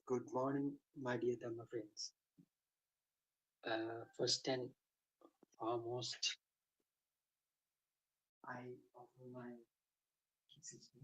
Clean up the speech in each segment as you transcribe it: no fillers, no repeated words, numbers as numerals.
Good morning, my dear Dhamma friends. First and foremost, I offer my excuse me.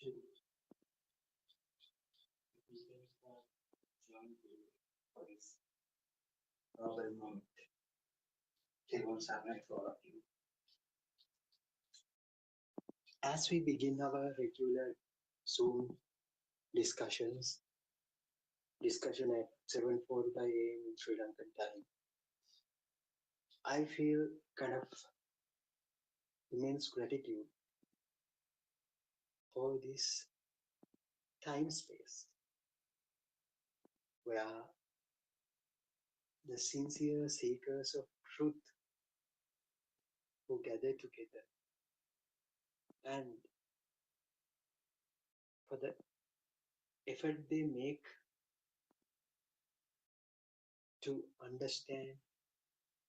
to begin the journey for this novel moment. Table Sunlight for all of you. As we begin our regular Zoom discussion at 7:45 a.m. in Sri Lankan time, I feel kind of immense gratitude for this time space where the sincere seekers of truth who gather together and for the effort they make to understand,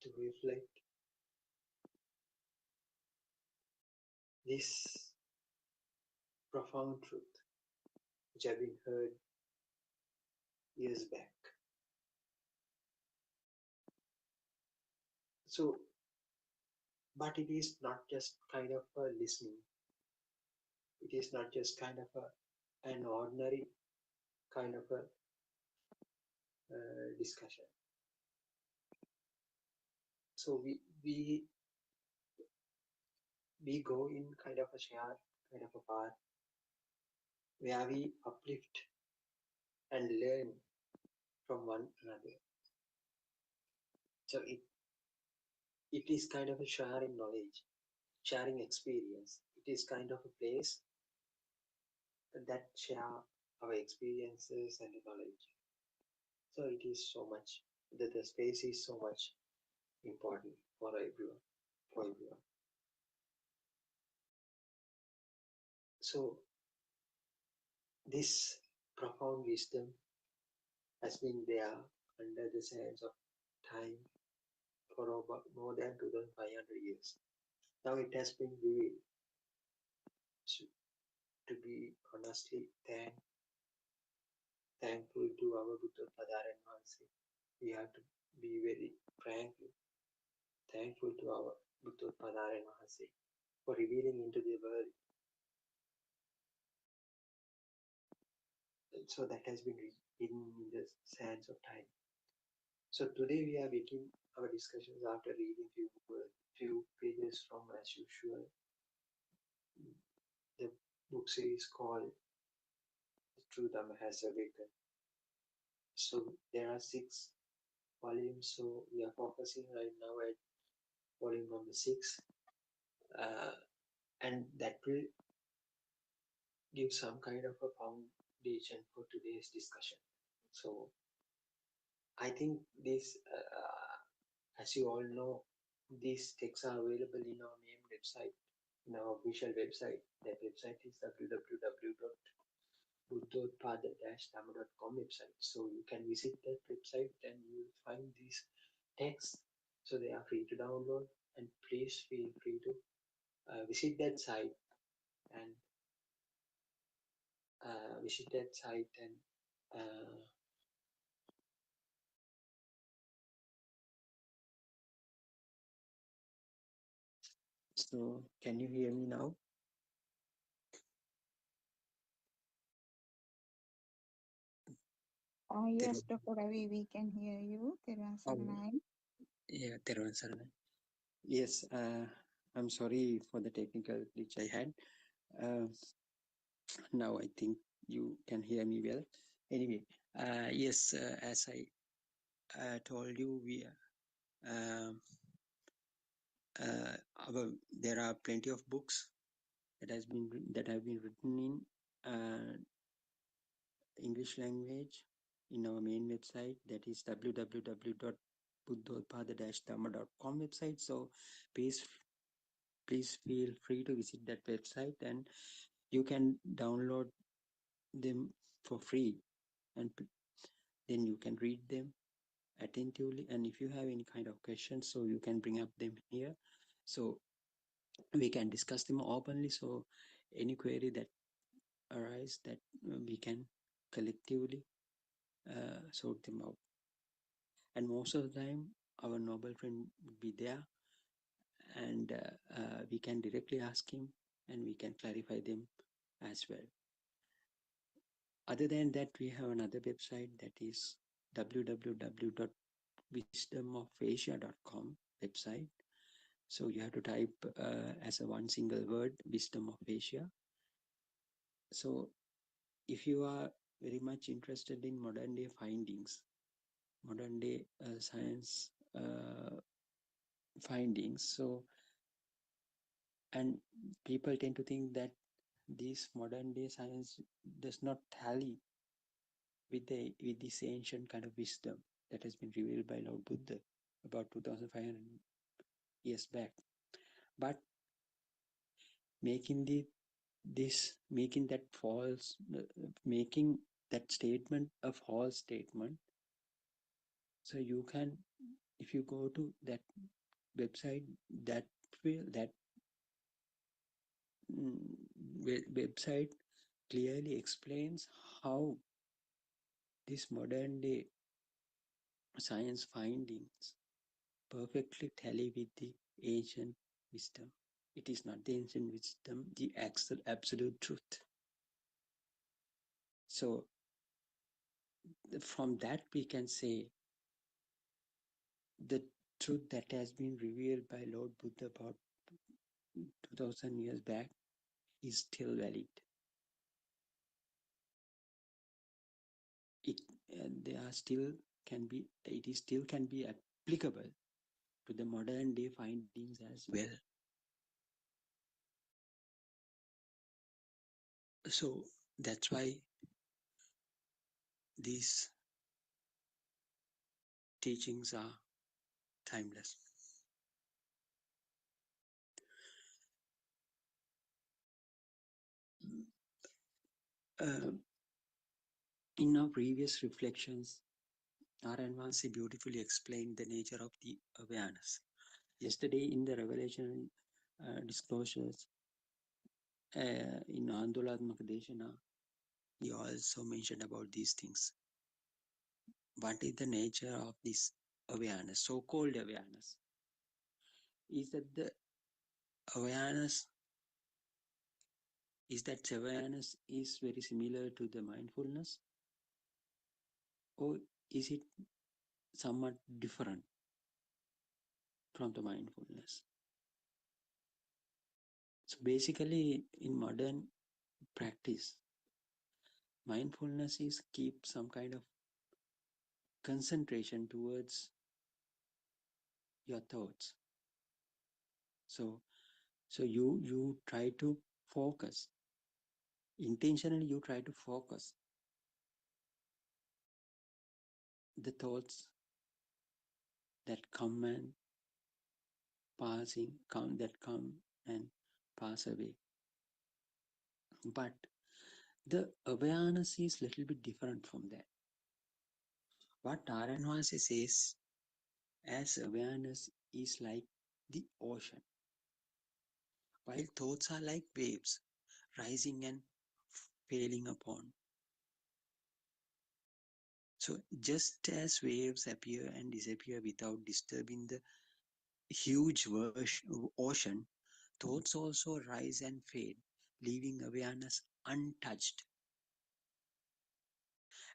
to reflect this profound truth which have been heard years back. So, but it is not just kind of a listening, it is not just kind of an ordinary kind of a discussion. So we go in kind of a shared kind of a path where we uplift and learn from one another. So it is kind of a sharing knowledge, sharing experience. It is kind of a place that share our experiences and knowledge. So it is so much that the space is so much important for everyone, for everyone. So this profound wisdom has been there under the sands of time for over more than 2,500 years. Now it has been revealed. So to be honestly thankful to our Buddothpada and Mansi. We have to be very frankly thankful to our Buddothpada and Mansi for revealing into the world. So that has been hidden in the sands of time. So today we are beginning our discussions after reading few pages from, as usual, the book series called The True Dhamma Has Awakened. So there are 6 volumes. So we are focusing right now at volume number 6, and that will give some kind of a foundation for today's discussion. So I think this, as you all know, these texts are available in our main website, in our official website. That website is www.buddothpada-dhamma.com website. So you can visit that website and you will find these texts. So they are free to download, and please feel free to visit that site and uh, so can you hear me now? Yes, Dr. Ravi, we can hear you. Oh, yeah, Teruvan Saranai. Yes, I'm sorry for the technical glitch I had. Uh, Now I think you can hear me well. Anyway, yes, as I told you, um, uh, there are plenty of books that have been written in English language in our main website, that is www.buddothpada-dhamma.com website. So please please feel free to visit that website, and you can download them for free, and then you can read them attentively, and if you have any kind of questions, so you can bring up them here, so we can discuss them openly. So any query that arise, that we can collectively sort them out, and most of the time our noble friend would be there, and we can directly ask him, and we can clarify them as well. Other than that, we have another website, that is www.wisdomofAsia.com website. So you have to type as a one single word, Wisdom of Asia. So if you are very much interested in modern day findings, modern day science findings, so, and people tend to think that this modern day science does not tally with this ancient kind of wisdom that has been revealed by Lord Buddha about 2500 years back. But making the this making that false making that statement a false statement, so you can, if you go to that website, that that website clearly explains how this modern day science findings perfectly tally with the ancient wisdom. It is not the ancient wisdom, the absolute truth. So from that we can say the truth that has been revealed by Lord Buddha about 2000 years back is still valid. It they are still can be it is still can be applicable to the modern day findings as well. So that's why these teachings are timeless. Uh, in our previous reflections, Naranvansi beautifully explained the nature of the awareness. Yesterday, in the revelation disclosures in Andolatmaka Deshana, he also mentioned about these things. What is the nature of this awareness, so-called awareness? Is that the awareness awareness is very similar to the mindfulness, or is it somewhat different from the mindfulness? So basically, in modern practice, mindfulness is keep some kind of concentration towards your thoughts. So you try to focus, intentionally you try to focus the thoughts that come and come and pass away. But the awareness is little bit different from that. What Taranwasi says as awareness is like the ocean, while thoughts are like waves rising and failing upon. So just as waves appear and disappear without disturbing the huge ocean, thoughts also rise and fade, leaving awareness untouched.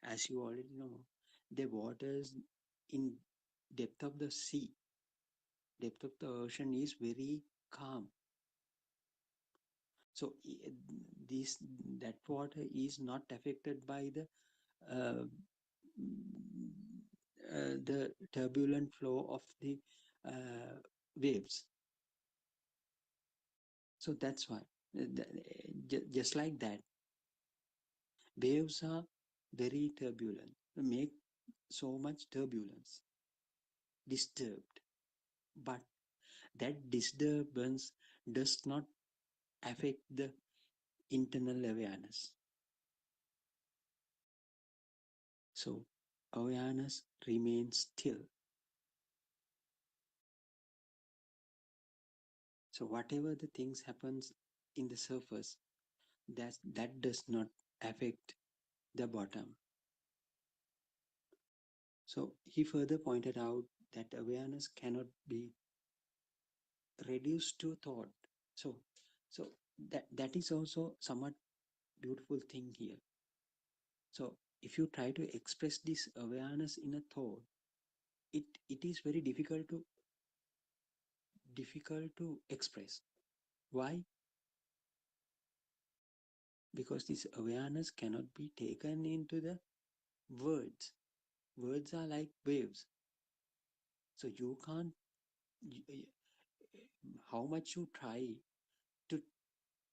As you already know, the waters in depth of the sea, depth of the ocean is very calm. So this that water is not affected by uh, the turbulent flow of the waves. So that's why. Just like that, waves are very turbulent, make so much turbulence, disturbed. But that disturbance does not affect the internal awareness. So awareness remains still. So whatever the things happens in the surface, that does not affect the bottom. So he further pointed out that awareness cannot be reduced to thought. So so that is also somewhat beautiful thing here. So if you try to express this awareness in a thought, it is very difficult to express. Why? Because this awareness cannot be taken into the words. Words are like waves. So you can't, how much you try to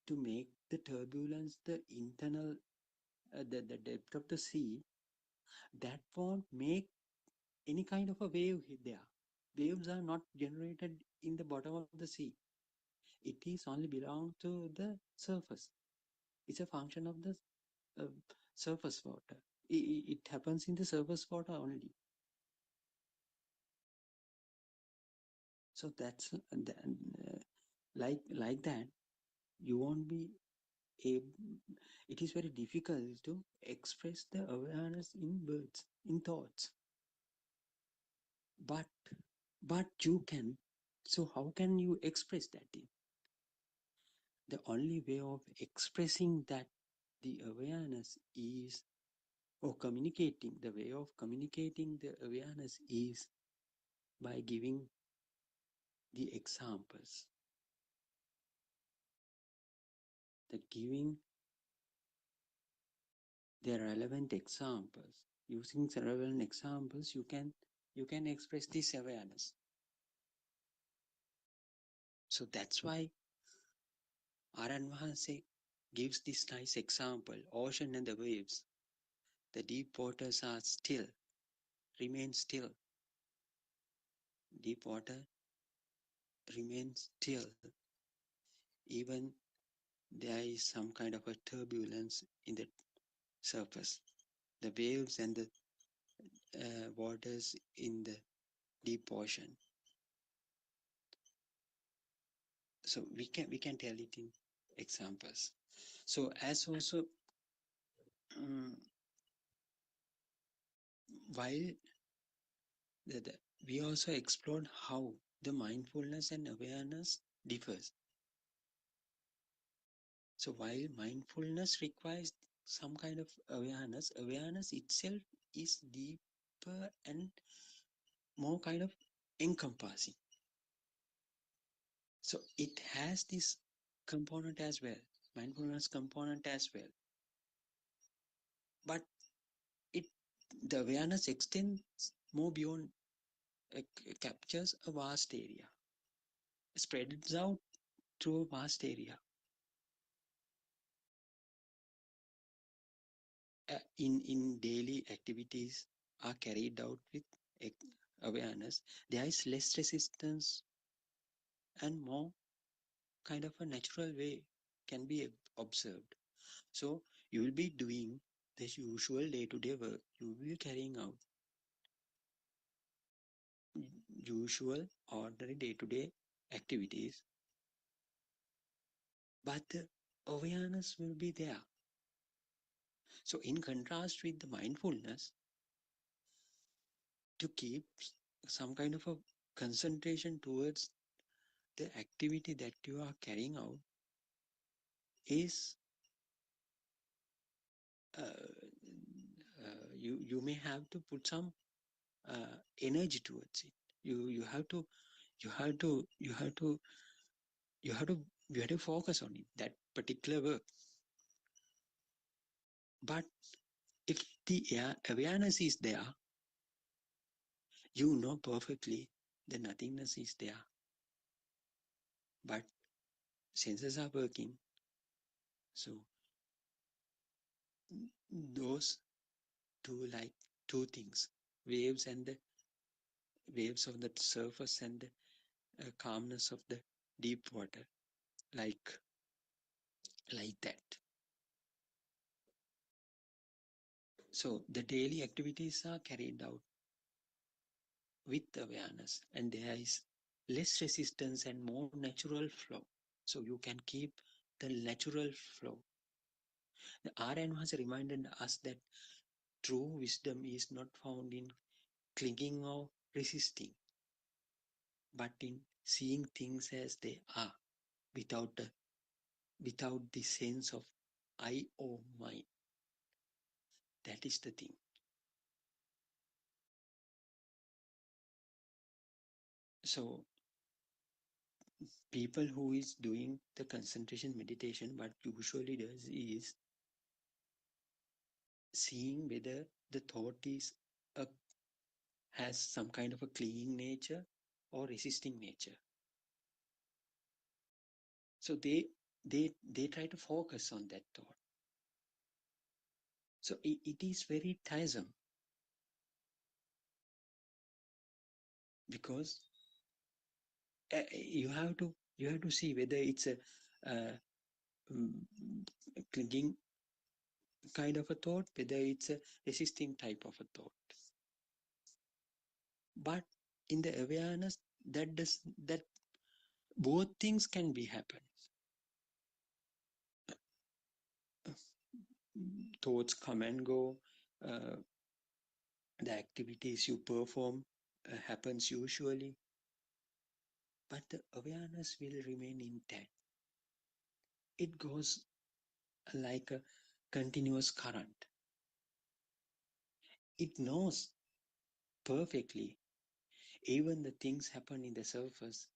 to make the turbulence, the internal, the depth of the sea, that won't make any kind of a wave there. Waves are not generated in the bottom of the sea. It is only belong to the surface. It's a function of the uh, surface water. It happens in the surface water only. So that's like that. You won't be able. It is very difficult to express the awareness in words, in thoughts. But you can. So how can you express that thing? The only way of expressing that the awareness is, or communicating, the way of communicating the awareness is by giving the examples, the giving the relevant examples. Using the relevant examples, you can express this awareness. So that's why Aran Mahanse gives this nice example: ocean and the waves. The deep waters are still, remain still. Deep water remains still, even there is some kind of a turbulence in the surface. The waves and the waters in the deep ocean. So we can tell it in examples. So as also um, while the, we also explored how the mindfulness and awareness differs. So while mindfulness requires some kind of awareness, awareness itself is deeper and more kind of encompassing. So it has this component as well, mindfulness component as well. But it the awareness extends more beyond, captures a vast area, spreads out through a vast area. In daily activities are carried out with awareness, there is less resistance and more kind of a natural way can be observed. So you will be doing the usual day-to-day work. You will be carrying out usual ordinary day-to-day activities, but the awareness will be there. So in contrast with the mindfulness, to keep some kind of a concentration towards the activity that you are carrying out is, you may have to put some energy towards it. You have to you have to you have to you have to you have to focus on it, that particular work. But if the awareness is there, you know perfectly the nothingness is there, but senses are working, So those two, like two things, waves and the waves of the surface and the calmness of the deep water, like that. So the daily activities are carried out with awareness, and there is less resistance and more natural flow. So you can keep the natural flow. The RN has reminded us that true wisdom is not found in clinging or resisting, but in seeing things as they are, without the sense of I or mine. That is the thing. So people who is doing the concentration meditation, what usually does is seeing whether the thought is a, has some kind of a clinging nature or resisting nature. So they try to focus on that thought. So it is very tiresome, because you have to see whether it's a uh, mm, clinging kind of a thought, whether it's a resisting type of a thought. But in the awareness, that both things can be happen. Thoughts come and go. Uh, the activities you perform happens usually, but the awareness will remain intact. It goes like a continuous current. It knows perfectly, even the things happen in the surface,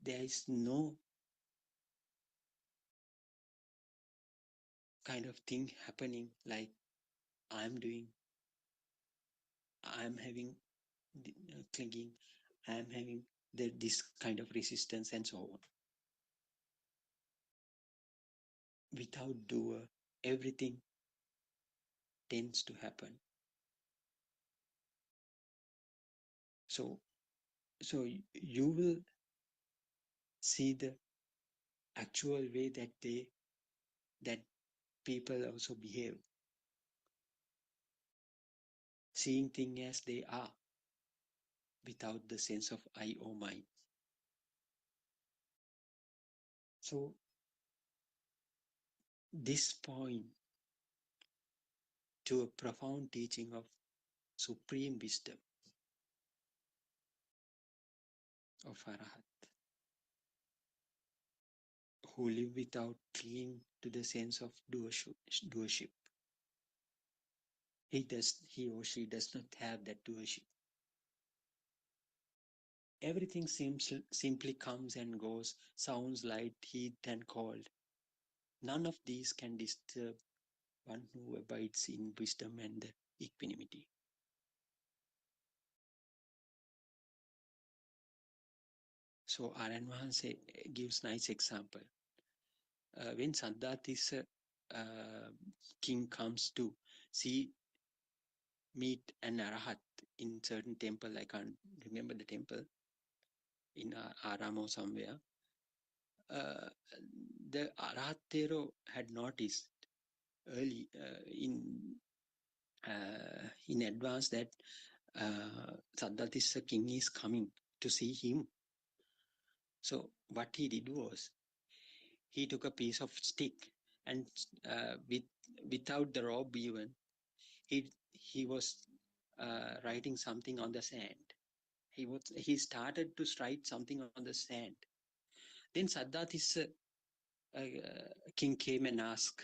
there is no kind of thing happening like I'm doing, I'm having clinging, I'm having this kind of resistance and so on. Without doer, everything tends to happen. So you will see the actual way that people also behave, seeing things as they are, without the sense of I or mine. So this point to a profound teaching of supreme wisdom of Arahat, who live without clinging to the sense of doership. He or she does not have that doership. Everything simply comes and goes, sounds, light, heat, and cold. None of these can disturb one who abides in wisdom and equanimity. So Aran Mahanse gives nice example. When Siddhartha's king comes to see meet an Arahat in certain temple, I can't remember the temple, in Aram or somewhere, uh, the Arahat had noticed early in advance that Siddhartha's king is coming to see him. So what he did was, he took a piece of stick and without the rope even, he was writing something on the sand. He started to write something on the sand. Then Siddhartha's king came and asked,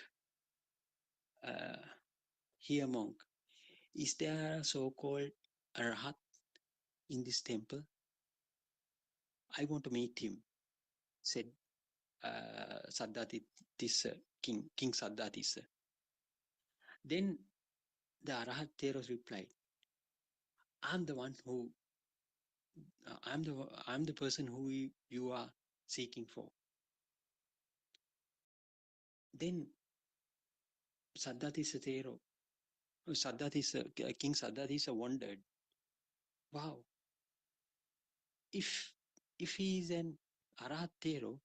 uh, "Here, monk, is there a so-called Arhat in this temple? I want to meet him," said Siddhartha's King Siddhartha. Then the Arahat Theros replied, "I'm the one who I'm the person who you are seeking for." Then Saddhatissa Thero, Saddhatissa, King Saddhatissa wondered, wow, if he is an Arahat Thero,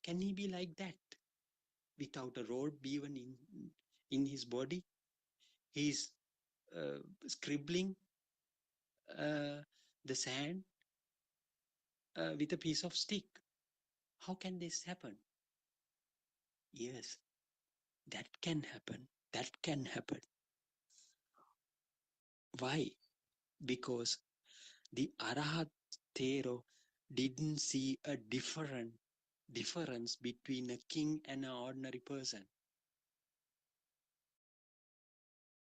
can he be like that? Without a robe even in his body? He is scribbling uh, the sand with a piece of stick. How can this happen? Yes, that can happen. That can happen. Why? Because the Arahat Thero didn't see a difference between a king and an ordinary person,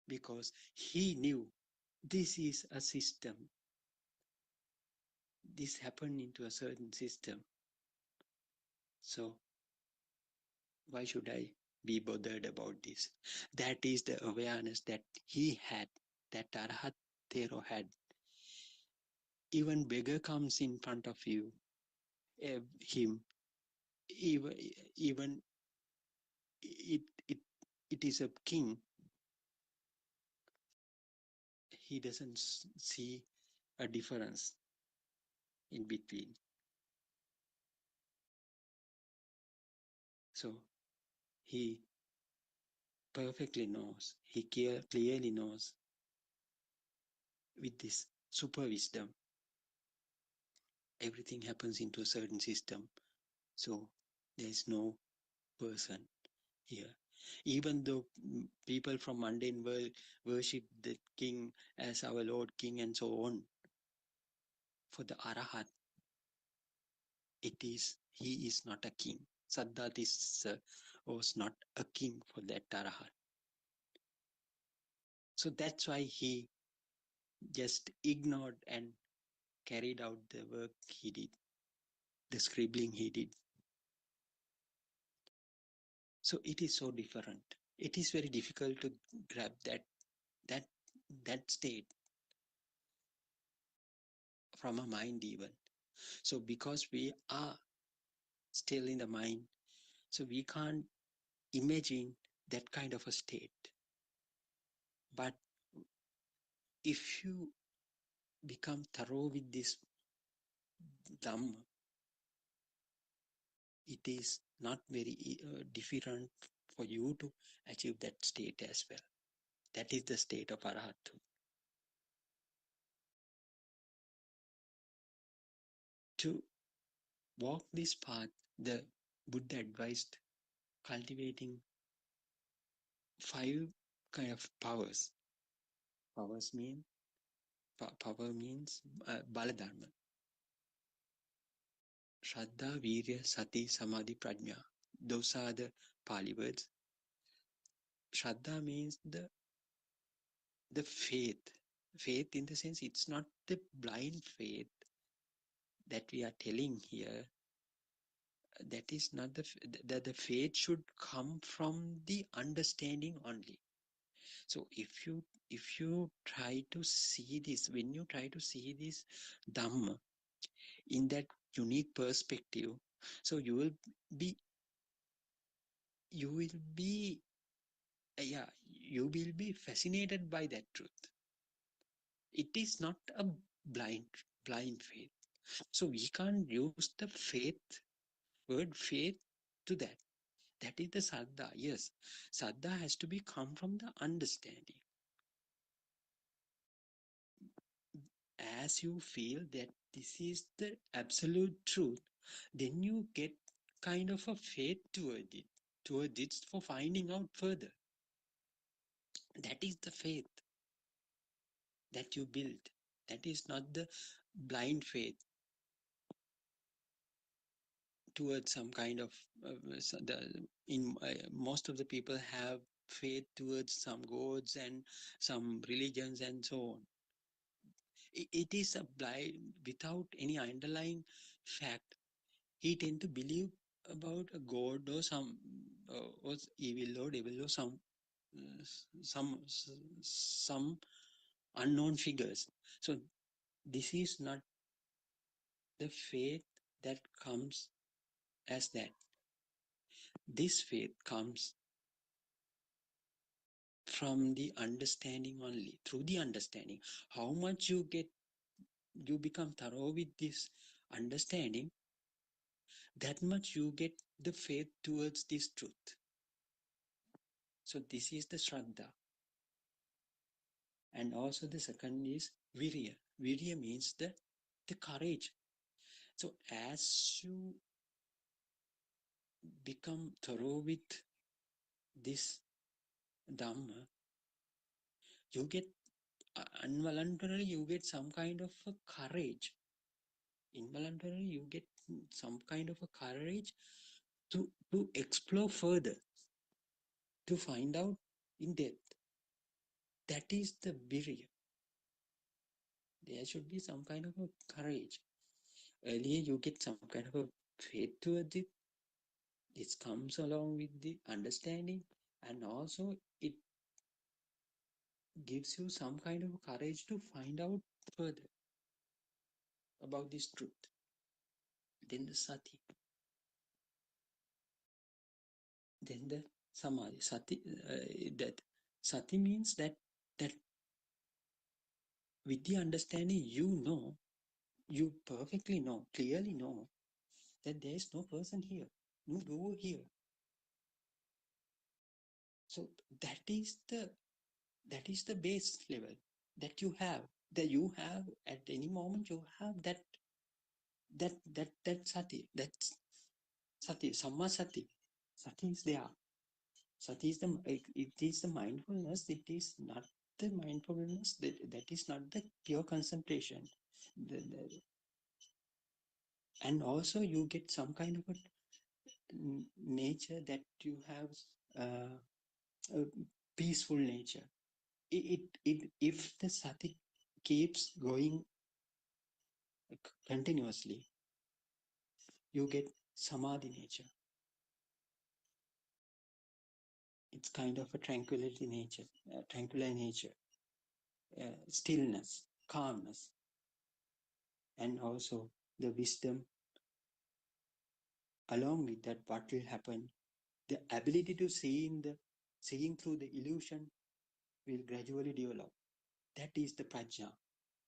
because he knew this is a system. This happened into a certain system. So why should I be bothered about this? That is the awareness that he had, that Arahat Thero had. Even beggar comes in front of you, him, even, even it, it, it is a king, he doesn't see a difference in between. So he perfectly knows, he clearly knows with this super wisdom, everything happens into a certain system. So there is no person here. Even though people from mundane world worship the king as our Lord King and so on, for the Arahat, he is not a king. Saddhatissa was not a king for that Arahat. So that's why he just ignored and carried out the work he did, the scribbling he did. So it is so different. It is very difficult to grab that that state from a mind even. So because we are still in the mind, so we can't imagine that kind of a state. But if you become thorough with this Dhamma, it is not very different for you to achieve that state as well. That is the state of Arahat. To walk this path, the Buddha advised cultivating 5 kind of powers. Powers mean power means Baladharma. Shraddha, Virya, Sati, Samadhi, Prajna. Those are the Pali words. Shraddha means the faith. Faith in the sense it's not the blind faith that we are telling here. That is not the faith should come from the understanding only. So if you try to see this, when you try to see this Dhamma in that unique perspective, so be you will be you will be fascinated by that truth. It is not a blind faith. So we can't use the word faith to that. That is the saddha. Yes, saddha has to be come from the understanding. As you feel that this is the absolute truth, then you get kind of a faith towards it for finding out further. That is the faith that you build. That is not the blind faith towards some kind of most of the people have faith towards some gods and some religions and so on. It is a blind without any underlying fact. He tend to believe about a god or some or evil or devil or uh, some some unknown figures. So this is not the faith that comes as that. This faith comes from the understanding only, through the understanding. How much you become thorough with this understanding, that much you get the faith towards this truth. So this is the Shraddha. And also the second is Virya. Virya means the courage. So as you become thorough with this Dhamma, you get involuntarily you get some kind of a courage. Involuntarily you get some kind of a courage to explore further, to find out in depth. That is the virya. There should be some kind of a courage. Earlier you get some kind of a faith towards it. This comes along with the understanding, and also it gives you some kind of courage to find out further about this truth. Then the sati, then the samadhi. That sati means that with the understanding you perfectly know, clearly know that there is no person here, no doer here. So that is the base level that you have. That you have at any moment you have that sati, that sati, samma sati. Sati is there. Sati is it is the mindfulness. It is not the mindfulness that is not the pure concentration. And also you get some kind of a nature that you have a peaceful nature. If the sati keeps going continuously, you get samadhi nature. It's kind of a tranquility nature, tranquil nature, stillness, calmness, and also the wisdom. Along with that, what will happen? The ability to seeing through the illusion will gradually develop. That is the prajna,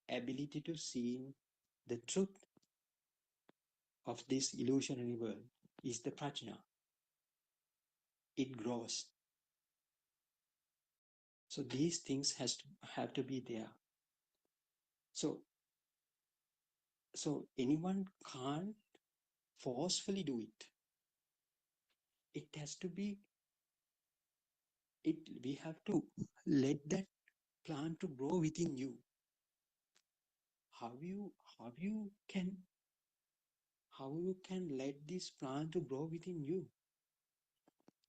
ability to see the truth of this illusionary world is the prajna. It grows. So these things have to be there. So anyone can't forcefully do it. It has to be we have to let that plant to grow within you. How you can let this plant to grow within you?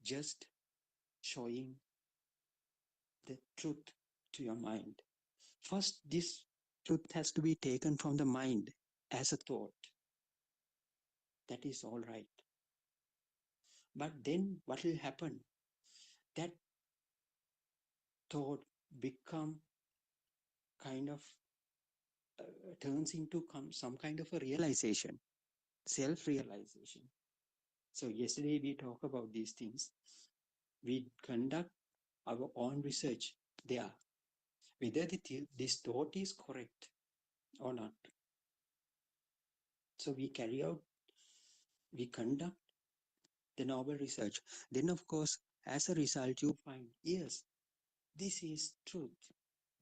Just showing the truth to your mind. First, this truth has to be taken from the mind as a thought. That is all right. But then what will happen? That thought become kind of turns into some kind of a realization, self-realization. So yesterday we talked about these things. We conduct our own research there, whether this thought is correct or not. So we conduct the novel research. Then of course, as a result, you find, yes, this is truth.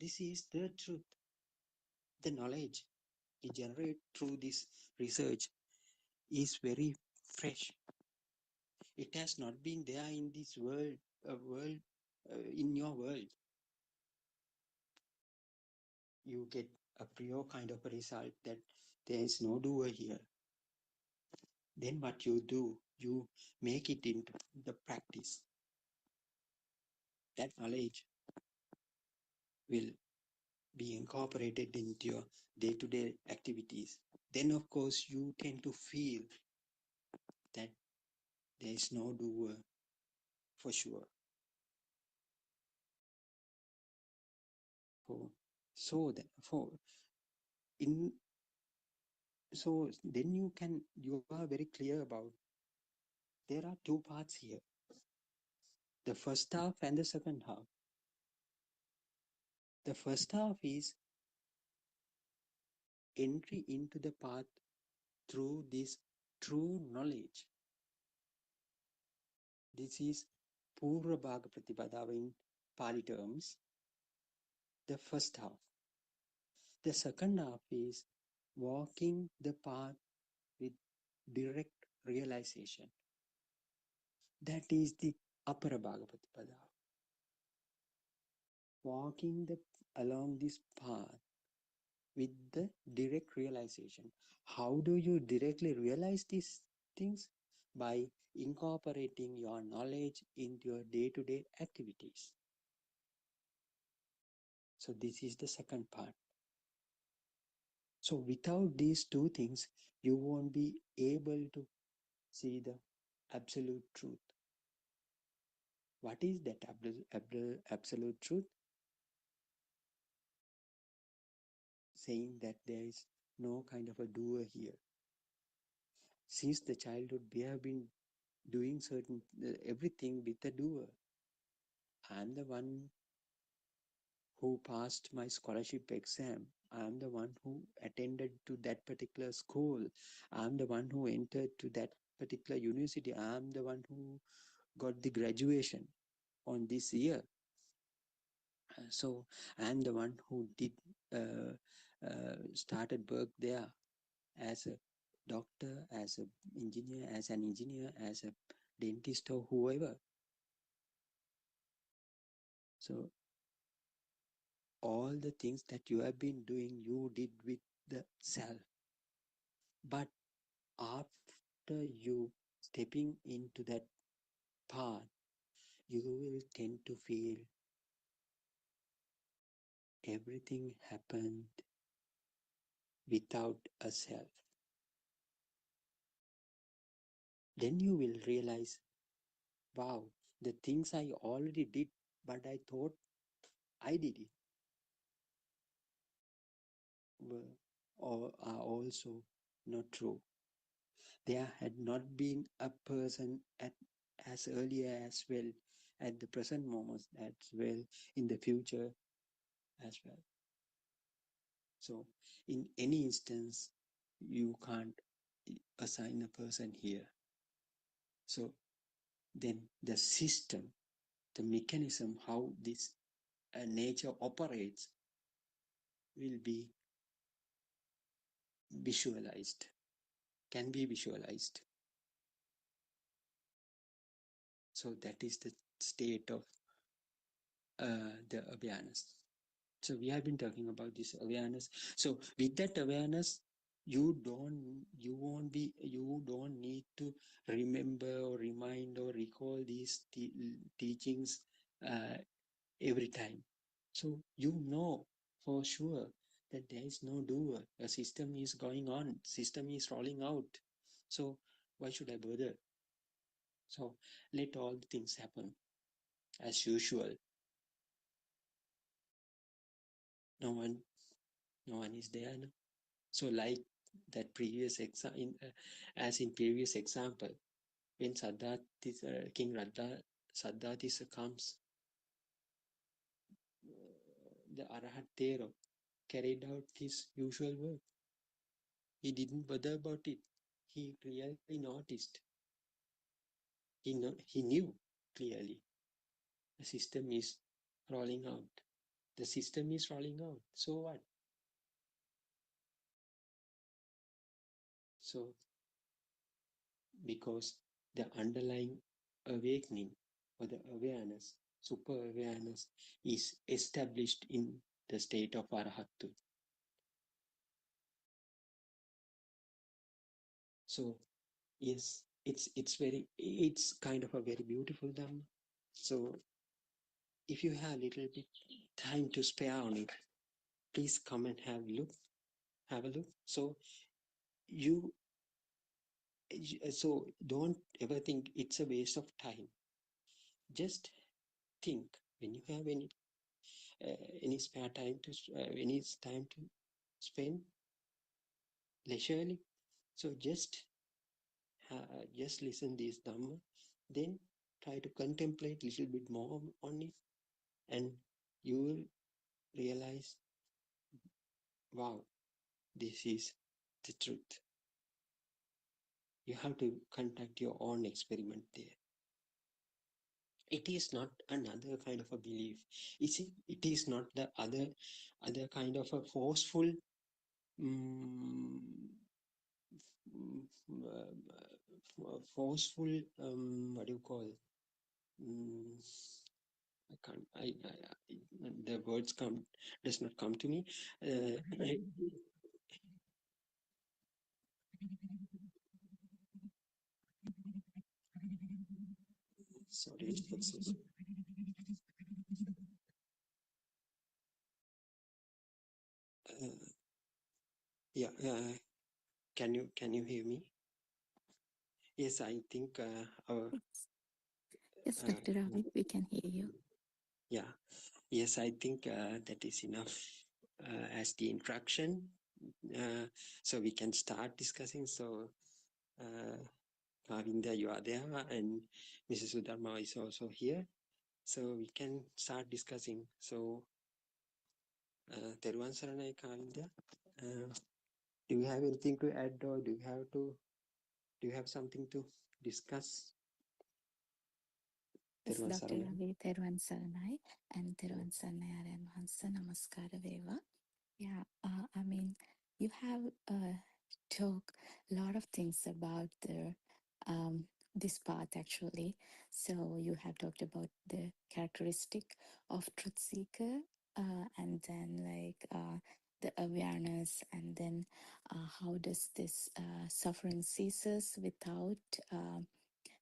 This is the truth. The knowledge we generate through this research is very fresh. It has not been there in this in your world. You get a pure kind of a result that there is no doer here. Then what you do, you make it into the practice. That knowledge will be incorporated into your day-to-day activities. Then of course you tend to feel that there is no doer for sure. For so that for in so then you are very clear about there are two parts here, the first half and the second half. The first half is entry into the path through this true knowledge. This is Purva Bhaga Pratipada in Pali terms, the first half. The second half is walking the path with direct realization. That is the Apara Bhaga Pratipada. Walking along this path with the direct realization. How do you directly realize these things? By incorporating your knowledge into your day-to-day activities. So this is the second part. So without these two things, you won't be able to see the absolute truth. What is that absolute truth? Saying that there is no kind of a doer here. Since the childhood, we have been doing certain everything with a doer. I'm the one who passed my scholarship exam. I'm the one who attended to that particular school. I'm the one who entered to that particular university. I'm the one who got the graduation on this year. So I'm the one who did started work there as a doctor, as an engineer, as a dentist or whoever. So all the things that you have been doing, you did with the self. But after you stepping into that path, you will tend to feel everything happened without a self. Then you will realize, wow, the things I already did, but I thought I did it, or are also not true. There had not been a person at as earlier as well, at the present moment as well, in the future as well. So in any instance, you can't assign a person here. So then the system, the mechanism, how this nature operates will be visualized, can be visualized. So that is the state of the awareness. So we have been talking about this awareness. So with that awareness, you don't need to remember or remind or recall these teachings uh, every time. So you know for sure that there is no doer. A system is going on, system is rolling out. So why should I bother? So let all the things happen as usual. No one is there. No? So like that previous as in previous example, when King Saddhatisa comes, the Arahat Thero carried out his usual work. He didn't bother about it. He clearly noticed. He knew clearly the system is rolling out. The system is rolling out. So what? So because the underlying awakening or the awareness, super awareness, is established in the state of Arahattu. So yes, it's kind of a very beautiful Dhamma. So if you have a little bit time to spare on it, please come and have a look. So so don't ever think it's a waste of time. Just think when you have any spare time any time to spend leisurely. So just just listen this Dhamma, then try to contemplate a little bit more on it, and you will realize, wow, this is the truth. You have to conduct your own experiment there. It is not another kind of a belief. You see, it is not the other kind of a forceful mm, forceful what do you call mm, I can't the words come does not come to me. Sorry for this. Uh, yeah, can you hear me? Yes, I think our Yes, yes, uh, Dr. Ravi, we can hear you. yeah, yes, I think that is enough as the introduction. So we can start discussing. So, Kavinda, you are there, and Mrs. Sudharma is also here. So we can start discussing. So, Teruvan Saranai, Kavinda, do you have anything to add, or do you have something to discuss? Yes, Teruvan Dr. Saranai. Ravi, Theruvan Saranai and Theruvan Saranai Aran Hansa Namaskara Veva. Yeah, I mean, you have talked a lot of things about this path actually. So you have talked about the characteristic of truth seeker, and then the awareness, and then how does this suffering ceases without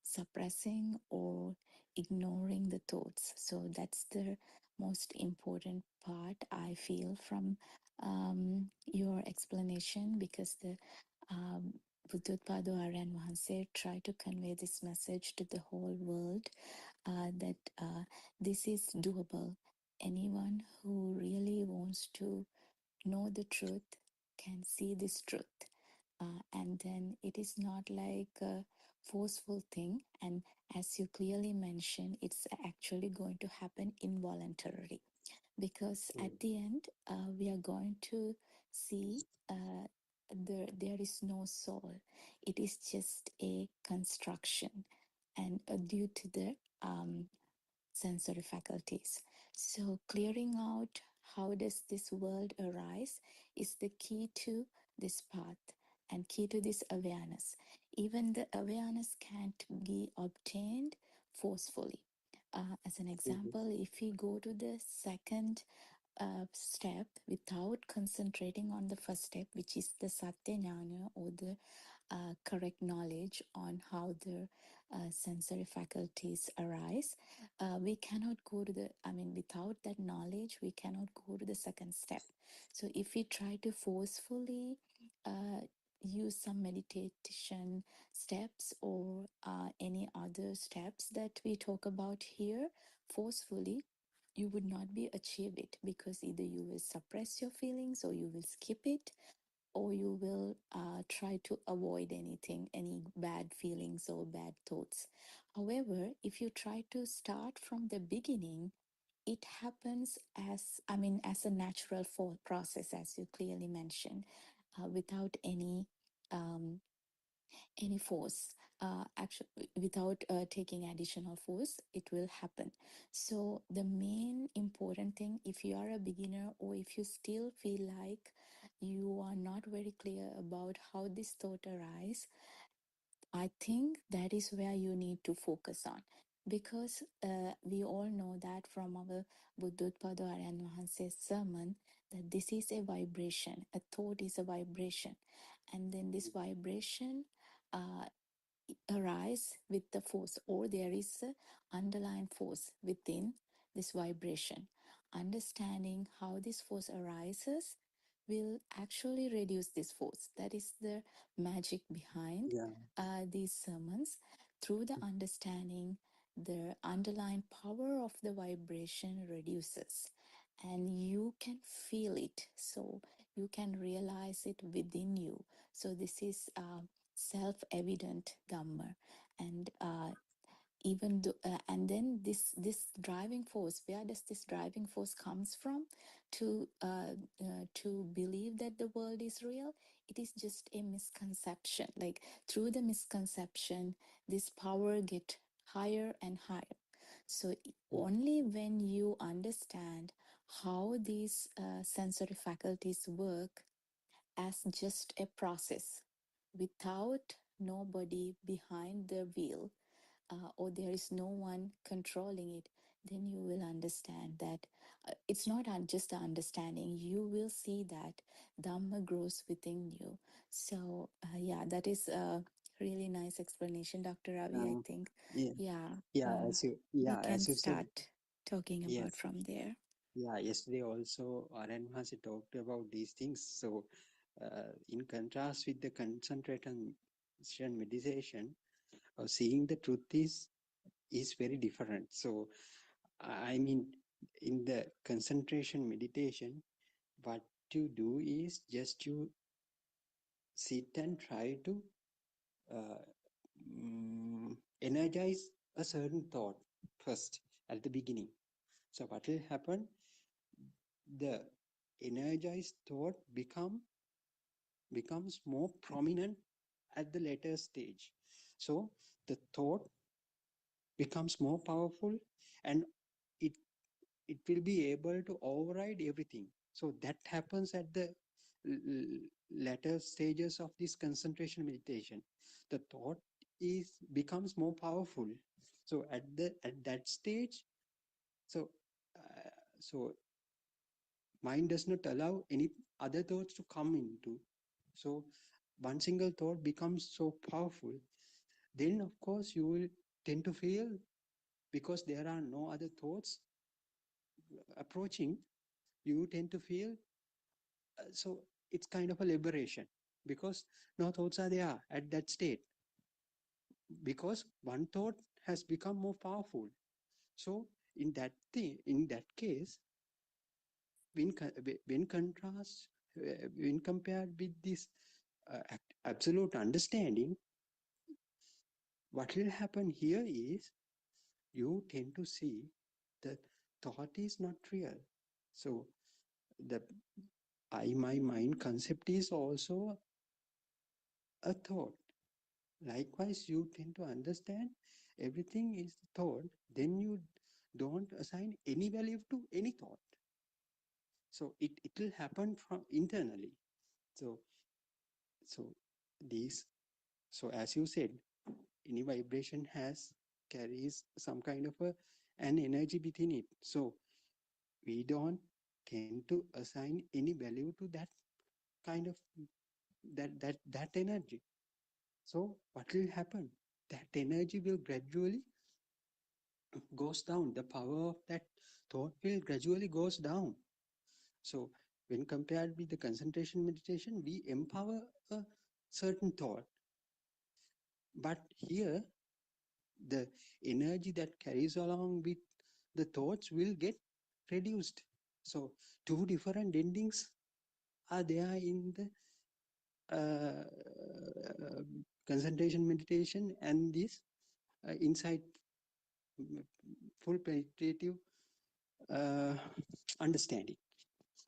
suppressing or ignoring the thoughts. So that's the most important part I feel from your explanation, because the um, Buddothpada Aryan Wahanse tried to convey this message to the whole world, that this is doable. Anyone who really wants to know the truth can see this truth. And then it is not like a forceful thing. And as you clearly mentioned, it's actually going to happen involuntarily, because at the end, we are going to see there is no soul. It is just a construction, and due to the sensory faculties. So clearing out how does this world arise is the key to this path and key to this awareness. Even the awareness can't be obtained forcefully. As an Mhm. example, if we go to the second step without concentrating on the first step, which is the Satya Jnana, or the correct knowledge on how the sensory faculties arise, we cannot go to the, I mean, without that knowledge, we cannot go to the second step. So if we try to forcefully use some meditation steps or any other steps that we talk about here forcefully, you would not be achieve it, because either you will suppress your feelings, or you will skip it, or you will try to avoid anything, any bad feelings or bad thoughts. However, if you try to start from the beginning, it happens as, I mean, as a natural process, as you clearly mentioned, without um, any force. Actually, without taking additional force, it will happen. So the main important thing, if you are a beginner, or if you still feel like you are not very clear about how this thought arise, I think that is where you need to focus on, because we all know that from our Buddothpada Aryan Wahanse's sermon, that this is a vibration, a thought is a vibration, and then this vibration uh, arise with the force, or there is a underlying force within this vibration. Understanding how this force arises will actually reduce this force. That is the magic behind Yeah. these sermons. Through the understanding, the underlying power of the vibration reduces, and you can feel it. So you can realize it within you. So this is self-evident Dhamma. And even though, and then this driving force, where does this driving force comes from to believe that the world is real? It is just a misconception. Like through the misconception, this power get higher and higher. So only when you understand how these sensory faculties work as just a process without nobody behind the wheel, or there is no one controlling it, then you will understand that it's not just the understanding. You will see that Dhamma grows within you. So, yeah, that is a really nice explanation, Dr. Ravi. I Uh, think, yeah, yeah, we yeah, can as you said, start talking about yes, from there. yeah. Yesterday also, Aryan Hasi talked about these things. So, in contrast with the concentration meditation, seeing the truth is very different. So, I mean, in the concentration meditation, what you do is just you sit and try to uh, energize a certain thought first at the beginning. So what will happen? The energized thought becomes more prominent at the later stage. So the thought becomes more powerful, and it it will be able to override everything. So that happens at the later stages of this concentration meditation. The thought is becomes more powerful. So at that stage, so so mind does not allow any other thoughts to come into. So one single thought becomes so powerful. Then of course you will tend to feel, because there are no other thoughts approaching, you tend to feel, so it's kind of a liberation, because no thoughts are there at that state, because one thought has become more powerful. So in that case, when when contrast when compared with this absolute understanding, what will happen here is you tend to see that thought is not real. So the I my mind concept is also a thought. Likewise, you tend to understand everything is thought, then you don't assign any value to any thought. So it will happen from internally. So so these so as you said, any vibration carries some kind of an energy within it. So we don't tend to assign any value to that kind of that energy. So what will happen? That energy will gradually goes down. The power of that thought will gradually goes down. So when compared with the concentration meditation, we empower a certain thought. But here, the energy that carries along with the thoughts will get reduced. So two different endings are there in the concentration meditation and this insight full penetrative uh, understanding,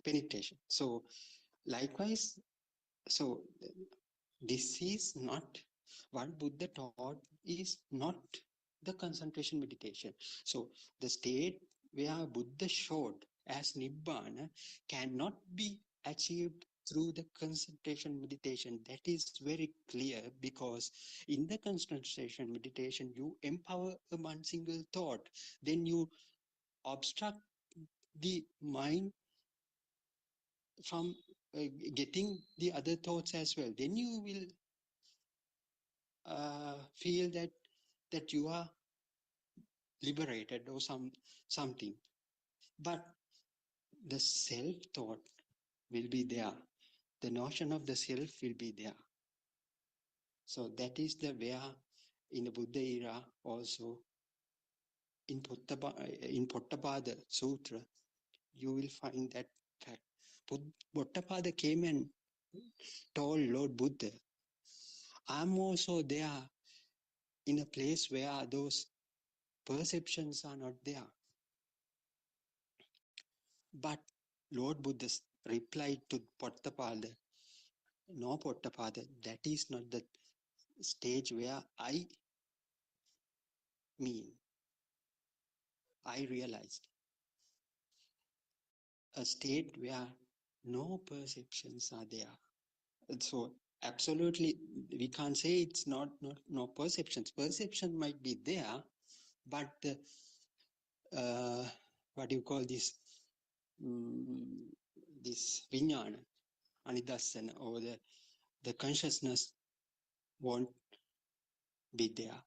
penetration. So likewise, so this is not what Buddha taught, is not the concentration meditation. So the state where Buddha showed as Nibbana cannot be achieved through the concentration meditation. That is very clear, because in the concentration meditation, you empower a one single thought, then you obstruct the mind from getting the other thoughts as well. Then you will feel that you are liberated or something. But the self thought will be there. The notion of the self will be there. So that is the where in the Buddha era also in Buddothpada Sutra, you will find that fact. Buddothpada came and told Lord Buddha, I'm also there in a place where those perceptions are not there. But Lord Buddha replied to Buddothpada, no Buddothpada, that is not the stage where I mean. I realized a state where no perceptions are there. So absolutely, we can't say it's not no perceptions. Perception might be there, but what do you call this? This vijnana, anidassana, or the consciousness won't be there.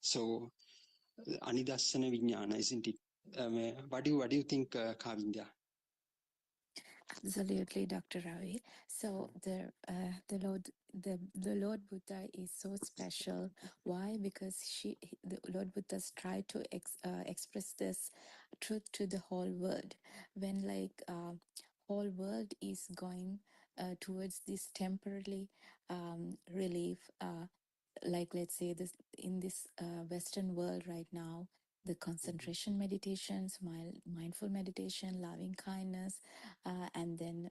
So anidassana vijnana, isn't it? What do you think, Kavindya? Absolutely, Dr. Ravi. So the Lord Buddha is so special. Why? Because the Lord Buddha's tried to express this truth to the whole world. When whole world is going towards this temporarily relief. Like let's say this in this Western world right now, the concentration meditations, mindful meditation, loving kindness, and then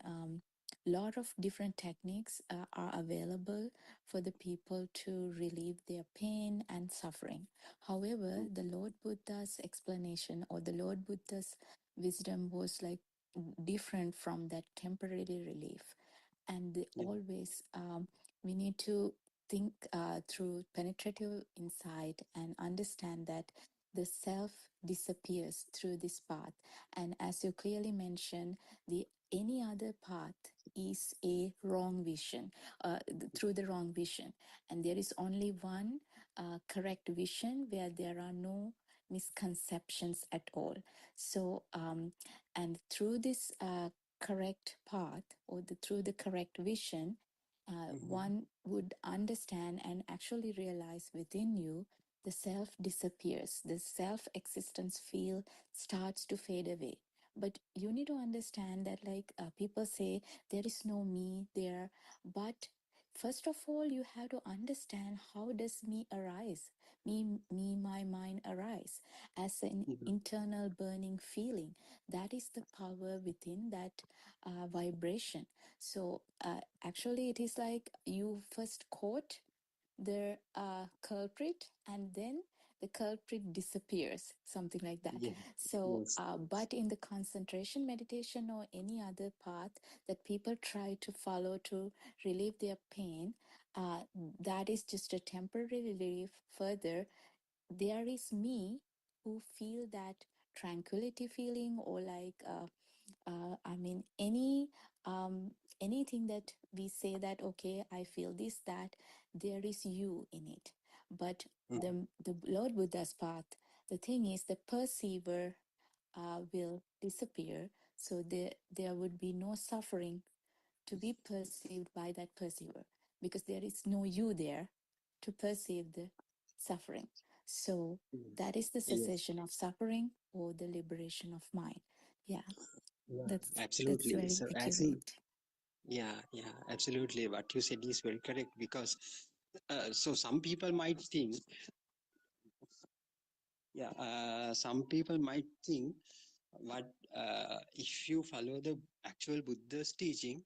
lot of different techniques are available for the people to relieve their pain and suffering. However, the Lord Buddha's explanation or the Lord Buddha's wisdom was like different from that temporary relief. And they Yeah. always we need to think through penetrative insight and understand that the self disappears through this path. And as you clearly mentioned, the any other path is a wrong vision, through the wrong vision, and there is only one correct vision where there are no misconceptions at all. So and through this correct path or through the correct vision, one would understand and actually realize within you the self disappears, the self existence feel starts to fade away. But you need to understand that, like people say, there is no me there. But first of all, you have to understand how does me arise, my mind arise as an Mhm. internal burning feeling. That is the power within that vibration. So actually, it is like you first caught the culprit, and then the culprit disappears, something like that. Yeah. So, Yes. but in the concentration meditation or any other path that people try to follow to relieve their pain, that is just a temporary relief. Further, there is me who feel that tranquility feeling, or like I mean anything that we say that okay, I feel this, that there is you in it. But the Lord Buddha's path, the thing is the perceiver will disappear, so there would be no suffering to be perceived by that perceiver, because there is no you there to perceive the suffering. So Yes. that is the Yes. cessation of suffering or the liberation of mind. Yeah, Yeah. that's Absolutely. very So as in, accurate. yeah, absolutely. What you said is very correct because so some people might think, some people might think what if you follow the actual Buddha's teaching,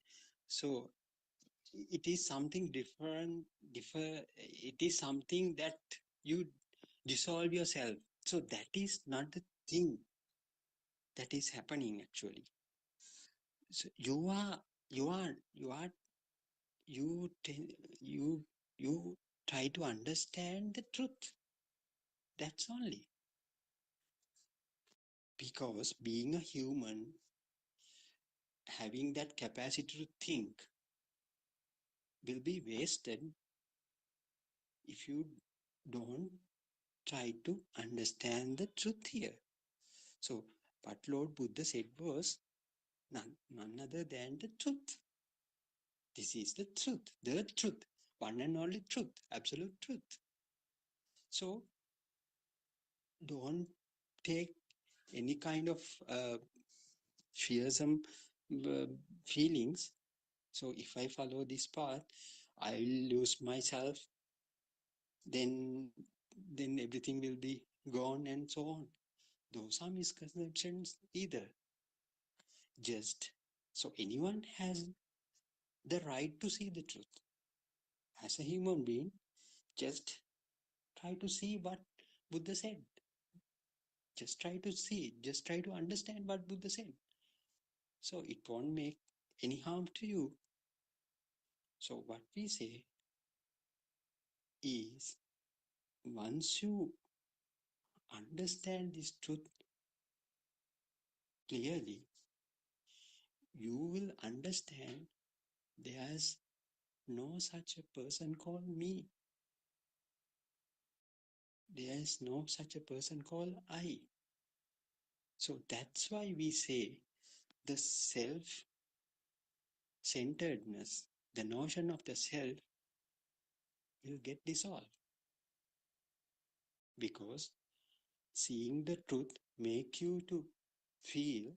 so it is something it is something that you dissolve yourself. So that is not the thing that is happening actually. So you are you t- you try to understand the truth. That's only because being a human, having that capacity to think will be wasted if you don't try to understand the truth here. So what Lord Buddha said was none other than the truth. This is the truth, one and only truth, absolute truth. So don't take any kind of fearsome uh, feelings. So if I follow this path, I'll lose myself, then everything will be gone and so on. Those are misconceptions either. Just so anyone has the right to see the truth. As a human being, just try to see what Buddha said. Just try to see, just try to understand what Buddha said. So it won't make any harm to you. So what we say is, once you understand this truth clearly, you will understand there's no such a person called me. There's no such a person called I. So that's why we say the self-centeredness, the notion of the self will get dissolved. Because seeing the truth makes you to feel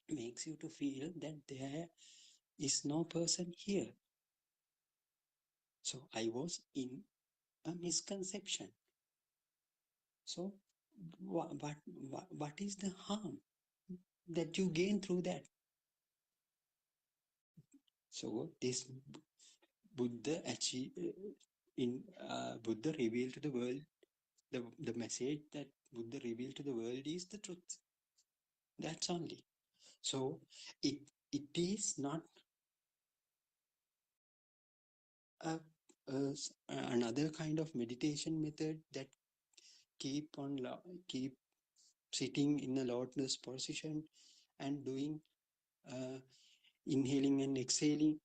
that there is no person here. So I was in a misconception. So what is the harm that you gain through that? So this Buddha Buddha revealed to the world, the message that Buddha revealed to the world is the truth. That's only. So it is not a, another kind of meditation method that keep sitting in a lotus position and doing inhaling and exhaling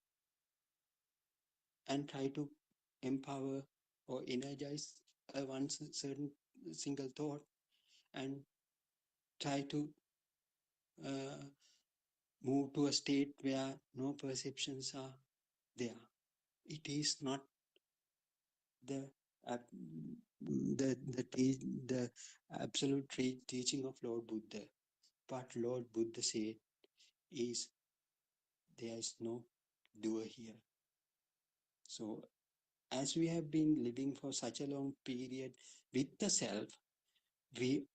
and try to empower or energize one certain single thought and try to uh, move to a state where no perceptions are there. It is not the the absolute teaching of Lord Buddha. But Lord Buddha said is there is no doer here. So as we have been living for such a long period with the self, it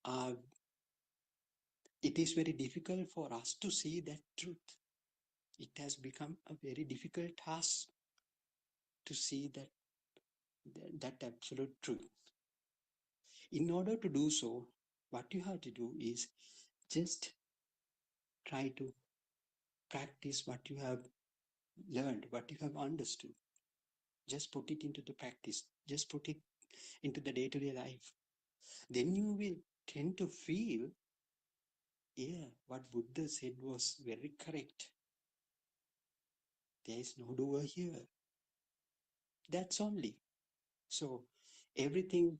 is very difficult for us to see that truth. It has become a very difficult task to see that absolute truth. In order to do so, what you have to do is just try to practice what you have learned, what you have understood. Just put it into the practice. Just put it into the day-to-day life. Then you will tend to feel, yeah, what Buddha said was very correct. There is no doer here. That's only. So everything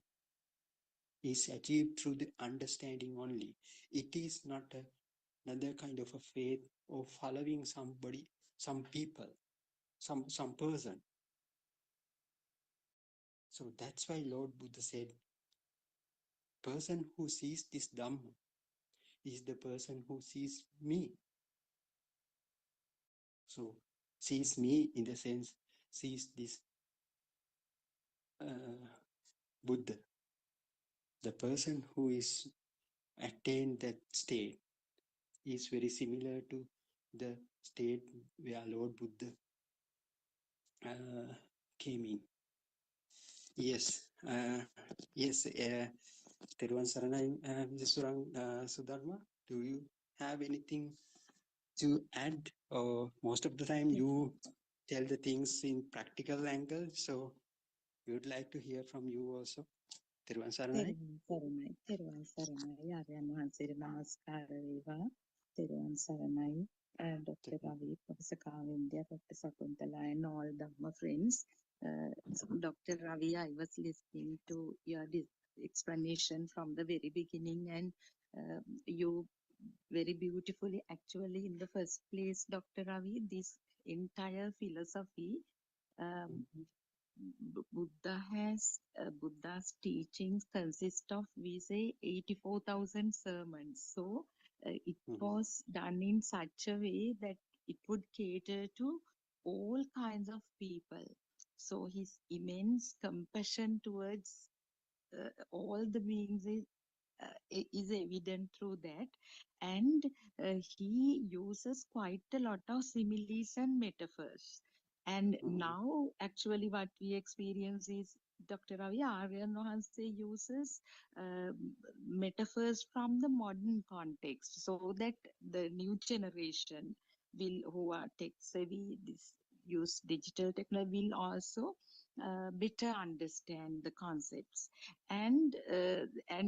is achieved through the understanding only. It is not another kind of a faith or following somebody, some people, some person. So that's why Lord Buddha said, person who sees this Dhamma is the person who sees me. So sees me in the sense, sees this Buddha. The person who is attained that state is very similar to the state where Lord Buddha came in. Yes, yes. Teruvan Saranai, Surang Sudharma, do you have anything to add? Or most of the time you tell the things in practical angle, so we would like to hear from you also. Teruvan Saranai. තෙරුවන් සරණයි ආර්යයන් වහන්සේට නමස්කාර වේවා. තෙරුවන් සරණයි Dr. Ravi, Professor Kavindya, Dr. Sakuntala, and all Dhamma friends. Dr. Ravi, I was listening to your explanation from the very beginning, and you very beautifully, actually, in the first place, Dr. Ravi, this entire philosophy. Buddha's teachings consist of, we say, 84,000 sermons. So it was done in such a way that it would cater to all kinds of people. So his immense compassion towards all the beings is evident through that. And he uses quite a lot of similes and metaphors. And Mm-hmm. now, actually, what we experience is Dr. Ravi Aryan Nohanse uses metaphors from the modern context so that the new generation will, who are tech savvy, this use digital technology, will also better understand the concepts. And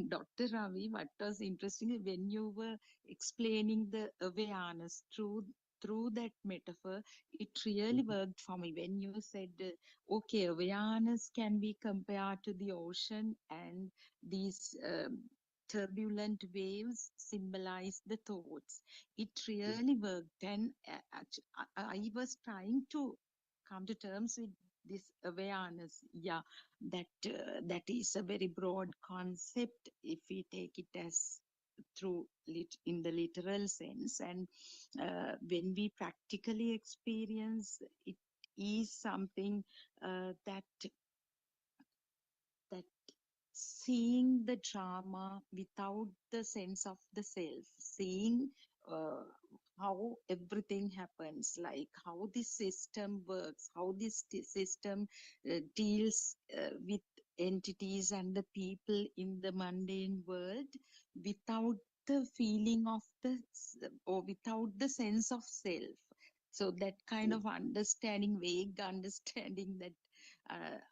Dr. Ravi, what was interesting when you were explaining the awareness through that metaphor, it really Mm-hmm. worked for me when you said, okay, awareness can be compared to the ocean, and these turbulent waves symbolize the thoughts. It Yeah. really worked, and I was trying to come to terms with this awareness. Yeah, that is a very broad concept if we take it as through in the literal sense. And when we practically experience it, is something that seeing the drama without the sense of the self, seeing uh, how everything happens, like how this system works, how this system deals with entities and the people in the mundane world without the feeling of or without the sense of self. So that kind Yeah. of understanding, vague understanding that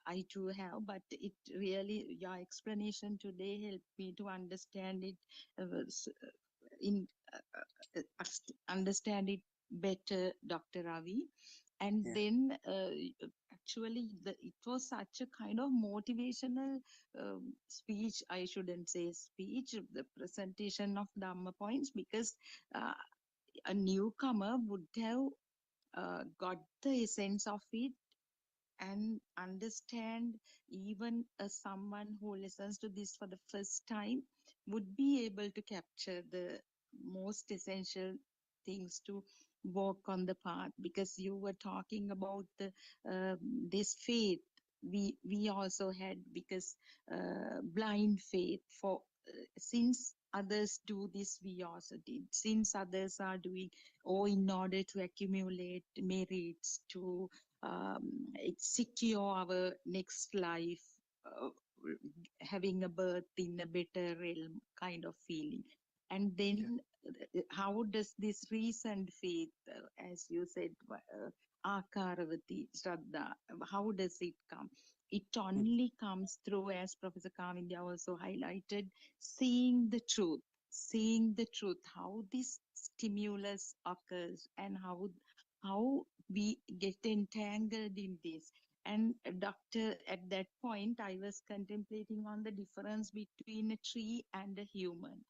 I too have, but it really, your explanation today helped me to understand it in understand it better, Dr. Ravi. And Yeah. then actually, it was such a kind of motivational speech. I shouldn't say speech, the presentation of Dhamma points, because uh, a newcomer would have got the essence of it and understand. Even someone who listens to this for the first time would be able to capture the most essential things to walk on the path. Because you were talking about the this faith we also had, because blind faith for since others do this, we also did. Since others are doing, or in order to accumulate merits to secure our next life, uh, having a birth in a better realm kind of feeling. And Yeah. then how does this reasoned faith, as you said, Akaravati, Shraddha, how does it come? It Mm-hmm. only comes through, as Professor Kavindya also highlighted, seeing the truth, seeing the truth, how this stimulus occurs, and how we get entangled in this. And doctor, at that point, I was contemplating on the difference between a tree and a human.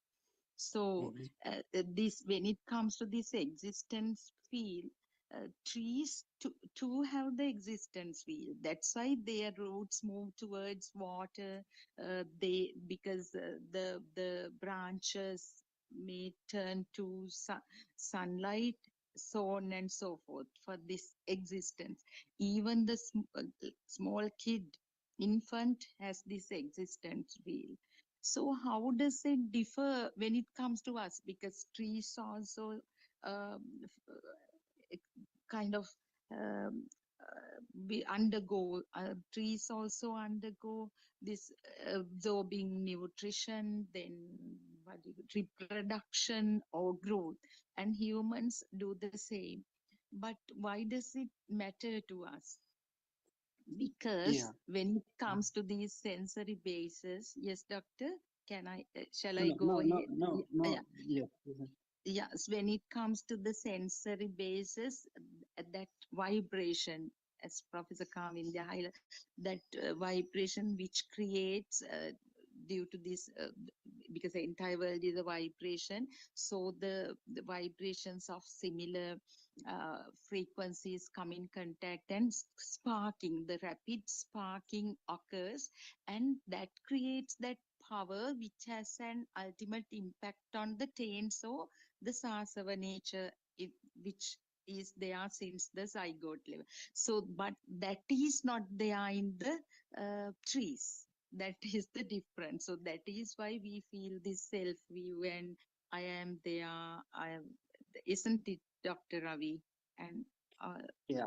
So Mm-hmm. this, when it comes to this existence field, trees to have the existence field. That's why their roots move towards water. They, because the branches may turn to sunlight, so on and so forth for this existence. Even the small kid, infant, has this existence field. So how does it differ when it comes to us? Because trees also um, kind of um, we undergo, trees also undergo this absorbing nutrition, then what do you, reproduction or growth, and humans do the same. But why does it matter to us? Because Yeah. when it Mm. comes to these sensory bases, yes, doctor, can I, shall No, I no, go no, no, ahead? no, Yeah, no. Yes. Mhm. yes, when it comes to the sensory basis, that vibration, as Professor Kavindya highlighted, that vibration which creates due to this, because the entire world is a vibration, so the vibrations of similar frequencies come in contact, and sparking, the rapid sparking occurs, and that creates that power which has an ultimate impact on the taints, so the sasava nature, it, which is there since the zygote level. So, but that is not there in the trees. That is the difference. So that is why we feel this self view and I am there. I am, isn't it, Dr. Ravi? And uh, Yeah,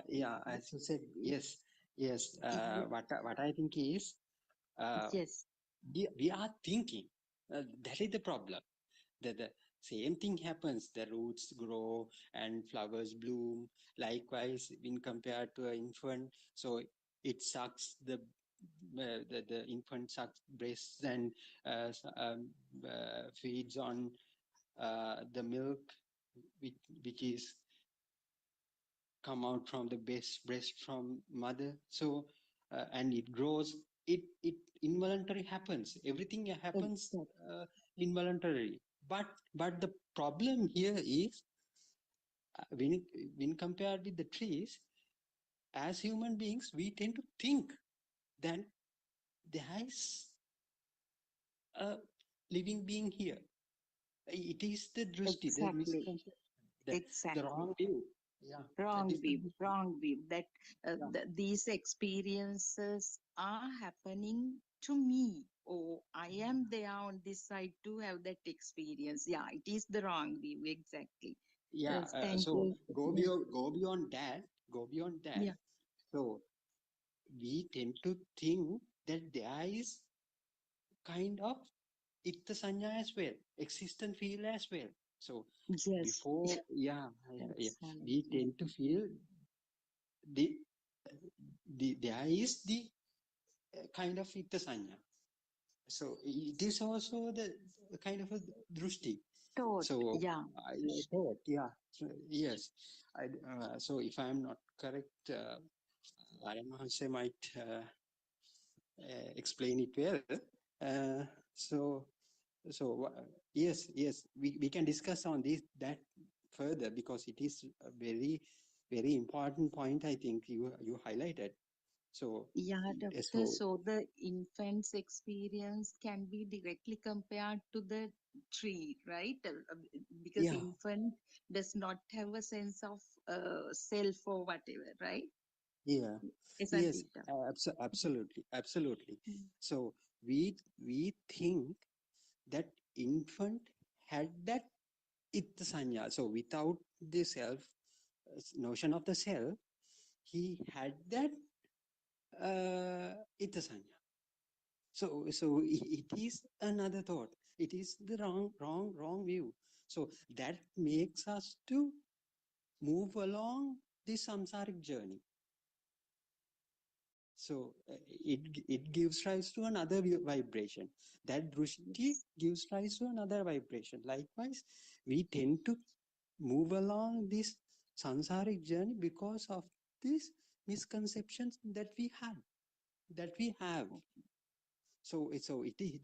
yeah. As you said, yes, yes. Ye- What I think is, uh, yes, we are thinking. That is the problem. The same thing happens. The roots grow and flowers bloom. Likewise, when compared to an infant, so it sucks the infant sucks breasts and feeds on the milk which is come out from the breast from mother. So and it grows. It involuntary happens. Everything happens exactly, involuntarily. But the problem here is when compared with the trees, as human beings, we tend to think that there is a living being here. It is the drusti, the exactly, misconception, the exactly. wrong view. Yeah, that Wrong is the view, wrong view. That yeah, these experiences are happening to me, or I am there on this side to have that experience. Yeah, it is the wrong view. Exactly. yeah. Yes, thank So you. Yeah, go beyond that. Go beyond that. yeah, So we tend to think that there is kind of itta sanya as well, existent feel as well. So yes, before, yeah, yeah, we exactly, tend to feel the, there is the kind of itta sanya. So it is also the kind of a drusti. thought. So Yeah, I thought, yeah, so, yes. So if I'm not correct, I don't know how to say might explain it well. Uh, so yes, yes, we can discuss on this that further because it is a very important point. I think you highlighted. So yeah, doctor. so So the infant's experience can be directly compared to the tree, right? Because yeah, infant does not have a sense of self or whatever, right? yeah, Isn't yes, it, doctor? absolutely, absolutely. Mm. So we think that infant had that it sanya. So without the self notion of the self, he had that it sanya. So it is another thought. It is the wrong view. So that makes us to move along this samsaric journey. So it gives rise to another vibration. That drushti Yes, gives rise to another vibration. Likewise, we tend to move along this samsaric journey because of these misconceptions that we have. So it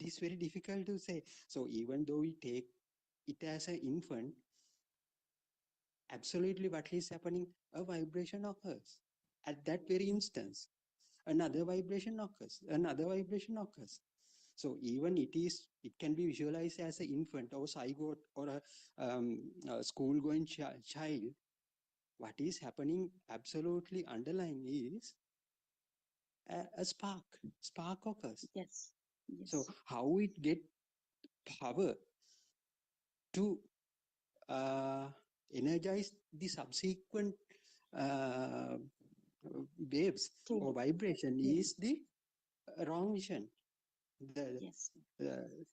is very difficult to say. So even though we take it as an infant, absolutely what is happening, a vibration occurs at that very instance. Another vibration occurs. Another vibration occurs. So even it can be visualized as an infant or zygote or a school-going child. What is happening absolutely underlying is a spark occurs. yes, So yes, how it get power to uh, energize the subsequent uh, waves or true. vibration Yes, is the wrong vision, the yes,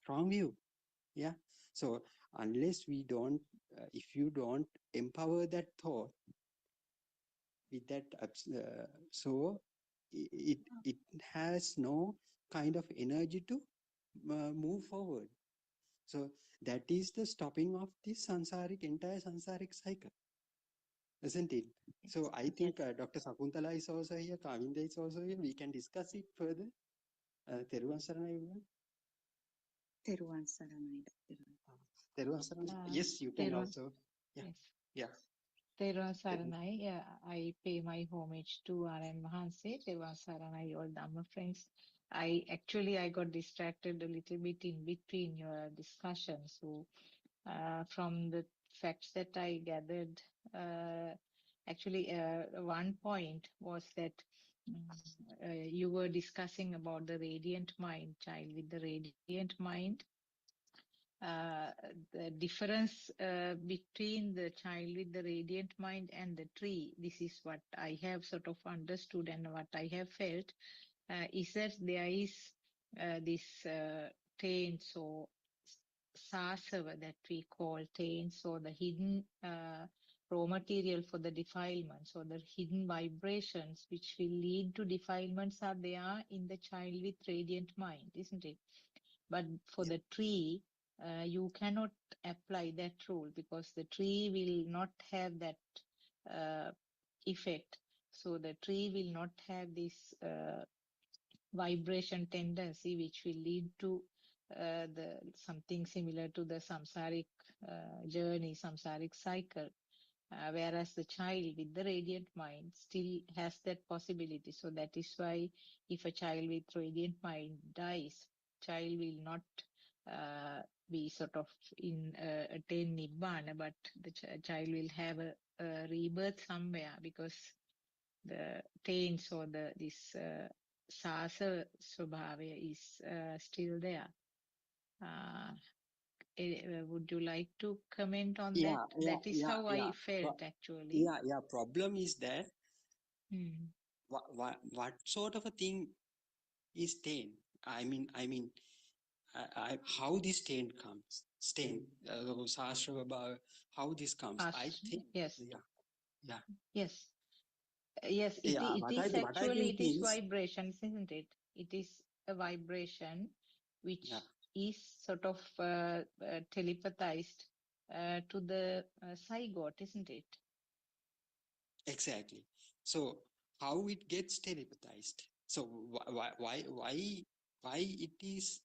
wrong view. Yeah. So unless we don't, if you don't empower that thought with that, so it has no kind of energy to move forward. So that is the stopping of this entire sansaric cycle, isn't it? So I yes. think Dr. Sakuntala is also here, Kavinda is also here. We can discuss it further. Teruvan Saranai, everyone. Teruvan Saranai, Doctor. Teruvan Saranai. Uh, Yes, you can Teruvan, also. Yeah, yes, yeah. Teruvan Teruvan. Saranai. Yeah, I pay my homage to R.M. Mahanse, Teruvan Saranai, all Dhamma friends. I got distracted a little bit in between your discussion. So, from the facts that I gathered Actually, one point was that you were discussing about the radiant mind, child with the radiant mind. The difference between the child with the radiant mind and the tree, this is what I have sort of understood and what I have felt, is that there is this taints or sasava that we call taints, or the hidden raw material for the defilements, or the hidden vibrations which will lead to defilements are there in the child with radiant mind, isn't it? But for Yeah. the tree, you cannot apply that rule because the tree will not have that effect. So the tree will not have this vibration tendency, which will lead to the something similar to the samsaric journey, samsaric cycle. Whereas the child with the radiant mind still has that possibility. So that is why if a child with radiant mind dies, child will not be sort of in attain nibbana, but the child will have a rebirth somewhere because the taints or this sasa swabhavya is still there. Would you like to comment on that? That is how I felt actually. Problem is that Hmm. what sort of a thing is stain? How this stain, Sastra about how this comes. I think, Yes, yeah, yes, yes. yeah. It is What I actually, think it is is, vibrations, isn't it? It is a vibration yeah, which is sort of telepathized to the zygote, isn't it? exactly. So how it gets telepathized? So why it is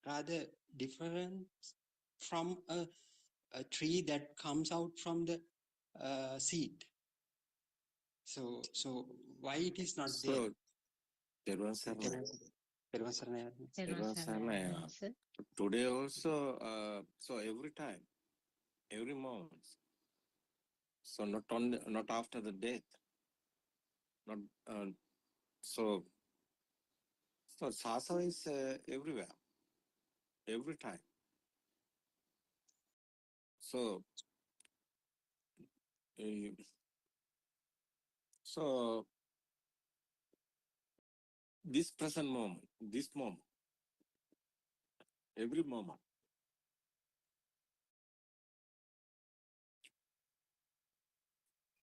rather different from a tree that comes out from the seed? So why it is not there? So, Tervan Sarana. Tervan Saranaya. Tervan Sarana. Today also, so every time, every moment. So not after the death. Not so. So sasa is everywhere, every time. So uh, so this present moment, this moment, every moment.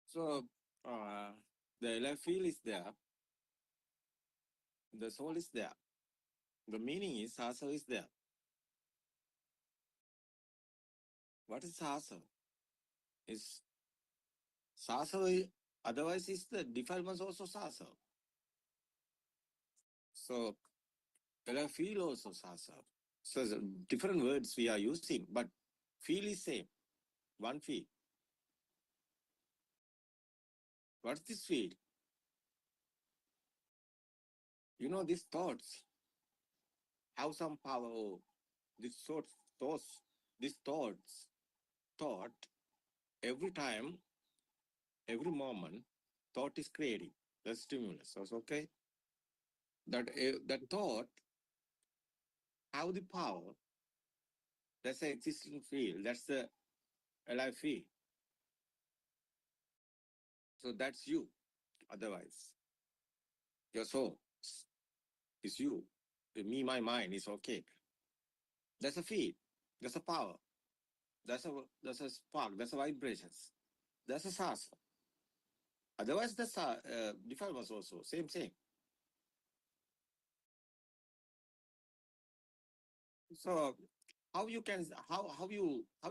So the life feel is there, the soul is there. The meaning is sasa is there. What is sasa? Is sasa? Otherwise, is the defilements also sasa. So I feel also sasa. So different words we are using, but feel is same. One feel. What's this feel? You know, these thoughts have some power. Oh, these thoughts, thought, every time, every moment, thought is creating the stimulus. So it's okay. That thought have the power. That's the existing field. That's the alive field. So that's you. Otherwise, your soul is you. Me, my mind is okay. That's a field. That's a power. That's a spark. That's a vibrations. That's a sasa. Otherwise, that's defilements also same. So how you can how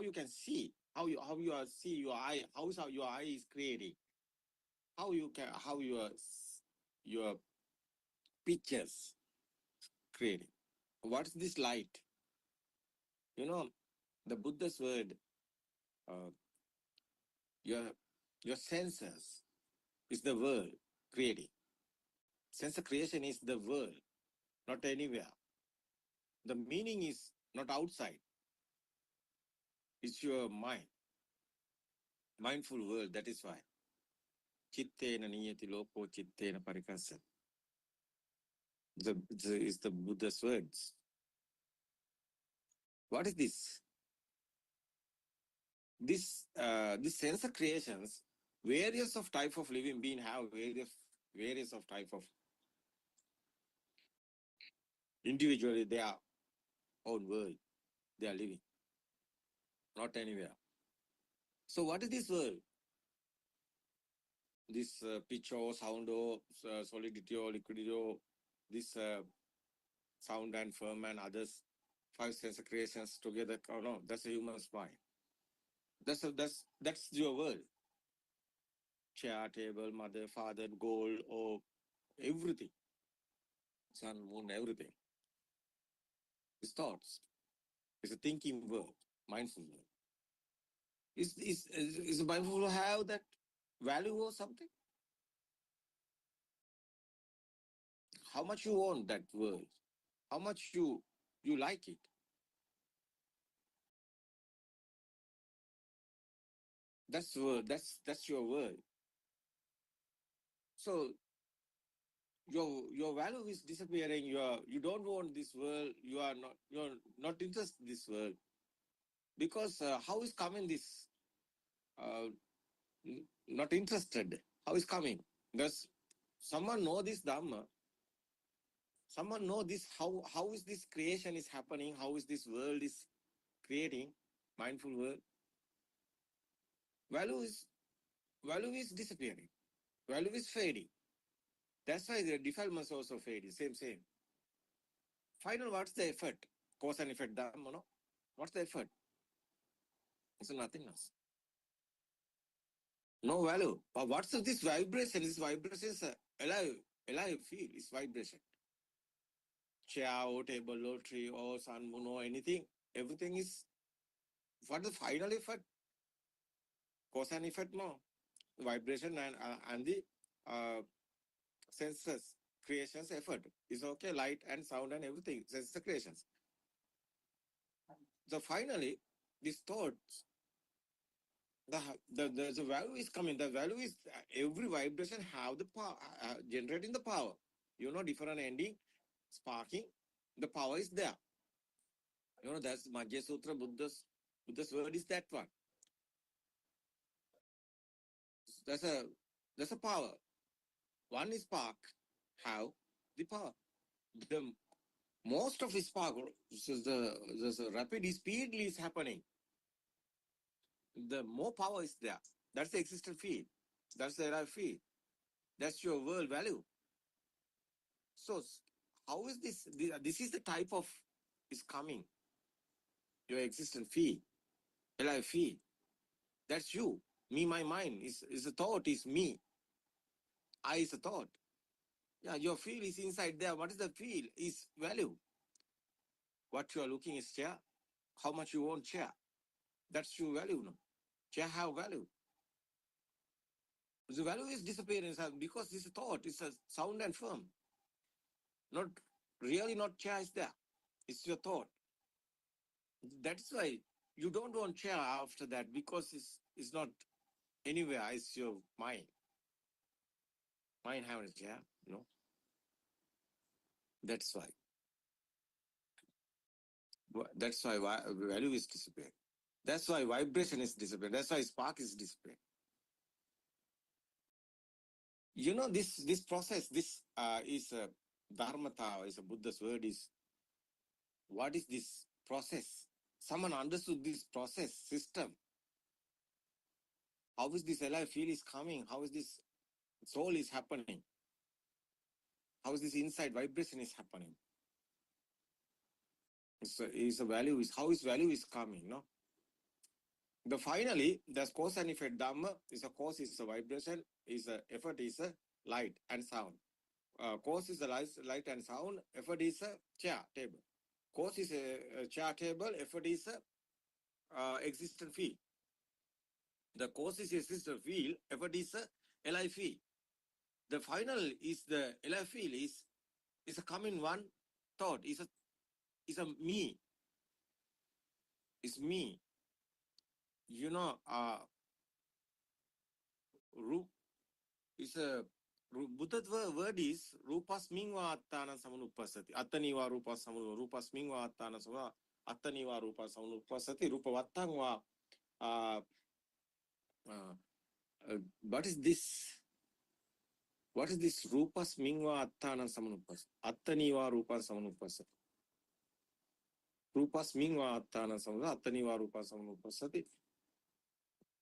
you can see how you are see your eye how your eye is creating how your pictures creating. What's this light? You know the Buddha's word. Uh, your your senses is the world creating. Sense creation is the world, not anywhere. The meaning is not outside. It's your mind. Mindful world, that is why. Chittena niyati loko chittena parikasa. Is the Buddha's words. What is this? This sense of creations, various of type of living being have various of type of individually their own world they are living, not anywhere. So what is this world? This pitch or sound or solidity or liquidity or this sound and firm and others, five sense creations together. Oh no, that's a human's mind. That's your world. Chair, table, mother, father, gold, or everything. Sun, moon, everything. It's thoughts. It's a thinking world, mindful world. Is mindful have that value or something? How much you want that world? How much you like it? That's word. That's your word. So your value is disappearing. You don't want this world. You're not interested in this world because how is coming this? Uh, Not interested. How is coming? Does someone know this Dhamma? Someone know this? How is this creation is happening? How is this world is creating? Mindful world. Value is value is disappearing. Value is fading. That's why the defilements also fading. Same. Final, what's the effort? Cause and effect, Dhamma, no? What's the effort? It's nothingness. No value. But what's this vibration? This vibration is alive feel. It's vibration. Chair or table or tree or sun, moon or anything. Everything is what the final effect? Cause and effect, no. Vibration and the uh, senses creations effort is okay. Light and sound and everything. Senses creations. So finally, these thoughts, the value is coming. The value is every vibration have the power, generating the power. Different ending, sparking. The power is there. That's Majja Sutra. Buddha's word is that one. That's a that's a power. One is spark. How the power. The most of the spark, the rapid speed is happening. The more power is there. That's the existent field. That's the arrived field. That's your world value. So how is this? This is the type of is coming. Your existent field, alive field. That's you. Me, my mind is a thought. Is me. I is a thought. Yeah, your field is inside there. What is the field? Is value. What you are looking is chair. How much you want chair? That's your value. No, chair have value. The value is disappearing because this thought is a sound and firm. Not really, not chair is there. It's your thought. That's why you don't want chair after that because it's not anywhere. It's your mind. Mind have a chair, That's why. That's why value is disappearing. That's why vibration is disappearing. That's why spark is disappearing. This process, this is a dharmata, is a Buddha's word is, what is this process? Someone understood this process system. How is this alive feel is coming? How is this soul is happening? How is this inside vibration is happening? Is a value is how is value is coming, no? Finally, the cause and effect Dhamma is a cause is a vibration, is a effort is a light and sound. Cause is a light and sound, effort is a chair, table. Cause is a chair, table, effort is a existent field. The cause is existent field, effort is a alive field. The final is the alive field is a coming one thought, is a me. It's me. is a Buddha's word is rupas mingva attana samanupasati. Attaniva rupas samanu rupas mingva attana sama attaniva rupas samanupasati rupa vattangva. Uh, what is this? What is this rupas mingva attana samanupasati? Attaniva rupas samanupasati. Rupas mingva attana samanupasati. Attaniva rupas samanupasati.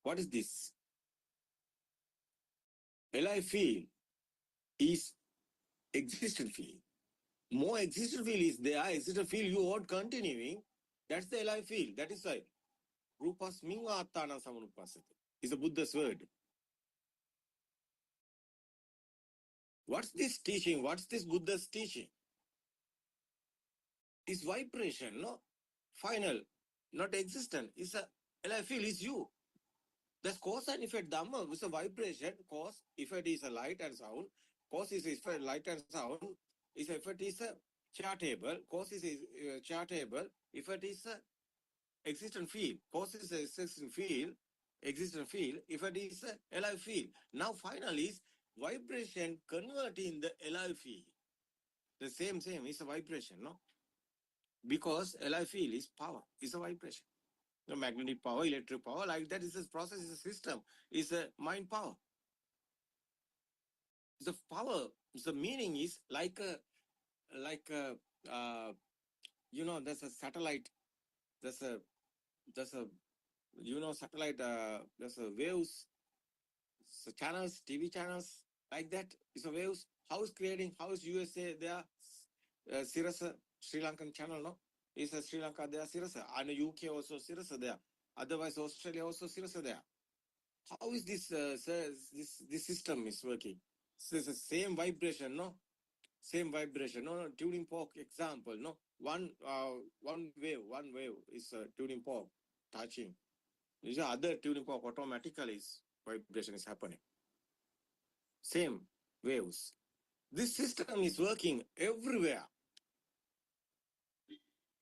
What is this? Alive field is existent field. More existent field is there. Existent field you are continuing. That's the alive field. That is why rupas mingva attana samanupasati is a Buddha's word. What's this teaching? What's this Buddha's teaching? Is vibration, no? Final, not existent. It's a alive field is you. That's cause and effect Dhamma. It's a vibration. Cause, effect is a light and sound. Cause is effect, light and sound. Is effect is a chartable. Cause is chartable. Effect is a existent field. Cause is a existent field. Existent field. Effect is a alive field. Now final is vibration converting the alive field. The same is a vibration, no? Because alive field is power. It's a vibration. The magnetic power, electric power, like that is a process, is a system, is a mind power. The power, the meaning is like a, there's a satellite, there's a, satellite, there's a waves, so channels, TV channels, like that, is a waves. How is creating, how is USA there, Sirasa, Sri Lankan channel, no? Is a Sri Lanka there, Sirasa, and UK also Sirasa there. Otherwise, Australia also Sirasa there. How is this this system is working? So it's the same vibration, no? Same vibration, no? Tuning fork example, no? One wave is a tuning fork touching. These are other tuning fork automatically is vibration is happening. Same waves. This system is working everywhere.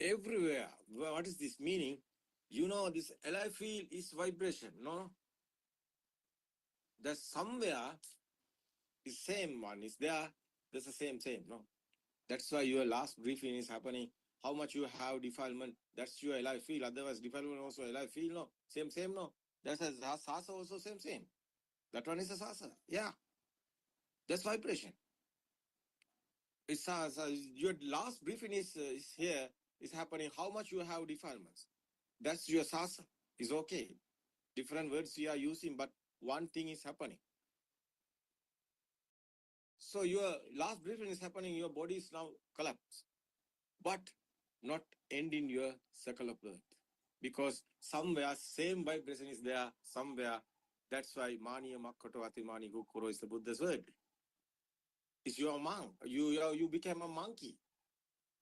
Everywhere. What is this meaning? You know, this alive field is vibration, no? There's somewhere the same one is there. There's the same, no? That's why your last briefing is happening. How much you have defilement, that's your alive field. Otherwise, defilement also alive field, no? Same, no? That's a sasa also same. That one is a sasa. Yeah. That's vibration. It's your last briefing is here, is happening. How much you have defilements. That's your sasa. Is okay. Different words you are using, but one thing is happening. So your last briefing is happening, your body is now collapsed, but not ending your circle of birth. Because somewhere same vibration is there, somewhere. That's why Maniya Makkato Atimani Gukuro is the Buddha's word. It's your monk. You became a monkey.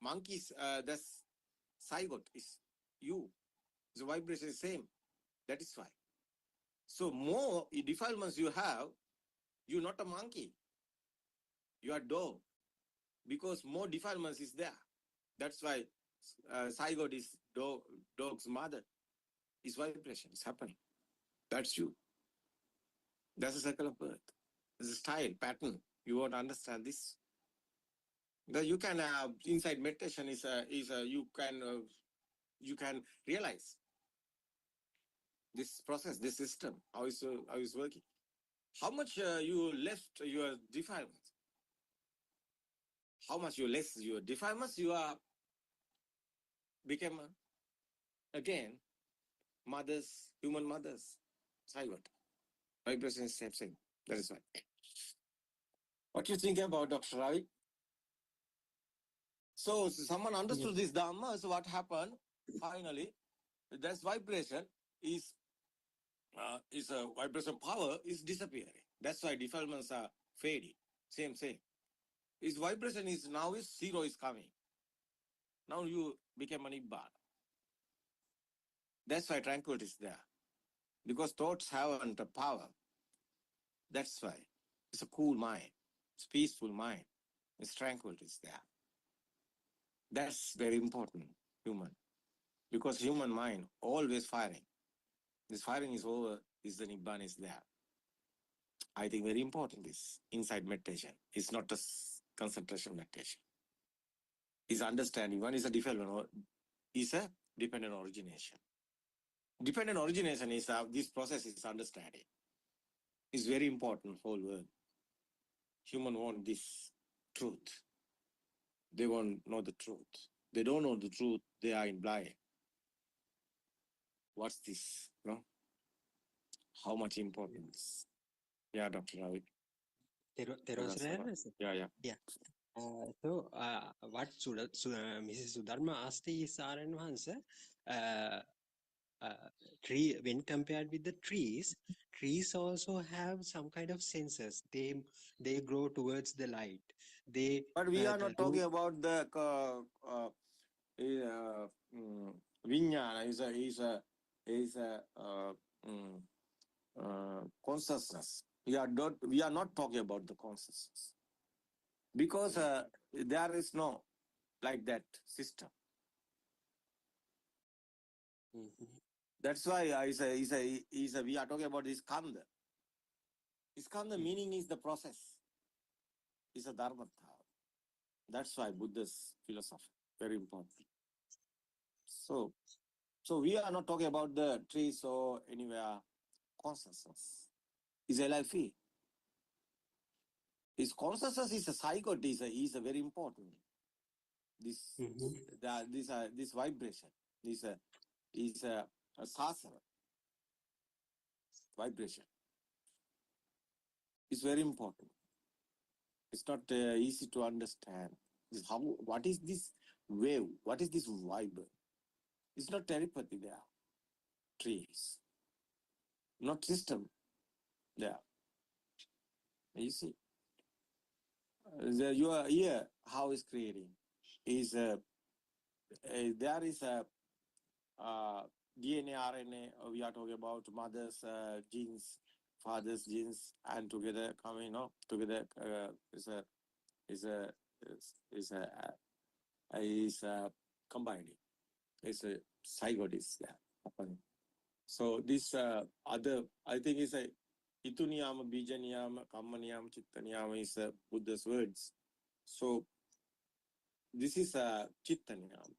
Monkeys, that's zygote, is you. The vibration is same. That is why. So more defilements you have, you're not a monkey. You are dog. Because more defilements is there. That's why zygote is dog's mother. Is vibration. It's happening. That's you. That's a cycle of birth. There's a style, pattern. You won't understand this. You can inside meditation you can realize this process, this system, how is working. How much you left your defilements? How much you less your defilements? You are become again mothers, human mothers. Silent. Vibration is same. That is why. What you think about Dr. Ravi? So someone understood this Dhamma. So what happened? Finally, this vibration is a vibration power is disappearing. That's why defilements are fading. Same. His vibration is now is zero is coming. Now you became a nibbana. That's why tranquility is there. Because thoughts haven't a power. That's why. It's a cool mind. It's peaceful mind. It's tranquility is there. That's very important, human. Because human mind always firing. This firing is over, is the nibbana is there. I think very important is inside meditation. It's not a concentration meditation. It's understanding. One is a dependent origination. Dependent origination is this process is understanding. It's very important whole world. Human want this truth. They want to know the truth. They don't know the truth. They are in blind. What's this? No? How much importance? Yeah, Dr. Ravi. Yeah. Yeah. So, what Mrs. Sudharma asked is Saran answer. Tree, when compared with the trees also have some kind of senses. They grow towards the light. They But we are the not talking about the vijnana is a consciousness. We are not talking about the consciousness because there is no like that system. That's why we are talking about this skandha. Skandha meaning is the process. It's a dharma. That's why Buddha's philosophy very important. So we are not talking about the trees or anywhere consciousness. Is LFE. His consciousness is a psychote is a very important. This this vibration is a sasana vibration. It's very important. It's not easy to understand. What is this wave? What is this vibe? It's not telepathy there. Trees. Not system there. You see. Your ear, how is creating? Is there is a DNA, RNA, we are talking about mother's genes, father's genes, and together coming, together is combining. It's a zygote is there happening. So this other, I think is a Ituniyama, Bijaniyama, Kammaniyama, Chittaniyama is Buddha's words. So this is a Chittaniyama.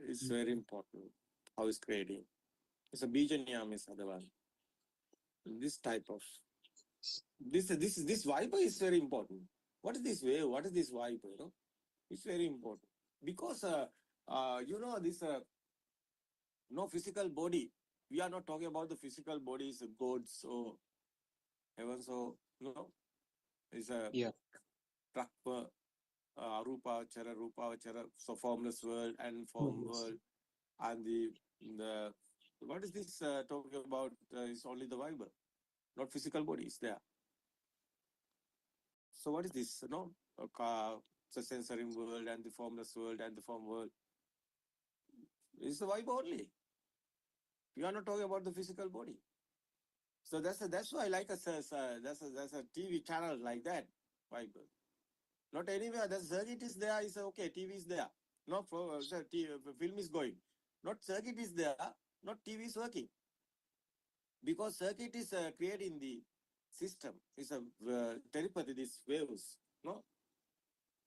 It's very important how it's creating. It's a Bijaniyama is other one. This type of this vibe is very important. What is this wave? What is this vibe? It's very important because this no physical body. We are not talking about the physical bodies, gods or heavens or no. It's a Prakpa, Arupa, Chara, Rupa, Chara, so formless world and form world, and the what is this talking about? Is only the vibe, not physical body is there. So what is this? The sensory world and the formless world and the form world. It's the vibe only. We are not talking about the physical body. So that's why I like that's a TV channel like that vibe. Not anywhere. The circuit is there. Is okay. TV is there. No film is going. Not circuit is there. Not TV is working. Because circuit is creating the system. It's a telepathy. These waves. No.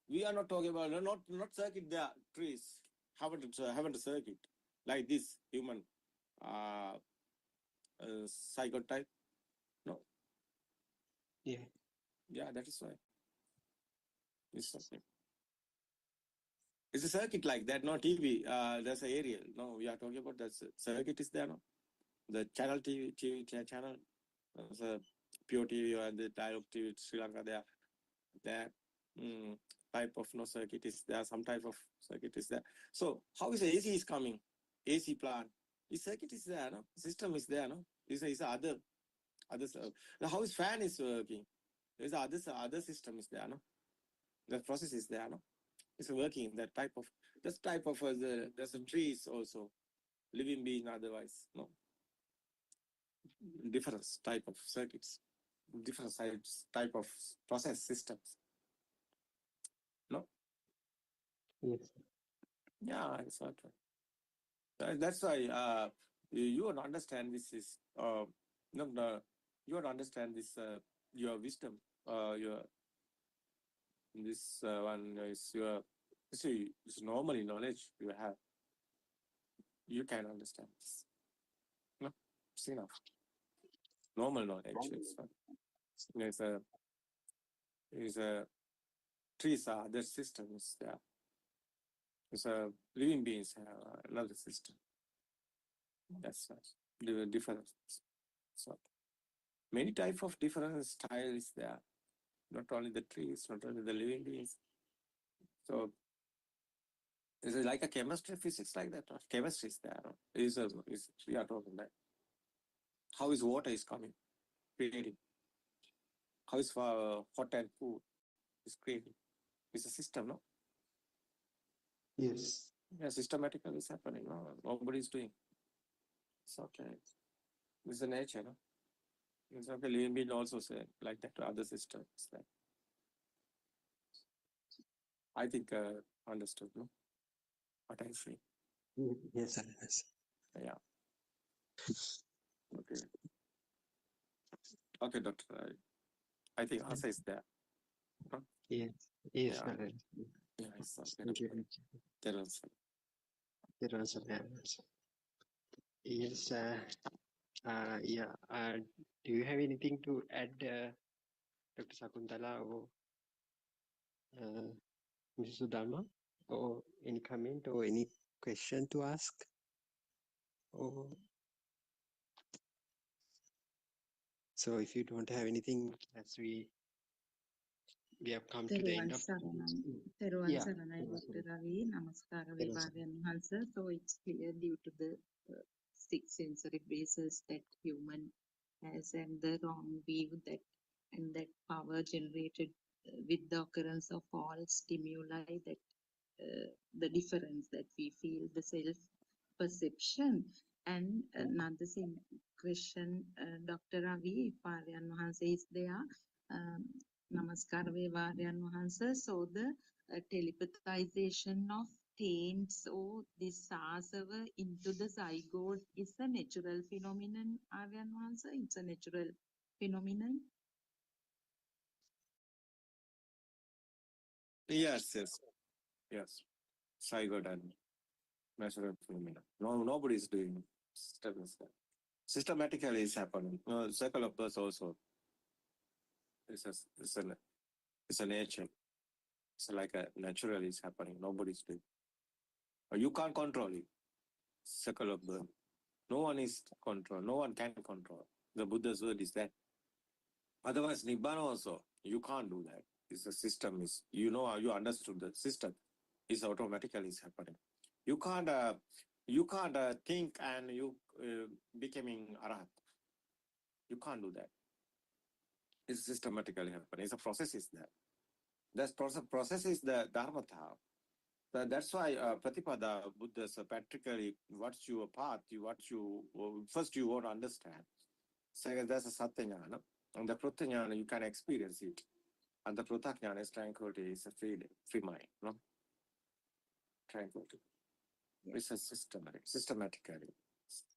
We are not talking about not circuit there. Trees haven't a circuit like this human psychotype. No. Yeah. That is why. It's something. It's a circuit like that, no TV. There's an aerial. No, we are talking about that circuit is there, no? The channel TV channel. There's a pure TV and the dialogue TV Sri Lanka there. That type of no circuit is there. Some type of circuit is there. So how is the AC is coming? AC plant. The circuit is there, no? System is there, no? Is other. How is fan is working? There's other system is there, no? The process is there, no? It's working that type of there's a trees also living being otherwise no different type of circuits, different type of process systems. No. Yes. Yeah, it's not right. That's why you will understand this is you want to understand this, your wisdom, your this one is your, see, it's normally knowledge you have. You can understand this. No, it's enough. Normal knowledge. Is a trees are other systems there. It's a living beings have another system. That's the difference. So many type of different styles there. Not only the trees, not only the living beings. So is it like a chemistry, physics like that? Chemistry is there. Is we are talking that. How is water is coming, creating? How is hot and cool is creating? It's a system, no? Yes. Yeah, systematically is happening. No, nobody is doing. It's okay. It's the nature, no? It's okay. Living being also say like that to other systems. That I think understood, no? What I say. Yes, yes. Yeah. Okay. Okay, doctor. I think answer is there. Huh? Yes. Yes, Yeah. Yeah, it's okay. Thank you. That also. That also matters. Yes. Yeah. Do you have anything to add, Dr. Sakuntala or Mrs. Sudharma, or any comment or any question to ask? Or so, if you don't have anything, as we have come to the end of Teruvan yeah. Saranai, Dr. Ravi, Namaskara Vivagan Hansa. So it's clear due to the six sensory bases that human has and the wrong view that and that power generated with the occurrence of all stimuli that the difference that we feel, the self perception. And another question, Dr. Ravi, if Aryan Mahansa is there, Namaskar Aryan Mahansa. So the telepathization of taints or this sasava into the zygote is a natural phenomenon, Aryan Mahansa. It's a natural phenomenon. Yes. Yes. Zygote and natural phenomena. No, nobody is doing systematically is happening. Cycle of birth also is it's a nature. It's like a naturally is happening. Nobody's doing. You can't control it. Cycle of birth. No one is control. No one can control. The Buddha's word is that. Otherwise, Nibbana also, you can't do that. It's the system is, you understood the system is automatically is happening. You can't think and you becoming arahat. You can't do that. It's systematically happening. It's a process is there. That process is the dharmata. That's why Pratipada Buddha's practically what's your path, first you want to understand. Second, that's a satyajnana. And the pratyajnana, you can experience it. And the pratyajnana is tranquility, is a free mind, no? Tranquility. It's a systematically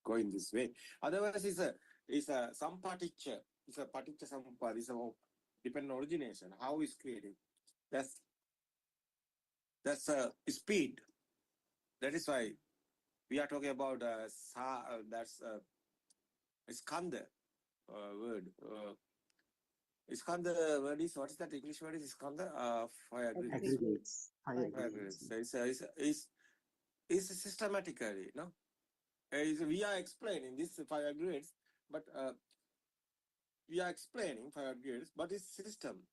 going this way. Otherwise, it's a some paticca, it's a paticca sampad, it's a dependent on origination, how is created. That's speed. That is why we are talking about that's skanda word. Skanda word is, what is that English word is skanda? Fire aggregates. Fire aggregates. It's systematically, no? We are explaining this fire aggregates, but we are explaining fire aggregates, but it's system.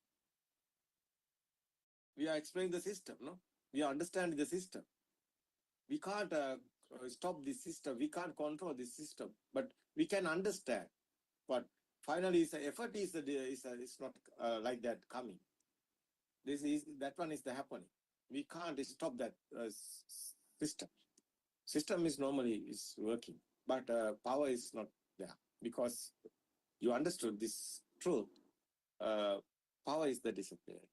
We are explaining the system, no? We are understanding the system. We can't stop this system. We can't control this system, but we can understand. But finally, the effort is not like that coming. That one is the happening. We can't stop that system. System is normally is working, but power is not there because you understood this truth. Power is the discipline.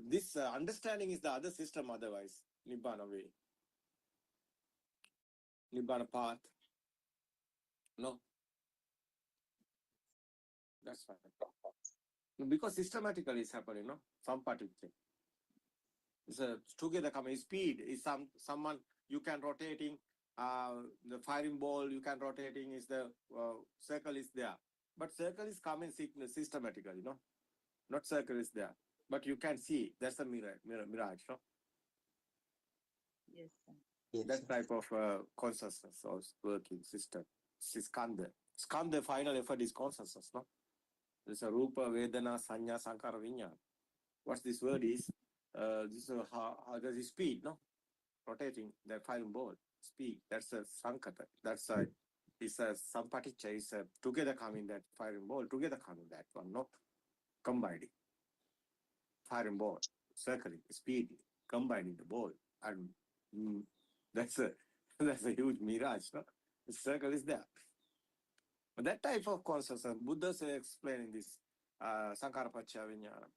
This understanding is the other system. Otherwise, Nibbana way, Nibbana path. No, That's why. Because systematically it's happening, no? Some particular. It's a together coming. Speed is someone you can rotating. The firing ball you can rotating is the circle is there, but circle is coming systematically, no? Not circle is there, but you can see that's the mirage, no? Yes, sir. Yes, That sir. type of consciousness or working system. Skandha. Skandha final effort is consciousness, no? There's a rupa, vedana, sanya, sankara, vinyana. What this word is? This is how does it speed, no? Rotating the firing ball. Speed. That's a sankata. That's a it's a sampaticha. It's a together coming that firing ball. Together coming that one, not combining. Firing ball, circling, speed, combining the ball, and mm, that's a that's a huge mirage, no? The circle is there. But that type of consciousness, Buddha is explaining this Sankara Pacha Vijnana.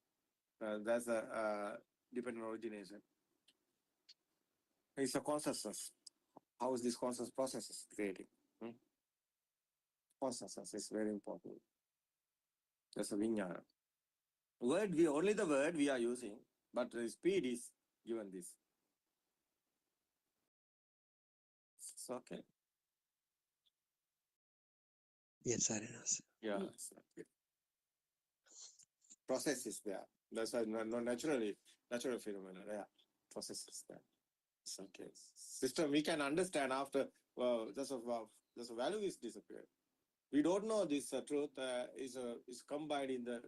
That's a dependent origination. It's a consciousness. How is this conscious process is creating? Consciousness is very important. That's a Vijnana. Word, only the word we are using, but the speed is given this. It's okay. Yes, Arinas. Yeah. It's okay. Process is there. That's why no natural phenomena. Yeah. Process is there. It's okay. System we can understand after just a value is disappeared. We don't know this truth is combined in the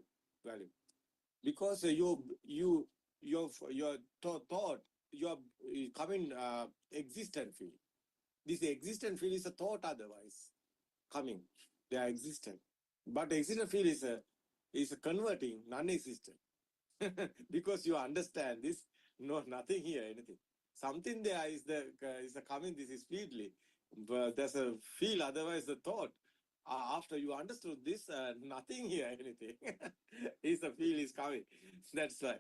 value because your thought your coming existent field. This existent field is a thought otherwise coming. They are existent, but existent field is converting non-existent because you understand this. No, nothing here, anything. Something there is the coming. This is speedily, but there's a feel. Otherwise, the thought. After you understood this, nothing here, anything. Is the feel is coming. That's why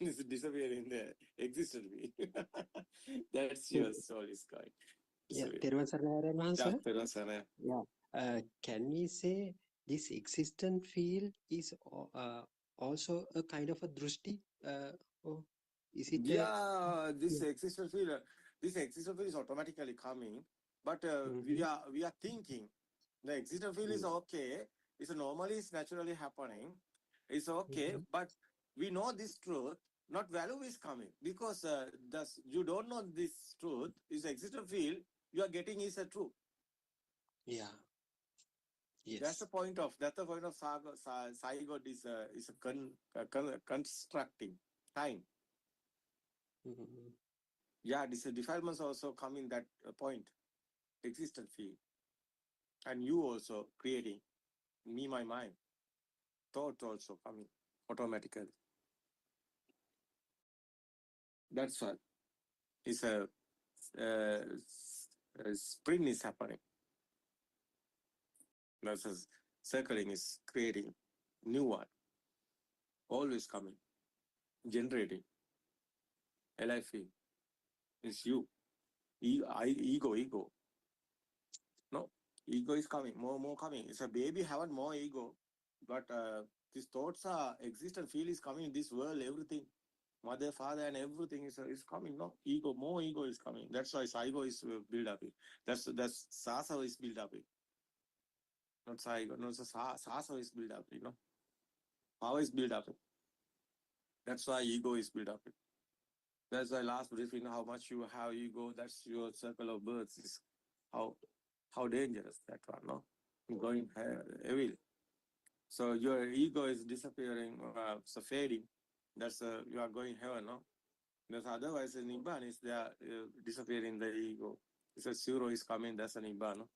it's disappearing the existent feel. That's your soul is going. Yeah, Teruvan Saranayan, Yeah, sir. Terasana. Yeah. Can we say this existent field is also a kind of a drushti? Or is it a Yeah, this yeah. existential feel is automatically coming, but Mm-hmm. we are thinking the existential feel is okay. It's normally it's naturally happening. It's okay, Mm-hmm. but we know this truth. Not value is coming because you don't know this truth. Is existential feel you are getting is a truth. Yeah. That's Yes. the point of Saigot is a constructing time. Mm-hmm. Yeah, this defilements also come in that point, existent field. And you also creating me, my mind, thought also coming automatically. That's what it's a spring is happening. That's a circling is creating new one, always coming, generating. LIF is you. Ego. No, ego is coming, more coming. It's a baby having more ego, but these thoughts are existent. Feel is coming in this world. Everything, mother, father, and everything is coming. No, more ego is coming. That's why ego is built up. That's sasa is built up. Not ego. No, sasa is built up. Power is built up. That's why ego is built up. That's why last briefing, how much you have ego. That's your circle of births. Is how dangerous that one. No, going evil. So your ego is disappearing, so fading. That's you are going heaven, no? Because otherwise, in Nibbana is there disappearing the ego. It's a zero is coming. That's an Nibbana.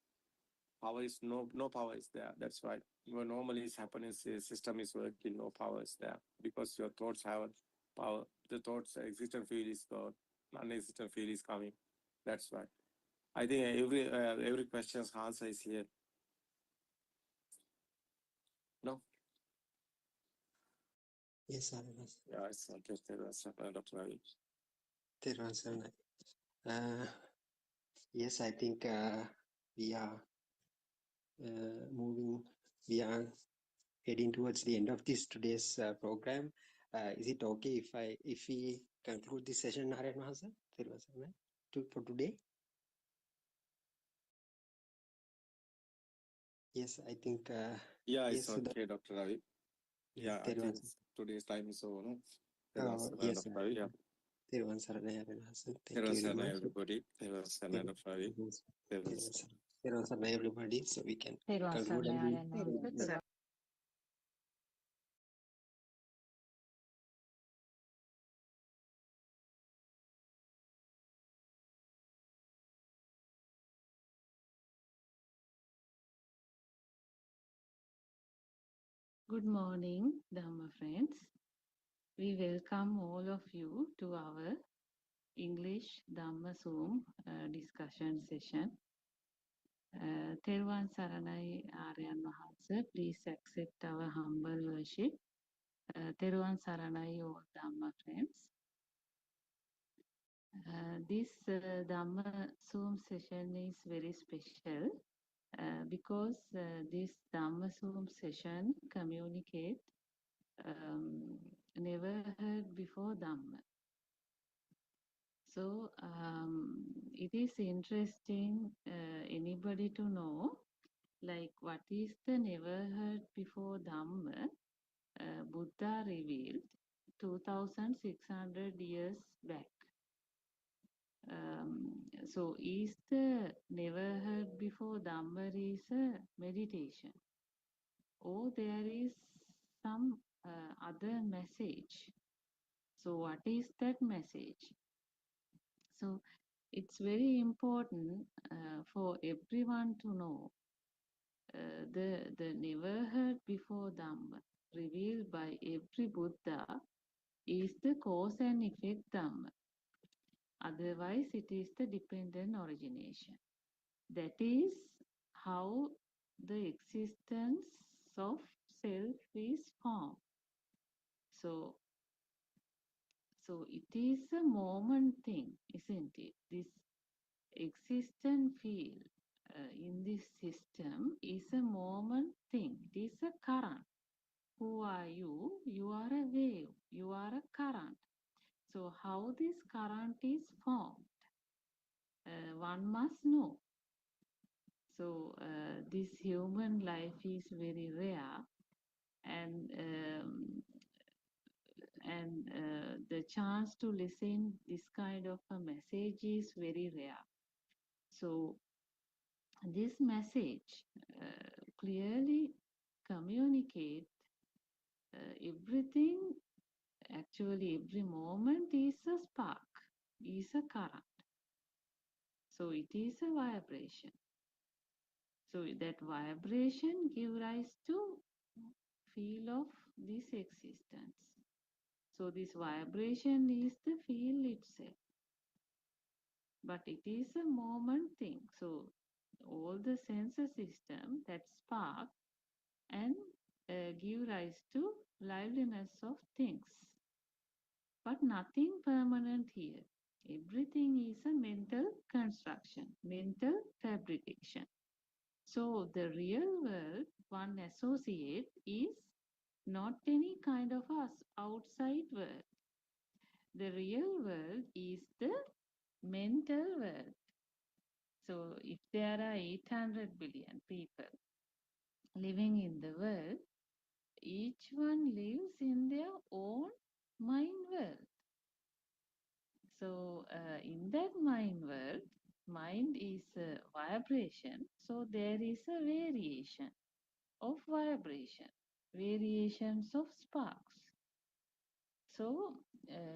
Power is no power is there. That's why what normally is happening. System is working. No power is there because your thoughts have power. The thoughts existent field is thought. Non-existent field is coming. That's why. I think every question's answer is here. No. Yes, Arinas. Yeah, it's okay. That's Dr. Ravi. Teruvan Saranayan. Yes, I think we are moving beyond heading towards the end of this today's program. Is it okay if we conclude this session, Narayan Mahasa, for today? Yes, I think. Yeah, it's yes, okay, Dr. Ravi. Yes, Yeah, I think today's time is over. No? yes, Dr. Ravi. Yeah. Thank you very much. Everybody. Dr. Ravi. Everybody. So we can තෙරුවන් conclude සරණයි and ආරයන් වහන්සේ. Good morning, Dhamma friends. We welcome all of you to our English Dhamma Zoom discussion session. Therwan Saranai Aryan Mahatsa, please accept our humble worship. Therwan Saranai, all Dhamma friends. This Dhamma Zoom session is very special because this Dhamma Zoom session communicate never heard before Dhamma. So it is interesting anybody to know like what is the never heard before Dhamma Buddha revealed 2600 years back. So is the never heard before Dhamma is a meditation or there is some other message. So what is that message? So it's very important for everyone to know the never heard before Dhamma revealed by every Buddha is the cause and effect Dhamma. Otherwise, it is the dependent origination. That is how the existence of self is formed. So it is a moment thing, isn't it? This existent field in this system is a moment thing. It is a current. Who are you? You are a wave. You are a current. So how this current is formed? One must know. So this human life is very rare, and the chance to listen this kind of a message is very rare. So this message clearly communicate everything. Actually, every moment is a spark, is a current. So it is a vibration. So that vibration give rise to feel of this existence. So this vibration is the field itself. But it is a moment thing. So all the sensor system that spark and give rise to liveliness of things. But nothing permanent here. Everything is a mental construction, mental fabrication. So the real world one associate is not any kind of us outside world. The real world is the mental world. So if there are 800 billion people living in the world, each one lives in their own mind world. So in that mind world, mind is a vibration. So there is a variation of vibration, variations of sparks. So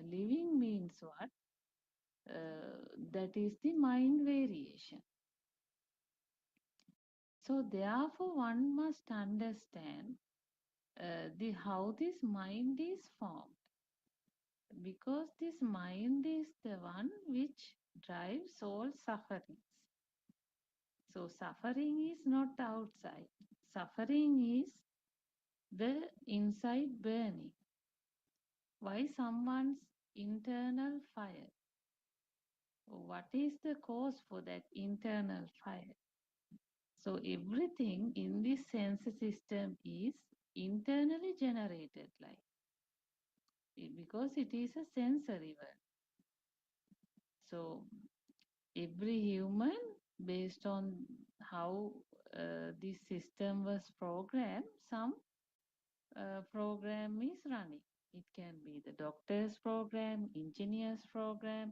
living means what? That is the mind variation. So therefore one must understand how this mind is formed, because this mind is the one which drives all sufferings. So suffering is not outside. Suffering is the inside burning. Why someone's internal fire? What is the cause for that internal fire? So everything in this sense system is internally generated light. Because it is a sensory world. So every human, based on how this system was programmed, some program is running. It can be the doctor's program, engineer's program,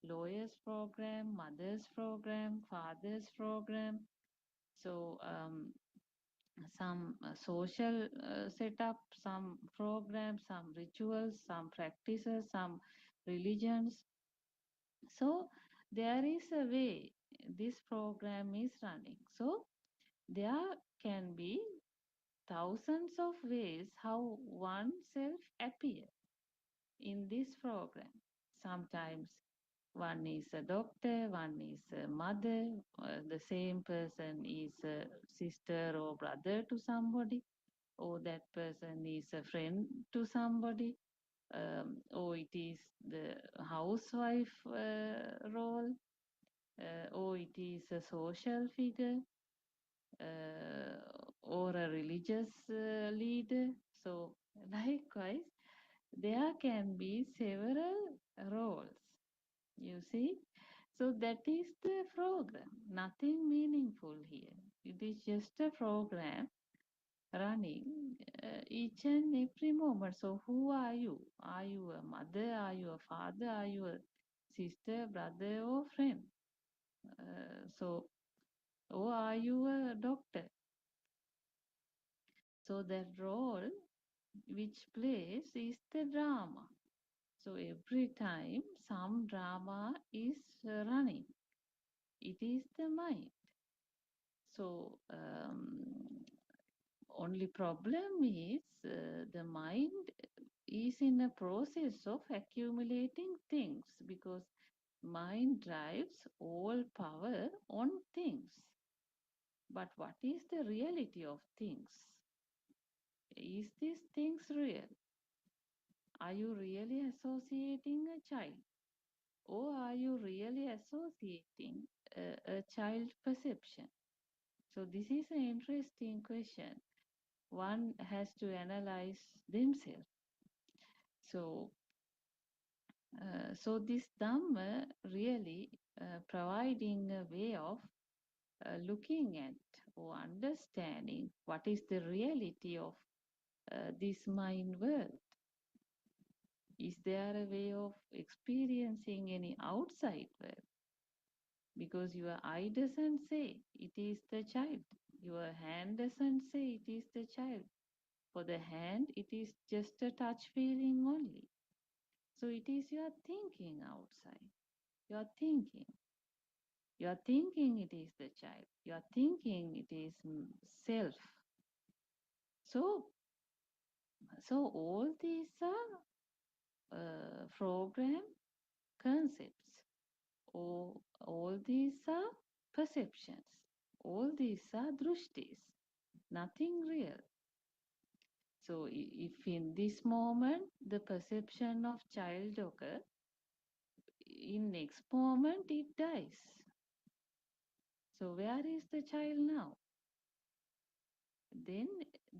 lawyer's program, mother's program, father's program. So some social setup, some programs, some rituals, some practices, some religions. So there is a way this program is running. So there can be thousands of ways how oneself appear in this program. Sometimes one is a doctor, one is a mother, the same person is a sister or brother to somebody, or that person is a friend to somebody, or it is the housewife role, or it is a social figure, or a religious leader. So likewise, there can be several roles, you see. So that is the program, nothing meaningful here. It is just a program running each and every moment. So who are you? Are you a mother? Are you a father? Are you a sister, brother, or friend? So, or are you a doctor? So that role which plays is the drama. So every time some drama is running, it is the mind. So only problem is the mind is in a process of accumulating things, because mind drives all power on things. But what is the reality of things? Is these things real? Are you really associating a child? Or are you really associating a child perception? So this is an interesting question. One has to analyze themselves. So, so this Dhamma really providing a way of looking at or understanding what is the reality of this mind world. Is there a way of experiencing any outside world? Because your eye doesn't say it is the child. Your hand doesn't say it is the child. For the hand, it is just a touch feeling only. So it is your thinking outside. Your thinking. Your thinking it is the child. Your thinking it is self. So, so all these are program concepts. Or all these are perceptions. All these are drushtis. Nothing real. So if in this moment the perception of child occur, in next moment it dies. So where is the child now? Then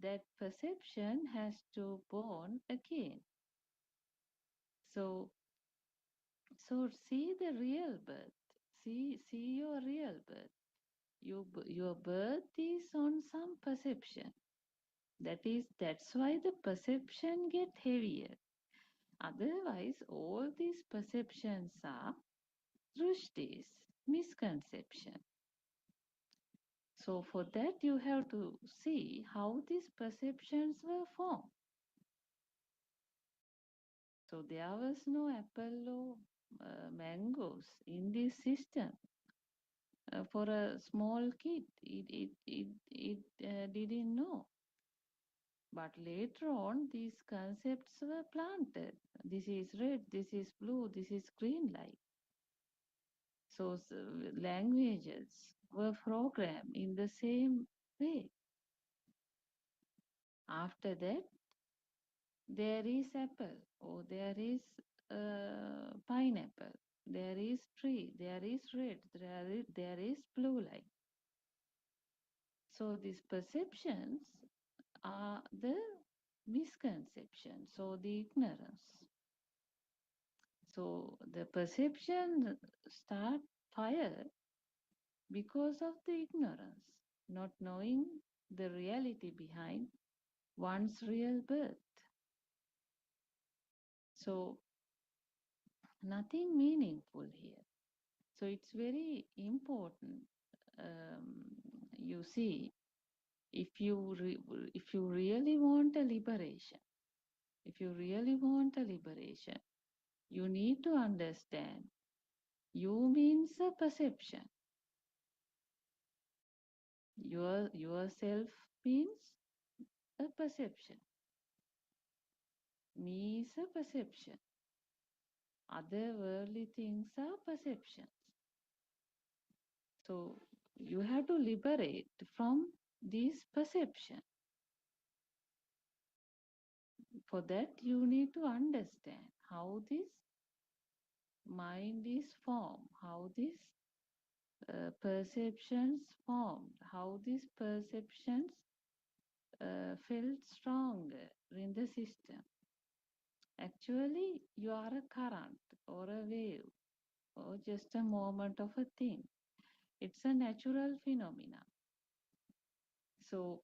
that perception has to born again. So see the real birth. See your real birth. Your birth is on some perception. That's why the perception get heavier. Otherwise, all these perceptions are drushtis, misconception. So for that, you have to see how these perceptions were formed. So there was no apple or mangoes in this system. For a small kid, it didn't know. But later on, these concepts were planted. This is red, this is blue, this is green light. So languages were programmed in the same way. After that, there is apple, or there is pineapple, there is tree, there is red, there is blue light. So these perceptions are the misconceptions or the ignorance. So the perception start fire because of the ignorance, not knowing the reality behind one's real birth. So nothing meaningful here. So it's very important. You see, if you if you really want a liberation, if you really want a liberation, you need to understand you means a perception. Yourself means a perception. Me is a perception. Other worldly things are perceptions. So you have to liberate from these perception. For that, you need to understand how this mind is formed, how these perceptions formed, how these perceptions felt stronger in the system. Actually, you are a current or a wave or just a moment of a thing. It's a natural phenomena. So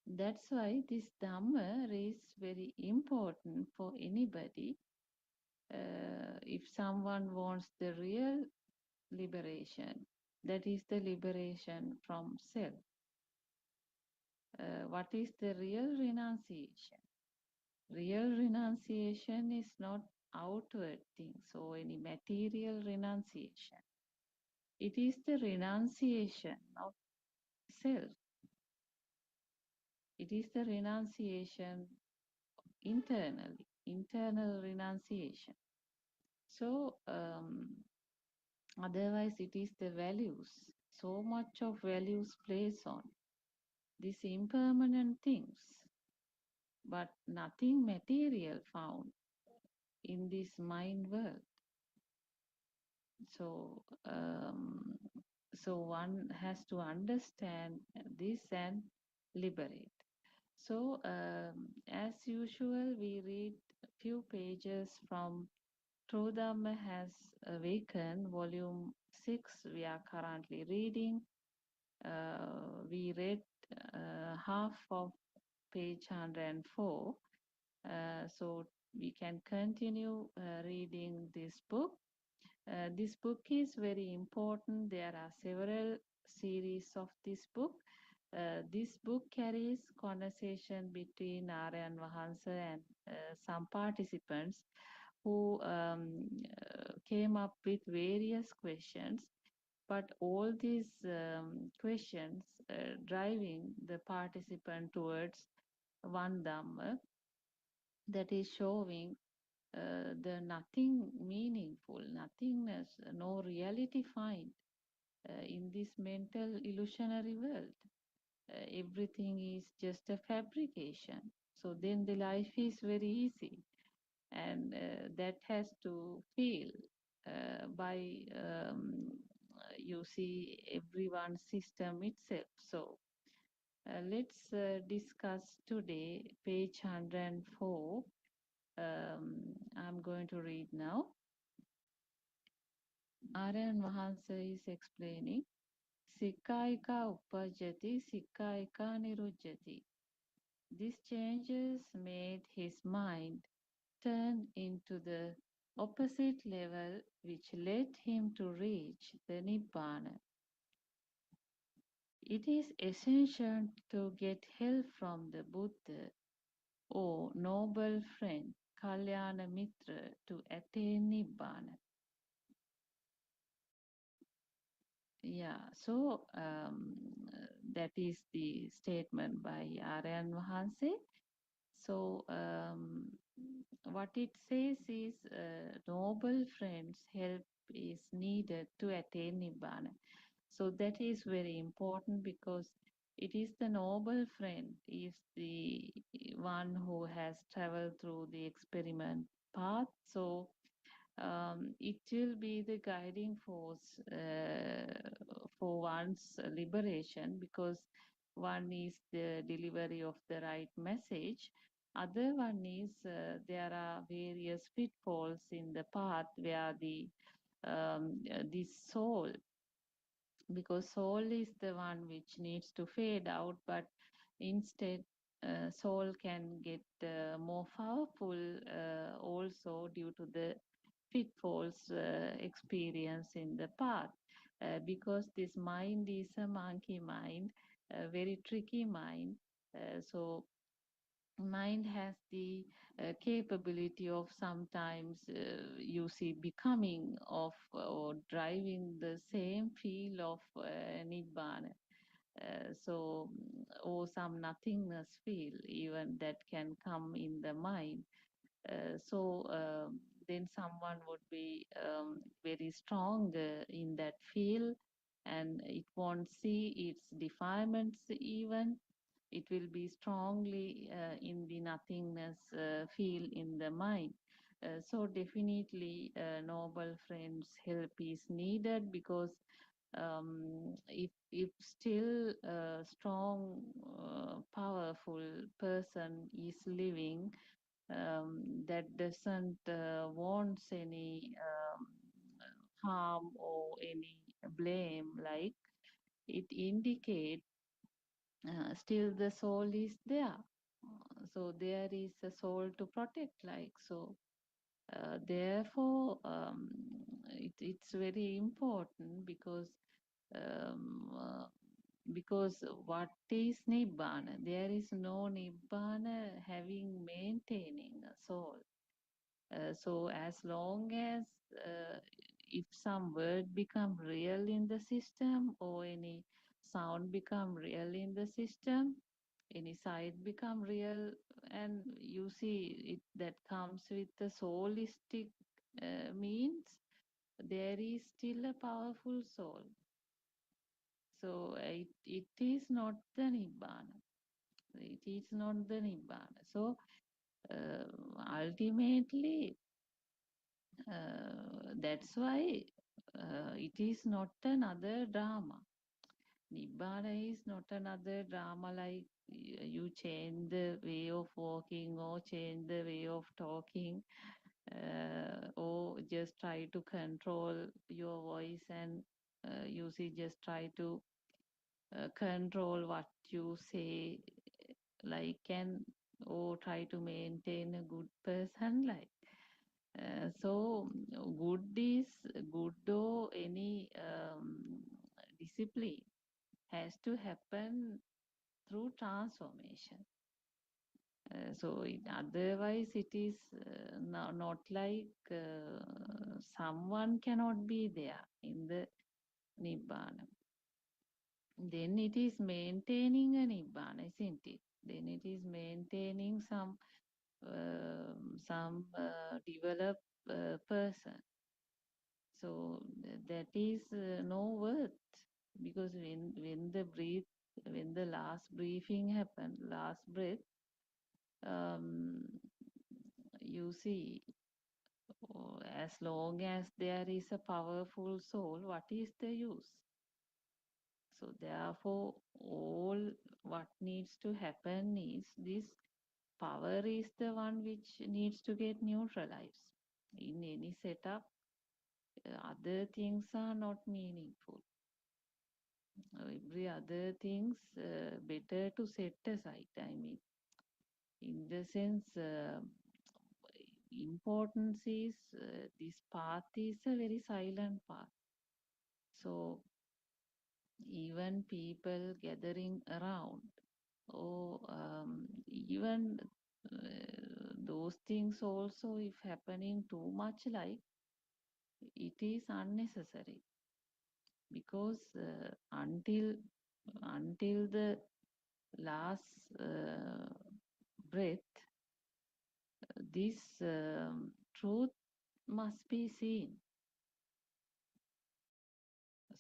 that's why this Dhamma is very important for anybody. If someone wants the real liberation, that is the liberation from self. What is the real renunciation? Real renunciation is not outward things or any material renunciation. It is the renunciation of self. It is the renunciation internally, internal renunciation. So, otherwise, it is the values. So much of values placed on these impermanent things, but nothing material found in this mind world. So, so one has to understand this and liberate. So, as usual, we read a few pages from True Dhamma Has Awakened, Volume 6. We are currently reading. We read half of page 104. So we can continue reading this book. This book is very important. There are several series of this book. This book carries conversation between Aryan Vahansa and some participants who came up with various questions. But all these questions driving the participant towards one Dhamma, that is showing the nothing meaningful, nothingness, no reality find in this mental illusionary world. Everything is just a fabrication. So then the life is very easy, and that has to feel by you see everyone's system itself. So let's discuss today page 104. I'm going to read now. Aryan Mahansa is explaining, Sikkaika Upajati, Sikkaika Nirujjati. These changes made his mind turn into the opposite level, which led him to reach the Nibbana. It is essential to get help from the Buddha, or noble friend, Kalyana Mitra, to attain Nibbana. Yeah, so that is the statement by Aryan Mahanse. So what it says is noble friends' help is needed to attain Nibbana. So that is very important because it is the noble friend is the one who has traveled through the experiment path. So it will be the guiding force for one's liberation, because one is the delivery of the right message. Other one is there are various pitfalls in the path where this soul, because soul is the one which needs to fade out, but instead soul can get more powerful also due to the pitfalls experience in the path, because this mind is a monkey mind, a very tricky mind. So mind has the capability of sometimes you see becoming of or driving the same feel of nibbana, or some nothingness feel even that can come in the mind. Then someone would be very strong in that field, and it won't see its defilements even. It will be strongly in the nothingness feel in the mind. So definitely, noble friends' help is needed, because if still a strong, powerful person is living, that doesn't want any harm or any blame, like it indicate still the soul is there. So there is a soul to protect, like so. Therefore, it's very important, um, uh, because what is nibbana? There is no nibbana having maintaining a soul. So as long as if some word become real in the system, or any sound become real in the system, any sight become real, and you see it that comes with the soulistic means, there is still a powerful soul. So it is not the nibbana. It is not the nibbana. So ultimately, that's why it is not another drama. Nibbana is not another drama like you change the way of walking or change the way of talking, or just try to control your voice, and you see just try to control what you say, like, and or try to maintain a good person, like. So good is good, or any discipline has to happen through transformation. Otherwise it is not like someone cannot be there in the nibbana. Then it is maintaining a nibbana, isn't it? Then it is maintaining some developed person. So that is no worth, because when the last briefing happened, last breath, um, you see, as long as there is a powerful soul, what is the use? So therefore, all what needs to happen is this power is the one which needs to get neutralized. In any setup, other things are not meaningful. Every other things better to set aside. I mean, in the sense, importance is this path is a very silent path. So even people gathering around, or even those things also, if happening too much, like, it is unnecessary, because until the last breath, this truth must be seen.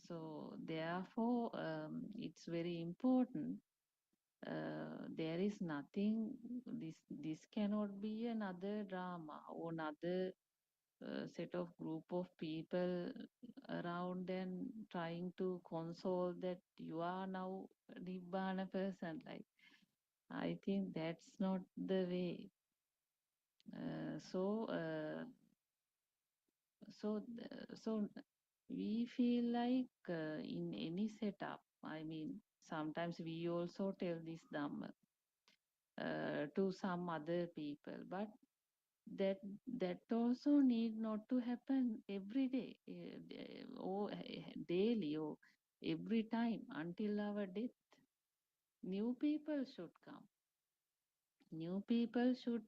So therefore, it's very important. There is nothing. This cannot be another drama or another set of group of people around and trying to console that you are now a Nibbana person. Like, I think that's not the way. So we feel like in any setup, I mean, sometimes we also tell this Dhamma to some other people, but that that also need not to happen every day, or daily, or every time until our death. New people should come. New people should,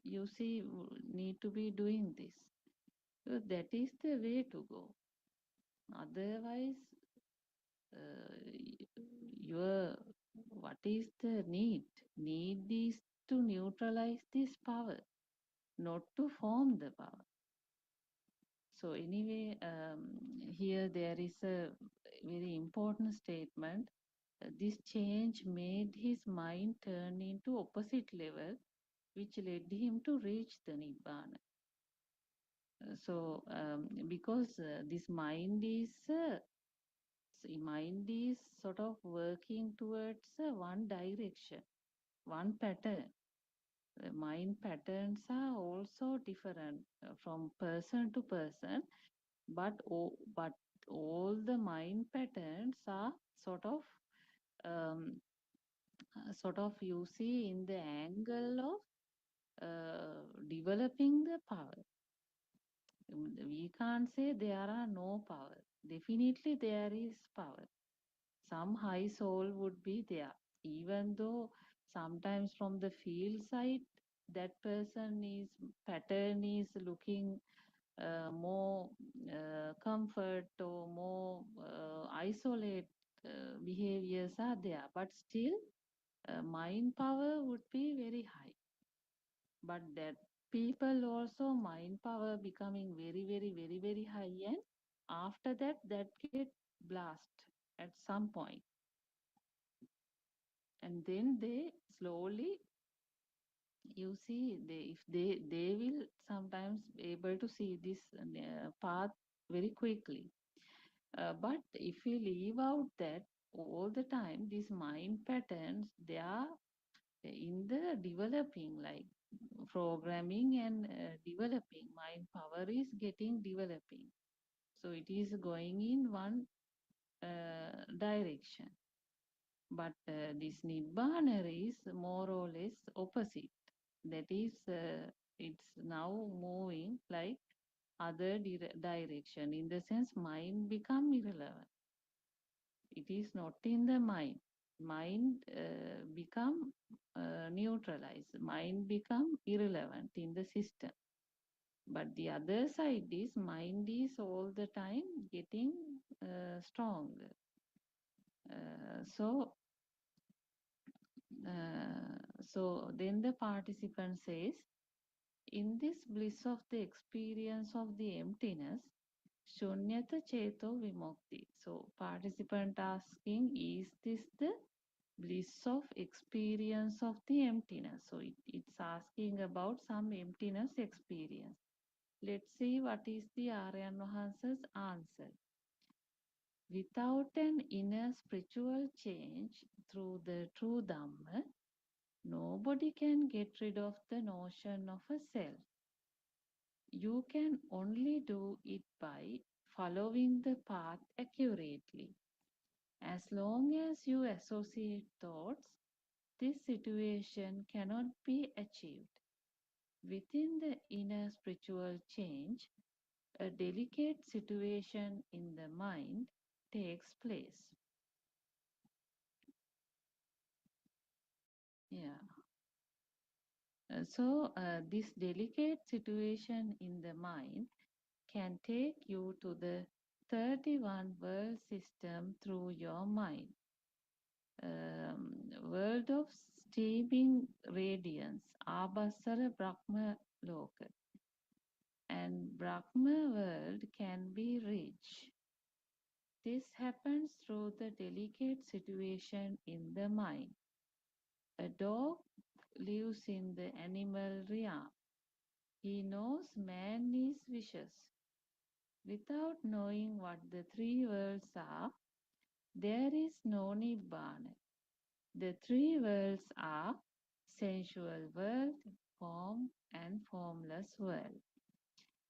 you see, need to be doing this. So that is the way to go. Otherwise, your what is the need? Need is to neutralize this power, not to form the power. So anyway, here there is a very important statement. This change made his mind turn into opposite level, which led him to reach the Nibbana. So because this mind is sort of working towards one direction, one pattern. The mind patterns are also different from person to person, but all the mind patterns are um, sort of you see in the angle of developing the power. We can't say there are no power. Definitely there is power. Some high soul would be there, even though sometimes from the field side that person is pattern is looking more comfort or more isolate behaviors are there, but still mind power would be very high. But that people also mind power becoming very, very, very, very high, and after that, that get blast at some point, and then they slowly, you see, they will sometimes be able to see this path very quickly. But if we leave out that all the time, these mind patterns, they are in the developing, like programming and developing. Mind power is getting developing. So it is going in one direction. But this Nibbana is more or less opposite. That is, it's now moving like other direction. In the sense, mind become irrelevant. It is not in the mind. Mind become neutralized. Mind become irrelevant in the system. But the other side is mind is all the time getting stronger. So so then the participant says, in this bliss of the experience of the emptiness, Shunyata Cheto Vimukti. So participant asking, is this the bliss of experience of the emptiness? So it's asking about some emptiness experience. Let's see what is the Aryan Vahansa's answer. Without an inner spiritual change through the true Dhamma, nobody can get rid of the notion of a self. You can only do it by following the path accurately. As long as you associate thoughts, this situation cannot be achieved. Within the inner spiritual change, a delicate situation in the mind takes place. Yeah. This delicate situation in the mind can take you to the 31 world system through your mind. World of steaming radiance, Abhasara Brahma Loka. And Brahma world can be reached. This happens through the delicate situation in the mind. A dog lives in the animal realm. He knows man is vicious. Without knowing what the three worlds are, there is no Nibbana. The three worlds are sensual world, form, and formless world.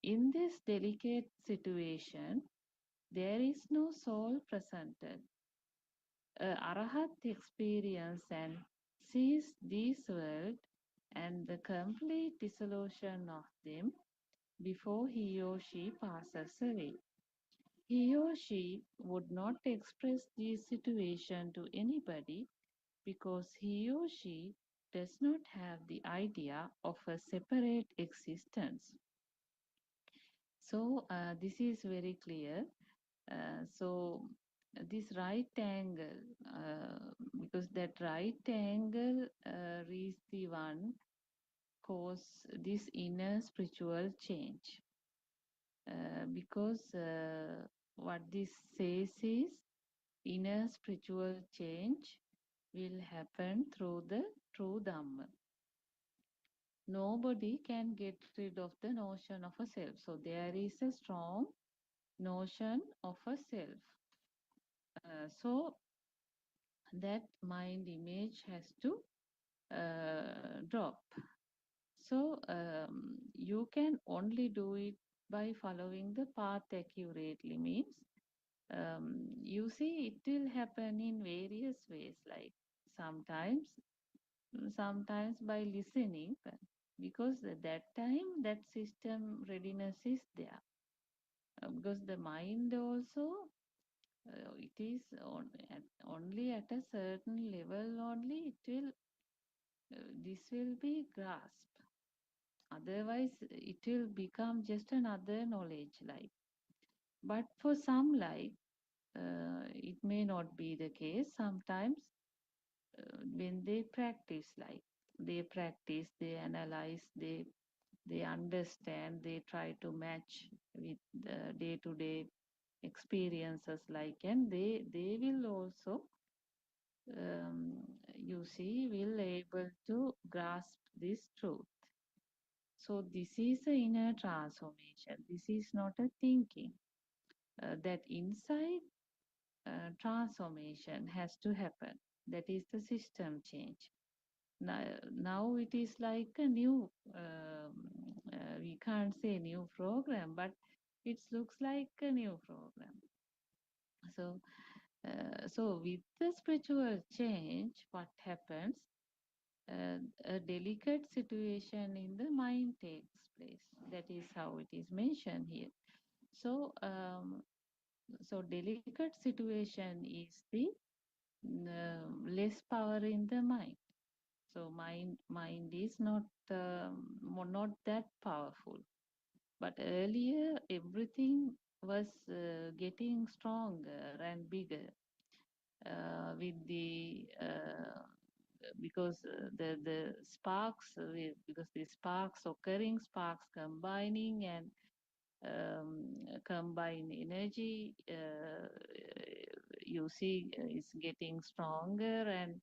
In this delicate situation, there is no soul presented. Arahat experience and sees these worlds and the complete dissolution of them before he or she passes away. He or she would not express this situation to anybody because he or she does not have the idea of a separate existence. So, this is very clear. So, this right angle, because that right angle is the one cause this inner spiritual change. Because what this says is inner spiritual change will happen through the true Dhamma. Nobody can get rid of the notion of a self. So there is a strong notion of a self. So that mind image has to drop. So you can only do it by following the path accurately. Means you see it will happen in various ways, like sometimes by listening, because at that time that system readiness is there. Because the mind also it is only at a certain level only it will this will be grasped. Otherwise it will become just another knowledge, like. But for some, like, it may not be the case. Sometimes when they practice, like they practice, they analyze, they understand, they try to match with the day-to-day experiences, like, and they will also you see will able to grasp this truth. So this is a inner transformation. This is not a thinking. That inside transformation has to happen. That is the system change. Now it is like a new, we can't say new program, but it looks like a new program. So, so with the spiritual change, what happens? A delicate situation in the mind takes place. That is how it is mentioned here. So, so delicate situation is the less power in the mind. So mind is not that powerful. But earlier everything was getting stronger and bigger with the because the sparks because the sparks occurring, sparks combining and combine energy, you see is getting stronger, and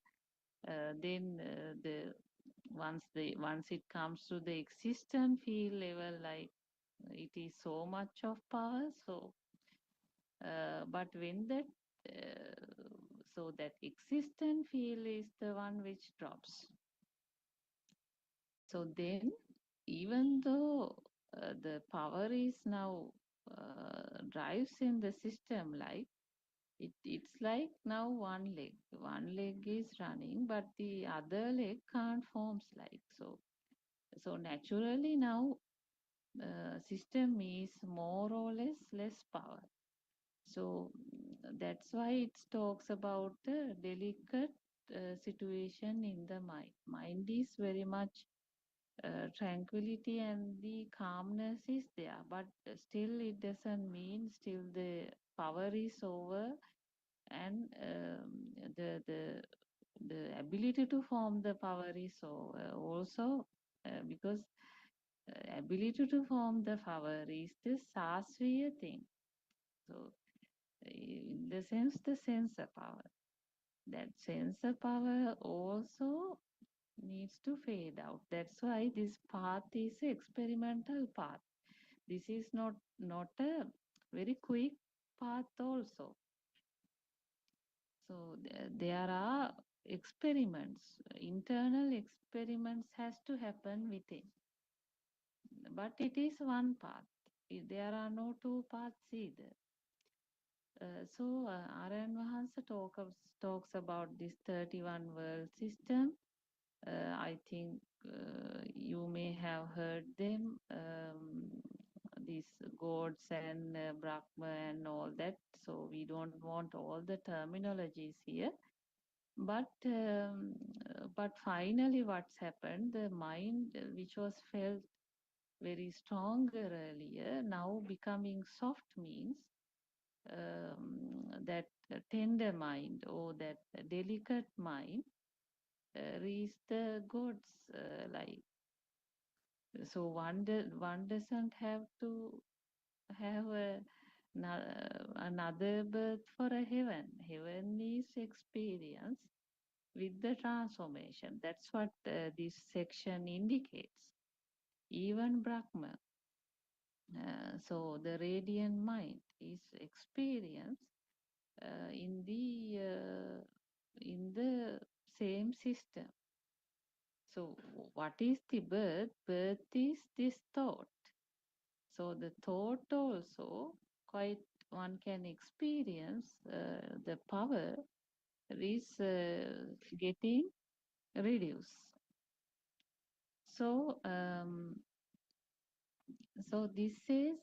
then the once it comes to the existent field level, like it is so much of power. So but when that so that existent field is the one which drops. So then, even though the power is now drives in the system, like it's like now one leg is running, but the other leg can't forms, like. So naturally now system is more or less power. So that's why it talks about the delicate situation in the mind. Mind is very much tranquility and the calmness is there, but still it doesn't mean still the power is over, and the ability to form the power is over also, because ability to form the power is the sasviya thing. So in the sense, the sensor power, that sensor power also needs to fade out. That's why this path is a experimental path. This is not a very quick path also. So there are experiments, internal experiments has to happen within. But it is one path. There are no two paths either. Aryan Mahansa talks about this 31 world system. I think you may have heard them, these gods and Brahma and all that. So we don't want all the terminologies here. But finally, what's happened? The mind, which was felt very stronger earlier, now becoming soft means that tender mind or that delicate mind reach the gods like. So one doesn't have to have another birth for a heaven. Heaven is experience with the transformation. That's what this section indicates. Even Brahma. So the radiant mind is experience in the same system. So what is the birth? Birth is this thought. So the thought also quite one can experience the power is getting reduced. So so this is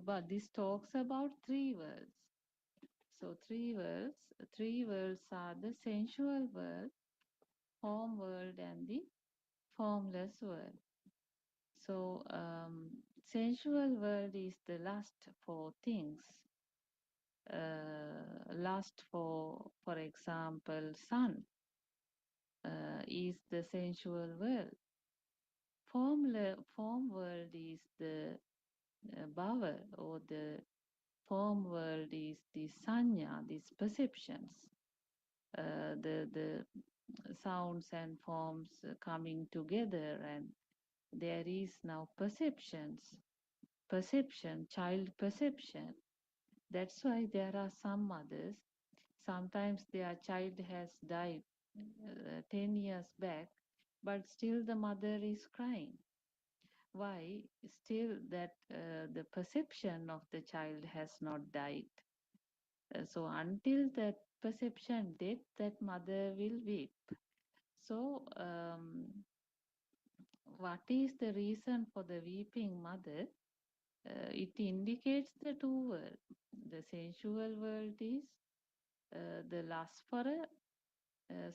but this talks about three worlds. So three worlds are the sensual world, form world, and the formless world. So sensual world is the lust for things. Lust for example, sun is the sensual world. Form world is the bhava, or the form world is the sanya, these perceptions, the sounds and forms coming together, and there is now perception, child perception. That's why there are some mothers, sometimes their child has died 10 years back, but still the mother is crying. Why? Still that the perception of the child has not died. So until that perception death, that mother will weep. So what is the reason for the weeping mother? It indicates the two worlds. The sensual world is the lust for a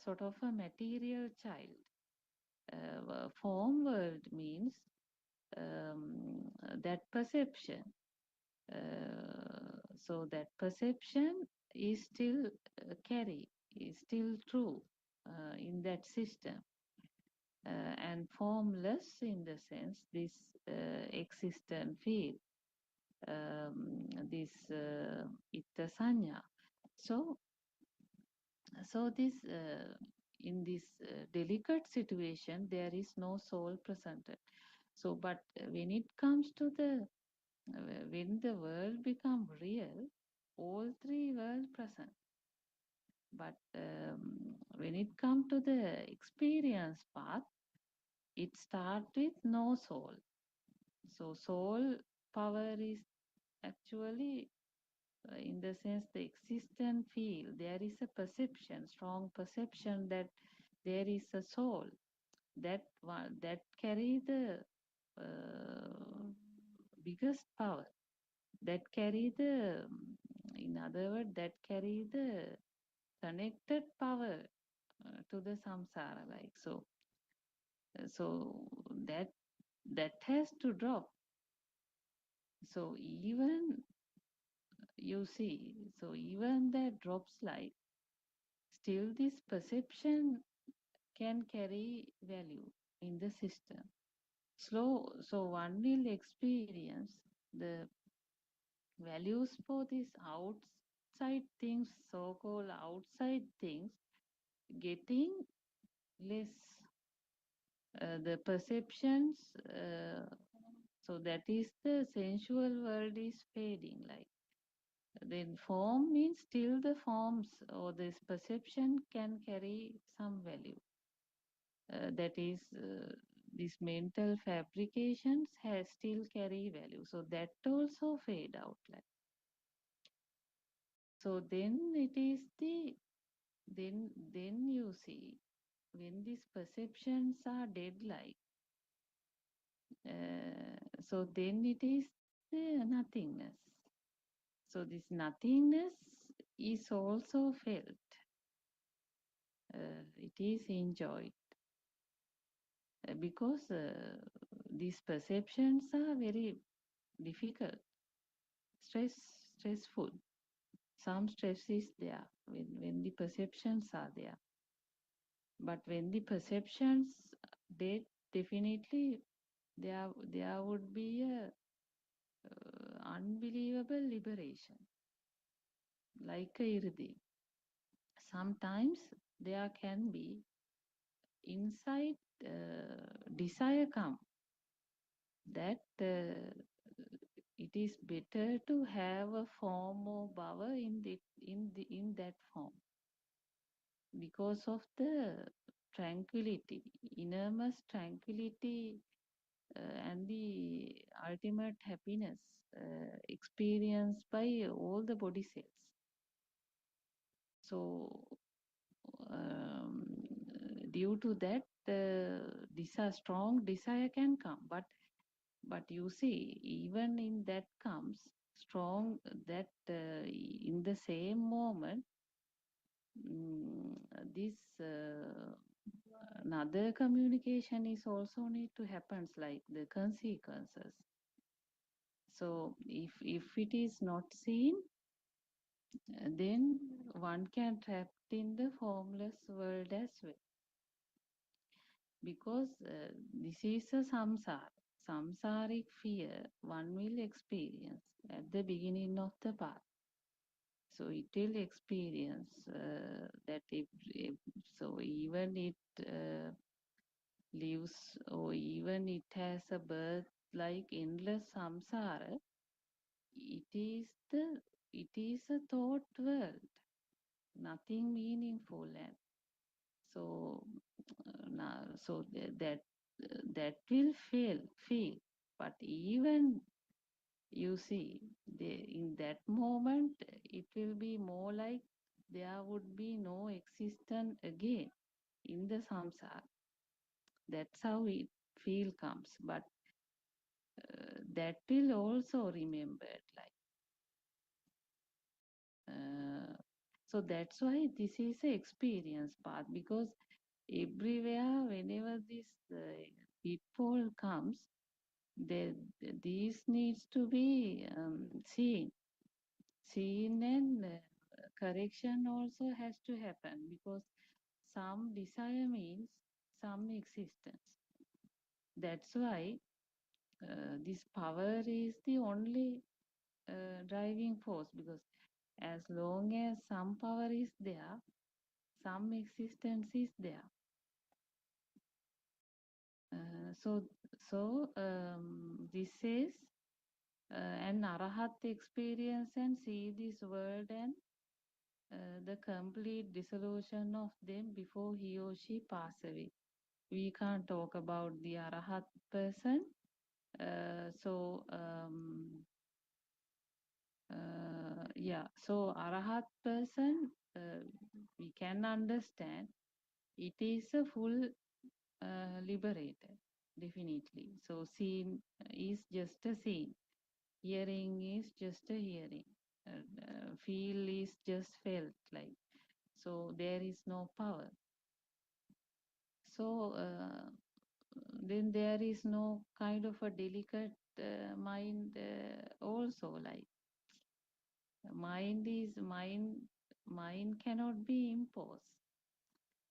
sort of a material child. Form world means that perception. So that perception is still is still true in that system. And formless in the sense this existent field, this itta sanya. So this in this delicate situation there is no soul presented. So but when it comes to the when the world become real, all three world present. But when it come to the experience path, it start with no soul. So soul power is actually in the sense the existent feel. There is a perception, strong perception that there is a soul that one that carry the biggest power, that carry the, in other words, that carry the connected power to the samsara, like so. So that has to drop. So even you see, so even that drops light, still this perception can carry value in the system. So one will experience the values for these outside things, so-called outside things, getting less the perceptions. So that is the sensual world is fading. Like then form means still the forms or this perception can carry some value. That is these mental fabrications has still carry value. So that also fade out. Like so then it is the then you see when these perceptions are dead like so then it is the nothingness. So this nothingness is also felt. It is enjoyed because these perceptions are very difficult, stress, stressful. Some stress is there when the perceptions are there. But when the perceptions dead, definitely there would be a unbelievable liberation, like a irdi. Sometimes there can be inside desire come that it is better to have a form or power in that form because of the tranquility, enormous tranquility, and the ultimate happiness experienced by all the body cells. So due to that, strong desire can come, but you see, even in that comes strong that in the same moment, mm, this another communication is also need to happens like the consequences. So if it is not seen, then one can trapped in the formless world as well, because this is a samsaric fear one will experience at the beginning of the path. So it will experience that if so even it lives or even it has a birth like endless samsara, it is a thought world, nothing meaningful. And so now so that will feel, but even you see in that moment it will be more like there would be no existence again in the samsara. That's how it feel comes, but that will also remembered like so that's why this is a experience part, because everywhere whenever this pitfall comes, there these needs to be seen and correction also has to happen, because some desire means some existence. That's why this power is the only driving force, because as long as some power is there, some existence is there. So this is an arahat experience and see this world and the complete dissolution of them before he or she pass away. We can't talk about the arahat person. So arahat person, we can understand it is a full liberated, definitely. So scene is just a scene, hearing is just a hearing, feel is just felt like. So there is no power. So then there is no kind of a delicate mind also, like mind cannot be imposed,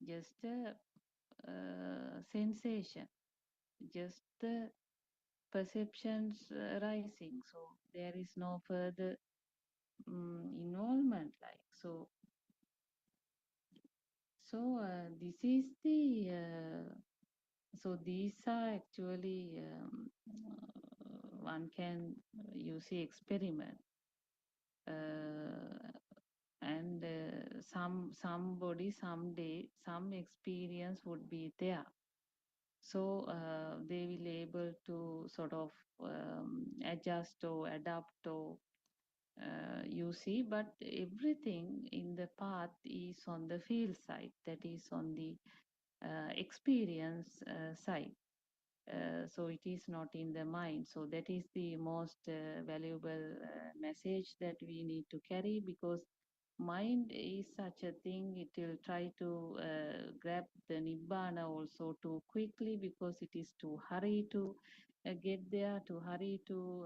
just a sensation, just the perceptions rising. So there is no further involvement like. So So this is the so these are actually one can use the experiment, and somebody someday some experience would be there. So they will able to sort of adjust or adapt or you see, but everything in the path is on the field side, that is on the experience side. So it is not in the mind. So that is the most valuable message that we need to carry, because mind is such a thing, it will try to grab the nibbana also too quickly, because it is too hurry to get there, to hurry to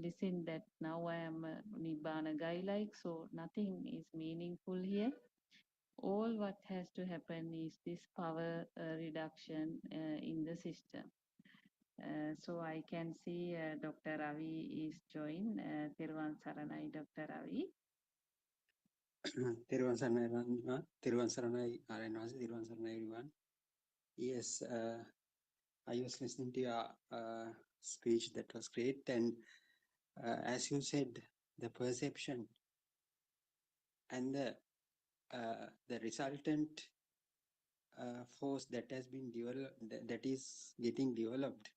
listen that now I am a nibbana guy, like, so nothing is meaningful here. All what has to happen is this power reduction in the system. So I can see Dr. Ravi is joined. Thiruvan Saranai, Dr. Ravi. Thiruvan Saranai, Thiruvan Saranai, Thiruvan Saranai, everyone. Yes, I was listening to your speech. That was great. And as you said, the perception and the resultant force that has been developed, that is getting developed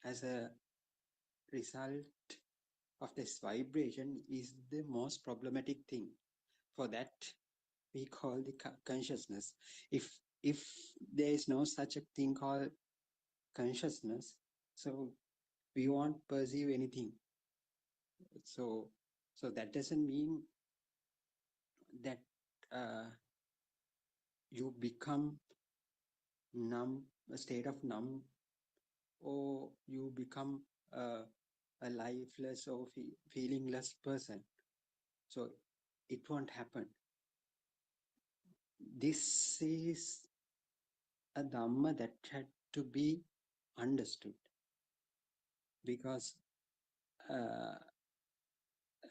as a result of this vibration is the most problematic thing. For that, we call the consciousness. If there is no such a thing called consciousness, so we won't perceive anything. So that doesn't mean that you become numb, a state of numb, or you become a lifeless or feelingless person. So it won't happen. This is a Dhamma that had to be understood, because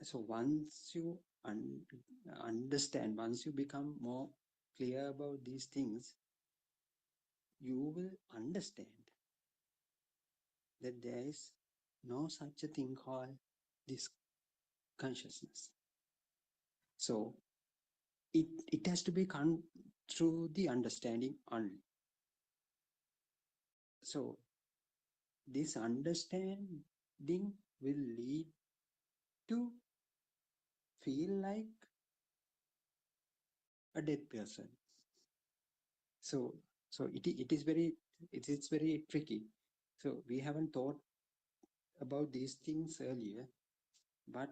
so once you understand, once you become more clear about these things, you will understand that there is no such a thing called this consciousness. So it has to be come through the understanding only. So this understanding will lead to feel like a dead person. So it is very tricky. So we haven't thought about these things earlier, but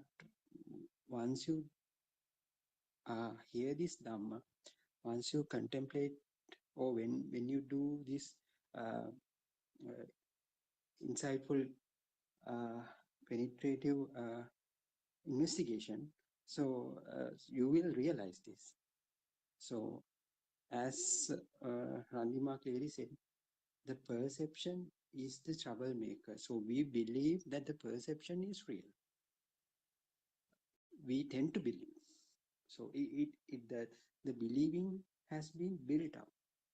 once you hear this Dhamma, once you contemplate, or when you do this insightful, penetrative investigation, so you will realize this. So as Randima clearly said, the perception is the troublemaker. So we believe that the perception is real. We tend to believe. So the believing has been built up.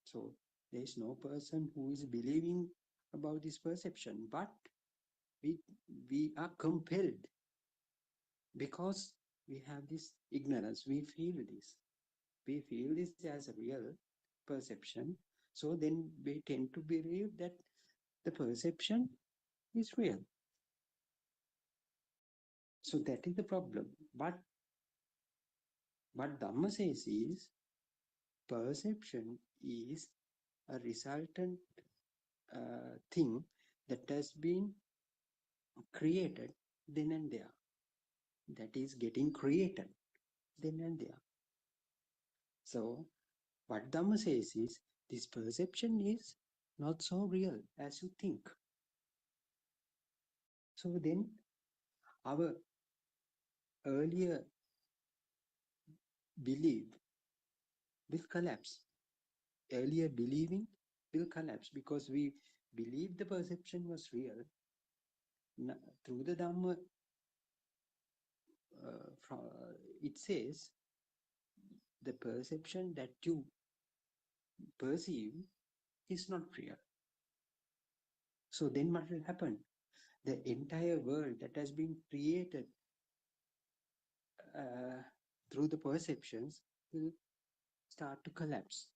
So there is no person who is believing about this perception, but we are compelled, because we have this ignorance. We feel this as a real perception. So then we tend to believe that the perception is real. So that is the problem. But what Dhamma says is, perception is a resultant thing that has been created then and there. That is getting created then and there. So what Dhamma says is, this perception is not so real as you think. So then our earlier belief will collapse. Earlier believing will collapse, because we believe the perception was real. Through the Dhamma, it says the perception that you perceive is not real. So then what will happen? The entire world that has been created uh, through the perceptions will start to collapse.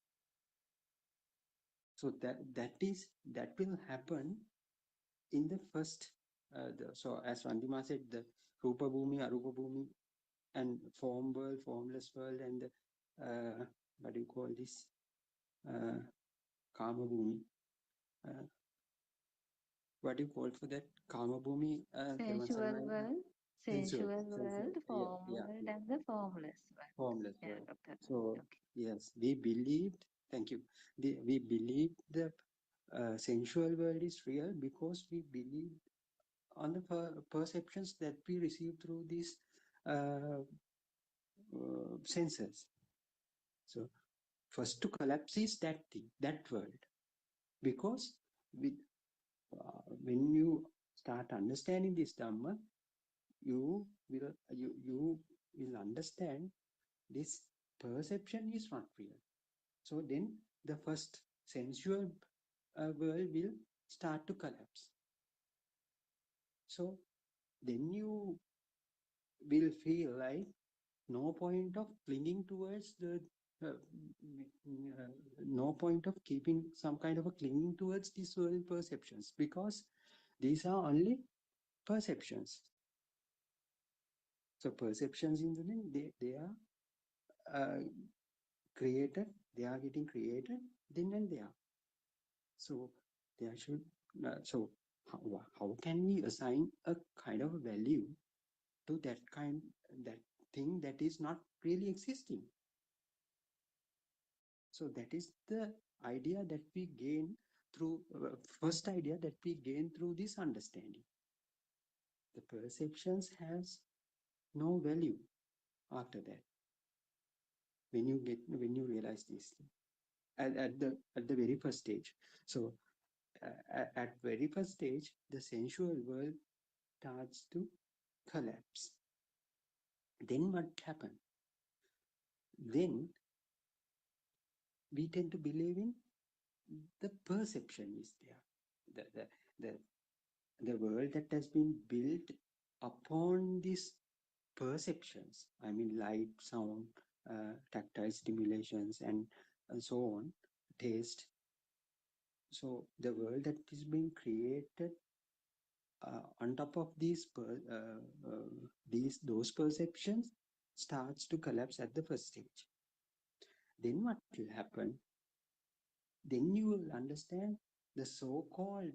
So that will happen in the first. So as Vandima said, the Rupa Bhumi, Arupa Bhumi, and form world, formless world, and the, what do you call this? Kama Bhumi. What do you call for that? Kama Bhumi, Sensual world, sensual world, yeah, form yeah, world, yeah. and the formless world. Formless Yeah, world. Dr. So Okay. yes, we believed. Thank you. We believed the sensual world is real because we believe on the perceptions that we receive through these senses. So first to collapse is that thing, that world, because with when you start understanding this Dhamma, you will understand this perception is not real. So then the first sensual world will start to collapse. So then you will feel like no point of clinging towards the uh, no point of keeping some kind of a clinging towards these world perceptions, because these are only perceptions. So perceptions in the end, they are created, they are getting created then and there. So there should so how can we assign a kind of a value to that thing that is not really existing? So that is the idea that we gain through first idea that we gain through this understanding. The perceptions has no value after that. When you realize this at the very first stage. So at very first stage, the sensual world starts to collapse. Then what happens? Then we tend to believe in the perception is there. The world that has been built upon these perceptions, I mean light, sound, tactile stimulations, and so on, taste. So the world that is being created on top of those perceptions starts to collapse at the first stage. Then what will happen? Then you will understand the so-called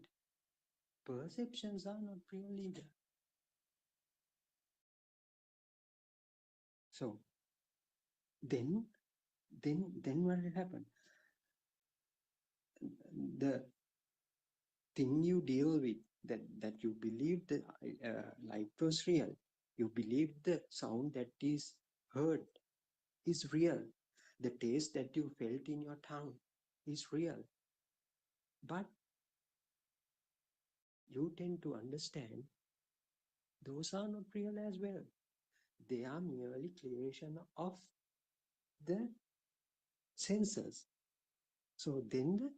perceptions are not real either. So then what will happen? The thing you deal with, that you believe the light was real, you believe the sound that is heard is real, the taste that you felt in your tongue is real, but you tend to understand those are not real as well. They are merely creation of the senses. So then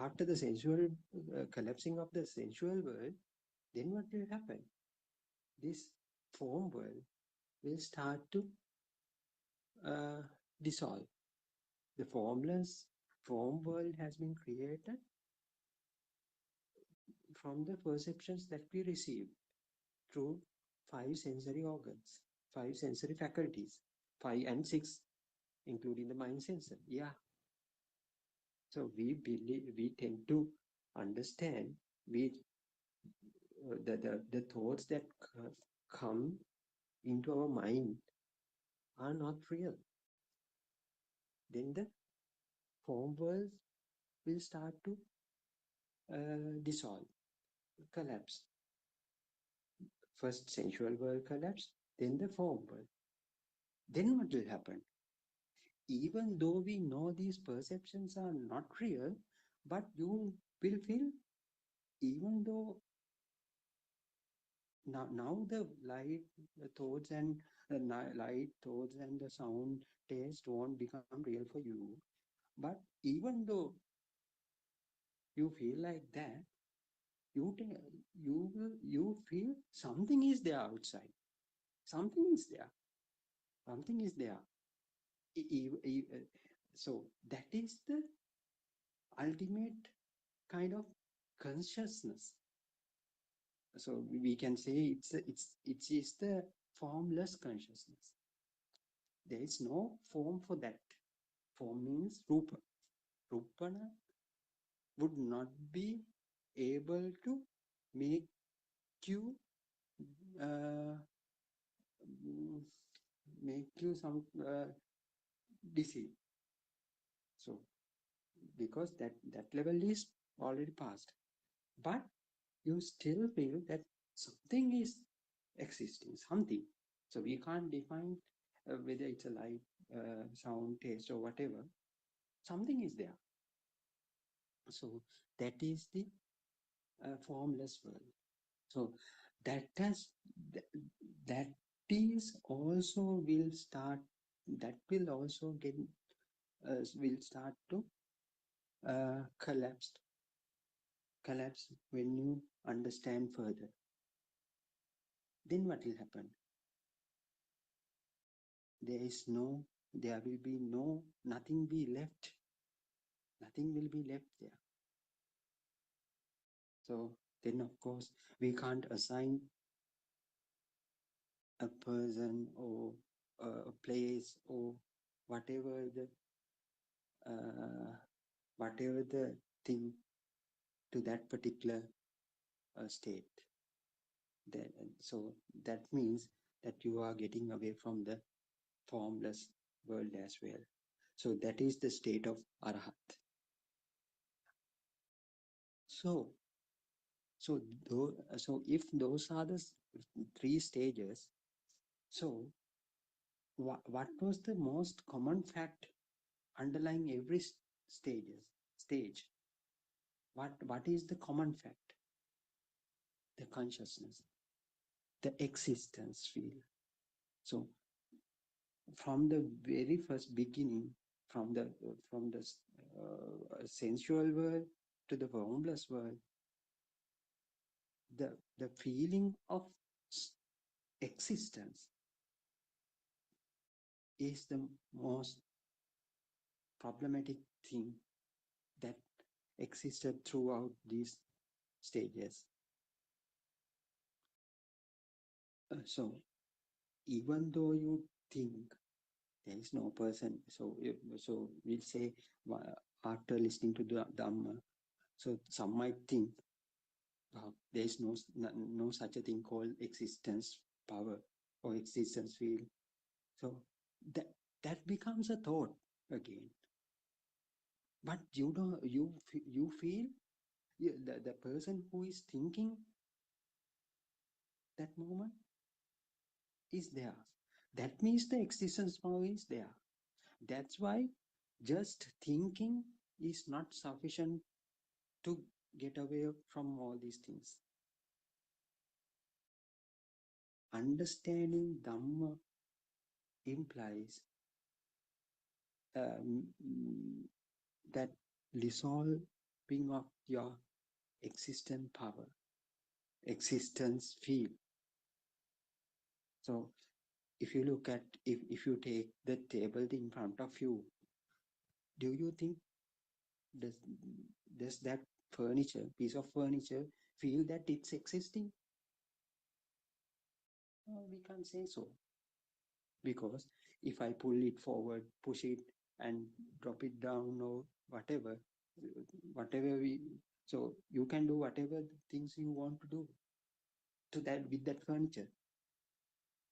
after the sensual collapsing of the sensual world, then what will happen? This form world will start to uh, dissolve. The form world has been created from the perceptions that we receive through 5 sensory organs, 5 sensory faculties, 5 and 6, including the mind sensor. Yeah. So we tend to understand the thoughts that come into our mind are not real. Then the form world will start to dissolve, collapse. First sensual world collapse, then the form world. Then what will happen? Even though we know these perceptions are not real, but you will feel, even though now the light, the thoughts, and The light, thoughts, and the sound taste won't become real for you. But even though you feel like that, you feel something is there outside. Something is there. Something is there. So that is the ultimate kind of consciousness. So we can say it is the formless consciousness. There is no form for that. Form means rupa. Rupana would not be able to make you uh, make you some deceive. So because that level is already passed, but you still feel that something is existing, something. So we can't define whether it's a light, sound, taste, or whatever. Something is there. So that is the formless world. So that has that is also will start. That will also get will start to collapse when you understand further. Then what will happen? There will be nothing be left. Nothing will be left there. So then, of course, we can't assign a person or a place or whatever the uh, whatever the thing to that particular state. So that means that you are getting away from the formless world as well. So that is the state of arahat. So so if those are the three stages, so what was the most common fact underlying every stage? What is the common fact? The consciousness, the existence field. So from the very first beginning, from the sensual world to the formless world, the feeling of existence is the most problematic thing that existed throughout these stages. So even though you think there is no person, so we'll say after listening to the Dhamma, so some might think there is no such a thing called existence power or existence field. So that becomes a thought again. But you feel the person who is thinking that moment is there. That means the existence power is there. That's why just thinking is not sufficient to get away from all these things. Understanding Dhamma implies that dissolving of your existence power, existence field. So if you look at, if you take the table in front of you, do you think does that piece of furniture feel that it's existing? We can't say so, because if I pull it forward, push it and drop it down or whatever we, so you can do whatever things you want to do to that with that furniture.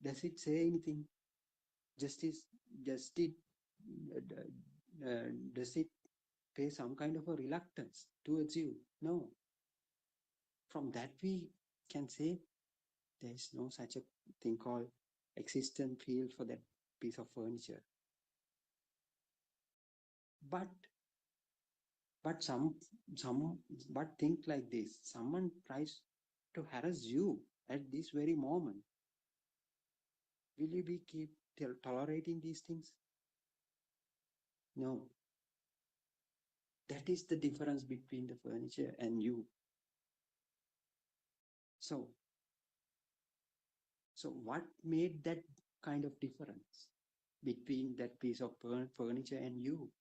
Does it say anything? Just it does it pay some kind of a reluctance towards you? No. From that we can say there is no such a thing called existent field for that piece of furniture. But some but think like this: someone tries to harass you at this very moment. Will you be keep tolerating these things? No. That is the difference between the furniture and you. So what made that kind of difference between that piece of furniture and you?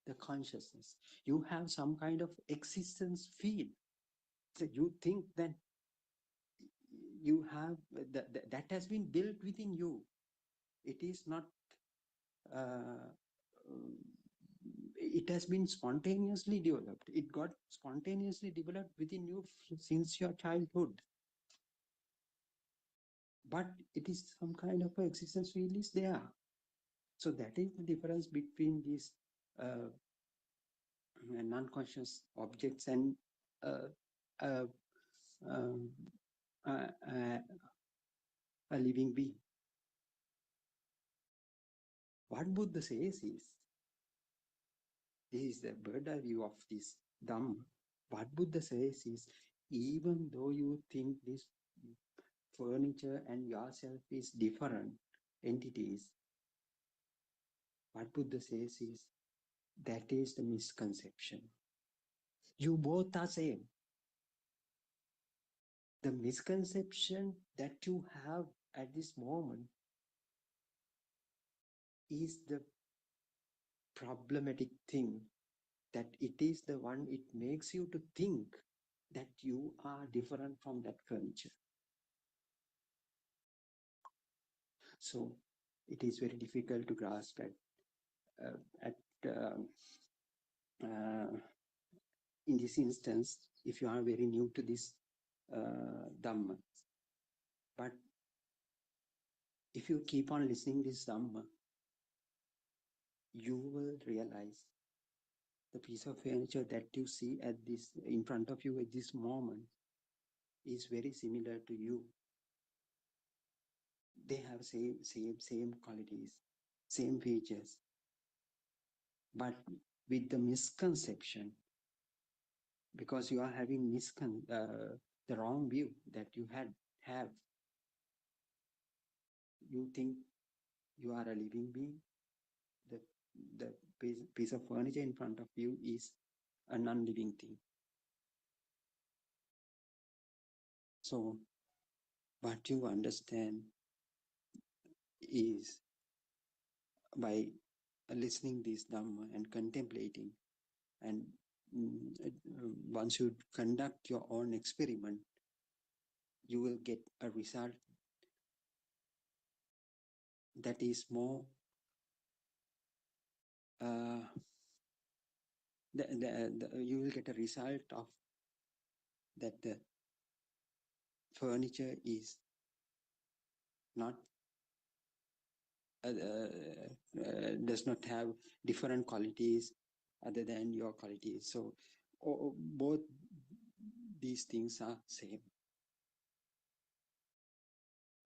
The consciousness. You have some kind of existence feel. So you think that you have that has been built within you. It is not. Uh, it has been spontaneously developed. It got spontaneously developed within you since your childhood. But it is some kind of existence feel is there. So that is the difference between these non-conscious objects and uh, uh, um, uh, uh, a living being. What Buddha says is, this is the bird's eye view of this Dhamma. What Buddha says is, even though you think this furniture and yourself is different entities, what Buddha says is, that is the misconception. You both are same. The misconception that you have at this moment is the problematic thing, that it is the one it makes you to think that you are different from that furniture. So it is very difficult to grasp at in this instance if you are very new to this Dhamma. But if you keep on listening this Dhamma, you will realize the piece of furniture that you see at this in front of you at this moment is very similar to you. They have same qualities, same features, but with the misconception, because you are having the wrong view that you have. You think you are a living being. The piece of furniture in front of you is a non-living thing. So what you understand is, by listening this Dhamma and contemplating, and once you conduct your own experiment, you will get a result that is more you will get a result of that the furniture is not does not have different qualities other than your qualities. So both these things are same.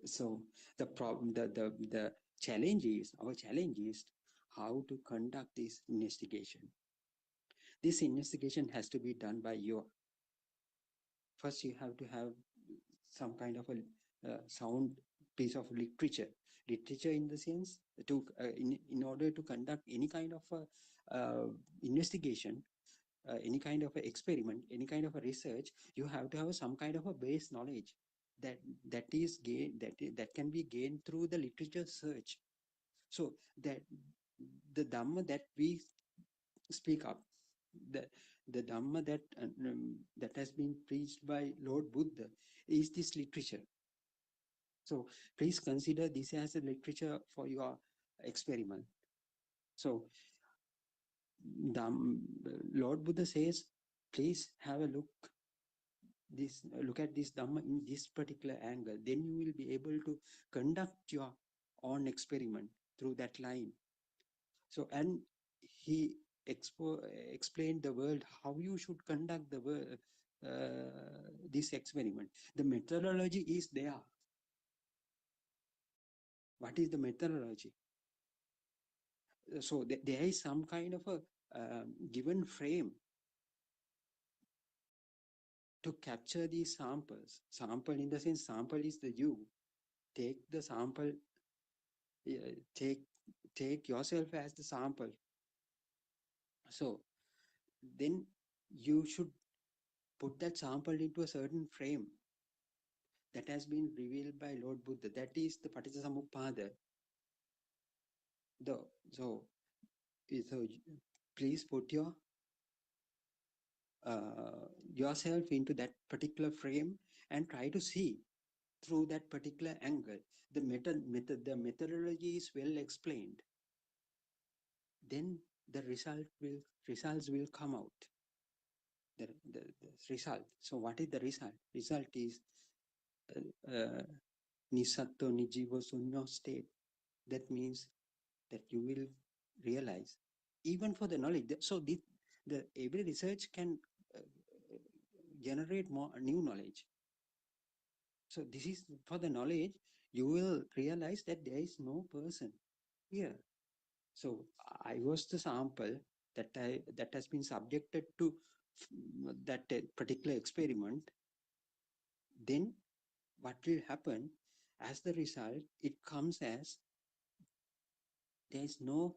So the problem, the challenge is, our challenge is how to conduct this investigation. This investigation has to be done by your, first you have to have some kind of a sound piece of literature in the sense to in order to conduct any kind of investigation, any kind of a experiment, any kind of a research, you have to have some kind of a base knowledge that is gained, that can be gained through the literature search. So that the Dhamma that we speak up, the Dhamma that has been preached by Lord Buddha is this literature. So please consider this as a literature for your experiment. So Lord Buddha says, please have a look at this Dhamma in this particular angle. Then you will be able to conduct your own experiment through that line. So, and he explained the world how you should conduct this experiment. The methodology is there. What is the methodology? So there is some kind of a given frame to capture these samples. Sample in the sense, sample is the you. Take the sample take yourself as the sample. So then you should put that sample into a certain frame that has been revealed by Lord Buddha. That is the Paticcasamuppada. The so so please put yourself into that particular frame and try to see through that particular angle. The the methodology is well explained. Then the results will come out. The result. So what is the result? Result is Nisatto Nijivo Sunyo state. That means that you will realize, even for the knowledge. So the every research can uh, generate more new knowledge. So this is for the knowledge. You will realize that there is no person here. So I was the sample that has been subjected to that particular experiment. Then what will happen as the result? It comes as there is no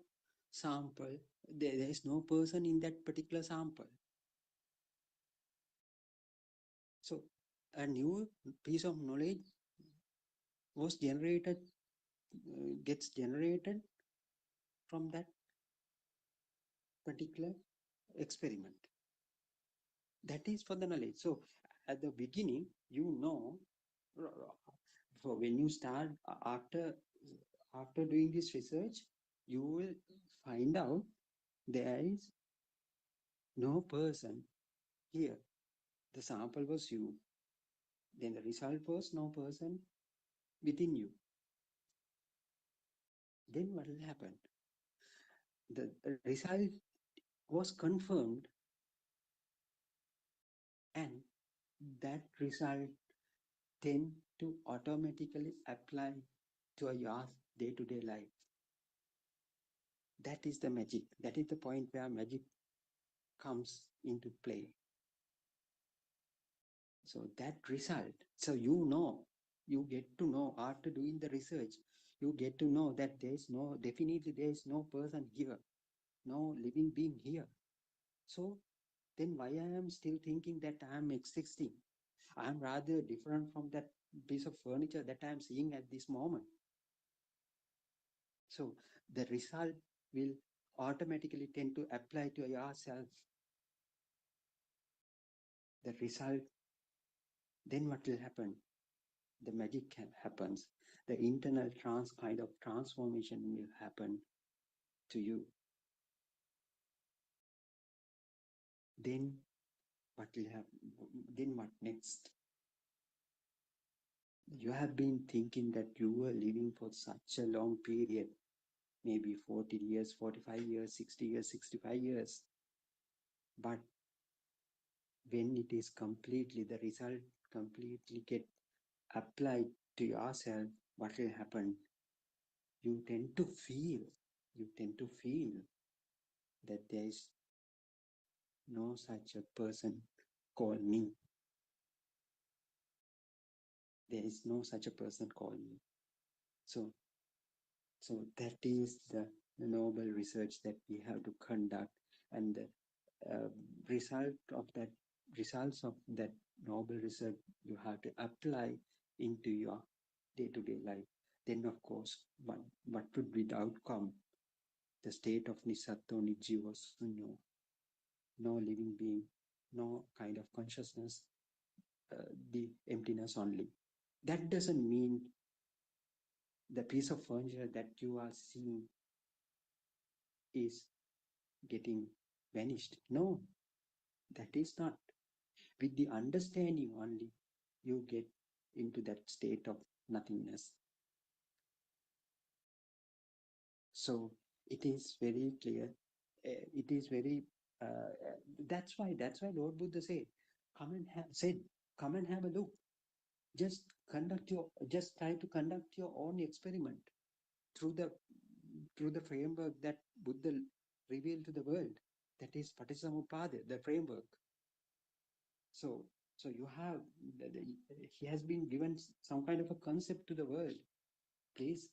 sample, there is no person in that particular sample. So a new piece of knowledge was generated, gets generated from that particular experiment. That is for the knowledge. So at the beginning, you know, so when you start after doing this research, you will find out there is no person here. The sample was you. Then the result was no person within you. Then what will happen? The result was confirmed, and that result tend to automatically apply to your day-to-day life. That is the magic. That is the point where magic comes into play. So that result, so you get to know after doing the research, you get to know that definitely there is no person here, no living being here. So then why I am still thinking that I am existing? I am rather different from that piece of furniture that I am seeing at this moment. So the result will automatically tend to apply to yourself. The result, then what will happen? The magic happens. The internal kind of transformation will happen to you. Then what will happen? Then what next? You have been thinking that you were living for such a long period, maybe 40 years, 45 years, 60 years, 65 years. But when it is completely, the result completely get applied to yourself, what will happen? You tend to feel that there is no such a person called me. There is no such a person called me. So that is the noble research that we have to conduct, and the results of that noble research you have to apply into your day-to-day life. Then of course, what would be the outcome? The state of Nisatto Nijiva Sunyo, no living being, no kind of consciousness, the emptiness only. That doesn't mean the piece of furniture that you are seeing is getting vanished. No, that is not. With the understanding only, you get into that state of nothingness. So it is very clear. It is very. That's why Lord Buddha said, "Come and have a look. Just try to conduct your own experiment through the framework that Buddha revealed to the world. That is Paticcasamuppada, the framework. So you have he has been given some kind of a concept to the world. Please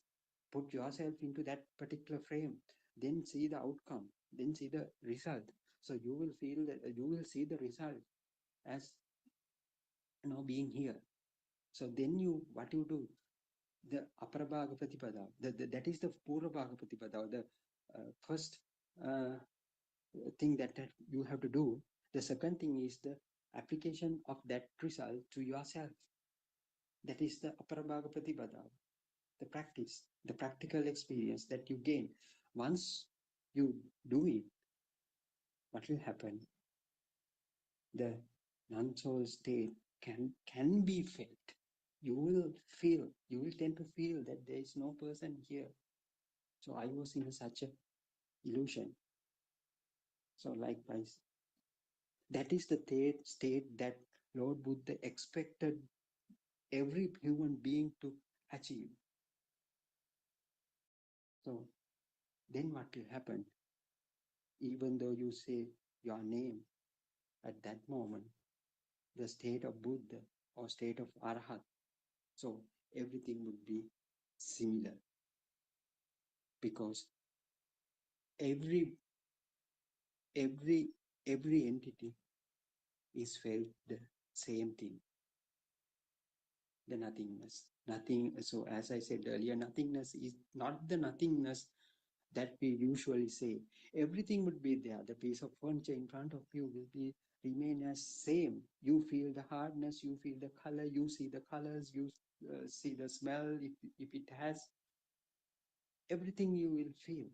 put yourself into that particular frame, then see the outcome, then see the result. So you will feel that you will see the result as being here. So then what you do, the Aparabhaga Pratipada, that is the Purabhaga Pratipada, the first uh, thing that you have to do. The second thing is the application of that result to yourself. That is the Aparabhaga Pratipada, the practice, the practical experience that you gain. Once you do it, what will happen? The non-soul state can be felt. You will tend to feel that there is no person here. So I was in such a illusion. So likewise, that is the state that Lord Buddha expected every human being to achieve. So then what will happen? Even though you say your name at that moment, the state of Buddha or state of Arhat, so everything would be similar, because every every every entity is felt the same thing, the nothingness. Nothing. So as I said earlier, nothingness is not the nothingness that we usually say. Everything would be there. The piece of furniture in front of you will be remain as same. You feel the hardness, you feel the color, you see the colors, you see the smell, if it has. Everything you will feel,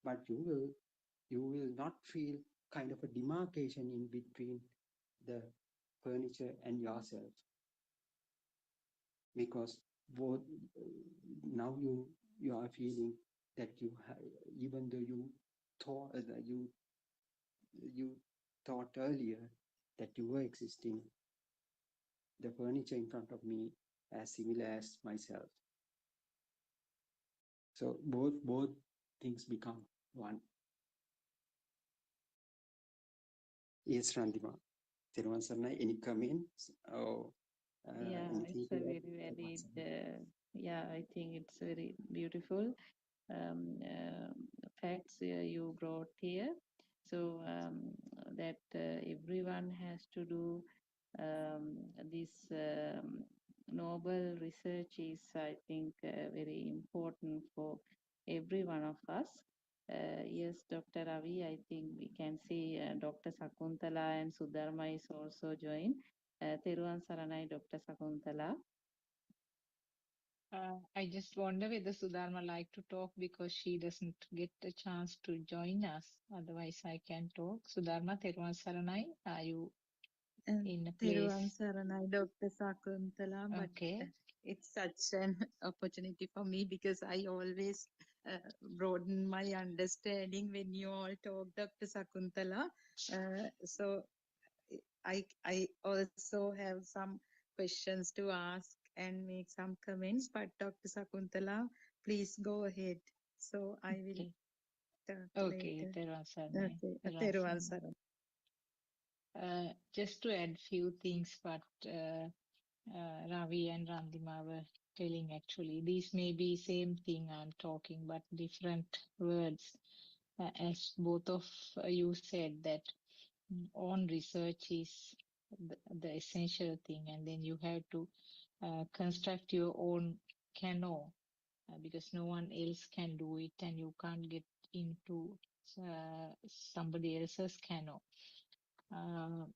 but you will not feel kind of a demarcation in between the furniture and yourself, because both now you are feeling that even though thought that you thought earlier that you were existing, the furniture in front of me as similar as myself. So both things become one. Yes, Randima. Theruvan Saranai, any comments or Yeah, anything it's to a add? very Theruvan valid, Saranai. yeah, I think it's very beautiful facts you brought here. So that everyone has to do this noble research is, I think, very important for every one of us. Yes, Dr. Ravi, I think we can see Dr. Sakuntala and Sudharma is also joined. Teruvan Saranai, Dr. Sakuntala. I just wonder whether Sudharma like to talk because she doesn't get a chance to join us. Otherwise, I can talk. Sudharma, Teruvan Saranai, are you in a Teruvan place? Saranai, Dr. Sakuntala, but Okay. it's such an opportunity for me because I always broaden my understanding when you all talk, Dr. Sakuntala. So I also have some questions to ask and make some comments, but Dr. Sakuntala, please go ahead. So I will Okay. talk Okay, later. Teruvan Saranai. Okay, Teruvan Teruvan Saranai. Saranai. Just to add few things what Ravi and Randima were telling actually. These may be same thing I'm talking, but different words. As both of you said that own research is the essential thing, and then you have to construct your own canoe because no one else can do it, and you can't get into somebody else's canoe. Uh,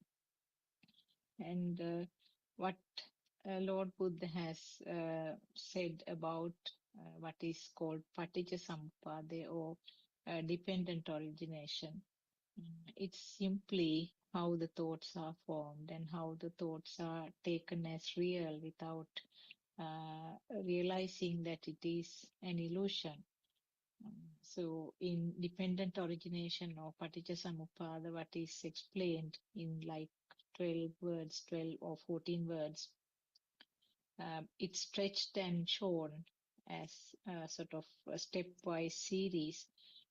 and what Lord Buddha has said about what is called Paticca Samuppada or dependent origination. It's simply how the thoughts are formed and how the thoughts are taken as real without realizing that it is an illusion. So in dependent origination or Paticca Samuppada, what is explained in like 12 words, 12 or 14 words, it's stretched and shown as a sort of a stepwise series,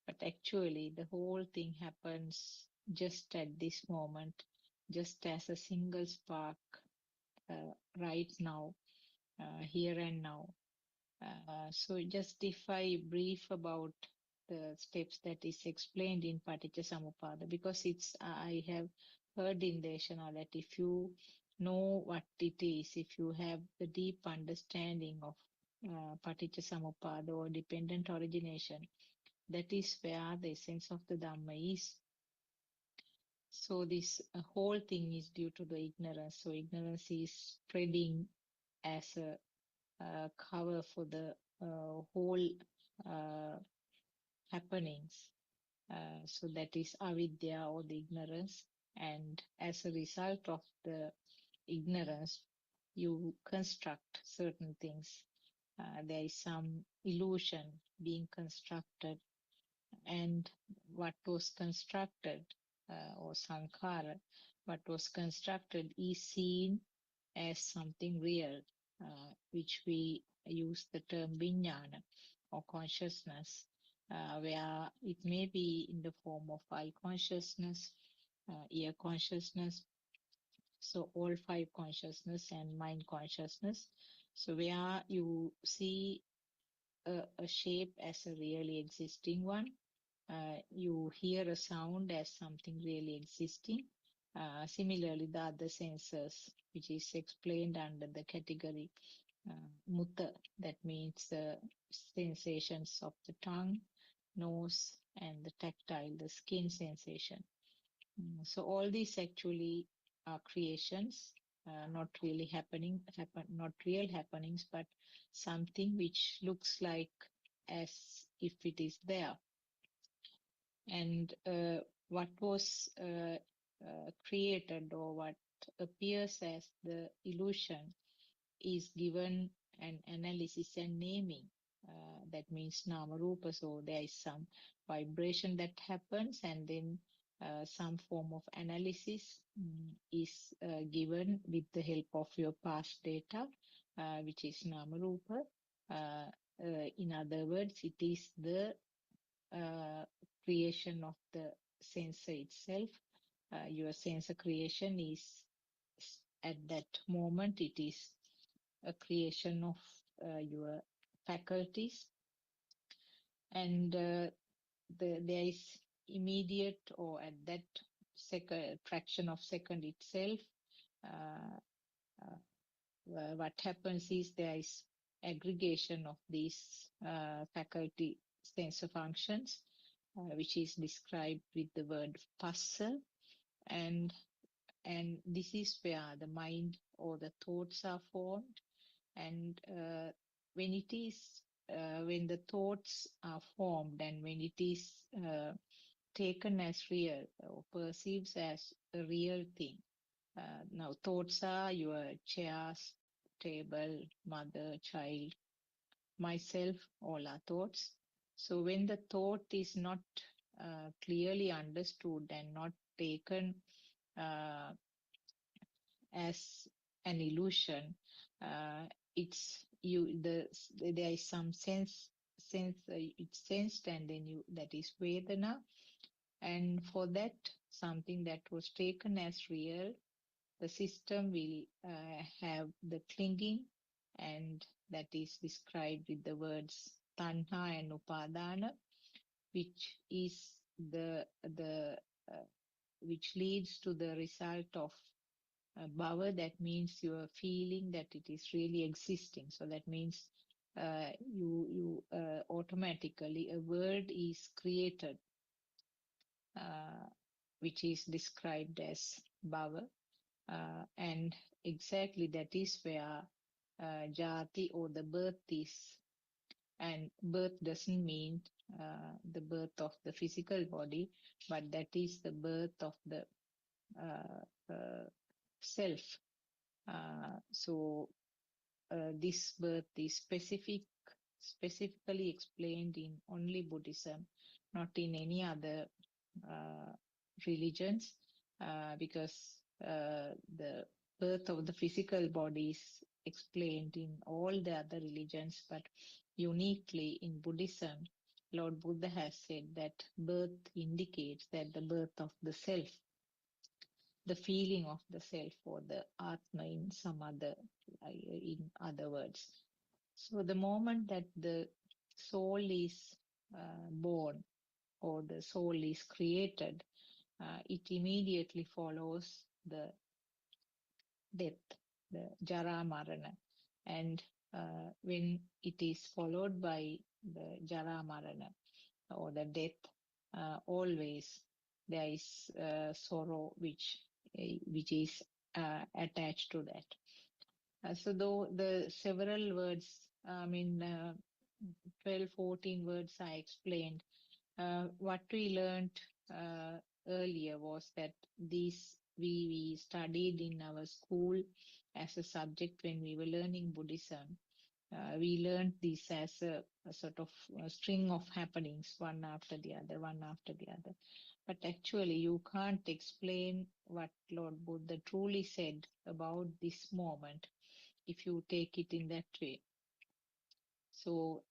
but actually the whole thing happens just at this moment, just as a single spark right now, here and now. So just if I brief about the steps that is explained in Paticca because I have heard in Deshana that if you know what it is, if you have the deep understanding of Paticca or dependent origination, that is where the essence of the Dhamma is. So this whole thing is due to the ignorance. So ignorance is spreading as a cover for the whole happenings. So that is avidya or the ignorance. And as a result of the ignorance, you construct certain things. There is some illusion being constructed, and what was constructed, or sankhara, what was constructed is seen as something real, which we use the term vijnana or consciousness, where it may be in the form of eye consciousness, ear consciousness, so all five consciousness and mind consciousness. So where you see a shape as a really existing one, you hear a sound as something really existing. Similarly, the other senses, which is explained under the category mutta, that means the sensations of the tongue, nose, and the tactile, the skin sensation. So all these actually are creations, not really not real happenings, but something which looks like as if it is there. And what was created or what appears as the illusion is given an analysis and naming. That means nama rupa. So there is some vibration that happens, and then some form of analysis is given with the help of your past data, which is nama rupa. In other words, it is the creation of the sensor itself. Your sensor creation is at that moment, it is a creation of your faculties, and there is immediate or at that fraction of second itself, uh, what happens is there is aggregation of these faculty sensor functions, which is described with the word puzzle, and this is where the mind or the thoughts are formed. And when it is when the thoughts are formed and when it is taken as real or perceived as a real thing, now thoughts are your chairs, table, mother, child, myself, all are thoughts. So when the thought is not clearly understood and not taken uh, as an illusion, it's you there is some sense it's sensed, and then that is vedana, and for that something that was taken as real, the system will have the clinging, and that is described with the words tanha and upadana, which is the which leads to the result of bhava. That means you are feeling that it is really existing. So that means you automatically a word is created, which is described as bhava, and exactly that is where jati or the birth is. And birth doesn't mean the birth of the physical body, but that is the birth of the self. So this birth is specifically explained in only Buddhism, not in any other religions, because the birth of the physical body is explained in all the other religions, but uniquely in Buddhism, Lord Buddha has said that birth indicates that the birth of the self, the feeling of the self or the Atma in some other, in other words. So the moment that the soul is born or the soul is created, it immediately follows the death, the Jara Marana. And when it is followed by the Jara Marana or the death, always there is sorrow which is attached to that. So though the several words, 12, 14 words I explained, what we learned earlier was that these we studied in our school as a subject when we were learning Buddhism. We learned this as a sort of a string of happenings, one after the other, one after the other. But actually, you can't explain what Lord Buddha truly said about this moment if you take it in that way. So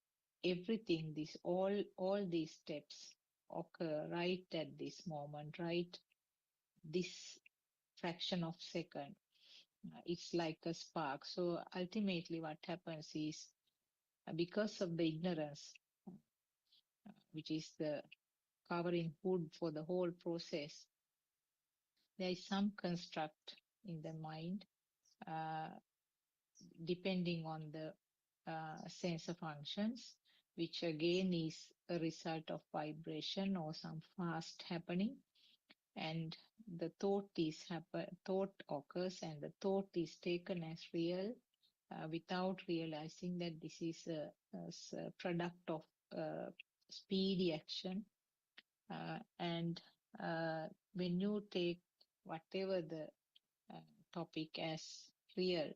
everything, all these steps occur right at this moment, right this fraction of second. It's like a spark. So ultimately what happens is because of the ignorance, which is the covering hood for the whole process, there is some construct in the mind, uh, depending on the sensor functions, which again is a result of vibration or some fast happening. And the thought occurs, and the thought is taken as real without realizing that this is a product of speedy action. And when you take whatever the topic as real,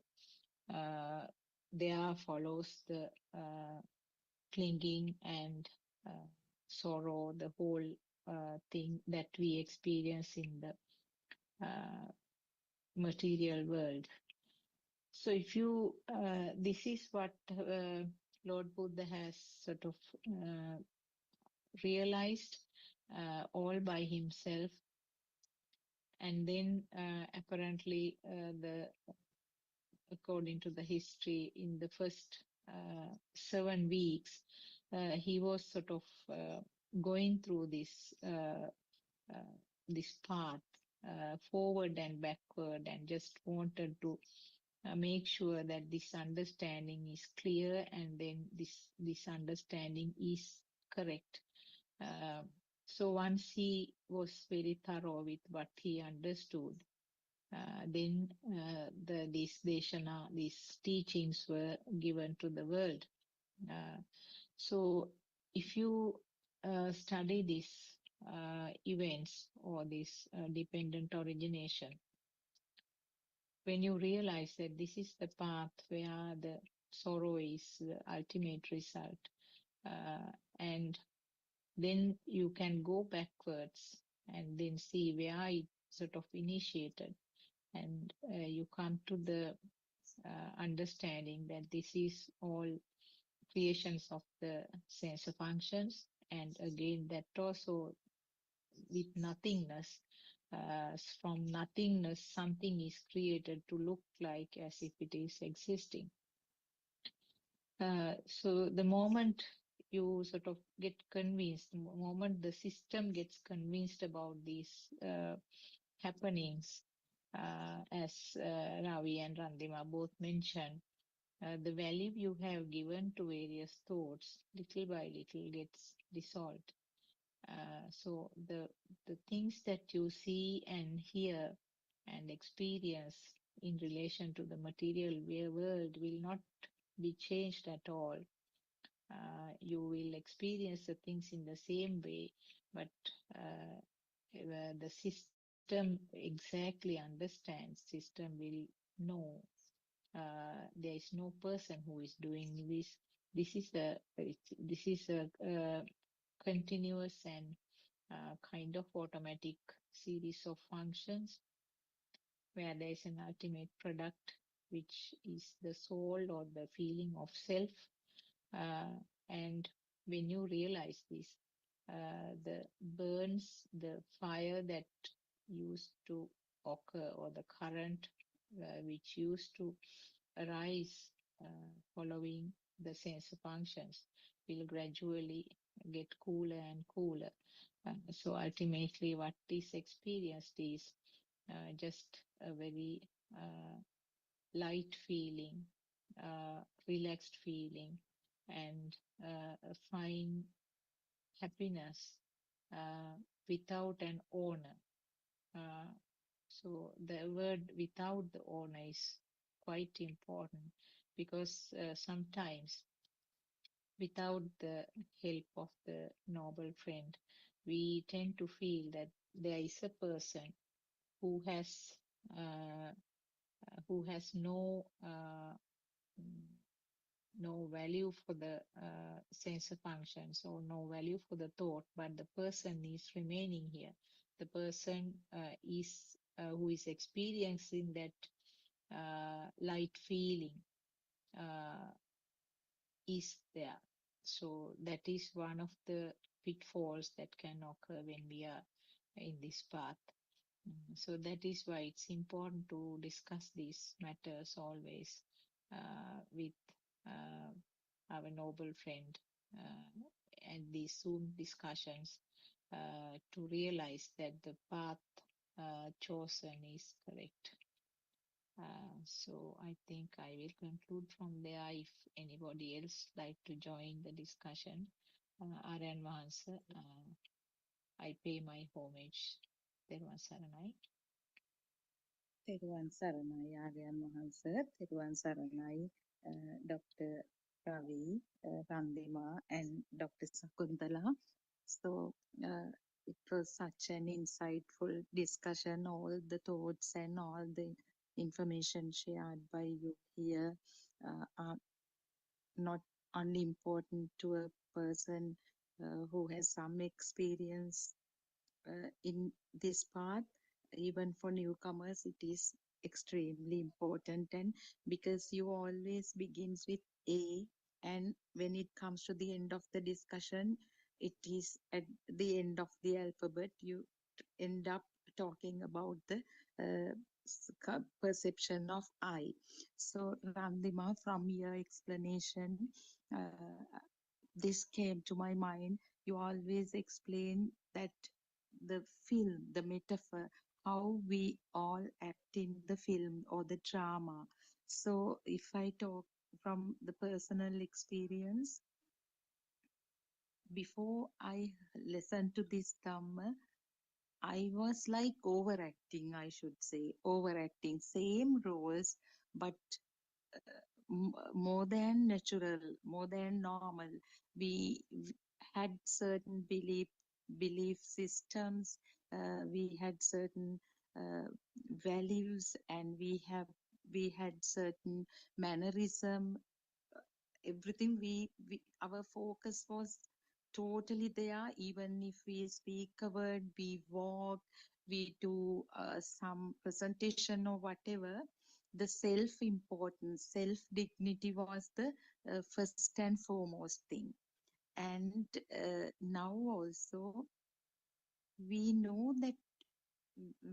there follows the clinging and sorrow, the whole thing that we experience in the material world. So if you, this is what Lord Buddha has sort of realized all by himself. And then apparently according to the history, in the first 7 weeks, he was sort of going through this path forward and backward, and just wanted to make sure that this understanding is clear, and then this understanding is correct. So once he was very thorough with what he understood, then these deshana, these teachings were given to the world. So if you study these events or this dependent origination, when you realize that this is the path where the sorrow is the ultimate result, and then you can go backwards and then see where it sort of initiated, and you come to the understanding that this is all creations of the sensor functions, and again that also with nothingness. From nothingness, something is created to look like as if it is existing. So the moment you sort of get convinced, the moment the system gets convinced about these happenings, as Ravi and Randima both mentioned, the value you have given to various thoughts little by little gets dissolved. So the things that you see and hear and experience in relation to the material world will not be changed at all. You will experience the things in the same way, but the system exactly understands, system will know. There is no person who is doing this. This is a continuous and kind of automatic series of functions where there is an ultimate product, which is the soul or the feeling of self. And when you realize this, the burns, the fire that used to occur, or the current which used to arise following the sensor functions will gradually get cooler and cooler. So ultimately, what is experienced is just a very light feeling, relaxed feeling, and a fine happiness uh, without an owner. Uh, so the word without the owner is quite important because sometimes without the help of the noble friend, we tend to feel that there is a person who has uh, no mm, no value for the sensor functions or no value for the thought, but the person is remaining here. The person is who is experiencing that light feeling uh, is there. So that is one of the pitfalls that can occur when we are in this path. So that is why it's important to discuss these matters always with uh, our noble friend and these Zoom discussions to realize that the path chosen is correct. So I think I will conclude from there. If anybody else like to join the discussion, Aryan Mahansa, I pay my homage. Therwan Saranai. තෙරුවන් සරණයි ආර්යයන් වහන්ස, තෙරුවන් සරණයි Dr. Ravi, Randima, and Dr. Sakuntala. So it was such an insightful discussion. All the thoughts and all the information shared by you here are not only important to a person who has some experience in this path, even for newcomers, it is extremely important. And because you always begins with A, and when it comes to the end of the discussion, it is at the end of the alphabet, you end up talking about the perception of I. So, Randima, from your explanation, this came to my mind. You always explain that the film, the metaphor, how we all act in the film or the drama. So, if I talk from the personal experience, before I listened to this Dhamma, I was like overacting, I should say, overacting, same roles, but more than natural, more than normal. We had certain belief systems. We had certain uh, values, and we had certain mannerism. Everything we our focus was totally there. Even if we speak a word, we walk, we do some presentation or whatever, the self importance, self dignity was the first and foremost thing. And now also we know that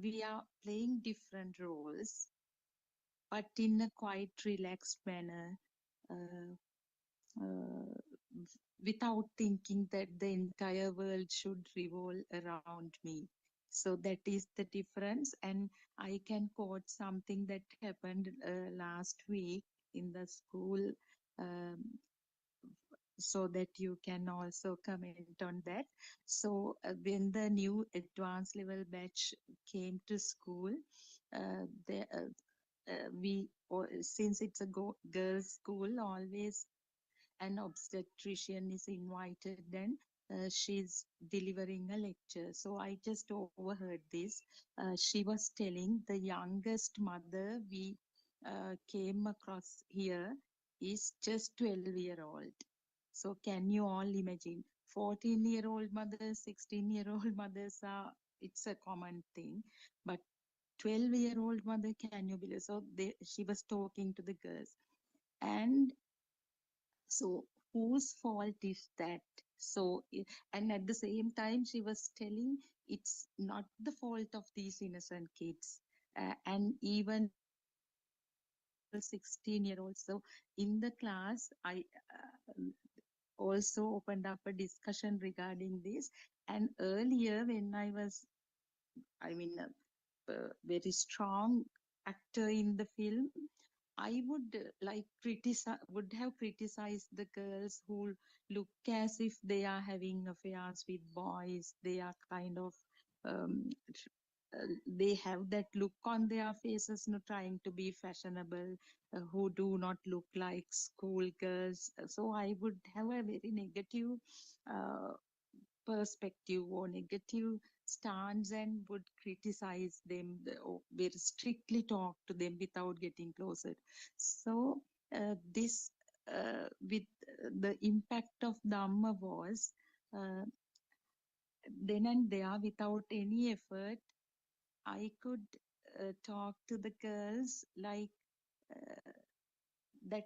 we are playing different roles, but in a quite relaxed manner, uh, uh, without thinking that the entire world should revolve around me. So that is the difference. And I can quote something that happened last week in the school, um, so that you can also comment on that. So when the new advanced level batch came to school, since it's a girls' school, always an obstetrician is invited, and she's delivering a lecture. So I just overheard this. She was telling the youngest mother we came across here is just 12-year-old. So can you all imagine? 14-year-old mothers, 16-year-old mothers are, it's a common thing. But 12-year-old mother, can you believe? So she was talking to the girls. And so whose fault is that? So, and at the same time, she was telling it's not the fault of these innocent kids. And even 16-year-old. So in the class, I also opened up a discussion regarding this. And earlier, when I was, I mean, a very strong actor in the film, I would would have criticized the girls who look as if they are having affairs with boys. They are kind of they have that look on their faces, trying to be fashionable, who do not look like school girls. So I would have a very negative uh, perspective or negative stance and would criticize them or very strictly talk to them without getting closer. So this with the impact of Dhamma was uh, then and there without any effort I could talk to the girls like uh, that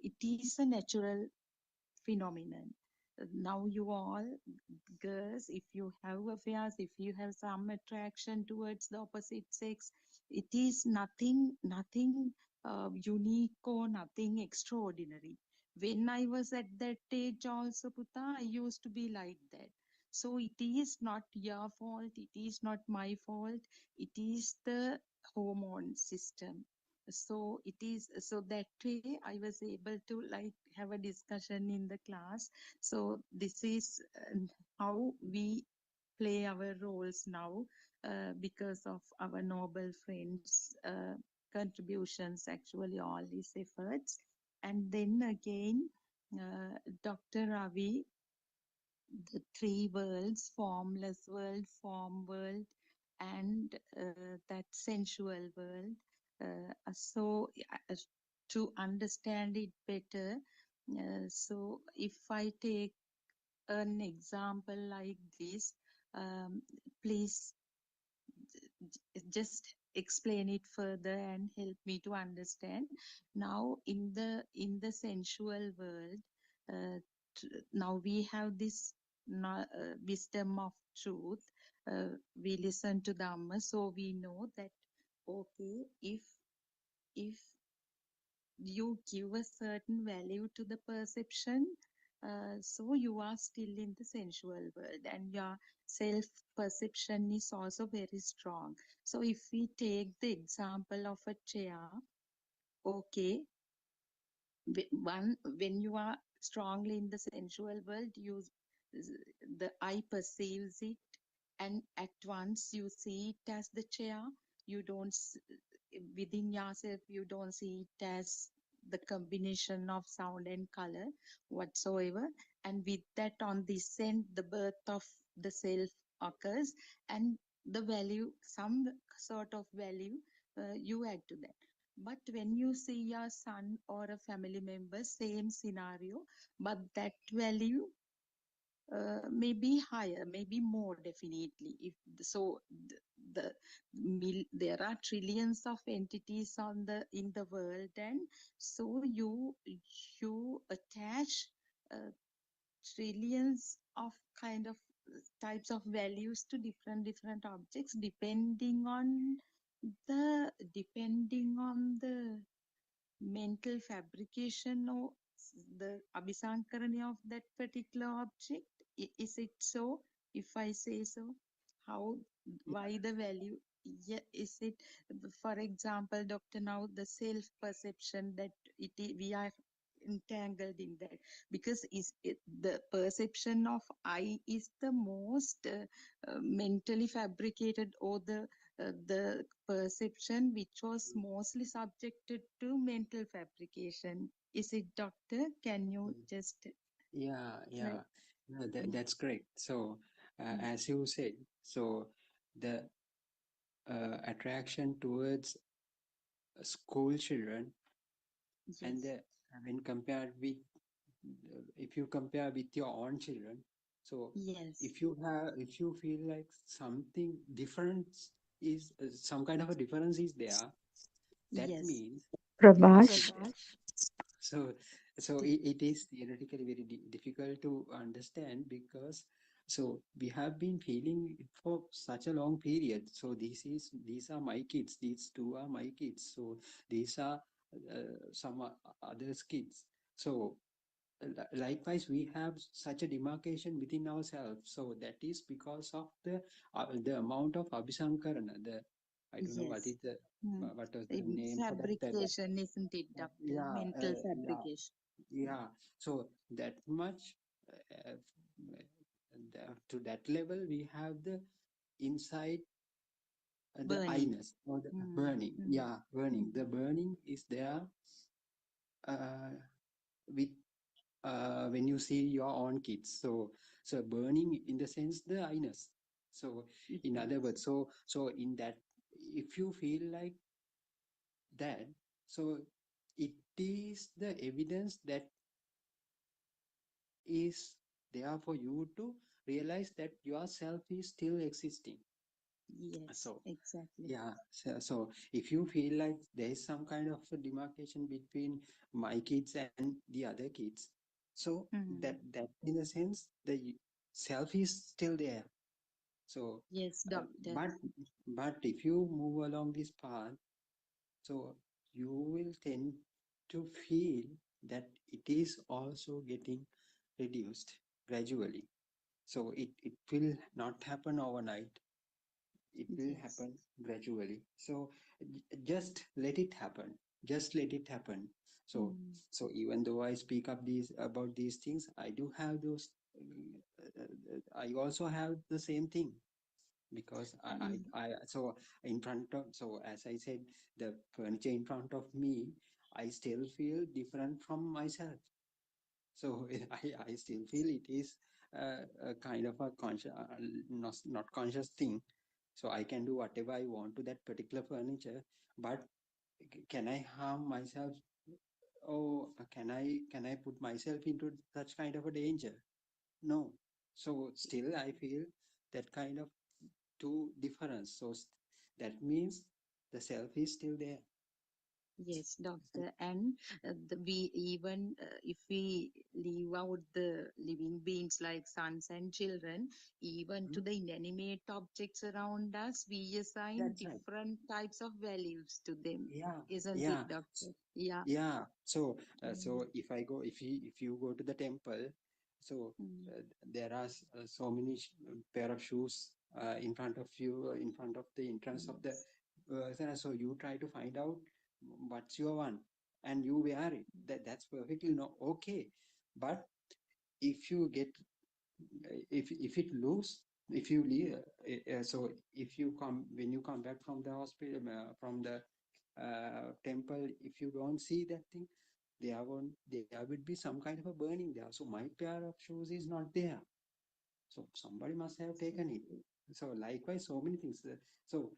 it is a natural phenomenon. Now you all girls, if you have affairs, if you have some attraction towards the opposite sex, it is nothing unique or nothing extraordinary. When I was at that age also, Puta, I used to be like that. So it is not your fault, it is not my fault, it is the hormone system. So it is, so that way I was able to like have a discussion in the class. So this is how we play our roles now because of our noble friends contributions, actually all his efforts. And then again Dr. Ravi, the three worlds, formless world, form world, and that sensual world. So to understand it better, so if I take an example like this, um, please just explain it further and help me to understand. Now in the sensual world, uh, now we have this wisdom of truth. We listen to Dhamma, so we know that okay, if you give a certain value to the perception, so you are still in the sensual world and your self perception is also very strong. So if we take the example of a chair, okay, when you are strongly in the sensual world, the eye perceives it, and at once you see it as the chair. You don't within yourself, you don't see it as the combination of sound and color whatsoever. And with that, on this end, the birth of the self occurs, and the value, some sort of value, you add to that. But when you see your son or a family member, same scenario, but that value may be higher, maybe more, definitely. If so, the there are trillions of entities on the in the world, and so you attach trillions of kind of types of values to different objects depending on the mental fabrication or the abhisankarani of that particular object. Is it so? If I say so, how, why the value? Yeah, is it, for example, Doctor, now the self perception that we are entangled in that, because is it the perception of I is the most mentally fabricated, or the perception which was mostly subjected to mental fabrication. Is it, doctor? Can you just Yeah, like, no, yeah, that's correct. So, yeah, as you said, so the attraction towards school children, and yes, when compared with, if you compare with your own children, so yes, if you feel like something different is some kind of a difference is there, that yes, means so Prabhash. so so t- it is theoretically very difficult to understand, because so we have been feeling it for such a long period. So these are my kids, these two are my kids, so these are some others kids. So likewise we have such a demarcation within ourselves, so that is because of the amount of abhisankarana, the I don't know what Yes. is the Hmm. what was the name for that, Fabrication, isn't it, doctor? yeah, Mental yeah, fabrication. yeah. So that much to that level we have the inside, the Burning. I-ness or the Hmm. burning, Hmm. yeah, burning, Hmm. the burning is there uh, with when you see your own kids. So burning in the sense the I-ness. So in other Yes. words, so in that, if you feel like that, so it is the evidence that is there for you to realize that yourself is still existing. Yes, So exactly. yeah, so if you feel like there is some kind of a demarcation between my kids and the other kids, so Hmm. that in a sense the self is still there. So Yes, doctor. but if you move along this path, so you will tend to feel that it is also getting reduced gradually. So it will not happen overnight, it will Yes. happen gradually. So just let it happen, just let it happen. So Hmm. even though I speak up these about these things, I do have those I also have the same thing, because Mm. so in front of, so as I said, the furniture in front of me, I still feel different from myself. So I still feel it is a kind of a conscious, not conscious thing. So I can do whatever I want to that particular furniture, but can I harm myself? Or can I put myself into such kind of a danger? No. So still I feel that kind of two difference. So that means the self is still there. Yes, doctor. And we even if we leave out the living beings like sons and children, even to Mhm. the inanimate objects around us, we assign That's right. different types of values to them, Yeah, isn't it, yeah, doctor? Yeah. yeah. So Mm. so if you go to the temple, so Mm. there are so many pair of shoes in front of you, in front of the entrance of the Yes. so you try to find out what's your one, and you wear it. That's perfectly no okay. But if you get if it lose, if you leave, so if you come, when you come back from the hospital, from the temple, if you don't see that thing, there would be some kind of a burning there. So my pair of shoes is not there, so somebody must have taken it. Exactly. So likewise so many things. So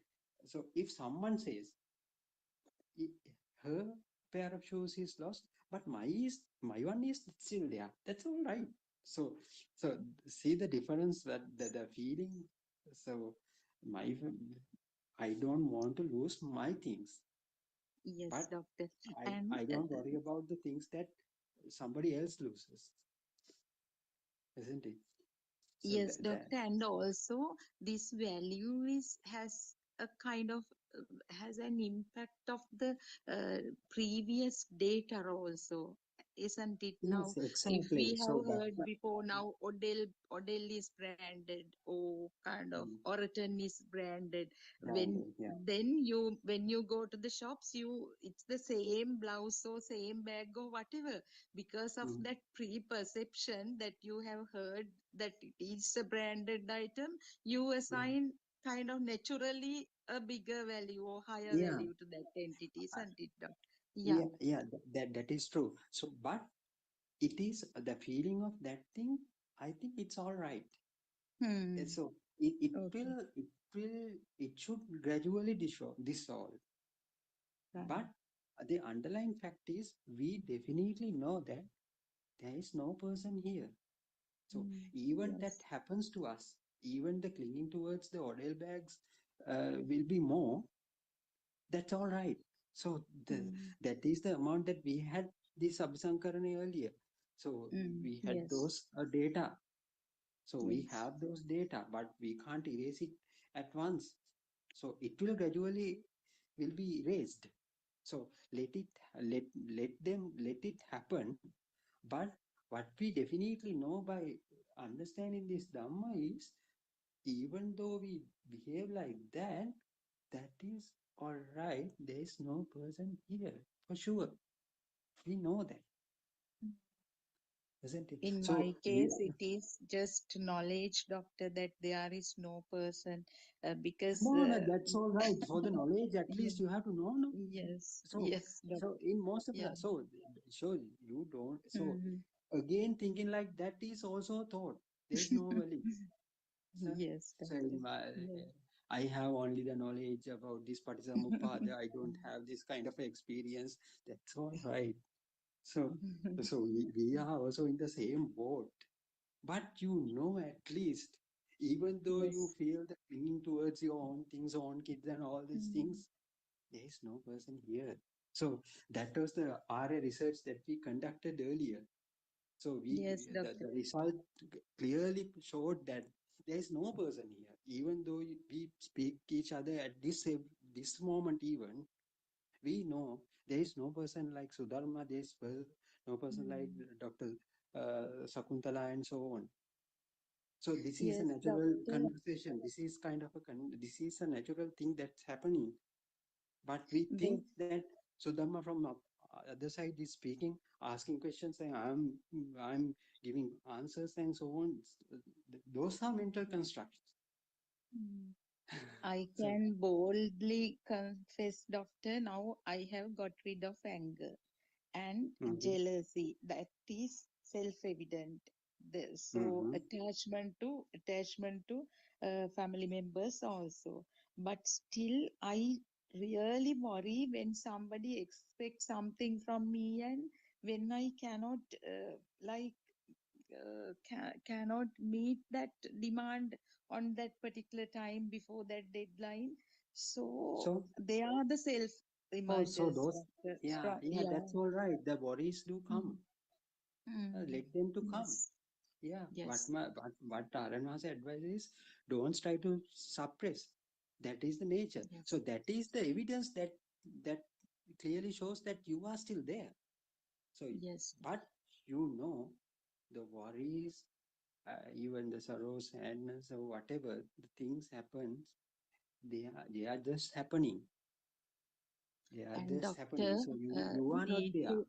if someone says her pair of shoes is lost, but my one is still there. That's all right. So see the difference, that the feeling. So my I don't want to lose my things, Yes, but doctor. And I don't worry about the things that somebody else loses, isn't it? So yes, that doctor, and also this value is has a kind of has an impact of the previous data also, isn't it? Now, yes, if exactly. we have So that's heard before, now Odell is branded, or kind of mm, Oraton is branded. When branded. Yeah. when you go to the shops, you it's the same blouse or same bag or whatever, because of Mm, that pre-perception that you have heard that it is a branded item, you mm. assign kind of naturally a bigger value or higher Yeah. value to that entity, isn't it, doctor? Yeah. Yeah, that is true. So, but it is the feeling of that thing. I think it's all right. Hmm. So Okay. it should gradually dissolve. But Right. the underlying fact is we definitely know that there is no person here. So Hmm. even that Yes. happens to us. Even the clinging towards the oil bags will be more. That's all right. So Hmm. that is the amount that we had this Abhisankarana earlier. So Hmm. we had Yes. those data. So we Yes. have those data, but we can't erase it at once. So it will gradually will be erased. So let it happen. But what we definitely know by understanding this Dhamma is, even though we behave like that, that is all right. There is no person here for sure. We know that, isn't it? In So my case, it is just knowledge, doctor, that there is no person because no, no, that's all right. For the knowledge, at yeah, least you have to know, no? yes, So, yes, doctor. so in most of the, Yeah. so you don't, so Mhm. again thinking like that is also a thought. There's no value. So, Yes, so doctor. Yes. I have only the knowledge about this Patisamuppada. I don't have this kind of experience. That's all right. So, so we are also in the same boat. But you know, at least, even though you Yes. feel the clinging towards your own things, own kids, and all these Mm. things, there is no person here. So that was the RA research that we conducted earlier. So Yes, doctor. the result clearly showed that there is no person here. Even though we speak each other at this moment, even we know there is no person like Sudharma. There is no person like Mm. Dr. Sakuntala and so on. So this is a Yes, natural doctor. conversation. This is kind of a this is a natural thing that's happening. But we think The, that Sudhamma from other side is speaking, asking questions, and I'm giving answers and so on. Those are mental constructions. mm, I So can boldly confess, doctor, now I have got rid of anger and mhm, jealousy. That is self-evident. So mhm. attachment to family members also. But still, I really worry when somebody expects something from me, and when I cannot like cannot meet that demand on that particular time before that deadline. So So they are the self so reminders, those, doctor. yeah, yeah, Yeah. that's all right. The worries do come. Mm. Mm. Let them to come. Yes. Yeah, Yes. what Aranma's advice is, don't try to suppress. That is the nature. Yes. So that is the evidence that clearly shows that you are still there. So, Yes. but you know, the worries, even the sorrow, sadness, or whatever the things happens, they are just happening. They are And just happening. doctor So you are not there.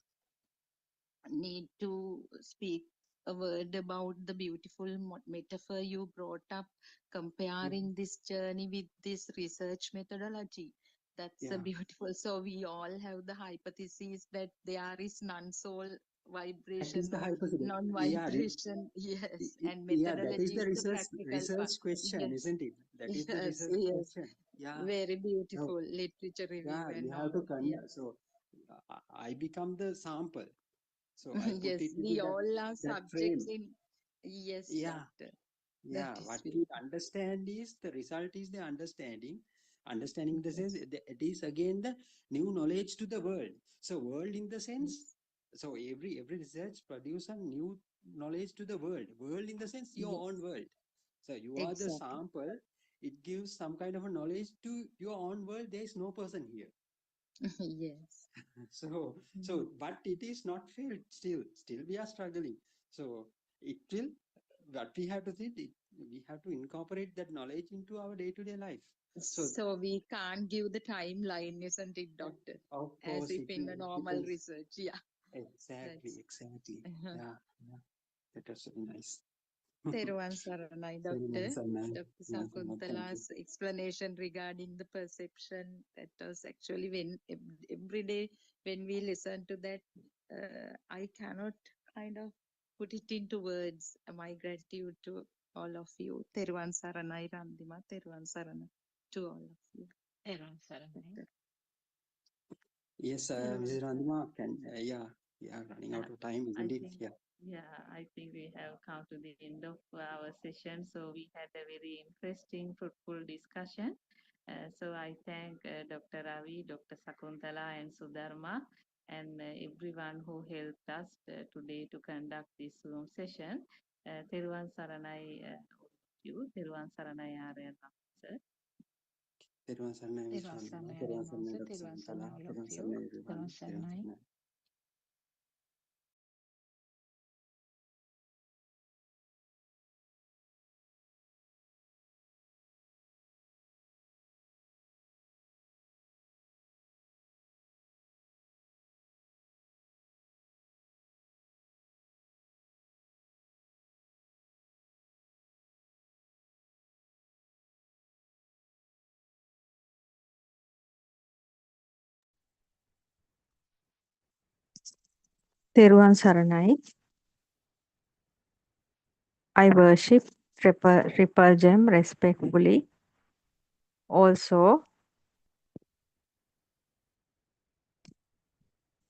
need to speak a word about the beautiful metaphor you brought up, Mhm. comparing this journey with this research methodology. That's a Yeah, beautiful. So we all have the hypothesis that there is non-soul that is vibration the or hypothesis. Yeah, non-vibration. Yes, and yeah, that is methodology the is the practical part. research question, Yes, isn't it? That is the yes, research yes. question. Yeah. Very So beautiful literature review yeah, you and have to all. Yeah. so I become the sample. So I put Yes, it into we all are that subjects frame. in. Yes, Yeah, doctor. That yeah. is What we beautiful. understand is the result is the understanding. Understanding the sense Yes, it is again the new knowledge to the world. So world in the sense. yes, So every research produce a new knowledge to the world. World in the sense your own yes, world. So you are the exactly. sample. It gives some kind of a knowledge to your own world. There is no person here. Yes. So Mm. but it is not failed. Still we are struggling. So it will, what we have to think, we have to incorporate that knowledge into our day-to-day life. So So we can't give the timeline, isn't it, doctor? of As course if it in a will normal depends. research. Yeah, Exactly, that's. exactly. Yeah, yeah. That was very nice. Teruvan Saranai, Very Doctor. nice, Anna. Dr. Nice, Anna. Thank you. Sakuntala's explanation regarding the perception, that was actually when every day when we listen to that, I cannot kind of put it into words. My gratitude to all of you. Teruvan Saranai Randima, Teruvan Saranai to all of you. Everyone, Saranai. Doctor. Yes, Teruvan Mrs. Saranai. Randima, can yeah, we are running Uh, out of time, I isn't it? think, Yeah. yeah, I think we have come to the end of our session. So we had a very interesting, fruitful discussion. So I thank Dr. Ravi, Dr. Sakuntala, and Sudharma, and everyone who helped us today to conduct this Zoom session. Thiruvan Saranai, you, Thiruvan Saranai Aryan, sir. තෙරුවන් සරණයි miss තෙරුවන් වන්දනා. සරණයි තෙරුවන් ආර්යයන් සරණයි වහන්සේ, doctor තෙරුවන් සකුන්තලා. සරණයි තෙරුවන් ලොක්සියෝ, සරණයි everyone. තෙරුවන් තෙරුවන් සරණයි. සරණයි. Teruvan Saranai. I worship Triple Gem respectfully. Also,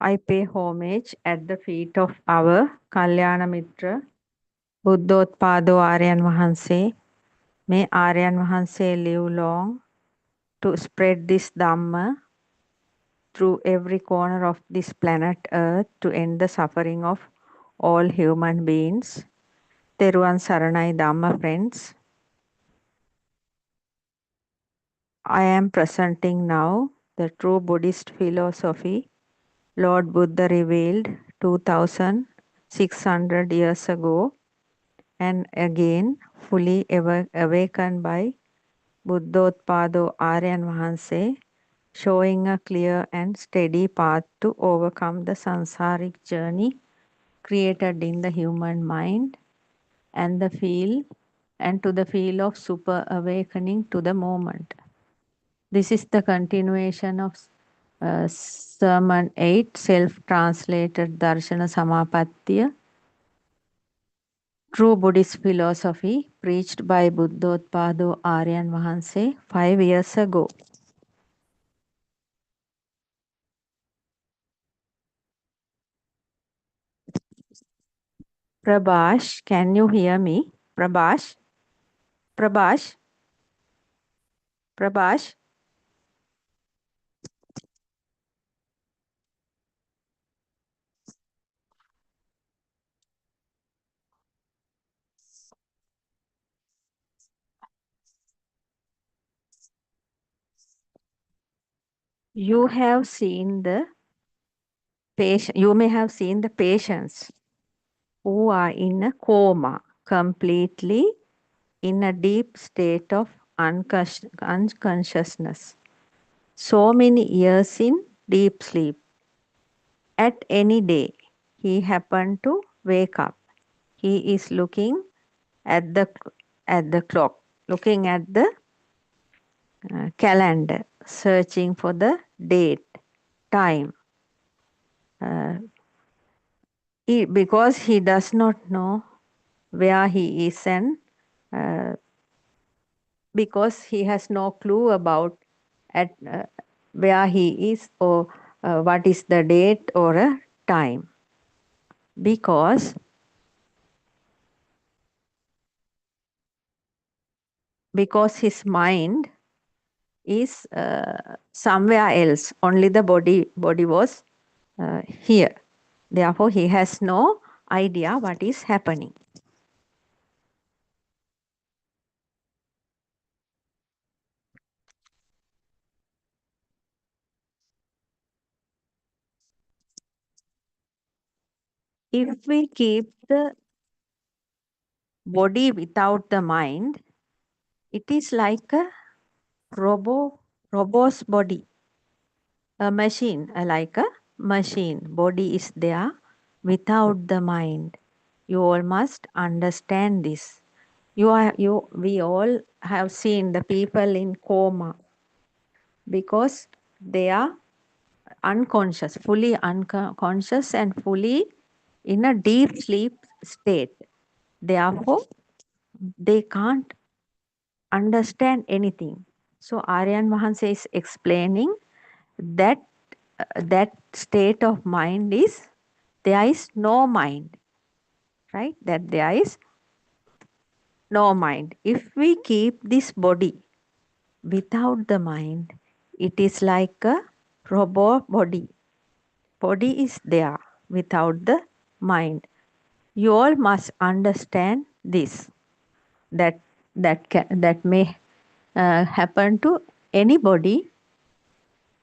I pay homage at the feet of our Kalyana Mitra, Buddothpada Aryan Vahanse. May Aryan Vahanse live long to spread this Dhamma through every corner of this planet Earth to end the suffering of all human beings. Teruvan Saranai Dhamma friends. I am presenting now the true Buddhist philosophy Lord Buddha revealed 2600 years ago and again fully awakened by Buddothpada Aryan Vahanse, showing a clear and steady path to overcome the samsaric journey created in the human mind and the feel of super awakening to the moment. This is the continuation of Sermon 8, self-translated Darshana Samapattiya, true Buddhist philosophy preached by Buddothpada Aryan Vahanse 5 years ago. Prabhash, can you hear me? Prabhash? Prabhash? Prabhash? You have seen the patient, you may have seen the patients who are in a coma, completely in a deep state of unconsciousness. So many years in deep sleep. At any day, he happened to wake up. He is looking at the clock, looking at the calendar, searching for the date, time. Because he does not know where he is and because he has no clue about at where he is or what is the date or a time. Because his mind is somewhere else. Only the body was here. Therefore, he has no idea what is happening. If we keep the body without the mind, it is like a robot's body, a machine, like a machine. Body is there without the mind. You all must understand this. We all have seen the people in coma because they are unconscious, fully unconscious and fully in a deep sleep state. Therefore, they can't understand anything. So Aryan Vahanse is explaining that that state of mind is there is no mind, right? That there is no mind. If we keep this body without the mind, it is like a robot body. Body is there without the mind. You all must understand this. That may happen to anybody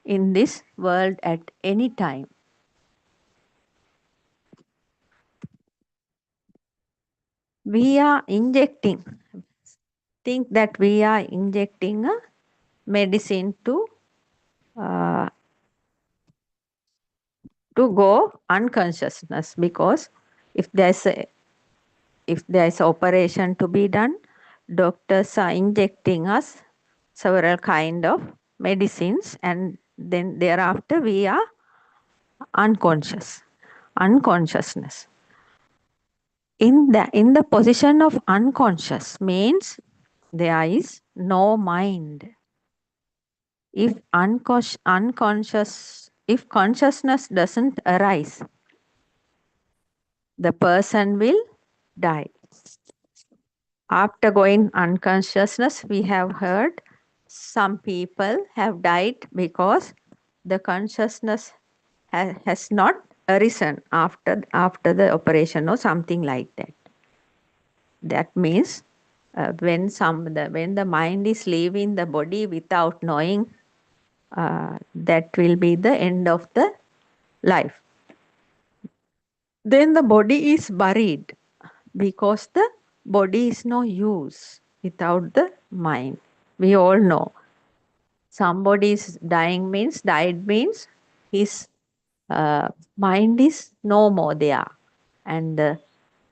in this world at any time. We are injecting, think that we are injecting a medicine uh, to go unconsciousness, because if there's operation to be done, doctors are injecting us several kind of medicines, and then thereafter we are unconsciousness. In the position of unconscious means there is no mind. If if consciousness doesn't arise, the person will die. After going unconsciousness, we have heard some people have died because the consciousness has not arisen after the operation or something like that. That means when the mind is leaving the body without knowing, that will be the end of the life. Then the body is buried, because the body is no use without the mind. We all know somebody is died means his mind is no more there, and the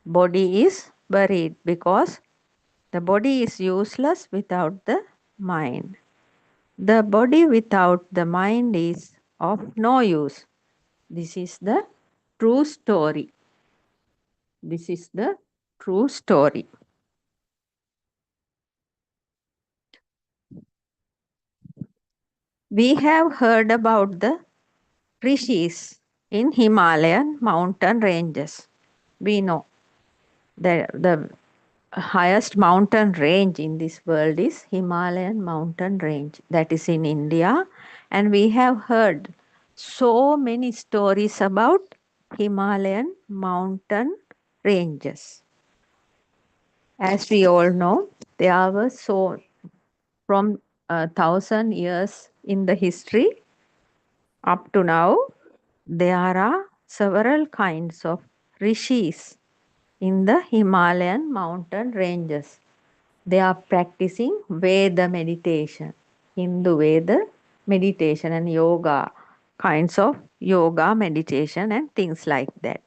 body is buried because the body is useless without the mind. The body without the mind is of no use. This is the true story. This is the true story. We have heard about the rishis in Himalayan mountain ranges. We know the highest mountain range in this world is Himalayan mountain range, that is in India, and we have heard so many stories about Himalayan mountain ranges. As we all know, there were from 1,000 years in the history up to now, there are several kinds of rishis in the Himalayan mountain ranges. They are practicing Veda meditation, Hindu Veda meditation and yoga, kinds of yoga meditation and things like that.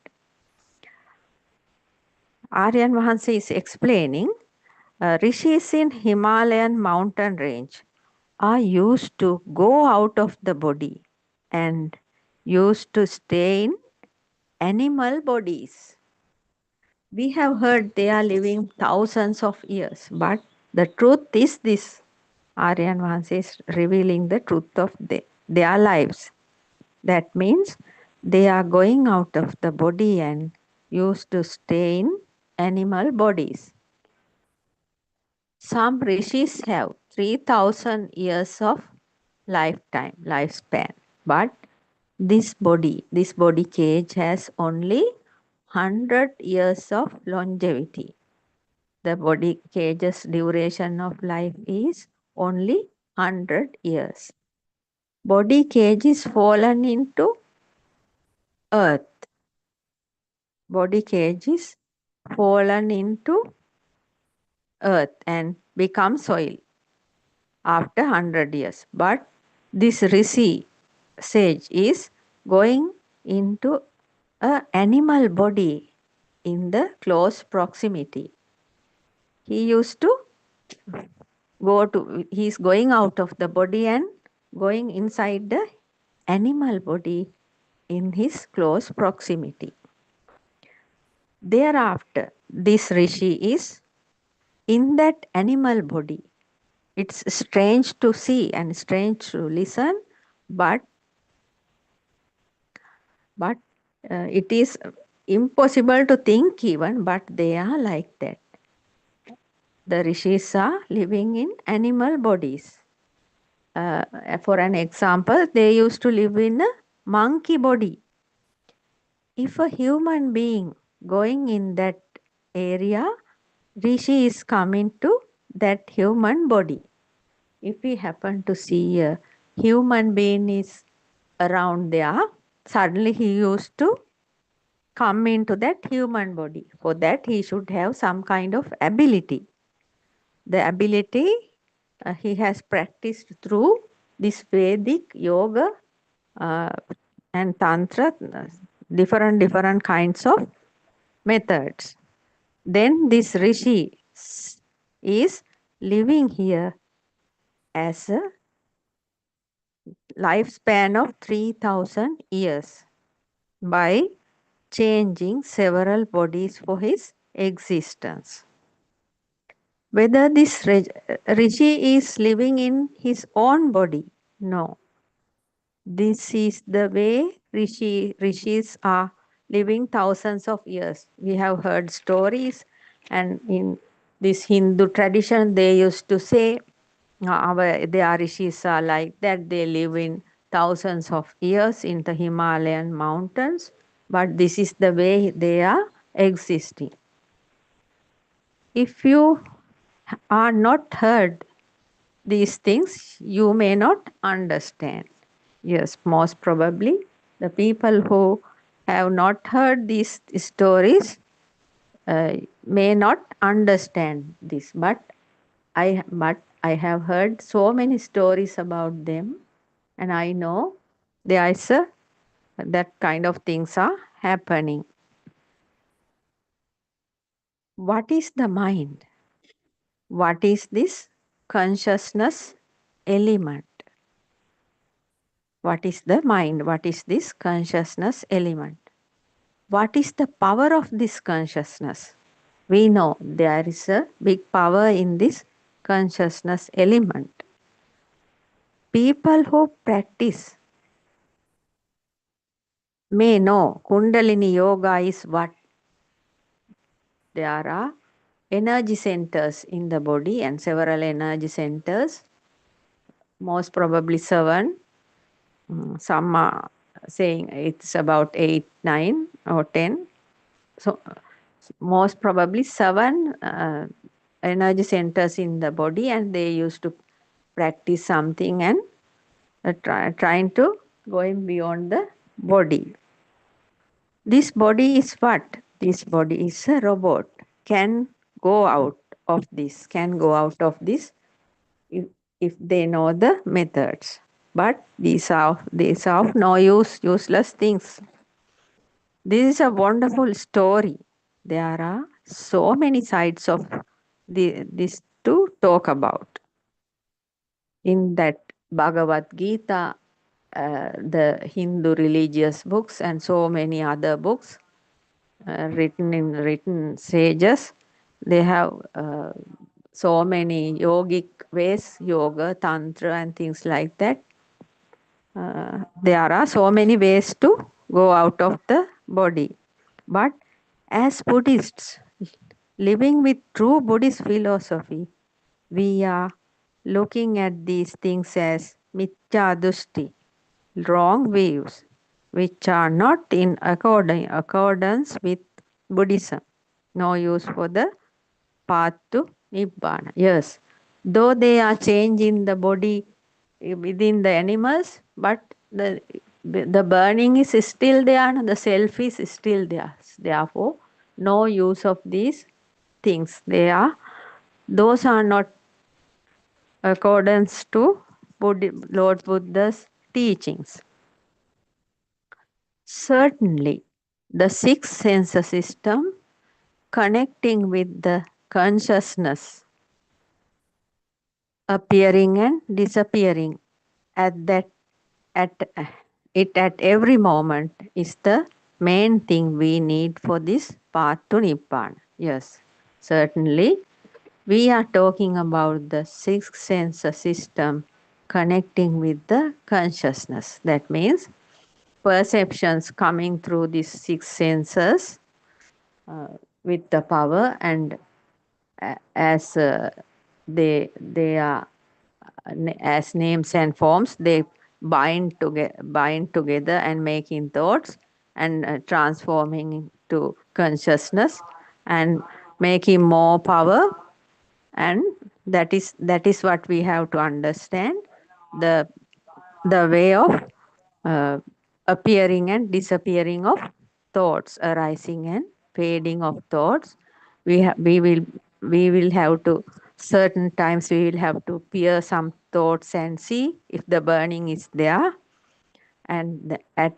Aryan Vahanse is explaining rishis in Himalayan mountain range are used to go out of the body and used to stay in animal bodies. We have heard they are living thousands of years, but the truth is this. Aryan Vance is revealing the truth of their lives. That means they are going out of the body and used to stay in animal bodies. Some rishis have 3,000 years of lifespan, but this body cage has only 100 years of longevity. The body cage's duration of life is only 100 years. Body cage is fallen into earth. Body cage is fallen into earth and become soil after 100 years. But this rishi sage is going into an animal body in the close proximity. He used to he's going out of the body and going inside the animal body in his close proximity. Thereafter, this rishi is in that animal body. It's strange to see and strange to listen, but it is impossible to think even, but they are like that. The rishis are living in animal bodies. For an example, they used to live in a monkey body. If a human being going in that area, rishi is coming to that human body. if he happened to see a human being is around there, suddenly he used to come into that human body. For that, he should have some kind of ability. The ability he has practiced through this Vedic yoga uh, and Tantra, different kinds of methods. Then this Rishi is living here as a lifespan of 3000 years by changing several bodies for his existence. Whether this Rishi is living in his own body, no. This is the way rishis are living thousands of years. We have heard stories, and in this Hindu tradition, they used to say, their rishis are like that. They live in thousands of years in the Himalayan mountains, but this is the way they are existing. If you are not heard these things, you may not understand. Yes, most probably the people who have not heard these stories may not understand this. But I have heard so many stories about them, and I know there is that kind of things are happening. What is the mind? What is this consciousness element? What is the mind? What is this consciousness element? What is the power of this consciousness? We know there is a big power in this consciousness element. People who practice may know Kundalini Yoga is what. There are energy centers in the body and several energy centers, most probably 7. Some are saying it's about 8, 9 or 10. So most probably 7 energy centers in the body, and they used to practice something and trying to going beyond the body. This body is what? This body is a robot. Can go out of this. Can go out of this if they know the methods. But these are of no use, useless things. This is a wonderful story. There are so many sides of this to talk about. In that Bhagavad Gita, the Hindu religious books, and so many other books written sages, they have so many yogic ways, yoga, tantra, and things like that. There are so many ways to go out of the body. But as Buddhists, living with true Buddhist philosophy, we are looking at these things as mithya wrong views, which are not in accordance with Buddhism. No use for the path to Nibbana. Yes, though they are changing the body within the animals, but the burning is still there, the self is still there. Therefore, no use of these things. Those are not accordance to Lord Buddha's teachings. Certainly, the sixth sense system connecting with the consciousness appearing and disappearing at every moment is the main thing we need for this path to Nibbana. Yes, certainly we are talking about the sixth sense system connecting with the consciousness. That means perceptions coming through these six senses with the power, and as they are as names and forms, they bind together and making thoughts and transforming into consciousness and making more power and That is what we have to understand, the way of uh, appearing and disappearing of thoughts, arising and fading of thoughts. We will have to, certain times we will have to peer some thoughts and see if the burning is there. And at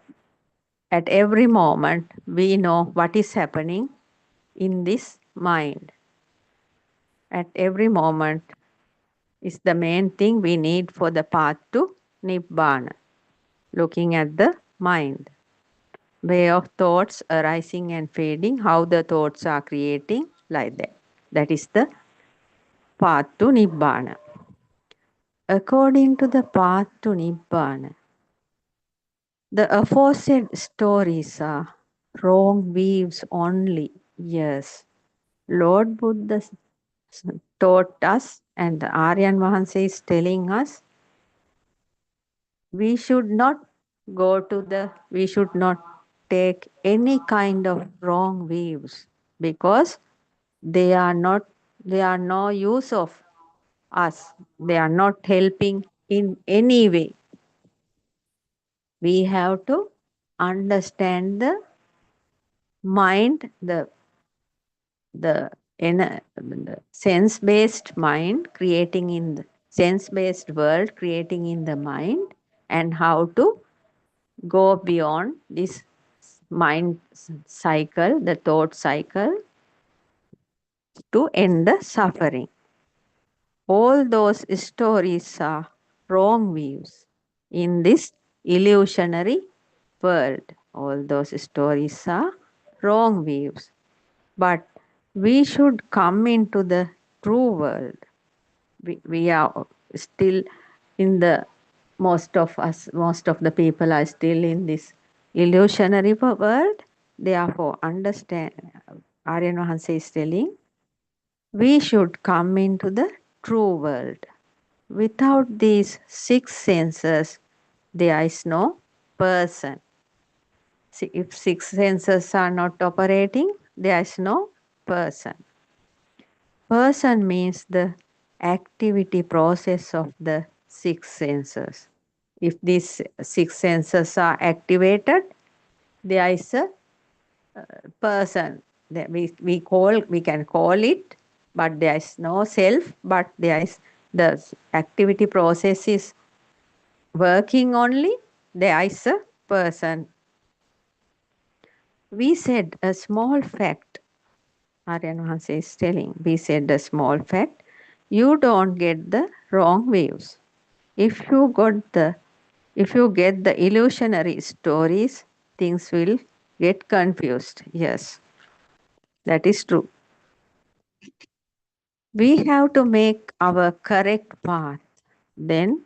every moment we know what is happening in this mind. At every moment is the main thing we need for the path to Nibbana. Looking at the mind, way of thoughts arising and fading, how the thoughts are creating, like that. That is the path to Nibbana. According to the path to Nibbana, the aforesaid stories are wrong views only. Yes, Lord Buddha taught us, and the Aryan Vahansa is telling us, we should not we should not take any kind of wrong views, because they are not, they are no use of us. They are not helping in any way. We have to understand the mind, the sense based mind creating in the sense based world creating in the mind, and how to go beyond this mind cycle, the thought cycle, to end the suffering. All those stories are wrong views in this illusionary world. All those stories are wrong views. But we should come into the true world. We are still in the, most of the people are still in this illusionary world. Therefore, understand, Aryan Vahansa is telling, we should come into the true world. Without these six senses, there is no person. See, if six senses are not operating, there is no person. Person means the activity process of the six senses. If these six senses are activated, there is a person that we can call it, but there is no self, but there is the activity process is working only, there is a person. We said a small fact, Aryan Vahansa is telling, we said a small fact, you don't get the wrong views. If you get the illusionary stories, things will get confused. Yes, that is true. We have to make our correct path, then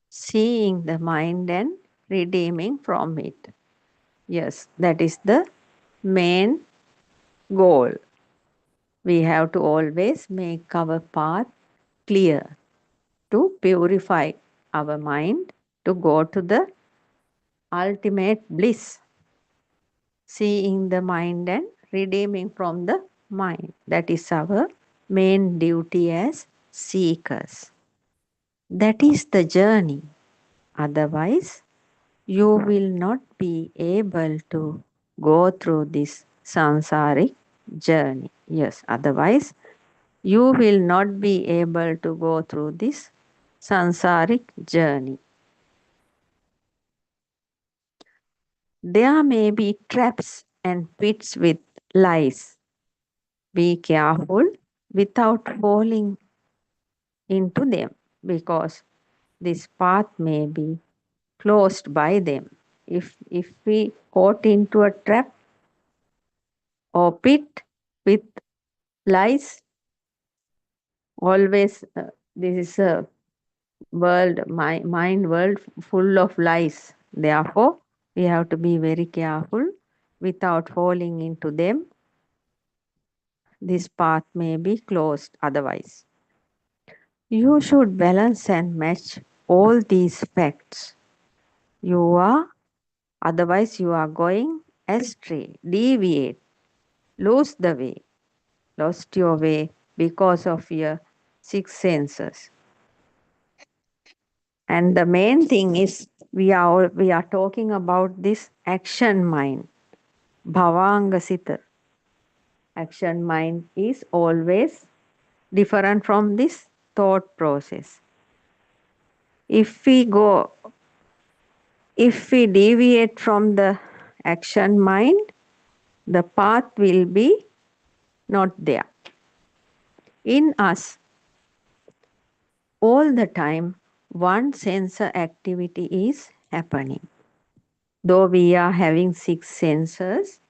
seeing the mind and redeeming from it. Yes, that is the main goal. We have to always make our path clear, to purify our mind, to go to the ultimate bliss, seeing the mind and redeeming from the mind. That is our main duty as seekers. That is the journey. Otherwise, you will not be able to go through this samsaric journey. Yes, otherwise, you will not be able to go through this samsaric journey. There may be traps and pits with lies. Be careful without falling into them, because this path may be closed by them. If we caught into a trap or pit with lies, always this is a mind world full of lies. Therefore, we have to be very careful without falling into them. This path may be closed otherwise. You should balance and match all these facts. Otherwise you are going astray, deviate, lose the way, lost your way because of your 6 senses. And the main thing is we are talking about this action mind, bhavanga sita. Action mind is always different from this thought process. If we deviate from the action mind, the path will be not there. In us, all the time, one sensor activity is happening. Though we are having 6 senses,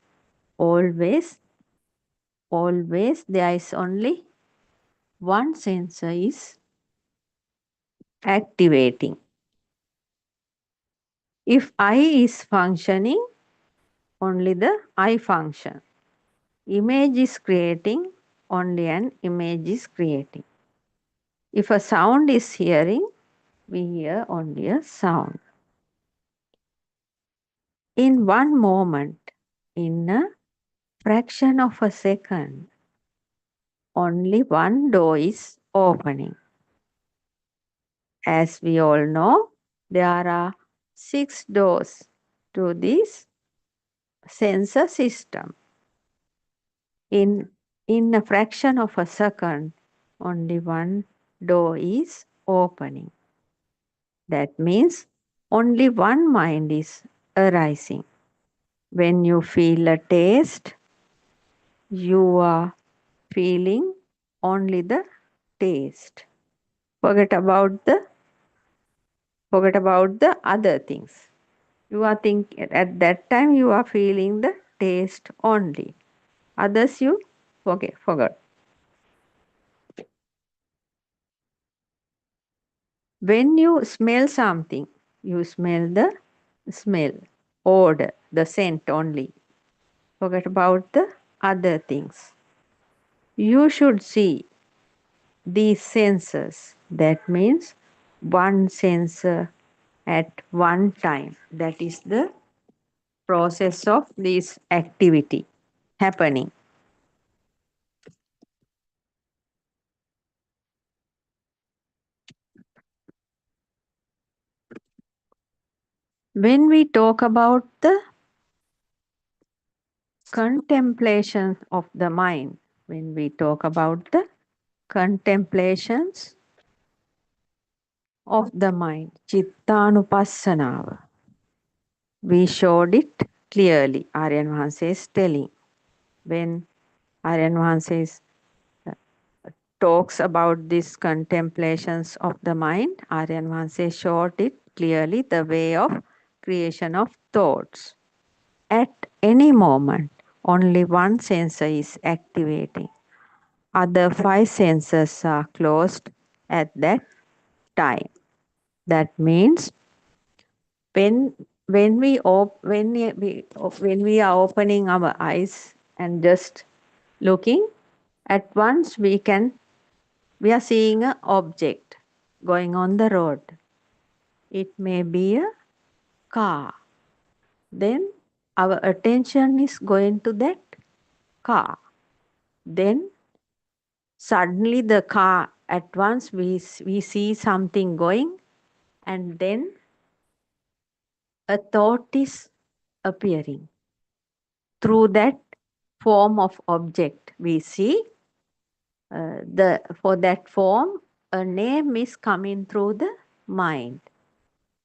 always there is only one sensor is activating. If eye is functioning, only the eye function. Image is creating, only an image is creating. If a sound is hearing, we hear only a sound. In one moment, in a fraction of a second, only one door is opening. As we all know, there are 6 doors to this sensor system. In a fraction of a second, only one door is opening. That means only one mind is arising. When you feel a taste, you are feeling only the taste. Forget about the other things. You are thinking at that time you are feeling the taste only. Others you forgot. When you smell something, you smell the smell, odor, the scent only. Forget about the other things. You should see these senses. That means one sensor at one time. That is the process of this activity happening. When we talk about the contemplation of the mind, when we talk about the contemplations of the mind, Chittanupassanaava, we showed it clearly. Aryan Mahansa is telling. When Aryan Mahansa is talks about these contemplations of the mind, Aryan Mahansa showed it clearly the way of creation of thoughts. At any moment, only one sensor is activating. Other 5 senses are closed at that time. That means when we are opening our eyes and just looking, at once we are seeing an object going on the road. It may be a car. Then our attention is going to that car. Then suddenly the car, at once we see something going, and then a thought is appearing. Through that form of object we see, for that form a name is coming through the mind.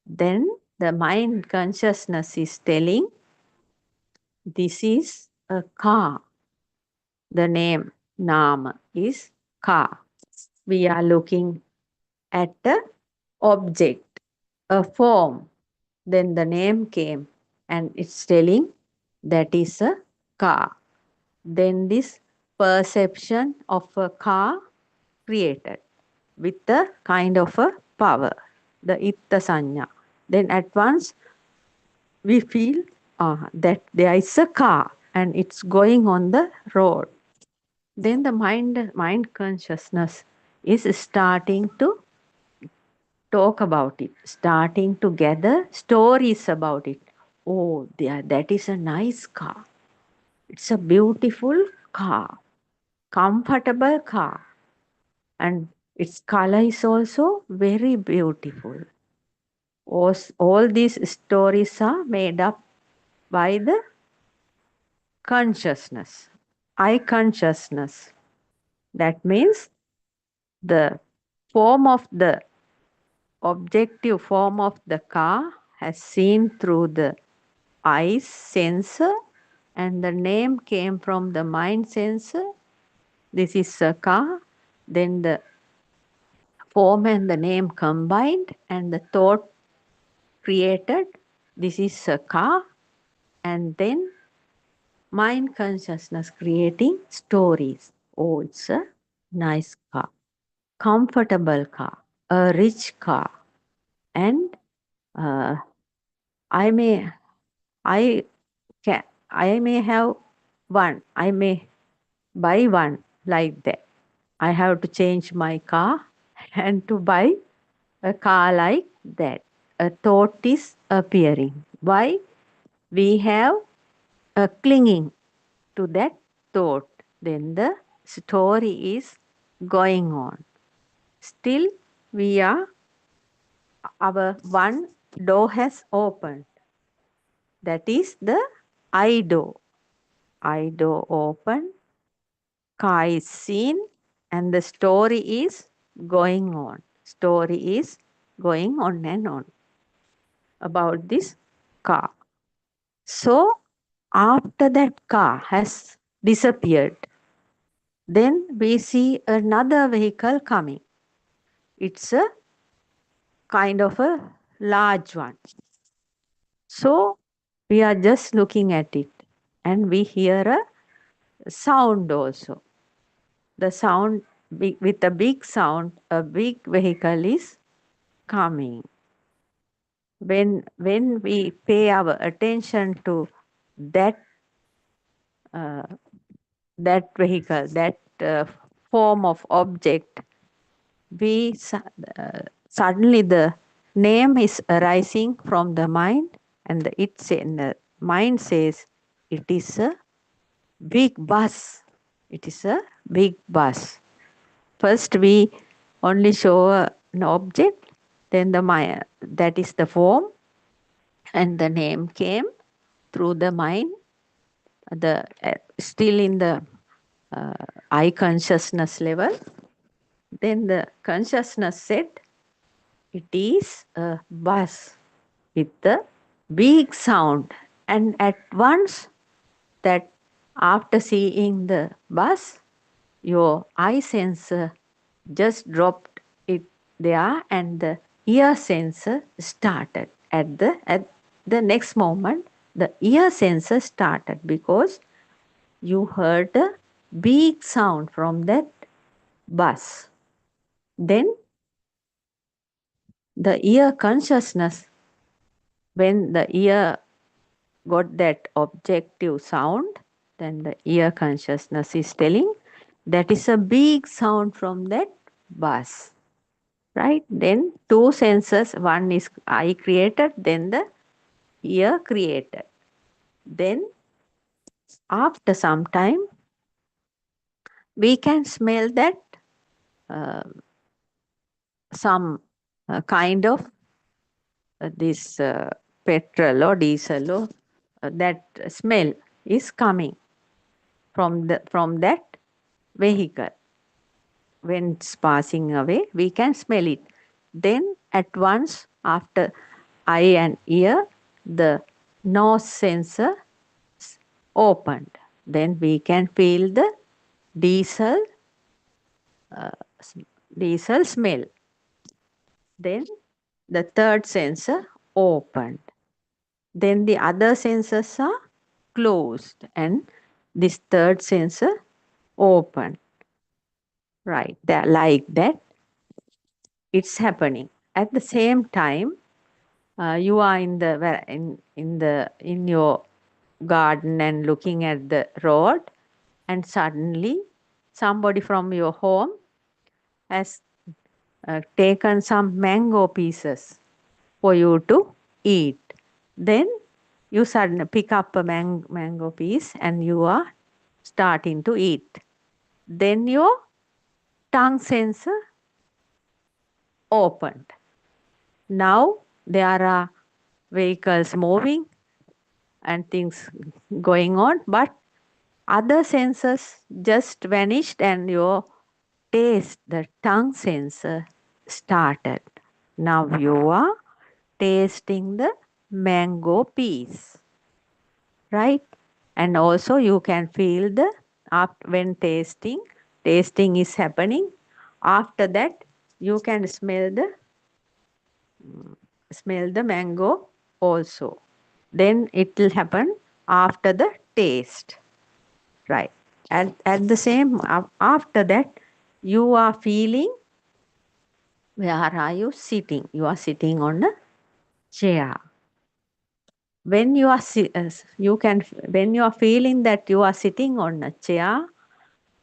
Then the mind consciousness is telling, this is a car. The name Nama is car. We are looking at the object, a form. Then the name came and it's telling that is a car. Then this perception of a car created with a kind of a power, the itta sanya. Then at once we feel that there is a car and it's going on the road. Then the mind consciousness is starting to talk about it, starting to gather stories about it. Oh, that is a nice car. It's a beautiful car, comfortable car. And Its color is also very beautiful. All these stories are made up by the consciousness, I consciousness. That means the form of the objective form of the car has seen through the eyes sensor, and the name came from the mind sensor. This is a car. Then the form and the name combined, and the thought created. This is a car. And then mind consciousness creating stories. Oh, it's a nice car, comfortable car, a rich car. And uh, I may, I can, I may have one. I may buy one like that. I have to change my car and to buy a car like that. A thought is appearing. Why? We have a clinging to that thought. Then the story is going on. Still, we are, our one door has opened. That is the I door. I door open, car is seen, and the story is going on. Story is going on and on about this car. So, after that car has disappeared, then we see another vehicle coming. It's a kind of a large one. So, we are just looking at it and we hear a sound also. The sound, with a big sound, a big vehicle is coming. When we pay our attention to that uh, that vehicle, that form of object, we suddenly the name is arising from the mind, and the mind says it is a big bus. It is a big bus. First, we only show an object, then the mind, that is the form, and the name came through the mind. The still in the I consciousness level. Then the consciousness said it is a bus with a big sound, and at once that after seeing the bus, your eye sensor just dropped it there, and the ear sensor started. At the next moment, the ear sensor started because you heard a big sound from that bus. Then the ear consciousness, when the ear got that objective sound, then the ear consciousness is telling that is a big sound from that bus. Right? Then two senses, one is eye created, then the ear created. Then after some time, we can smell that uh, some kind of this petrol or diesel or that smell is coming from that vehicle. When it's passing away, we can smell it. Then at once, after eye and ear, the nose sensor opened. Then we can feel the diesel uh, diesel smell. Then the third sensor opened. Then the other sensors are closed, and this third sensor open. Right, there, like that, it's happening. At the same time, you are in your garden and looking at the road, and suddenly somebody from your home has taken some mango pieces for you to eat. Then you suddenly pick up a mango piece and you are starting to eat. Then your tongue sensor opened. Now there are vehicles moving and things going on, but other senses just vanished and your taste, the tongue sensor started. Now you are tasting the mango piece, right? And also you can feel the when tasting is happening. After that, you can smell the mango also. Then it will happen after the taste, right? At the same after that, you are feeling where are you sitting? You are sitting on a chair. When you are you can when you are feeling that you are sitting on a chair,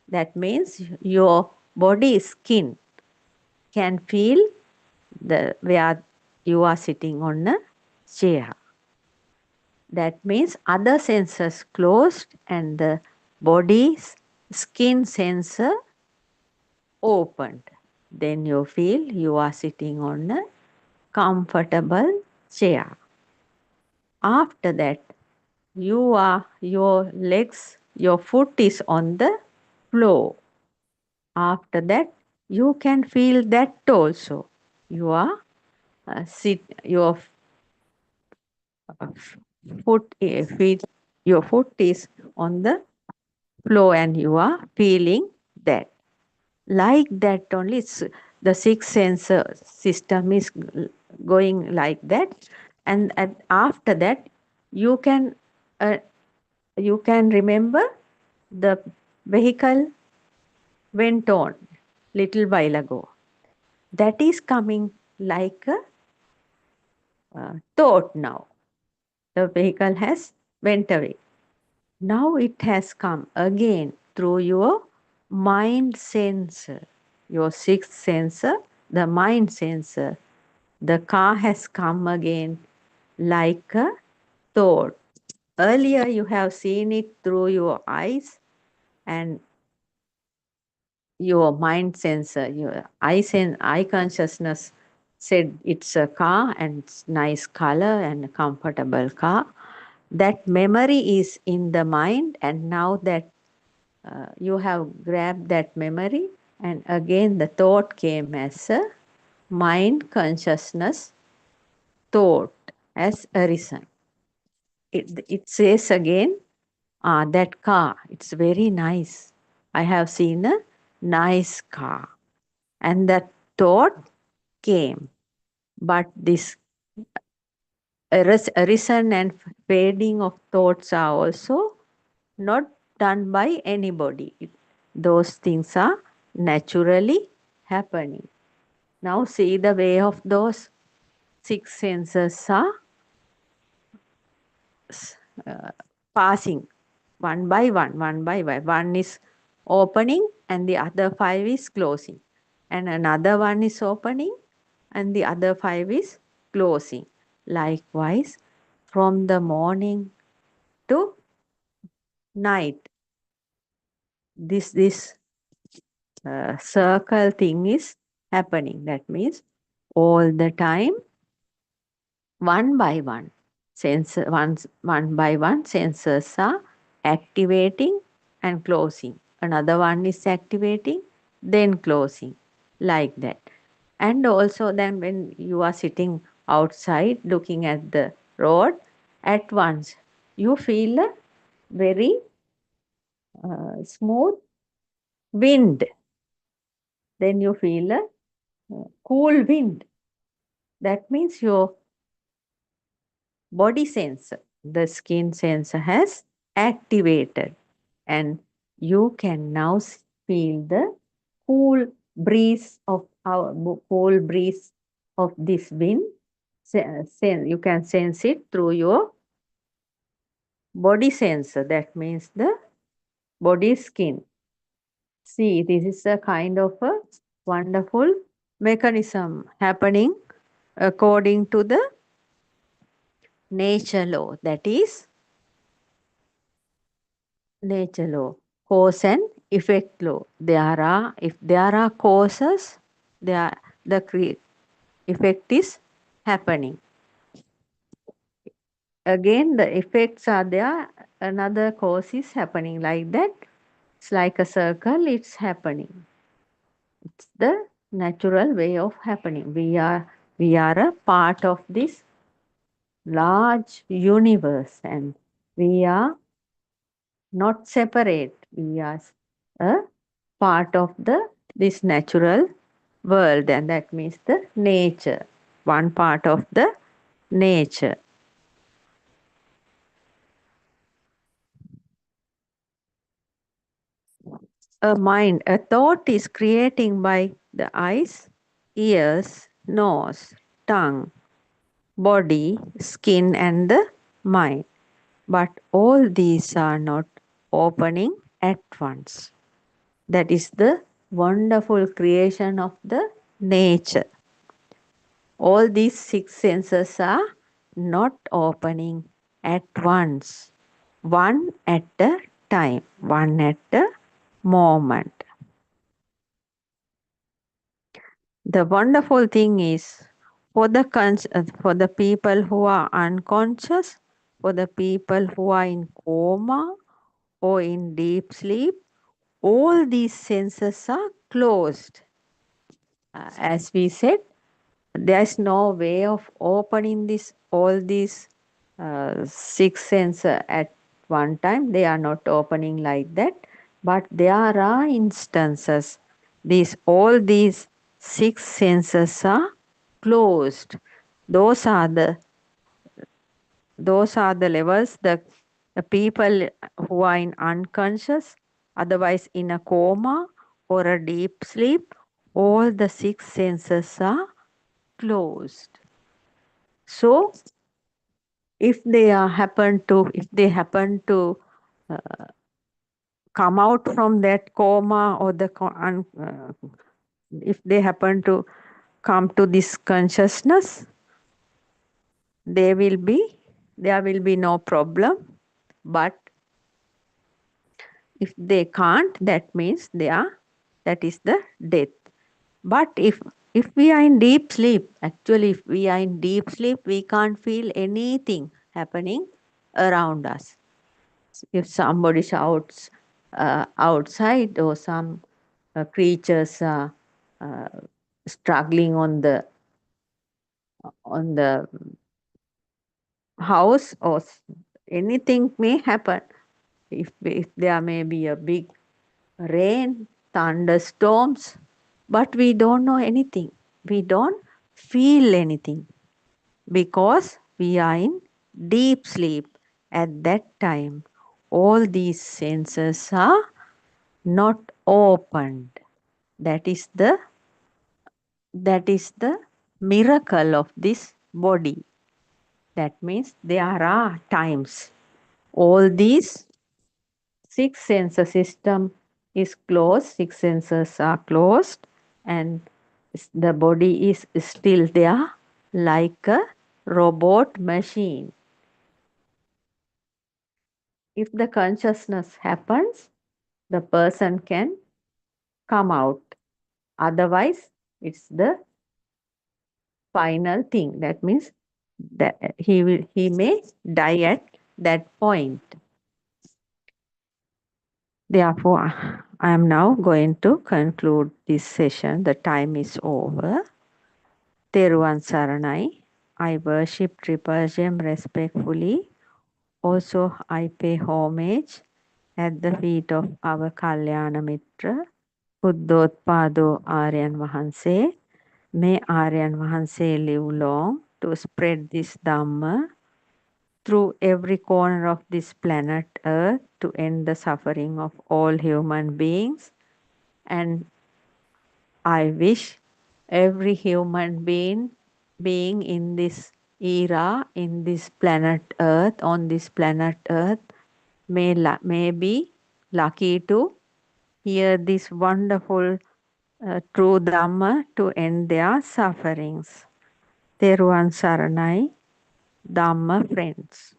that means your body skin can feel the where you are sitting on a chair. That means other senses closed and the body's skin sensor opened. Then you feel you are sitting on a comfortable chair. After that, your legs, your foot is on the floor. After that, you can feel that also. You are your feet, your foot is on the flow and you are feeling that. Like that only, the six sensor system is going like that. And after that, you can uh, you can remember the vehicle went on little while ago. That is coming like a thought now. The vehicle has went away. Now it has come again through your mind sensor, your sixth sensor, the mind sensor. The car has come again like a thought. Earlier you have seen it through your eyes and your mind sensor, your eye consciousness said it's a car and it's nice color and a comfortable car. That memory is in the mind, and now that you have grabbed that memory, and again the thought came as a mind consciousness thought as arisen. It says again, that car, it's very nice. I have seen a nice car. And that thought came. But this arisen and fading of thoughts are also not done by anybody. Those things are naturally happening. Now see the way of those six senses are uh, passing one by one, one by one. One is opening and the other five is closing. And another one is opening and the other five is closing. Likewise, from the morning to night, this circle thing is happening. That means all the time, one by one, one by one, sensors are activating and closing. Another one is activating, then closing, like that. And also, then when you are sitting outside looking at the road, at once you feel a very smooth wind. Then you feel a cool wind. That means your body sensor, the skin sensor has activated, and you can now feel the cool breeze of cool breeze of this wind. You can sense it through your body sensor. That means the body skin. See, this is a kind of a wonderful mechanism happening according to the nature law. That is nature law, cause and effect law. If there are causes, there the effect is happening. Again, the effects are there, another cause is happening like that. It's like a circle, it's happening. It's the natural way of happening. We are a part of this large universe, and we are not separate. We are a part of this natural world, and that means the nature, one part of the nature. A mind, a thought is creating by the eyes, ears, nose, tongue, body, skin, and the mind. But all these are not opening at once. That is the wonderful creation of the nature. All these six senses are not opening at once, one at a time, one at a moment. The wonderful thing is for the people who are unconscious, for the people who are in coma or in deep sleep, all these senses are closed. As we said, there is no way of opening all these six senses at one time. They are not opening like that, but there are instances. All these six senses are closed. Those are the levels. The people who are in unconscious, otherwise in a coma or a deep sleep, all the six senses are closed. So if they happen to come out from that coma, or if they happen to come to this consciousness, there will be no problem. But if they can't, that means that is the death. But if we are in deep sleep, actually if we are in deep sleep, we can't feel anything happening around us. If somebody shouts outside, or some creatures are struggling on the house, or anything may happen. If there may be a big rain, thunderstorms, but we don't know anything. We don't feel anything because we are in deep sleep. At that time, all these senses are not opened. That is the miracle of this body. That means there are times all these six senses system is closed, six senses are closed, and the body is still there like a robot machine. If the consciousness happens, the person can come out. Otherwise, it's the final thing. That means that he may die at that point. Therefore, I am now going to conclude this session. The time is over. Teruvan Saranai. I worship Triple Gem respectfully. Also, I pay homage at the feet of our Kalyana Mitra, Buddothpada Aryan Vahanse. May Aryan Vahanse live long to spread this Dhamma through every corner of this planet Earth to end the suffering of all human beings. And I wish every human being in this era, in this planet Earth, on this planet Earth, may be lucky to hear this wonderful true Dhamma to end their sufferings. Teruvan Saranai, Dhamma friends.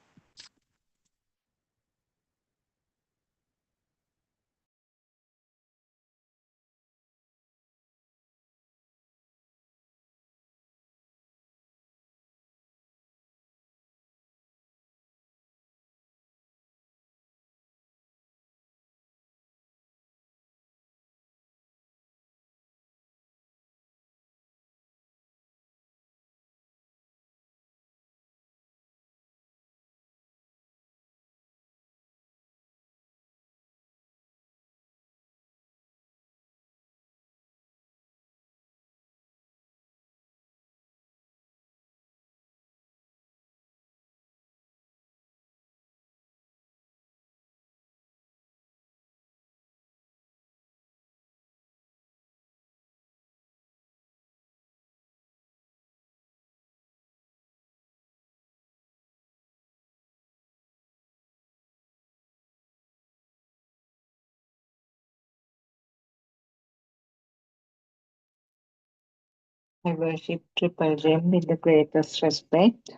I worship Triple Gem with the greatest respect.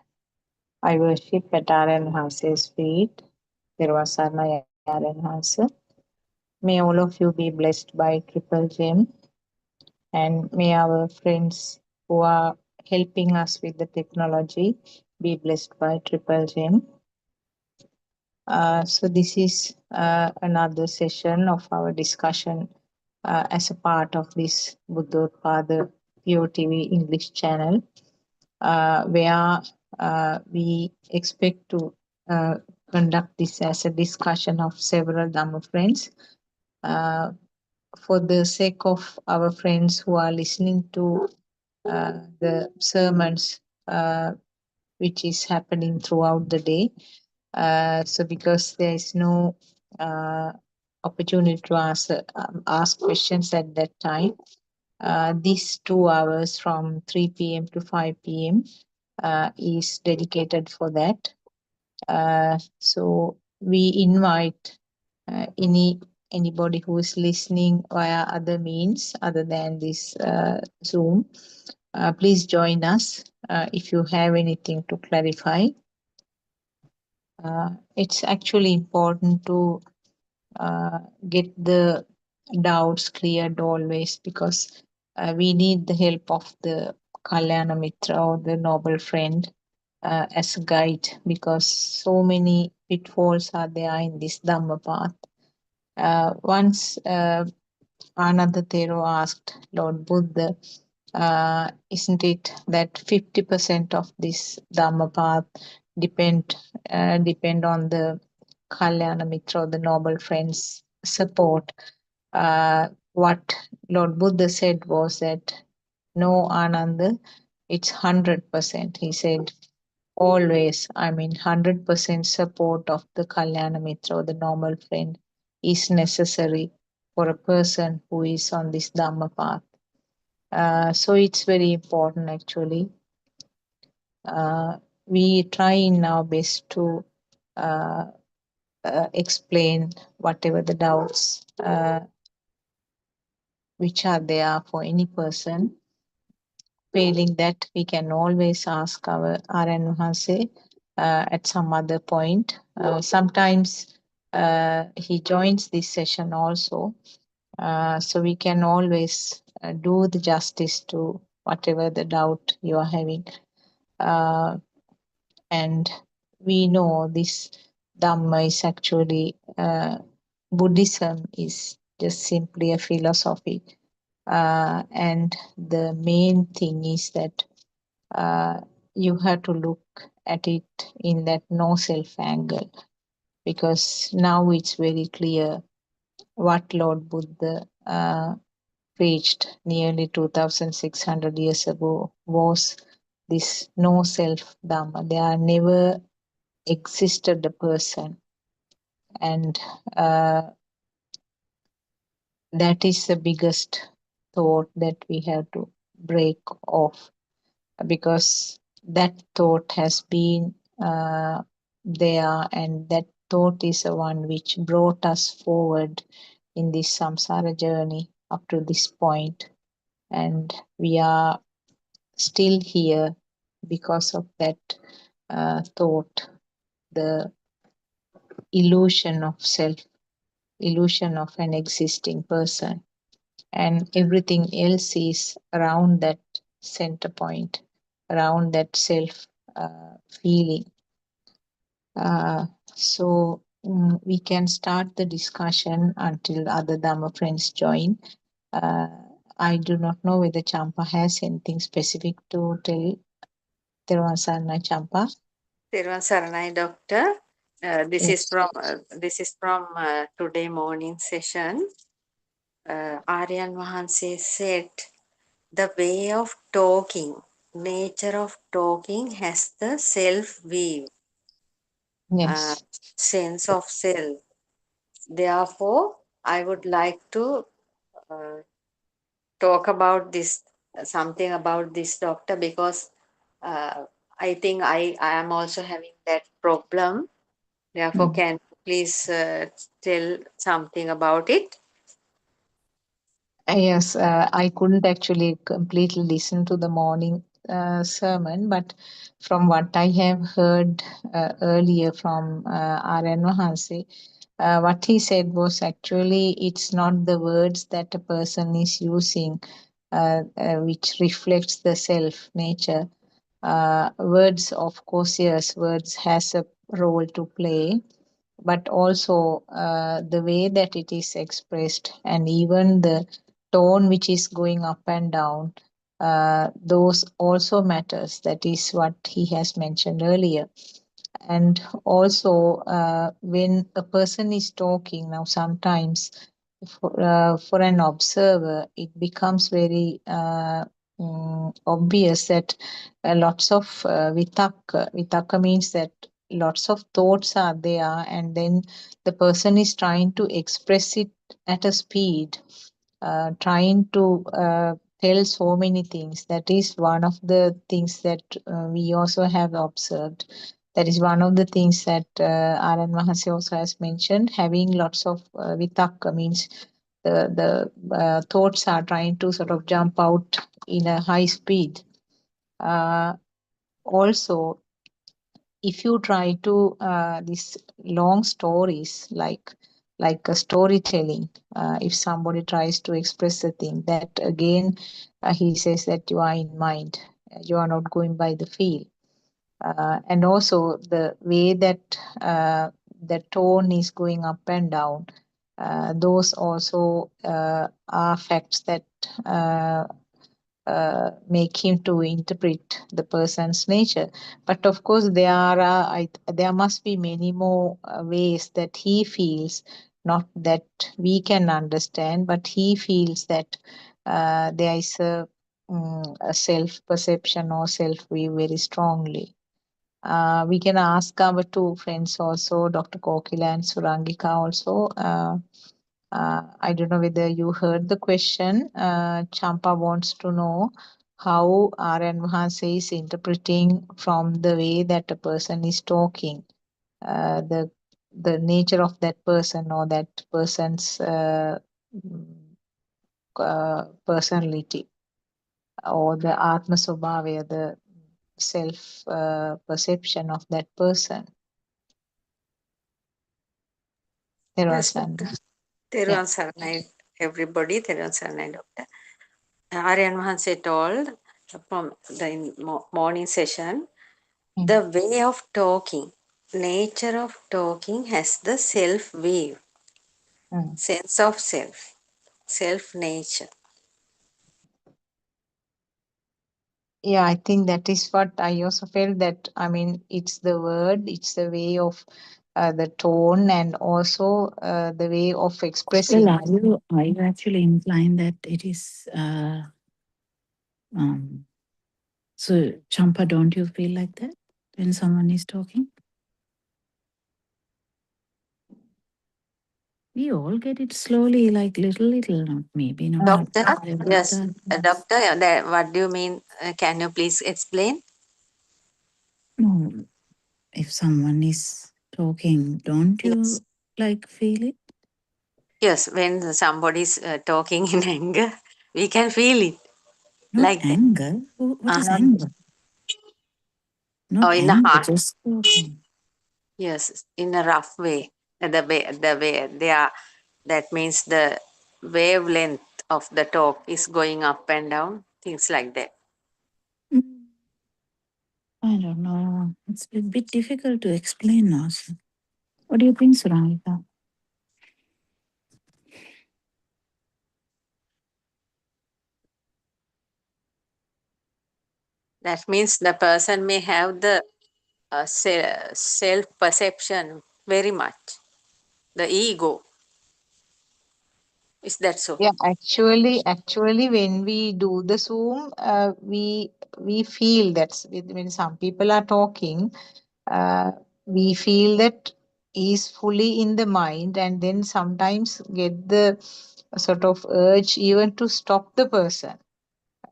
I worship at Aaron House's feet. Tiruvasarna Aaron House. May all of you be blessed by Triple Gem, and may our friends who are helping us with the technology be blessed by Triple Gem. So this is another session of our discussion as a part of this Buddothpada POTV English channel, where we expect to conduct this as a discussion of several Dhamma friends. Uh, for the sake of our friends who are listening to the sermons which is happening throughout the day, so because there is no opportunity to ask questions at that time, these 2 hours from 3 p.m. to 5 p.m. Is dedicated for that. So we invite anybody who is listening via other means other than this Zoom. Please join us if you have anything to clarify. It's actually important to get the doubts cleared always, because we need the help of the Kalyana Mitra or the noble friend as a guide, because so many pitfalls are there in this Dhamma path. Once Ananda Thero asked Lord Buddha, isn't it that 50% of this Dhamma path depend on the Kalyana Mitra, the noble friends' support? What Lord Buddha said was that, no, Ananda, it's 100%. He said, always, 100% support of the Kalyana Mitra, the normal friend, is necessary for a person who is on this Dhamma path. So it's very important actually. We try in our best to explain whatever the doubts which are there for any person. Failing that, we can always ask our RN Vahase at some other point. Sometimes he joins this session also, so we can always do the justice to whatever the doubt you are having. And we know this Dhamma is actually, Buddhism is just simply a philosophy. And the main thing is that you have to look at it in that no self angle, because now it's very clear what Lord Buddha preached nearly 2600 years ago was this no self Dhamma. There never existed a person, and that is the biggest thought that we have to break off, because that thought has been there, and that thought is the one which brought us forward in this samsara journey up to this point, and we are still here because of that thought, the illusion of self, illusion of an existing person, and everything else is around that center point, around that self feeling. So we can start the discussion until other Dhamma friends join. I do not know whether Champa has anything specific to tell. Therwan Sarnai, Champa. Therwan Saranai, Doctor. This is Yes. from today morning session. Aryan Vahanse said, the way of talking, nature of talking has the self-view, Yes. sense of self. Therefore, I would like to talk about this, something about this, Doctor, because I think I am also having that problem. Therefore, can you please tell something about it? Yes, I couldn't actually completely listen to the morning sermon, but from what I have heard earlier from R.N. Mahansi, what he said was actually it's not the words that a person is using which reflects the self nature. Words, of course, yes, words has a role to play, but also the way that it is expressed and even the tone which is going up and down, those also matters. That is what he has mentioned earlier. And also when a person is talking now, sometimes for an observer it becomes very obvious that lots of vitakka means that lots of thoughts are there, and then the person is trying to express it at a speed, trying to tell so many things. That is one of the things that we also have observed. That is one of the things that R.N. Mahasi also has mentioned. Having lots of vitakka means the thoughts are trying to sort of jump out in a high speed. Also, if you try to these long stories like a storytelling, if somebody tries to express a thing, that again he says that you are in mind, you are not going by the feel. And also the way that the tone is going up and down, those also are facts that make him to interpret the person's nature. But of course, there must be many more ways that he feels, not that we can understand, but he feels that there is a self-perception or self-view very strongly. We can ask our two friends also, Dr. Kokila and Surangika also. I don't know whether you heard the question. Champa wants to know how R.N. Mahanse is interpreting from the way that a person is talking, the nature of that person or that person's personality, or the Atma Swabhavaya, the self perception of that person. There Yes, was Doctor. yeah. Theruvan Saranai, everybody. Theruvan Saranai, Doctor. Aryan Mahanse told from the morning session, Mm, the way of talking, nature of talking has the self view, mm. sense of self, self nature. Yeah, I think that is what I also felt, that I mean it's the word, it's the way of the tone, and also the way of Well, expressing. are you actually implying that it is so Champa, don't you feel like that when someone is talking? We all get it slowly, like little, not maybe not. Doctor, yes, Doctor. doctor, what do you mean? Can you please explain? No, if someone is talking, don't Yes. you like feel it? Yes, when somebody is talking in anger, we can feel it Not like that. anger. What is Not anger? Or Not in a anger, heart. just talking. Yes, in a rough way. The way they are, that means the wavelength of the talk is going up and down, things like that. Mm, I don't know. It's a bit difficult to explain also. What do you think, Suranita? That means the person may have the self perception very much, the ego. Is that so? yeah, actually, when we do the Zoom, we feel that when some people are talking, we feel that is fully in the mind, and then sometimes get the sort of urge even to stop the person.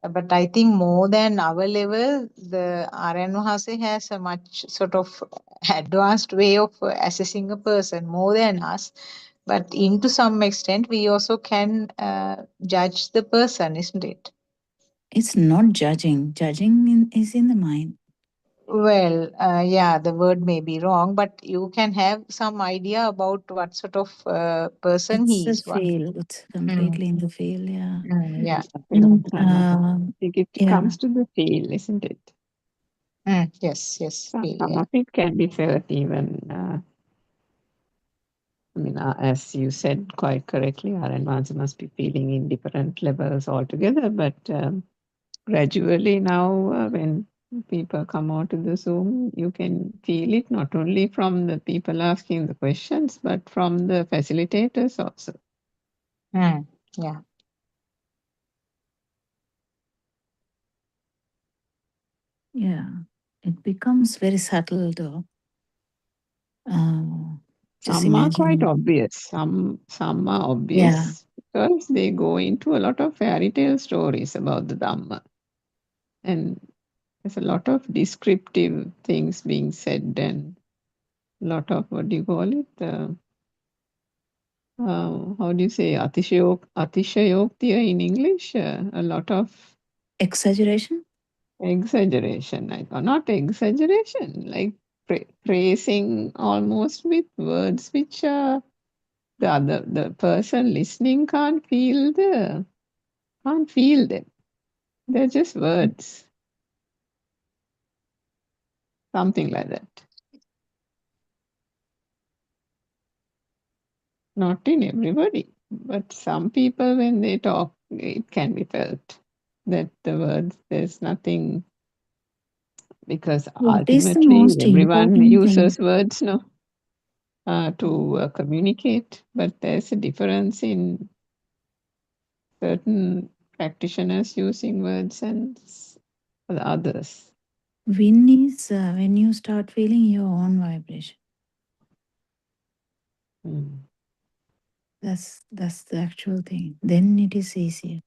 But I think more than our level, the RN Mahase has a much sort of advanced way of assessing a person more than us. But into some extent, we also can judge the person, isn't it? It's not judging. Judging is in the mind. Well, yeah, the word may be wrong, but you can have some idea about what sort of person It's he a is. One. feel. It's Mm, completely in the feel. Yeah. yeah. And I think it yeah, comes to the feel, isn't it? Yes, yes, feel, Some yeah. of it can be felt even. I mean, as you said quite correctly, our advances must be feeling in different levels altogether. But gradually now, when people come out to the Zoom, you can feel it not only from the people asking the questions, but from the facilitators also. Yeah. yeah. It becomes very subtle though. Just Some are quite imagine. obvious. Some are Yeah. obvious because they go into a lot of fairy tale stories about the Dhamma. And there's a lot of descriptive things being said and a lot of, what do you call it? How do you say atishayoktiya in English? A lot of Exaggeration? exaggeration. Not exaggeration, like praising almost with words which are the person listening can't feel them. They're just words, something like that. Not in everybody, but some people when they talk, it can be felt that the words, there's nothing, because What is the ultimately most everyone important thing? uses words no, to communicate, but there's a difference in certain practitioners using words and the others. Win is when you start feeling your own vibration. Mm. That's the actual thing. Then it is easier.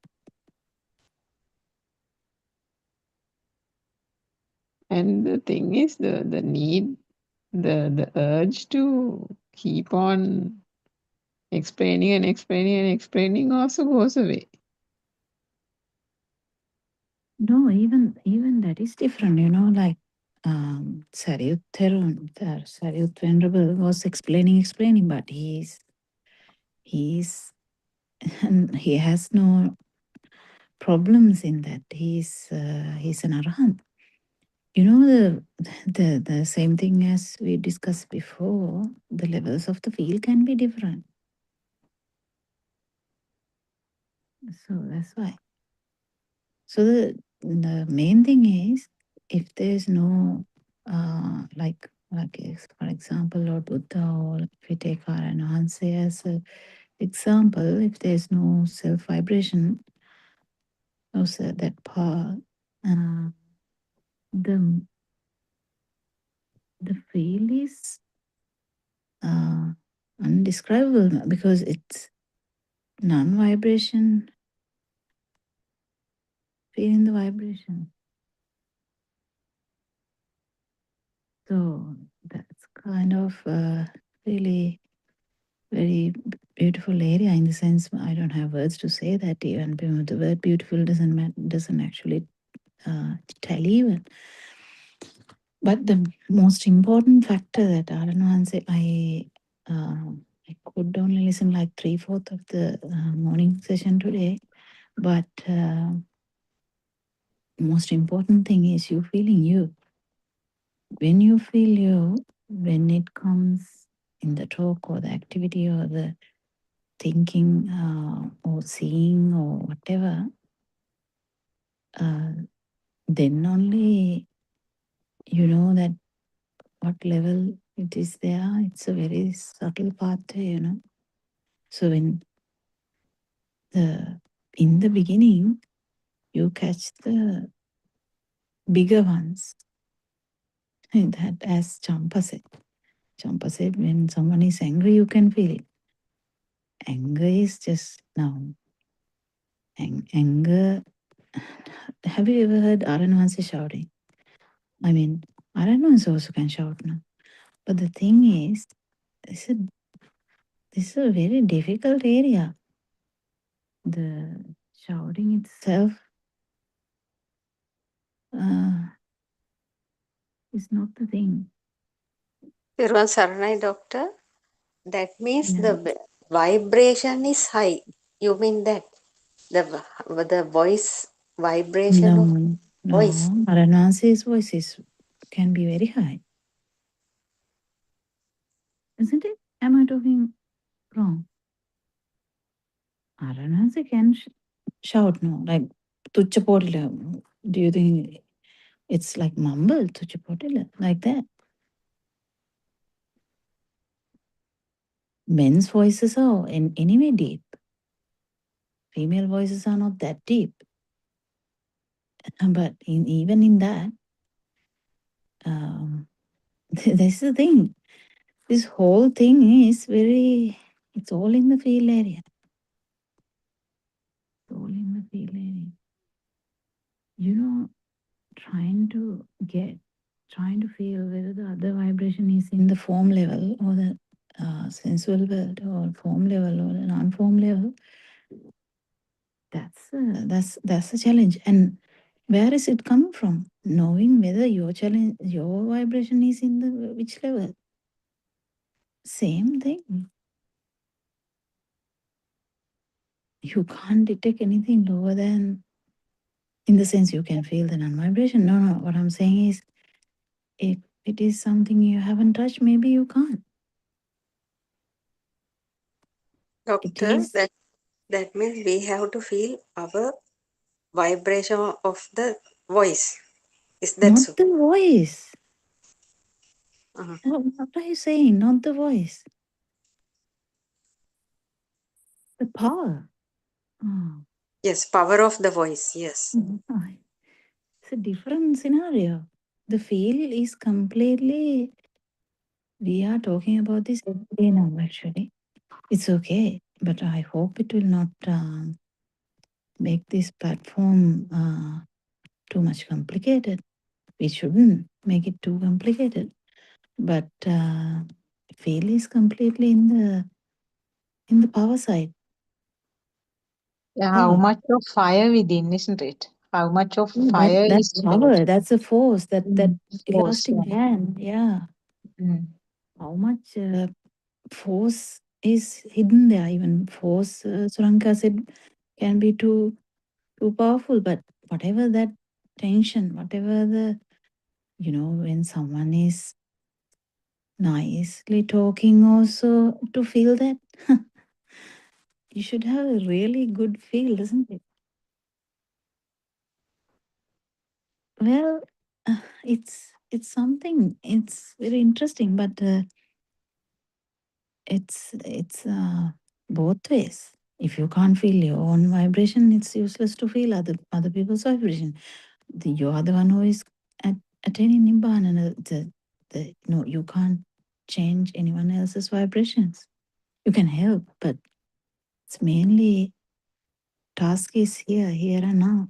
And the thing is, the need, the urge to keep on explaining and explaining and explaining also goes away. No, even that is different. Like Sariyut Therun, Sariyut Venerable was explaining, but he's and he has no problems in that. He's an arahant. The same thing as we discussed before. The levels of the field can be different. So that's why. So the main thing is, if there's no for example, Lord Buddha, or if we take our Enhance as an example, if there's no self vibration, also that part, the feel is undescribable because it's non-vibration, feeling the vibration. So that's kind of really very beautiful area, in the sense I don't have words to say that. Even the word beautiful doesn't actually tell even. But the most important factor that I don't know, and say I could only listen like 3/4 of the morning session today, but most important thing is you feeling you. When you feel you, when it comes in the talk or the activity or the thinking or seeing or whatever, then only you know that what level it is there. It's a very subtle pathway. So in the beginning, you catch the bigger ones. That, as Champa said. Champa said, when someone is angry, you can feel it. Anger is just now. Anger. Have you ever heard Aranwansi shouting? I mean, Aranwansi also can shout now. But the thing is This is a very difficult area. The shouting itself is not the thing. Thiruvan Saranai, doctor. That means Yeah. the vibration is high. You mean that the voice vibration of No, voice? no. Aranwansi's voices can be very high, isn't it? Am I talking wrong? Aranwansi can shout, no, like Tuchapodila. Do you think it's like mumble, Tuchapodila, like that? Men's voices are in anyway deep. Female voices are not that deep. But even in that, this is the thing. This whole thing is it's all in the field area. It's all in the field area. You know, trying to feel whether the other vibration is in the form level or the sensual world or form level or the non-form level. That's a challenge. And where is it coming from? Knowing whether your vibration is in the which level. Same thing. You can't detect anything lower than, in the sense you can feel the non-vibration. No. What I'm saying is, if it is something you haven't touched, maybe you can't. It Doctor, is that means we have to feel our vibration of the voice. Is that not so? the voice. Uh-huh. What are you saying? Not the voice. The power. Oh. Yes, power of the voice. Yes. It's a different scenario. The feel is completely. We are talking about this every day now, actually. It's okay, but I hope it will not make this platform too much complicated. We shouldn't make it too complicated. But feel is completely in the power side. Yeah, how Power. much of fire within, isn't it? How much of fire That is there? power, that's a force, that Force, elastic yeah. band, yeah. Mm. How much force is hidden there? Even force, Suranka said, can be too powerful. But whatever that tension, whatever when someone is nicely talking, also to feel that, you should have a really good feel, doesn't it? Well, it's something. It's very interesting, but it's both ways. If you can't feel your own vibration, it's useless to feel other people's vibration. You are the one who is attaining nibbana. And no, you can't change anyone else's vibrations. You can help, but it's mainly task is here and now.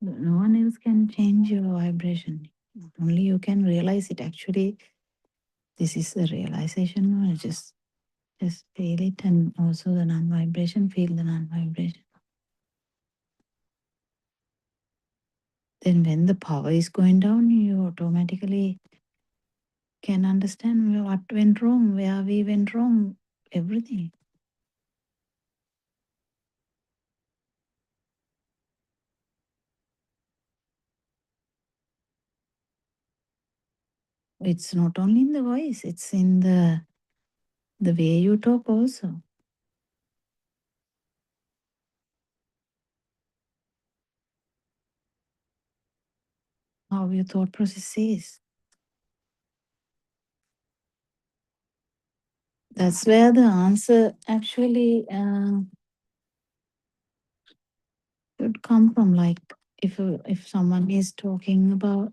No one else can change your vibration. Only you can realize it. Actually, this is the realization. Or just feel it, and also the non-vibration. Feel the non-vibration. Then, when the power is going down, you automatically can understand what went wrong, where we went wrong, everything. It's not only in the voice; it's in the way you talk also. How your thought process is. That's where the answer actually should come from. Like if someone is talking about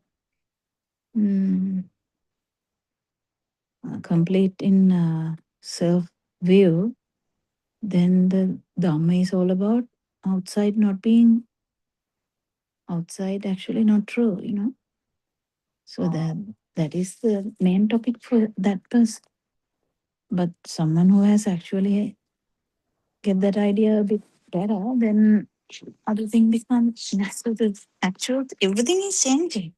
complete in self view, then the Dhamma is all about outside not being outside, actually not true, So that That is the main topic for that person. But someone who has actually get that idea a bit better, then other thing becomes natural. Actual, everything is changing.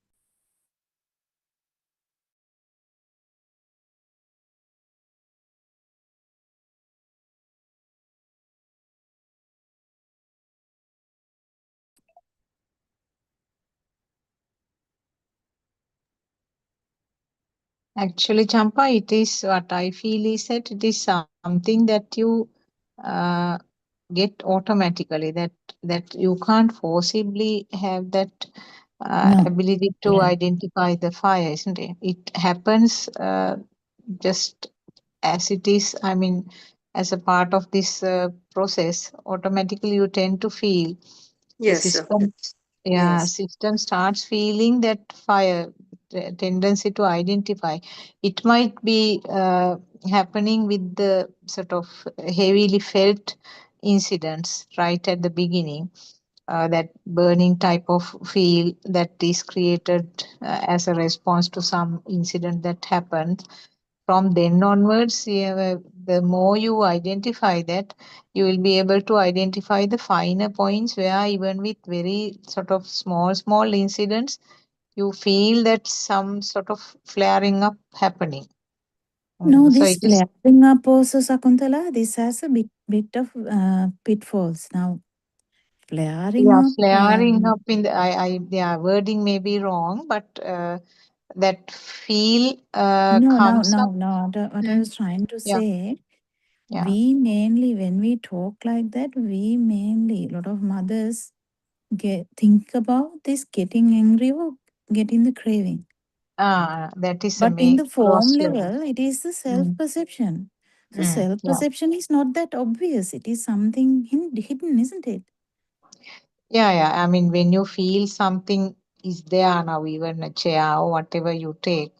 Actually, Champa, it is what I feel is that it is something that you uh, get automatically, that you can't forcibly have that No, ability to yeah, identify the fire, isn't it? It happens just as it is. I mean, as a part of this process, automatically you tend to feel the Yes, of system. course. Yeah, Yes. system starts feeling that fire, the tendency to identify. It might be happening with the sort of heavily felt incidents right at the beginning, that burning type of feel that is created as a response to some incident that happened. From then onwards, yeah, the more you identify that, you will be able to identify the finer points where even with very sort of small incidents, you feel that some sort of flaring up happening. no, So this it is, flaring up also, Sakuntala, this has a bit of pitfalls. Now, flaring yeah, up, flaring up in the, yeah, wording may be wrong, but that feel no, no, comes up. no, no. What I Mm, was trying to yeah, say, yeah. we mainly, when we talk like that, we mainly, a lot of mothers think about this getting angry or getting the craving. That is a But in the form gross level. level, it is the self Mm, perception. So, self yeah. perception is not that obvious. It is something hidden, isn't it? Yeah, yeah. I mean, when you feel something is there now, even a chair or whatever you take,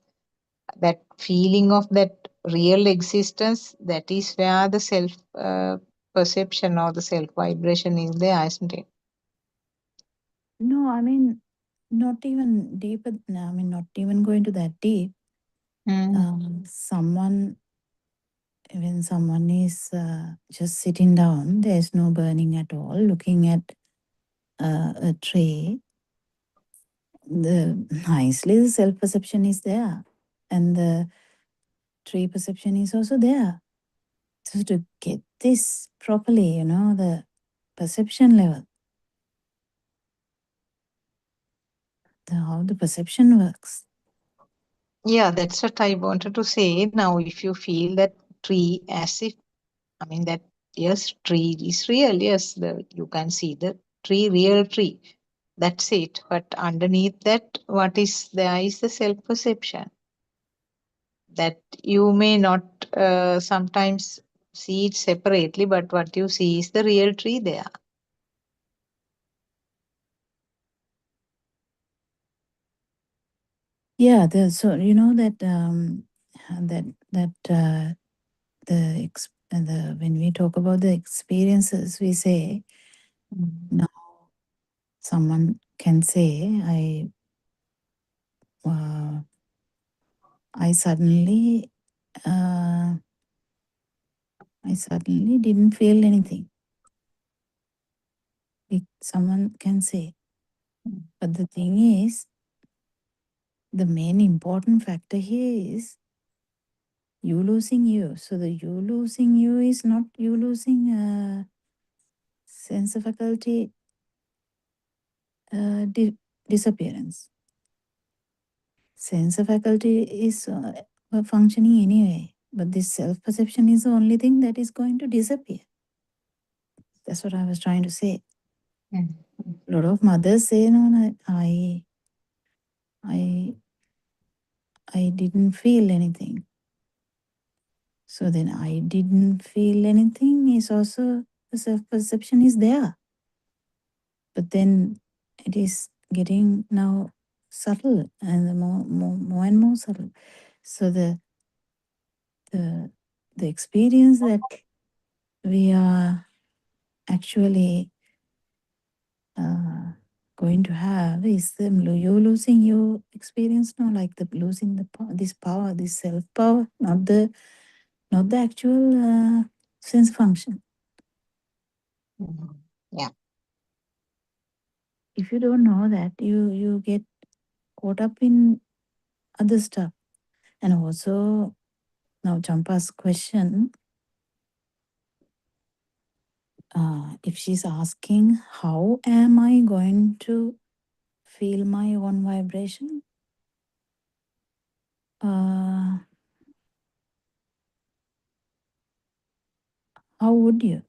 that feeling of that real existence, that is where the self perception or the self vibration is there, isn't it? No, I mean, not even deeper. No, I mean, not even going to that deep. Mm. Someone, when someone is just sitting down, there's no burning at all, looking at a tray, the nicely the self perception is there, and the tree perception is also there. So to get this properly, the perception level, how the perception works. Yeah, that's what I wanted to say. Now, if you feel that tree as if, I mean, that yes, tree is real. Yes, you can see the tree, real tree. That's it. But underneath that, what is there is the self perception that you may not sometimes see it separately, but what you see is the real tree there. Yeah, so you know that that when we talk about the experiences, we say Mm. now someone can say uh, I suddenly uh, I suddenly didn't feel anything. Someone can say, but the thing is, the main important factor here is you losing you. So the you losing you is not you losing sense of faculty disappearance. Sense of faculty is functioning anyway, but this self perception is the only thing that is going to disappear. That's what I was trying to say. Mm. A lot of mothers say, no, I, I didn't feel anything. So then I didn't feel anything is also the self perception is there. But then it is getting now subtle and more and more subtle. So the the experience that we are actually going to have is you losing your experience now, like the losing the this power, this self power, not the actual sense function. Yeah. If you don't know that, you get caught up in other stuff. And also now Champa's question, if she's asking how am I going to feel my own vibration, how would you?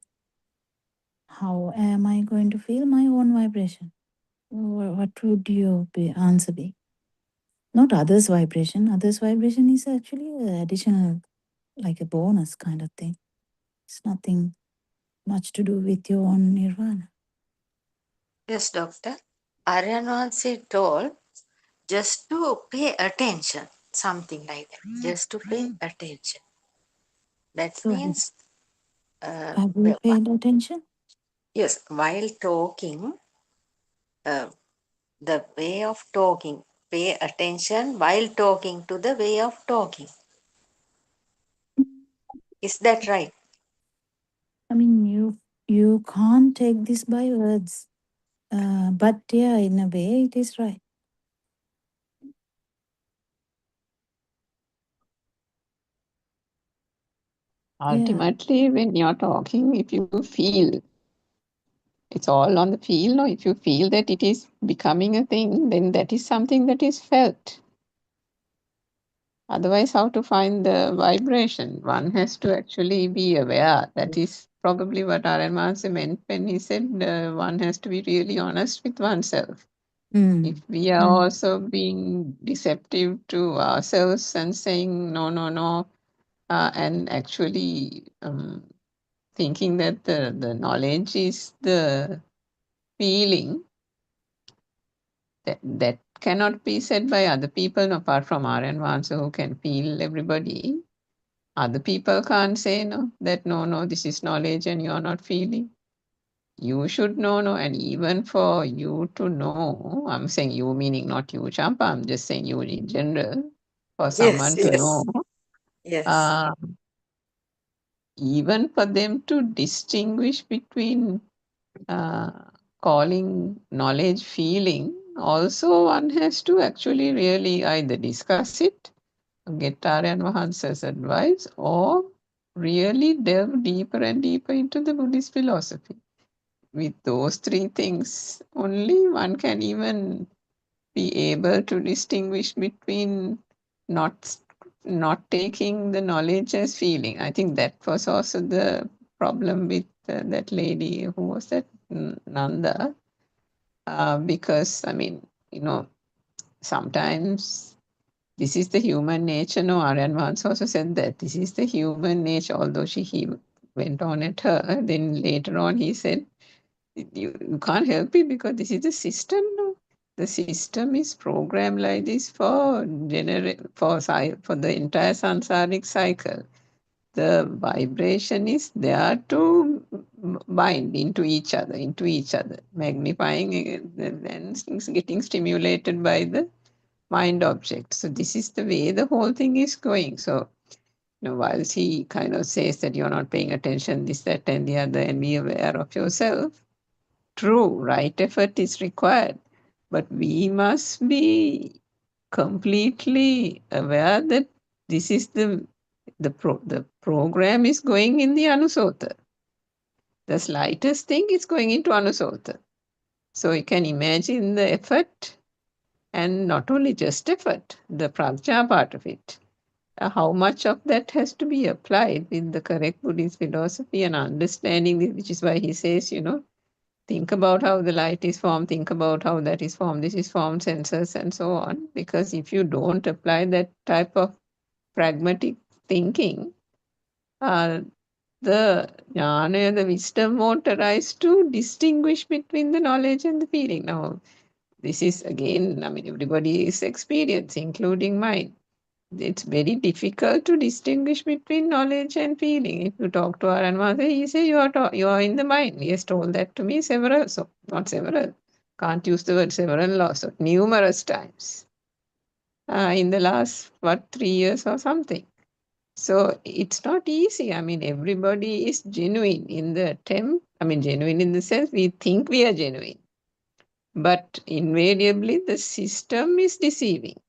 How am I going to feel my own vibration? What would your answer be? Not others' vibration. Others' vibration is actually an additional, like a bonus kind of thing. It's nothing much to do with your own nirvana. Yes, doctor. Aryan once told just to pay attention, something like that. Just to pay attention. That So means, have you paid attention? yes, while talking, uh, the way of talking, pay attention while talking to the way of talking. Is that right? I mean, you can't take this by words. But yeah, in a way, it is right. Yeah. Ultimately, when you're talking, if you feel it's all on the feel, or if you feel that it is becoming a thing, then that is something that is felt. Otherwise, how to find the vibration? One has to actually be aware. That is probably what R.N. Maharshi meant when he said one has to be really honest with oneself. If we are also being deceptive to ourselves and saying no, no, no, and actually thinking that the knowledge is the feeling, that cannot be said by other people apart from R.N. Maharshi, who can feel everybody. Other people can't say no, this is knowledge and you're not feeling. You should know, and even for you to know, I'm saying you meaning not you, Champa, I'm just saying you in general, for Yes, someone to know, yes, yes, even for them to distinguish between calling knowledge feeling, also one has to actually really either discuss it, get Aryan Mahansa's advice, or really delve deeper and deeper into the Buddhist philosophy. With those three things, only one can even be able to distinguish between not taking the knowledge as feeling. I think that was also the problem with that lady, who was that, Nanda, because I mean, sometimes this is the human nature. No, Aryan once also said that this is the human nature, although he went on at her. Then later on he said, you can't help it because this is the system. No? The system is programmed like this for the entire samsaric cycle. The vibration is there to bind into each other, magnifying and things getting stimulated by the mind object. So this is the way the whole thing is going. So, whilst he kind of says that you're not paying attention, this, that, and the other, and be aware of yourself, true, right effort is required. But we must be completely aware that this is the program is going in the Anusota. The slightest thing is going into Anusota. So you can imagine the effort, and not only just effort, the prajna part of it. How much of that has to be applied with the correct Buddhist philosophy and understanding this, which is why he says, think about how the light is formed, think about how that is formed, this is formed, sensors, and so on. Because if you don't apply that type of pragmatic thinking, the jnana, the wisdom won't arise to distinguish between the knowledge and the feeling. Now, this is again, everybody's experience, including mine. It's very difficult to distinguish between knowledge and feeling. If you talk to our Maharaj, he say you are in the mind. He has told that to me not several, can't use the word several, also numerous times in the last, 3 years or something. So it's not easy. I mean, everybody is genuine in the attempt. I mean, genuine in the sense we think we are genuine. But invariably, the system is deceiving.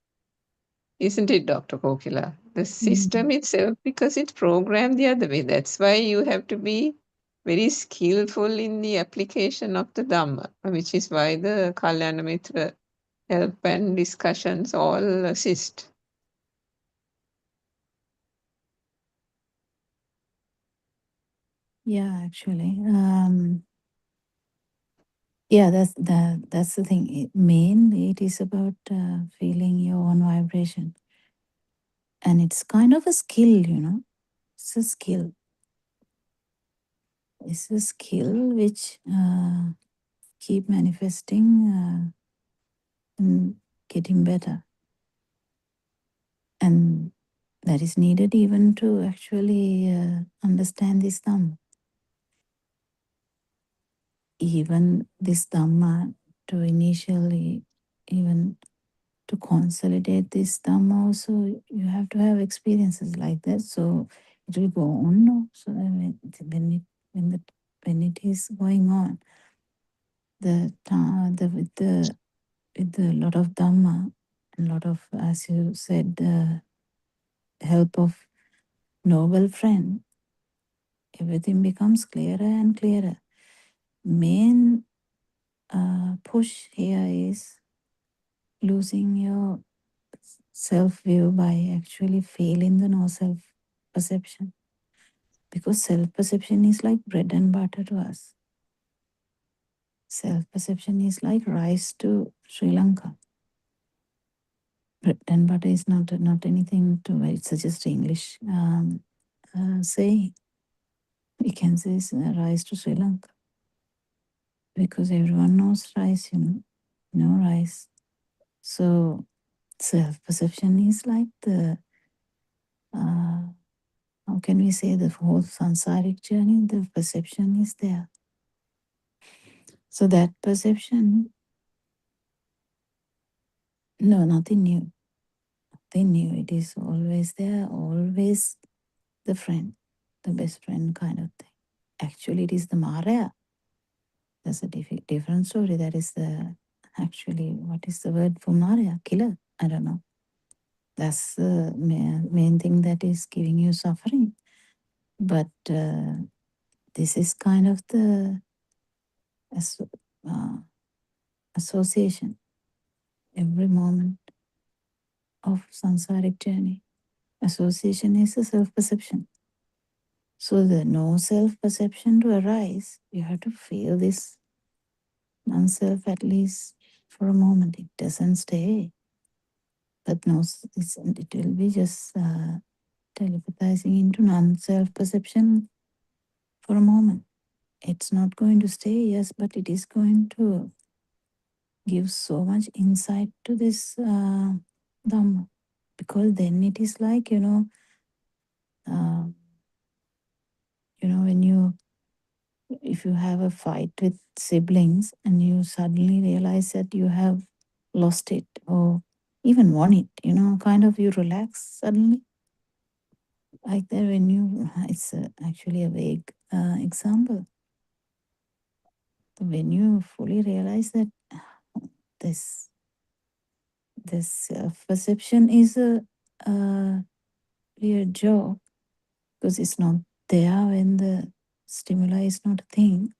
Isn't it, Dr. Kokila? The system itself, because it's programmed the other way. That's why you have to be very skillful in the application of the Dhamma, which is why the Kalyana Mitra help and discussions all assist. Yeah, actually. Yeah, that's the thing. Mainly, it is about feeling your own vibration. And it's kind of a skill, It's a skill. It's a skill which keep manifesting and getting better. And that is needed even to actually understand this Dhamma. Even this Dhamma, to initially, even to consolidate this Dhamma also, you have to have experiences like that. So it will go on. No? So when it is going on, with the lot of Dhamma, and lot of, as you said, help of noble friend, everything becomes clearer and clearer. Main push here is losing your self-view by actually failing the no self-perception. Because self-perception is like bread and butter to us. Self-perception is like rice to Sri Lanka. Bread and butter is not anything to, it's just English saying. We can say rice to Sri Lanka. Because everyone knows rice, no rice. So self-perception is like the, how can we say, the whole samsaric journey, the perception is there. So that perception, no, nothing new. Nothing new. It is always there, always the friend, the best friend kind of thing. Actually, it is the Maraya. That's a different story. That is the, actually, what is the word for Maraya? Killer? I don't know. That's the main thing that is giving you suffering. But this is kind of the association every moment of samsaric journey. Association is a self-perception. So the no self-perception to arise, you have to feel this non-self at least for a moment. It doesn't stay. But no, it will be just telepathizing into non-self-perception for a moment. It's not going to stay, yes, but it is going to give so much insight to this Dhamma. Because then it is like, when if you have a fight with siblings and you suddenly realize that you have lost it or even won it, kind of you relax suddenly. Like that when it's actually a vague example. When you fully realize that this self-perception is a weird joke because it's not there when the stimuli is not a thing.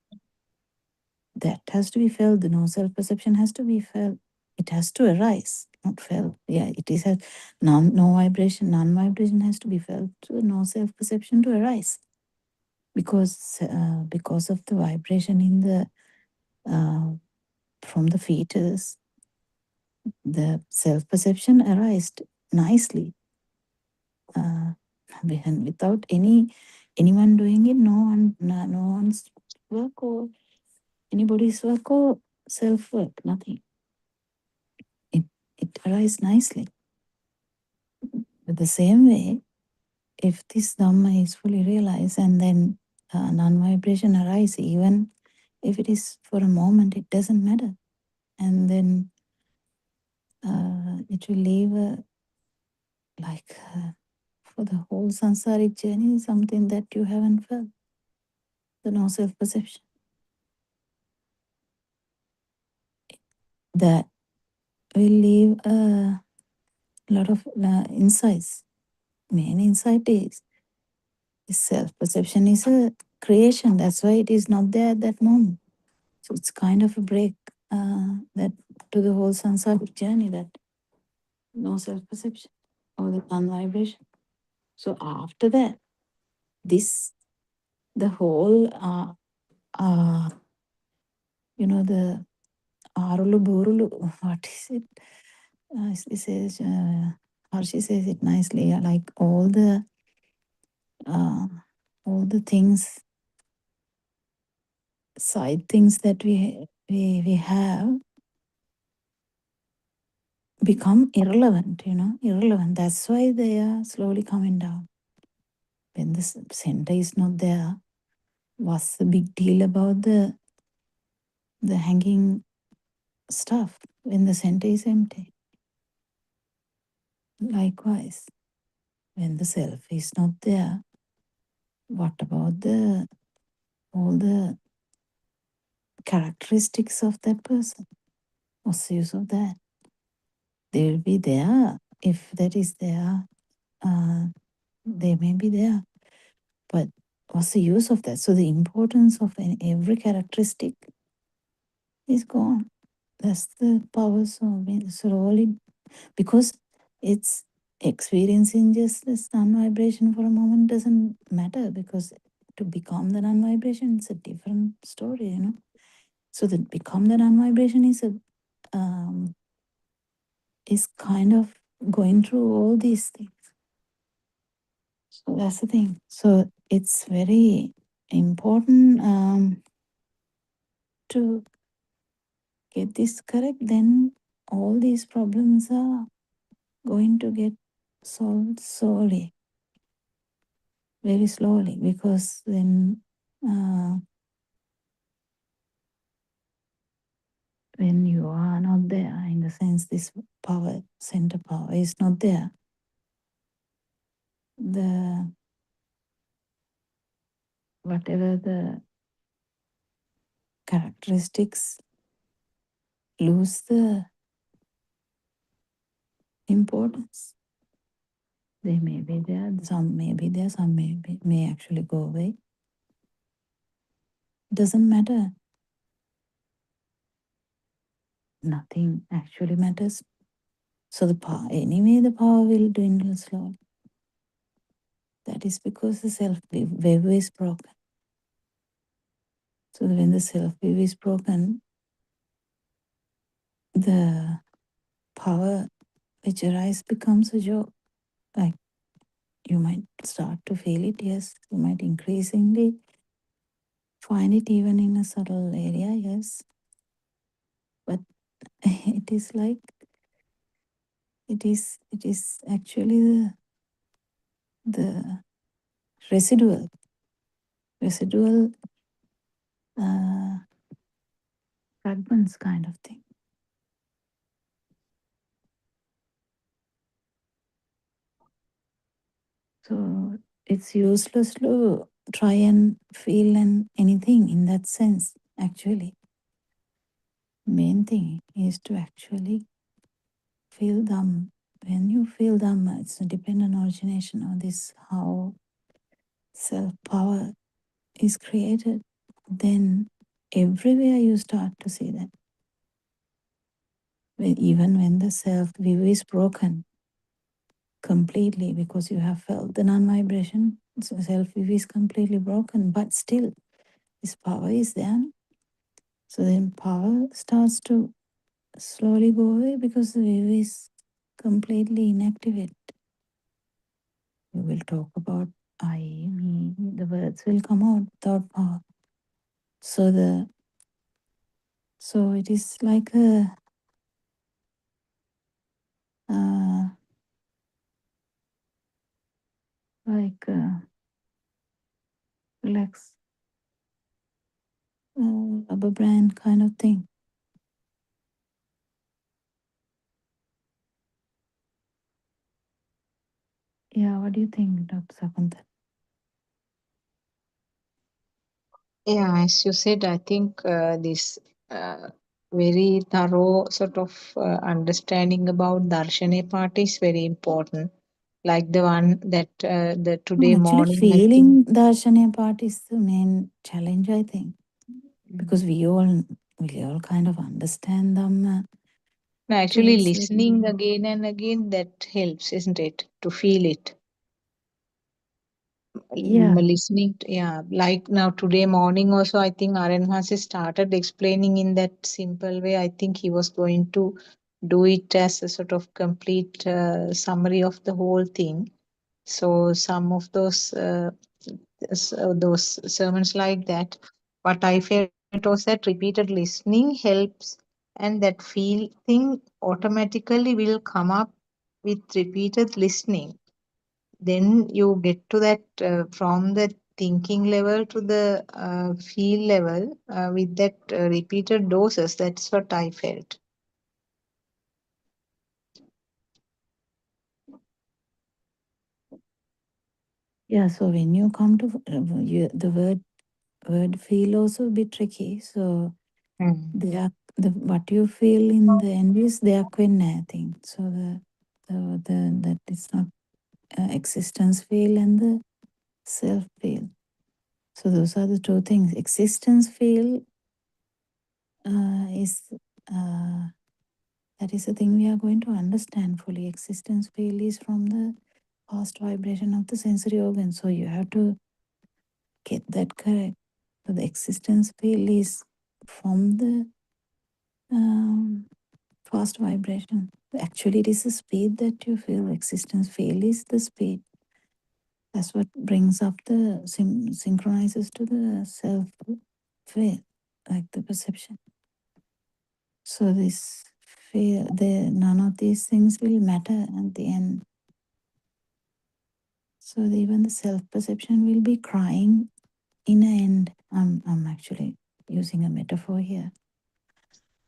That has to be felt. The no self-perception has to be felt. It has to arise, not felt. Yeah, it is a no vibration, non-vibration has to be felt. So no self-perception to arise. Because of the vibration in the from the fetus, the self-perception arised nicely. Without anyone doing it, no one's work or anybody's work or self-work, nothing. It arises nicely. But the same way, if this Dhamma is fully realized and then non-vibration arises, even if it is for a moment, it doesn't matter. and then it will leave like for the whole samsaric journey something that you haven't felt, the no self-perception. That will leave a lot of insights. Main insight is self-perception is a creation. That's why it is not there at that moment. So it's kind of a break that to the whole samsaric journey, that no self-perception or the non-vibration. So after that, the whole, the Arulu Burulu, what is it? He says, Harshi says it nicely, like all the things, side things that we have become irrelevant, irrelevant. That's why they are slowly coming down. When the center is not there, what's the big deal about the hanging stuff when the center is empty? Likewise, when the self is not there, what about all the characteristics of that person? What's the use of that? They will be there. If that is there, they may be there. But what's the use of that? So the importance of every characteristic is gone. That's the power. So slowly, because it's experiencing just this non-vibration for a moment doesn't matter, because to become the non-vibration, it's a different story, So that become the non-vibration is kind of going through all these things. So that's the thing. So it's very important to get this correct. Then all these problems are going to get solved slowly, very slowly, because then when you are not there, in the sense this power, center power is not there, the whatever the characteristics lose the importance. They may be there, some may be there, some may actually go away. Doesn't matter. Nothing actually matters. So the power, anyway, the power will dwindle slowly. That is because the self-view is broken. So when the self-view is broken, the power which arises becomes a joke. Like, you might start to feel it, yes. You might increasingly find it even in a subtle area, yes. But it is like, it is actually the residual fragments kind of thing. So it's useless to try and feel anything in that sense, actually. Main thing is to actually feel Dhamma. When you feel Dhamma, it's a dependent origination on this, how self-power is created. Then everywhere you start to see that. Even when the self-view is broken completely, because you have felt the non-vibration, so self-view is completely broken, but still this power is there. So then power starts to slowly go away because the view is completely inactivated. We will talk about I, me, the words will come out without power. So it is like a relax rubber band kind of thing. Yeah, what do you think, Dr. Sakuntala? Yeah, as you said, I think this very thorough sort of understanding about Darshane part is very important. Like the one that the today Actually, morning, I think. feeling Darshana part is the main challenge, I think, because we all kind of understand them No, to actually, a certain. listening again and again that helps, isn't it? To feel it. Yeah, Listening to, yeah, like now today morning also, I think Aaron has started explaining in that simple way. I think he was going to do it as a sort of complete summary of the whole thing. So some of those sermons like that, what I felt was that repeated listening helps, and that feel thing automatically will come up with repeated listening. Then you get to that from the thinking level to the feel level with that repeated doses. That's what I felt. yeah. So when you come to the word feel also a bit tricky. So Mm. they are what you feel in the end is the I think. So the that it's not existence feel and the self feel. So those are the two things. Existence feel is that is the thing we are going to understand fully. Existence feel is from the past vibration of the sensory organ. So you have to get that correct. So the existence feel is from the fast vibration. Actually, it is the speed that you feel. Existence feel is the speed. That's what brings up the synchronizes to the self feel, like the perception. So this feel, none of these things will matter at the end. So even the self perception will be crying in the end. I'm actually using a metaphor here.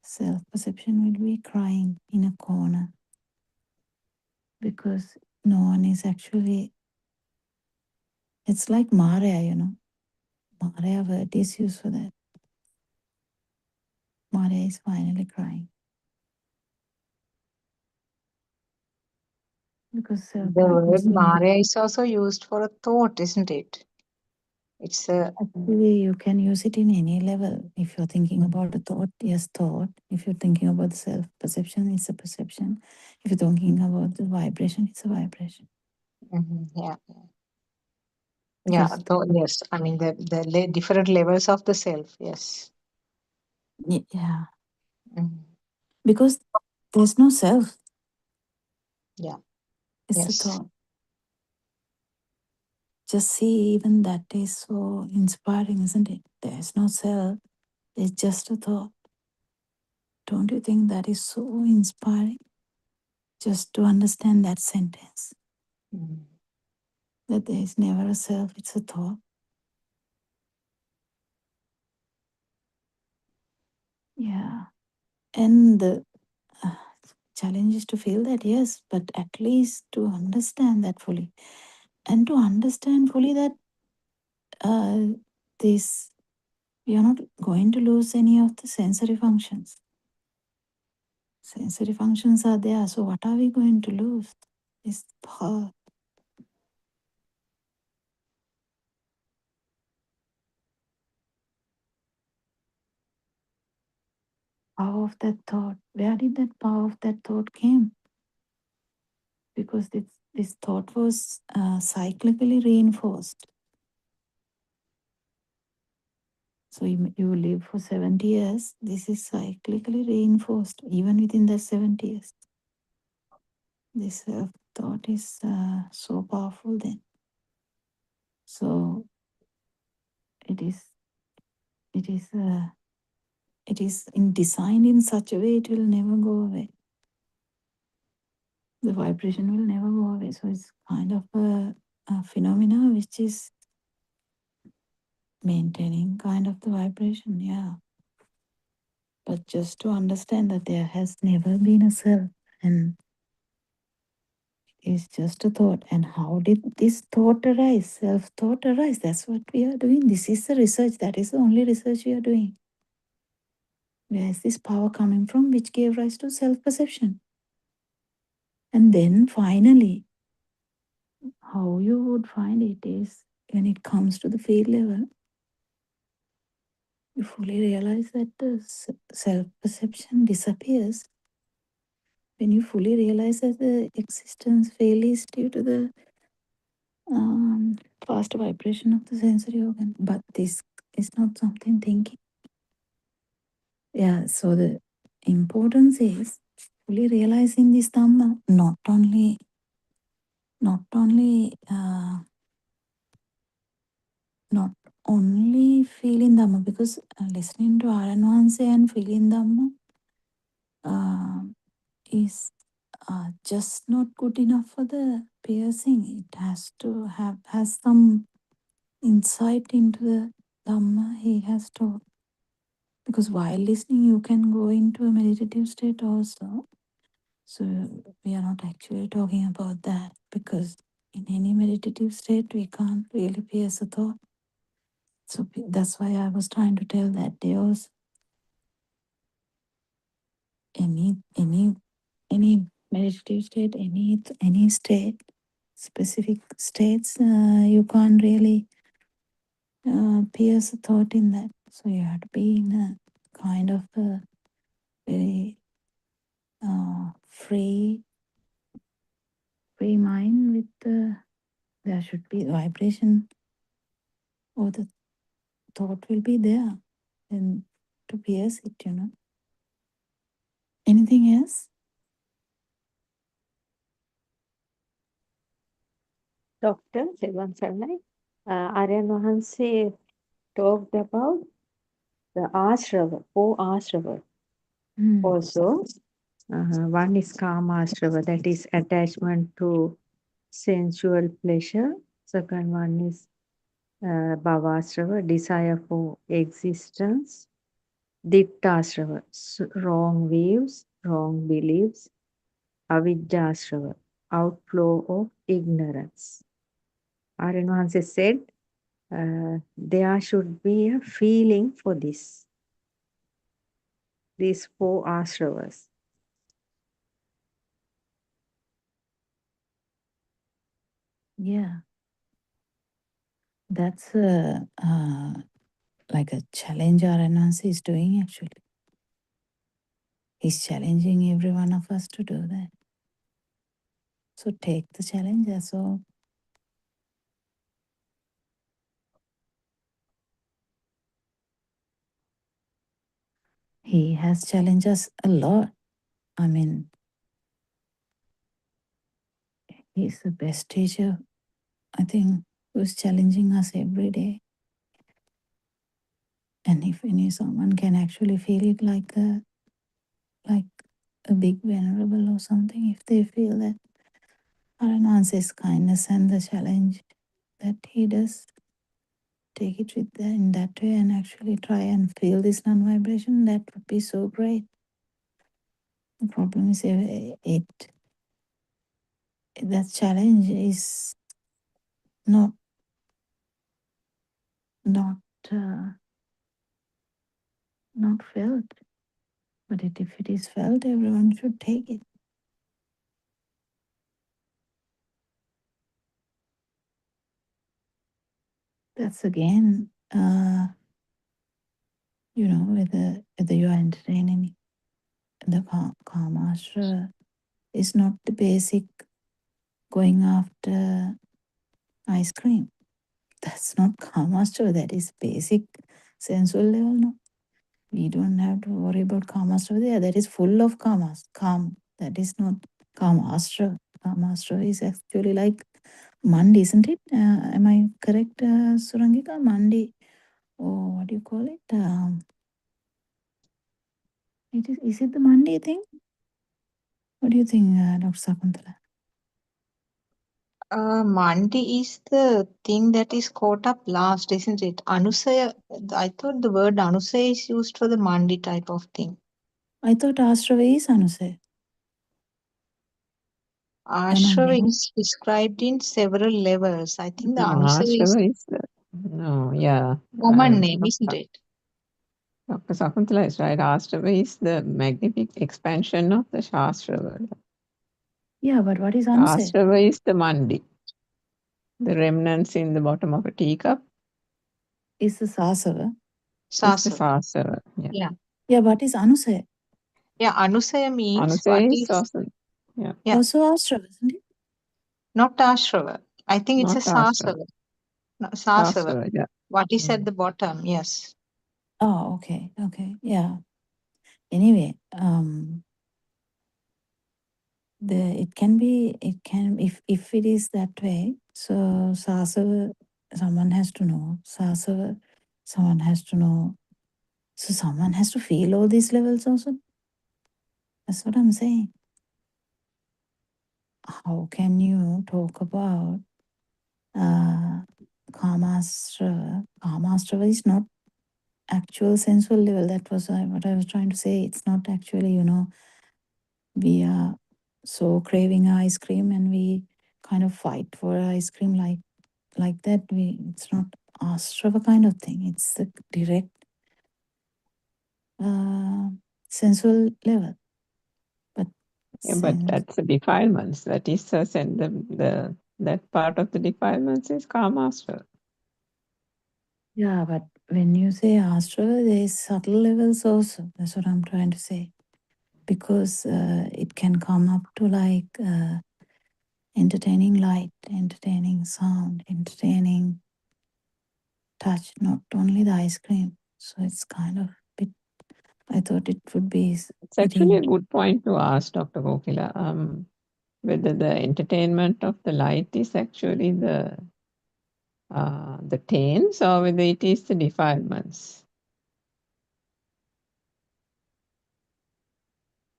Self perception will be crying in a corner because no one is actually. It's like Maya, Maya word is used for that. Maya is finally crying because self The word perception. Maya is also used for a thought, isn't it? It's a Actually, you can use it in any level. If you're thinking about a thought, yes, thought. If you're thinking about the self perception, it's a perception. If you're thinking about the vibration, it's a vibration. yeah, yeah. Because Though, yes, I mean the different levels of the self. Yes. yeah, Mhm. because there's no self. Yeah. It's a Yes. thought. Just see, even that is so inspiring, isn't it? There's no self. It's just a thought. Don't you think that is so inspiring? Just to understand that sentence, Mm. that there is never a self, it's a thought. Yeah. And the uh, challenge is to feel that, yes, but at least to understand that fully. And to understand fully that uh, this, we are not going to lose any of the sensory functions. Sensory functions are there, so what are we going to lose? Is power. Power of that thought. Where did that power of that thought came? Because this thought was cyclically reinforced. So you live for 70 years, this is cyclically reinforced, even within that 70 years. This thought is so powerful then. So it is, it is, it is designed in such a way it will never go away. The vibration will never go away. So it's kind of a phenomena which is maintaining kind of the vibration, yeah. But just to understand that there has never been a self, and is just a thought. And how did this thought arise? Self-thought arise. That's what we are doing. This is the research. That is the only research we are doing. Where is this power coming from, which gave rise to self-perception? And then finally, how you would find it is when it comes to the field level, you fully realize that the self-perception disappears when you fully realize that the existence fail is due to the fast vibration of the sensory organ. But this is not something thinking. Yeah, so the importance is fully realizing this Dhamma, not only not only feeling Dhamma, because listening to Aranwanse and feeling Dhamma is just not good enough for the piercing. It has to has some insight into the Dhamma he has taught. Because while listening, you can go into a meditative state also. So we are not actually talking about that, because in any meditative state, we can't really pierce a thought. So that's why I was trying to tell that day also. Any meditative state, any state, specific states, you can't really pierce a thought in that. So you have to be in a kind of a very free mind with there should be vibration, or the thought will be there and to pierce it, Anything else? Dr. Sevan Sarnai, Aryan Wahanse talked about the ashrava, 4 ashrava. Also, one is kama ashrava, that is attachment to sensual pleasure. Second one is bhava ashrava, desire for existence. Ditta ashrava, wrong views, wrong beliefs. Avidya ashrava, outflow of ignorance. Aryan Wahanse said, there should be a feeling for this. These 4 ashravas. Yeah. That's like a challenge Aranasi is doing actually. He's challenging every one of us to do that. So take the challenge, that's all. He has challenged us a lot. I mean, he's the best teacher, I think, who's challenging us every day. And if someone can actually feel it like a big venerable or something, if they feel that Arananse's kindness and the challenge that he does, take it with in that way and actually try and feel this non-vibration, that would be so great. The problem is that challenge is not felt. But if it is felt, everyone should take it. That's again, whether you are entertaining the karma ashra is not the basic going after ice cream. That's not karma ashra. That is basic sensual level. No, we don't have to worry about karma ashra there. That is full of karmas. That is not karma ashra. Karma ashra is actually like mandi, isn't it? Am I correct, Surangika? Mandi, or what do you call it? Is it the mandi thing? What do you think, Dr. Sakuntala? Mandi is the thing that is caught up last, isn't it? Anusaya, I thought the word anusaya is used for the mandi type of thing. I thought Ashra is Anusaya. Ashrava wrong? is described in several levels. I think the No, answer is Ashrava is the, no, yeah. common name, isn't Dr. it? Dr. Sakuntala is right. Ashrava is the magnific expansion of the Shastra word. Yeah, but what is Anusaya? Ashrava is the mandi, the remnants in the bottom of a teacup Is the Sasava. is the Sasava. Sasara. Yeah. Yeah. Yeah, what is Anusaya? Yeah, Anusaya means what Anusaya is is, also, yeah, yeah, Also Ashrava, isn't it? not Ashrava. I think it's a not Ashrava. Sasava. No, Sasava. Sasara, yeah. What is at Mm. the bottom? Yes. Oh, okay, okay, yeah. Anyway, it can if it is that way. So Sasava, someone has to know. Sasava, someone has to know. So someone has to feel all these levels also. That's what I'm saying. How can you talk about Kamasrava? Kamasrava is not actual sensual level. That was what I was trying to say. It's not actually, we are so craving ice cream and we kind of fight for ice cream like that. It's not astrava kind of thing. It's the direct sensual level. But Yeah, but that's the defilements. That is the that part of the defilements is Kamastra. yeah, but when you say astrava, there is subtle levels also. That's what I'm trying to say. Because it can come up to like entertaining light, entertaining sound, entertaining touch, not only the ice cream. So it's kind of bit. I thought it would be It's actually a good point to ask Dr. Kokila, whether the entertainment of the light is actually the taints or whether it is the defilements.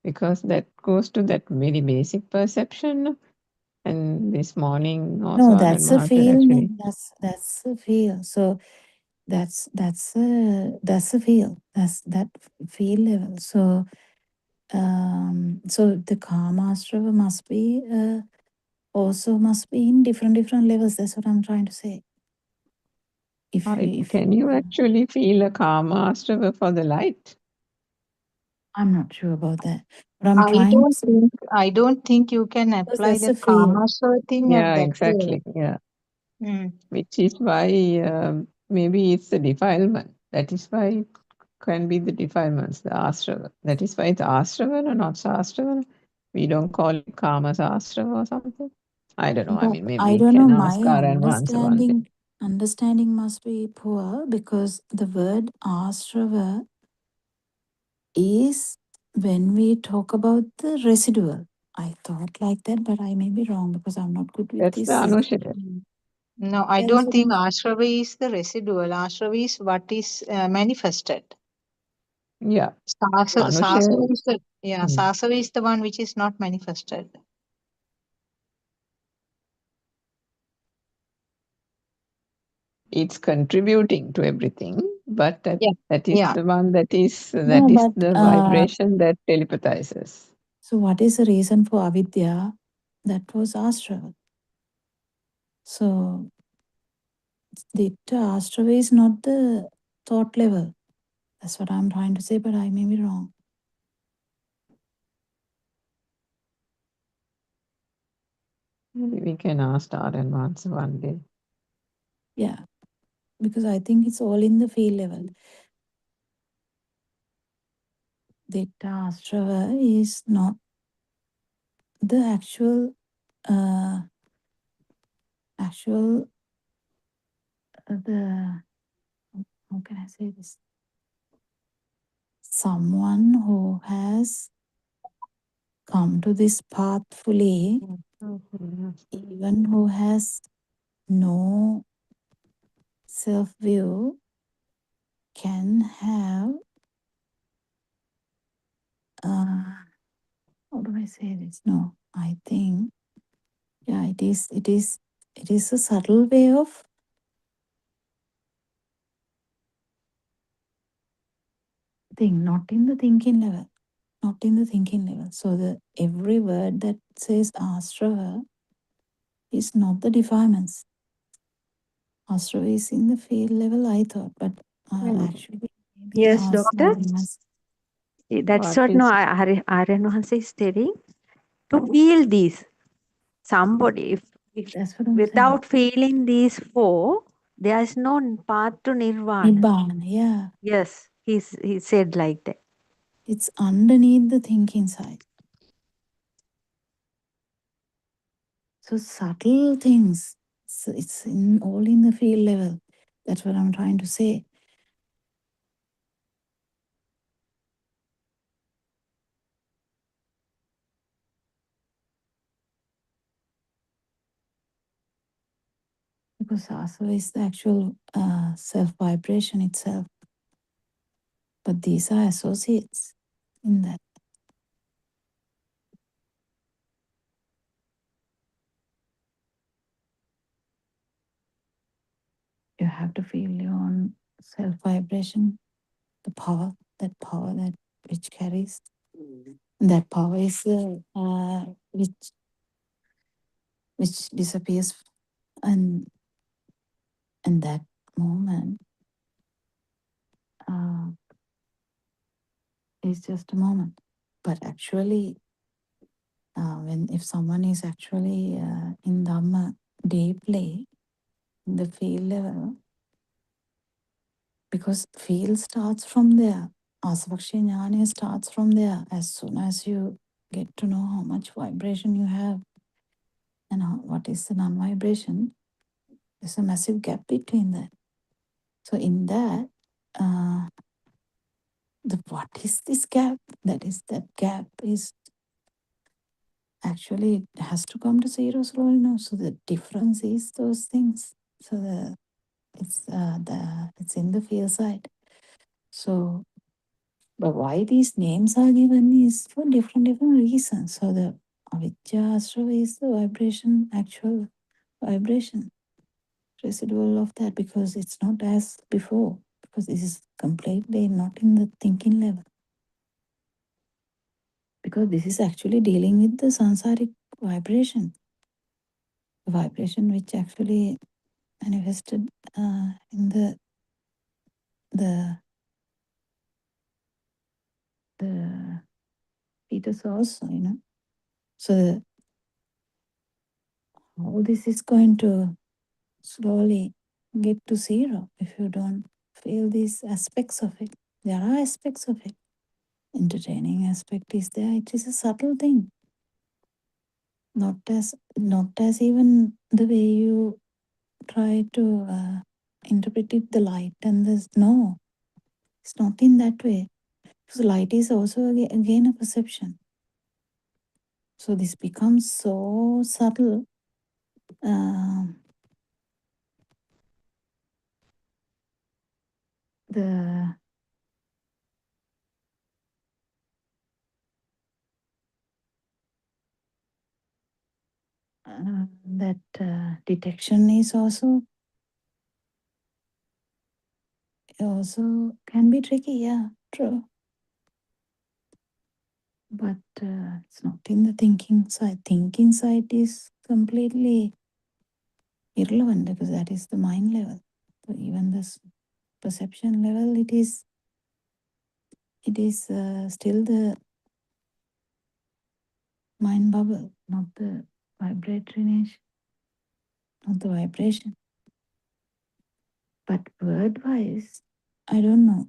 Because that goes to that very basic perception. And this morning also no. Arun That's a Mahathir feel. actually. That's a feel. So that's a feel. That's that feel level. So so the karma astrava must be also must be in different levels. That's what I'm trying to say. If Can you actually feel a karma astrava for the light? I'm not sure about that, but I'm trying to say I don't think you can because apply that's the a feel. karma thing at Yeah, that level. exactly. Yeah. Mm. Which is why maybe it's the defilement. That is why it can be the defilements, the astrava. That is why it's astrava or not astrava. We don't call it karma astrava or something. I don't know. I But mean, maybe I we don't know. can My ask our answer one day. understanding must be poor because the word astrava is when we talk about the residual. I thought like that, but I may be wrong because I'm not good with That's the this. anushya. No, I Yeah, that's don't what think ashrava is the residual. Ashrava is what is manifested. Yeah. Sasava Anushya. is the, yeah, Hmm. sasava is the one which is not manifested. It's contributing to everything, but Yeah, that is yeah. the one that is no, but the vibration that telepathizes. so what is the reason for avidya? That was astrava. So the astrava is not the thought level. That's what I'm trying to say, but I may be wrong. Maybe we can ask our answer one day. Yeah, because I think it's all in the field level. The astrava is not the actual the how can I say this? Someone who has come to this path fully, even who has no self view, can have how do I say this? No, I think yeah, it is a subtle way of thing, not in the thinking level. not in the thinking level. So the every word that says Ashrava is not the defilements. Ashrava is in the field level, I thought, but Mm. actually maybe Yes, doctor. That's What what no is Aryan Hansa is telling. To feel these, somebody, if that's what I'm saying. without feeling these four, there is no path to nirvana. Nibbana, yeah. Yes, he said like that. It's underneath the thinking side. So subtle things, it's in all in the field level. That's what I'm trying to say. Because asava is the actual self vibration itself. But these are associates in that. You have to feel your own self vibration, the power that which carries. That power is which disappears, and that moment is just a moment. But actually, if someone is actually in Dhamma deeply, in the field level, because field starts from there. Asavaksha Jnana starts from there. As soon as you get to know how much vibration you have and what is the non-vibration, there's a massive gap between that. So in that, what is this gap? That gap is actually it has to come to zero slowly now. So the difference is those things. So it's in the field side. So, but why these names are given is for different reasons. So the avijja ashrava is the vibration, actual vibration, residual of that, because it's not as before, because this is completely not in the thinking level. Because this is actually dealing with the samsaric vibration, the vibration which actually manifested in the fetus also, So all this is going to slowly get to zero if you don't feel these aspects of it. There are aspects of it. Entertaining aspect is there. It is a subtle thing. Not as even the way you try to interpret it, the light and this. No, it's not in that way. Because light is also again a perception. So this becomes so subtle. The that detection is also can be tricky. Yeah, true. But it's not in the thinking side. Thinking side is completely irrelevant because that is the mind level. So even this perception level, it is still the mind bubble, not the vibration, not the vibration. But word-wise, I don't know.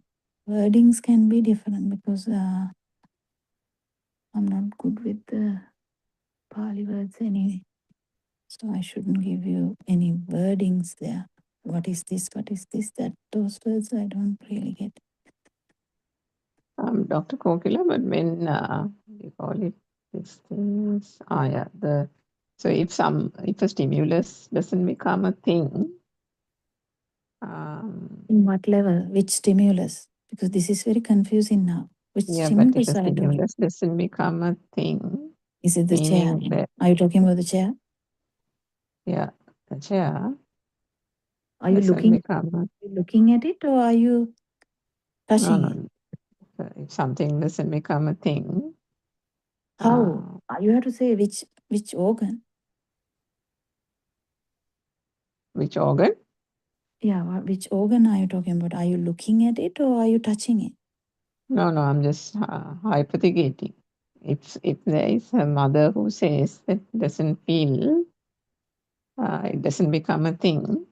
Wordings can be different because I'm not good with the Pali words anyway. So I shouldn't give you any wordings there. What is this? What is this? Those words I don't really get. Dr. Kokila, but when you call it these things, so if a stimulus doesn't become a thing, In what level? Which stimulus? Because this is very confusing now. Which yeah, but if stimulus a are you talking? stimulus doesn't become a thing, Is it the chair? meaning that, Are you talking about the chair? yeah, the chair Are you doesn't looking become at it or are you touching it? no, if something doesn't become a thing, How? You have to say which organ. which organ? Yeah, which organ are you talking about? Are you looking at it or are you touching it? No, I'm just hypothecating. If there is a mother who says that doesn't feel, it doesn't become a thing.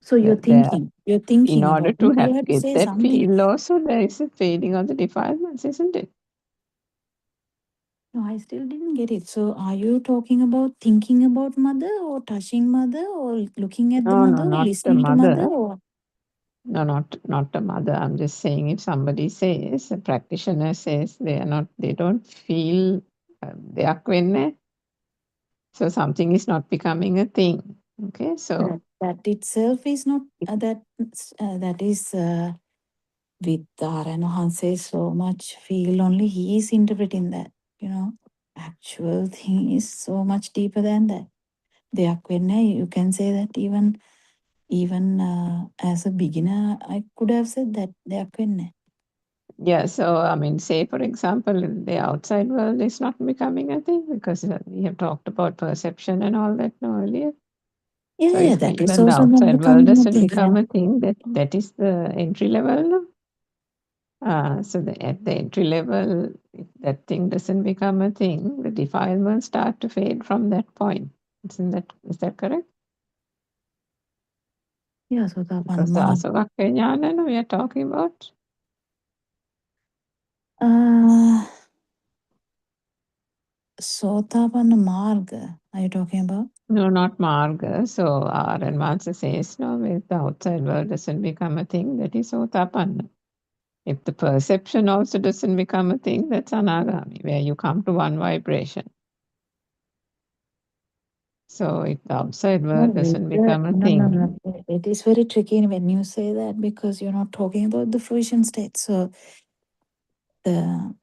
So you're There, in thinking order about to it. You have to get say that something. feel, also there is a fading of the defilements, isn't it? No, I still didn't get it. So are you talking about thinking about mother or touching mother or looking at the No, mother or not the listening to mother mother. or? No, not the mother. I'm just saying if somebody says, a practitioner says they don't feel දෙයක් වෙන්නේ, so something is not becoming a thing. Okay, so That itself is not, that is with Dharan Hanse so much feel only he is interpreting that, actual thing is so much deeper than that. දෙයක් වෙන්නේ, you can say that even as a beginner, I could have said that දෙයක් වෙන්නේ. yeah, so I mean, say for example, the outside world is not becoming a thing because we have talked about perception and all that earlier. So Yeah, if that is even the also not outside world becoming a doesn't thing. become a thing, that is the entry level. No? So at the entry level, if that thing doesn't become a thing, the defilements start to fade from that point. Is that correct? Yeah, so that Because the one. asavakya jnana we are talking about. Sotapanna Marga, are you talking about? No, not marga. So our advancer says, no, if the outside world doesn't become a thing, that is sotapanna. If the perception also doesn't become a thing, that's anagami, where you come to one vibration. So if the outside world doesn't become a thing, No. It is very tricky when you say that because you're not talking about the fruition state. So the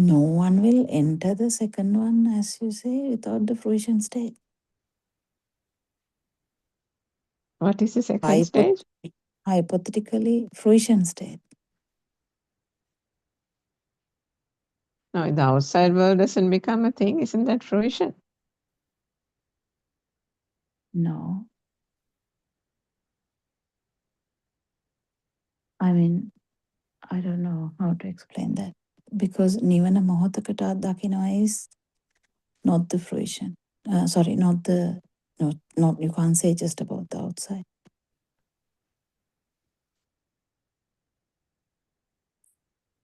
no one will enter the second one, as you say, without the fruition state. what is the second stage? Hypothetically, fruition state. No, if the outside world doesn't become a thing, isn't that fruition? No. I mean, I don't know how to explain that. Because Nivana Mohotakata Dakina is not the fruition. Sorry, not you can't say just about the outside.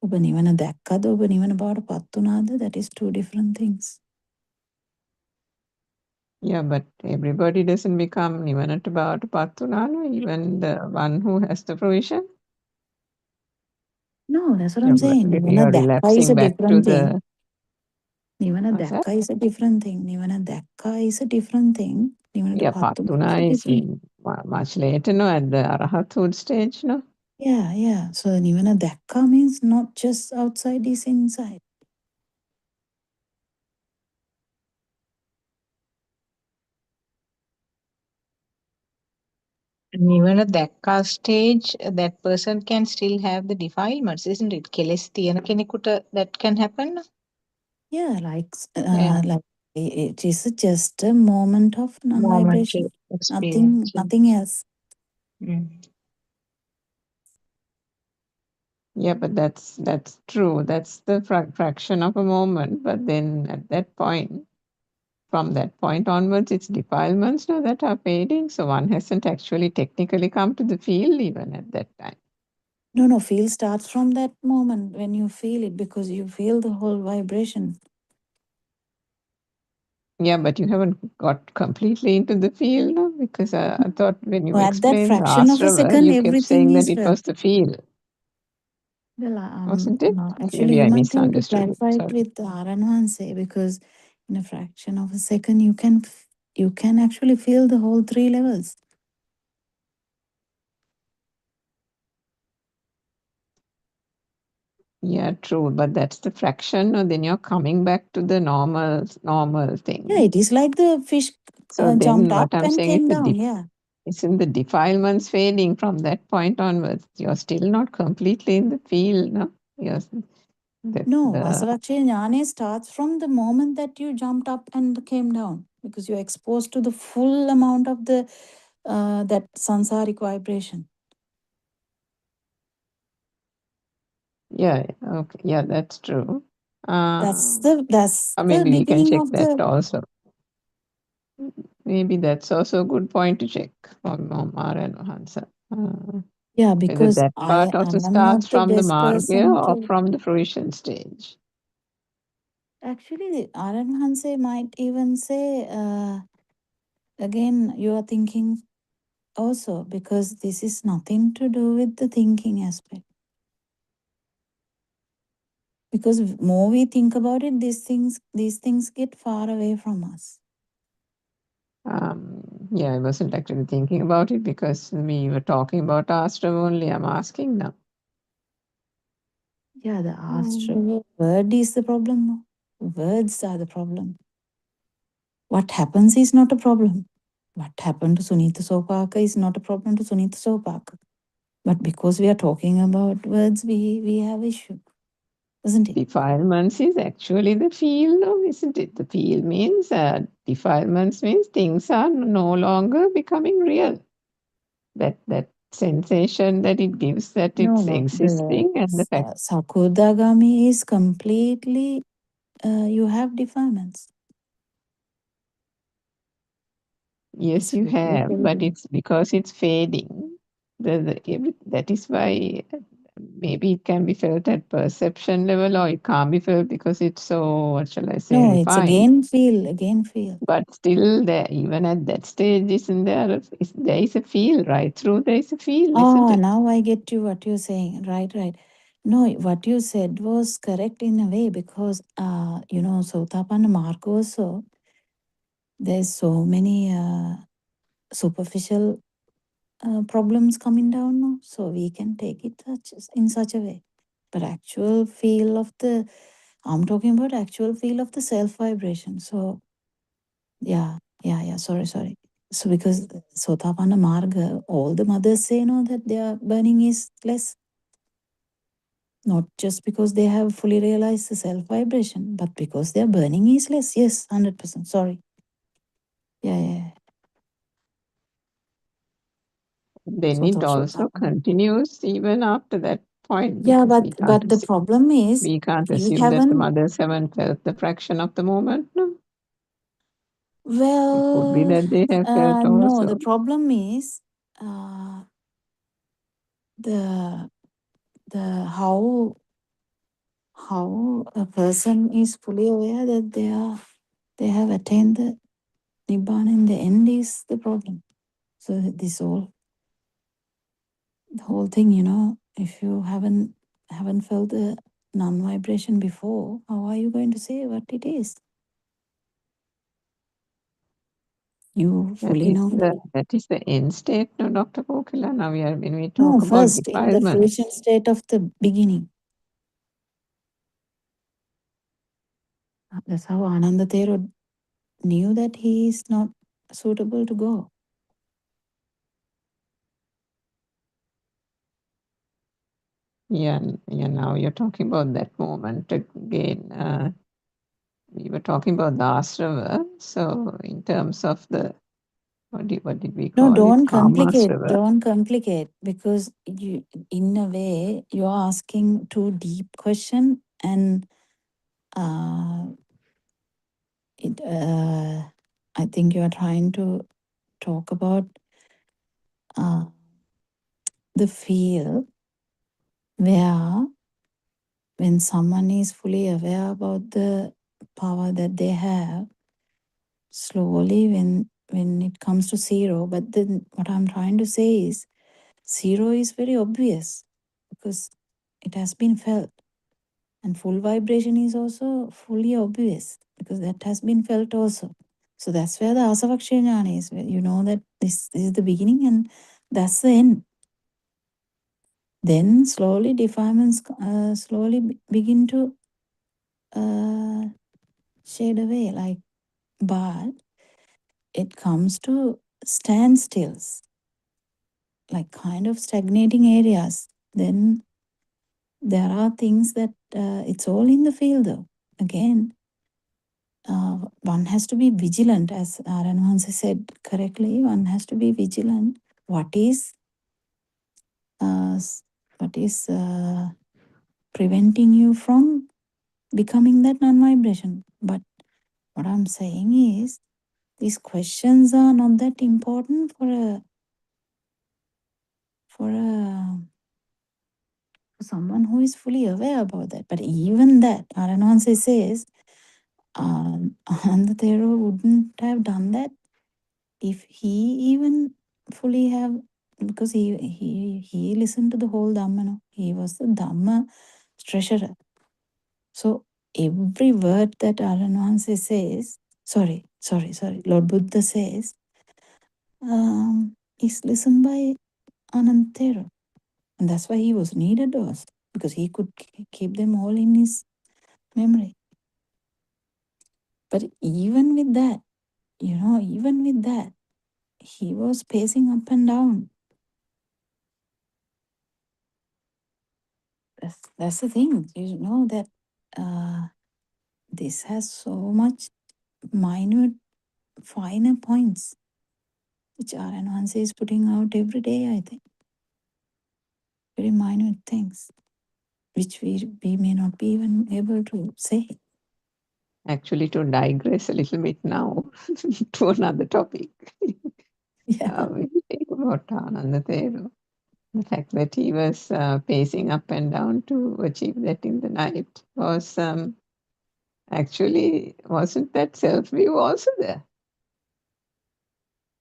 ඔබ නිවන දැක්කද ඔබ නිවන බවට පත් වුණාද? That is two different things. Yeah, but everybody doesn't become nivanata bhavata pattunano, even the one who has the fruition. No, that's what I'm saying. නිවන You're දැක්කා is a relapsing back to different thing. the. නිවන What's that? දැක්කා is a different thing. නිවන දැක්කා is a different thing. නිවනට Yeah, පත් වුණා is a pattuna is different. much later, no, at the arahathood stage, no. Yeah. So නිවන දැක්කා means not just outside, is inside. Even at that stage, that person can still have the defilements, isn't it? කෙලෙස් තියෙන කෙනෙකුට that can happen. Yeah, like Yeah. it is just a moment of non-vibration. Momentary experience. Nothing else. Mm. Yeah, but that's true. That's the fraction of a moment. But then at that point, from that point onwards, it's defilements now that are fading. So one hasn't actually technically come to the field even at that time. No, feel starts from that moment when you feel it because you feel the whole vibration. Yeah, but you haven't got completely into the field, no? Because I thought when you At that explained the fraction of a Asrava, second, you kept everything saying that is it was the field, well. wasn't it? No, actually, Maybe you I might have to misunderstood it. clarify it Sorry. with Aranwanse because in a fraction of a second, you can actually feel the whole three levels. Yeah, true. But that's the fraction, or then you're coming back to the normal thing. Yeah, it is like the fish So then jumped what up I'm and saying is came the down. Yeah. isn't the defilements fading from that point onwards? You're still not completely in the field, no? No, Asavakshaya Jnana starts from the moment that you jumped up and came down, because you're exposed to the full amount of the that sansaric vibration. Yeah, okay, yeah, that's true. That's the Maybe we can beginning check of that the. also. Maybe that's also a good point to check from Omar and Hansa. Yeah, Whether because that I part also am starts not the from the best Margya person or to. from the fruition stage. Actually, Aran might even say, again, you are thinking also, because this is nothing to do with the thinking aspect. Because more we think about it, these things get far away from us. Yeah, I wasn't actually thinking about it because we were talking about ashram only. I'm asking now. Yeah, the word is the problem. No? Words are the problem. What happens is not a problem. What happened to Sunita Sopaka is not a problem to Sunita Sopaka. But because we are talking about words, we have issue, isn't it? Defilements is actually the field, no, isn't it? The field means defilements means things are no longer becoming real. That sensation that it gives that it's No, the existing and the fact. Sakudagami is completely, you have defilements. Yes, It's you really have, but fading. it's because it's fading. That is why maybe it can be felt at perception level, or it can't be felt because it's so, what shall I say, No, it's refined. again feel. But still, there, even at that stage, isn't there? There is a feel right through. There is a feel, isn't it? Now I get you what you're saying. Right. No, what you said was correct in a way, because Sotapanna Mark also, there's so many superficial problems coming down now, so we can take it in such a way. But actual feel of the, I'm talking about actual feel of the self vibration. So yeah, sorry. So because Sotapanna Marga, all the mothers say no, that their burning is less. Not just because they have fully realized the self vibration, but because their burning is less. Yes, 100%. Sorry. Yeah. Then it also Sotapana. continues even after that point Yeah, because but the problem is we can't we assume that the haven't. mothers haven't felt the fraction of the moment. No, it could be Well, that they have felt no. The also. problem is the how a person is fully aware that they have attained the nibbana in the end is the problem. So this the whole thing, if you haven't felt the non-vibration before, how are you going to say what it is? You fully know. That is the end state, no, Dr. Kokila. Now when we No, talk about first in the defilements. fruition state of the beginning. That's how Ananda Thero knew that he is not suitable to go. Yeah, now you're talking about that moment again. We were talking about the asrava. So in terms of the, what did we No, call it? don't Kamasrava. complicate, because you, in a way, you're asking too deep question, and I think you are trying to talk about the feel where when someone is fully aware about the power that they have, slowly when it comes to zero. But then what I'm trying to say is zero is very obvious because it has been felt, and full vibration is also fully obvious because that has been felt also. So that's where the asavakshya is, where you know that this is the beginning and that's the end. Then slowly defilements slowly begin to shade away, but it comes to standstills. like kind of stagnating areas, then there are things that it's all in the field though. Again, one has to be vigilant, as Aran once said correctly. One has to be vigilant. What is preventing you from becoming that non-vibration? But what I'm saying is, these questions are not that important for someone who is fully aware about that. But even that, Aranwanse says, Ananda Thero wouldn't have done that if he even fully have, because he listened to the whole Dhamma. No? He was the Dhamma treasurer. So every word that Aranwanse says, Lord Buddha says, is listened by Ananda Thero. And that's why he was needed also, because he could keep them all in his memory. But even with that, even with that, he was pacing up and down. That's the thing, that this has so much minute, finer points, which Aranwanse is putting out every day, I think. Very minute things, which we may not be even able to say. Actually, to digress a little bit now to another topic, Yeah. we think about Ananda Thero. The fact that he was pacing up and down to achieve that in the night was actually, wasn't that self-view also there?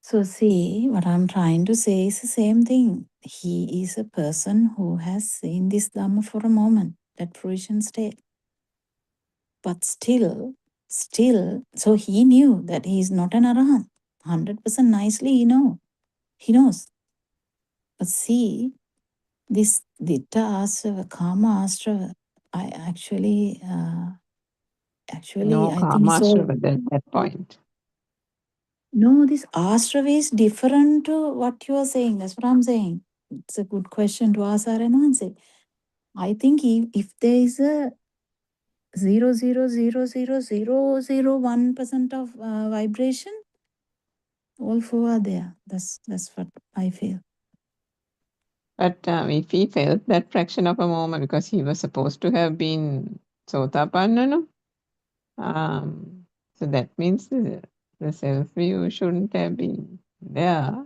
So see, what I'm trying to say is the same thing. He is a person who has seen this Dhamma for a moment, that fruition state. But still, so he knew that he is not an Arahant. 100% nicely he knows. But see, this Ditta Asrava, Kama Asrava, I actually, No I think it's all. Kamashrava at that point. No, this Asrava is different to what you are saying. That's what I'm saying. It's a good question to ask Aranwanse. I think if there is a 0.0000001% of vibration, all four are there. That's what I feel. But if he felt that fraction of a moment, because he was supposed to have been Sotapanna, no? So that means the self-view shouldn't have been there.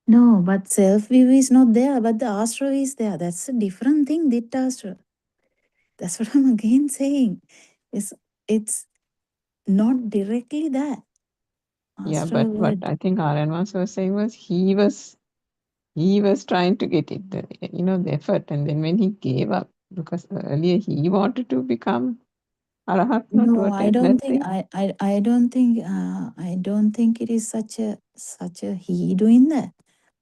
No, but self-view is not there, but the Astra is there. That's a different thing, Ditta Astra. That's what I'm again saying. It's not directly that. Yeah, Astra but what word. I think Aryanvas was saying was he was trying to get it, the effort, and then when he gave up, because earlier he wanted to become Arahat, not to No, I attain don't that think thing. I don't think it is such a he doing that.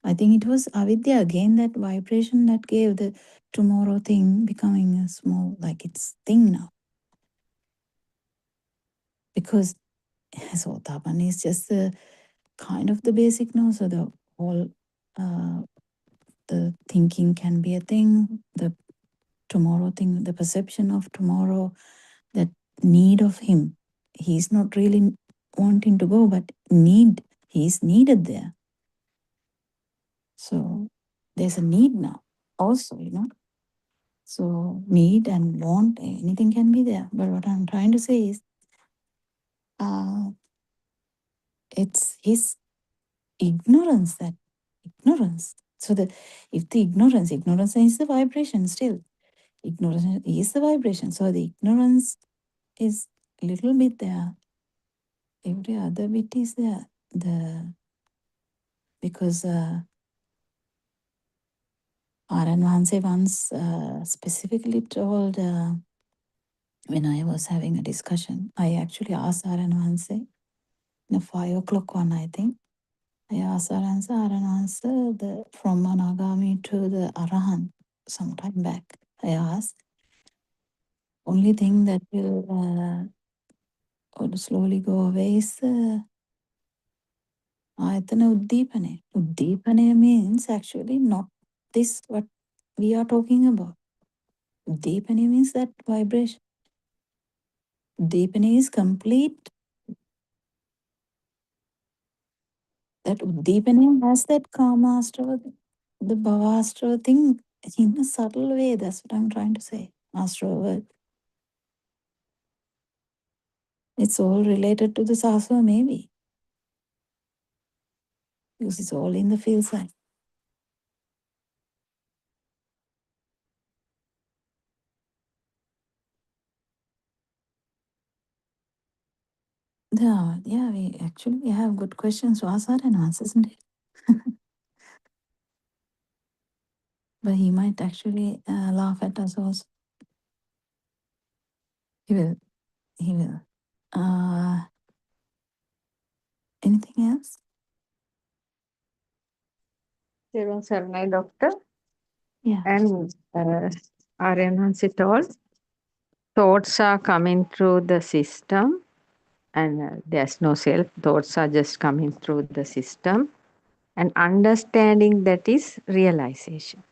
I think it was avidya again, that vibration that gave the tomorrow thing becoming a small, like it's thing now. Because Sotapan is just the kind of the basic now, so the whole the thinking can be a thing, the tomorrow thing, the perception of tomorrow, that need of him. He's not really wanting to go, but he's needed there. So there's a need now also, So need and want, anything can be there. But what I'm trying to say is, it's his ignorance, So if the ignorance is the vibration still. Ignorance is the vibration. So the ignorance is a little bit there. Every other bit is there. Because Aran Vanse once specifically told, when I was having a discussion, I actually asked Aran Vanse in a 5 o'clock one, I think. I asked Aran Vanse, from Anagami to the Arahan some time back. I asked, only thing that will slowly go away is Ayatana uddipane. Uddipane means actually not this what we are talking about. Uddipane means that vibration. Uddipane is complete. That uddipane has that kama astrava, the bhava astrava thing in a subtle way. That's what I'm trying to say. Astrava word. It's all related to the sasva maybe. Because it's all in the field side. Yeah, we have good questions to ask and answers, isn't it? But he might actually laugh at us also. He will. He will. Anything else? Therun Saranai, Doctor. Yeah. And Aryan told, thoughts are coming through the system, and there's no self. Thoughts are just coming through the system. And understanding that is realization.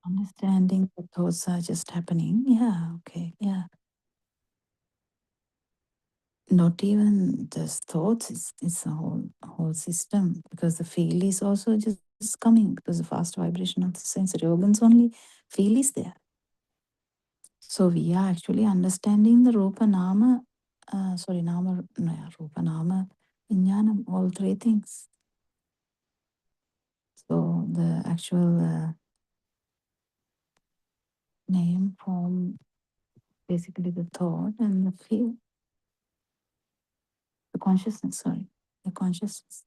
Understanding that thoughts are just happening. Yeah, okay. Yeah. Not even just thoughts, it's a whole system, because the feel is also just coming, because the fast vibration of the sensory organs only feel is there. So we are actually understanding the Rupa Nama, Rupa Nama, Vijnanam, all three things. So the actual name, form, basically the thought and the feel, the consciousness, the consciousness.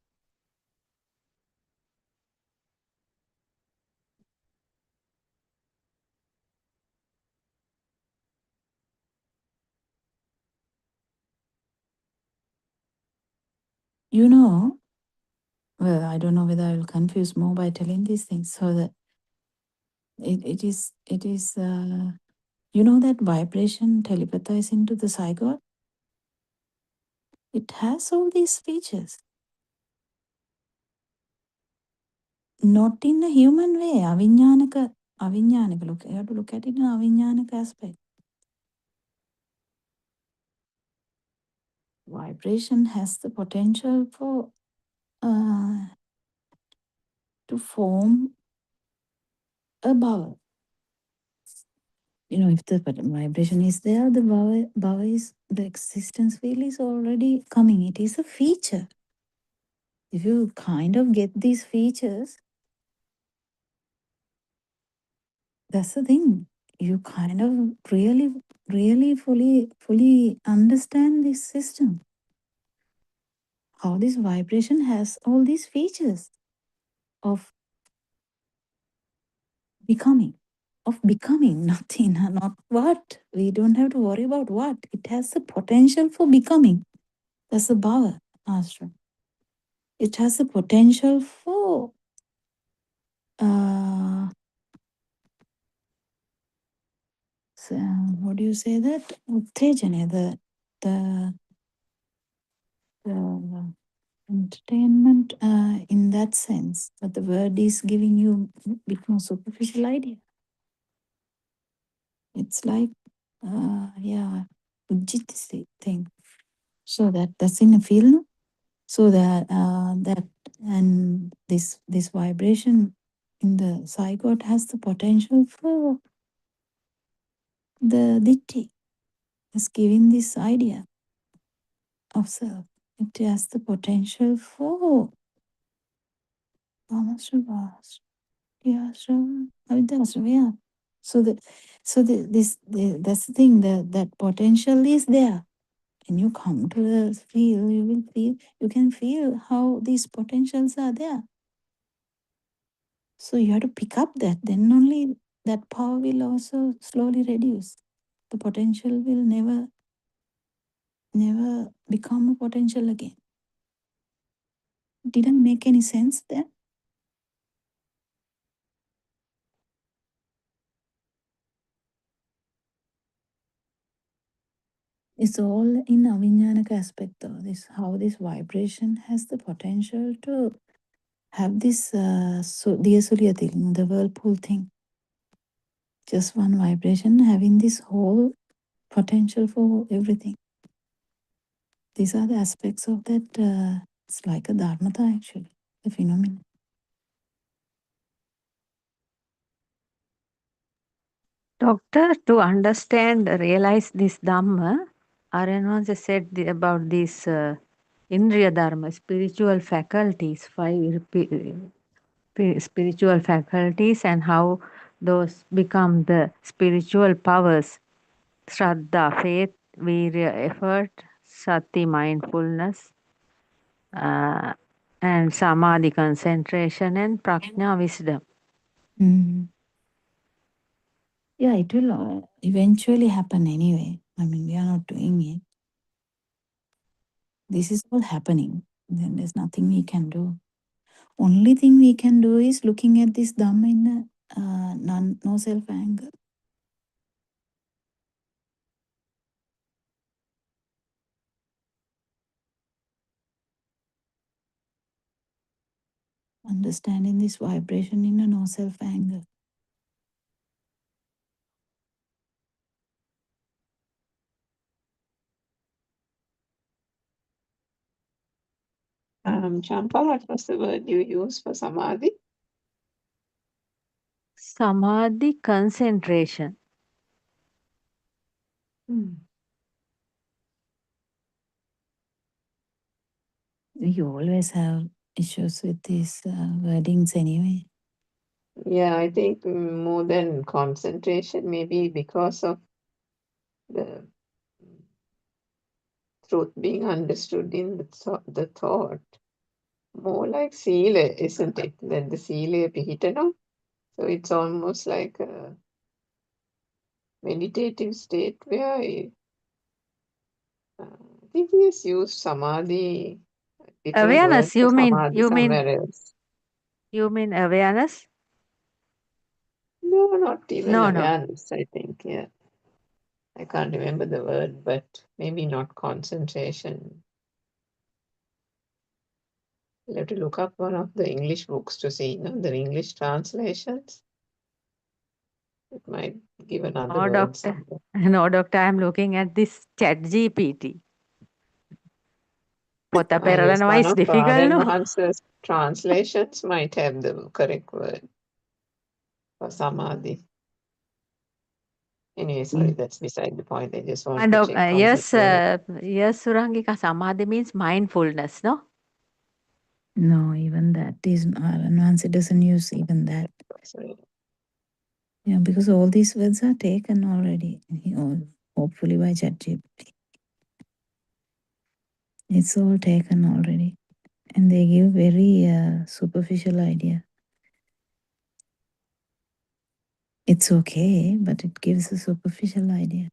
You know, well, I don't know whether I will confuse more by telling these things, so that it is, you know, that vibration telepathized into the zygote, it has all these features. Not in a human way, aviññānika, look, you have to look at it in an aviññānika aspect. Vibration has the potential for to form a bhava. You know, if the vibration is there, the bhava is, the existence feel is already coming. It is a feature. If you kind of get these features, that's the thing. You kind of really fully understand this system. How this vibration has all these features of becoming, nothing, not what. We don't have to worry about what. It has the potential for becoming. That's the bhava, Ashram. It has the potential for so, what do you say that? Uttejana, the entertainment in that sense, but the word is giving you a bit more superficial idea. It's like, ujjit thing. So that's in a field. No? So that and this vibration in the zygote has the potential for the ditti. It's giving this idea of self. It has the potential for Kamasravas, Avidasravas, yeah. So that's the thing, that potential is there. When you come to the field, you can feel how these potentials are there. So you have to pick up that, then only that power will also slowly reduce. The potential will never become a potential again. Didn't make any sense there? It's all in avignanic aspect though. This how this vibration has the potential to have this the whirlpool thing. Just one vibration having this whole potential for everything. These are the aspects of that. It's like a dharmata actually, the phenomenon. Doctor, to understand, realize this Dhamma, Aryan once said about these Indriya Dharma, spiritual faculties, spiritual faculties, and how those become the spiritual powers. Shraddha, faith, virya, effort, sati, mindfulness, uh, and samadhi, concentration, and prajna, wisdom. Mm. Yeah, it will eventually happen anyway. I mean, we are not doing it. This is all happening. Then there's nothing we can do. Only thing we can do is looking at this Dhamma in a no self anger. Understanding this vibration in a no self anger. Champa, what was the word you used for samadhi? Samadhi, concentration. We always have issues with these wordings anyway. Yeah, I think more than concentration, maybe because of the truth being understood in the thought. More like sila, isn't it? Than the sila pihitana. So it's almost like a meditative state where I think he has used samadhi, different word Awareness, for samadhi somewhere else. you mean awareness? No, not even No, no. awareness, I think, yeah. I can't remember the word, but maybe not concentration. You'll have to look up one of the English books to see, the English translations. It might give another No, word doctor. somewhere. No, doctor, I'm looking at this chat GPT. Pota I guess peralana one is of difficult, Aryan no? Mahansa's translations might have the correct word for samadhi. Anyway, sorry, that's beside the point. I just want And to check on that yes, word. yes, Surangika, samadhi means mindfulness, no? No, even that is Nancy doesn't use even that. Sorry. Yeah, because all these words are taken already. Hopefully by ChatGPT. It's all taken already. And they give very superficial idea. It's okay, but it gives a superficial idea.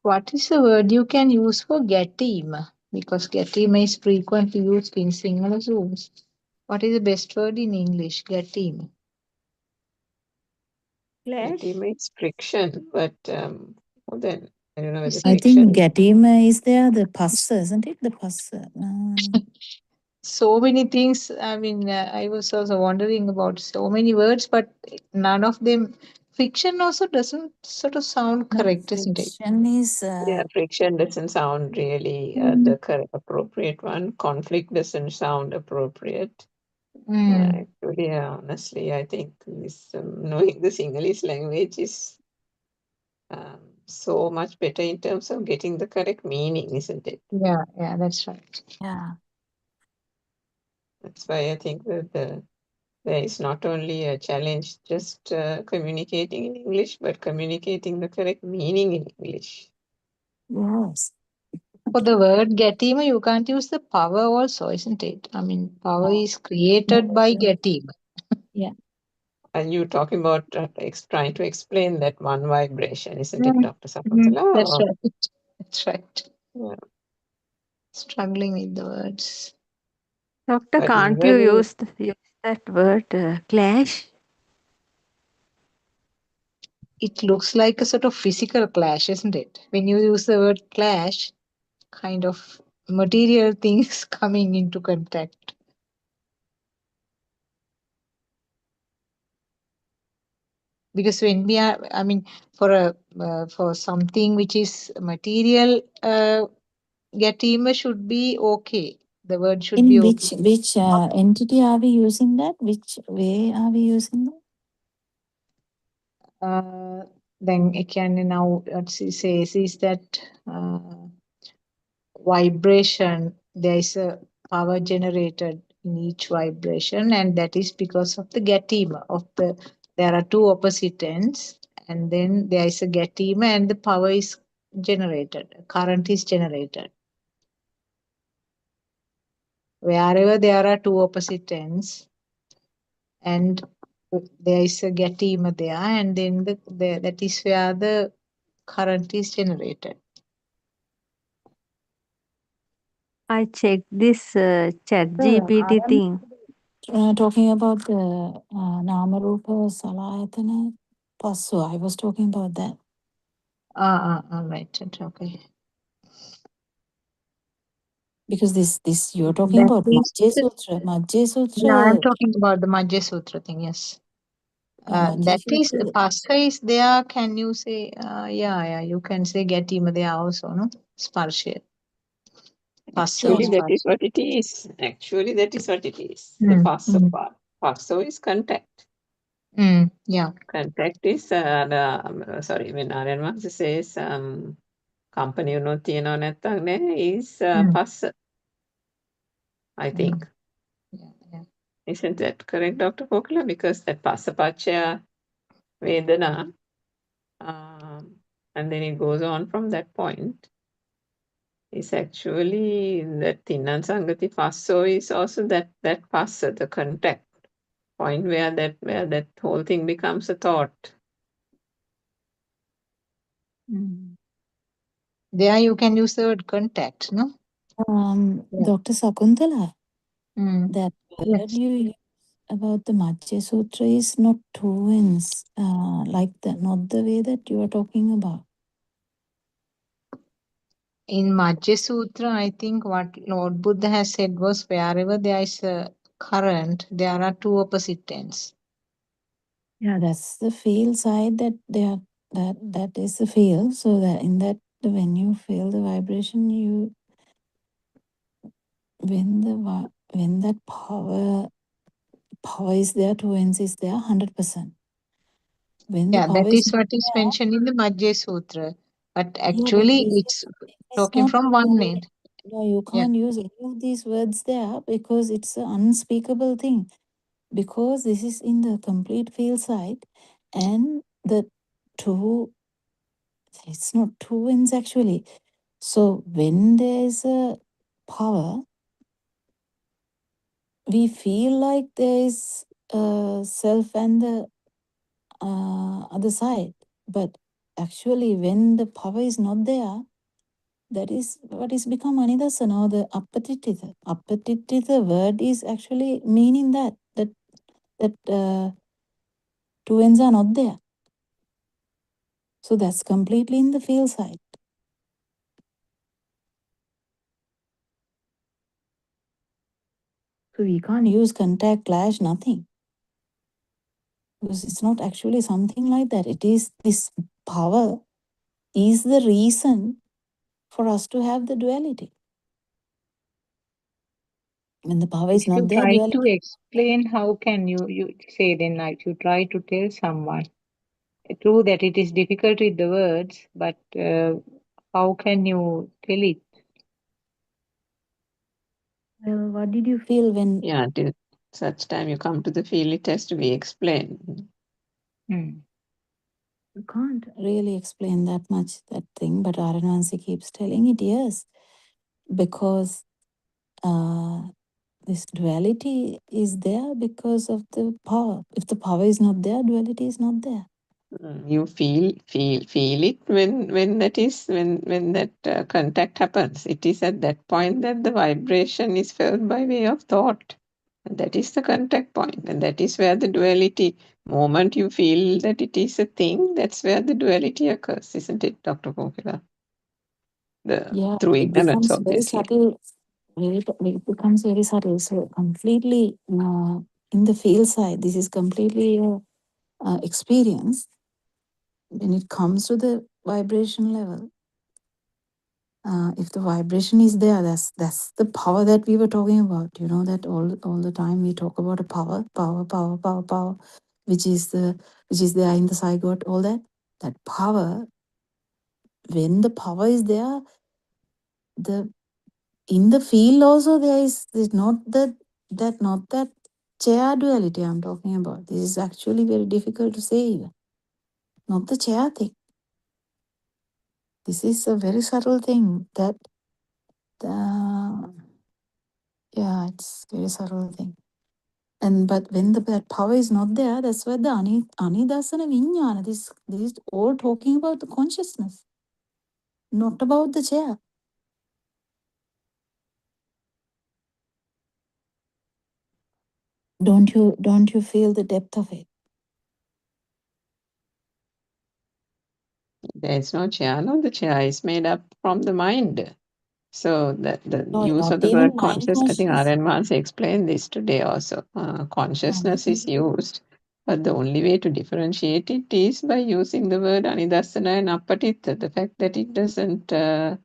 What is the word you can use for ගැටීම? Because ගැටීම is frequently used in Sinhala Zooms. What is the best word in English? ගැටීම. Clash? It makes friction, but more than, I don't know whether I think friction. Gatima is there, the passa, isn't it? The passa. So many things. I mean, I was also wondering about so many words, but none of them. Friction also doesn't sort of sound No, correct, isn't it? friction is. Yeah, friction doesn't sound really Mm. the appropriate one. Conflict doesn't sound appropriate. Mm. Actually, honestly, I think this knowing the Sinhalese language is so much better in terms of getting the correct meaning, isn't it? Yeah, that's right. Yeah. That's why I think that there is not only a challenge just communicating in English, but communicating the correct meaning in English. Yes. For the word ගැටීම, you can't use the power also, isn't it? I mean, power Oh, is created by ගැටීම. yeah. And you talking about trying to explain that one vibration, isn't it, Mm. Dr. Sakuntala? That's right. That's right. Yeah. Struggling with the words. Doctor, But can't you even use that word, clash? yeah, it looks like a sort of physical clash, isn't it? When you use the word clash, kind of material things coming into contact. Because when we are, I mean, for something which is material, Gatima should be okay. The word should be In okay. which entity are we using that? Which way are we using that? Then again, now what she says is that vibration, there is a power generated in each vibration, and that is because of the Gatima of the. There are two opposite ends, and then there is a Gatima, and the power is generated. Current is generated. Wherever there are two opposite ends, and there is a Gatima there, and then that is where the current is generated. I checked this chat GPT I'm thing. talking about the Namarupa Salayatana Pasu. I was talking about that. Right. Okay. Because this you're talking That about is, Majje Sutra. Majje yeah, I'm Sutra. talking about the Majja Sutra thing, yes. Majje That is, Sutra. Pasa is there. Can you say, yeah, you can say Gatima there also, no? Sparsha. Pasa or Actually, that is Sparsha. what it is. Actually, that is what it is. The Mm, passo mm, part. Passo is contact. yeah. Contact is sorry, when Aryan Vamsa says company උනොත් තියෙනව නැත්තම් නේ is Mm, පස්ස, I mm, think. yeah. Isn't that correct, Dr. Kokla? Because that passapachya vedana, and then it goes on from that point, is actually that Tinnan Sangati Passo is also that passa, the contact point where that whole thing becomes a thought. There you can use the word contact, no? Yeah. Dr. Sakuntala, Mm, that word yes. you use about the Majje Sutra is not two ends, like not the way that you are talking about. In Majja Sutra, I think what Lord Buddha has said was wherever there is a current, there are two opposite ends. Yeah, that's the field side that they are. That is the field. So that in that, when you feel the vibration, when that power is there, two ends is there, 100%. When the Yeah, power that is is not what is there, mentioned in the Majja Sutra. But yeah, but actually, this it's is talking not. from one end. No, you Yeah. can't use any of these words there because it's an unspeakable thing. Because this is in the complete field side, and the two. It's not two ends actually. So when there is a power, we feel like there is a self and the other side. But actually, when the power is not there, that is what is become anidasana or the apatitita. Apatitita word is actually meaning that two ends are not there. So that's completely in the field side. So we can't use contact, clash, nothing. Because it's not actually something like that. It is this power is the reason for us to have the duality. When the power If is not you there, try to duality. explain, how can you say then, like you try to tell someone? True that it is difficult with the words, but how can you tell it? Well, what did you feel when Yeah, till such time you come to the field, it has to be explained. Hmm. you can't really explain that much that thing, but Aranvansi keeps telling it, yes, because this duality is there because of the power. If the power is not there, duality is not there. You feel it when that contact happens. It is at that point that the vibration is felt by way of thought. And that is the contact point, and that is where the duality, moment you feel that it is a thing, that's where the duality occurs, isn't it, Dr. Kokila? Yeah, Through it ignorance, becomes very obviously. subtle. It becomes very subtle. So completely in the field side, this is completely experience. When it comes to the vibration level, if the vibration is there, that's the power that we were talking about. You know that all the time we talk about a power, which is there in the zygote. All that power. When the power is there, the in the field also there's not that chair duality I'm talking about. This is actually very difficult to say even. Not the chair thing. This is a very subtle thing that yeah, it's very subtle thing. And but when that power is not there, that's why the anidasana vinyana, this is all talking about the consciousness, not about the chair. Don't you feel the depth of it? There is no chair, no, the chair is made up from the mind. So that the No, use not of the even word mind conscious, I think consciousness. Aryan Mans explained this today also. Consciousness is used, but the only way to differentiate it is by using the word anidasana and appatitta. The fact that it doesn't, I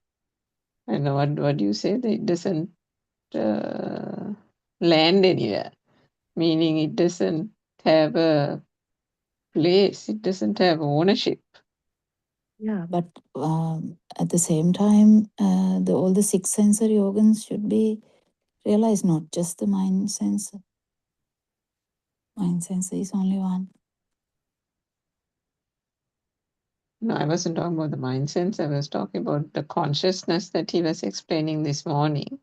know what do you say, that it doesn't land anywhere, meaning it doesn't have a place, it doesn't have ownership. Yeah, but at the same time, all the six sensory organs should be realized, not just the mind sensor. Mind sensor is only one. No, I wasn't talking about the mind sense. I was talking about the consciousness that he was explaining this morning.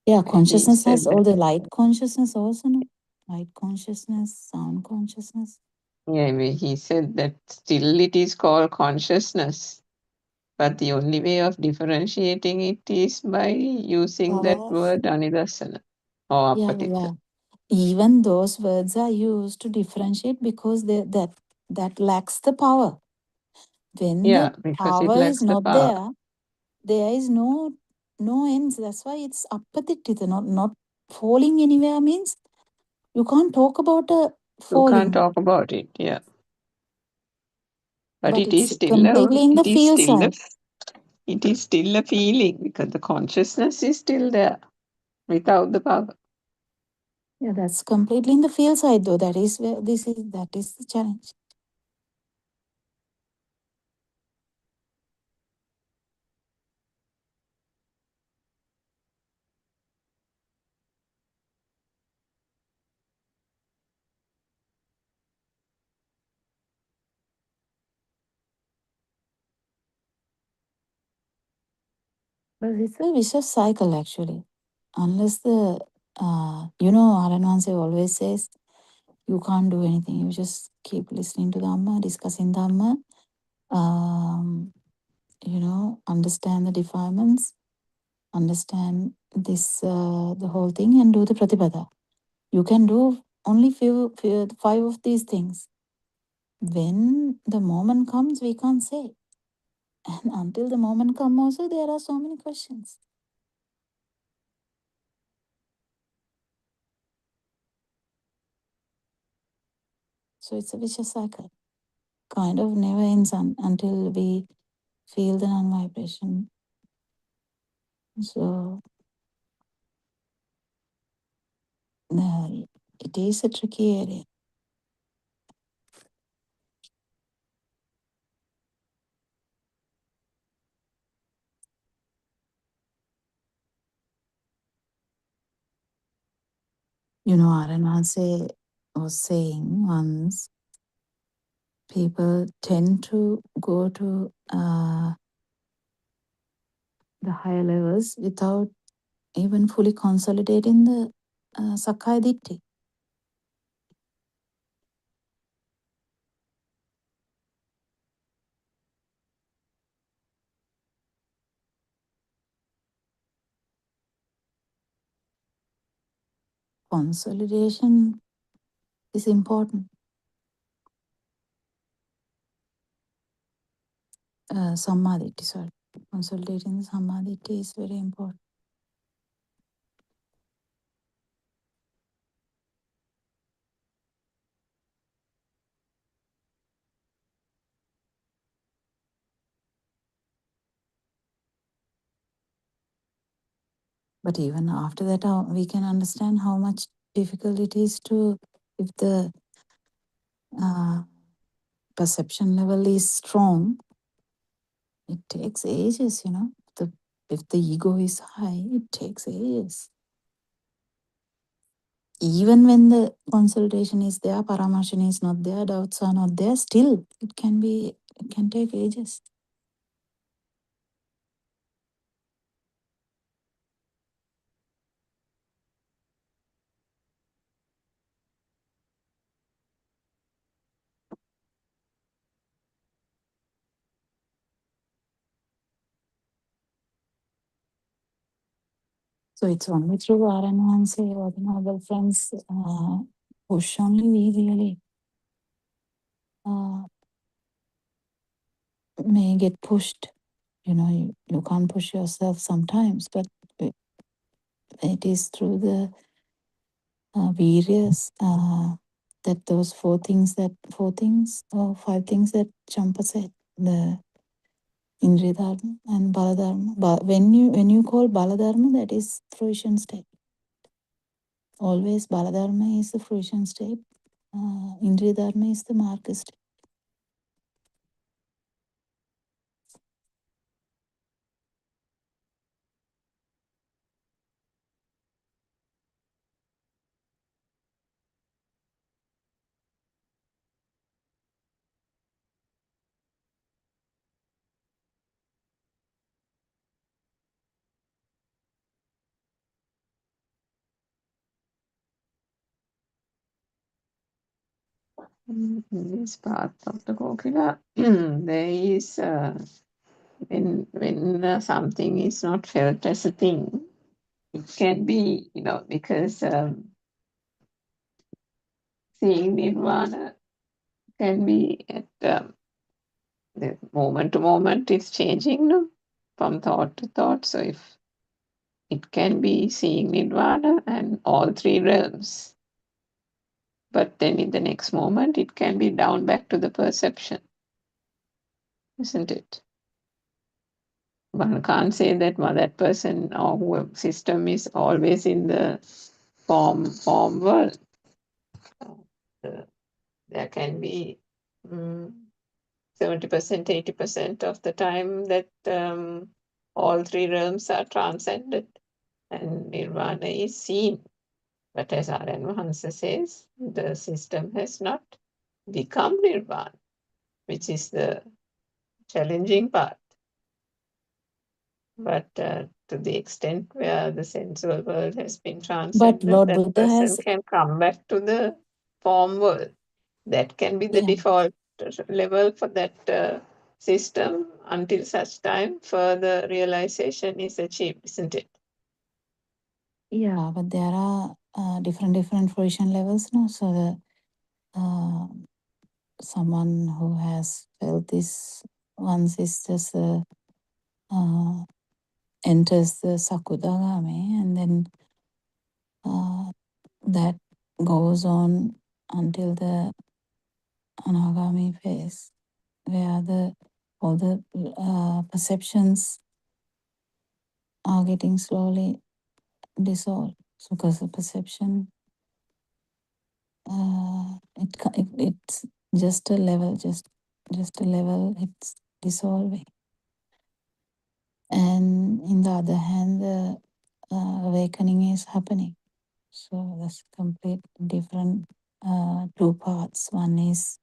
Yeah, And he consciousness has said all that, the light consciousness also, no? Light consciousness, sound consciousness. yeah, he said that still it is called consciousness, but the only way of differentiating it is by using that Power. word anidasana or Yeah, apatitta. yeah. Even those words are used to differentiate because that lacks the power. When Yeah, the because it power is lacks the not power. there is no ends. That's why it's appatitita, not falling anywhere means you can't talk about a You can't falling, talk about it, yeah. But but it it's is still completely in the field side. it is still a feeling because the consciousness is still there without the power. Yeah, that's completely in the field side though. That is where that is the challenge. But it's a vicious cycle actually. Unless Aranwanse always says you can't do anything. You just keep listening to Dhamma, discussing Dhamma, understand the defilements, understand this the whole thing and do the Pratipada. You can do only five of these things. When the moment comes, we can't say. And until the moment comes also, there are so many questions. So it's a vicious cycle. Kind of never ends until we feel the non-vibration. So it is a tricky area. Aranwanse was saying once, people tend to go to the higher levels without even fully consolidating the Sakkaya Ditthi. consolidation is important. Samadhi, sorry. Consolidating the samadhi is very important. But even after that, we can understand how much difficult it is to, if the perception level is strong, it takes ages, if the ego is high, it takes ages. Even when the consultation is there, paramarshana is not there, doubts are not there, still it can take ages. So it's only through Varanasi or the noble friends push only we really may get pushed. You can't push yourself sometimes, but it is through the various that those five things that Champa said, the Indriya Dharma and Baladharma. When you call Baladharma, that is fruition state. Always Baladharma is the fruition state. Indriya Dharma is the mark state. In this path of the Kokila, there is when something is not felt as a thing, it can be, because seeing Nirvana can be at the moment to moment, it's changing, no? From thought to thought. So if it can be seeing Nirvana and all three realms, but then in the next moment, it can be down back to the perception, isn't it? One can't say that that person or whoever system is always in the form world. There can be 70%, 80% of the time that all three realms are transcended and nirvana is seen. But as R.N. Mahansa says, the system has not become nirvana, which is the challenging part. But to the extent where the sensual world has been But transcended, Lord that Buddha person has, can come back to the form world. That can be the default level for that system until such time further realization is achieved, isn't it? Yeah, but there are different fruition levels now. So the someone who has felt this once is just enters the Sakudagami, and then that goes on until the Anagami phase, where all the perceptions are getting slowly dissolved. So because the perception, it's just a level, just a level, it's dissolving. And in the other hand, the awakening is happening. So that's complete different two parts. One is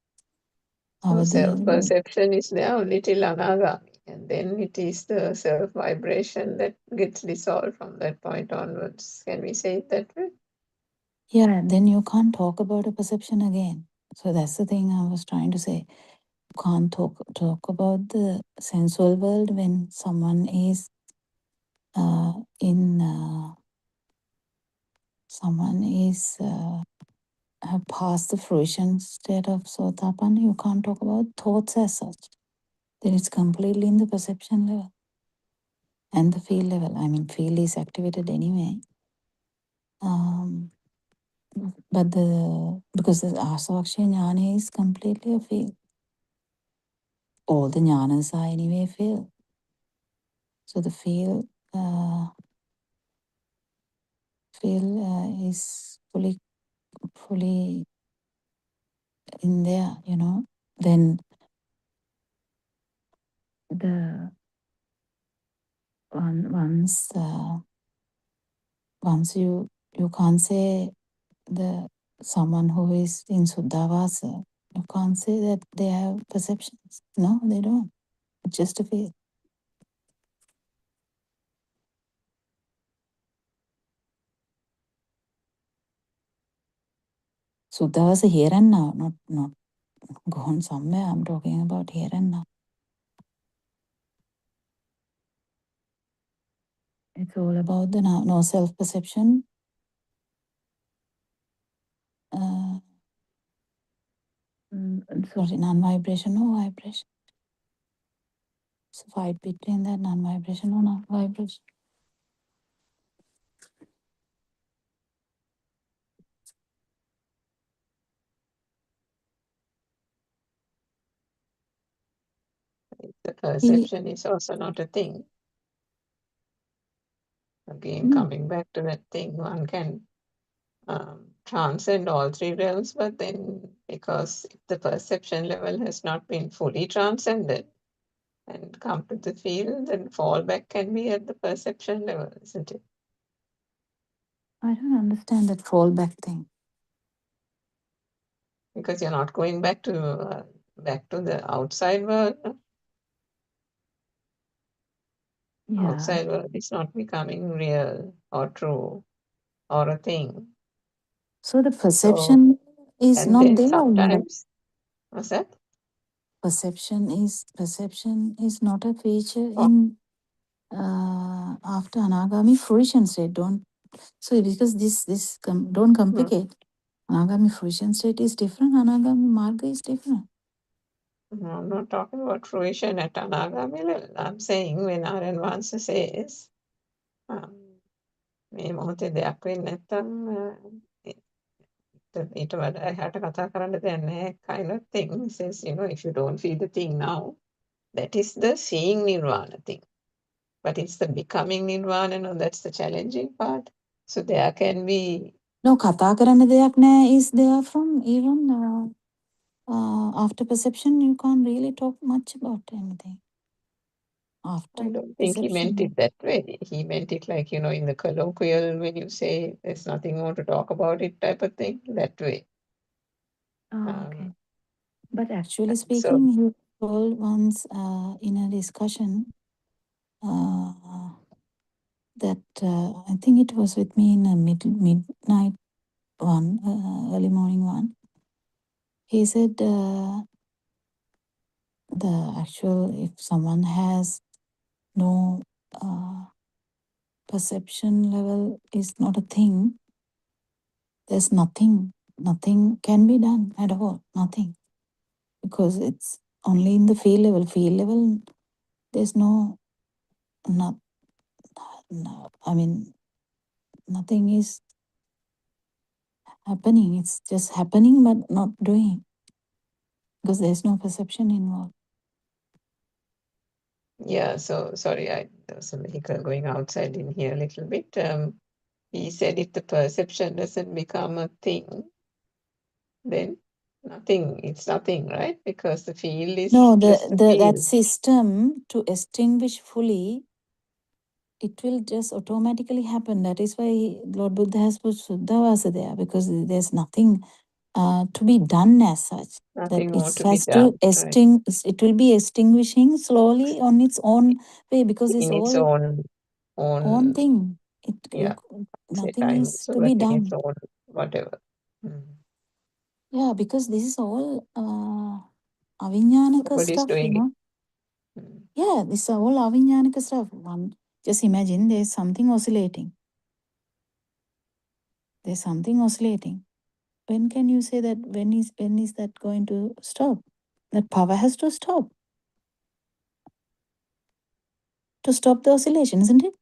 So our self-perception is there only till Anagami, and then it is the self-vibration that gets dissolved from that point onwards. Can we say it that way? yeah, then you can't talk about a perception again. So that's the thing I was trying to say. You can't talk about the sensual world when someone is in someone is have passed the fruition state of Sotapanna, you can't talk about thoughts as such. Then it's completely in the perception level and the feel level. I mean, feel is activated anyway. But because the Asavakshya Jnana is completely a feel. All the jnanas are anyway feel. So the feel is fully in there, you know. Then the once you can't say the someone who is in Suddhavasa, you can't say that they have perceptions. No, they don't. It's just a feel. Suddhavasa here and now, not gone somewhere. I'm talking about here and now. It's all about the no self-perception. Sorry, non-vibration, no vibration. It's a fight between that non-vibration or non-vibration. The perception is also not a thing. Again, coming back to that thing, one can transcend all three realms, but then because if the perception level has not been fully transcended and come to the field, then fallback can be at the perception level, isn't it? I don't understand that fallback thing. Because you're not going back to the outside world. No? Yeah. Outside world is not becoming real or true or a thing. So the perception is and not then there. sometimes, what's that? Perception is not a feature in after anagami fruition state. Don't so because don't complicate. Anagami fruition state is different. Anagami marga is different. No, I'm not talking about fruition at anagami level. I'm saying when Aryan Vansa says මේ මොහොතේ දෙයක් වෙන්නේ නැත්තම් ඊට වඩා එහාට කතා කරන්න දෙයක් නැහැ kind of thing. He says, if you don't feel the thing now, that is the seeing nirvana thing. But it's the becoming nirvana, no, that's the challenging part. So there can be... No, කතා කරන්න දෙයක් නැහැ is there from even after perception. You can't really talk much about anything. After I don't think he meant it that way. He meant it like, in the colloquial, when you say there's nothing more to talk about it type of thing, that way. Okay. But actually So, speaking, he told once in a discussion that I think it was with me in a midnight one, early morning one. He said if someone has no perception level is not a thing, there's nothing can be done at all, nothing. Because it's only in the field level. Field level, there's no, I mean, nothing is happening. It's just happening, but not doing. Because there's no perception involved. yeah, so sorry, there was a vehicle going outside in here a little bit. He said if the perception doesn't become a thing, then it's nothing, right? Because the field is just a field. That system to extinguish fully, it will just automatically happen. That is why Lord Buddha has put Suddhavasa there, because there's nothing to be done as such. Nothing That more it to be has done, to extinguish. It will be extinguishing slowly on its own way, because it's in its all own thing. yeah, Nothing time is also, to but be in done. its own whatever. Yeah, because this is all avinyanaka Nobody's stuff, doing it. Yeah, this is all avinyanaka stuff. Just imagine there's something oscillating. There's something oscillating. When can you say that? When is that going to stop? That power has to stop the oscillation, isn't it?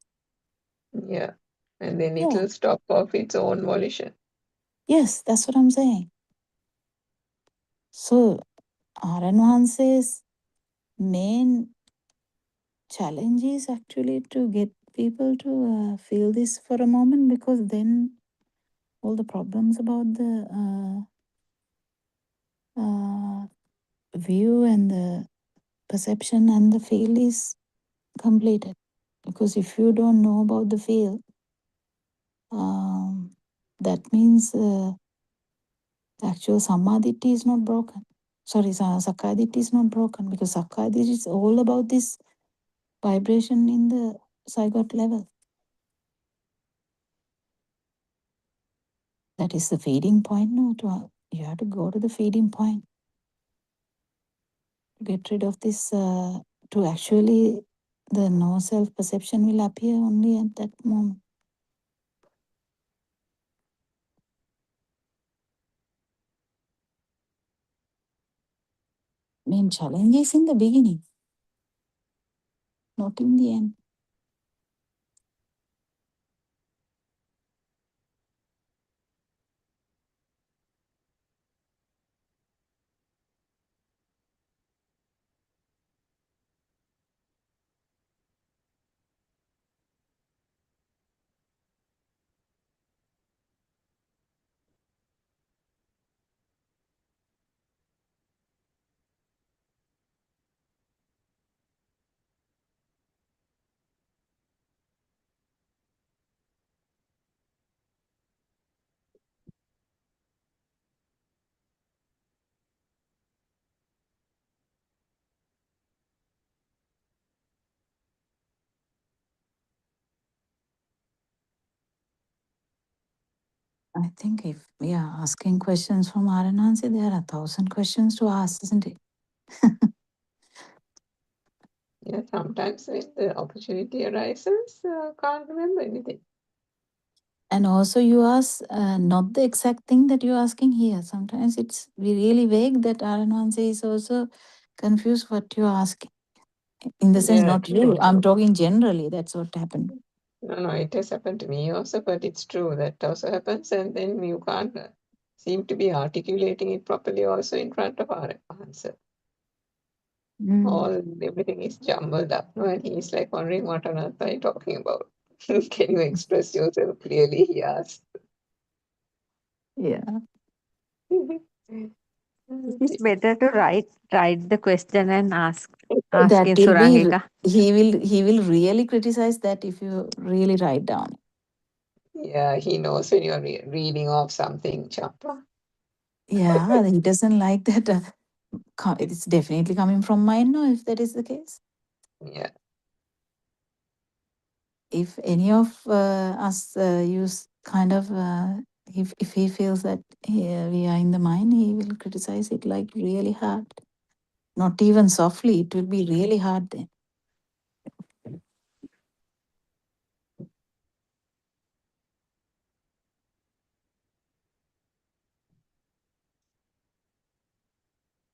Yeah. And then Yeah. it'll stop of its own volition. Yes, that's what I'm saying. So Aran says main challenge is actually to get people to feel this for a moment, because then all the problems about the view and the perception and the feel is completed. Because if you don't know about the feel, that means the actual samadhi is not broken. Sorry, sakaditi is not broken, because sakaditi is all about this vibration in the zygote level. That is the feeding point. No, you have to go to the feeding point to get rid of this. To actually, the no self perception will appear only at that moment. Main challenge is in the beginning, not in the end. I think if we are asking questions from Aranansi, there are 1,000 questions to ask, isn't it? Yeah, sometimes when the opportunity arises, can't remember anything. And also you ask not the exact thing that you're asking here. Sometimes it's really vague that Aranansi is also confused what you're asking. In the sense, Yeah, not you. true, I'm true. talking generally. That's what happened. No, it has happened to me also, but it's true that also happens, and then you can't seem to be articulating it properly also in front of our answer. Everything is jumbled up, no? And he's like wondering, what on earth are you talking about? Can you express yourself clearly? He asked. Yeah. It's better to write the question and ask That in will be Surangika. he will really criticize that if you really write down. Yeah, he knows when you're reading off something, Champa. Yeah, he doesn't like that. It's definitely coming from mind, no, if that is the case. Yeah. If any of us use kind of, if he feels that we are in the mind, he will criticize it like really hard. Not even softly, it will be really hard then.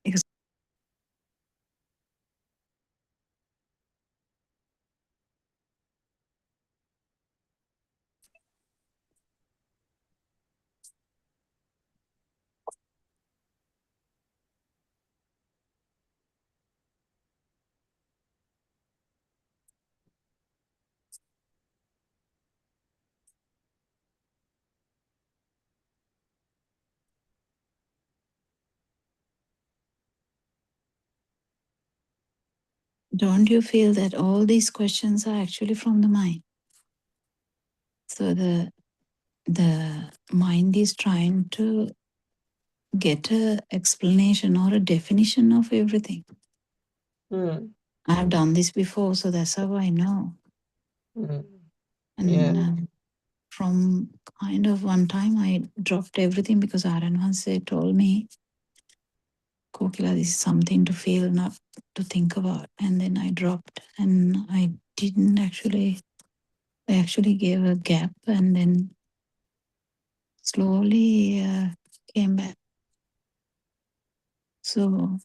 Because don't you feel that all these questions are actually from the mind? So the mind is trying to get a explanation or a definition of everything. Mm. I have done this before, so that's how I know. Mm. And Yeah. from kind of one time, I dropped everything because Aran once told me, Kokila, this is something to feel, not to think about. And then I dropped, and I didn't actually. I actually gave a gap, and then slowly came back. So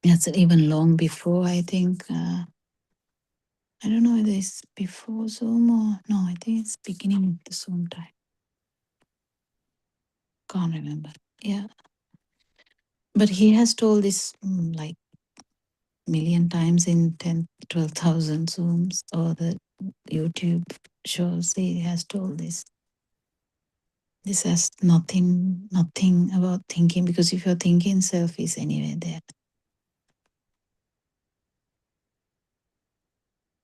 that's even long before, I think. I don't know whether it's before Zoom or no, I think it's beginning of the Zoom time. Can't remember. Yeah. But he has told this like million times in 10, 12,000 Zooms or the YouTube shows. He has told this. This has nothing about thinking, because if your thinking self is anyway there.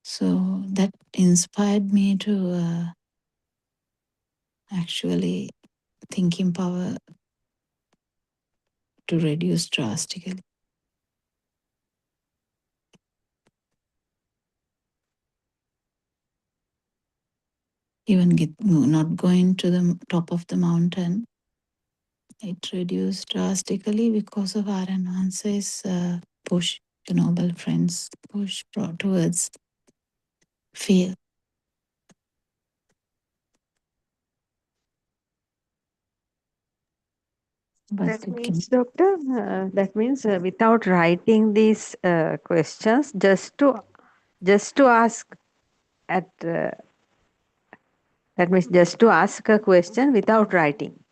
So that inspired me to actually thinking power to reduce drastically. Even not going to the top of the mountain, it reduced drastically because of our enhances push, the noble friends push towards fear. But That means, doctor, that means without writing these questions, just to ask at that means just to ask a question without writing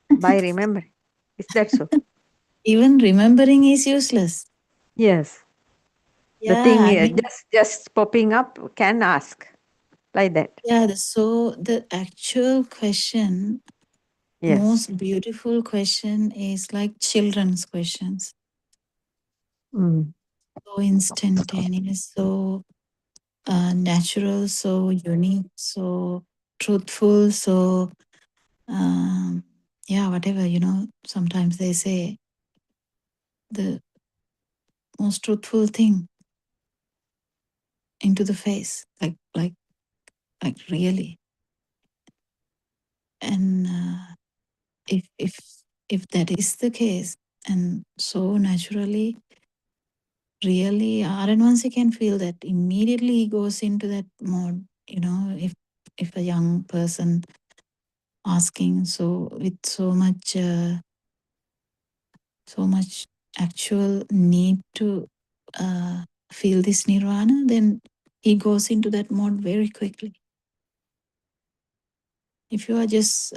by remembering. Is that so? even remembering is useless. Yes. The Yeah, thing I is mean, just popping up can ask like that. yeah. So the actual question, Yes. most beautiful question, is like children's questions. Mm. So instantaneous, so natural, so unique, so truthful, so yeah, whatever, sometimes they say the most truthful thing into the face, like really. And if that is the case, and so naturally, really, RN1C can feel that immediately he goes into that mode. If a young person asking so with so much actual need to feel this nirvana, then he goes into that mode very quickly. If you are just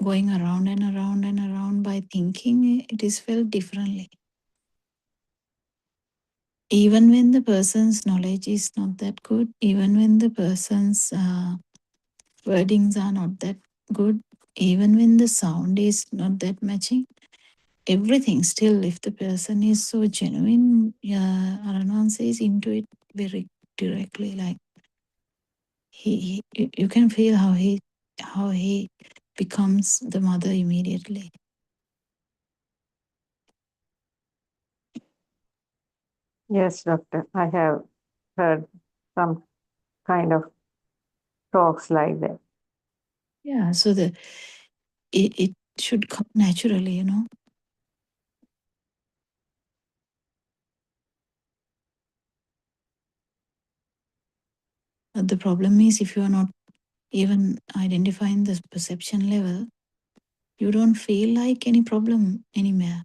going around and around and around by thinking, it is felt differently. Even when the person's knowledge is not that good, even when the person's wordings are not that good, even when the sound is not that matching, everything still, if the person is so genuine, Aranan says into it very directly. Like you can feel how he becomes the mother immediately. Yes, doctor. I have heard some kind of talks like that. Yeah, so it should come naturally. But the problem is, if you are not even identifying the perception level, you don't feel like any problem anymore.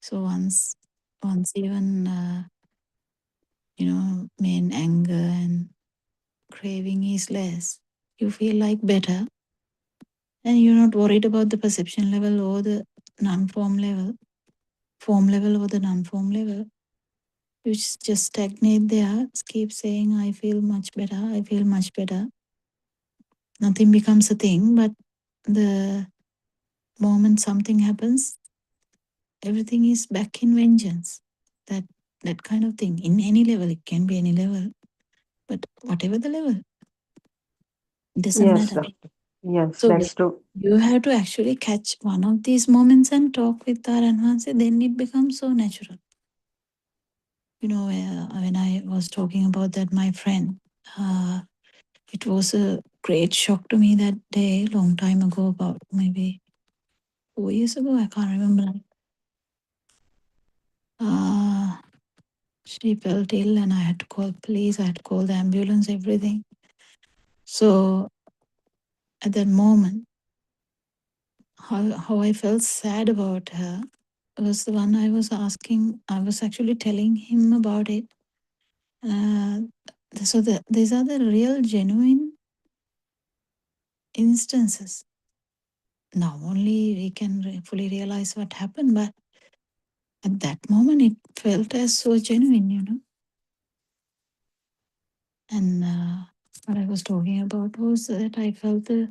So once even main anger and craving is less, you feel like better, and you're not worried about the perception level or the non-form level, form level or the non-form level. You just stagnate there, keep saying, I feel much better, I feel much better. Nothing becomes a thing, but the moment something happens, everything is back in vengeance. That kind of thing. In any level, it can be any level. But whatever the level, it doesn't Yes, matter. doctor. Yes, So that's true. you have to actually catch one of these moments and talk with our advanced, then it becomes so natural. When I was talking about that, my friend, it was a great shock to me that day, long time ago, about maybe 4 years ago, I can't remember. She felt ill and I had to call police, I had to call the ambulance, everything. So at that moment, how I felt sad about her was the one I was asking. I was actually telling him about it. Uh, so these are the real, genuine instances. Now only we can fully realize what happened, but at that moment it felt as so genuine. And what I was talking about was that I felt the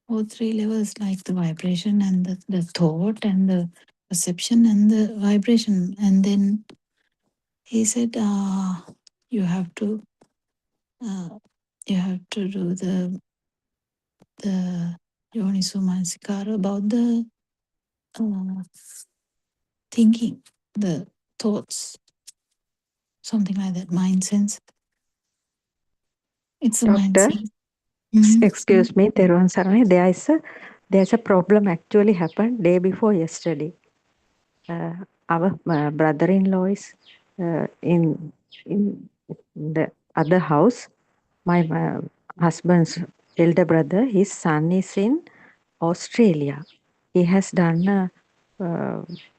all three levels, like the vibration and the thought and the perception and the vibration. And then he said, you have to uh, you have to do the Yoniso Manasikara about the uh, thinking, the thoughts, something like that, mind sense. It's a mind Doctor, sense. Mhm. excuse me, Teruvan Sarani, there's a problem actually happened day before yesterday. Our brother-in-law is in the other house. My husband's elder brother, his son is in Australia. He has done a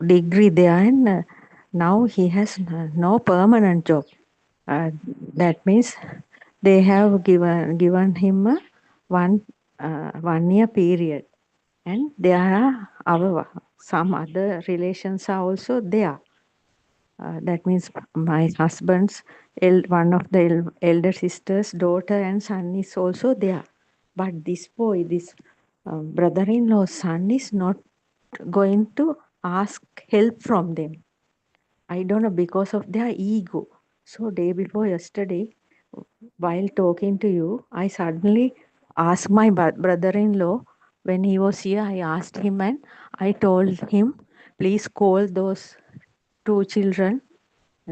degree there, and now he has no permanent job. Uh, that means they have given him a 1 year period, and there are our some other relations are also there. That means my husband's one of the elder sister's daughter and son is also there. But this boy, this brother-in-law's son, is not going to ask help from them. I don't know, because of their ego. So day before yesterday, while talking to you, I suddenly asked my brother-in-law, when he was here, I asked him and I told him, please call those two children,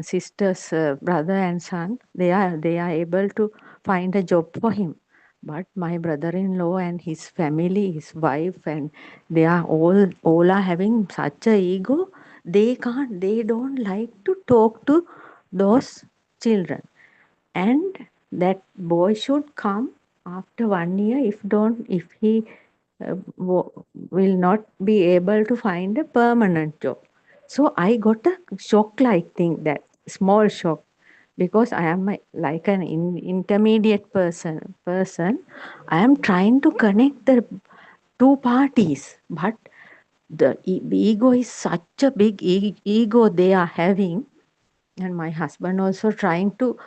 sisters, brother and son. They are able to find a job for him. But my brother-in-law and his family, his wife, and they are all are having such a ego. They don't like to talk to those children. And that boy should come after 1 year. If he will not be able to find a permanent job. So I got a shock like thing, that small shock, because I am like an intermediate person. I am trying to connect the two parties, but the ego is such a big ego they are having, and my husband also trying to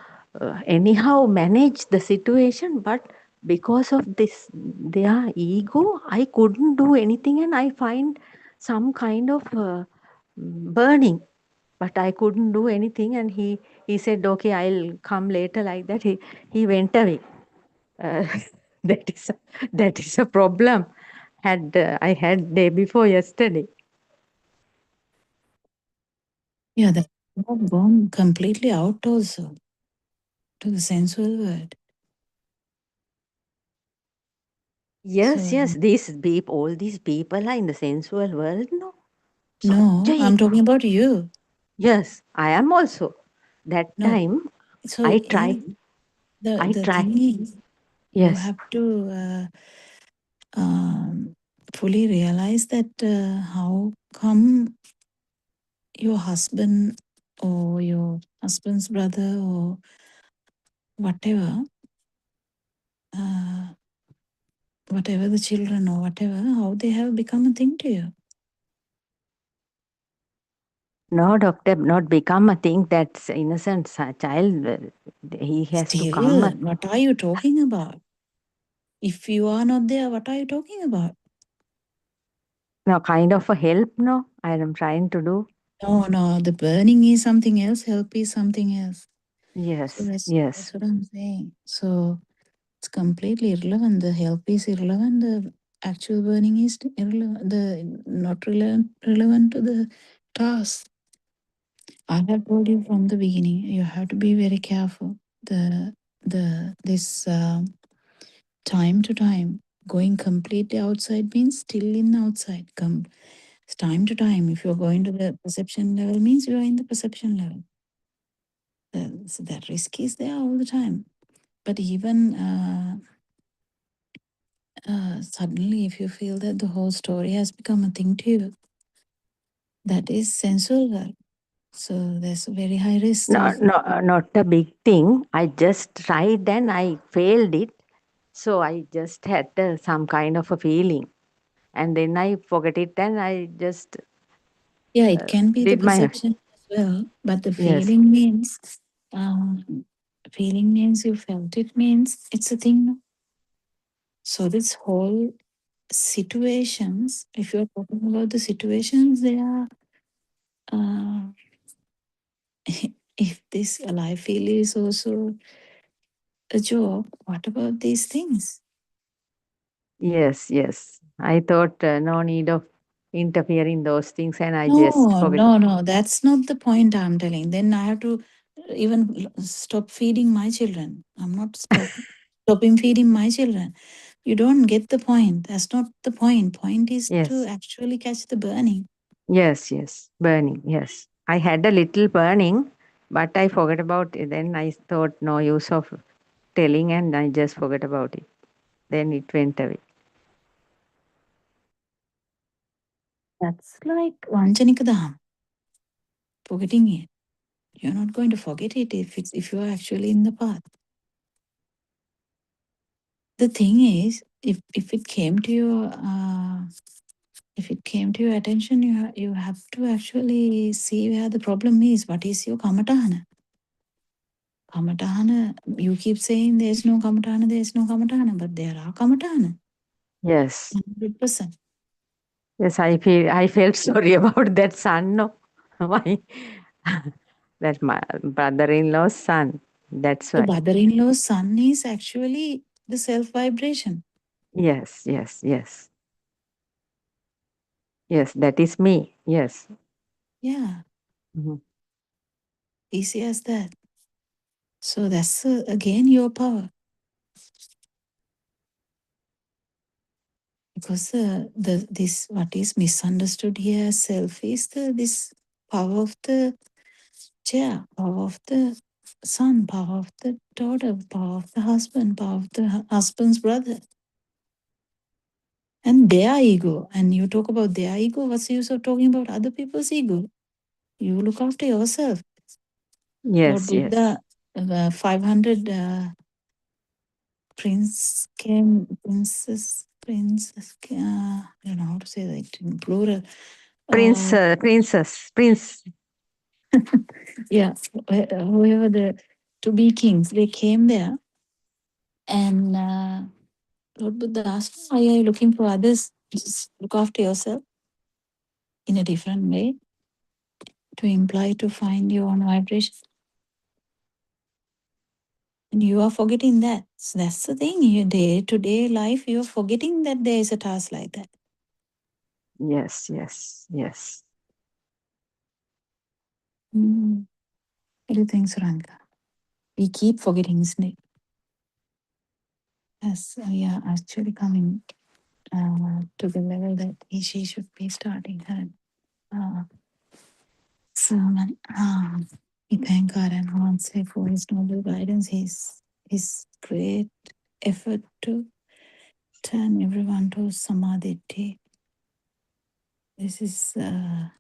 anyhow manage the situation, but because of this their ego, I couldn't do anything, and I find some kind of burning, but I couldn't do anything. And he said, okay, I'll come later, like that. He went away. uh, that is a problem I had day before yesterday. Yeah, that have gone completely out also to the sensual world. Yes, So yes, all these people are in the sensual world, no? Such no, a I'm talking about you. Yes, I am also. That No, time so I try. the thing is, you Yes. have to fully realize that how come your husband or your husband's brother or whatever, uh, whatever the children or whatever, how they have become a thing to you. No, doctor, not become a thing. That's innocent child. He has to come. Still, what are you talking about? If you are not there, what are you talking about? No, kind of a help. No, I am trying to do. No, the burning is something else, help is something else. So Yes, that's yes. what I'm saying. So it's completely irrelevant. The help is irrelevant. The actual burning is irrelevant. The not relevant to the task. I have told you from the beginning. You have to be very careful. This time to time going completely outside means still in outside. Time to time. If you're going to the perception level, means you are in the perception level. So that risk is there all the time. But even suddenly if you feel that the whole story has become a thing to you, that is sensual work. So there's a very high risk No, of. no, not a big thing. I just tried and I failed it. So I just had some kind of a feeling. And then I forget it and I just Yeah, it can be the did my. perception as well, but the Yes, feeling means you felt it means it's a thing. No? So this whole situations, if you're talking about the situations, they are, if this alive feel is also a joke, what about these things? yes, yes. I thought no need of interfering those things and I just No, forget. no, that's not the point I'm telling. Then I have to even stop feeding my children. I'm not stopping feeding my children. You don't get the point. That's not the point. Point is to Yes, actually catch the burning. yes, yes. Burning, yes. I had a little burning, but I forgot about it. Then I thought no use of telling and I just forgot about it. Then it went away. That's like Vanchanika Dham, forgetting it. You're not going to forget it if you are actually in the path. The thing is, if it came to your attention, you have to actually see where the problem is. What is your kamatahana? Kamatahana, you keep saying there's no kamatahana, but there are kamatahana. Yes. 100%. Yes, I felt sorry about that son. No, my that my brother-in-law's son. That's The why. brother-in-law's son is actually the self vibration. Yes, yes, yes. Yes, that is me. Yes. Yeah, Mhm. easy as that. So that's again your power. Because this what is misunderstood here as self is this power of the chair, power of the son, power of the daughter, power of the husband, power of the husband's brother, and their ego. And you talk about their ego. What's the use of talking about other people's ego? You look after yourself. Lord Yes, yes. Buddha, 500 princess. I don't know how to say that in plural. Prince. Yeah, whoever the to be kings, they came there, and Lord Buddha asked, "Why are you looking for others? Just look after yourself in a different way to imply to find your own vibration." And you are forgetting that. So that's the thing. Your day-to-day life, you're forgetting that there is a task like that. Yes, yes, yes. What do you think, Suranga? We keep forgetting, isn't it? As we are actually coming to the level that she should be starting her sermon. We thank God and Hanse for his noble guidance, his great effort to turn everyone to Samadhi. This is, I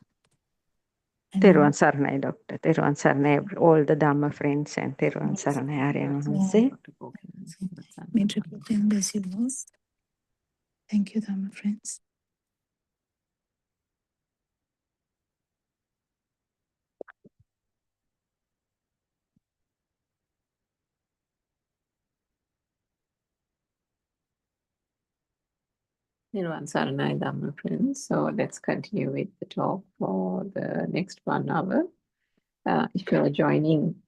Teruvan know, Saranai, Doctor. Teruvan Saranai, all the Dhamma friends and Teruvan yes, Saranai Aryan yeah. Hanse. May Tripurti bless you all. Thank you, Dhamma friends. Nirvan Saranai Dhamma friends. So let's continue with the talk for the next 1 hour. If you're joining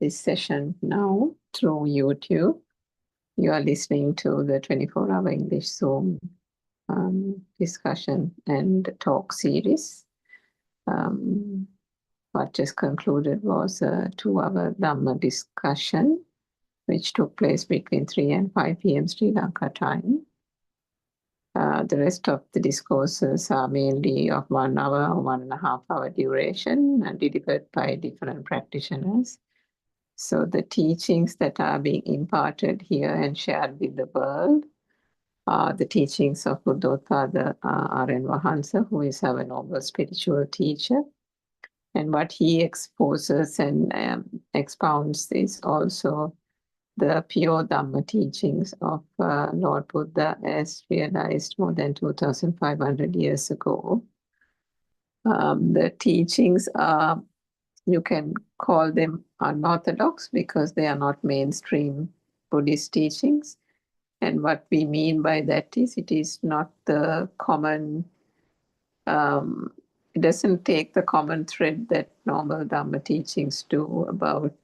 this session now through YouTube, you are listening to the 24-hour English Zoom discussion and talk series. What just concluded was a 2-hour Dhamma discussion, which took place between 3 and 5 p.m. Sri Lanka time. The rest of the discourses are mainly of 1 hour or 1.5 hour duration and delivered by different practitioners So the teachings that are being imparted here and shared with the world are the teachings of Buddothpada R.N. Vahansa, who is our noble spiritual teacher. And what he exposes and expounds is also the pure Dhamma teachings of Lord Buddha as realized more than 2,500 years ago. The teachings are, you can call them unorthodox because they are not mainstream Buddhist teachings. And what we mean by that is it is not the common, it doesn't take the common thread that normal Dhamma teachings do about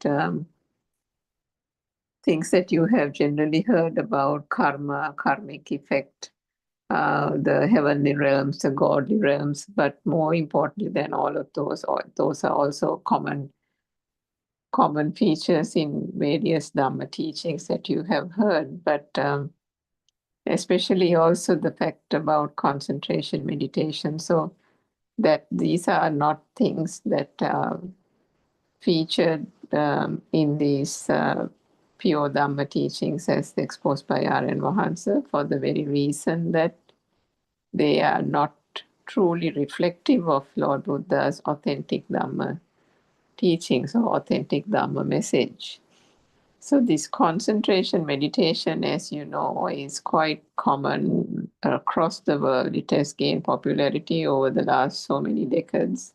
things that you have generally heard about karma, karmic effect, the heavenly realms, the godly realms, but more importantly than all of those are also common features in various Dhamma teachings that you have heard, but especially also the fact about concentration meditation. So that these are not things that are featured in these pure Dhamma teachings as exposed by R.N. Vahansa for the very reason that they are not truly reflective of Lord Buddha's authentic Dhamma teachings or authentic Dhamma message. So this concentration meditation, as you know, is quite common across the world. It has gained popularity over the last so many decades.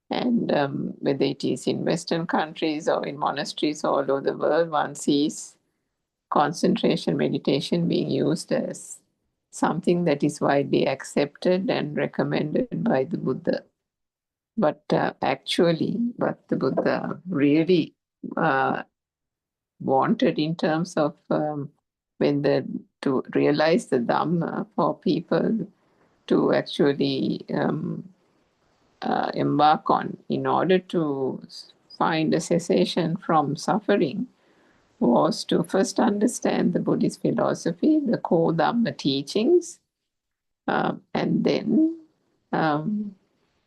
And whether it is in Western countries or in monasteries all over the world, one sees concentration meditation being used as something that is widely accepted and recommended by the Buddha. But actually, what the Buddha really wanted in terms of to realize the Dhamma for people to actually embark on in order to find a cessation from suffering was to first understand the Buddhist philosophy, the core Dhamma teachings, and then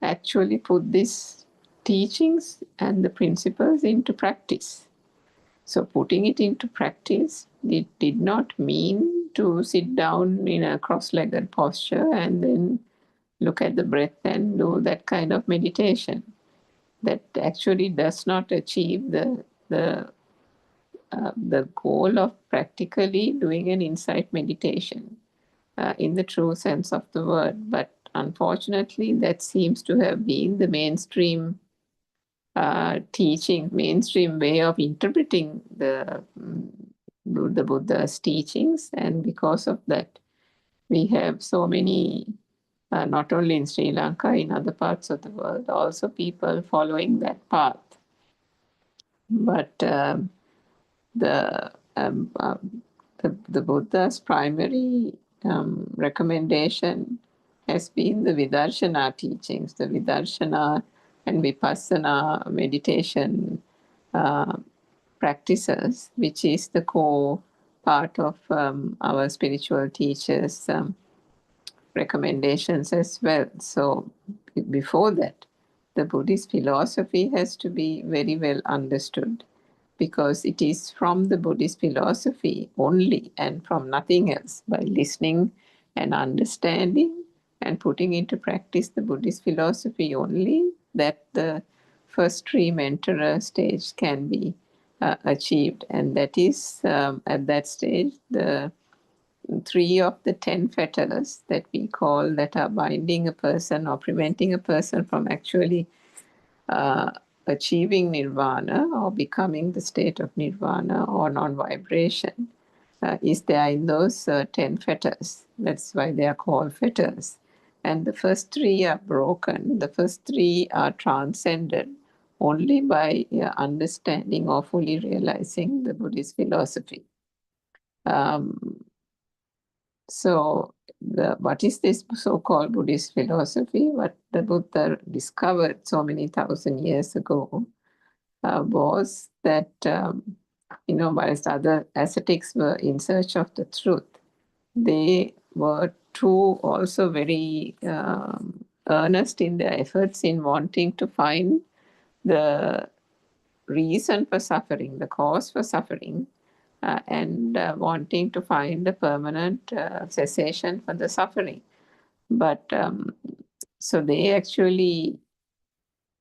actually put these teachings and the principles into practice. So putting it into practice, it did not mean to sit down in a cross-legged posture and then look at the breath and do that kind of meditation. That actually does not achieve the goal of practically doing an insight meditation in the true sense of the word. But unfortunately, that seems to have been the mainstream teaching, mainstream way of interpreting the Buddha's teachings. And because of that, we have so many, not only in Sri Lanka, in other parts of the world, also people following that path. But the Buddha's primary recommendation has been the Vidarshana teachings, the Vidarshana and Vipassana meditation practices, which is the core part of our spiritual teachers' recommendations as well. So before that, the Buddhist philosophy has to be very well understood, because it is from the Buddhist philosophy only and from nothing else, by listening and understanding and putting into practice the Buddhist philosophy only, that the first stream enterer stage can be achieved. And that is, at that stage, the 3 of the 10 fetters that we call that are binding a person or preventing a person from actually achieving nirvana or becoming the state of nirvana or non-vibration is there in those 10 fetters. That's why they are called fetters. And the first 3 are broken. The first 3 are transcended only by understanding or fully realizing the Buddhist philosophy. So what is this so-called Buddhist philosophy? What the Buddha discovered so many thousand years ago was that, whilst other ascetics were in search of the truth, they were too also very earnest in their efforts in wanting to find the reason for suffering, the cause for suffering, and wanting to find a permanent cessation for the suffering. But so they actually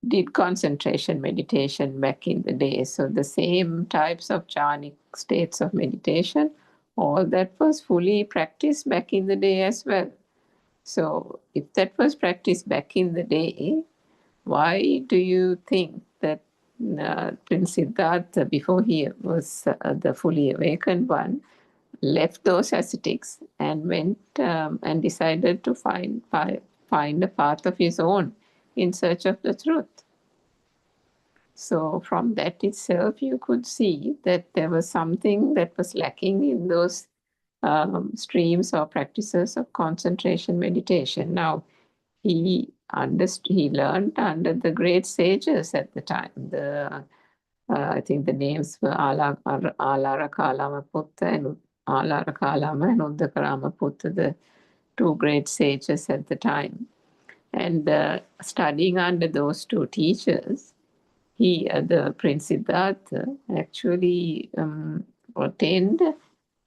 did concentration meditation back in the day. So the same types of jhanic states of meditation, all that was fully practiced back in the day as well. So if that was practiced back in the day, why do you think that Prince Siddhartha, before he was the fully awakened one, left those ascetics and went and decided to find a path of his own in search of the truth? So from that itself, you could see that there was something that was lacking in those streams or practices of concentration meditation. Now, he learned under the great sages at the time. I think the names were Alarakalama and Uddakaramaputta, the two great sages at the time. And studying under those two teachers, the Prince Siddhartha, actually attained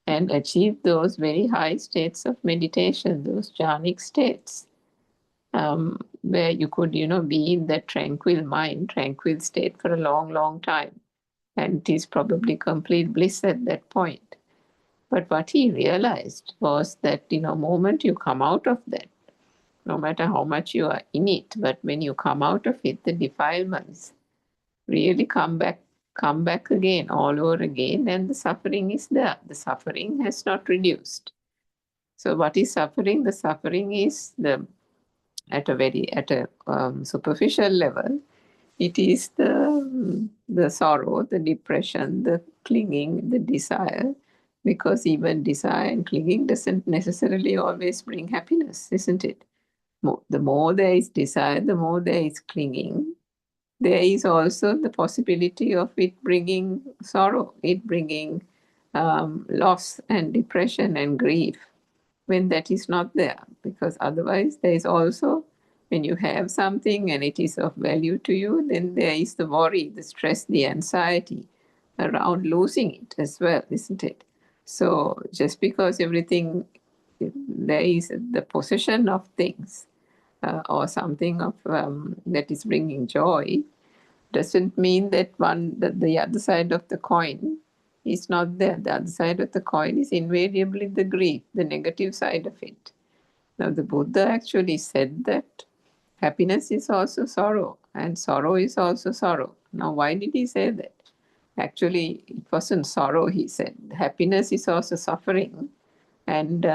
and achieved those very high states of meditation, those jhanic states, where you could, be in that tranquil mind, tranquil state for a long, long time. And it is probably complete bliss at that point. But what he realized was that, moment you come out of that, no matter how much you are in it, but when you come out of it, the defilements really come back again, all over again, and the suffering is there. The suffering has not reduced. So what is suffering? The suffering is at a superficial level. It is the sorrow, the depression, the clinging, the desire, because even desire and clinging doesn't necessarily always bring happiness, isn't it? The more there is desire, the more there is clinging. There is also the possibility of it bringing sorrow, it bringing loss and depression and grief when that is not there. Because otherwise, there is also, when you have something and it is of value to you, then there is the worry, the stress, the anxiety around losing it as well, isn't it? So just because everything, there is the possession of things or something of that is bringing joy, doesn't mean that the other side of the coin is not there. The other side of the coin is invariably the grief, the negative side of it. Now, the Buddha actually said that happiness is also sorrow, and sorrow is also sorrow. Now, why did he say that? Actually, it wasn't sorrow, he said. Happiness is also suffering, and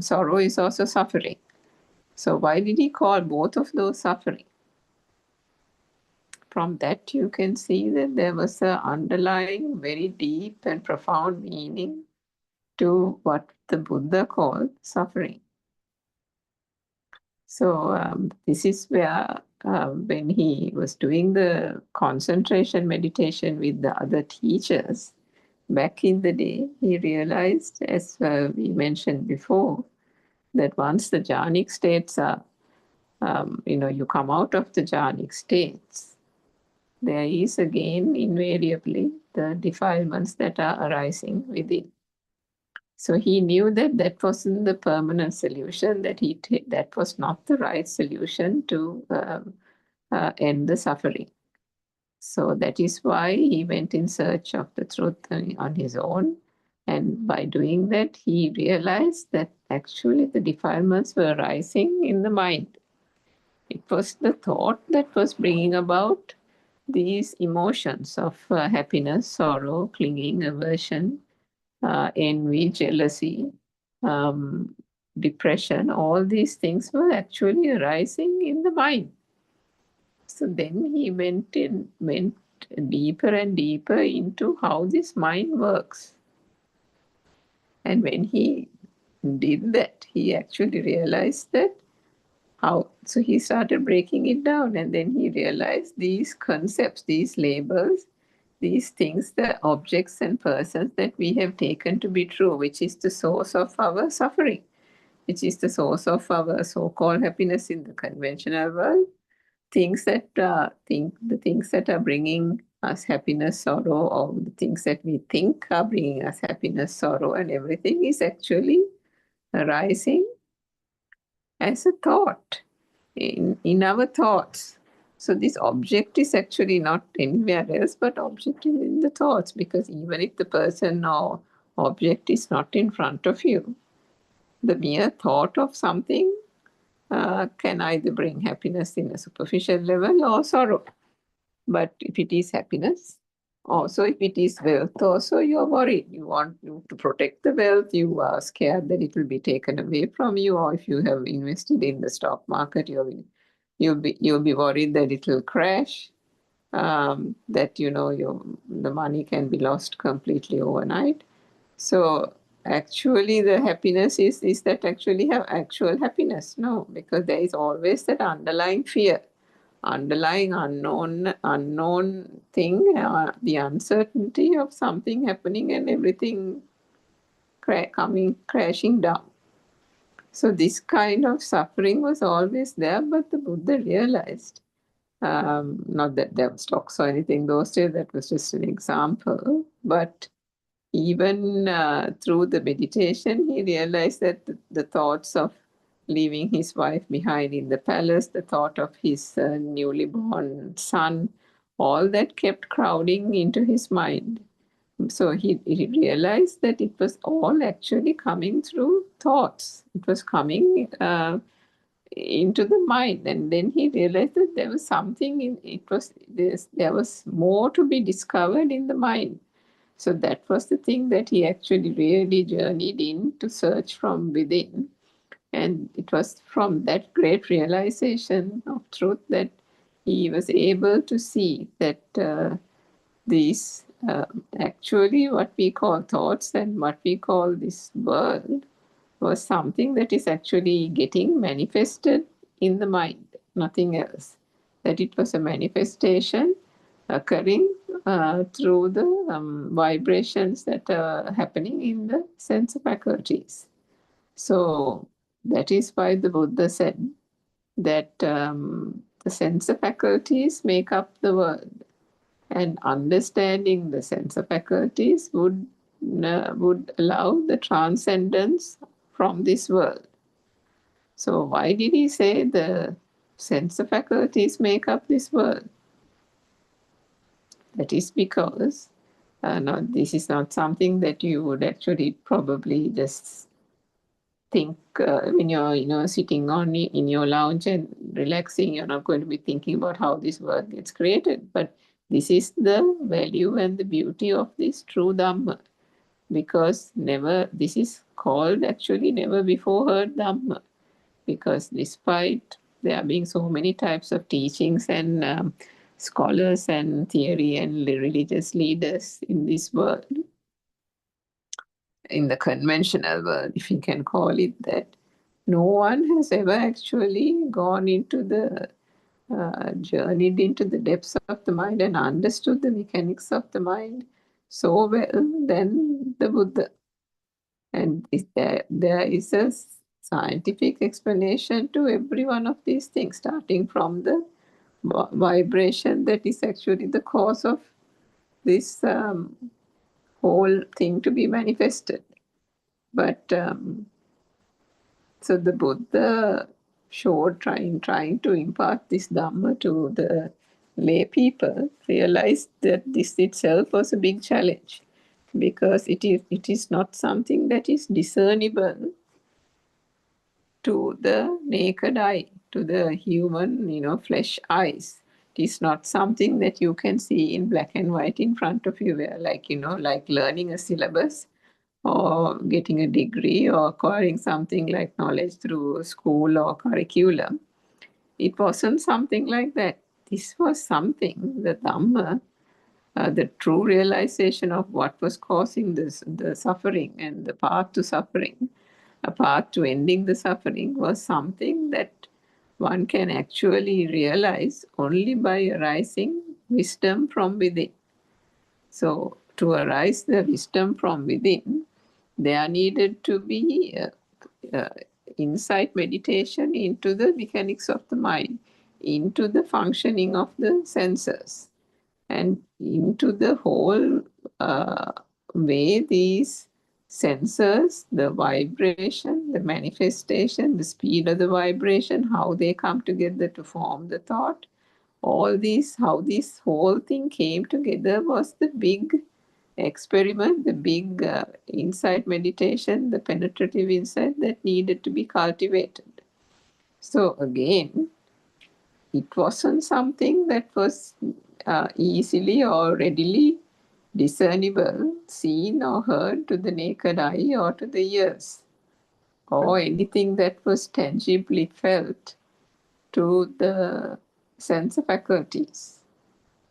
sorrow is also suffering. So, why did he call both of those suffering? From that, you can see that there was an underlying, very deep and profound meaning to what the Buddha called suffering. So this is where when he was doing the concentration meditation with the other teachers back in the day, he realized, as we mentioned before, that once the jhanic states are, you come out of the jhanic states, there is again invariably the defilements that are arising within. So he knew that that wasn't the permanent solution, that was not the right solution to end the suffering. So that is why he went in search of the truth on his own. And by doing that, he realized that actually the defilements were arising in the mind. It was the thought that was bringing about these emotions of happiness, sorrow, clinging, aversion, envy, jealousy, depression. All these things were actually arising in the mind. So then he went deeper and deeper into how this mind works. And when he did that, he actually realized that so he started breaking it down, and then he realized these concepts, these labels, these things, the objects and persons that we have taken to be true, which is the source of our suffering, which is the source of our so-called happiness in the conventional world. things that the things that are bringing us happiness, sorrow, or the things that we think are bringing us happiness, sorrow, and everything is actually arising as a thought in our thoughts. So this object is actually not anywhere else, but object is in the thoughts, because even if the person or object is not in front of you, the mere thought of something can either bring happiness in a superficial level or sorrow. But if it is happiness, also if it is wealth, also you are worried. You want to protect the wealth. You are scared that it will be taken away from you. Or if you have invested in the stock market, you'll be worried that it will crash. That the money can be lost completely overnight. So actually the happiness is that actually have actual happiness? No, because there is always that underlying fear, underlying unknown thing, the uncertainty of something happening and everything coming crashing down. So this kind of suffering was always there, but the Buddha realized, not that there was stocks or anything those days, that was just an example, but even through the meditation, he realized that the thoughts of leaving his wife behind in the palace, the thought of his newly born son, all that kept crowding into his mind. So he realized that it was all actually coming through thoughts. It was coming into the mind, and then he realized that there was something there was more to be discovered in the mind. So that was the thing that he actually really journeyed in to search from within. And it was from that great realization of truth that he was able to see that these actually what we call thoughts and what we call this world was something that is actually getting manifested in the mind, nothing else. That it was a manifestation occurring through the vibrations that are happening in the sense faculties. So that is why the Buddha said that the sense faculties make up the world, and understanding the sense faculties would allow the transcendence from this world. So why did he say the sense faculties make up this world? That is because this is not something that you would actually probably just think when you're sitting in your lounge and relaxing. You're not going to be thinking about how this world gets created. But this is the value and the beauty of this true Dhamma, because this is called actually never before heard Dhamma, because despite there being so many types of teachings and scholars and theory and religious leaders in this world, in the conventional world, if you can call it that, no one has ever actually gone into journeyed into the depths of the mind and understood the mechanics of the mind so well than the Buddha. And there is a scientific explanation to every one of these things, starting from the vibration that is actually the cause of this whole thing to be manifested. But so the Buddha showed, trying to impart this Dhamma to the lay people, realized that this itself was a big challenge, because it is not something that is discernible to the naked eye, to the human, flesh eyes. It is not something that you can see in black and white in front of you, where like learning a syllabus or getting a degree or acquiring something like knowledge through school or curriculum. It wasn't something like that. This was something, the Dhamma, the true realization of what was causing the suffering and the path to suffering, a path to ending the suffering, was something that one can actually realize only by arising wisdom from within. So to arise the wisdom from within, there needed to be insight meditation into the mechanics of the mind, into the functioning of the senses and into the whole way these sensors, the vibration, the manifestation, the speed of the vibration, how they come together to form the thought, all these, how this whole thing came together was the big experiment, the big insight meditation, the penetrative insight that needed to be cultivated. So again, it wasn't something that was easily or readily discernible, seen or heard to the naked eye or to the ears, or anything that was tangibly felt to the sense faculties.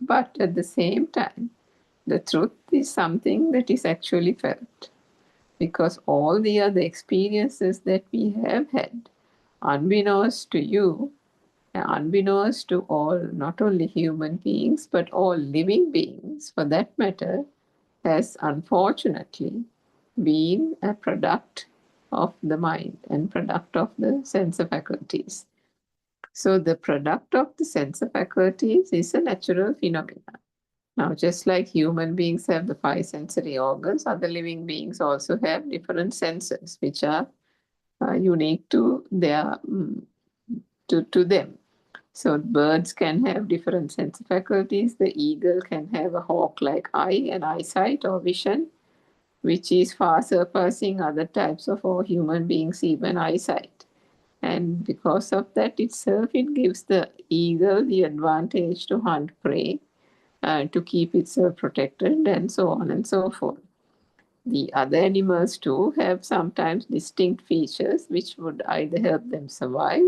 But at the same time, the truth is something that is actually felt, because all the other experiences that we have had, unbeknownst to you, unbeknownst to all, not only human beings, but all living beings for that matter, has unfortunately been a product of the mind and product of the sense faculties. So the product of the sense faculties is a natural phenomenon. Now, just like human beings have the 5 sensory organs, other living beings also have different senses, which are unique to their to them. So birds can have different sense faculties. The eagle can have a hawk-like eye and eyesight or vision, which is far surpassing other types of or human beings' even eyesight. And because of that itself, it gives the eagle the advantage to hunt prey, to keep itself protected, and so on and so forth. The other animals too have sometimes distinct features which would either help them survive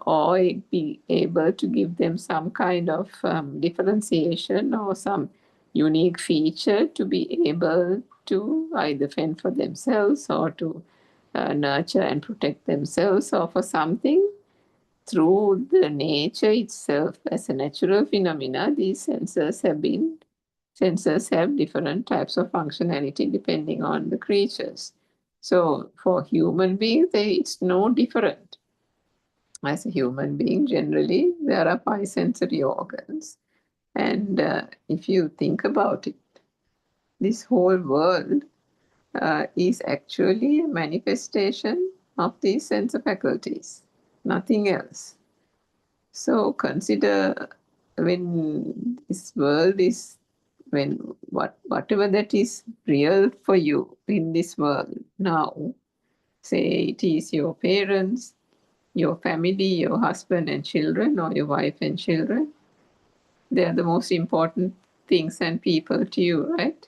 or be able to give them some kind of differentiation or some unique feature to be able to either fend for themselves or to nurture and protect themselves or for something. Through the nature itself as a natural phenomena, these sensors have different types of functionality depending on the creatures. So for human beings, it's no different. As a human being, generally, there are 5 sensory organs. And if you think about it, this whole world is actually a manifestation of these sense faculties, nothing else. So consider when this world is, when whatever that is real for you in this world now, say it is your parents, your family, your husband and children, or your wife and children, they are the most important things and people to you, right?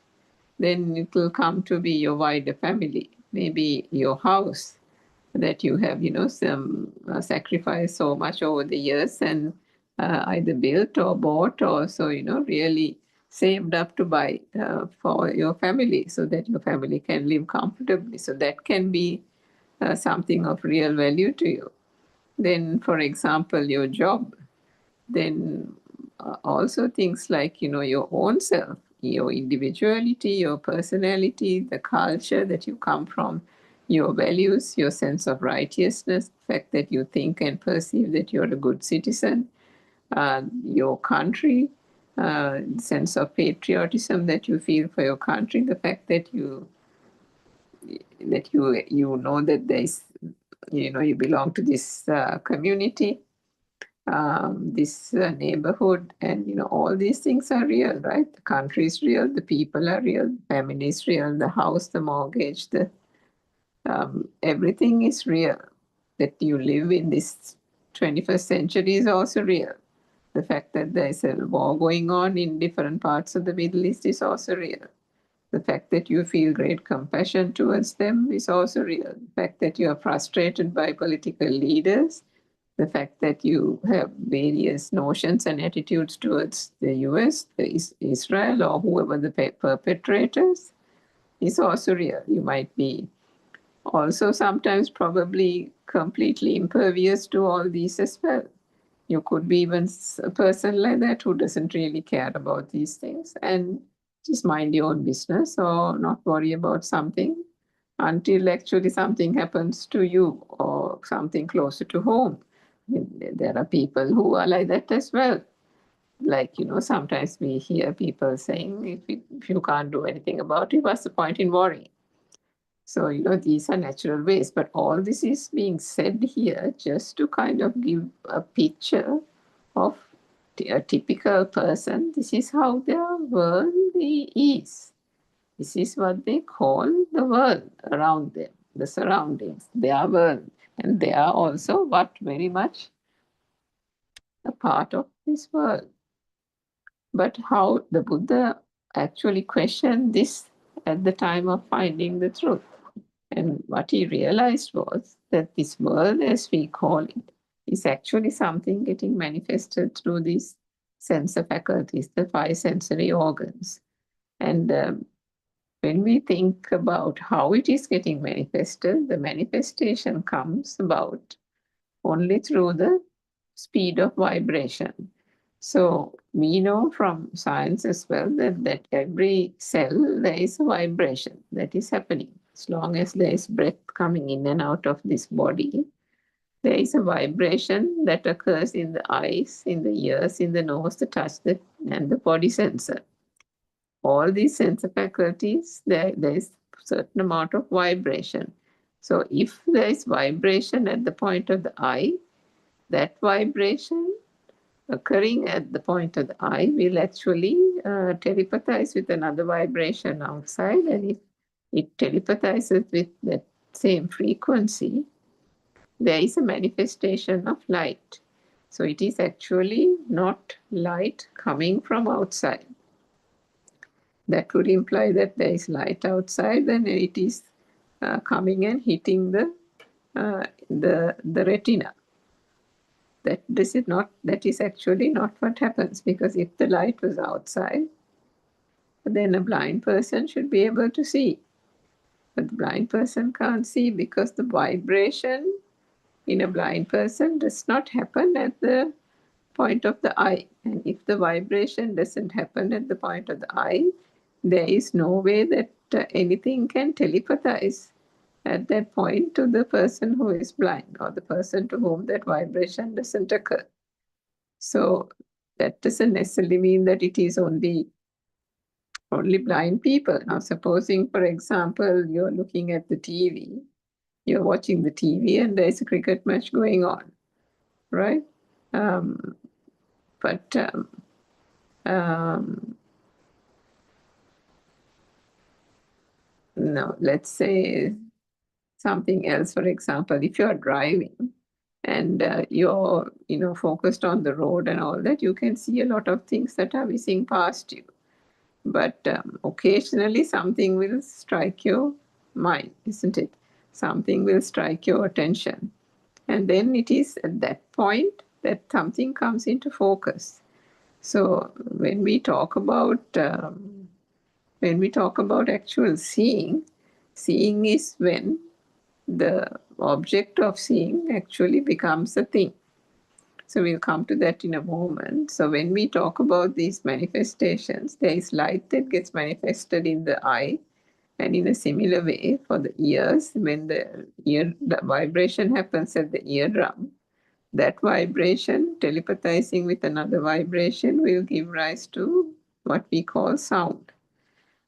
Then it will come to be your wider family, maybe your house that you have, some sacrificed so much over the years and either built or bought or so, really saved up to buy for your family so that your family can live comfortably. So that can be something of real value to you. Then, for example, your job, then also things like, your own self, your individuality, your personality, the culture that you come from, your values, your sense of righteousness, the fact that you think and perceive that you're a good citizen, your country, sense of patriotism that you feel for your country, the fact that you know that there's, you belong to this community, this neighborhood, and all these things are real, right? The country is real, the people are real, the family is real, the house, the mortgage, the everything is real. That you live in this 21st century is also real. The fact that there is a war going on in different parts of the Middle East is also real. The fact that you feel great compassion towards them is also real. The fact that you are frustrated by political leaders, the fact that you have various notions and attitudes towards the US, Israel, or whoever the perpetrators, is also real. You might be also sometimes probably completely impervious to all these as well. You could be even a person like that who doesn't really care about these things and just mind your own business or not worry about something until actually something happens to you or something closer to home. There are people who are like that as well. Like, sometimes we hear people saying, if you can't do anything about it, what's the point in worrying? So, these are natural ways. But all this is being said here just to kind of give a picture of a typical person. This is how their world is. This is what they call the world around them, the surroundings, their world. And they are also what very much a part of this world. But how the Buddha actually questioned this at the time of finding the truth. And what he realized was that this world, as we call it, is actually something getting manifested through these sense faculties, the five sensory organs. And when we think about how it is getting manifested, the manifestation comes about only through the speed of vibration. So we know from science as well that every cell there is a vibration that is happening. As long as there is breath coming in and out of this body, there is a vibration that occurs in the eyes, in the ears, in the nose, the touch, and the body sensor. All these sense faculties, there is a certain amount of vibration. So if there is vibration at the point of the eye, that vibration occurring at the point of the eye will actually telepathize with another vibration outside. And if it telepathizes with that same frequency, there is a manifestation of light. So it is actually not light coming from outside. That would imply that there is light outside, and it is coming and hitting the retina. That is actually not what happens, because if the light was outside, then a blind person should be able to see. But the blind person can't see because the vibration in a blind person does not happen at the point of the eye. And if the vibration doesn't happen at the point of the eye, there is no way that anything can telepathize at that point to the person who is blind, or the person to whom that vibration doesn't occur. So that doesn't necessarily mean that it is only blind people. Now, supposing, for example, you're looking at the TV, you're watching the TV and there's a cricket match going on, right? No, let's say something else. For example, if you're driving and you're focused on the road and all that, you can see a lot of things that are whizzing past you. But occasionally something will strike your mind, isn't it? Something will strike your attention. And then it is at that point that something comes into focus. So when we talk about actual seeing is when the object of seeing actually becomes a thing. So we'll come to that in a moment. So when we talk about these manifestations, there is light that gets manifested in the eye, and in a similar way for the ears, when the vibration happens at the eardrum, that vibration telepathizing with another vibration will give rise to what we call sound.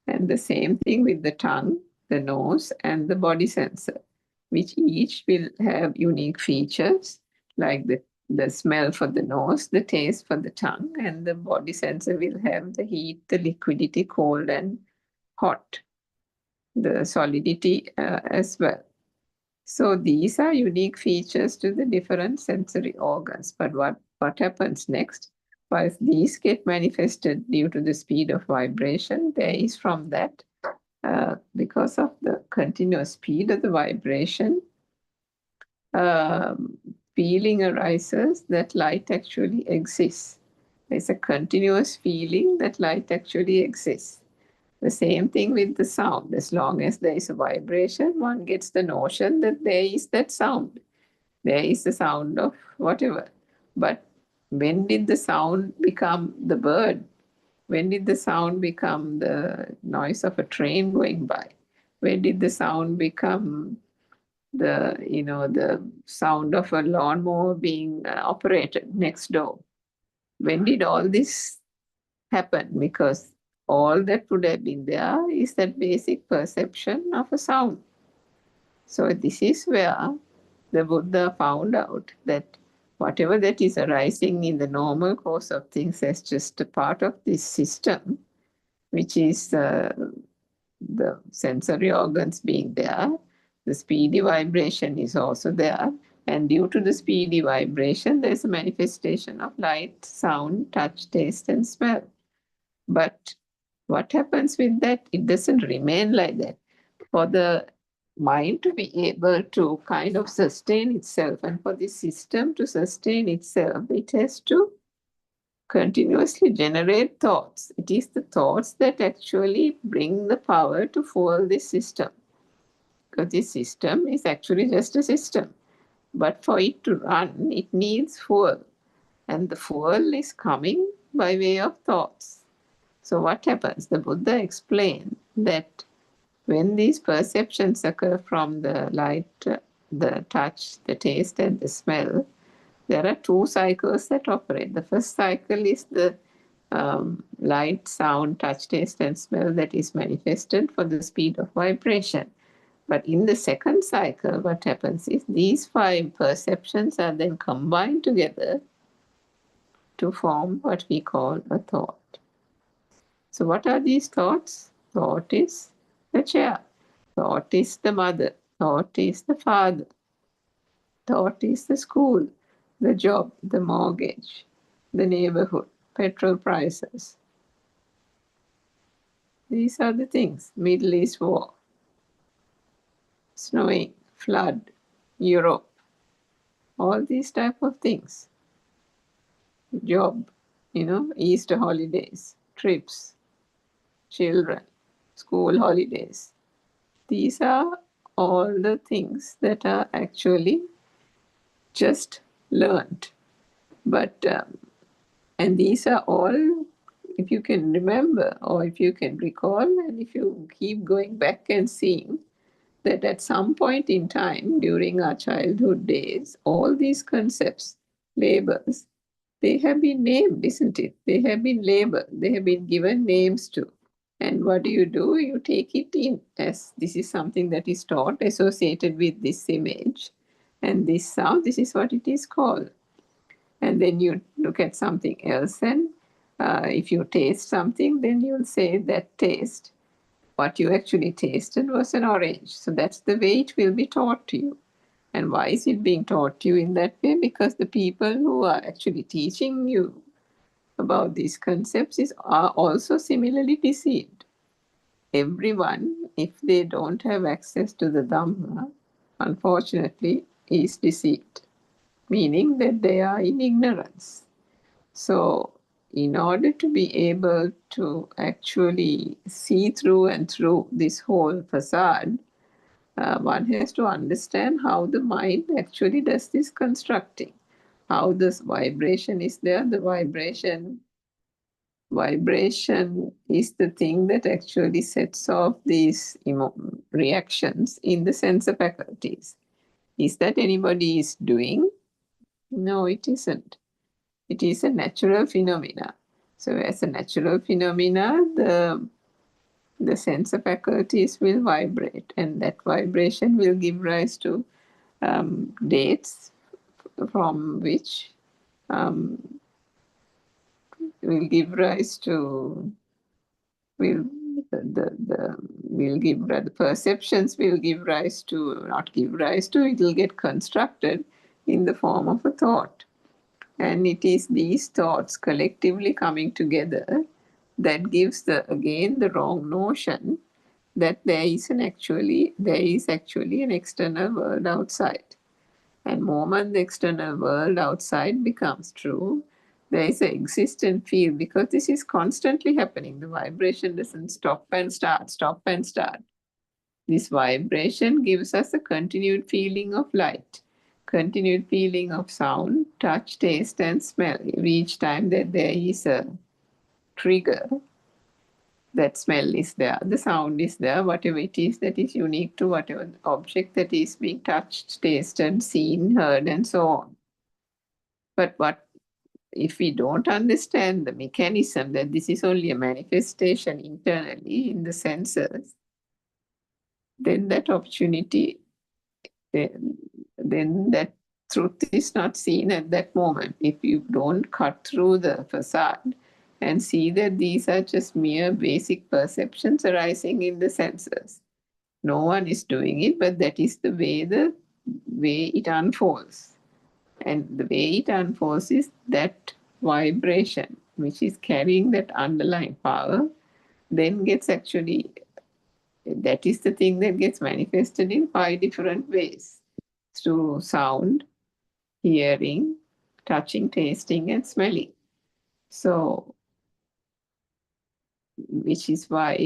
And the same thing with the tongue, the nose, and the body sensor, which each will have unique features, like the smell for the nose, the taste for the tongue, and the body sensor will have the heat, the liquidity, cold and hot, the solidity as well. So these are unique features to the different sensory organs. But what happens next? Whilst these get manifested due to the speed of vibration, there is from that, because of the continuous speed of the vibration, feeling arises that light actually exists. There's a continuous feeling that light actually exists. The same thing with the sound. As long as there is a vibration, one gets the notion that there is that sound. There is the sound of whatever. But when did the sound become the bird? When did the sound become the noise of a train going by? When did the sound become the sound of a lawnmower being operated next door. When did all this happen? Because all that would have been there is that basic perception of a sound. So this is where the Buddha found out that whatever that is arising in the normal course of things as just a part of this system, which is the sensory organs being there, the speedy vibration is also there. And due to the speedy vibration, there's a manifestation of light, sound, touch, taste, and smell. But what happens with that? It doesn't remain like that. For the mind to be able to kind of sustain itself, and for the system to sustain itself, it has to continuously generate thoughts. It is the thoughts that actually bring the power to fuel this system. Because this system is actually just a system. But for it to run, it needs fuel. And the fuel is coming by way of thoughts. So what happens? The Buddha explained that when these perceptions occur from the light, the touch, the taste, and the smell, there are two cycles that operate. The first cycle is the light, sound, touch, taste, and smell that is manifested for the speed of vibration. But in the second cycle, what happens is these 5 perceptions are then combined together to form what we call a thought. So what are these thoughts? Thought is the chair. Thought is the mother. Thought is the father. Thought is the school, the job, the mortgage, the neighborhood, petrol prices. These are the things. Middle East war, snowing, flood, Europe, all these type of things. Job, Easter holidays, trips, children, school holidays. These are all the things that are actually just learned. But, and these are all, if you can remember or if you can recall, and if you keep going back and seeing that at some point in time during our childhood days, all these concepts, labels, they have been named, isn't it? They have been labeled, they have been given names to. And what do? You take it in as this is something that is taught associated with this image. And this sound, this is what it is called. And then you look at something else, and if you taste something, then you'll say that taste, what you actually tasted was an orange. So that's the way it will be taught to you. And why is it being taught to you in that way? Because the people who are actually teaching you about these concepts are also similarly deceived. Everyone, if they don't have access to the Dhamma, unfortunately, is deceived, meaning that they are in ignorance. So, in order to be able to actually see through and through this whole facade, one has to understand how the mind actually does this constructing, how this vibration is there. The vibration is the thing that actually sets off these reactions in the sensor faculties. Is that anybody is doing? No, it isn't. It is a natural phenomena. So as a natural phenomena, the sensor faculties will vibrate, and that vibration will give rise to dates from which will give rise to the perceptions will give rise to, not give rise to, it will get constructed in the form of a thought. And it is these thoughts collectively coming together that gives again the wrong notion that there is actually an external world outside. And moment the external world outside becomes true, there is an existent field, because this is constantly happening. The vibration doesn't stop and start. This vibration gives us a continued feeling of light, continued feeling of sound, touch, taste, and smell. Each time that there is a trigger, that smell is there, the sound is there, whatever it is that is unique to whatever object that is being touched, tasted, seen, heard, and so on. But what if we don't understand the mechanism that this is only a manifestation internally in the senses, then that opportunity, then that truth is not seen at that moment. If you don't cut through the facade and see that these are just mere basic perceptions arising in the senses. No one is doing it, but that is the way it unfolds. And the way it unfolds is that vibration, which is carrying that underlying power, then gets actually, that is the thing that gets manifested in 5 different ways through sound, hearing, touching, tasting, and smelling. So, which is why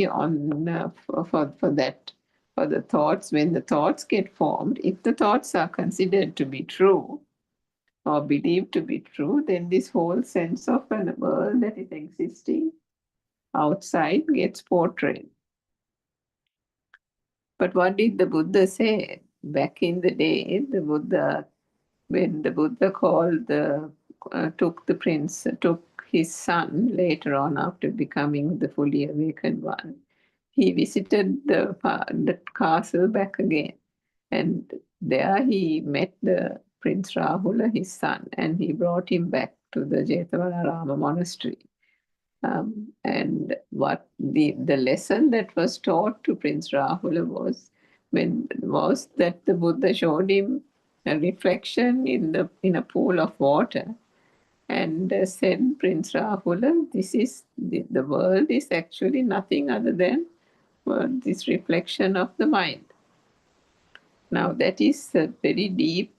for the thoughts, when the thoughts get formed, if the thoughts are considered to be true or believed to be true, then this whole sense of a world that is existing outside gets portrayed. But what did the Buddha say? Back in the day, when the Buddha took his son later on after becoming the fully awakened one, he visited the castle back again. And there he met the Prince Rahula, his son, and he brought him back to the Jethavanarama monastery. And what the lesson that was taught to Prince Rahula was that the Buddha showed him a reflection in a pool of water, and said, Prince Rahula, the world is actually nothing other than this reflection of the mind. Now that is a very deeply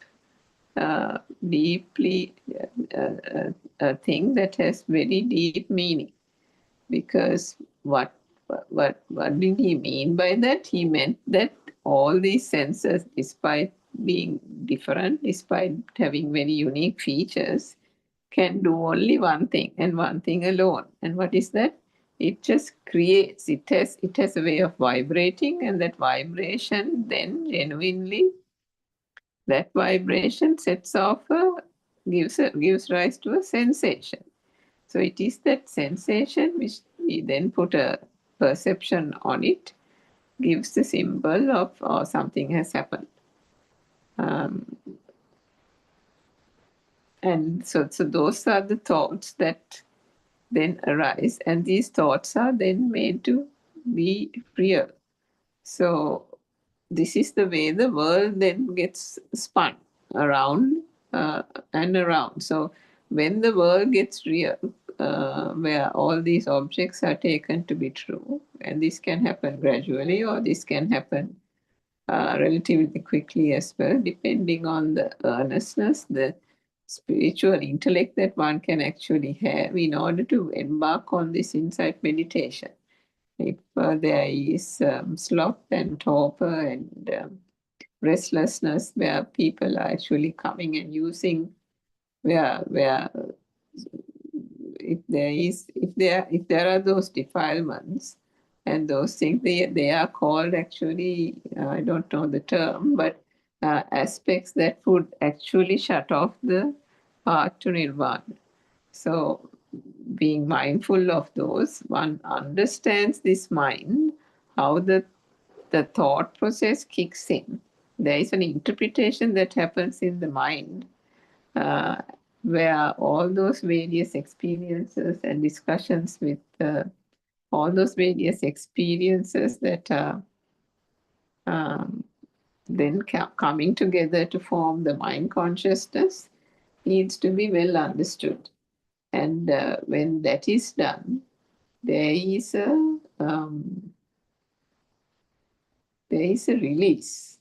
a thing that has very deep meaning, because what did he mean by that? He meant that all these senses, despite being different, despite having very unique features, can do only one thing and one thing alone. And what is that? It just creates, it has a way of vibrating, and that vibration then genuinely, that vibration sets off gives rise to a sensation. So it is that sensation which we then put a perception on it, gives the symbol of something has happened. And so those are the thoughts that then arise, and these thoughts are then made to be real. So this is the way the world then gets spun around and around. So when the world gets real, where all these objects are taken to be true, and this can happen gradually or this can happen relatively quickly as well, depending on the earnestness, the spiritual intellect that one can actually have in order to embark on this insight meditation. If there is sloth and torpor and restlessness, where people are actually coming and using, where if there are those defilements and those things, they are called actually, I don't know the term, but aspects that would actually shut off the path to nirvana. So being mindful of those, one understands this mind, how the thought process kicks in. There is an interpretation that happens in the mind, where all those various experiences and discussions with all those various experiences that are then coming together to form the mind consciousness needs to be well understood. And when that is done, there is a release.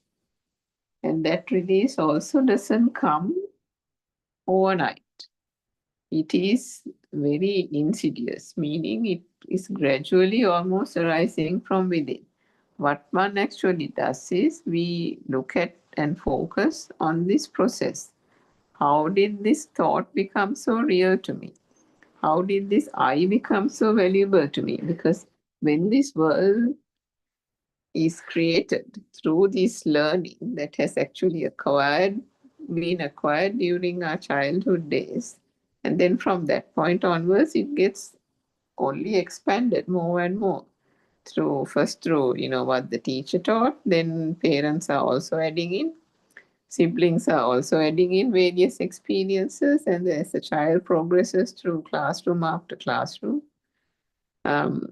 And that release also doesn't come overnight. It is very insidious, meaning it is gradually almost arising from within. What one actually does is we look at and focus on this process. How did this thought become so real to me? How did this I become so valuable to me? Because when this world is created through this learning that has actually been acquired during our childhood days, and then from that point onwards, it gets only expanded more and more through what the teacher taught, then parents are also adding in, siblings are also adding in various experiences, and as the child progresses through classroom after classroom, um,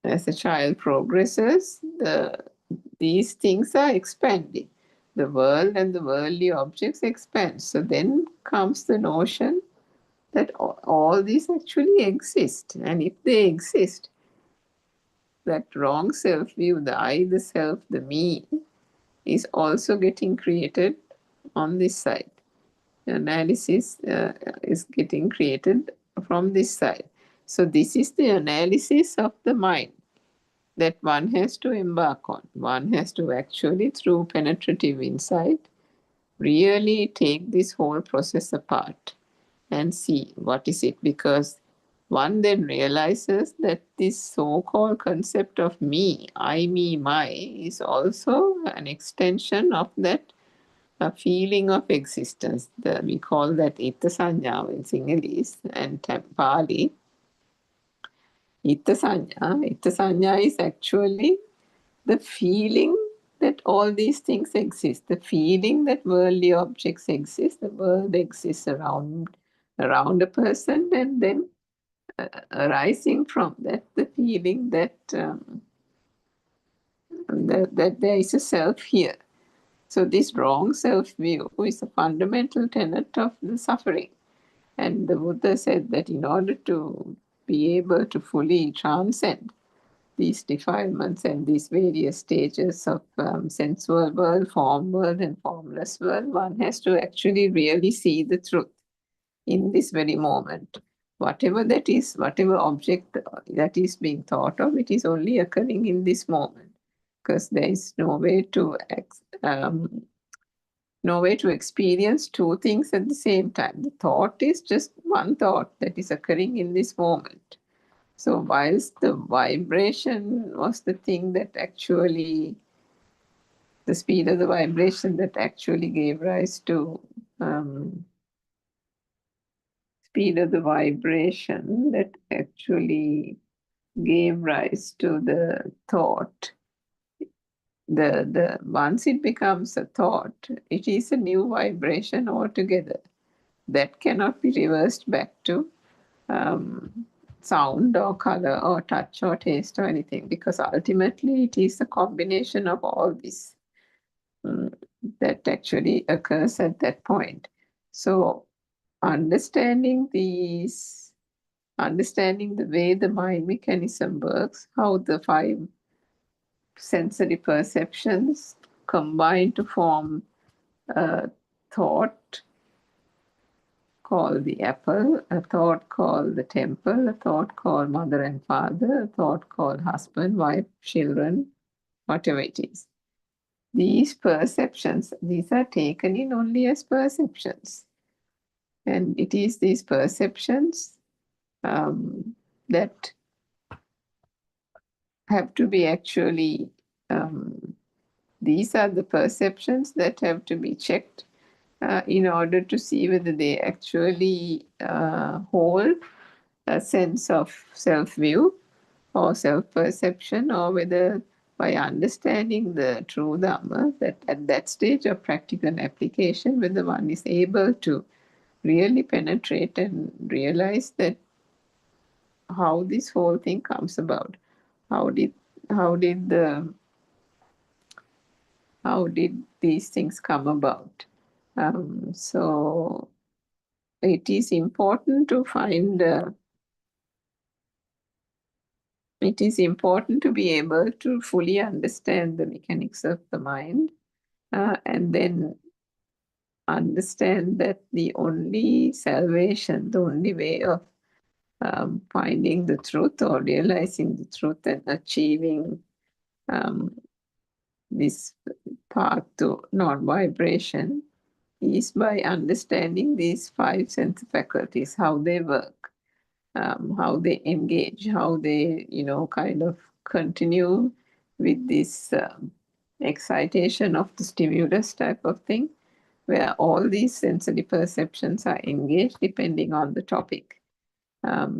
as the child progresses, these things are expanding. The world and the worldly objects expand. So then comes the notion that all these actually exist. And if they exist, that wrong self-view, the I, the self, the me, is also getting created on this side. Analysis is getting created from this side. So this is the analysis of the mind that one has to embark on. One has to actually, through penetrative insight, really take this whole process apart and see what is it, because one then realizes that this so-called concept of me, I, me, my, is also an extension of that feeling of existence. We call that itta sanya in Sinhalese and Pali. Itta sanya is actually the feeling that all these things exist, the feeling that worldly objects exist, the world exists around a person, and then arising from that, the feeling that that there is a self here. So this wrong self-view is a fundamental tenet of the suffering. And the Buddha said that in order to be able to fully transcend these defilements and these various stages of sensual world, form world, and formless world, one has to actually really see the truth in this very moment. Whatever that is, whatever object that is being thought of, it is only occurring in this moment, because there is no way to experience two things at the same time. The thought is just one thought that is occurring in this moment. So whilst the vibration was the thing that actually, the speed of the vibration that actually gave rise to speed of the vibration that actually gave rise to the thought. The once it becomes a thought, it is a new vibration altogether that cannot be reversed back to sound or color or touch or taste or anything, because ultimately it is a combination of all this that actually occurs at that point. So understanding the way the mind mechanism works, how the 5 sensory perceptions combine to form a thought called the apple, a thought called the temple, a thought called mother and father, a thought called husband, wife, children, whatever it is. These perceptions, these are taken in only as perceptions. And it is these perceptions that have to be actually, these are the perceptions that have to be checked in order to see whether they actually hold a sense of self-view or self-perception, or whether by understanding the true Dhamma, that at that stage of practical application, whether one is able to really penetrate and realize that how this whole thing comes about. How did these things come about? So it is important to find. It is important to be able to fully understand the mechanics of the mind, and then understand that the only salvation, the only way of finding the truth or realizing the truth and achieving this path to non-vibration is by understanding these 5 sense faculties, how they work. how they engage, how they, kind of continue with this excitation of the stimulus type of thing, where all these sensory perceptions are engaged depending on the topic.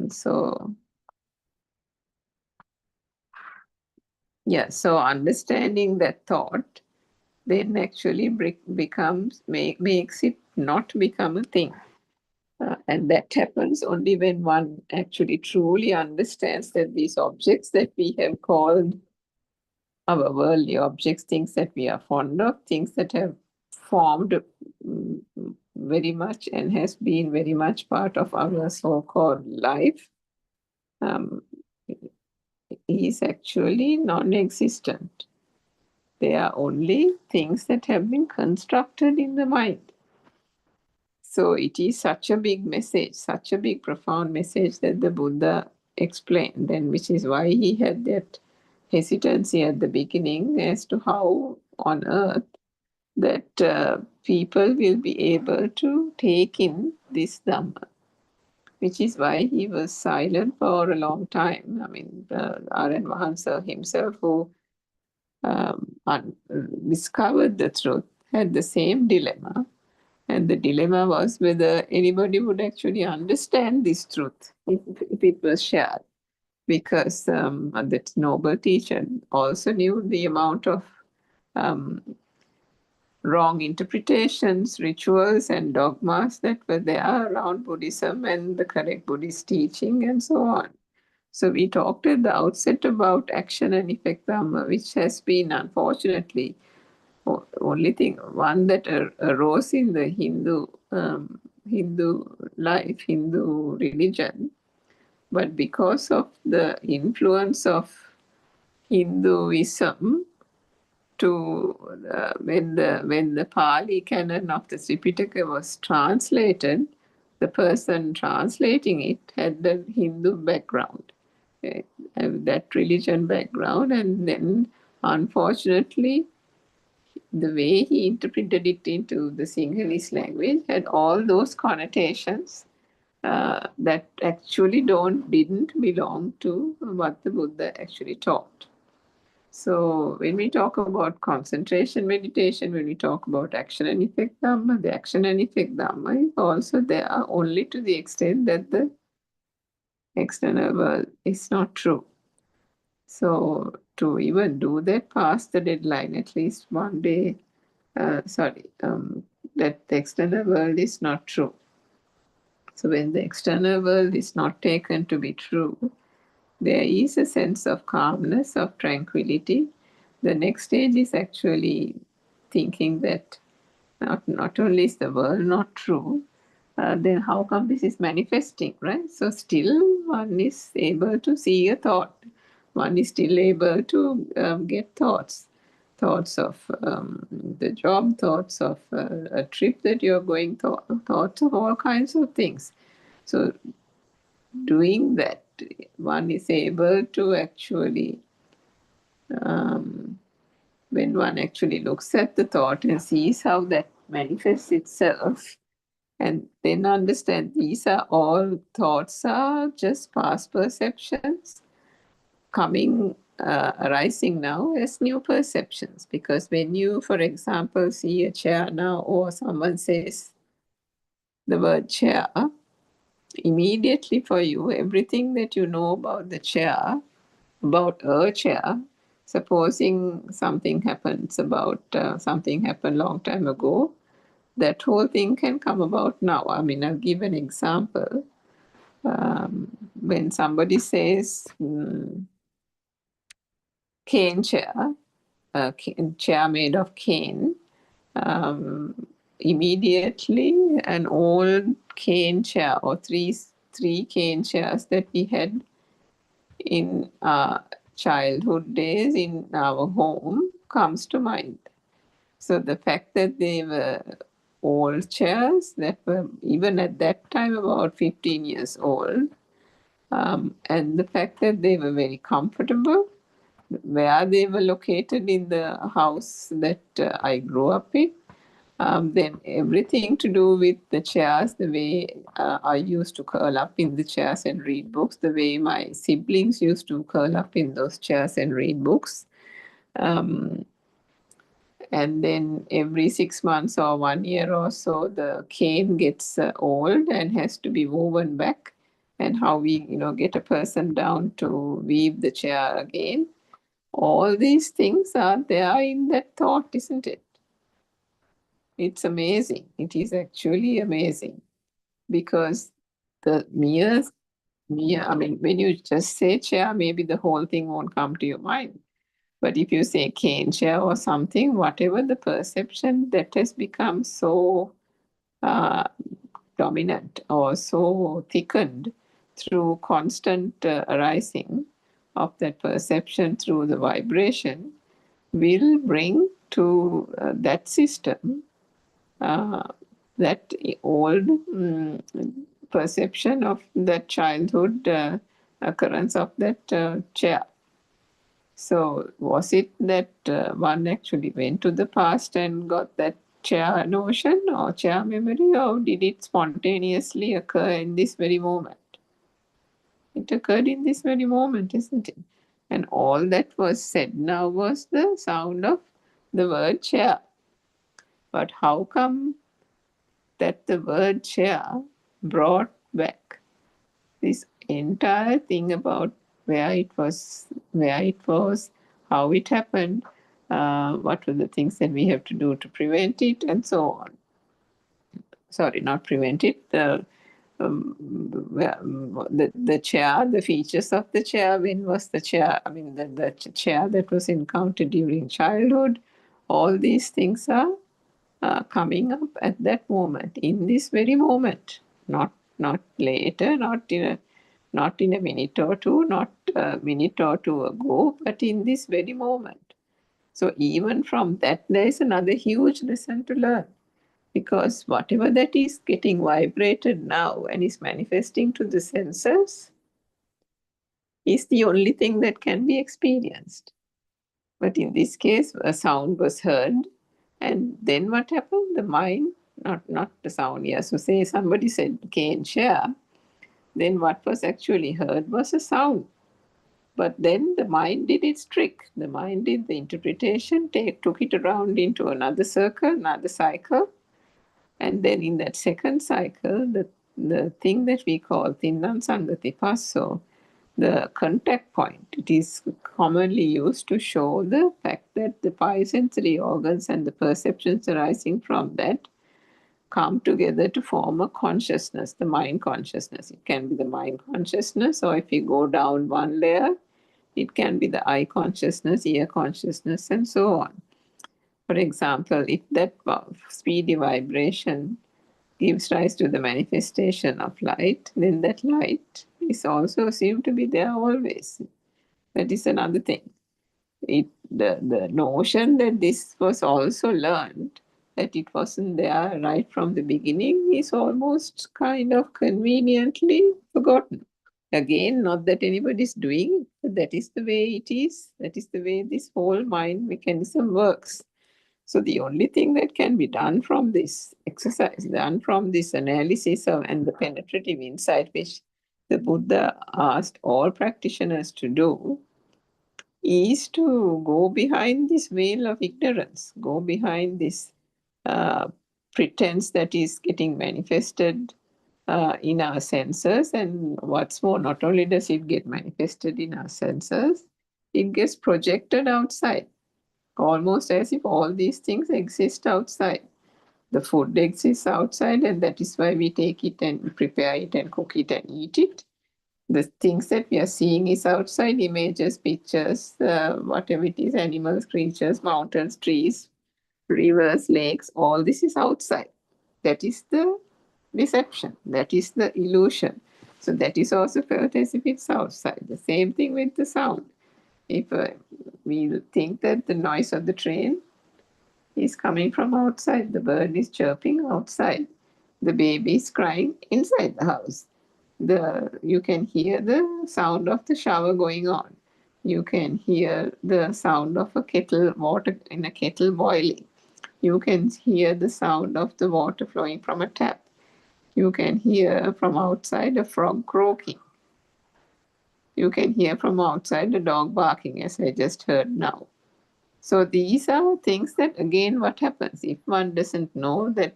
So understanding that thought then actually makes it not become a thing. And that happens only when one actually truly understands that these objects that we have called our worldly objects, things that we are fond of, things that have formed very much and has been very much part of our so-called life, is actually non-existent. They are only things that have been constructed in the mind. So it is such a big message, such a big, profound message that the Buddha explained, and which is why he had that hesitancy at the beginning as to how on earth that people will be able to take in this Dhamma, which is why he was silent for a long time. I mean, R.N. Mahansa himself, who discovered the truth, had the same dilemma. And the dilemma was whether anybody would actually understand this truth if it was shared. Because that noble teacher also knew the amount of wrong interpretations, rituals, and dogmas that were there around Buddhism and the correct Buddhist teaching and so on. So we talked at the outset about action and effect Dhamma, which has been, unfortunately, only thing, one that arose in the Hindu life, Hindu religion. But because of the influence of Hinduism, to when the Pali canon of the Tripitaka was translated, the person translating it had the Hindu background, that religion background, and then unfortunately the way he interpreted it into the Sinhalese language had all those connotations that actually didn't belong to what the Buddha actually taught. So when we talk about concentration meditation, when we talk about action and effect Dhamma, the action and effect Dhamma is also there only to the extent that the external world is not true. So to even do that past the deadline, at least one day, that the external world is not true. So when the external world is not taken to be true, there is a sense of calmness, of tranquility. The next stage is actually thinking that not only is the world not true, then how come this is manifesting, right? So still one is able to see a thought. One is still able to get thoughts of the job, thoughts of a trip that you're going, thoughts of all kinds of things. So doing that, one is able to actually, when one actually looks at the thought and sees how that manifests itself, and then understand these are all thoughts are just past perceptions arising now as new perceptions. Because when you, for example, see a chair now, or someone says the word chair, immediately for you, everything that you know about the chair, about a chair, supposing something happened long time ago, that whole thing can come about now. I mean, I'll give an example. When somebody says cane chair, chair made of cane, immediately an old cane chair or three cane chairs that we had in our childhood days in our home comes to mind. So the fact that they were old chairs that were even at that time about 15 years old, and the fact that they were very comfortable, where they were located in the house that I grew up in, Then everything to do with the chairs, the way I used to curl up in the chairs and read books, the way my siblings used to curl up in those chairs and read books. And then every 6 months or 1 year or so, the cane gets old and has to be woven back. And how we, get a person down to weave the chair again. All these things are there in that thought, isn't it? It's amazing. It is actually amazing because the mere, when you just say chair, maybe the whole thing won't come to your mind. But if you say cane chair or something, whatever the perception that has become so dominant or so thickened through constant arising of that perception through the vibration, will bring to that system that old perception of that childhood occurrence of that chair. So was it that one actually went to the past and got that chair notion or chair memory, or did it spontaneously occur in this very moment? It occurred in this very moment, isn't it? And all that was said now was the sound of the word chair. But how come that the word chair brought back this entire thing about where it was, how it happened, what were the things that we have to do to prevent it, and so on. Sorry, not prevent it. The chair, the features of the chair, when was the chair, the chair that was encountered during childhood, all these things are coming up at that moment, in this very moment, not later, not in a minute or two, not a minute or two ago, but in this very moment. So even from that, there is another huge lesson to learn, because whatever that is getting vibrated now and is manifesting to the senses is the only thing that can be experienced. But in this case, a sound was heard, and then what happened? The mind, not the sound, yes. So say somebody said cane chair, then what was actually heard was a sound. But then the mind did its trick. The mind did the interpretation, took it around into another circle, another cycle. And then in that second cycle, the thing that we call Tinnan Sangati Passo, the contact point, it is commonly used to show the fact that the five sensory organs and the perceptions arising from that come together to form a consciousness, the mind consciousness. It can be the mind consciousness, or if you go down one layer, it can be the eye consciousness, ear consciousness, and so on. For example, if that speedy vibration gives rise to the manifestation of light, then that light is also assumed to be there always. That is another thing. The notion that this was also learned, that it wasn't there right from the beginning, is almost kind of conveniently forgotten. Again, not that anybody's doing it, but that is the way it is. That is the way this whole mind mechanism works. So the only thing that can be done from this exercise, done from this analysis and the penetrative insight which the Buddha asked all practitioners to do, is to go behind this veil of ignorance, go behind this pretense that is getting manifested in our senses. And what's more, not only does it get manifested in our senses, it gets projected outside, almost as if all these things exist outside. The food exists outside, and that is why we take it and prepare it and cook it and eat it. The things that we are seeing is outside, images, pictures, whatever it is, animals, creatures, mountains, trees, rivers, lakes, all this is outside. That is the deception. That is the illusion. So that is also felt as if it's outside. The same thing with the sound. If we think that the noise of the train is coming from outside, the bird is chirping outside, the baby is crying inside the house. You can hear the sound of the shower going on. You can hear the sound of water in a kettle boiling. You can hear the sound of the water flowing from a tap. You can hear from outside a frog croaking. You can hear from outside a dog barking, as I just heard now. So these are things that, again, what happens if one doesn't know the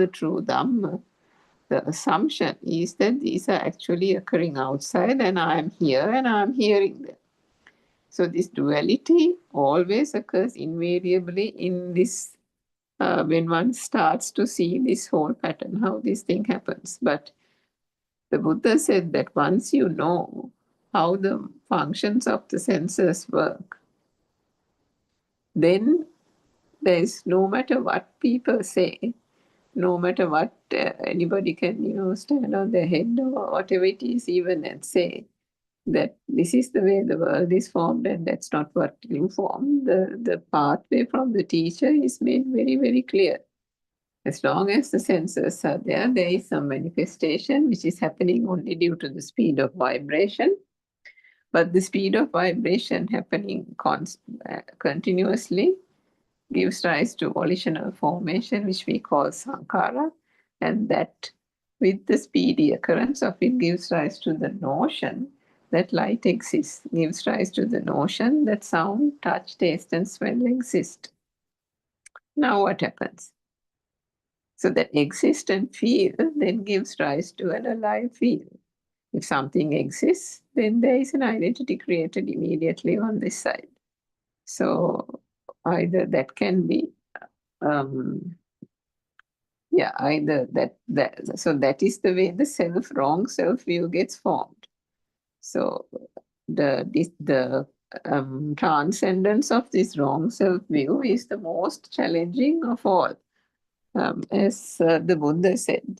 true Dhamma? The assumption is that these are actually occurring outside, and I am here and I am hearing them. So this duality always occurs invariably in this when one starts to see this whole pattern, how this thing happens. But the Buddha said that once you know how the functions of the senses work, then there is, no matter what people say, no matter what anybody can, stand on their head or whatever it is even and say that this is the way the world is formed and that's not what you form. The pathway from the teacher is made very, very clear. As long as the senses are there, there is some manifestation which is happening only due to the speed of vibration. But the speed of vibration happening continuously gives rise to volitional formation, which we call sankhara, and that with the speedy occurrence of it gives rise to the notion that light exists, gives rise to the notion that sound, touch, taste, and smell exist. Now what happens? So that exist and feel then gives rise to an alive feel. If something exists, then there is an identity created immediately on this side. So either that can be either so that is the way the wrong self view gets formed. So the transcendence of this wrong self view is the most challenging of all. As the Buddha said,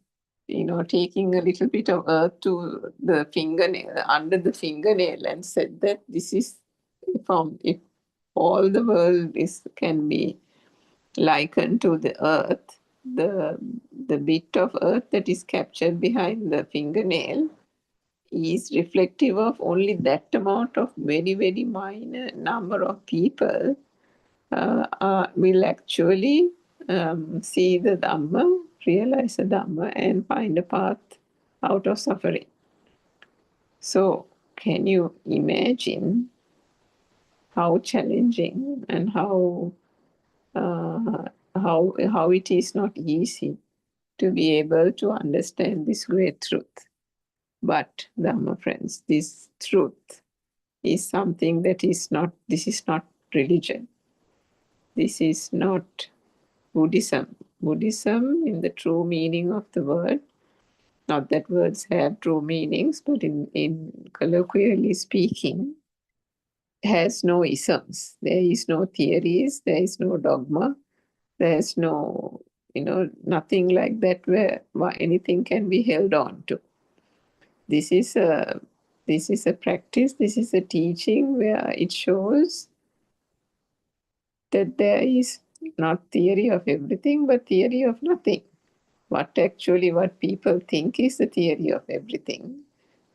taking a little bit of earth to the fingernail, under the fingernail, and said that this is if all the world can be likened to the earth, the bit of earth that is captured behind the fingernail is reflective of only that amount of very, very minor number of people will actually see the Dhamma, realize the Dhamma, and find a path out of suffering. So, can you imagine how challenging and how it is not easy to be able to understand this great truth? But, Dhamma friends, this truth is something that is not. This is not religion. This is not Buddhism. Buddhism, in the true meaning of the word, not that words have true meanings, but in colloquially speaking, has no isms. There is no theories, there is no dogma, there is no, nothing like that where anything can be held on to. This is a practice, this is a teaching where it shows that there is not theory of everything, but theory of nothing. What people think is the theory of everything,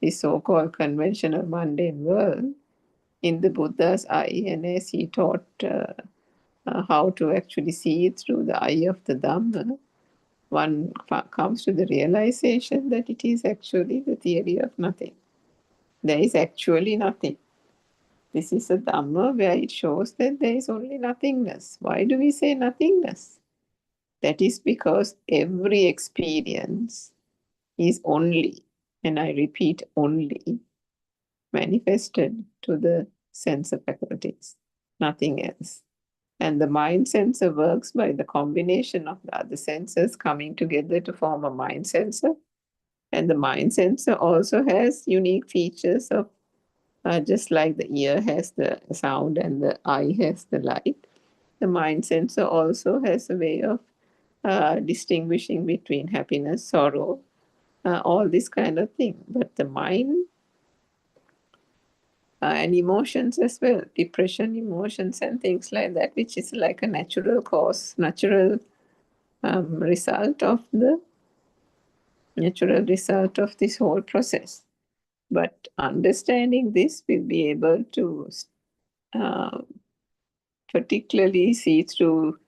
the so-called conventional mundane world, in the Buddha's eye, and as he taught how to actually see it through the eye of the Dhamma, one comes to the realization that it is actually the theory of nothing. There is actually nothing. This is a Dhamma where it shows that there is only nothingness. Why do we say nothingness? That is because every experience is only, and I repeat, only manifested to the sense faculties, nothing else. And the mind sensor works by the combination of the other senses coming together to form a mind sensor. And the mind sensor also has unique features of just like the ear has the sound and the eye has the light. The mind sensor also has a way of distinguishing between happiness, sorrow, all this kind of thing. But the mind and emotions as well, depression, emotions, and things like that, which is like a natural cause, natural result of this whole process. But understanding this, will be able to particularly see through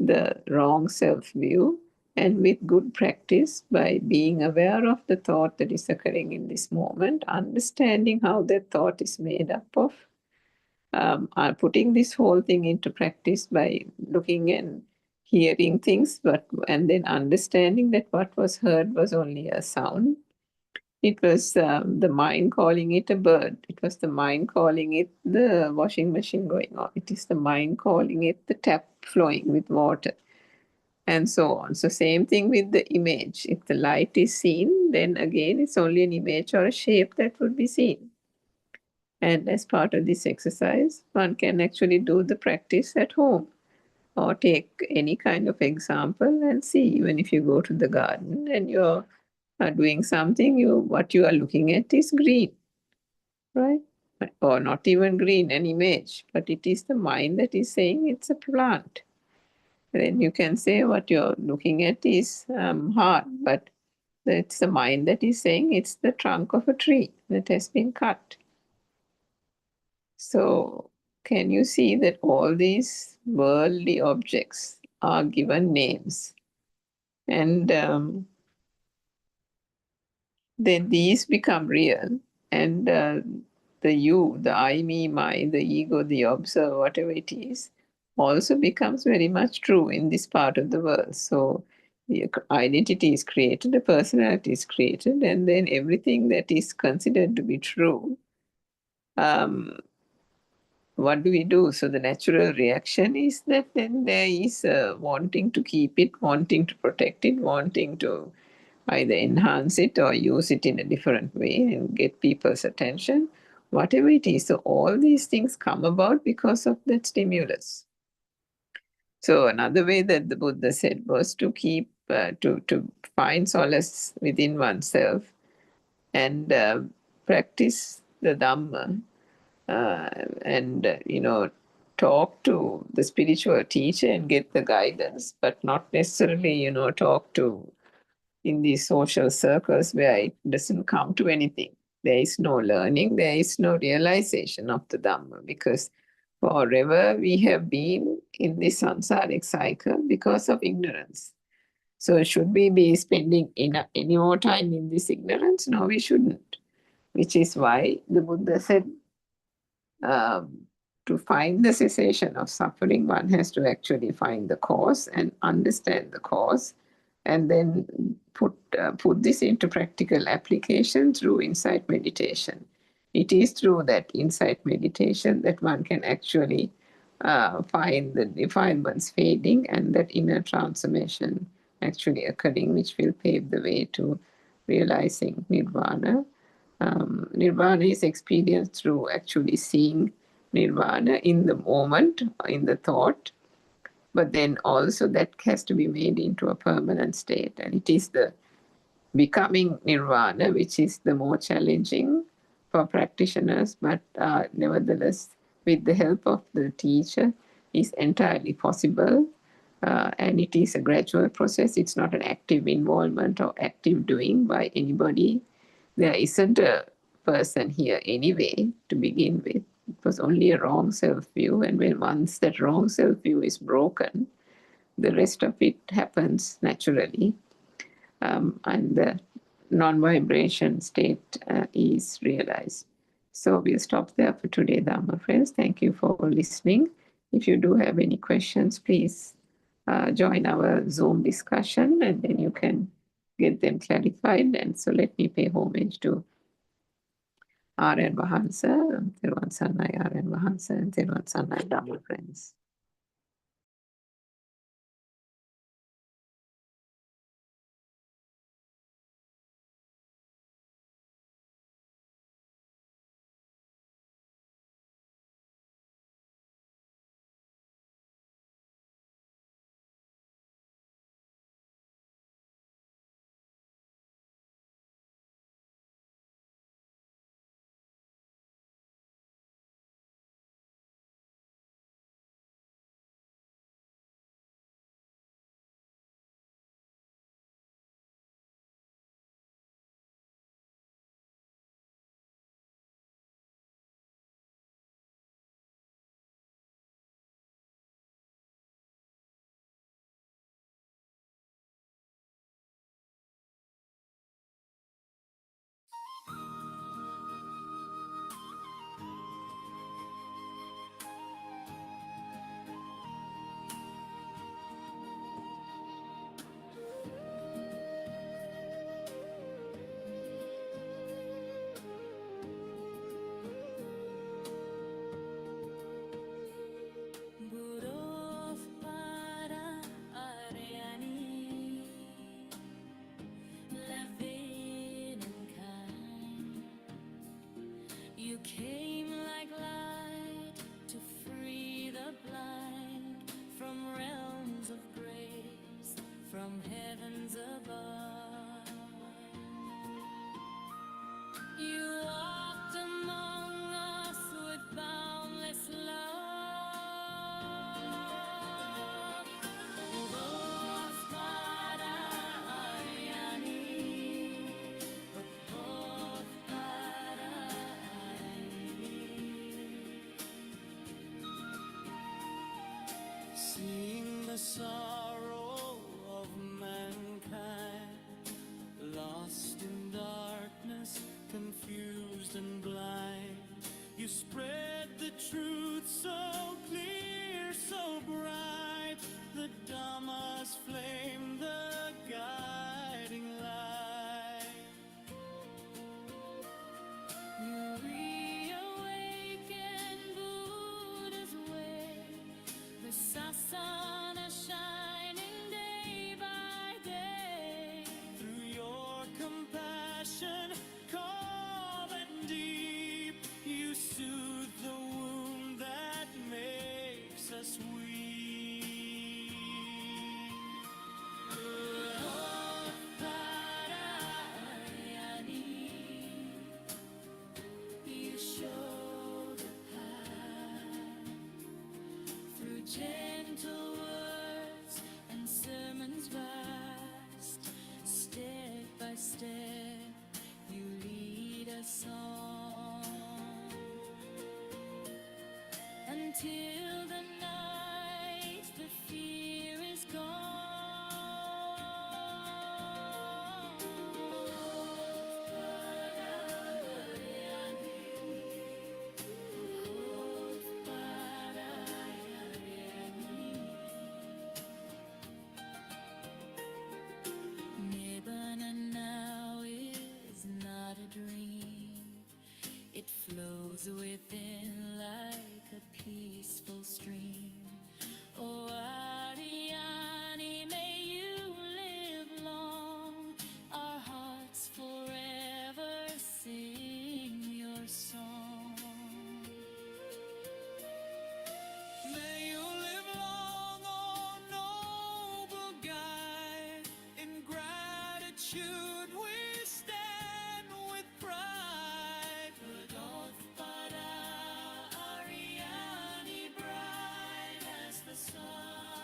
the wrong self-view, and with good practice, by being aware of the thought that is occurring in this moment, understanding how that thought is made up of, putting this whole thing into practice by looking and hearing things, and then understanding that what was heard was only a sound. It was the mind calling it a bird. It was the mind calling it the washing machine going on. It is the mind calling it the tap flowing with water, and so on. So same thing with the image. If the light is seen, then again it's only an image or a shape that would be seen. And as part of this exercise, one can actually do the practice at home or take any kind of example and see. Even if you go to the garden and you're doing something, what you are looking at is green, right? Or not even green, an image, but it is the mind that is saying it's a plant. Then you can say what you're looking at is hard, but it's the mind that is saying it's the trunk of a tree that has been cut. So can you see that all these worldly objects are given names? And then these become real. And the you, the I, me, my, the ego, the observer, whatever it is, also becomes very much true in this part of the world. So the identity is created, the personality is created, and then everything that is considered to be true, what do we do? So the natural reaction is that then there is wanting to keep it, wanting to protect it, wanting to either enhance it or use it in a different way and get people's attention, whatever it is. So all these things come about because of that stimulus. So another way that the Buddha said was to keep, to find solace within oneself and practice the Dhamma, and talk to the spiritual teacher and get the guidance, but not necessarily talk to in these social circles where it doesn't come to anything. There is no learning, there is no realization of the Dhamma, because forever we have been in this samsaric cycle because of ignorance. So should we be spending any more time in this ignorance? No, we shouldn't. Which is why the Buddha said, to find the cessation of suffering, one has to actually find the cause and understand the cause, and then put this into practical application through insight meditation. It is through that insight meditation that one can actually find the defilements fading and that inner transformation actually occurring, which will pave the way to realizing nirvana. Nirvana is experienced through actually seeing nirvana in the moment, in the thought, but then also that has to be made into a permanent state. And it is the becoming nirvana which is the more challenging for practitioners, but nevertheless, with the help of the teacher, is entirely possible. And it is a gradual process. It's not an active involvement or active doing by anybody. There isn't a person here anyway to begin with. It was only a wrong self-view, and when once that wrong self-view is broken, the rest of it happens naturally, and the non-vibration state is realized. So we'll stop there for today, Dharma friends. Thank you for listening. If you do have any questions, please join our Zoom discussion, and then you can get them clarified. And so let me pay homage to Aryan Vahansa, Thiruvan Sannai Aryan Vahansa, and Thiruvan Sannai Dhamma friends. sorrow of mankind, lost in darkness, confused and blind. You spread the truth so clear, so bright, the Dhamma's flame, the guiding light. You reawaken Buddha's way, the sasana shining day by day. Through your compassion, calm and deep, you soothe the wound that makes us weak. You show the path through gentle words and sermons vast. Step by step, you lead us on until the night the fear is gone. Nibbana now is not a dream. It flows within like a peaceful stream. Oh, Ariani, may you live long. Our hearts forever sing your song. May you live long, oh noble guide. In gratitude we stand with pride. Buddothpada, Ariani, bright as the sun.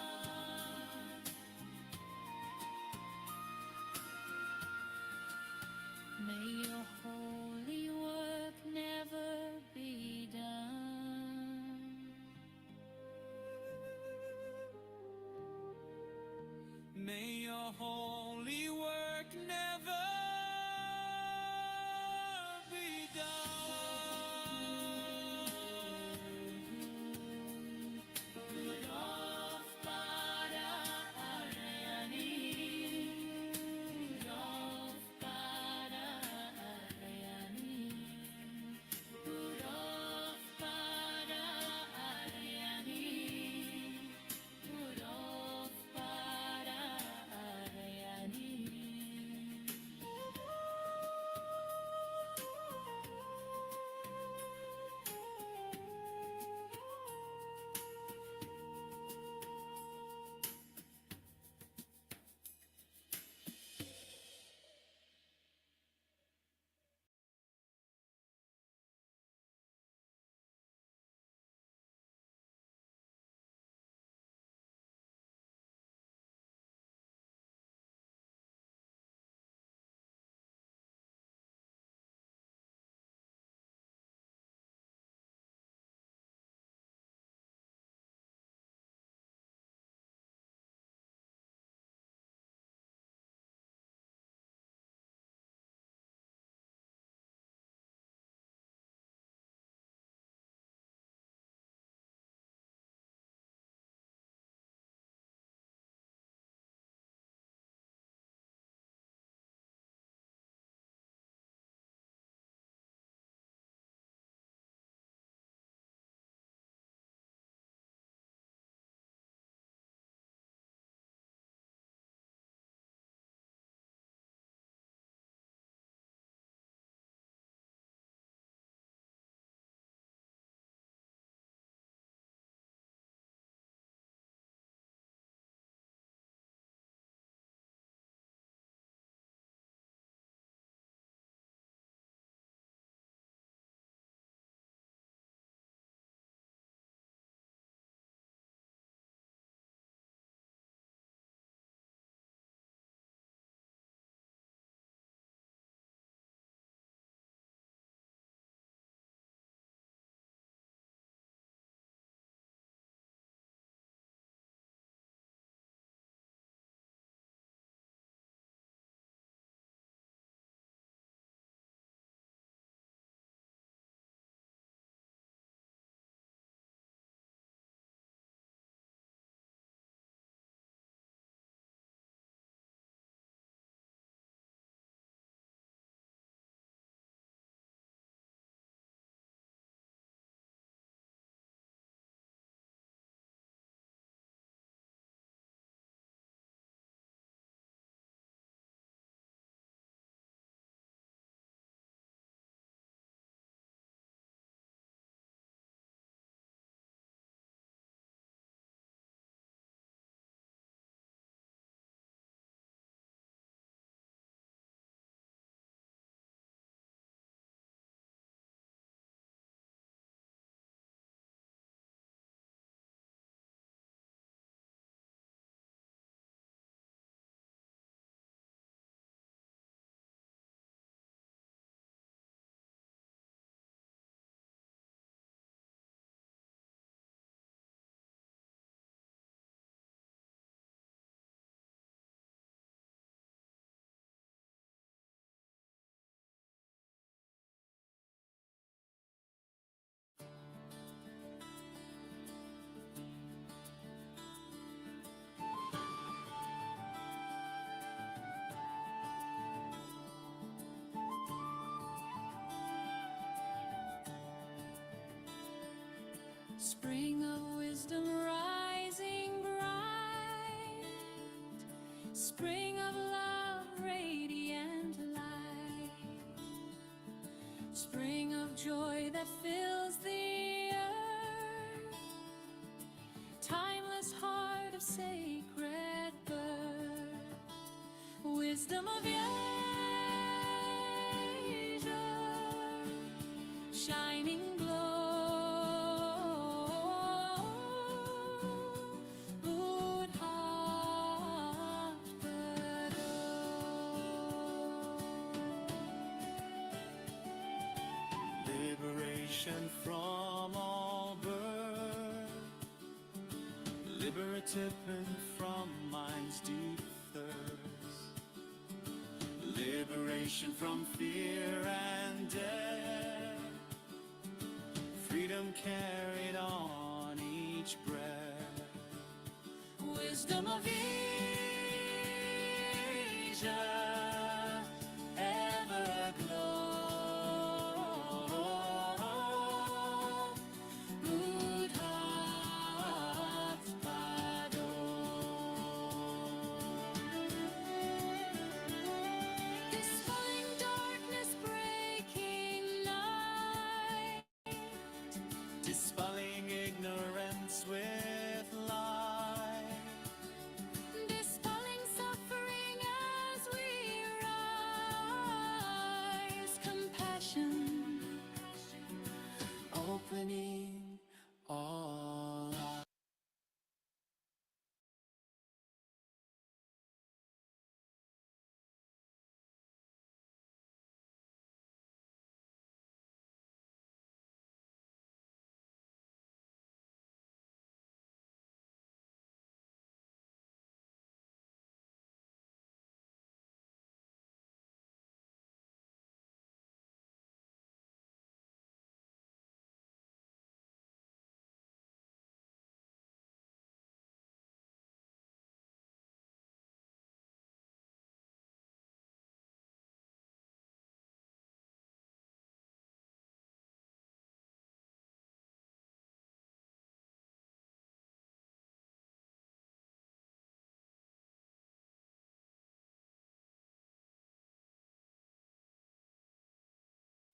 Spring of wisdom rising bright, spring of love, radiant light, spring of joy that fills the earth, timeless heart of sacred birth, wisdom of Asia, shining glow, Buddothpada. Liberation from all birth, liberative and from mind's deep thirst, liberation from fear and death, freedom carried on each breath, Wisdom of Asia, ever glow, Buddothpada. Dispelling darkness, breaking night, dispelling ignorance with light, dispelling suffering as we rise, compassion, opening all eyes.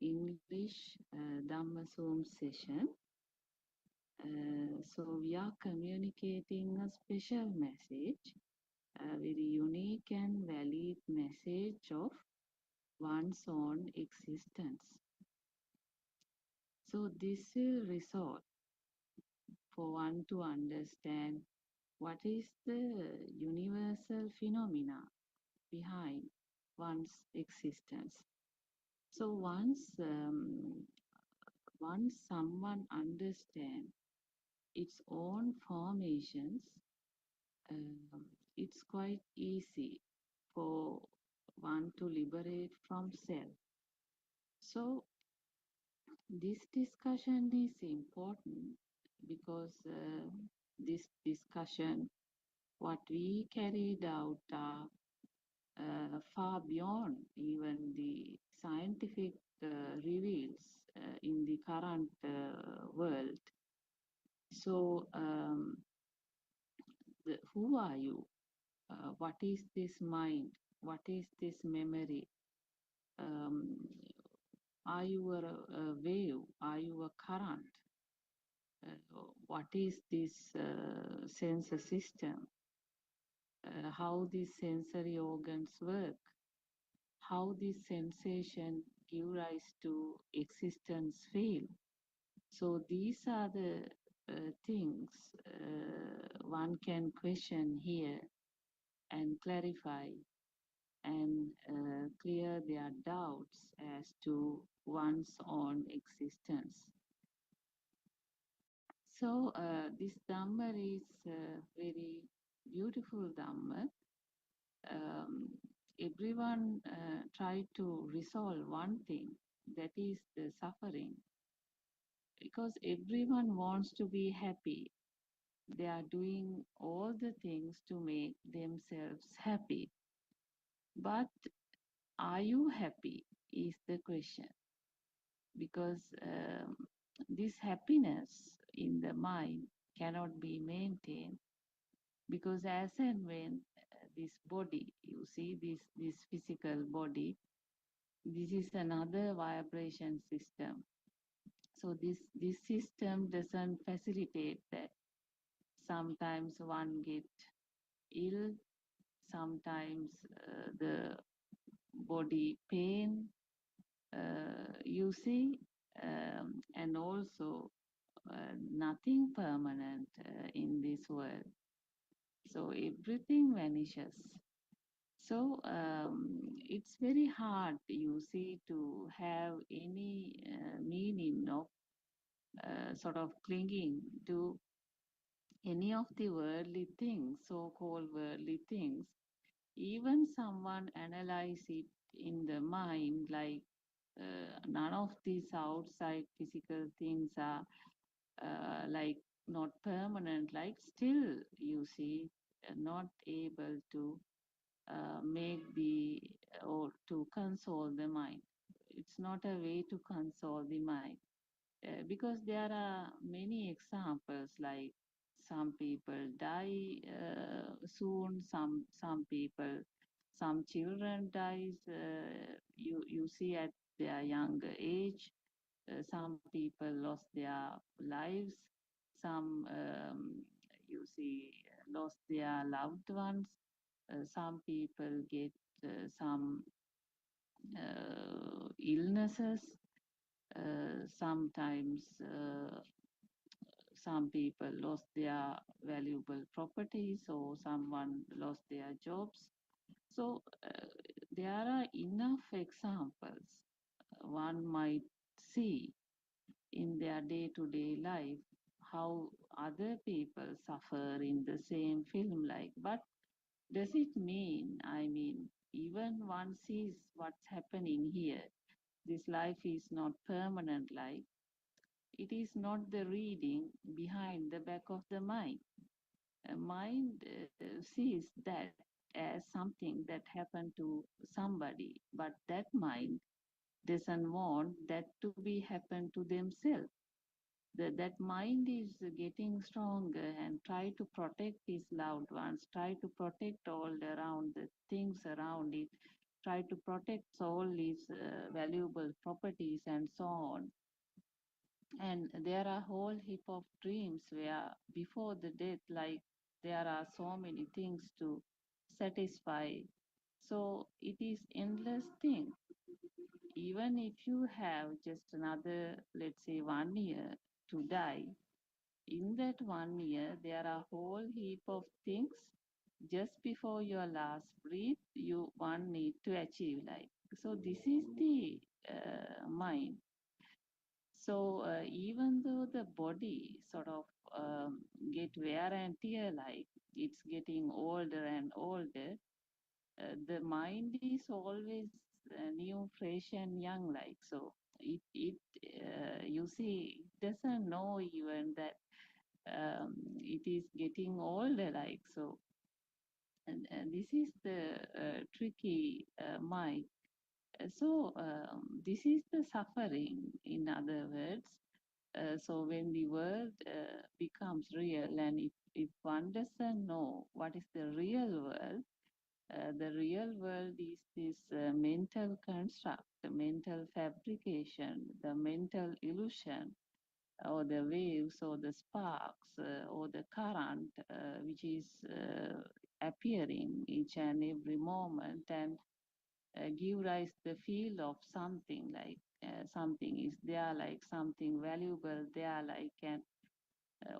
English Dhamma Zoom session. So we are communicating a special message, a very unique and valid message of one's own existence. So this will result for one to understand what is the universal phenomena behind one's existence. So once someone understands its own formations, it's quite easy for one to liberate from self. So this discussion is important because this discussion, what we carried out are far beyond even the scientific reveals in the current world. So who are you? What is this mind? What is this memory? Um, are you a wave? Are you a current? What is this sensor system? How these sensory organs work? How this sensation give rise to existence feel? So these are the things one can question here and clarify and clear their doubts as to one's own existence. So this Dhamma is a very beautiful Dhamma. Everyone try to resolve one thing, that is the suffering, because everyone wants to be happy. They are doing all the things to make themselves happy. But are you happy is the question, because this happiness in the mind cannot be maintained, because as and when this body, you see this physical body, this is another vibration system. So this system doesn't facilitate that. Sometimes one get ill, sometimes the body pain, you see, and also nothing permanent in this world. So everything vanishes. So it's very hard, you see, to have any meaning of sort of clinging to any of the worldly things, so-called worldly things. Even someone analyze it in the mind, like none of these outside physical things are like not permanent, like still you see not able to make the or to console the mind. It's not a way to console the mind, because there are many examples, like some people die soon, some people, some children dies, you see at their younger age. Some people lost their lives, some you see lost their loved ones, some people get some illnesses, sometimes some people lost their valuable properties, or someone lost their jobs. So there are enough examples one might see in their day-to-day life, how other people suffer in the same film like. But does it mean, I mean, even one sees what's happening here, this life is not permanent life. It is not the reading behind the back of the mind. A mind sees that as something that happened to somebody, but that mind doesn't want that to be happen to themselves. That mind is getting stronger and try to protect his loved ones, try to protect all around the things around it, try to protect all his valuable properties and so on. And there are whole heap of dreams where before the death, like there are so many things to satisfy. So it is endless thing. Even if you have just another, let's say 1 year to die, in that 1 year, there are whole heap of things just before your last breath, you one need to achieve like. So this is the mind. So even though the body sort of get wear and tear, like it's getting older and older, the mind is always new, fresh, and young. Like so, it you see, it doesn't know even that it is getting older. Like so, and this is the tricky mind. So this is the suffering. In other words. So when the world becomes real, and if one doesn't know what is the real world is this mental construct, the mental fabrication, the mental illusion, or the waves, or the sparks, or the current, which is appearing each and every moment, and give rise the feel of something, like something is there, like something valuable there, like, and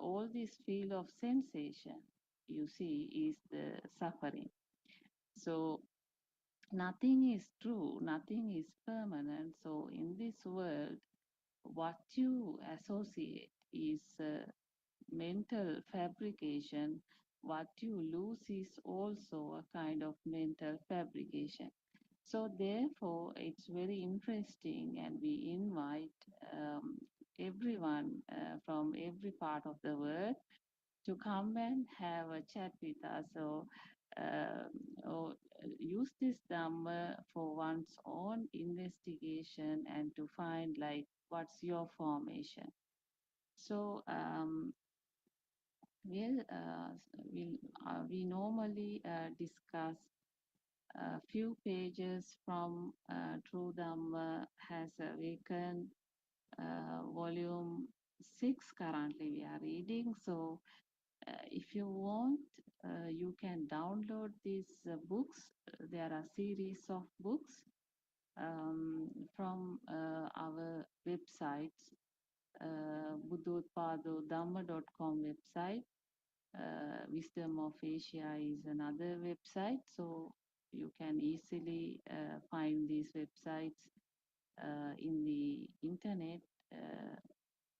all this feel of sensation, you see, is the suffering. So nothing is true, nothing is permanent. So in this world, what you associate is mental fabrication. What you lose is also a kind of mental fabrication. So therefore, it's very interesting, and we invite everyone from every part of the world to come and have a chat with us. So uh, or use this Dhamma for one's own investigation and to find like what's your formation. So we normally discuss a few pages from True Dhamma has awakened volume 6 currently we are reading. So if you want, you can download these books. There are series of books from our websites, Buddothpada Dhamma.com website. Wisdom of Asia is another website, so you can easily find these websites in the internet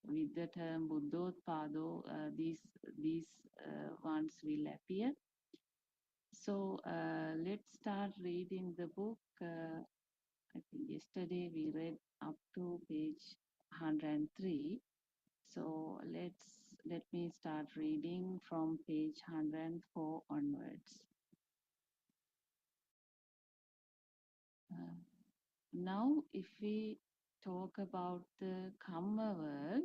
with the term Buddothpada. These ones will appear. So let's start reading the book. I think yesterday we read up to page 103. So let me start reading from page 104 onwards. Uh, Now, if we talk about the Kamma world,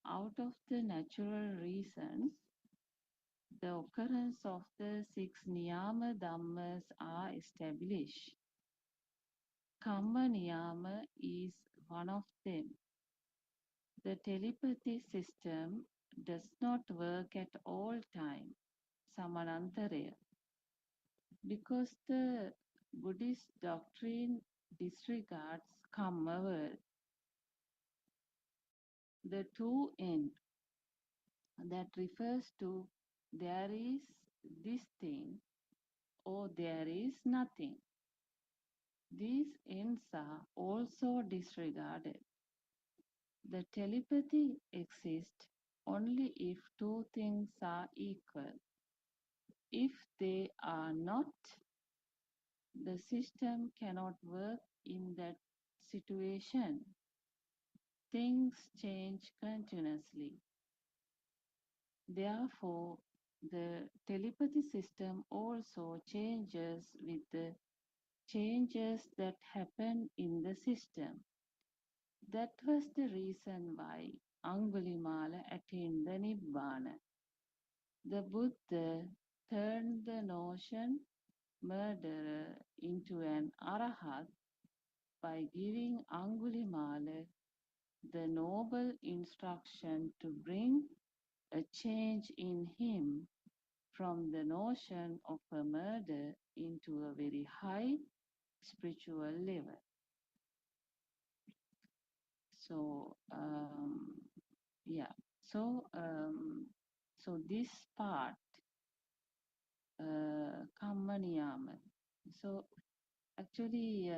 out of the natural reasons, the occurrence of the 6 Niyama Dhammas are established. Kamma Niyama is one of them. The telepathy system does not work at all time, Samanantara, because the Buddhist doctrine disregards Kamma world. The two end that refers to there is this thing or there is nothing. These ends are also disregarded. The telepathy exists only if two things are equal. If they are not, the system cannot work in that situation. Things change continuously. Therefore, the telepathy system also changes with the changes that happen in the system. That was the reason why Angulimala attained the Nibbana. The Buddha turned the notion murderer into an arahat by giving Angulimala the noble instruction to bring a change in him from the notion of a murder into a very high spiritual level. So yeah, so so this part, Kamma Niyama. So actually,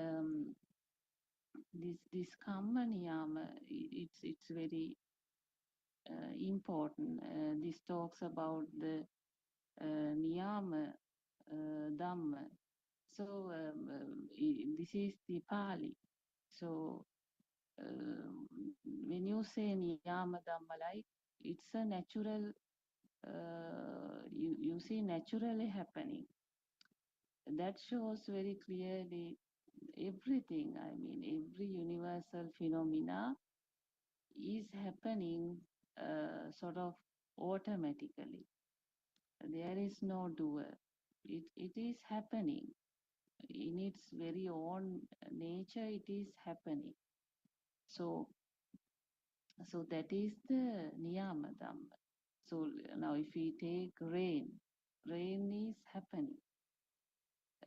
this Kamma Niyama, it's very important. This talks about the Niyama Dhamma. So this is the Pali. So when you say Niyama Dhamma, like it's a natural, you see naturally happening. That shows very clearly everything. I mean, every universal phenomena is happening sort of automatically. There is no doer. It is happening in its very own nature. It is happening. So that is the Niyama Dhamma. So now if we take rain, rain is happening.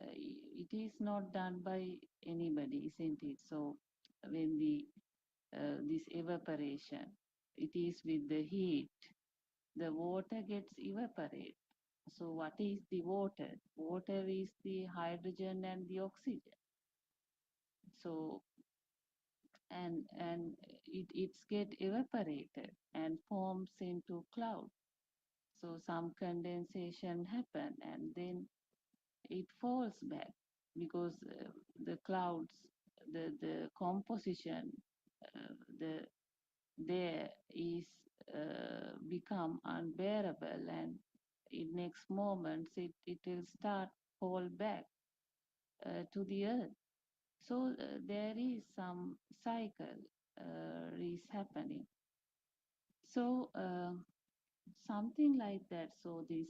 It is not done by anybody, isn't it? So when this evaporation, it is with the heat, the water gets evaporated. So what is the water? Water is the hydrogen and the oxygen. So and it's get evaporated and forms into cloud. So some condensation happen and then it falls back because the clouds, the composition, the there is become unbearable, and in next moments it will start fall back to the earth. So there is some cycle is happening. So something like that. So this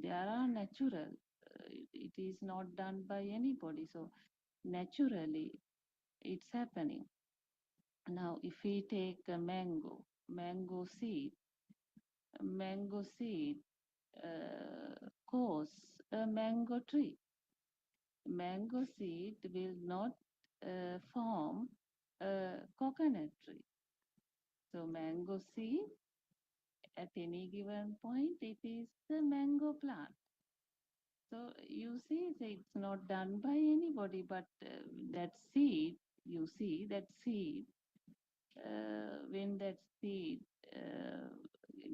they are natural. It is not done by anybody. So naturally it's happening. Now, if we take a mango seed cause a mango tree. Mango seed will not form a coconut tree. So mango seed at any given point, it is the mango plant. So you see, it's not done by anybody, but that seed, you see, that seed, when that seed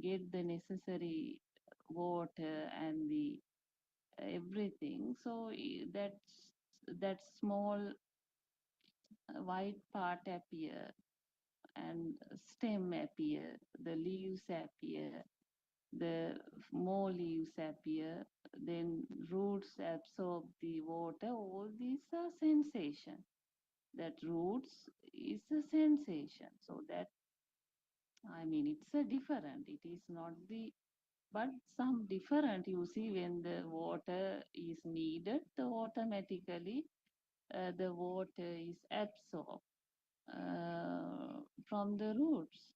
get the necessary water and the everything, so that small white part appear and stem appear, the leaves appear, the more leaves appear, then roots absorb the water. All these are sensation. That roots is a sensation. So that, I mean, it's a different. It is not the, but some different. You see, when the water is needed, the automatically the water is absorbed from the roots,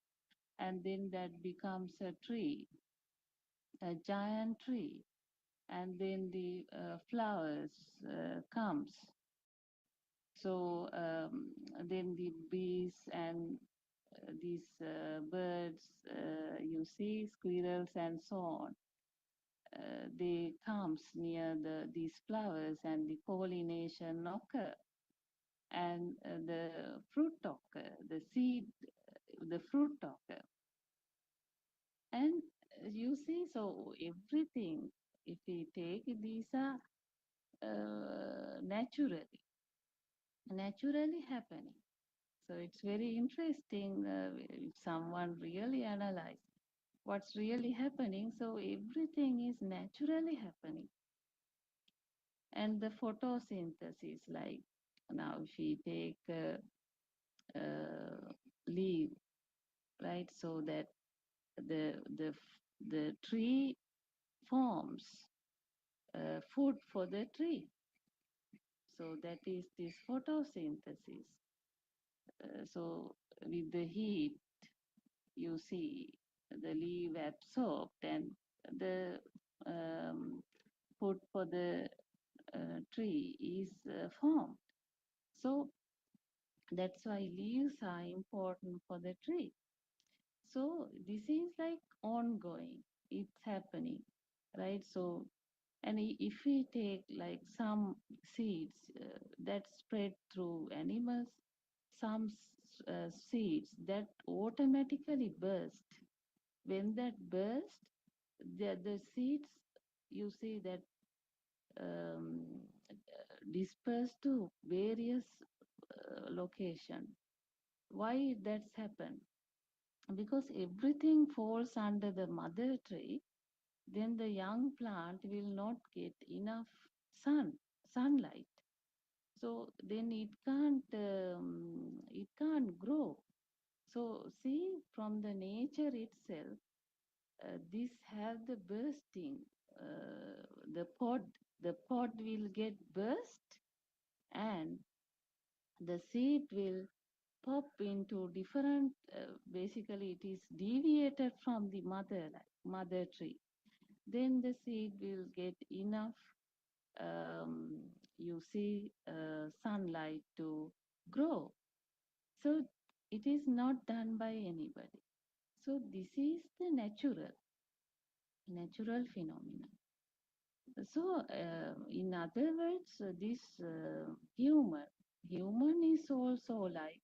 and then that becomes a tree, a giant tree, and then the flowers comes. So then the bees and these birds, you see, squirrels and so on, they comes near these flowers and the pollination occur, and the fruit occur, the seed, the fruit occur. And you see, so everything, if we take, these are naturally happening. So it's very interesting if someone really analyze what's really happening. So everything is naturally happening. And the photosynthesis, like now if we take leaf, right? So that the tree forms food for the tree. So that is this photosynthesis. So with the heat, you see the leaf absorbed and the food for the tree is formed. So that's why leaves are important for the tree. So this is like ongoing, it's happening, right? So, and if we take like some seeds that spread through animals, some seeds that automatically burst. When that burst, the seeds, you see that um, dispersed to various location. Why that's happened? Because everything falls under the mother tree, then the young plant will not get enough sunlight. So then it can't grow. So see, from the nature itself, this have the bursting. The pod will get burst, and the seed will pop into different. Basically, it is deviated from the mother tree. Then the seed will get enough. You see, sunlight to grow. So it is not done by anybody. So this is the natural phenomenon. So, in other words, this human is also like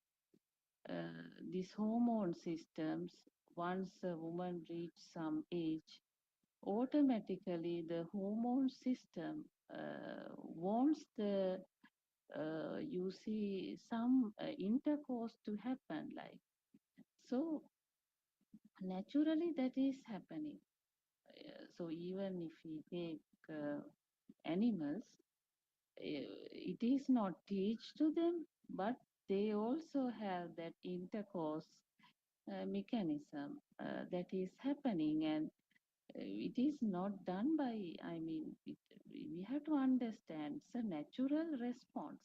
these hormone systems. Once a woman reaches some age, automatically the hormone system wants the you see some intercourse to happen, like so. Naturally, that is happening. So even if we take animals, it is not teach to them, but they also have that intercourse mechanism that is happening, and it is not done by, I mean, we have to understand it's a natural response.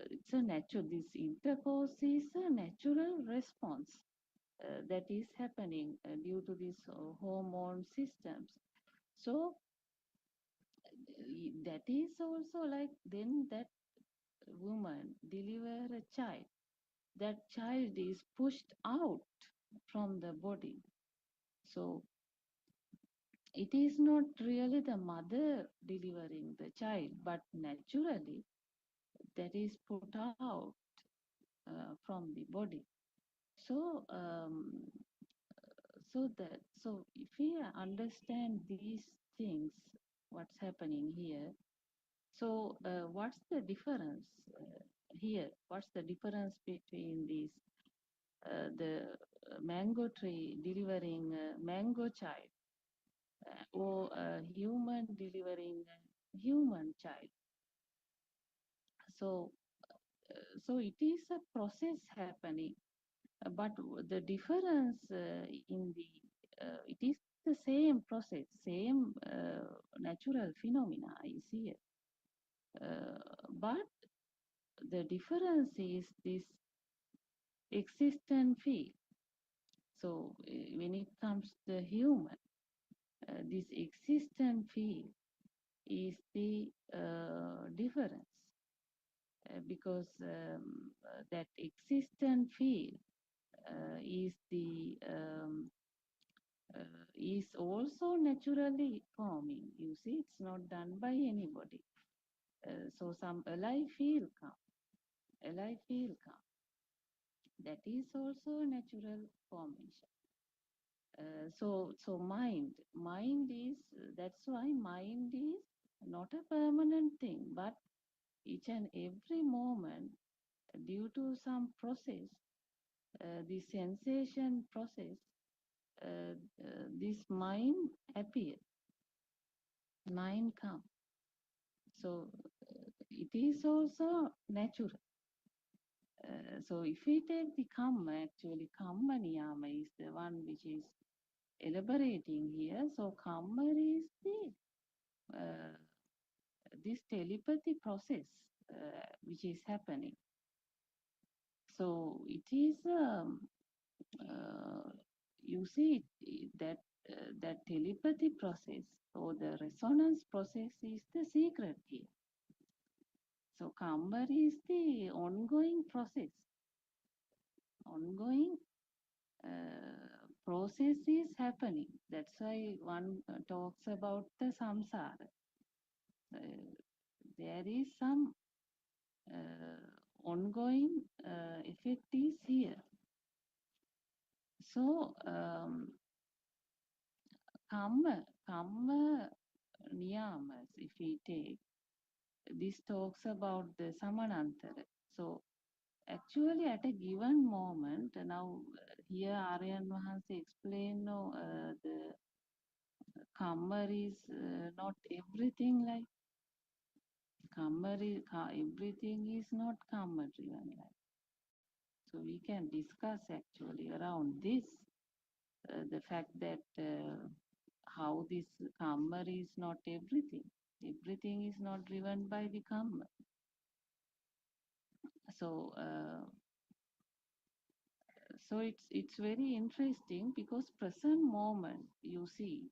It's a natural, this intercourse is a natural response that is happening due to these hormone systems. So that is also like then that woman deliver a child. That child is pushed out from the body. So it is not really the mother delivering the child, but naturally that is put out from the body. So so if we understand these things, what's happening here. So what's the difference here? What's the difference between these the mango tree delivering a mango child or a human delivering a human child? So so it is a process happening, but the difference in the it is the same process, same natural phenomena is here, but the difference is this existent field. So when it comes to the human, this existent field is the difference, because that existent field is the is also naturally forming. You see, it's not done by anybody. So some alive field come, alive field come. That is also a natural formation. So mind is, that's why mind is not a permanent thing, but each and every moment due to some process, the sensation process, this mind appear, mind come. So it is also natural. So if we take the kamma, actually kamma niyama is the one which is elaborating here. So kamma is the this telepathy process which is happening. So it is you see that that telepathy process or the resonance process is the secret here. So kamma is the ongoing process, ongoing process is happening. That's why one talks about the samsara. There is some ongoing effect is here. So kamma niyamas, if we take, this talks about the samanantara. So actually at a given moment, now here Aryan Mahansi explained the kamma is not everything like kamma is, everything is not kamma driven like. So we can discuss actually around this, the fact that how this kamma is not everything. Everything is not driven by the kamma. So so it's very interesting because present moment, you see,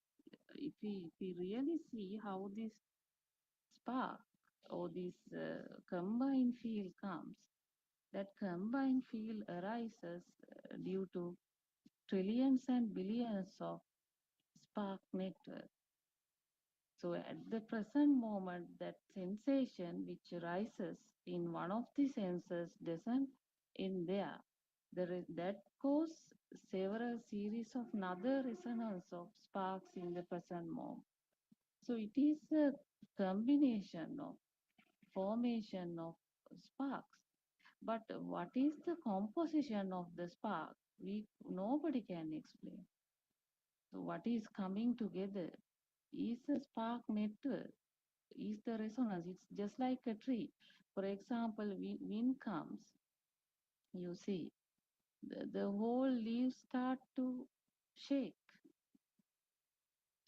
if we really see how this spark or this combined field comes, that combined field arises due to trillions and billions of spark network. So at the present moment, that sensation which rises in one of the sensors doesn't in there. That cause several series of another resonance of sparks in the present moment. So it is a combination of formation of sparks. But what is the composition of the spark? Nobody can explain. So what is coming together is a spark network, is the resonance. It's just like a tree. For example, wind comes, you see, the whole leaves start to shake.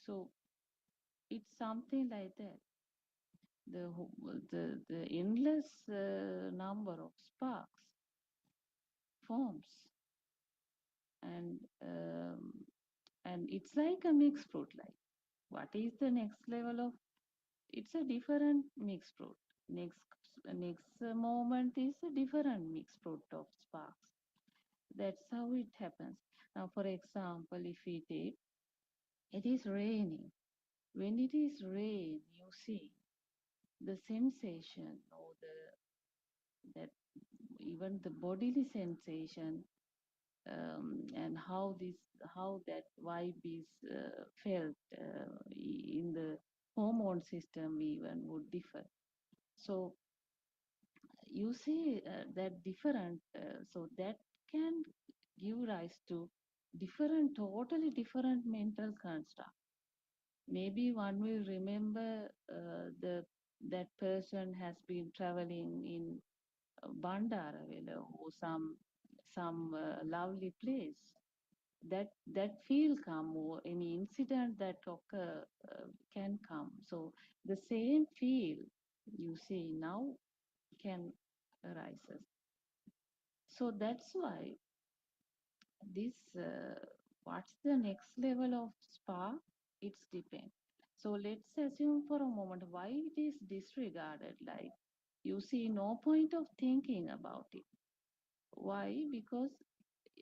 So it's something like that. The endless number of sparks forms, and it's like a mixed fruit. Like, what is the next level of? It's a different mixed fruit. Next moment is a different mixed fruit of sparks. That's how it happens. Now, for example, if we take, it is raining. When it is rain, you see the sensation or that even the bodily sensation, and how that vibe is felt in the hormone system even would differ. So you see that different, so that can give rise to totally different mental construct. Maybe one will remember that person has been traveling in Bandaraville or some lovely place. That feel come, or any incident that occur can come. So the same feel you see now can arises. So that's why this what's the next level of spark? It's depend. So let's assume for a moment why it is disregarded. Like, you see no point of thinking about it. Why? Because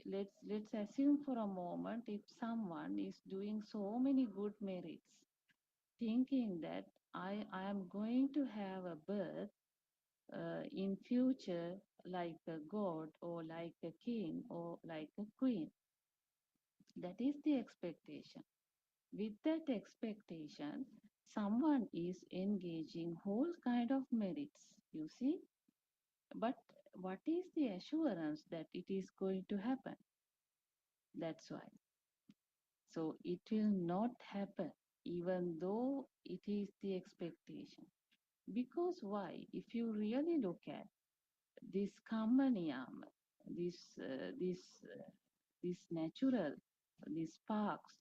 let's assume for a moment, if someone is doing so many good merits, thinking that I am going to have a birth in future like a god or like a king or like a queen. That is the expectation. With that expectation, someone is engaging whole kind of merits, you see. But what is the assurance that it is going to happen? That's why. So it will not happen, even though it is the expectation. Because why? If you really look at this kammaniyam, this natural, these sparks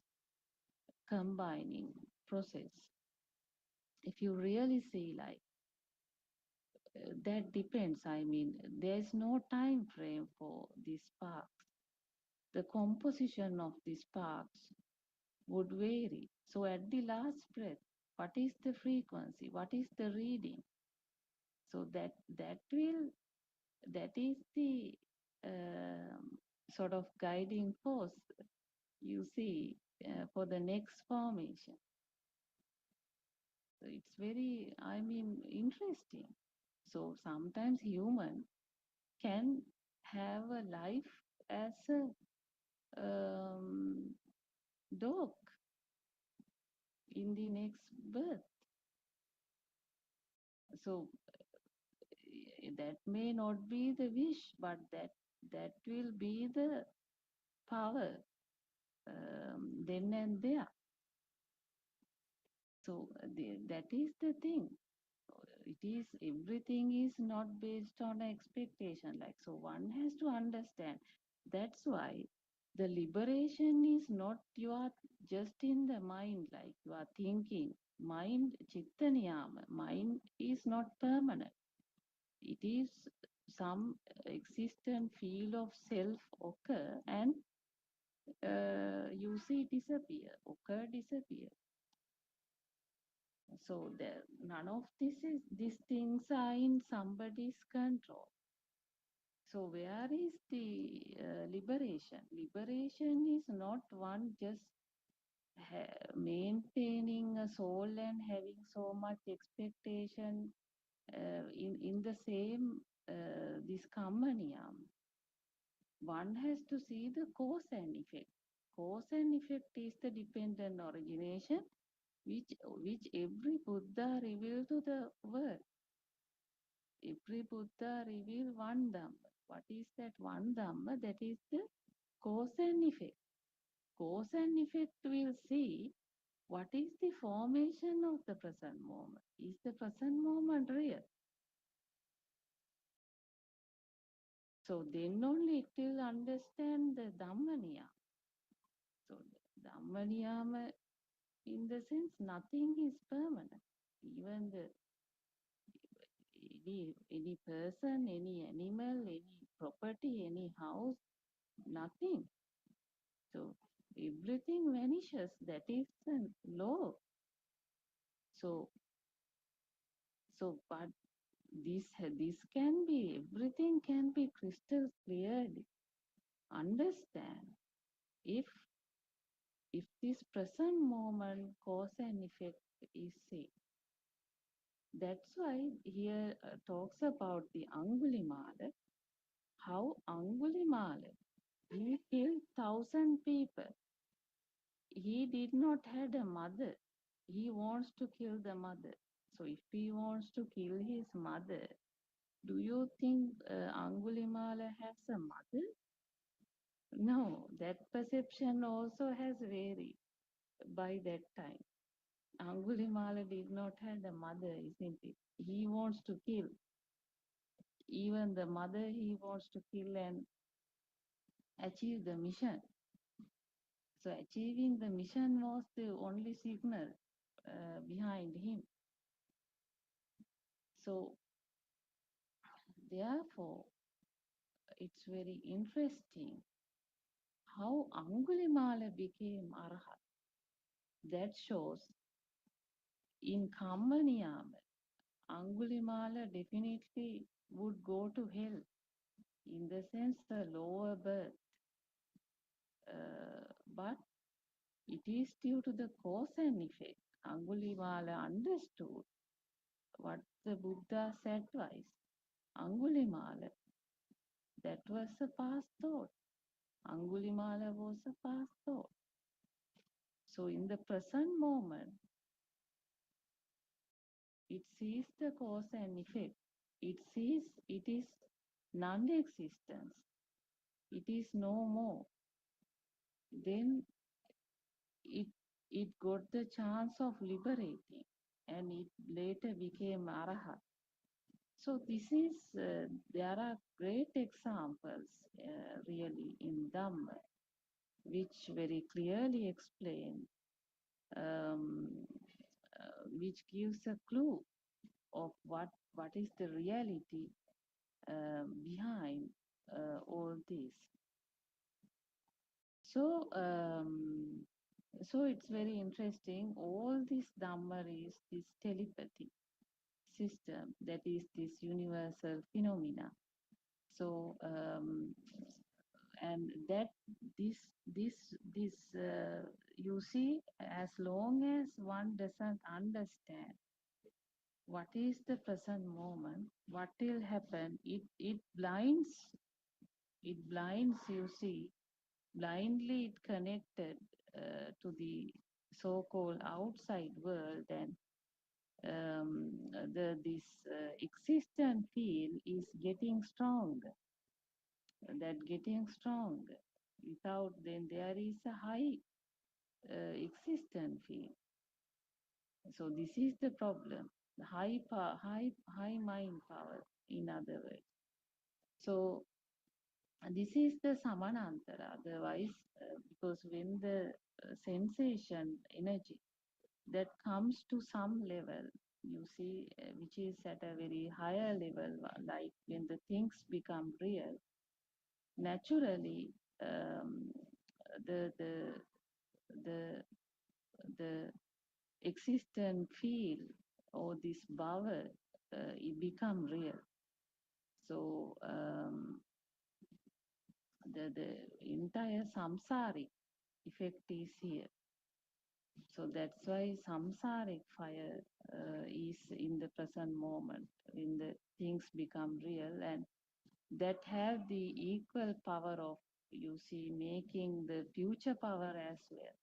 combining process, if you really see, like, that depends. I mean, there's no time frame for these sparks. The composition of these sparks would vary. So at the last breath, what is the frequency? What is the reading? So that is the sort of guiding force you see for the next formation. So it's very, I mean, interesting. So sometimes human can have a life as a dog in the next birth. So that may not be the wish, but that will be the power then and there. So that is the thing. It is, everything is not based on expectation. Like, so one has to understand. That's why the liberation is not you are just in the mind, like you are thinking. Mind, chitta niyama, mind is not permanent. It is some existent field of self occur, and you see disappear, occur, disappear. So there, none of these things are in somebody's control. So where is the liberation? Liberation is not one just maintaining a soul and having so much expectation in the same this kammaniyam. One has to see the cause and effect. Cause and effect is the dependent origination, which every Buddha revealed to the world. Every Buddha revealed one Dhamma. What is that one Dhamma? That is the cause and effect. Cause and effect will see what is the formation of the present moment. Is the present moment real? So then only it will understand the Dhammaniyama. So Dhammaniyama, in the sense, nothing is permanent. Even the any person, any animal, any property, any house, nothing. So everything vanishes. That is the law. So but this can be, everything can be crystal clearly understand if this present moment cause and effect is same. That's why here talks about the Angulimala, how Angulimala, he killed 1,000 people. He did not had a mother. He wants to kill the mother. So if he wants to kill his mother, do you think Angulimala has a mother? No, that perception also has varied by that time. Angulimala did not have a mother, isn't it? He wants to kill. Even the mother he wants to kill and achieve the mission. So achieving the mission was the only signal behind him. So therefore, it's very interesting how Angulimala became Arhat. That shows in Kammaniyama, Angulimala definitely would go to hell, in the sense the lower birth. But it is due to the cause and effect. Angulimala understood what the Buddha's advice. Angulimala, that was a past thought. Angulimala was a past thought. So in the present moment, it sees the cause and effect. It sees it is non-existence. It is no more. Then it got the chance of liberating, and it later became Arahat. So this is there are great examples really in Dhamma, which very clearly explain, which gives a clue of what is the reality behind all this. So so it's very interesting. All this Dhamma is this telepathy system, that is this universal phenomena. So and that this you see, as long as one doesn't understand what is the present moment, what will happen, it blinds, you see, blindly it connected to the so-called outside world, and this existent field is getting stronger. That getting stronger. Without, then there is a high existent field. So this is the problem. The high mind power, in other words. So this is the samanantara. Otherwise, because when the sensation energy that comes to some level, you see, which is at a very higher level, like when the things become real, naturally, the the the the existent field or this power, it become real. So the entire samsaric effect is here. So that's why samsaric fire is in the present moment, when the things become real, and that have the equal power of, you see, making the future power as well.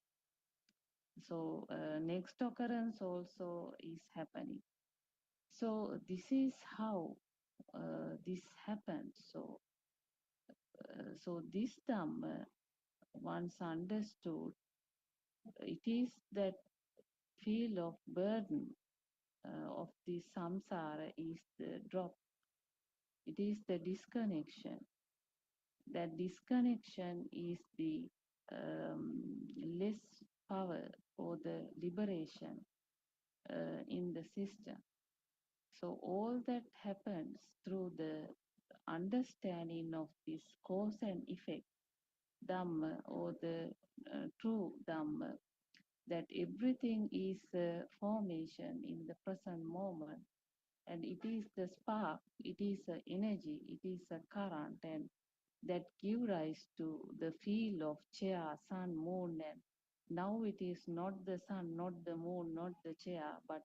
So next occurrence also is happening. So this is how this happens. So so this Dhamma, once understood, it is that feel of burden of the samsara is the drop. It is the disconnection. that disconnection is the less power or the liberation in the system. So all that happens through the understanding of this cause and effect Dhamma or the true Dhamma, that everything is formation in the present moment, and it is the spark, it is a energy, it is a current, and that give rise to the field of chair, sun, moon, and now it is not the sun, not the moon, not the chair, but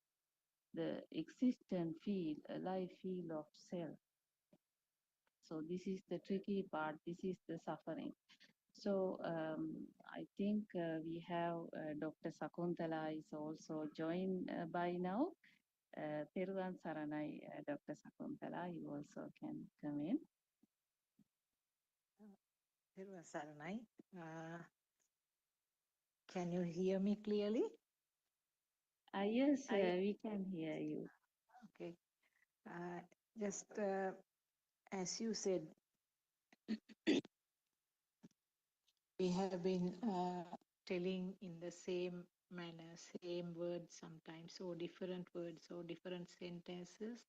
the existent field, a life field of self. So this is the tricky part. This is the suffering. So I think we have Dr. Sakuntala is also joined by now. Thiruvan Saranai, Dr. Sakuntala, you also can come in. Thiruvan Saranai. Can you hear me clearly? Yes, we can hear you. Okay. Just as you said, we have been telling in the same manner, same words sometimes, or different words or different sentences.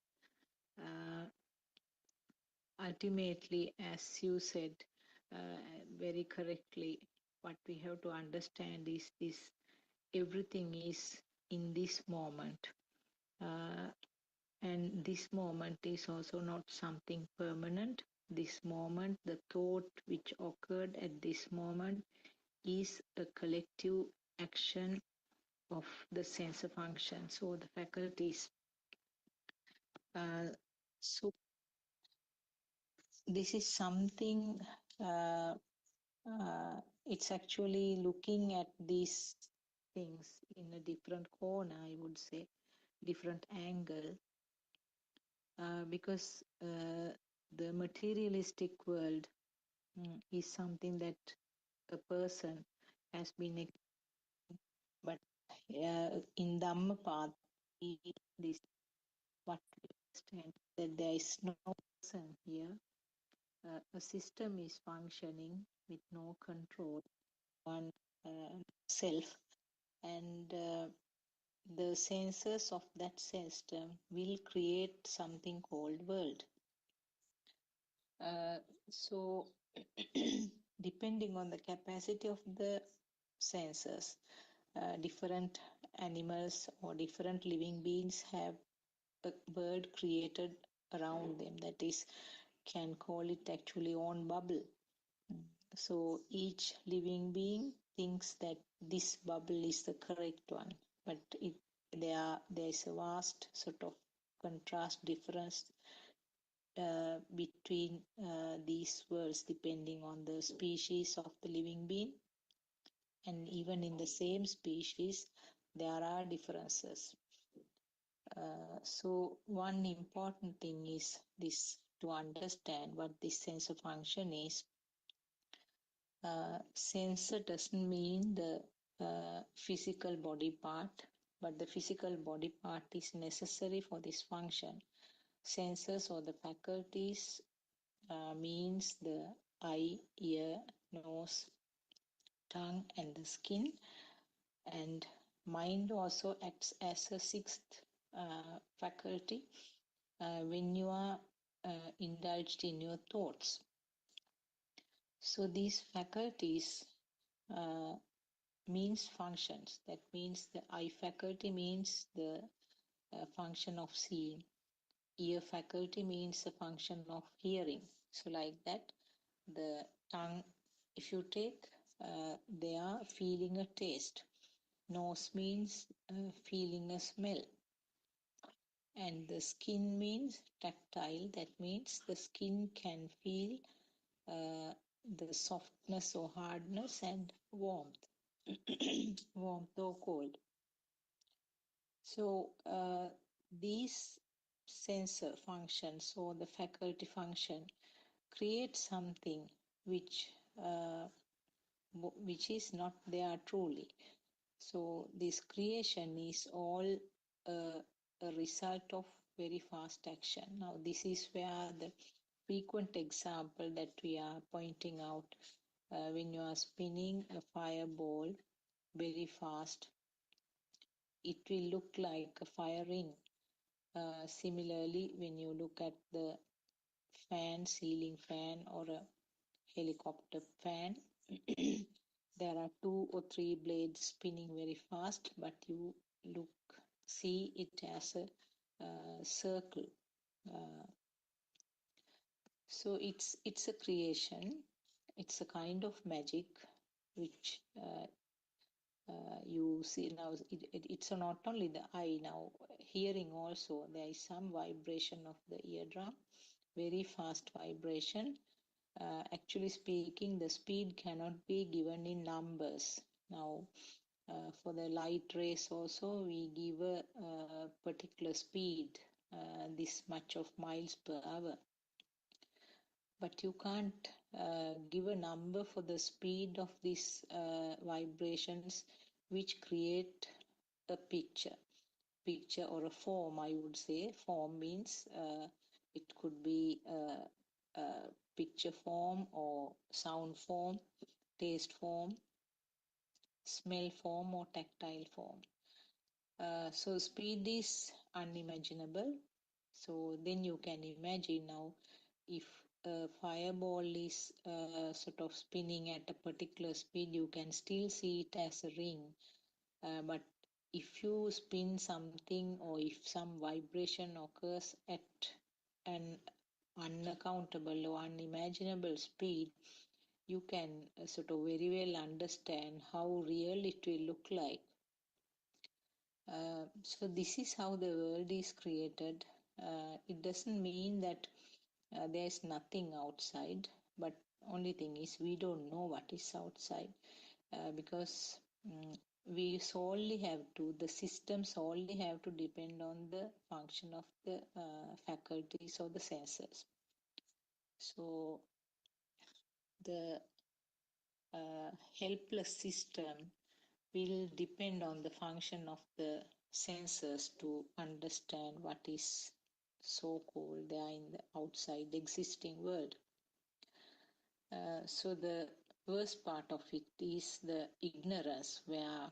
Ultimately, as you said very correctly, what we have to understand is this: everything is in this moment. And this moment is also not something permanent. This moment, the thought which occurred at this moment, is a collective action of the sensor functions or the faculties. So this is something, it's actually looking at these things in a different corner, I would say, different angle, because the materialistic world is something that a person has been, but in Dhamma path, this what we understand, that there is no person here. A system is functioning with no control on self, and the sensors of that system will create something called world. So depending on the capacity of the sensors, different animals or different living beings have a world created around them, that is, can call it actually own bubble. So each living being thinks that this bubble is the correct one, but there is a vast sort of contrast difference between these worlds depending on the species of the living being, and even in the same species there are differences. So one important thing is this: to understand what this sensor function is. Sensor doesn't mean the physical body part, but the physical body part is necessary for this function. Sensors or the faculties means the eye, ear, nose, tongue, and the skin. And mind also acts as a sixth faculty when you are indulged in your thoughts. So these faculties means functions. That means the eye faculty means the function of seeing. Ear faculty means the function of hearing. So like that, the tongue, if you take, they are feeling a taste. Nose means feeling a smell. And the skin means tactile. That means the skin can feel the softness or hardness and warmth, warmth or cold. So these sensor functions or the faculty function create something which is not there truly. So this creation is all a result of very fast action. Now this is where the frequent example that we are pointing out. When you are spinning a fireball very fast, it will look like a fire ring. Similarly, when you look at the fan, ceiling fan, or a helicopter fan, there are 2 or 3 blades spinning very fast, but you see it as a circle. Uh, so it's a creation. It's a kind of magic which you see now. It's not only the eye now, hearing also. There is some vibration of the eardrum, very fast vibration. Actually speaking, the speed cannot be given in numbers. Now, for the light rays also, we give a particular speed, this much of miles per hour. But you can't give a number for the speed of these vibrations which create a picture or a form, I would say. Form means it could be a picture form or sound form, taste form, smell form, or tactile form. So speed is unimaginable. So then you can imagine now, if a fireball is sort of spinning at a particular speed, you can still see it as a ring. But if you spin something, or if some vibration occurs at an unaccountable or unimaginable speed, you can sort of very well understand how real it will look like. So this is how the world is created. It doesn't mean that there's nothing outside, but only thing is we don't know what is outside, because we solely have to, the system solely have to depend on the function of the faculties or the senses. So the helpless system will depend on the function of the senses to understand what is so called there in the outside existing world. So the worst part of it is the ignorance, where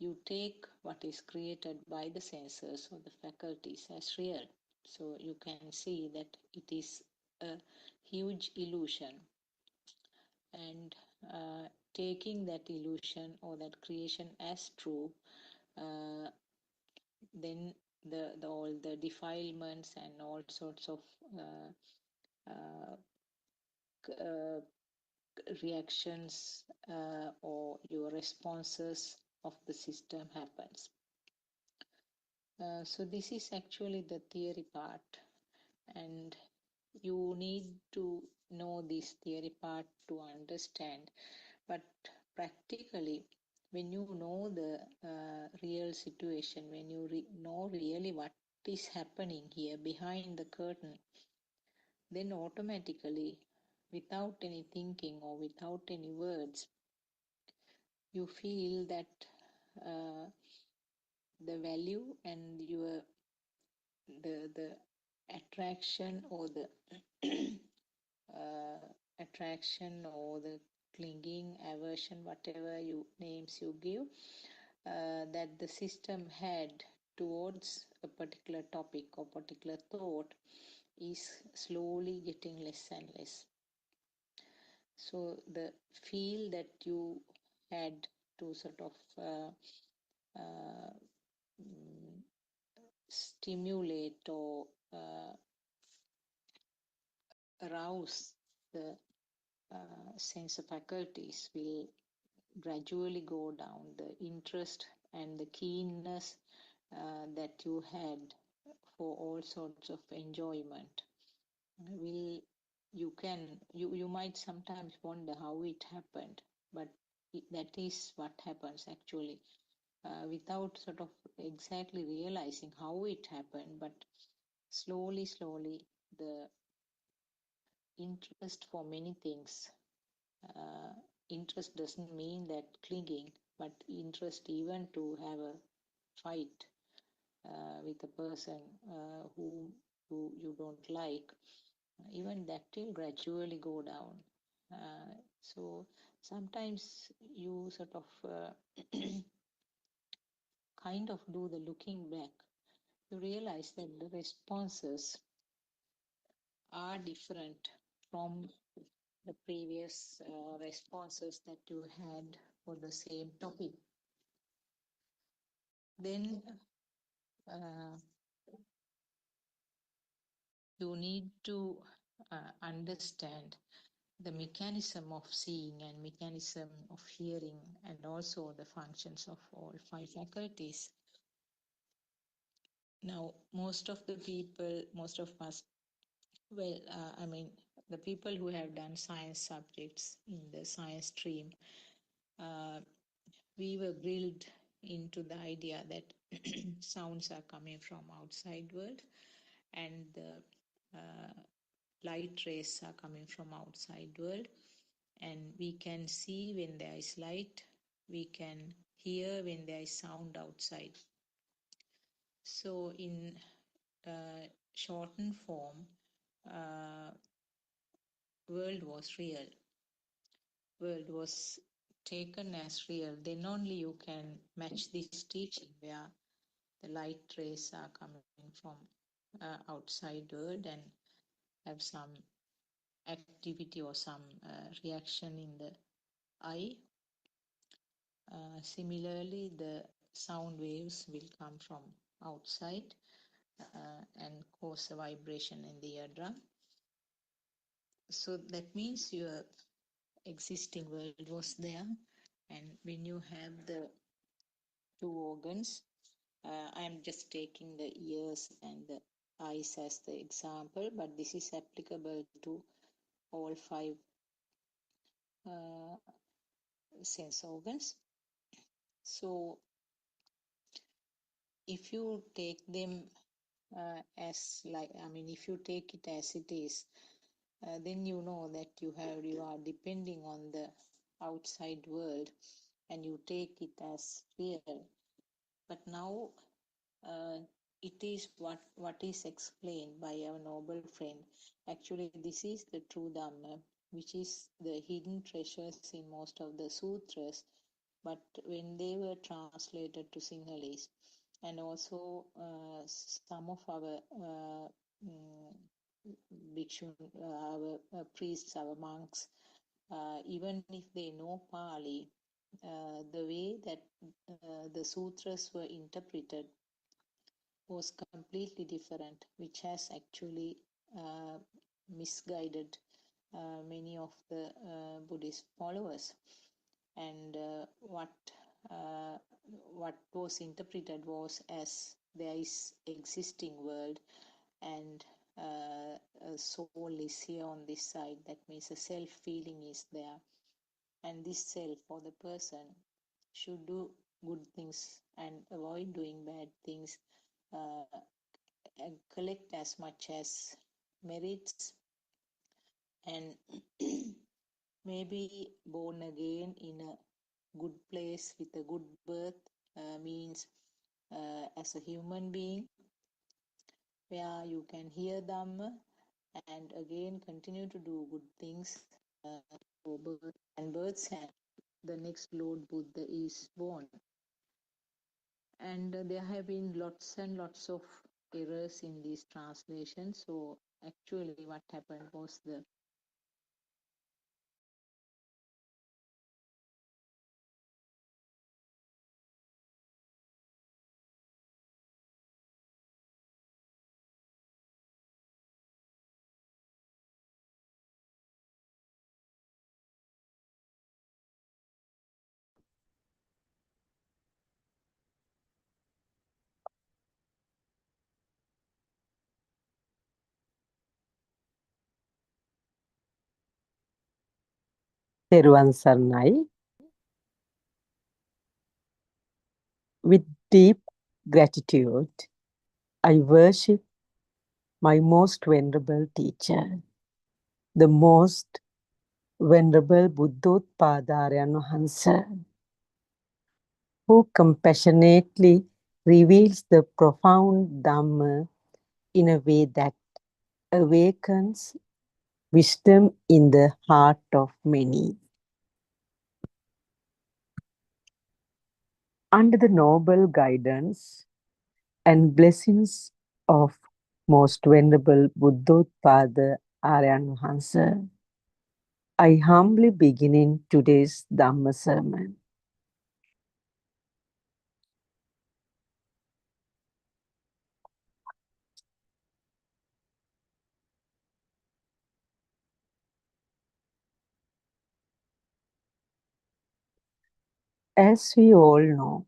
you take what is created by the senses or the faculties as real. So you can see that it is a huge illusion. And taking that illusion or that creation as true, then the all the defilements and all sorts of uh, uh, reactions or your responses of the system happens. So this is actually the theory part, and you need to know this theory part to understand. But practically, when you know the real situation, when you know really what is happening here behind the curtain, then automatically, without any thinking or without any words, you feel that uh, the value and the attraction or the attraction or the clinging, aversion, whatever you names you give, that the system had towards a particular topic or particular thought is slowly getting less and less. So the feel that you had to sort of stimulate or arouse the sense of faculties will gradually go down. The interest and the keenness that you had for all sorts of enjoyment will, you might sometimes wonder how it happened, but that is what happens actually, without sort of exactly realizing how it happened, but slowly the interest for many things, interest doesn't mean that clinging, but interest even to have a fight with a person who you don't like, even that will gradually go down. So sometimes you sort of kind of do the looking back. You realize that the responses are different from the previous responses that you had for the same topic. Then uh, you need to understand the mechanism of seeing and mechanism of hearing and also the functions of all five faculties. Now, most of us, well, I mean, the people who have done science subjects in the science stream, we were grilled into the idea that sounds are coming from outside world and the light rays are coming from outside world, and we can see when there is light, we can hear when there is sound outside. So in shortened form, world was real. World was taken as real. Then only you can match this teaching where the light rays are coming from outside world and have some activity or some reaction in the eye. Similarly, the sound waves will come from outside and cause a vibration in the eardrum. So that means your existing world was there, and when you have the two organs, I am just taking the ears and the eyes as the example, but this is applicable to all five sense organs. So if you take them as like, I mean, if you take it as it is, then you know that you are depending on the outside world and you take it as real. But now it is what is explained by our noble friend. Actually, this is the true Dhamma, which is the hidden treasures in most of the sutras. But when they were translated to Sinhalese, and also some of our bhikshu, our priests, our monks, even if they know Pali, the way that the sutras were interpreted was completely different, which has actually misguided many of the Buddhist followers. And what was interpreted was as there is existing world and a soul is here on this side. That means a self feeling is there, and this self or the person should do good things and avoid doing bad things, and collect as much as merits, and maybe born again in a good place with a good birth, means as a human being where you can hear Dhamma and again continue to do good things for birth and births, and the next Lord Buddha is born. And there have been lots and lots of errors in these translations. So actually what happened was the තෙරුවන් සරණයි. With deep gratitude, I worship my most venerable teacher, the most venerable Buddothpada Vahasa, who compassionately reveals the profound Dhamma in a way that awakens wisdom in the heart of many. Under the noble guidance and blessings of Most Venerable Buddothpada Aryan Hansa, I humbly begin in today's Dhamma sermon. As we all know,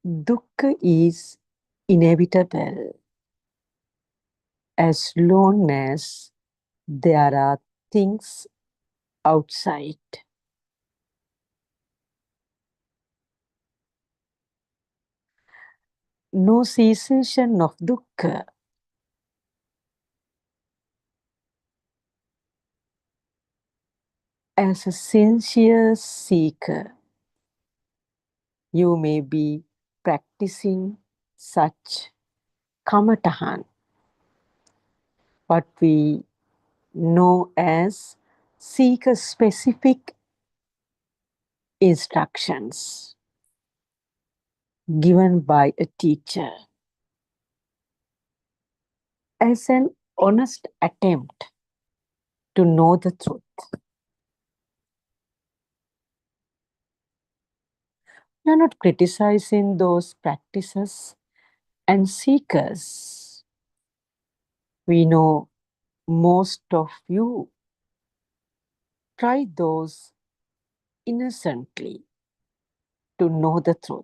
dukkha is inevitable as long as there are things outside. No cessation of dukkha. As a sincere seeker, you may be practicing such kamatahan, what we know as seeker specific instructions given by a teacher as an honest attempt to know the truth. We are not criticizing those practices and seekers. We know most of you try those innocently to know the truth.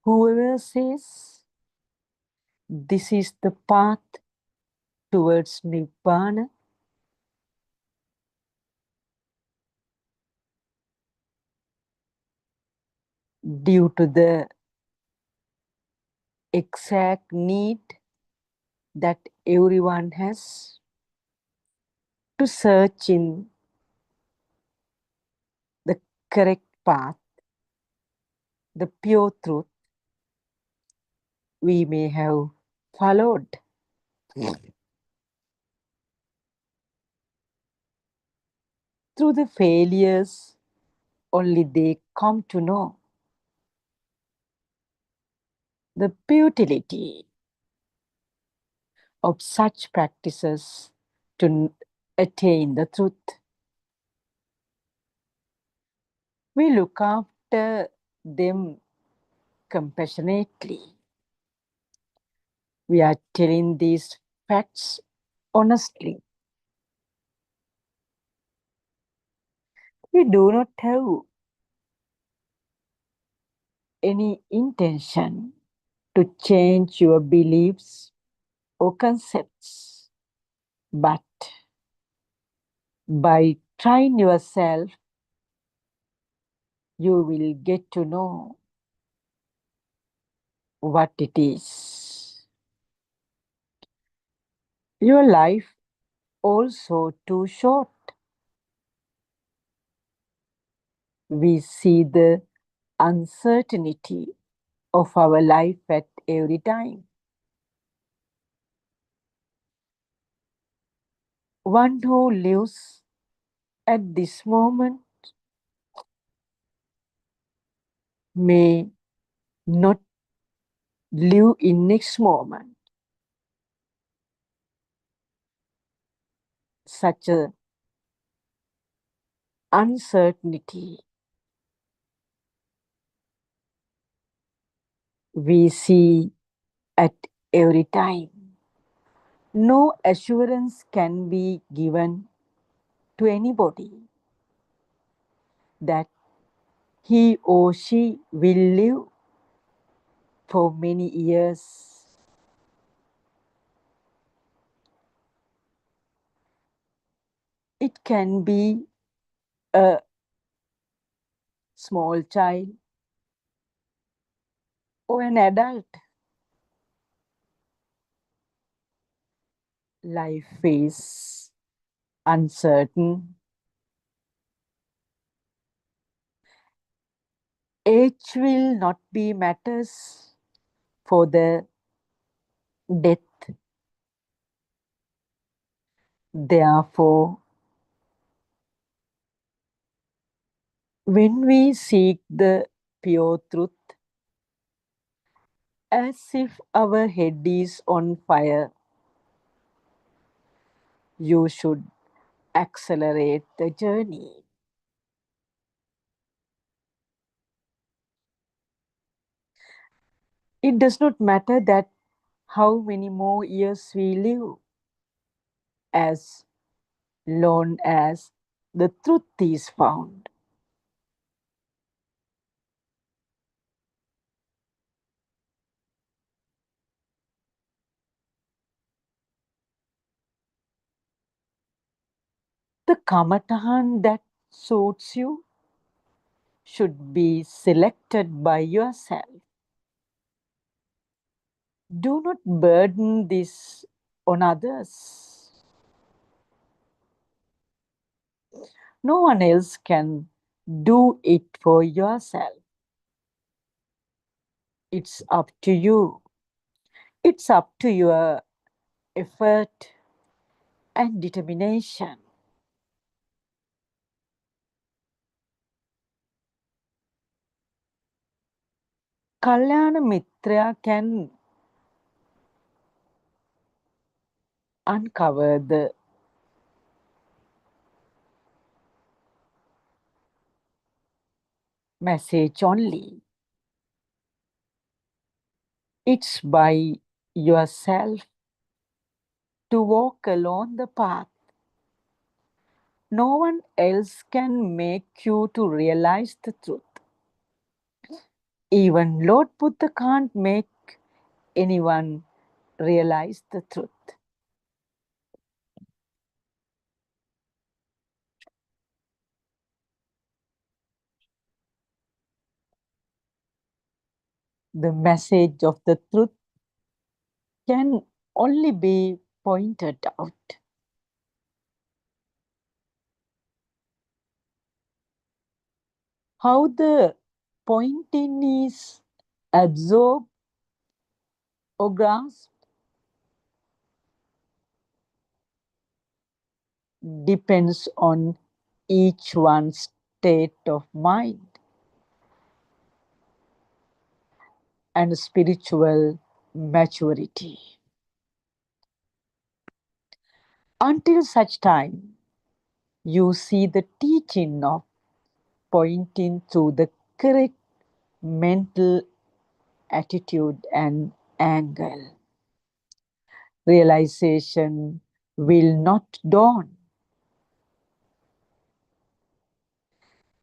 Whoever says this is the path towards Nibbana, due to the exact need that everyone has to search in the correct path, the pure truth, we may have followed. Through the failures, only they come to know the futility of such practices to attain the truth. We look after them compassionately. We are telling these facts honestly. We do not have any intention to change your beliefs or concepts, but by trying yourself, you will get to know what it is. Your life also too short. We see the uncertainty of our life at every time. One who lives at this moment may not live in next moment. Such a uncertainty we see at every time. No assurance can be given to anybody that he or she will live for many years. It can be a small child or an adult. Life is uncertain. age will not be matters for the death. Therefore, when we seek the pure truth, as if our head is on fire, you should accelerate the journey. It does not matter that how many more years we live, as long as the truth is found. The kamatahan that suits you should be selected by yourself. Do not burden this on others. No one else can do it for yourself. It's up to you. It's up to your effort and determination. Kalyana Mitra can uncover the message only. It's by yourself to walk along the path. No one else can make you to realize the truth. Even Lord Buddha can't make anyone realize the truth. The message of the truth can only be pointed out. How the pointing is absorbed or grasped depends on each one's state of mind and spiritual maturity. Until such time, you see the teaching of pointing through the correct mental attitude and angle. Realization will not dawn.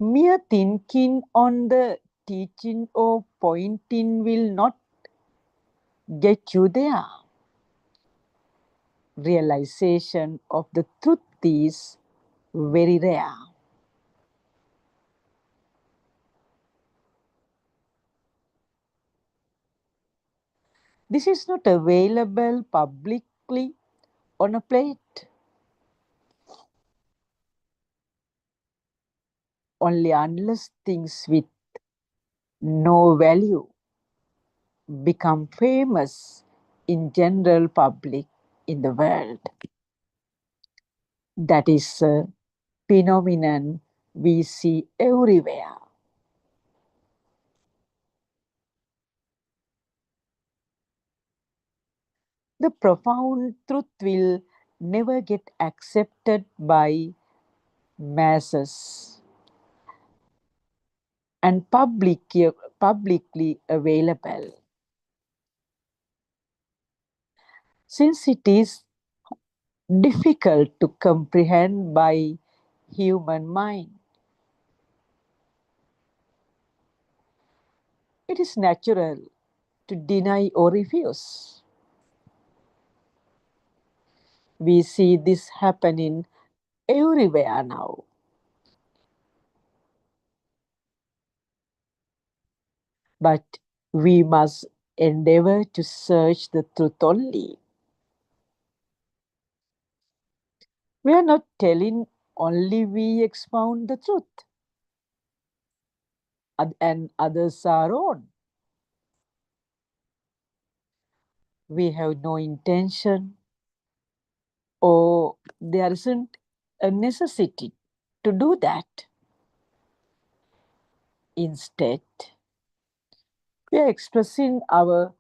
Mere thinking on the teaching or pointing will not get you there. Realization of the truth is very rare. This is not available publicly on a plate. Only unless things with no value become famous in general public in the world. That is a phenomenon we see everywhere. The profound truth will never get accepted by masses and publicly available. Since it is difficult to comprehend by human mind, it is natural to deny or refuse. We see this happening everywhere now. But we must endeavor to search the truth only. We are not telling only we expound the truth. and others are wrong. We have no intention, or there isn't a necessity to do that. Instead, we are expressing our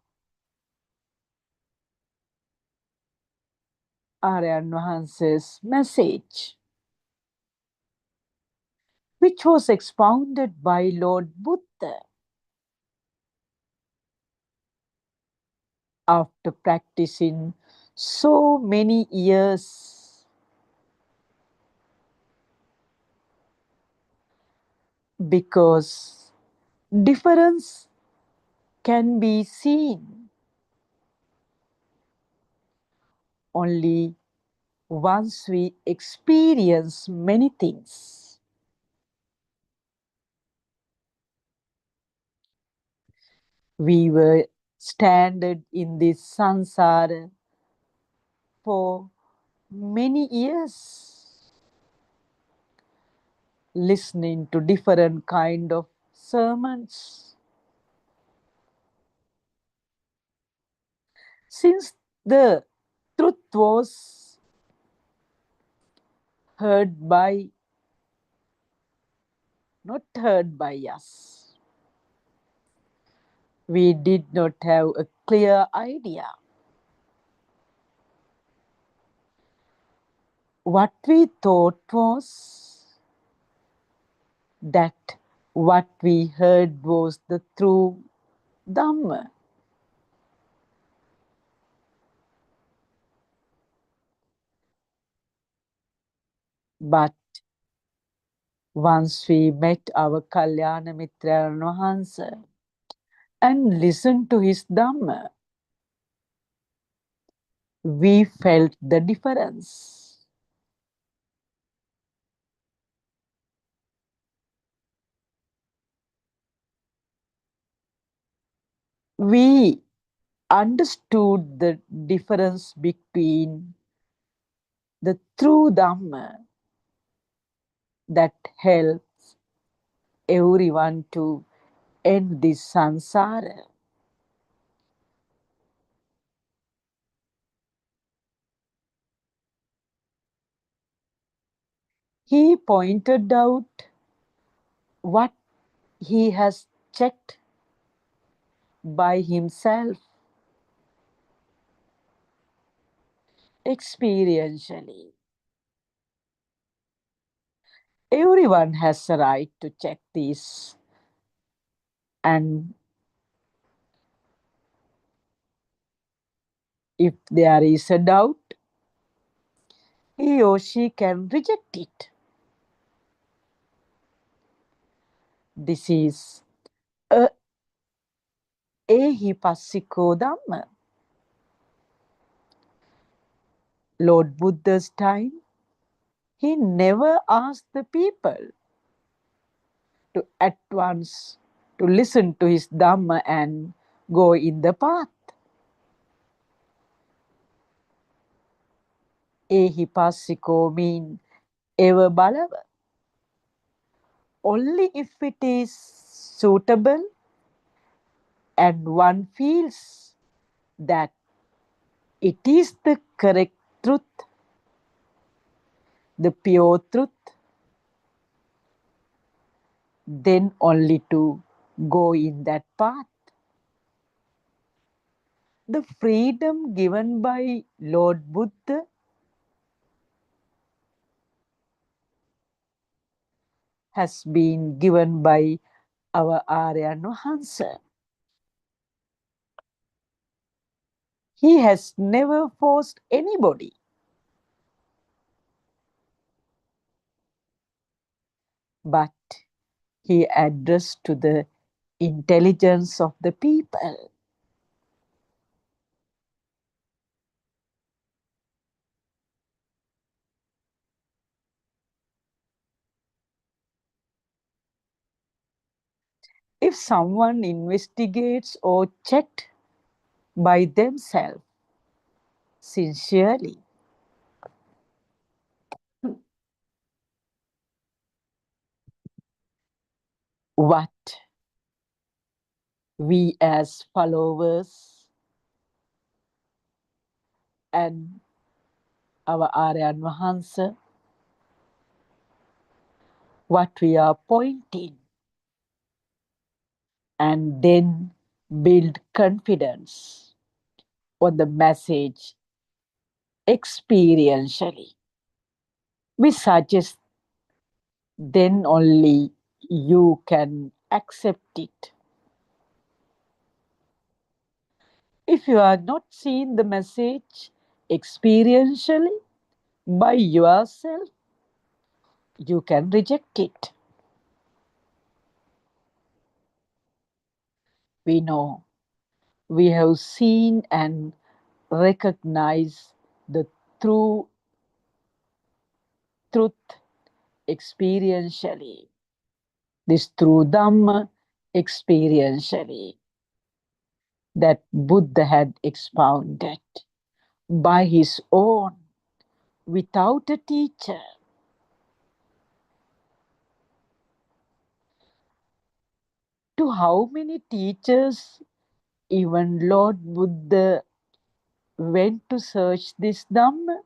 Aryan Wahanse's message, which was expounded by Lord Buddha after practicing so many years, because difference can be seen only once we experience many things. We were stranded in this samsara for many years, listening to different kind of sermons. Since the truth was heard by, not heard by us, we did not have a clear idea. What we thought was that what we heard was the true Dhamma. But once we met our Kalyana Mitra Vahansa and listened to his Dhamma, we felt the difference. We understood the difference between the true Dhamma that helps everyone to end this samsara. He pointed out what he has checked by himself experientially. Everyone has a right to check this, and if there is a doubt, he or she can reject it. This is a ehipassiko Dhamma. Lord Buddha's time, he never asked the people to at once to listen to his Dhamma and go in the path. Ehipassiko means ever balava. Only if it is suitable and one feels that it is the correct truth, the pure truth, then only to go in that path. The freedom given by Lord Buddha has been given by our Aryan Wahansa. He has never forced anybody, but he addressed to the intelligence of the people. If someone investigates or checked by themselves sincerely, what we as followers and our Aryan Mahansa, what we are pointing, and then build confidence on the message experientially. We suggest then only you can accept it. If you are not seeing the message experientially by yourself, you can reject it. We know we have seen and recognized the true truth experientially. This true Dhamma experientially that Buddha had expounded by his own without a teacher. To how many teachers even Lord Buddha went to search this Dhamma?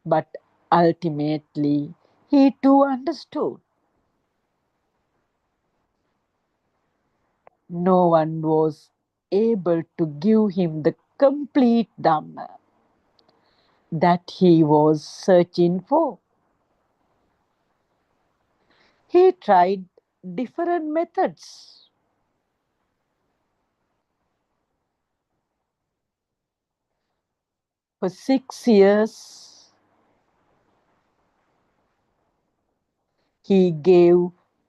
But ultimately, he too understood. No one was able to give him the complete Dhamma that he was searching for. He tried different methods. For 6 years, he gave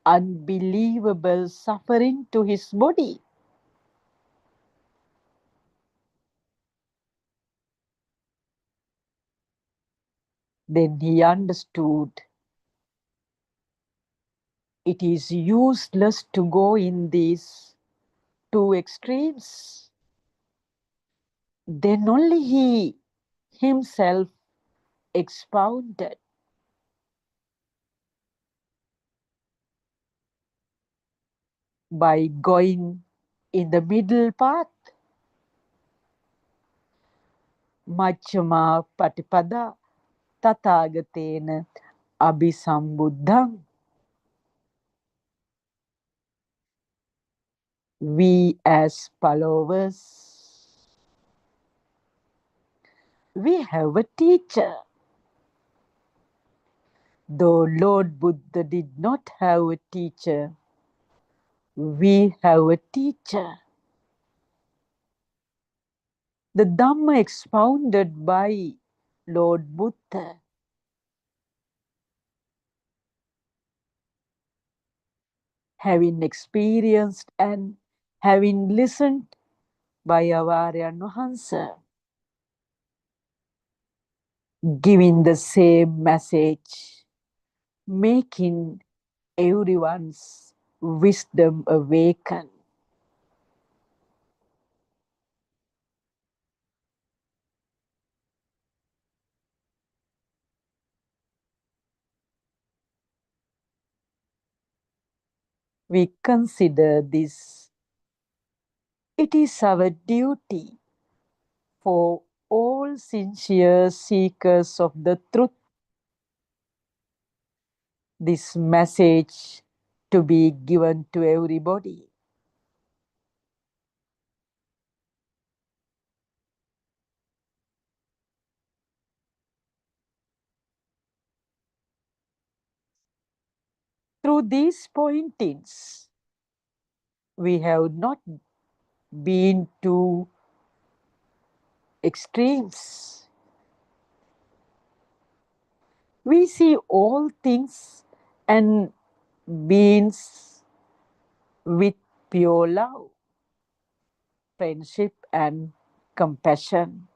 unbelievable suffering to his body. Then he understood it is useless to go in these two extremes. Then only he himself expounded. By going in the middle path, Majjhima Patipada Tathagatena Abhisambuddham. We as followers, we have a teacher. Though Lord Buddha did not have a teacher, we have a teacher. The Dhamma expounded by Lord Buddha, having experienced and having listened by our Aryan Mahansa, giving the same message, making everyone's wisdom awaken. We consider this. It is our duty for all sincere seekers of the truth, this message to be given to everybody. Through these pointings, we have not been to extremes. We see all things and beings with pure love, friendship, and compassion.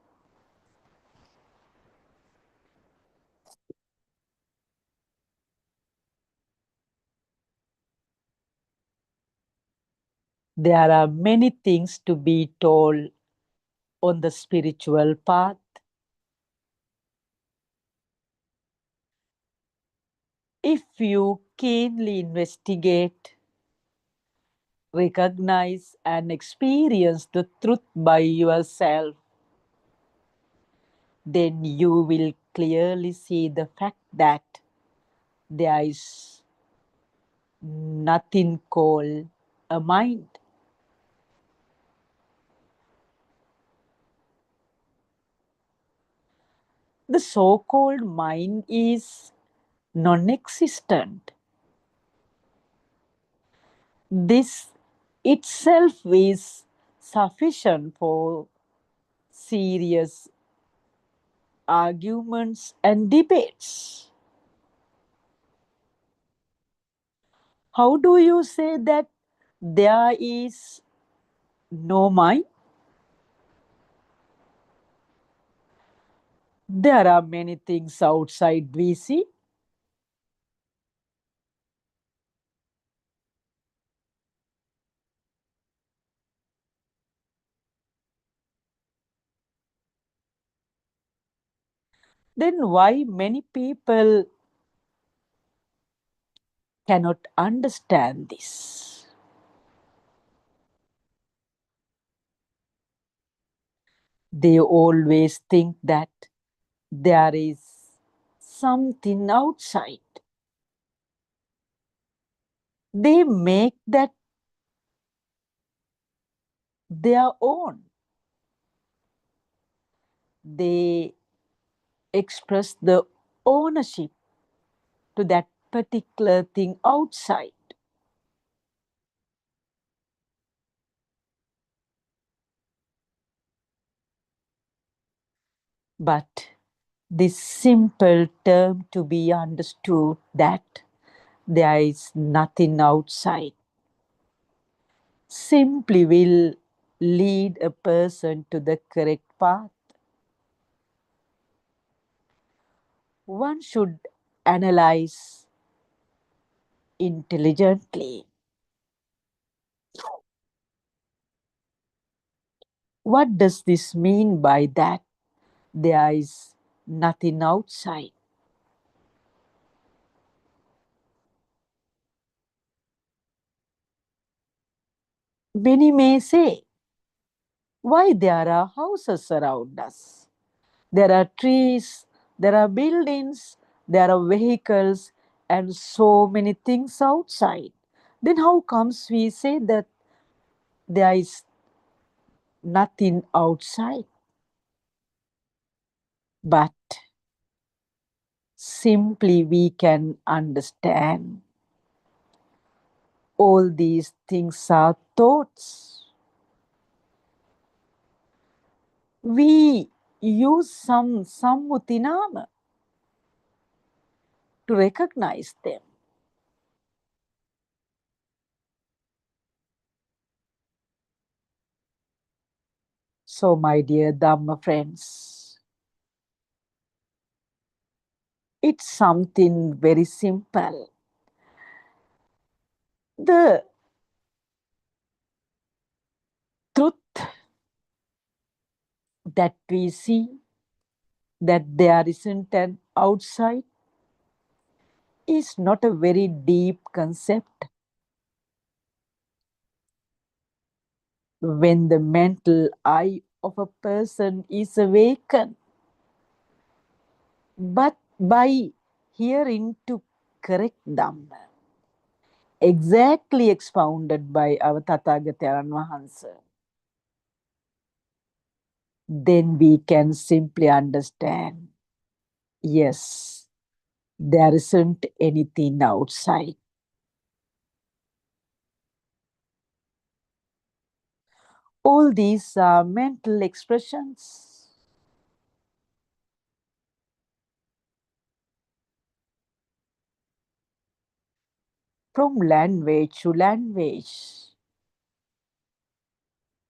There are many things to be told on the spiritual path. If you keenly investigate, recognize, and experience the truth by yourself, then you will clearly see the fact that there is nothing called a mind. The so called mind is non existent. This itself is sufficient for serious arguments and debates. How do you say that there is no mind? There are many things outside we see. Then why many people cannot understand this? They always think that there is something outside. They make that their own. They express the ownership to that particular thing outside. But this simple term to be understood that there is nothing outside simply will lead a person to the correct path. One should analyze intelligently. What does this mean by that? There is nothing outside. Many may say, why there are houses around us? There are trees, there are buildings, there are vehicles, and so many things outside. Then how comes we say that there is nothing outside? But simply we can understand all these things are thoughts. We use some sammutinama to recognize them. So, my dear Dhamma friends, it's something very simple. The truth that we see, that there isn't an outside, is not a very deep concept. When the mental eye of a person is awakened, but by hearing to correct Dhamma, exactly expounded by our Tathagataran Wahansa, then we can simply understand, yes, there isn't anything outside. All these are mental expressions. From language to language,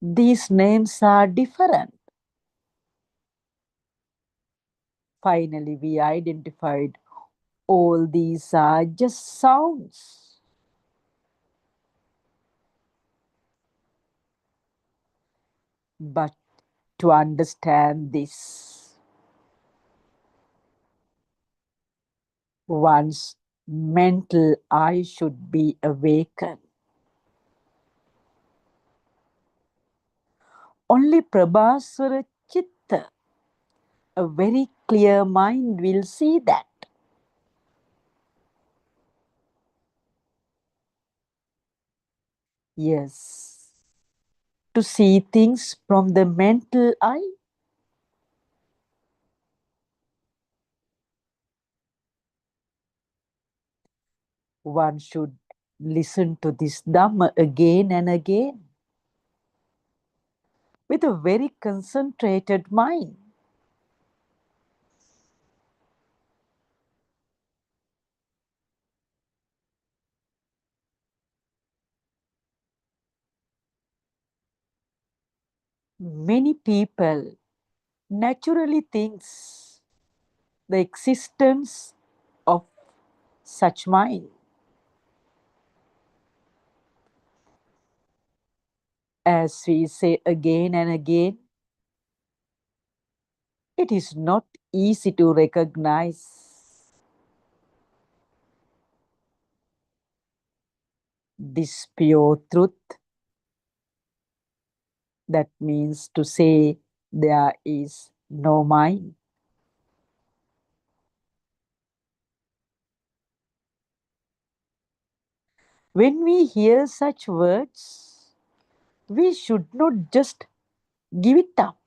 these names are different. Finally, we identified all these are just sounds. But to understand this, one mental eye should be awakened. Only Prabhaswara Chitta, a very clear mind, will see that. Yes, to see things from the mental eye, one should listen to this Dhamma again and again with a very concentrated mind. Many people naturally thinks the existence of such mind. As we say again and again, it is not easy to recognize this pure truth. That means to say there is no mind. When we hear such words, we should not just give it up.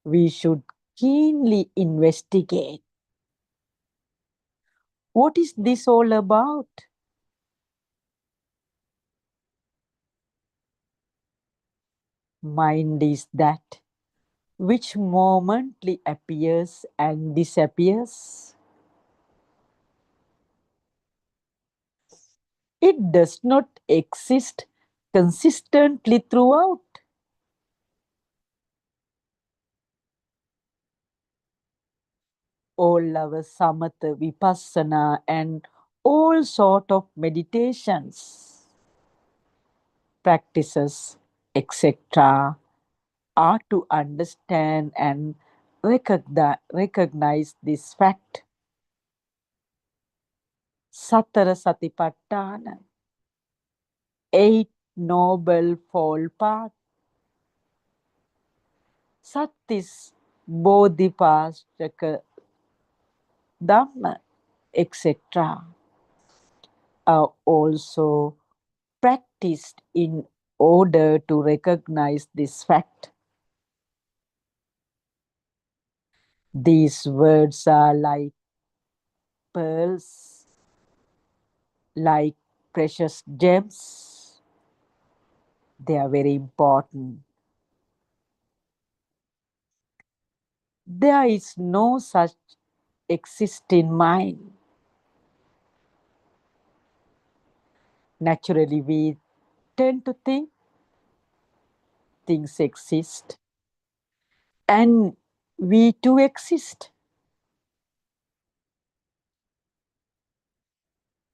We should keenly investigate. What is this all about? Mind is that which momently appears and disappears. It does not exist consistently throughout. All our samatha, vipassana and all sort of meditations, practices, etc. are to understand and recognize this fact. Satara Satipatthana, 8 noble fall path, Sattis Bodhipashtaka Dhamma, etc. are also practiced in order to recognize this fact. These words are like pearls, like precious gems. They are very important. There is no such existing mind. Naturally, we tend to think things exist and we too exist.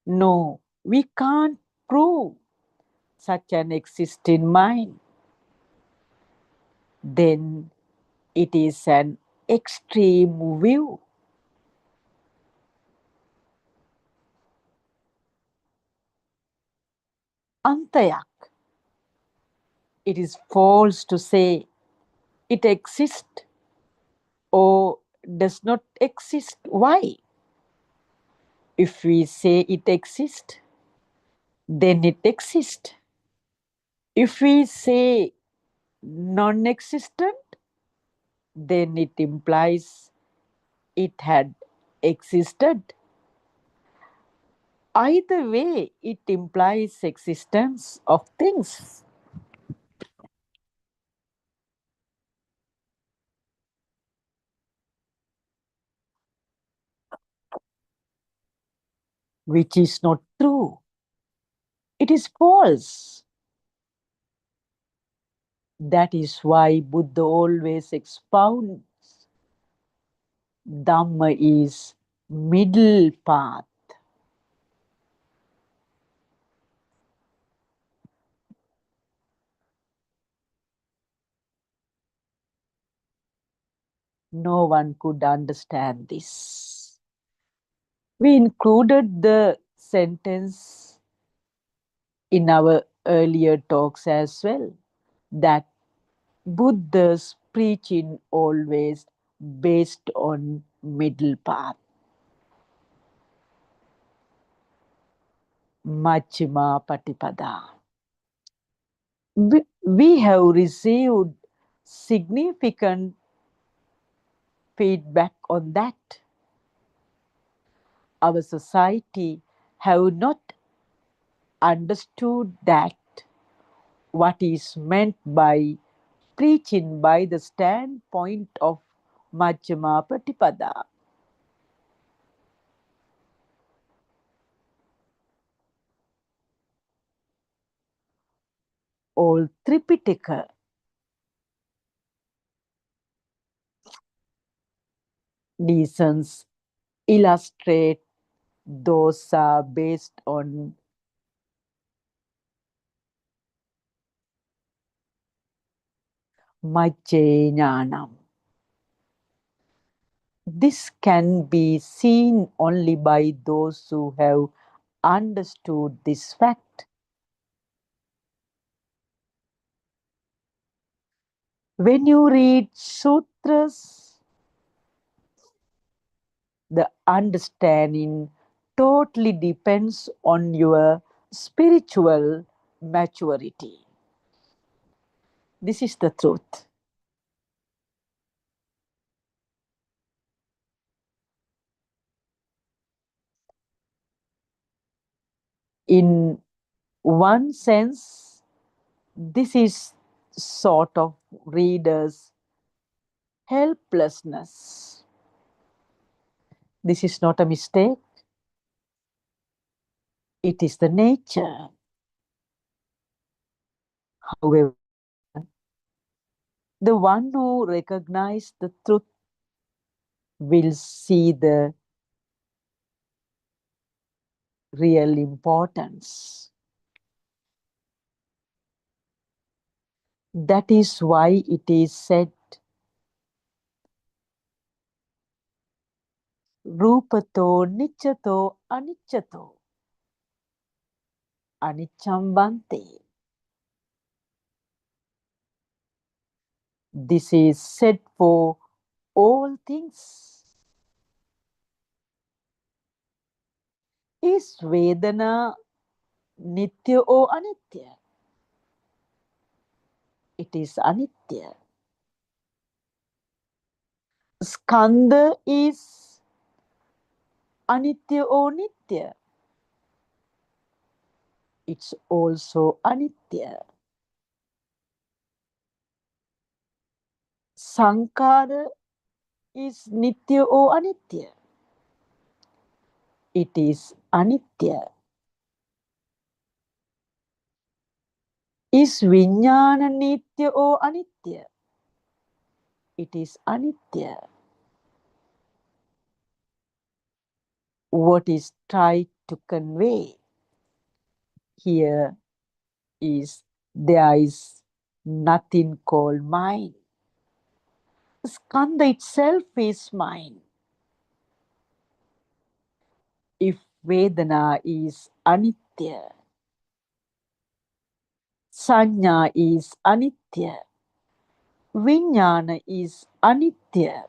No, we can't prove such an existing mind. Then it is an extreme view. Antayak. It is false to say it exists or does not exist. Why? If we say it exists, then it exists. If we say non-existent, then it implies it had existed. Either way, it implies existence of things. Which is not true. It is false. That is why Buddha always expounds Dhamma is middle path. No one could understand this. We included the sentence in our earlier talks as well that Buddha's preaching always based on middle path, Majjhima Patipada. We have received significant feedback on that. Our society have not understood that what is meant by preaching by the standpoint of Majjhima Patipada. All Tripitaka reasons illustrate those are based on Majjhenanam. This can be seen only by those who have understood this fact. When you read sutras, the understanding totally depends on your spiritual maturity. This is the truth. In one sense, this is sort of reader's helplessness. This is not a mistake. It is the nature. However, the one who recognizes the truth will see the real importance. That is why it is said, Rupato Nichato Anichato Anicham Bante. This is said for all things. Is Vedana Nitya or Anitya? It is Anitya. Skandha is Anitya or Nitya? It's also Anitya. Sankara is Nitya or Anitya? It is Anitya. Is Vijnana Nitya or Anitya? It is Anitya. What is tried to convey here is there is nothing called mind. Skandha itself is mind. If Vedana is Anitya, Sanya is Anitya, Vijnana is Anitya,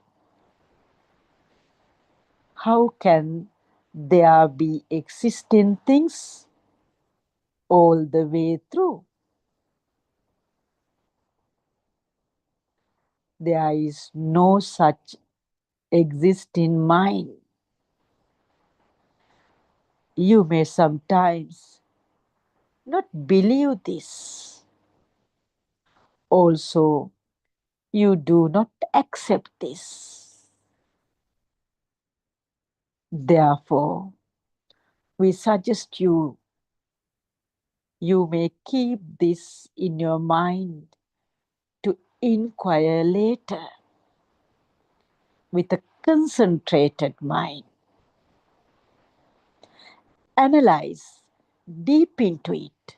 how can there be existing things all the way through? There is no such existing mind. You may sometimes not believe this. Also, you do not accept this. Therefore, we suggest you may keep this in your mind to inquire later with a concentrated mind. Analyze deep into it.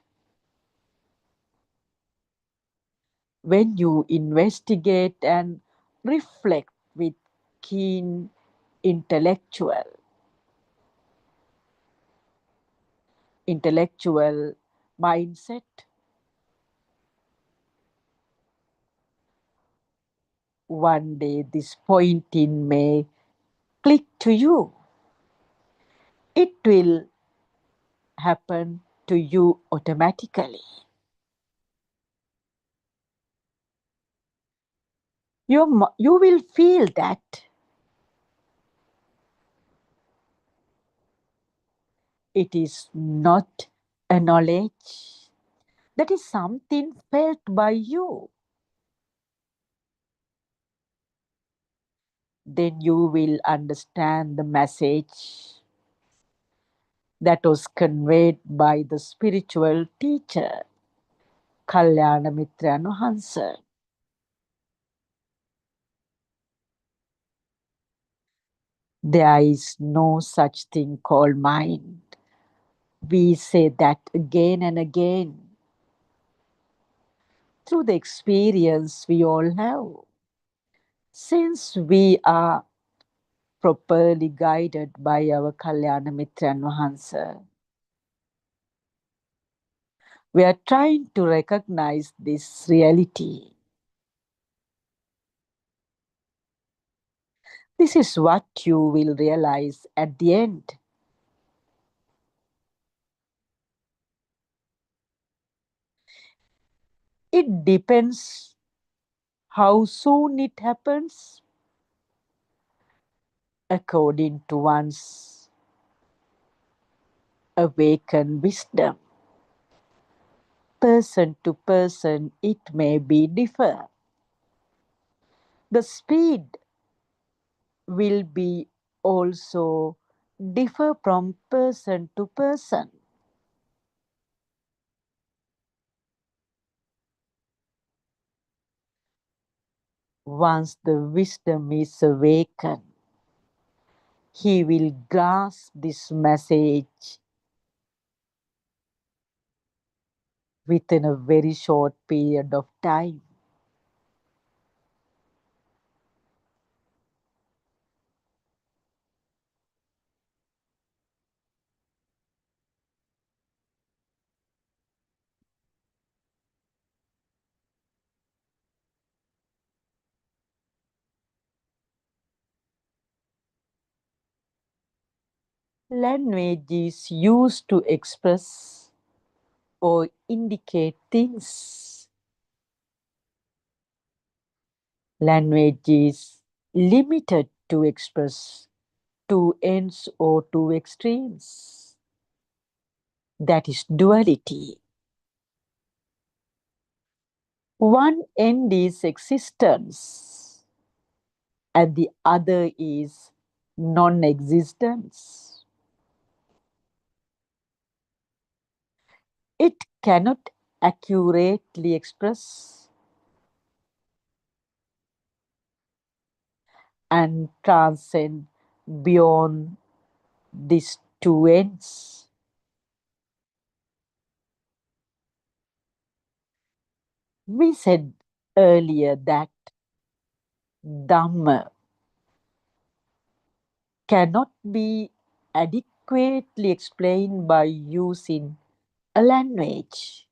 When you investigate and reflect with keen intellectual, intellectual mindset. One day this pointing may click to you. It will happen to you automatically. You will feel that it is not a knowledge. That is something felt by you. Then you will understand the message that was conveyed by the spiritual teacher, Kalyana Mitrayan Hansa. There is no such thing called mind. We say that again and again through the experience we all have. Since we are properly guided by our Kalyana Mitrayan Hansa, we are trying to recognize this reality. This is what you will realize at the end. It depends how soon it happens according to one's awakened wisdom. Person to person, it may be differ. The speed will be also differ from person to person. Once the wisdom is awakened, he will grasp this message within a very short period of time. Language is used to express or indicate things. Language is limited to express two ends or two extremes. That is duality. One end is existence and the other is non-existence. It cannot accurately express and transcend beyond these two ends. We said earlier that Dhamma cannot be adequately explained by using a language.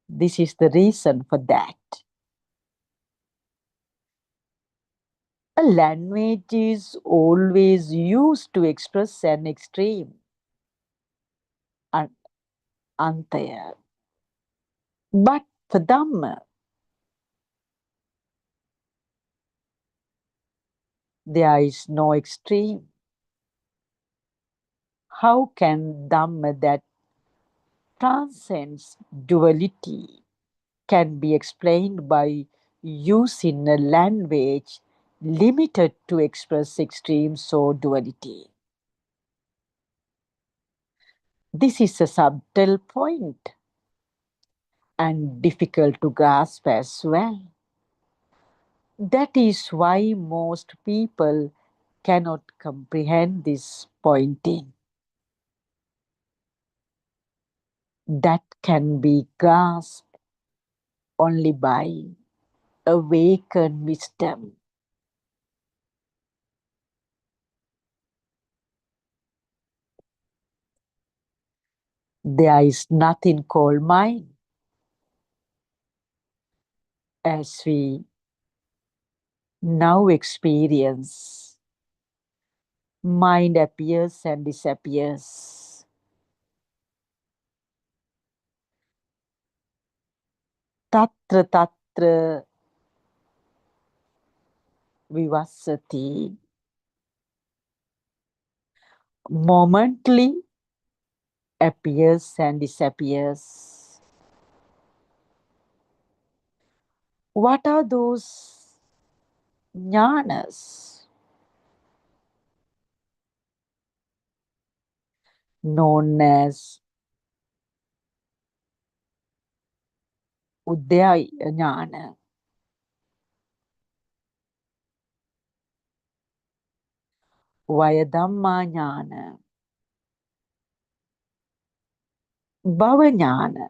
This is the reason for that. A language is always used to express an extreme, antaya. But for Dhamma, there is no extreme. How can Dhamma that transcends duality can be explained by using a language limited to express extremes or duality? This is a subtle point and difficult to grasp as well. That is why most people cannot comprehend this pointing. That can be grasped only by awakened wisdom. There is nothing called mind. As we now experience, mind appears and disappears. Tatra tatra vivasati. Momently appears and disappears. What are those jnanas? Known as Udaya jnana, Vayadhamma jnana, Bhava jnana,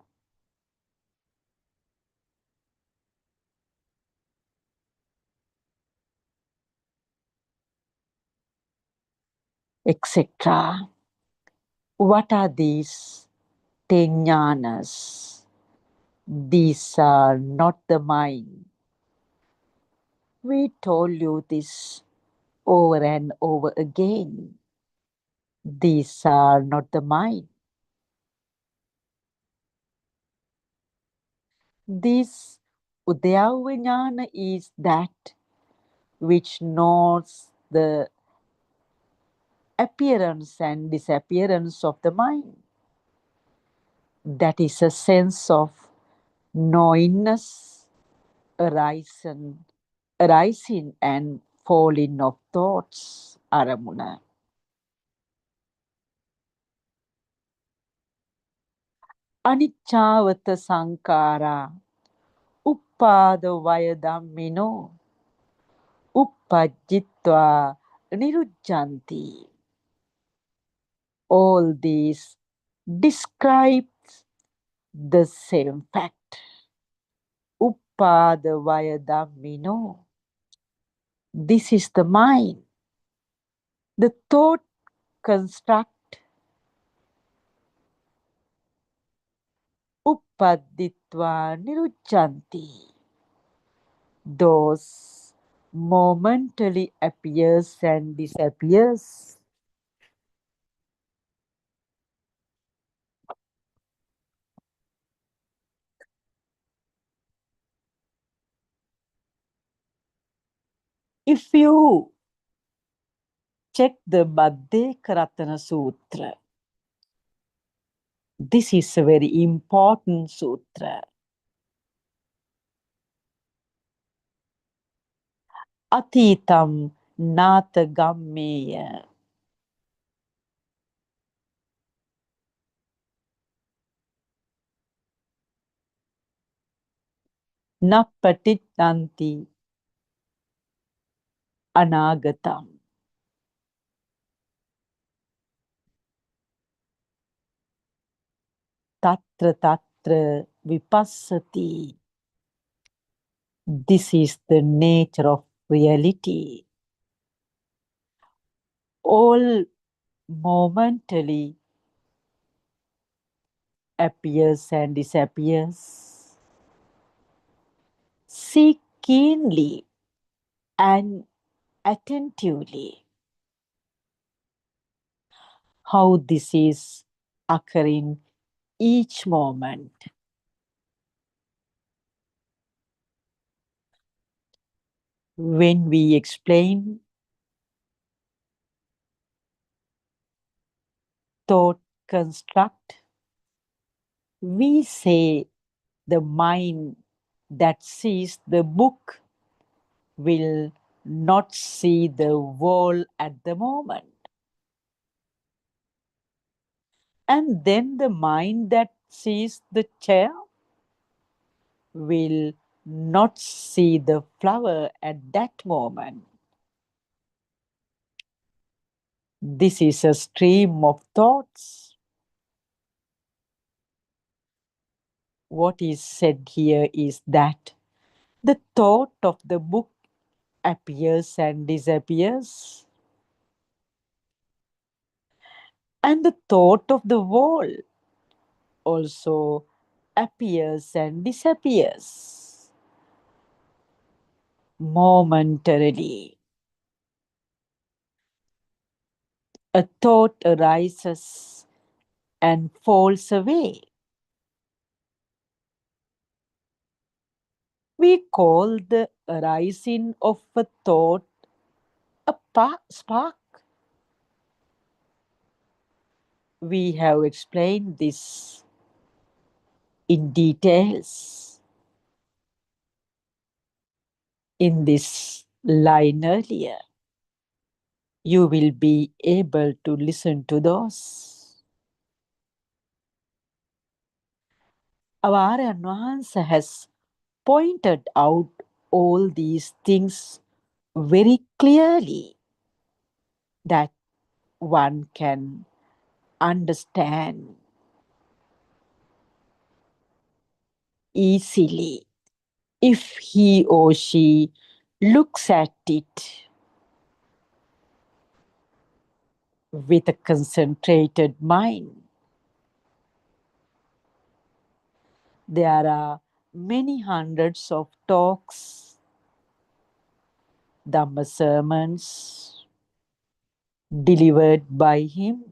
etc. What are these 10 jnanas? These are not the mind. We told you this over and over again. These are not the mind. This Udayavijnana is that which knows the appearance and disappearance of the mind. That is a sense of knowingness, arising and falling of thoughts, aramuna. Anichavata sankara, uppada vayadammino, uppajjitva nirujjanti. All these describe the same fact. Uppada vayadammino. This is the mind. The thought construct uppaditva nirujjanti. Those momentarily appears and disappears. If you check the Buddothpada Sutra, this is a very important sutra. Atitam nata gammeya. Napatitanti anagatam. Tatra tatra vipassati. This is the nature of reality. All momentarily appears and disappears. See keenly and attentively how this is occurring each moment. When we explain thought construct, we say the mind that sees the book will not see the wall at the moment. And then the mind that sees the chair will not see the flower at that moment. This is a stream of thoughts. What is said here is that the thought of the book appears and disappears, and the thought of the wall also appears and disappears momentarily. A thought arises and falls away. We call the arising of a thought a spark. We have explained this in details in this line earlier. You will be able to listen to those. Our Aryan has pointed out all these things very clearly that one can understand easily if he or she looks at it with a concentrated mind. There are many hundreds of talks, Dhamma sermons delivered by him.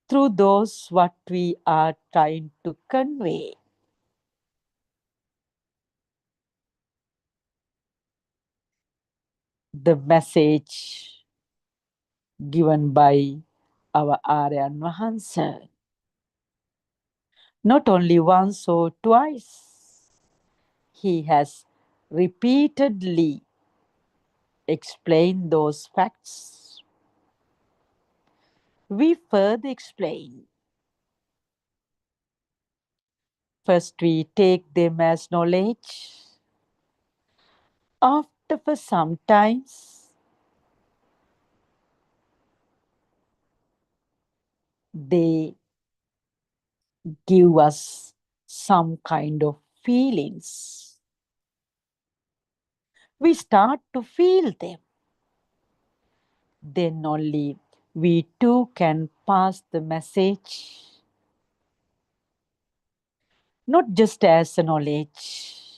Through those, what we are trying to convey. The message given by our Aryan Vahansa. Not only once or twice, he has repeatedly explained those facts. We further explain. First, we take them as knowledge. After, for sometimes, they give us some kind of feelings. We start to feel them. Then only we too can pass the message, not just as a knowledge.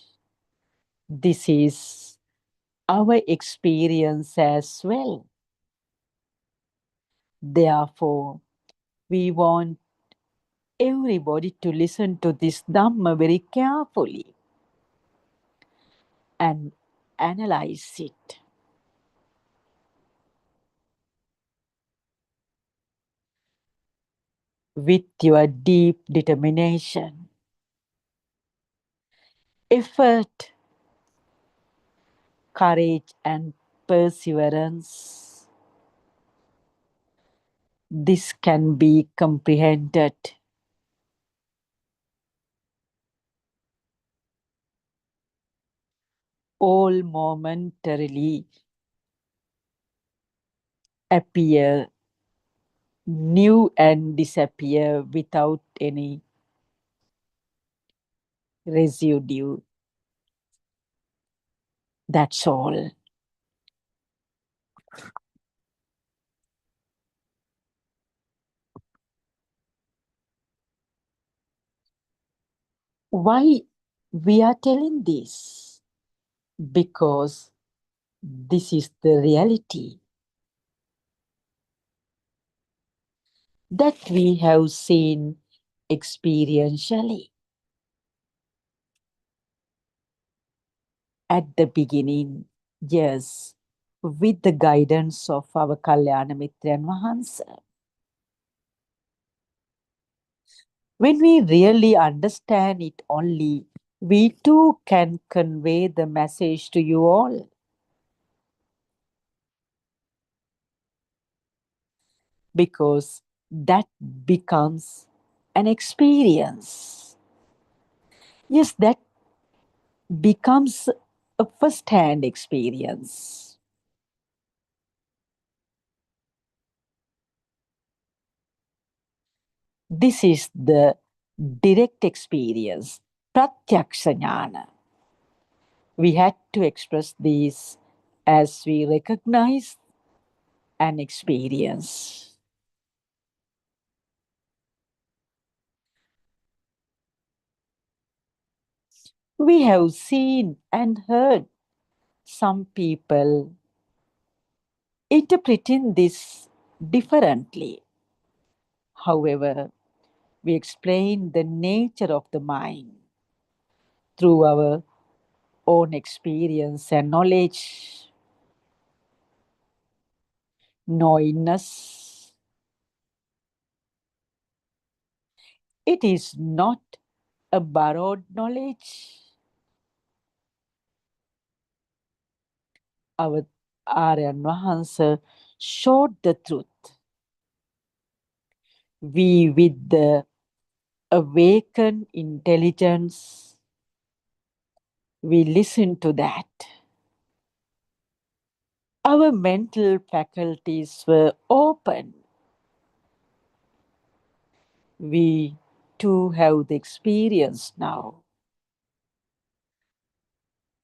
This is our experience as well. Therefore, we want everybody to listen to this Dhamma very carefully and analyze it. With your deep determination, effort, courage, and perseverance, this can be comprehended. All momentarily appear new and disappear without any residue. That's all. Why we are telling this? Because this is the reality that we have seen experientially. At the beginning, yes, with the guidance of our Kalyana Mitra and Vahansa. When we really understand it only, we too can convey the message to you all. Because that becomes an experience. Yes, that becomes a first-hand experience. This is the direct experience, pratyaksha jnana. We had to express this as we recognize and experience. We have seen and heard some people interpreting this differently. However, we explain the nature of the mind through our own experience and knowledge. Knowingness, it is not a borrowed knowledge. Our Aryan Wahansa showed the truth. We, with the awakened intelligence, we listen to that. Our mental faculties were open. We too have the experience now.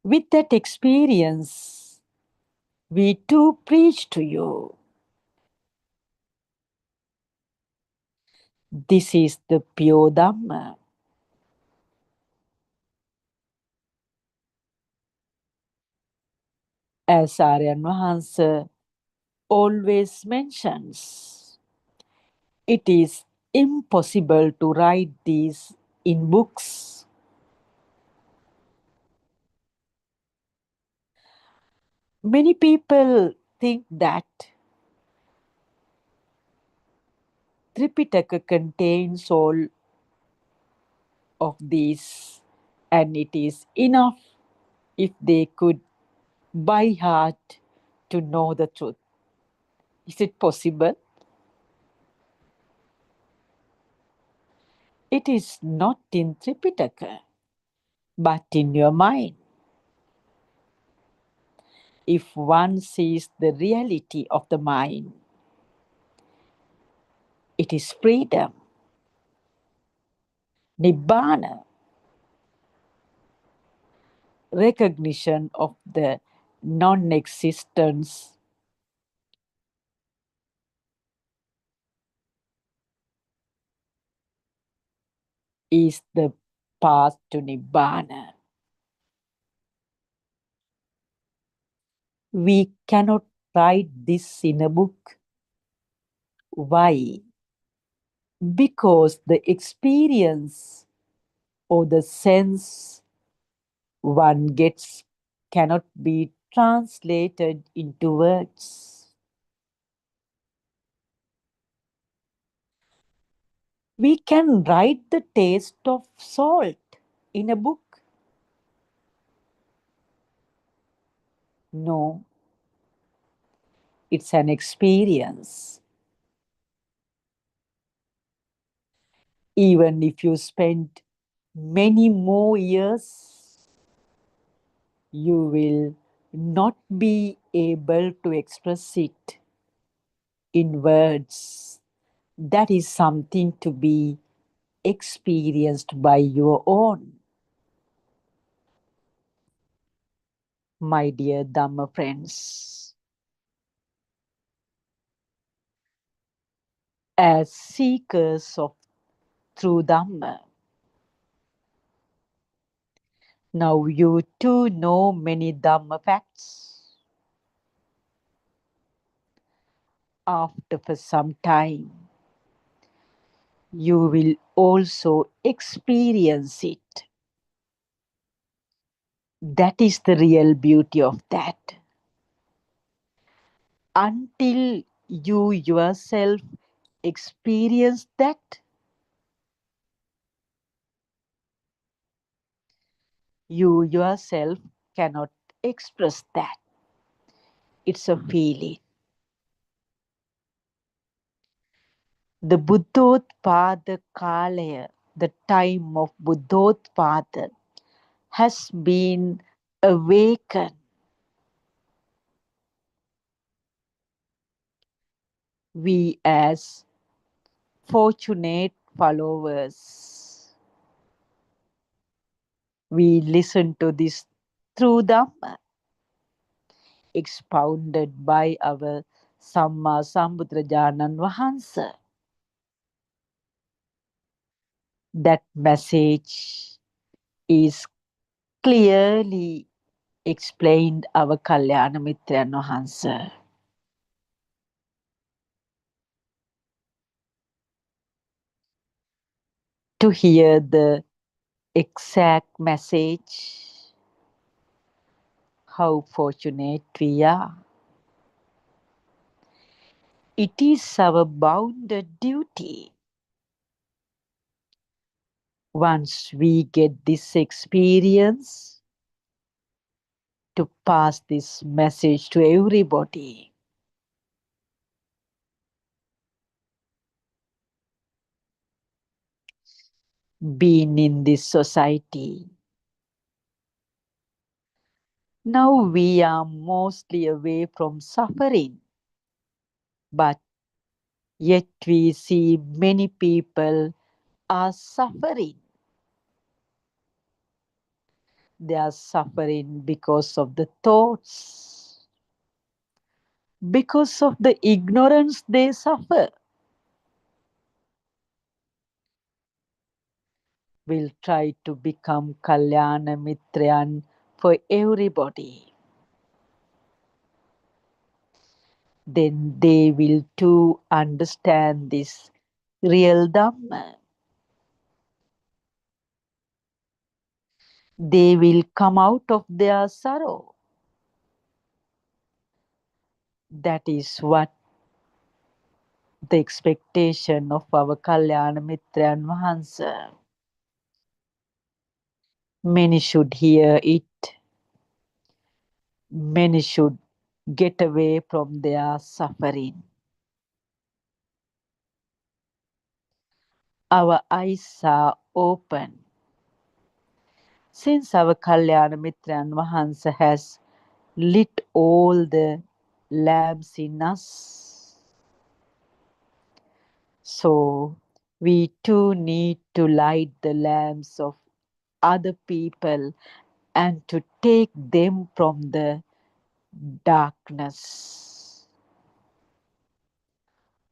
With that experience, we too preach to you. This is the pure Dhamma. As Aryan Wahansa always mentions, it is impossible to write these in books. Many people think that Tripitaka contains all of these and it is enough if they could by heart to know the truth. Is it possible? It is not in Tripitaka, but in your mind. If one sees the reality of the mind, it is freedom, nibbana, recognition of the non-existence is the path to nibbana. We cannot write this in a book. Why? Because the experience or the sense one gets cannot be translated into words. We can write the taste of salt in a book. No, it's an experience. Even if you spend many more years, you will not be able to express it in words. That is something to be experienced by your own. My dear Dhamma friends, as seekers of true Dhamma, now you too know many Dhamma facts. After for some time, you will also experience it. That is the real beauty of that. Until you yourself experience that, you yourself cannot express that. It's a feeling. The Buddothpada Kalaya, the time of Buddothpada, has been awakened. We as fortunate followers, we listen to this through Dhamma. expounded by our Samma Sambudrajanan Vahansa. That message is clearly explained our Kalyana Mitran Vahansa. To hear the exact message, how fortunate we are. It is our bounden duty. Once we get this experience, to pass this message to everybody. Being in this society, now we are mostly away from suffering, but yet we see many people are suffering. They are suffering because of the thoughts, because of the ignorance they suffer. We'll try to become Kalyana Mitrayan for everybody. Then they will too understand this real Dhamma. They will come out of their sorrow. That is what the expectation of our Kalyana Mitra and Vahansa. Many should hear it. Many should get away from their suffering. Our eyes are open. Since our Kalyana Mitra and Vahansa has lit all the lamps in us, so we too need to light the lamps of other people and to take them from the darkness.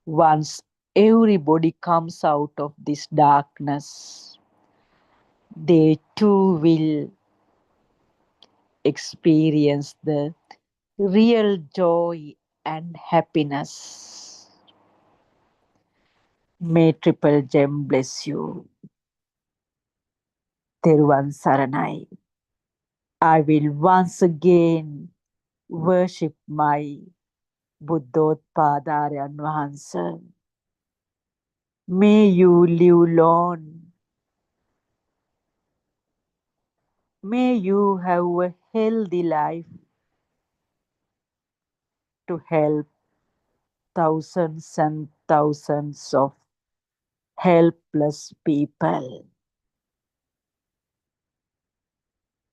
Once everybody comes out of this darkness, they too will experience the real joy and happiness. May Triple Gem bless you. Teruvan Saranai. I will once again worship my Buddothpada Vahansa. May you live long. May you have a healthy life to help thousands and thousands of helpless people.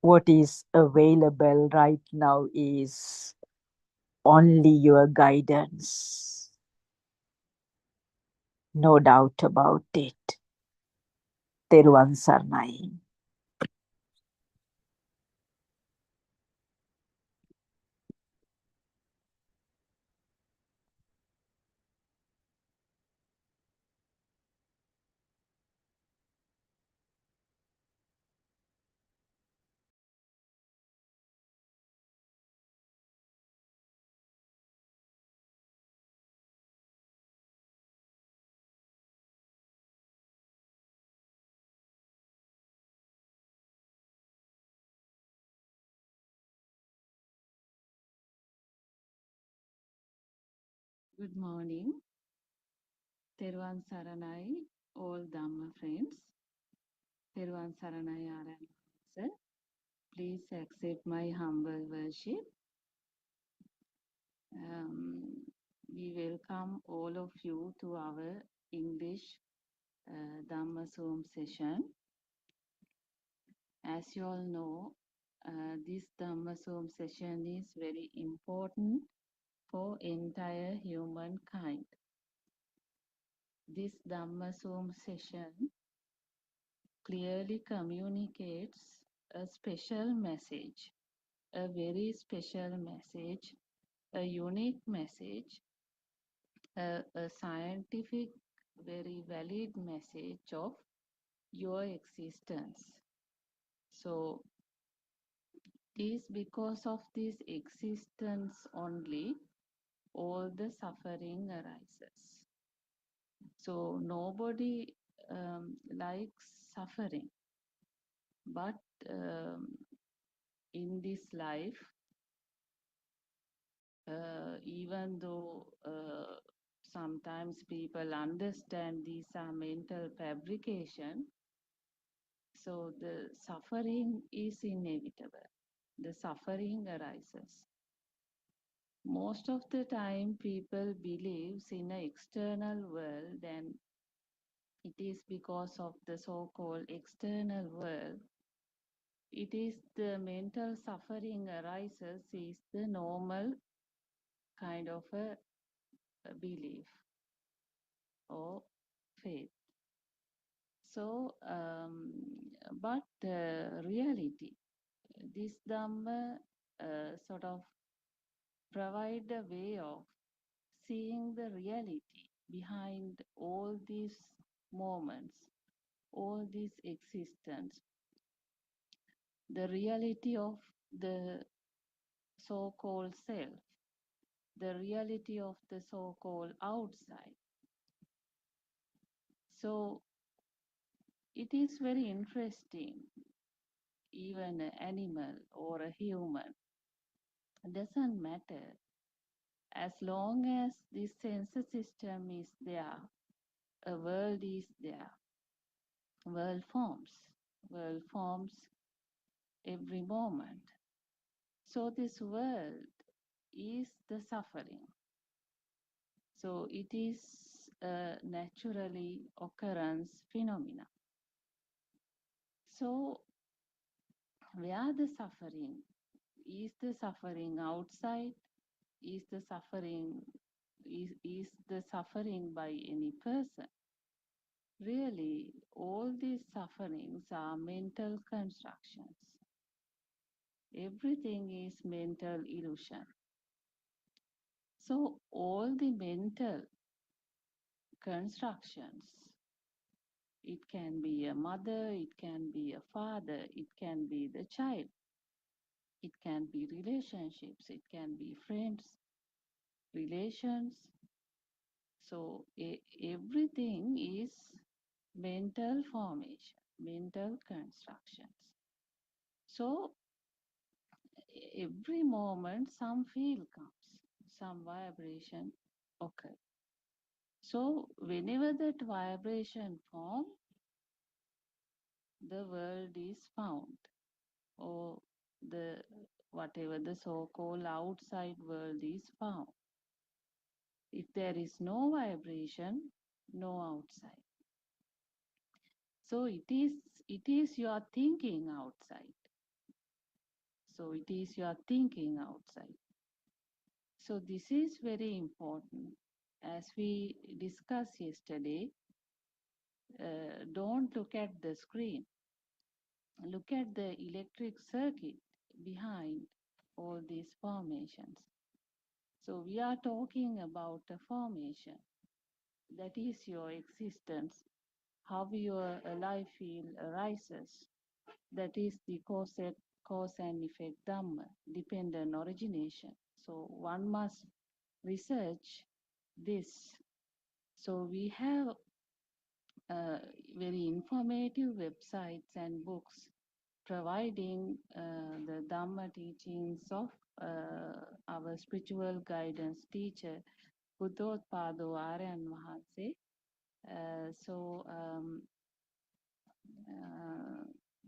What is available right now is only your guidance. No doubt about it. Teruvan Sarnai. Good morning. Teruvan Saranai, all Dhamma friends. Teruvan Saranai Aran sir. Please accept my humble worship. We welcome all of you to our English Dhamma Zoom session. As you all know, this Dhamma Zoom session is very important for entire humankind. This Dhamma Zoom session clearly communicates a special message a very special message, a unique message, a scientific, very valid message of your existence. So it is because of this existence only all the suffering arises. So nobody likes suffering, but in this life, even though sometimes people understand these are mental fabrication, so the suffering is inevitable. The suffering arises. Most of the time, people believes in an external world, and it is because of the so-called external world. It is the mental suffering arises is the normal kind of a belief or faith. So, but reality, this Dhamma sort of provide a way of seeing the reality behind all these moments, all this existence, the reality of the so-called self, the reality of the so-called outside. So it is very interesting, even an animal or a human, doesn't matter. As long as this sense system is there, a world is there, world forms every moment. So this world is the suffering. So it is a naturally occurrence phenomena. So where the suffering? Is the suffering outside? Is the suffering by any person? Really, all these sufferings are mental constructions. Everything is mental illusion. So all the mental constructions, it can be a mother, it can be a father, it can be the child, it can be relationships, it can be friends, relations. So everything is mental formation, mental constructions. So every moment some feel comes, some vibration occurs. So whenever that vibration forms, the world is found, or the whatever the so-called outside world is found. If there is no vibration, no outside. So it is your thinking outside. So it is your thinking outside. So this is very important. As we discussed yesterday, don't look at the screen. Look at the electric circuit behind all these formations. So we are talking about a formation. That is your existence, how your life field arises. That is the cause and effect Dhamma, dependent origination. So one must research this. So we have very informative websites and books providing the Dhamma teachings of our spiritual guidance teacher, Buddothpada Aryan Mahanse. So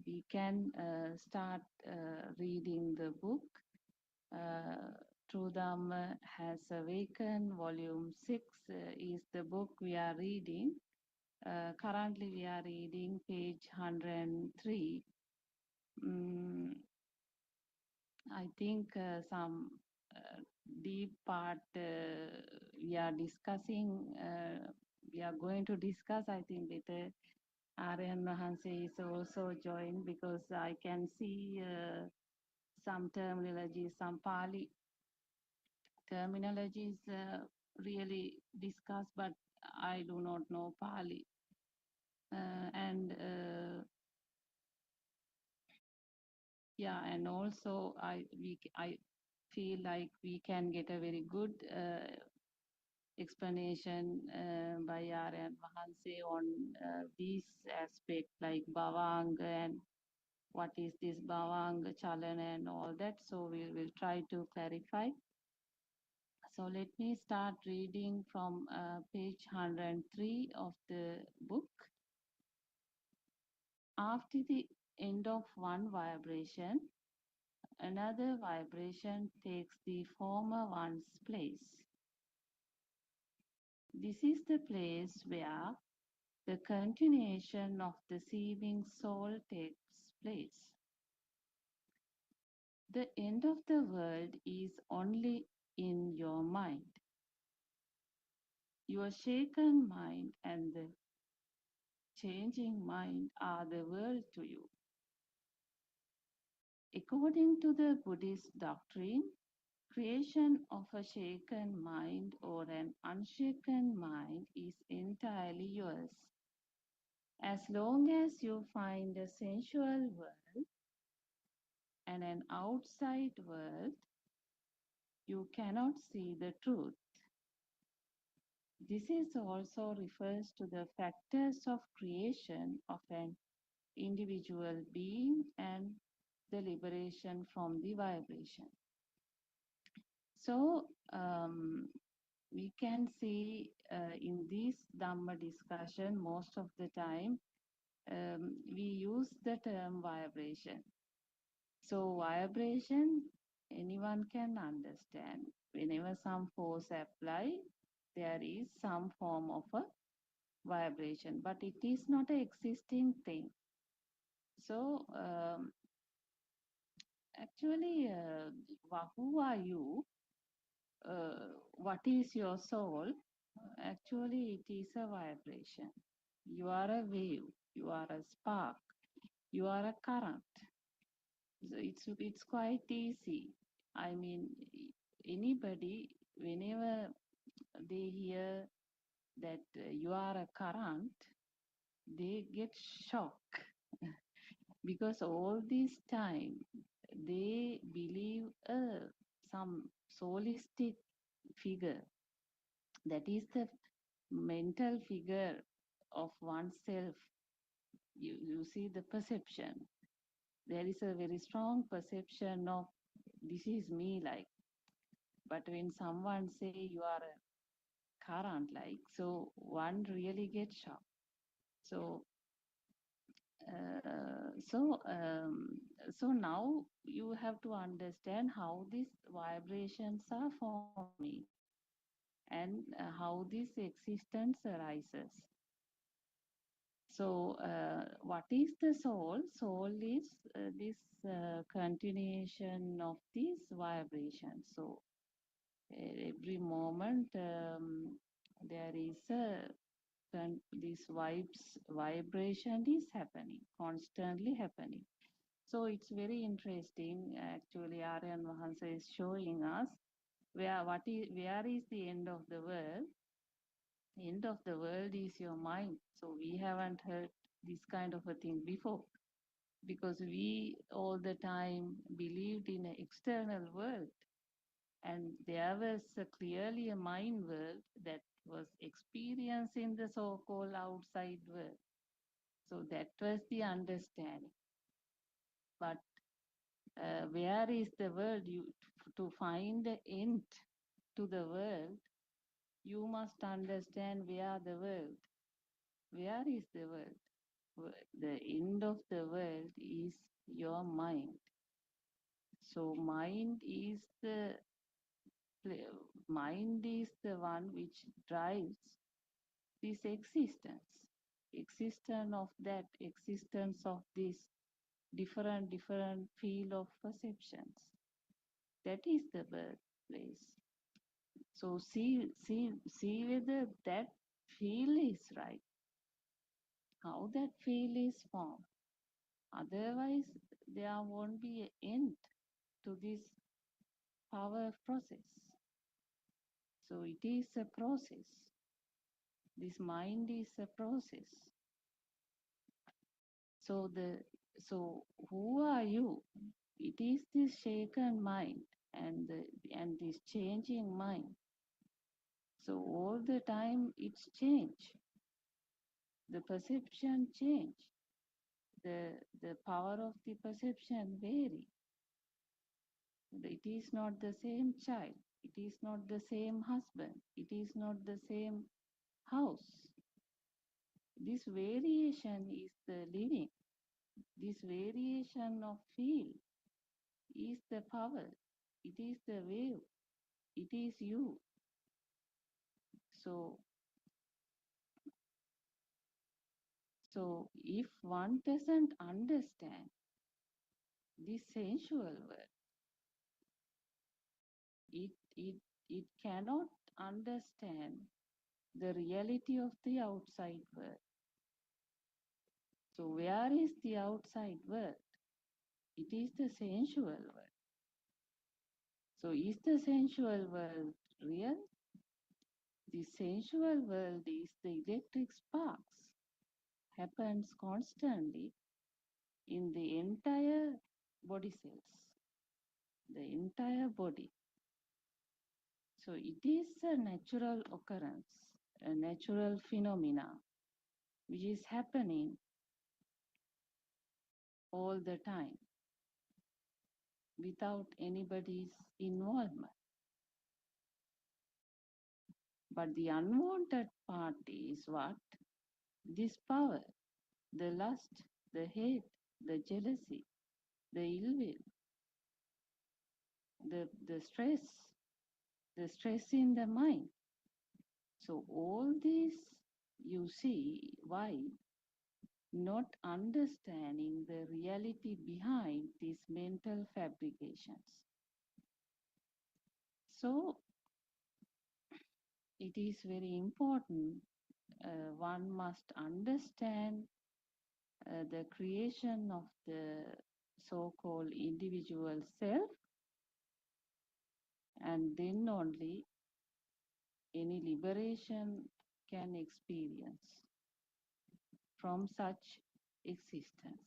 we can start reading the book. True Dhamma Has Awakened, Volume 6 is the book we are reading. Currently we are reading page 103. I think some deep part we are discussing, we are going to discuss, I think better Aryan Mahanse is also joined, because I can see some terminology, some Pali terminology is really discussed, but I do not know Pali. And yeah, and also I feel like we can get a very good explanation by Aryan Mahanse on these aspects like Bhavang and what is this Bhavang, Chalana and all that. So we will try to clarify. So let me start reading from page 103 of the book. After the end of one vibration, another vibration takes the former one's place. This is the place where the continuation of the seeing soul takes place. The end of the world is only in your mind. Your shaken mind and the changing mind are the world to you. According to the Buddhist doctrine, creation of a shaken mind or an unshaken mind is entirely yours. As long as you find a sensual world and an outside world, you cannot see the truth. This is also refers to the factors of creation of an individual being and the liberation from the vibration. So we can see in this Dhamma discussion most of the time we use the term vibration. So vibration anyone can understand. Whenever some force apply, there is some form of a vibration, but it is not an existing thing. So actually, who are you? What is your soul? Actually, it is a vibration. You are a wave. You are a spark. You are a current. So it's quite easy. I mean, anybody, whenever they hear that you are a current, they get shocked because all this time they believe some solistic figure, that is the mental figure of oneself. You see the perception. There is a very strong perception of this is me like. But when someone say you are a current like, so one really gets shocked. So so now you have to understand how these vibrations are forming and how this existence arises. So what is the soul? Soul is this continuation of these vibrations. So every moment there is this vibration is happening, constantly happening. So it's very interesting. Actually, Aryan Mahansa is showing us where is the end of the world. The end of the world is your mind. So we haven't heard this kind of a thing before because we all the time believed in an external world, and there was clearly a mind world that was experiencing the so-called outside world. So that was the understanding. But where is the world? To find the end to the world, you must understand where the world. Where is the world? The end of the world is your mind. So mind is the one which drives this existence of that, existence of this different field of perceptions. That is the birthplace. So see whether that field is right, how that field is formed. Otherwise, there won't be an end. to this power process. So it is a process. This mind is a process. So who are you? It is this shaken mind and this changing mind. So all the time it's change. The perception change. The power of the perception vary. It is not the same child. It is not the same husband. It is not the same house. This variation is the living. This variation of field is the power. It is the wave. It is you. So if one doesn't understand this sensual world, it cannot understand the reality of the outside world. So where is the outside world? It is the sensual world. So is the sensual world real? The sensual world is the electric sparks, happens constantly in the entire body cells, the entire body. So it is a natural occurrence, a natural phenomena, which is happening all the time without anybody's involvement. But the unwanted part is what? This power, the lust, the hate, the jealousy, the ill will, the stress in the mind. So all this you see why not understanding the reality behind these mental fabrications. So it is very important. One must understand the creation of the so-called individual self, and then only any liberation can experience from such existence.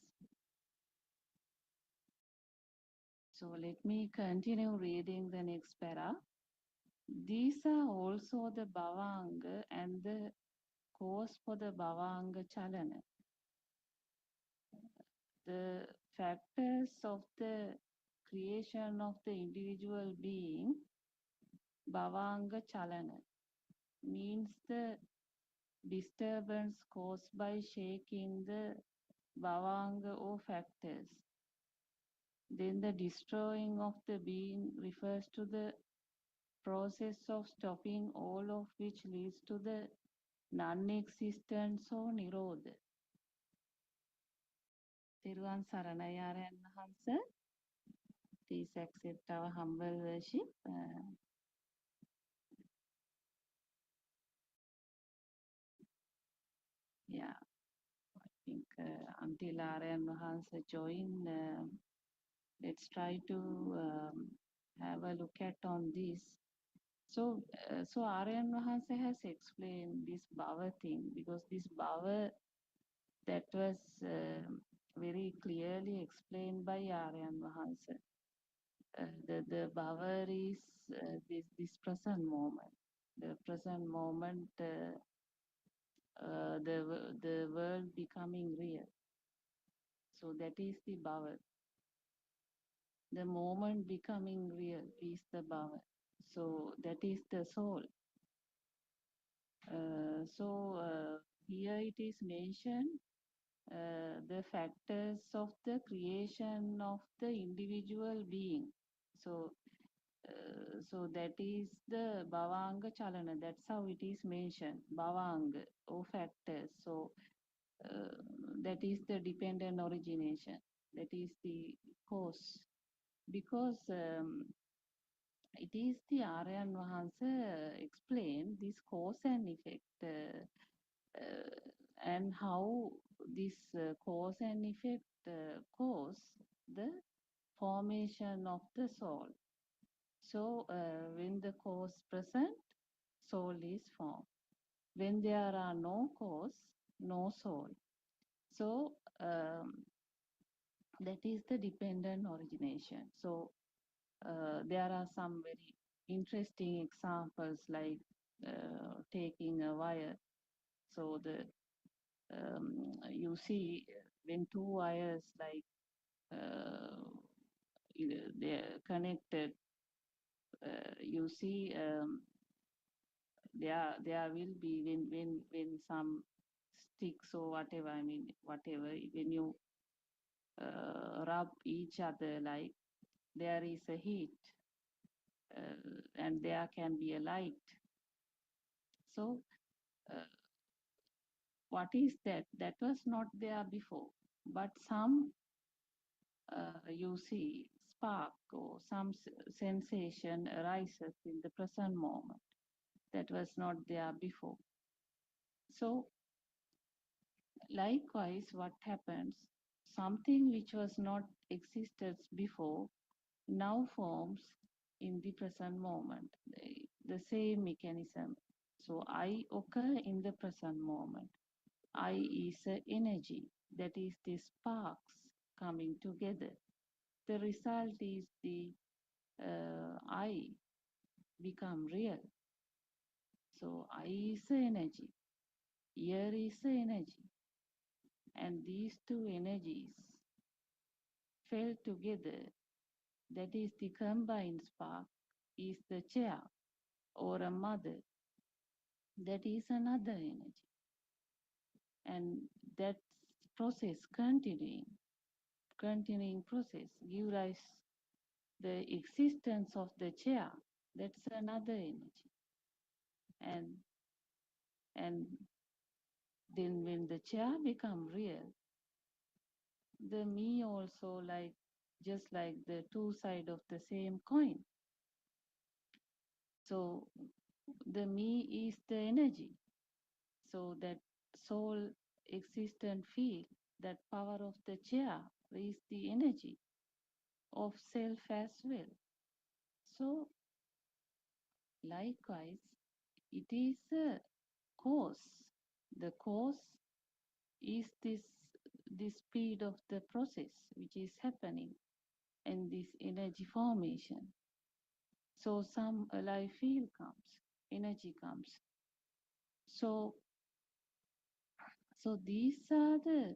So let me continue reading the next para. These are also the bhavanga and the cause for the bhavanga chalana. The factors of the creation of the individual being, bhavanga chalana, means the disturbance caused by shaking the bhavanga or factors. Then the destroying of the being refers to the process of stopping, all of which leads to the non-existence or nirodha. Thiruvan Saranayaren Hansa, please accept our humble worship. Yeah, I think until Aryan Hansa join, let's try to have a look at on this. So Aryan Hansa has explained this bhava thing, because this bhava that was very clearly explained by Aryan Mahansa. The bhava is this present moment. The present moment, the world becoming real. So that is the bhava. The moment becoming real is the bhava. So that is the soul. Here it is mentioned the factors of the creation of the individual being. So that is the bhavanga chalana. That's how it is mentioned. Bhavanga or factors. So that is the dependent origination. That is the cause. Because it is the Aryan Mahansa explained this cause and effect. And how this cause and effect cause the formation of the soul. So when the cause present, soul is formed. When there are no cause, no soul. So that is the dependent origination. So there are some very interesting examples like taking a wire. So you see when two wires like they're connected, you see there will be when some sticks or whatever, I mean whatever, when you rub each other, like there is a heat and there can be a light. So what is that? That was not there before, but some you see spark or some sensation arises in the present moment that was not there before. So likewise, what happens? Something which was not existed before now forms in the present moment. The same mechanism. So I occur in the present moment. I is a energy, that is the sparks coming together. The result is the I become real. So I is a energy, ear is a energy, and these two energies fell together. That is the combined spark is the chair or a mother. That is another energy, and that process continuing process give rise the existence of the chair. That's another energy, and and then when the chair become real, the me also, like just like the two side of the same coin. So the me is the energy, so that soul existent feel, that power of the chair is the energy of self as well. So likewise, it is a cause. The cause is this speed of the process which is happening and this energy formation. So some alive feel comes, energy comes. So these are the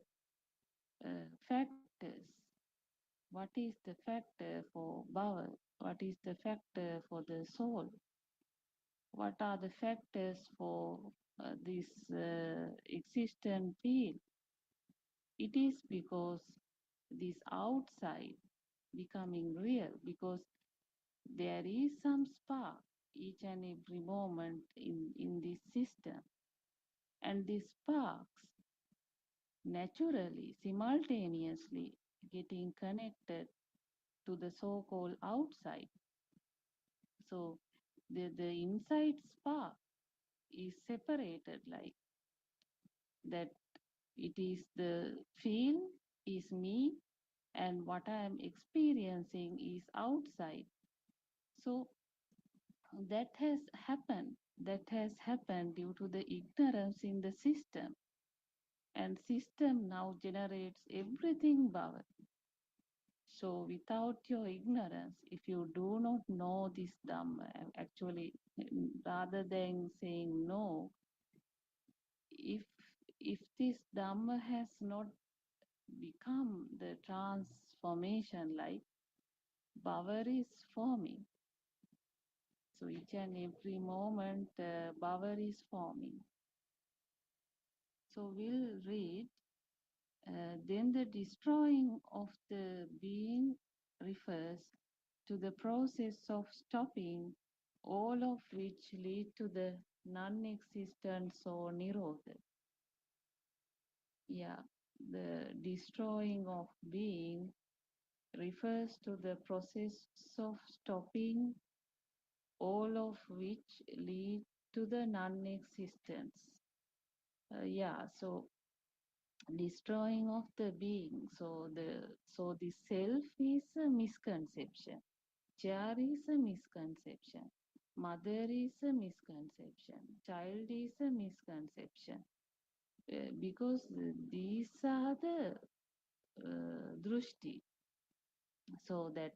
factors. What is the factor for power? What is the factor for the soul? What are the factors for this existent field? It is because this outside becoming real, because there is some spark each and every moment in this system. And these sparks naturally, simultaneously getting connected to the so-called outside. So the inside spark is separated like that. It is the feel is me, and what I am experiencing is outside. So that has happened. That has happened due to the ignorance in the system. And system now generates everything power. So without your ignorance, if you do not know this Dhamma, actually, rather than saying no, if this Dhamma has not become the transformation, like power is forming. So each and every moment, power is forming. So we'll read. Then the destroying of the being refers to the process of stopping, all of which lead to the non-existence or nirodha. Yeah, the destroying of being refers to the process of stopping, all of which lead to the non-existence. Yeah, so destroying of the being. So the self is a misconception. Chair is a misconception. Mother is a misconception. Child is a misconception. Because these are the drushti. So that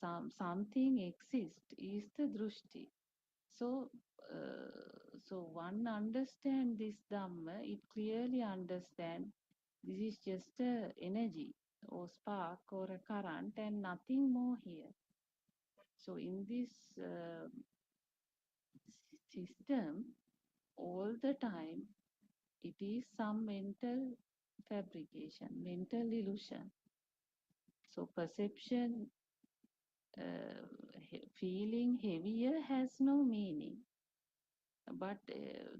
something exists is the drushti. So so one understand this Dhamma, it clearly understand this is just a energy or spark or a current and nothing more here. So in this system, all the time, it is some mental fabrication, mental illusion. So perception, feeling heavier has no meaning, but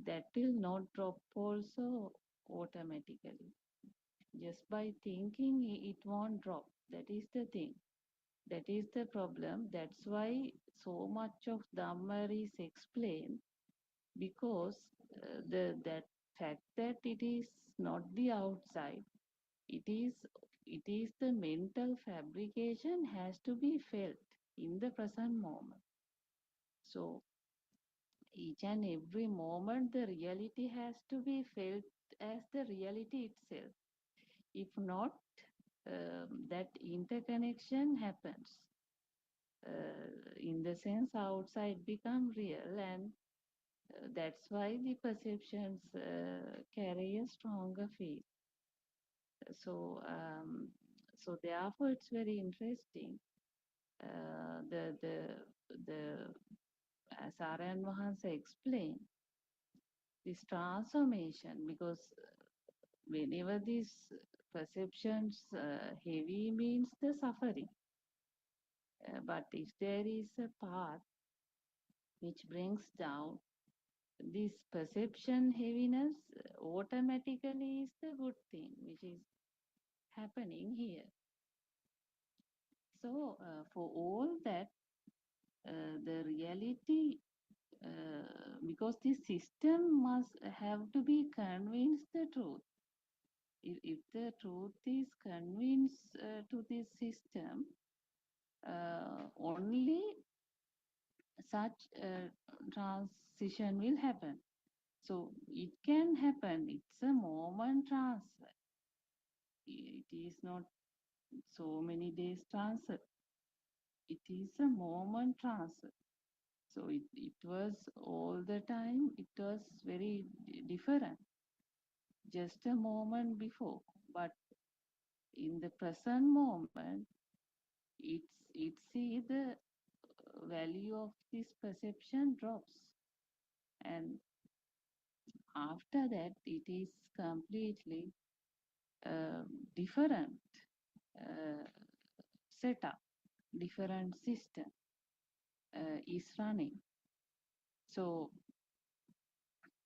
that will not drop also automatically. Just by thinking, it won't drop. That is the thing. That is the problem. That's why so much of Dhamma is explained, because that fact that it is not the outside, it is the mental fabrication has to be felt in the present moment. So each and every moment the reality has to be felt as the reality itself. If not, that interconnection happens. In the sense outside become real, and that's why the perceptions carry a stronger feel. So therefore it's very interesting. The as Aryan Mahansa explained, this transformation, because whenever these perceptions heavy means the suffering. But if there is a path which brings down this perception heaviness, automatically is the good thing which is happening here. So for all that, the reality, because the system must have to be convinced the truth. If the truth is convinced to this system, only such transition will happen. So it can happen. It's a moment transfer. It is not so many days transfer. It is a moment transfer. So it was all the time, it was very different. Just a moment before. But in the present moment, it's see the value of this perception drops. And after that, it is completely different setup, different system is running. So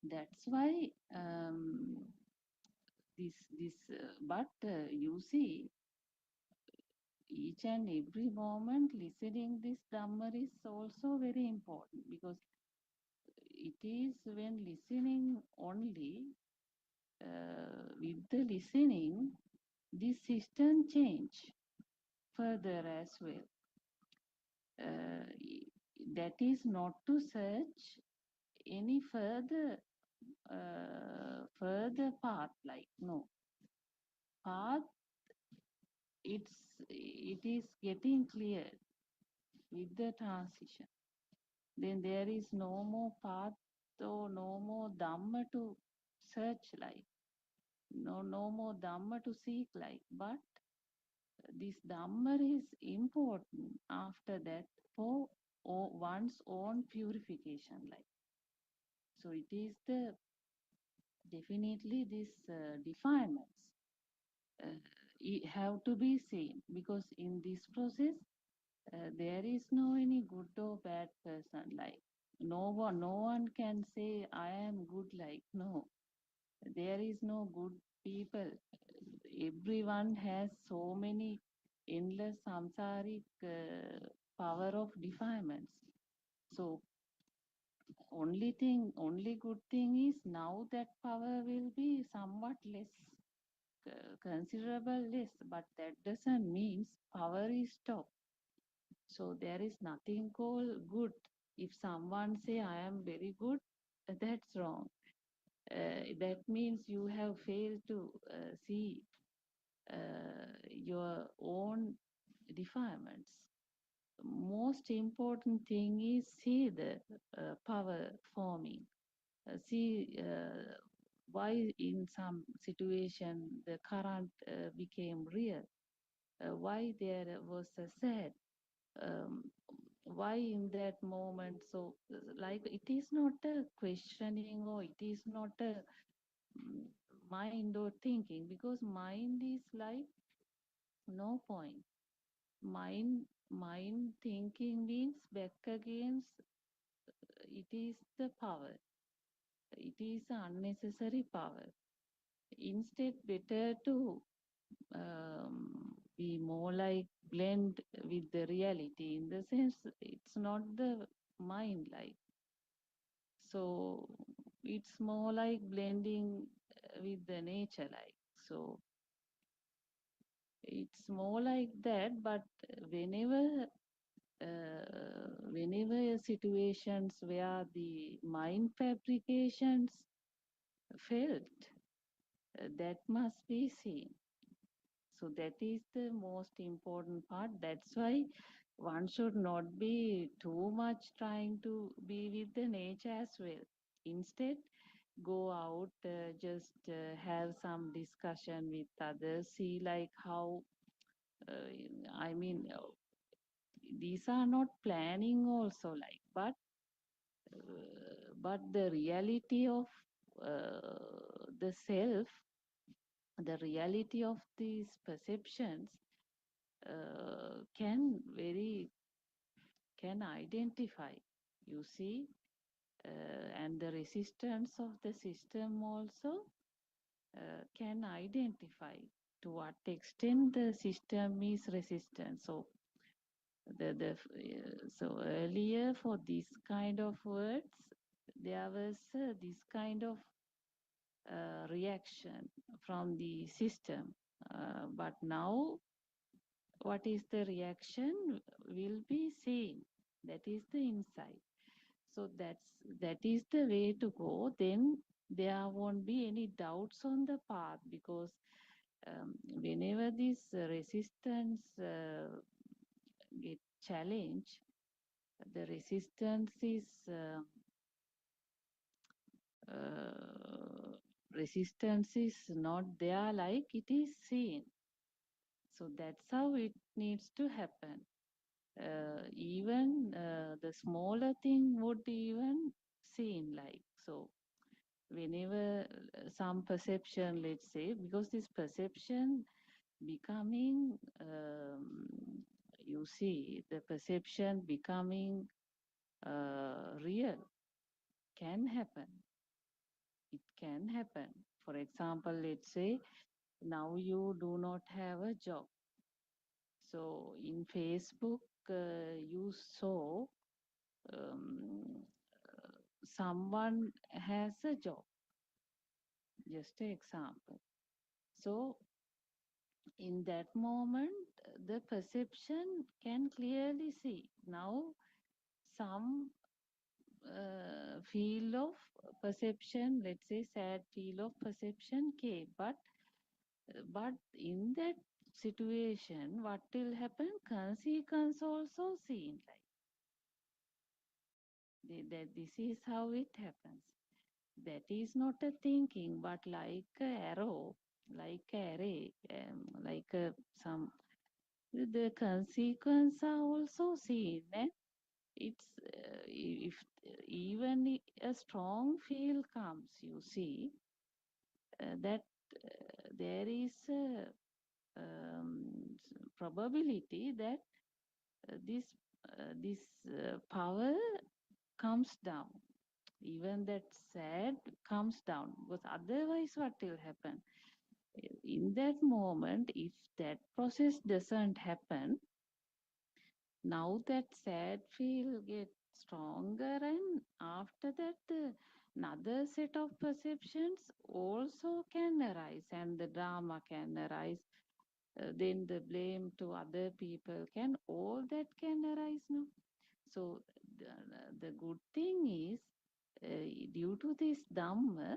that's why but you see, each and every moment listening this Dhamma is also very important, because it is when listening only, with the listening, this system change further as well. That is not to search any further path, like no path, it is getting clear with the transition. Then there is no more path or no more Dhamma to search, like no more Dhamma to seek, like. But this Dhamma is important after that for one's own purification, like. So it is the definitely this defilements have to be seen, because in this process there is no any good or bad person, like no one can say I am good, like no, there is no good people. Everyone has so many endless samsaric power of defilements. So only good thing is now that power will be somewhat less. considerable less, but that doesn't mean power is stopped. So there is nothing called good. If someone say I am very good, that's wrong. That means you have failed to see your own defilements. Most important thing is see the power forming. See why in some situation the current became real. Why there was a sad. Um, why in that moment? So like it is not a questioning or it is not a mind or thinking, because mind is like no point. Mind thinking means back against, it is the power. It is unnecessary power. Instead, better to be more like blend with the reality, in the sense it's not the mind like. So it's more like blending with the nature like. So it's more like that, but whenever whenever situations where the mind fabrications felt, that must be seen. So that is the most important part. That's why one should not be too much trying to be with the nature as well. Instead, go out, just have some discussion with others, see like how, I mean, these are not planning also like, but the reality of the self, the reality of these perceptions can identify, you see, and the resistance of the system also can identify to what extent the system is resistant. So so earlier for this kind of words there was this kind of reaction from the system, but now what is the reaction will be seen. That is the insight. So that is the way to go. Then there won't be any doubts on the path, because whenever this resistance get challenged, the resistance is not there like it is seen. So that's how it needs to happen. Even the smaller thing would even seen like. So whenever some perception, let's say, because this perception becoming, you see, the perception becoming real can happen. It can happen. For example, let's say now you do not have a job. So in Facebook, you saw um, someone has a job, just an example. So in that moment, the perception can clearly see. Now some field of perception, let's say sad field of perception came, but in that situation, what will happen? Consequence also seen like that. This is how it happens. That is not a thinking, but like a arrow, like a array, like some. The consequence are also seen, and it's if even a strong feel comes, you see that there is a probability that this power comes down, even that sad comes down, because otherwise what will happen in that moment? If that process doesn't happen, now that sad feel gets stronger, and after that the another set of perceptions also can arise, and the drama can arise. Then the blame to other people all that can arise, no? So the good thing is, due to this Dhamma,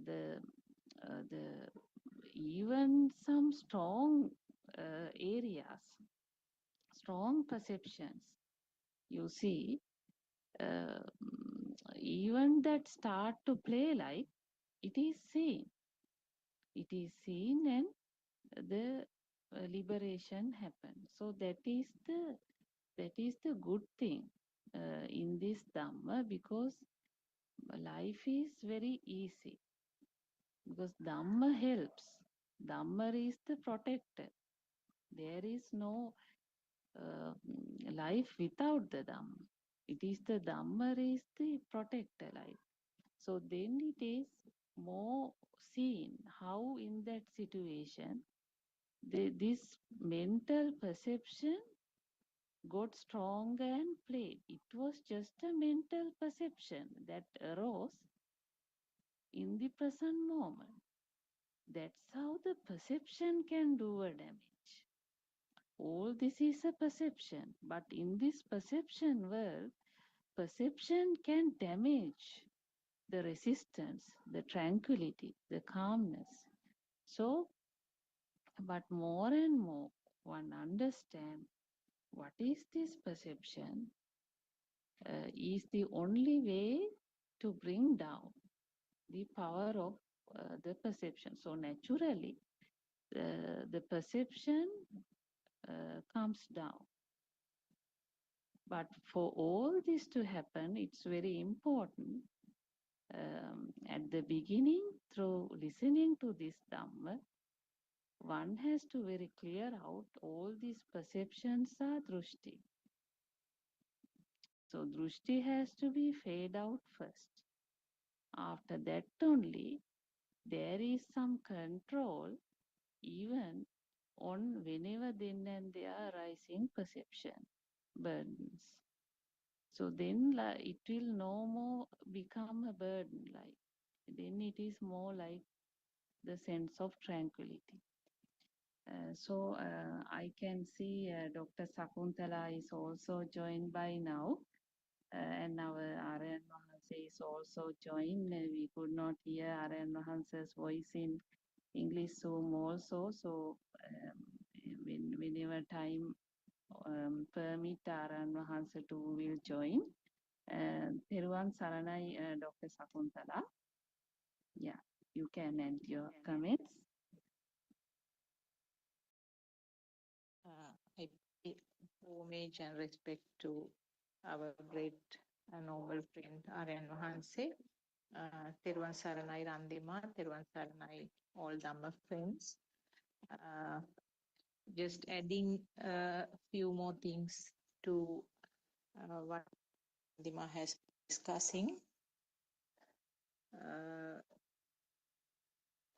the even some strong areas, strong perceptions, you see, even that start to play like it is seen. It is seen and the liberation happens. So that is the good thing in this Dhamma, because life is very easy, because Dhamma helps. Dhamma is the protector. There is no life without the Dhamma. It is the Dhamma is the protector life. So then it is more seen how in that situation this mental perception got strong and played. It was just a mental perception that arose in the present moment. That's how the perception can do a damage. All this is a perception, but in this perception world, perception can damage the resistance, the tranquility, the calmness. So, but more and more one understand what is this perception is the only way to bring down the power of the perception. So naturally, the perception comes down. But for all this to happen, it's very important at the beginning, through listening to this Dhamma, one has to very clear out all these perceptions are drushti. So drushti has to be fade out first. After that only, there is some control even on whenever then and there arising perception burdens. So then it will no more become a burden, like then it is more like the sense of tranquility. I can see Dr. Sakuntala is also joined by now, and our Aryan Mahanse is also joined. We could not hear Aryan Mahanse's voice in English Zoom also, so whenever time permit, Aryan Mahanse too will join. Thiruvan Saranai, Dr. Sakuntala. Yeah, you can end your comments. I pay homage and respect to our great and noble friend Aryan Mahanse, Thiruvan Saranai Randima, Thiruvan Saranai, all Dhamma friends. Just adding a few more things to what Randima has been discussing.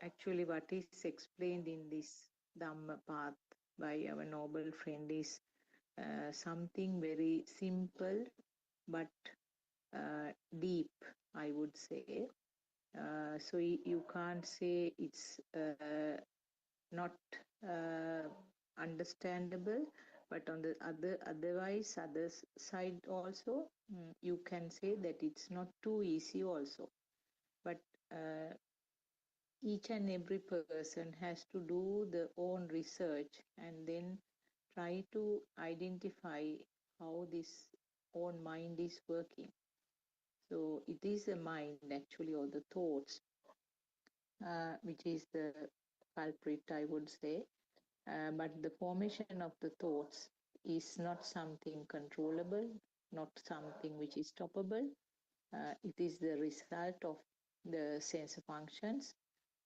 Actually, what is explained in this Dhamma path by our noble friend is something very simple but deep, I would say. So you can't say it's not understandable, but on the other side also, you can say that it's not too easy also. But each and every person has to do their own research and then try to identify how this own mind is working. So it is a mind actually, or the thoughts, which is the culprit, I would say. But the formation of the thoughts is not something controllable, not something which is stoppable. It is the result of the sense functions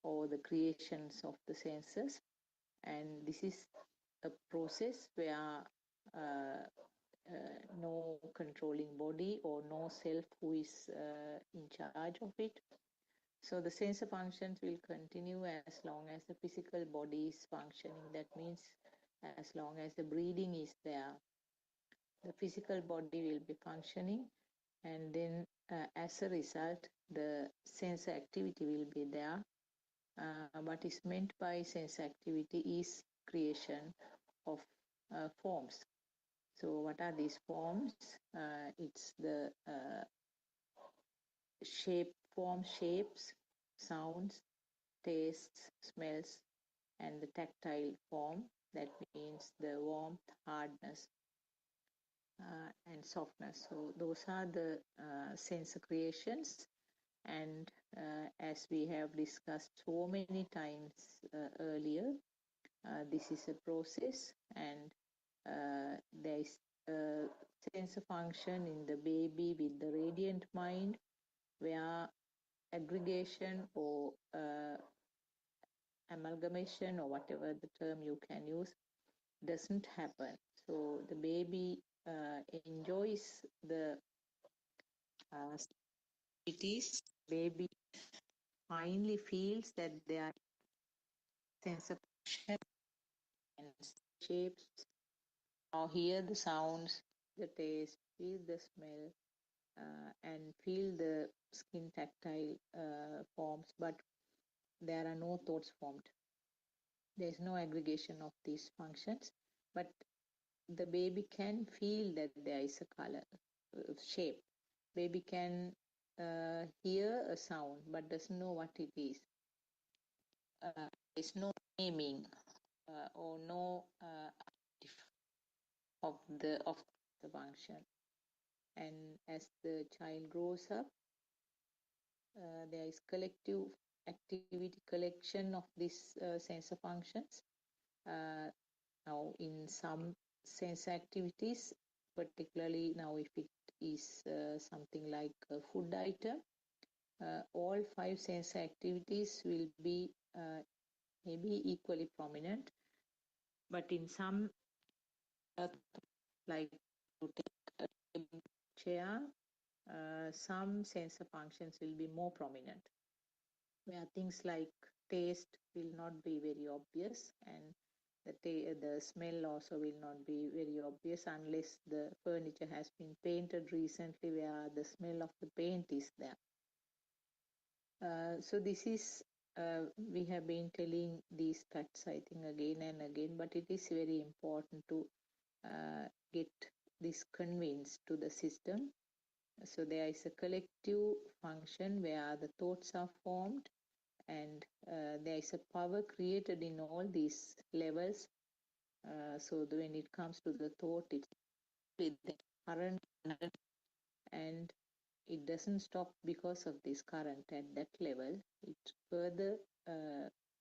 or the creations of the senses. And this is a process where no controlling body or no self who is in charge of it. So the sensor functions will continue as long as the physical body is functioning. That means as long as the breathing is there, the physical body will be functioning. And then as a result, the sense activity will be there. What is meant by sense activity is creation of forms. So what are these forms? It's the shapes, sounds, tastes, smells, and the tactile form. That means the warmth, hardness, and softness. So those are the sense creations. And as we have discussed so many times earlier, this is a process, and there is a sense function in the baby with the radiant mind where aggregation or amalgamation or whatever the term you can use doesn't happen. So the baby enjoys the activities. Baby finally feels that their sense of function and shapes, or hear the sounds, the taste, feel the smell, and feel the skin tactile forms, but there are no thoughts formed. There is no aggregation of these functions, but the baby can feel that there is a color, shape. Baby can hear a sound, but doesn't know what it is. There is no naming or no of the function. And as the child grows up, there is collective activity collection of this sense of functions. Now in some sense activities, particularly now if it is something like a food item, all 5 sense activities will be maybe equally prominent, but in some like to take a chair, some sense of functions will be more prominent, where things like taste will not be very obvious, and the smell also will not be very obvious unless the furniture has been painted recently, where the smell of the paint is there. So this is, we have been telling these facts, I think, again and again, but it is very important to get this convinced to the system. So there is a collective function where the thoughts are formed, and there is a power created in all these levels. So when it comes to the thought, it's with the current, and it doesn't stop because of this current at that level. It further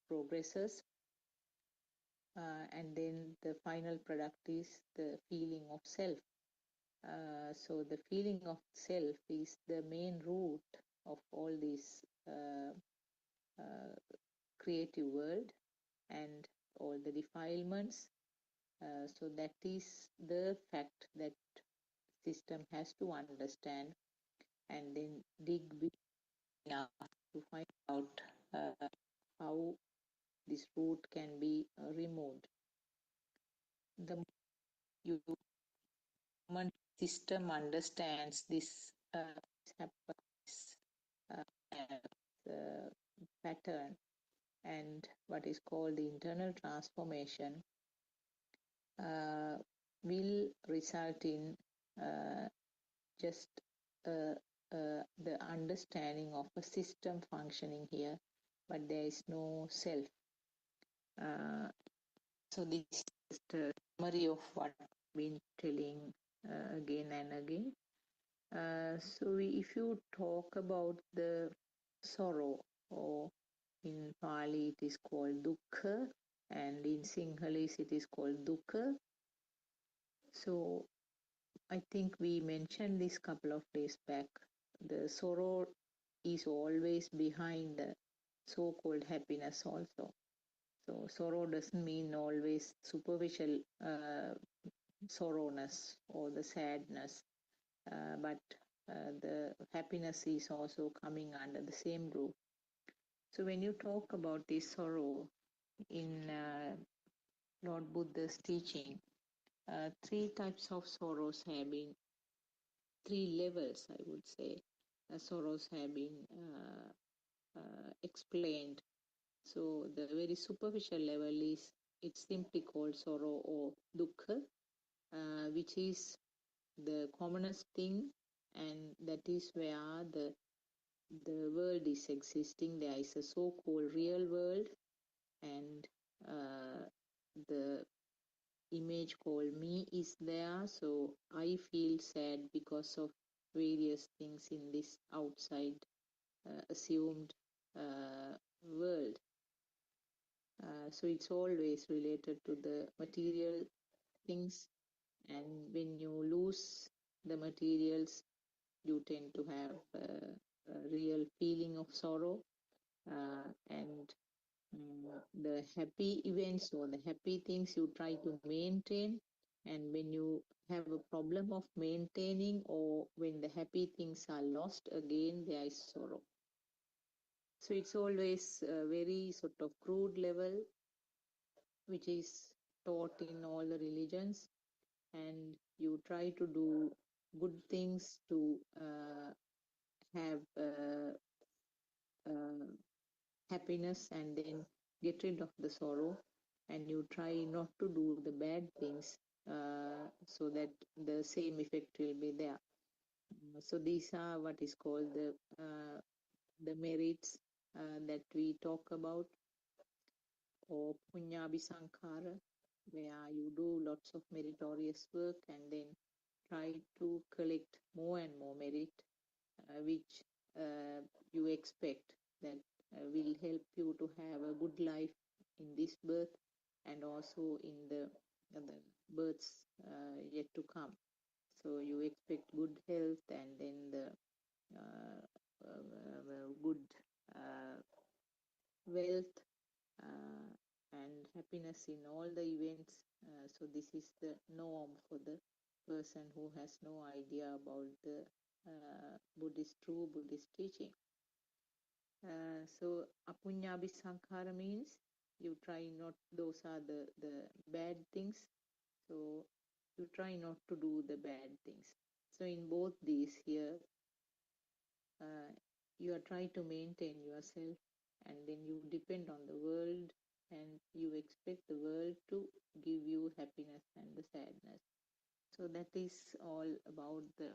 progresses, and then the final product is the feeling of self. So the feeling of self is the main root of all this creative world and all the defilements. So that is the fact that system has to understand and then dig enough to find out how this root can be removed. The human system understands this pattern and what is called the internal transformation will result in just the understanding of a system functioning here, but there is no self. So this is the summary of what I've been telling again and again. So if you talk about the sorrow, or in Pali it is called dukkha, and in Sinhalese it is called dukkha. So I think we mentioned this couple of days back. The sorrow is always behind the so-called happiness also. So sorrow doesn't mean always superficial sorrowness or the sadness, but the happiness is also coming under the same group. So when you talk about this sorrow in Lord Buddha's teaching, 3 types of sorrows have been, 3 levels, I would say. sorrows have been explained. So the very superficial level is it's simply called sorrow or dukkha, which is the commonest thing, and that is where the world is existing. There is a so-called real world, and the image called me is there. So I feel sad because of various things in this outside assumed world. So it's always related to the material things, and when you lose the materials, you tend to have a real feeling of sorrow, and the happy events or the happy things you try to maintain, and when you have a problem of maintaining, or when the happy things are lost, again there is sorrow. So it's always a very sort of crude level which is taught in all the religions, and you try to do good things to have uh, happiness and then get rid of the sorrow, and you try not to do the bad things so that the same effect will be there. So these are what is called the merits that we talk about, or punyabhisankhara, where you do lots of meritorious work and then try to collect more and more merit, which you expect that will help you to have a good life in this birth and also in the births yet to come. So you expect good health, and then the good uh, wealth uh, and happiness in all the events. So this is the norm for the person who has no idea about the true Buddhist teaching. So apunyabhi sankhara means you try not, those are the bad things. So you try not to do the bad things. So in both these here, uh, you are trying to maintain yourself, and then you depend on the world, and you expect the world to give you happiness and the sadness. So that is all about the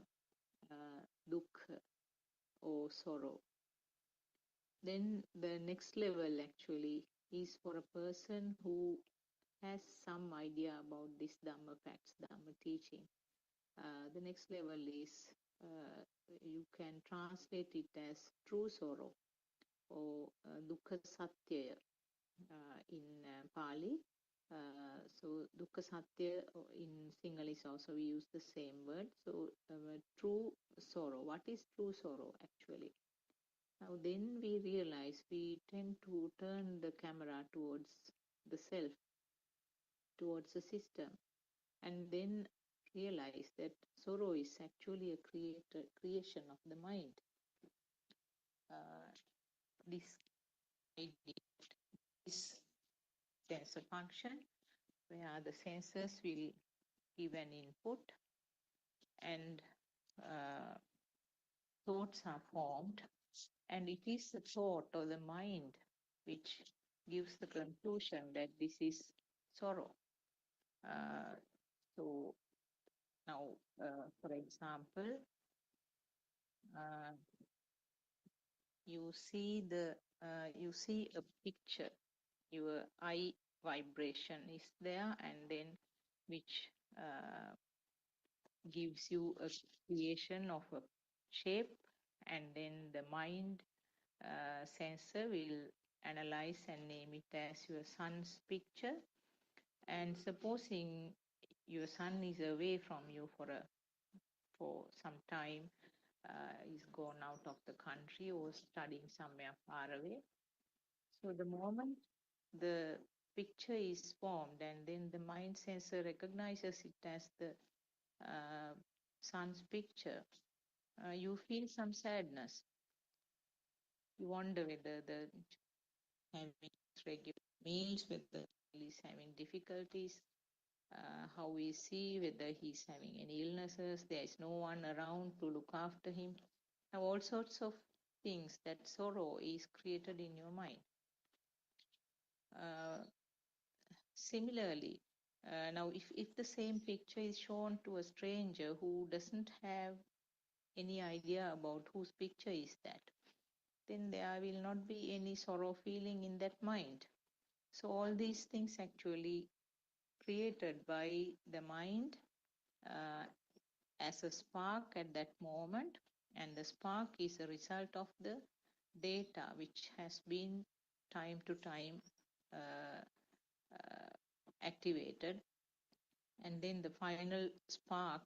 dukkha or sorrow. Then the next level actually is for a person who has some idea about this Dhamma facts, Dhamma teaching. The next level is you can translate it as true sorrow or dukkha satya in Pali. So dukkha satya in Sinhalese also we use the same word. So true sorrow. What is true sorrow actually? Now then we realize we tend to turn the camera towards the self, towards the system, and then realize that sorrow is actually a creation of the mind. This idea is sensor function, where the sensors will give an input, and thoughts are formed, and it is the thought or the mind which gives the conclusion that this is sorrow. So now, for example, uh, you see a picture, your eye vibration is there, and then which gives you a creation of a shape, and then the mind sensor will analyze and name it as your son's picture. And supposing your son is away from you for some time, is gone out of the country or studying somewhere far away. So the moment the picture is formed, and then the mind sensor recognizes it as the son's picture, you feel some sadness. You wonder whether the having regular meals, whether he's having difficulties, how we see whether he's having any illnesses. There is no one around to look after him. Now, all sorts of things that sorrow is created in your mind. Similarly, now if the same picture is shown to a stranger who doesn't have any idea about whose picture is that, then there will not be any sorrow feeling in that mind. So all these things actually created by the mind uh, as a spark at that moment, and the spark is a result of the data which has been time to time uh, activated, and then the final spark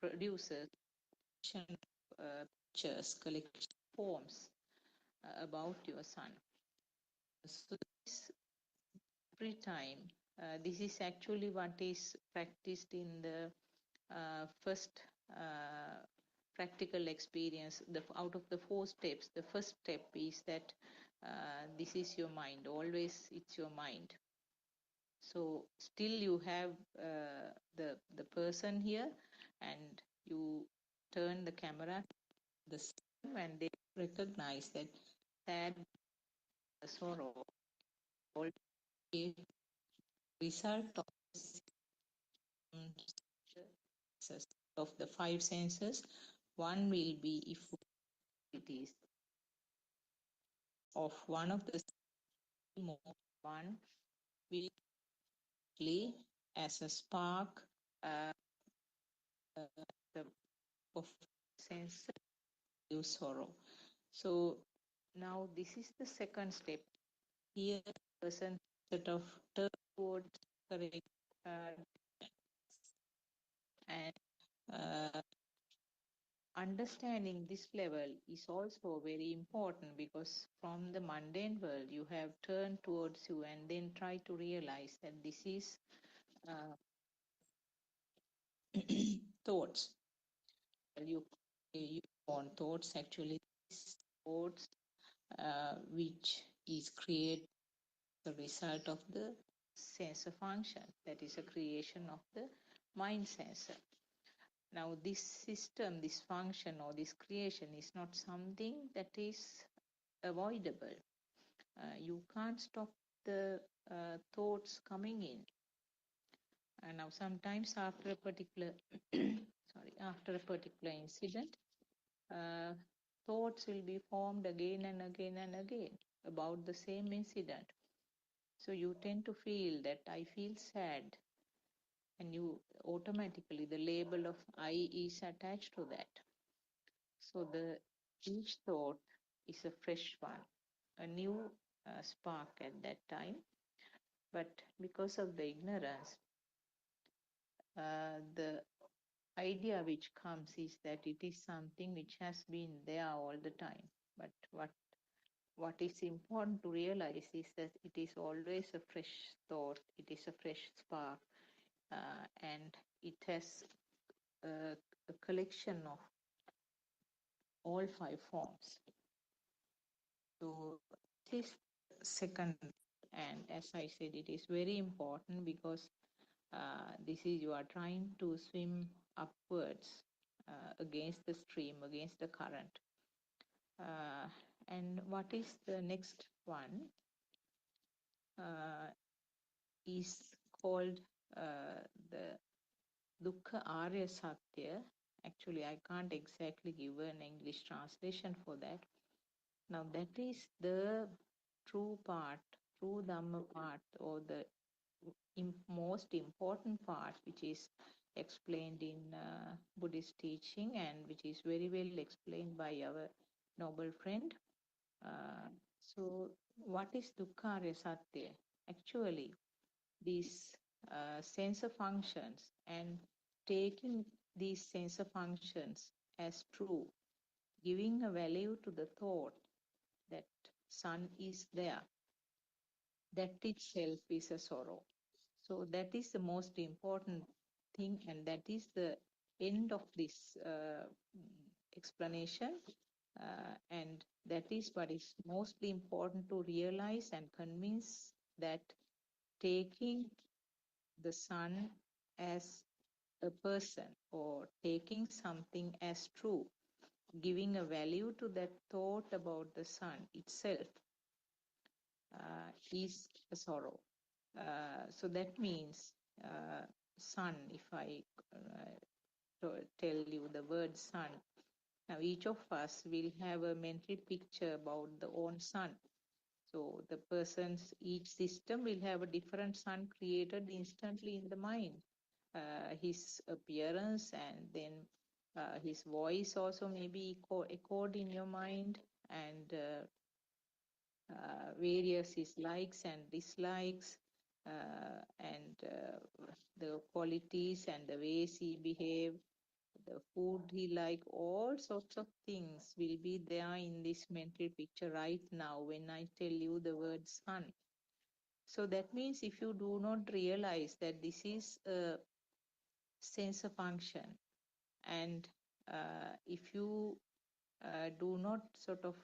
produces pictures, collection forms about your son. So this every time, this is actually what is practiced in the first practical experience. Out of the 4 steps, the first step is that this is your mind. Always, it's your mind. So still you have the person here, and you turn the camera the same, and they recognize that sad sorrow all is result of of the 5 senses. One will be if it is of one of the more, one will be as a spark uh, the of sense you sorrow. So now this is the second step. Here, person sort of turn towards correct and understanding this level is also very important, because from the mundane world you have turned towards you and then try to realize that this is uh, thoughts. You own thoughts, actually these thoughts which is create the result of the sensor function, that is a creation of the mind sensor. Now this system, this function or this creation is not something that is avoidable. You can't stop the thoughts coming in. And now sometimes after a particular after a particular incident, uh, thoughts will be formed again and again and again about the same incident. So you tend to feel that I feel sad, and you automatically the label of I is attached to that. So the each thought is a fresh one, a new spark at that time. But because of the ignorance, the idea which comes is that it is something which has been there all the time. But what is important to realize is that it is always a fresh thought, it is a fresh spark, and it has a collection of all 5 forms. So this is second, and as I said, it is very important because this is you are trying to swim upwards against the stream, against the current. And what is the next one is called the Dukkha Arya Satya. Actually, I can't exactly give an English translation for that. Now, that is the true part, true Dhamma part, or the most important part, which is explained in Buddhist teaching and which is very well explained by our noble friend. So, what is Dukkha Satya? Actually, these sensor functions and taking these sensor functions as true, giving a value to the thought that sun is there, that itself is a sorrow. So that is the most important thing, and that is the end of this explanation. And that is what is mostly important to realize and convince, that taking the sun as a person or taking something as true giving a value to that thought about the sun itself is a sorrow. So that means sun, if I tell you the word sun, now each of us will have a mental picture about the own sun. So the person's, each system will have a different sun created instantly in the mind. His appearance and then his voice also may be echoed in your mind, and various his likes and dislikes, and the qualities and the ways he behave, the food he like, all sorts of things will be there in this mental picture right now when I tell you the word sun. So that means if you do not realize that this is a sensor function, and if you do not sort of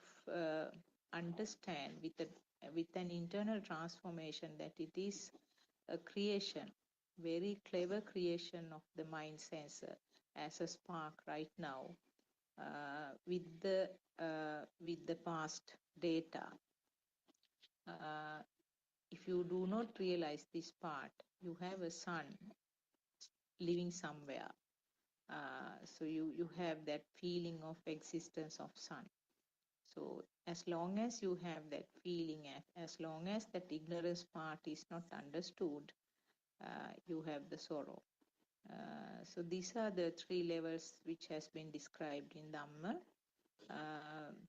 understand with an internal transformation that it is a creation, very clever creation of the mind sensor as a spark right now, with the past data. If you do not realize this part, you have a sun living somewhere. So you have that feeling of existence of sun. So as long as you have that feeling, as long as that ignorance part is not understood, you have the sorrow. So these are the three levels which has been described in Dhamma.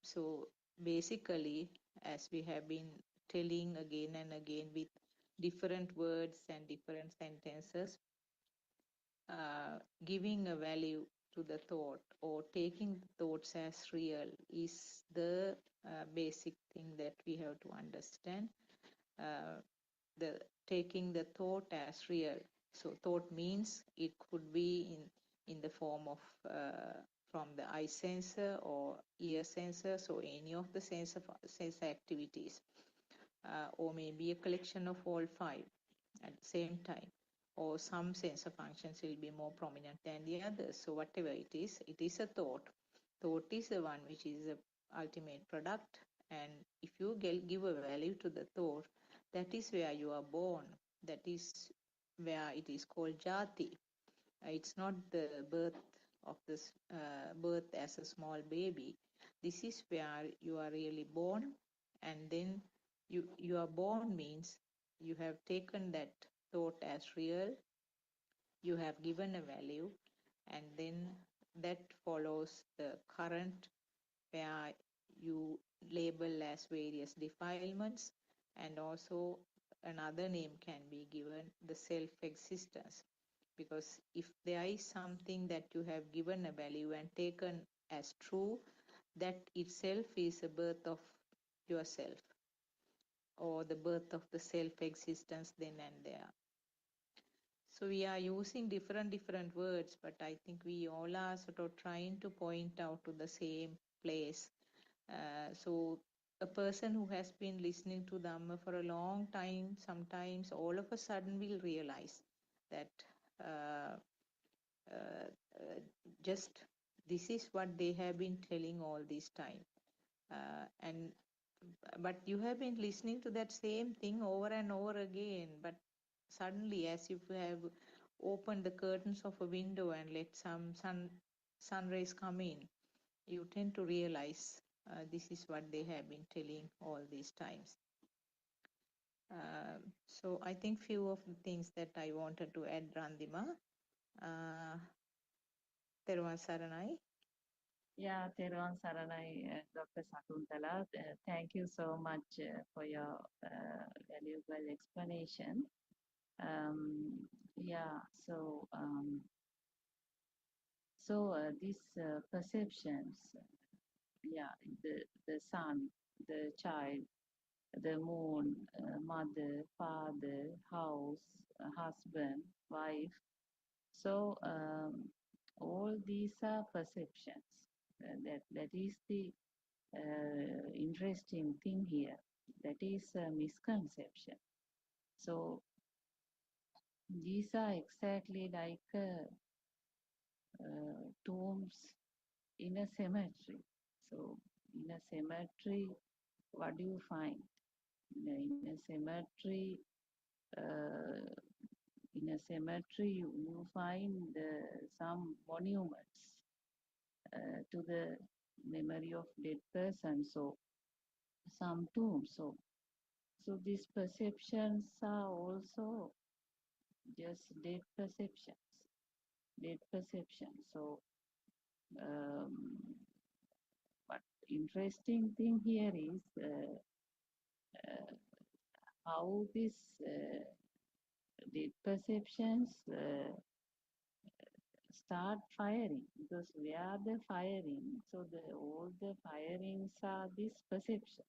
So basically, as we have been telling again and again with different words and different sentences, giving a value to the thought or taking the thoughts as real is the basic thing that we have to understand. The taking the thought as real. So thought means it could be in the form of from the eye sensor or ear sensors or any of the sensor activities, or maybe a collection of all five at the same time, or some sensor functions will be more prominent than the others. So whatever it is a thought. Thought is the one which is the ultimate product, and if you give a value to the thought, that is where you are born. That is where it is called jati. It's not the birth of this birth as a small baby. This is where you are really born, and then you are born means you have taken that thought as real, you have given a value, and then that follows the current where you label as various defilements, and also another name can be given, the self-existence. Because if there is something that you have given a value and taken as true, that itself is a birth of yourself, or the birth of the self-existence then and there. So we are using different words, but I think we all are sort of trying to point out to the same place. So a person who has been listening to Dhamma for a long time, sometimes all of a sudden will realize that uh, uh, uh, just this is what they have been telling all this time. And but you have been listening to that same thing over and over again, but suddenly, as if you have opened the curtains of a window and let some sun rays come in, you tend to realize this is what they have been telling all these times. So I think few of the things that I wanted to add, Randima. Teruvan Saranai. Yeah, Teruvan Saranai, Dr. Sakuntala. Thank you so much for your valuable explanation. Yeah, these perceptions, yeah, the sun, the child, the moon, mother, father, house, husband, wife. So all these are perceptions. That is the interesting thing here. That is a misconception. So these are exactly like tombs in a cemetery. So in a cemetery, what do you find? In a cemetery, uh, you find some monuments to the memory of dead person. So some tombs. So these perceptions are also just dead perceptions. Dead perceptions. So but interesting thing here is how this dead perceptions start firing, because where the firing, so all the firings are this perception.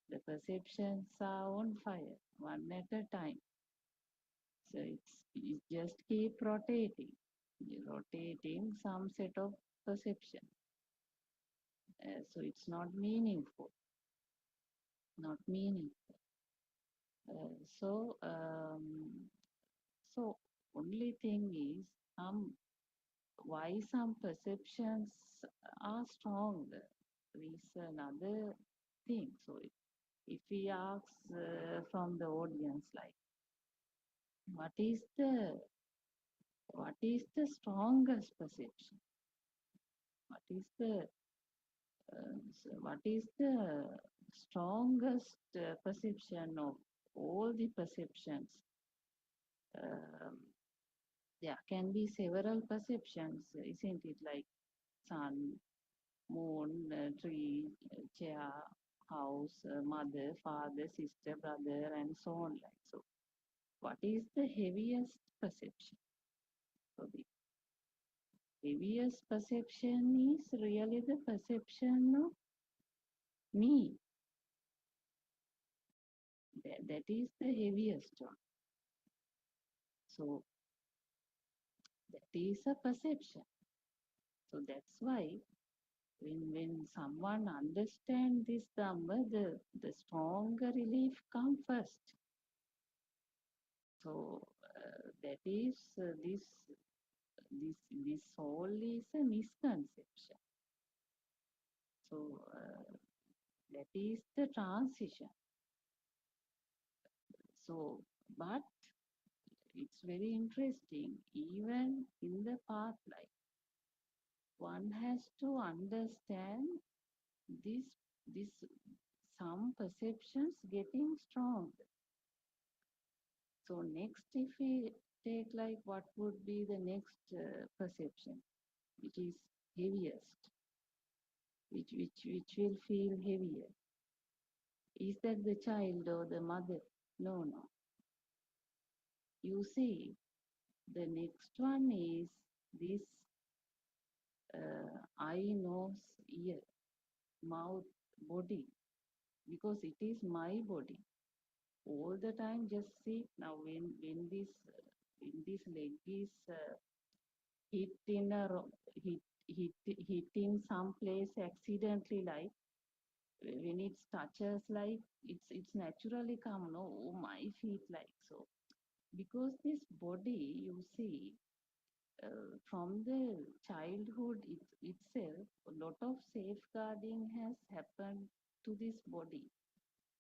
The perceptions are on fire, one at a time. So it just keep rotating some set of perception. So it's not meaningful, not meaningful. So only thing is why some perceptions are stronger is another thing. So if we ask from the audience, like, what is the strongest perception? What is the strongest perception of all the perceptions? There can be several perceptions, isn't it? Like sun, moon, tree, chair, house, mother, father, sister, brother, and so on. Like so, what is the heaviest perception? So the heaviest perception is really the perception of me. That is the heaviest one. So that is a perception. So that's why when someone understands this Dhamma, the stronger relief comes first. So that is this soul is a misconception. So that is the transition. So, but it's very interesting. Even in the path life, one has to understand this some perceptions getting strong. So next, if we take like what would be the next perception, which is heaviest, which will feel heavier. Is that the child or the mother? No. You see, the next one is this eye, nose, ear, mouth, body, because it is my body. All the time, just see now when this leg is hit in some place accidentally, like when it touches, like it's naturally come, no, oh, my feet, like so, because this body, you see, from the childhood itself, a lot of safeguarding has happened to this body.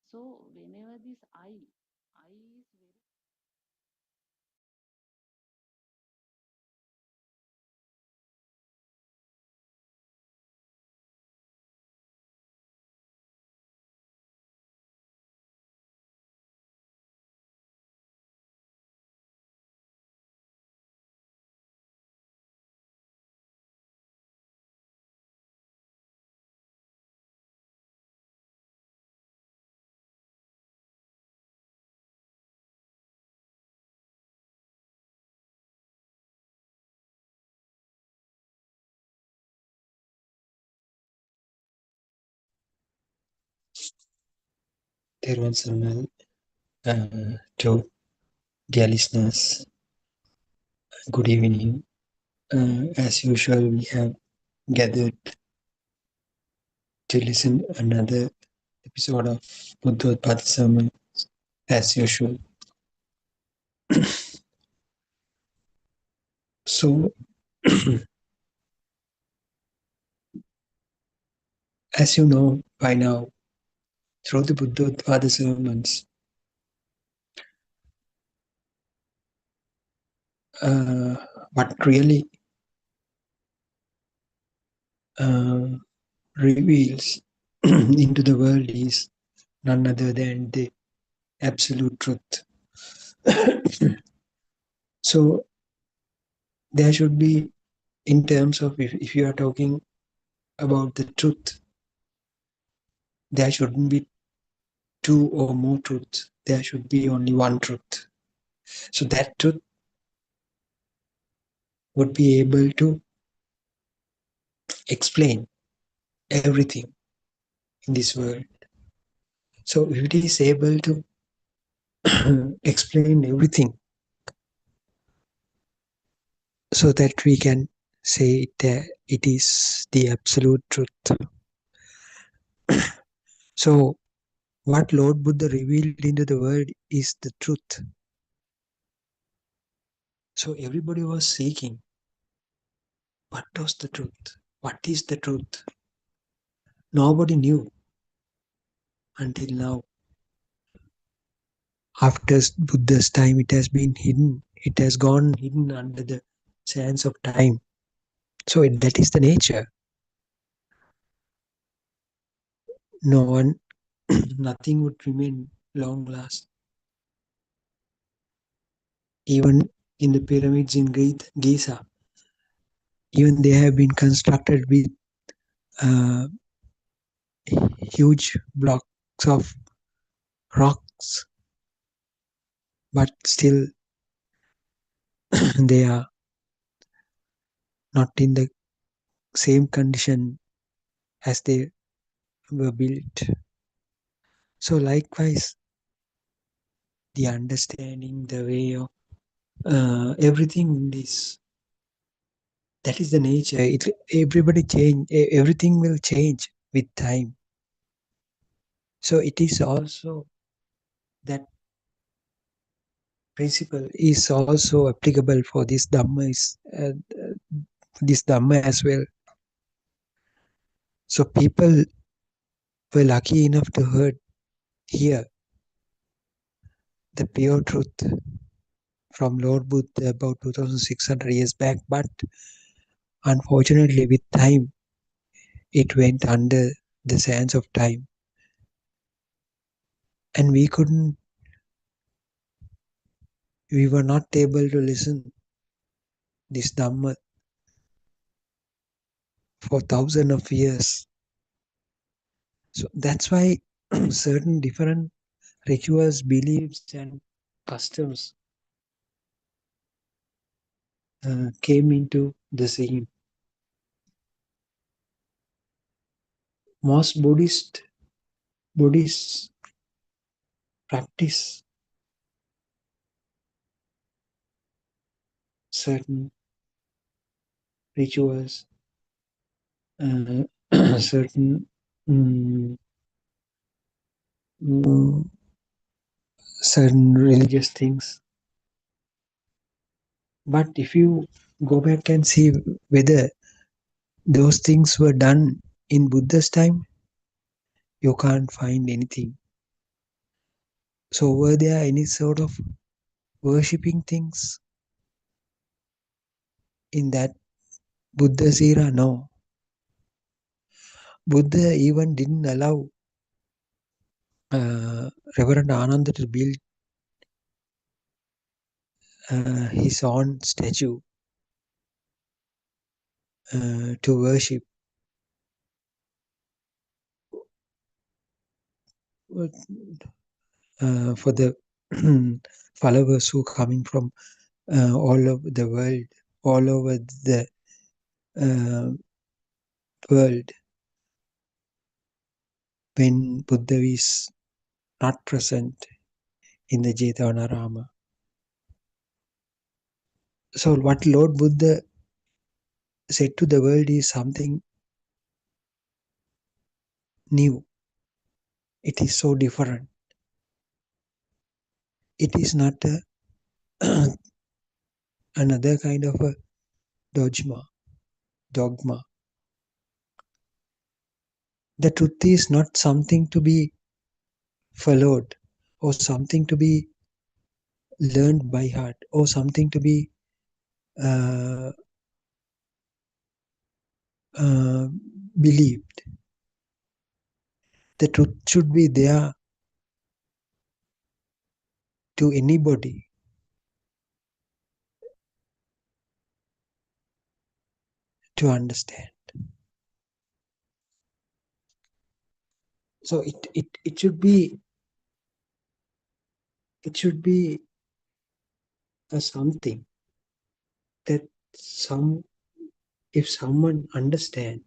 So whenever this eye is very There was to dear listeners, good evening. As usual, we have gathered to listen another episode of Buddothpada sermon. As usual, so As you know by now, through the Buddothpada sermons, what really uh, reveals into the world is none other than the absolute truth. So there should be, in terms of if you are talking about the truth, there shouldn't be two or more truths. There should be only one truth. So that truth would be able to explain everything in this world. So if it is able to explain everything, so that we can say it is the absolute truth. So what Lord Buddha revealed into the world is the truth. So everybody was seeking, what was the truth? What is the truth? Nobody knew until now. After Buddha's time, it has been hidden. It has gone hidden under the sands of time. So that is the nature. No one, nothing would remain long last. Even in the pyramids in Giza, even they have been constructed with uh, huge blocks of rocks, but still they are not in the same condition as they were built. So likewise, the understanding, the way of everything in this, that is the nature. Everybody change. Everything will change with time. So it is also that principle is also applicable for this Dhamma as well. So people were lucky enough to hear the pure truth from Lord Buddha about 2600 years back, but unfortunately with time it went under the sands of time, and we were not able to listen this Dhamma for thousands of years. So that's why certain different rituals, beliefs and customs came into the scene. Most Buddhists practice certain rituals, certain mm, mm, certain religious things. But if you go back and see whether those things were done in Buddha's time, you can't find anything. So were there any sort of worshipping things in that Buddha's era? No. Buddha even didn't allow Reverend Ananda to build his own statue to worship for the followers who coming from all over the world, all over the world, when Buddha is not present in the Jetavana. So what Lord Buddha said to the world is something new. It is so different. It is not another kind of a dogma. The truth is not something to be followed or something to be learned by heart or something to be uh, uh, believed. The truth should be there to anybody to understand. So it should be a something that some if someone understand,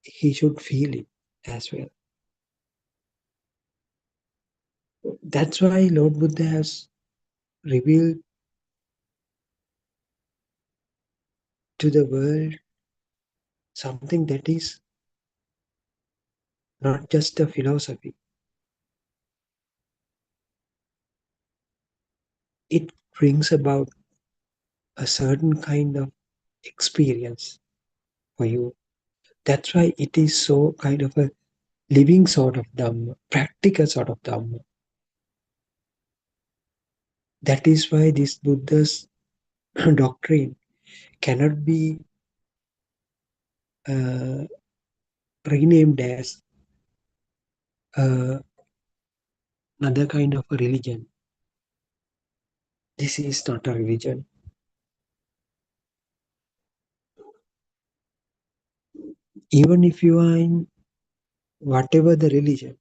he should feel it as well. That's why Lord Buddha has revealed to the world something that is not just a philosophy. It brings about a certain kind of experience for you. That's why it is so kind of a living sort of Dhamma, practical sort of Dhamma. That is why this Buddha's doctrine cannot be uh, renamed as another kind of a religion. This is not a religion. Even if you are in whatever the religion,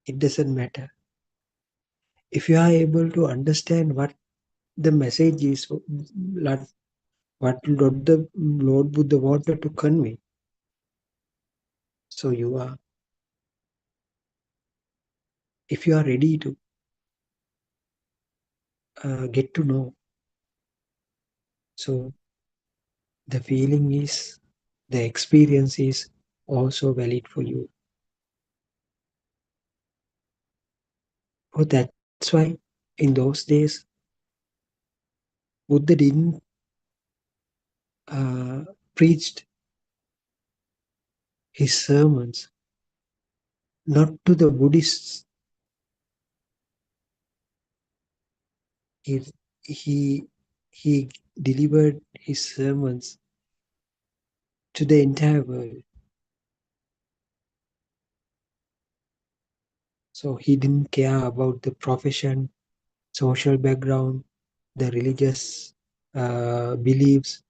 it doesn't matter. If you are able to understand what the message is, what Lord Buddha wanted to convey, so you are, if you are ready to get to know, so the feeling is, the experience is also valid for you. So that's why in those days, Buddha didn't preached his sermons not to the Buddhists. He, he, he delivered his sermons to the entire world. So he didn't care about the profession, social background, the religious beliefs,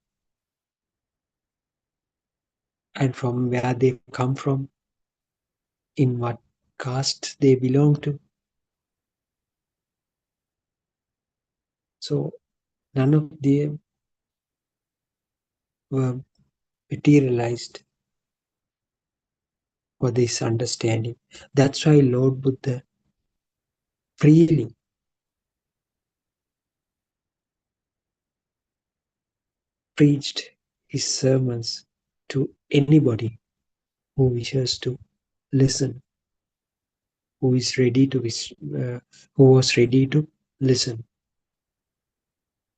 and from where they come from, in what caste they belong to. So none of them were materialized for this understanding. That's why Lord Buddha freely preached his sermons to anybody who wishes to listen, who is ready to who was ready to listen.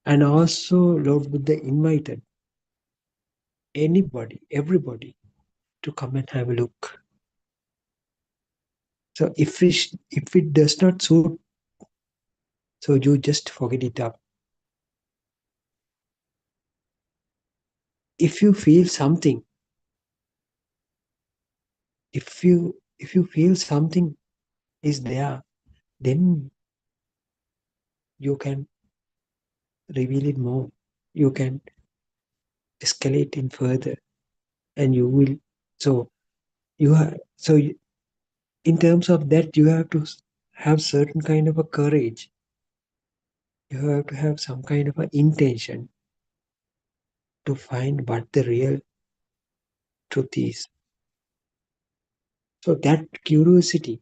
And also Lord Buddha invited anybody, everybody to come and have a look. So if it does not suit, so you just forget it up. If you feel something, if you feel something is there, then you can reveal it more. You can escalate in further, and you will. So you are in terms of that, you have to have certain kind of a courage. You have to have some kind of an intention to find what the real truth is. So that curiosity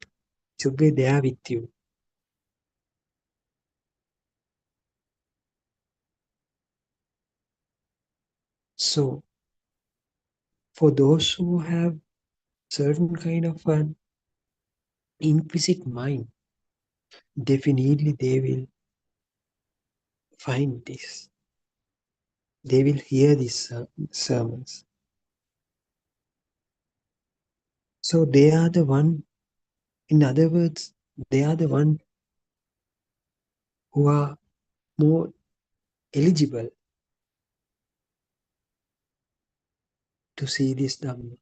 should be there with you. So for those who have certain kind of an inquisitive mind, definitely they will find this. they will hear these sermons. So they are the one, in other words, they are the one who are more eligible to see this Dhamma.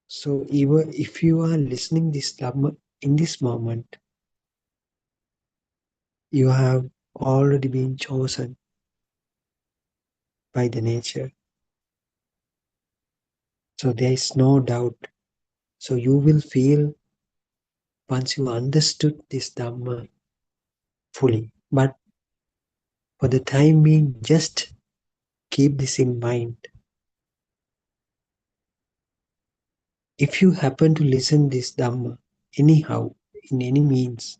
So even if you are listening this Dhamma in this moment, you have already been chosen by the nature. So there is no doubt. So you will feel once you understood this Dhamma fully. But for the time being, just keep this in mind. If you happen to listen this Dhamma anyhow, in any means,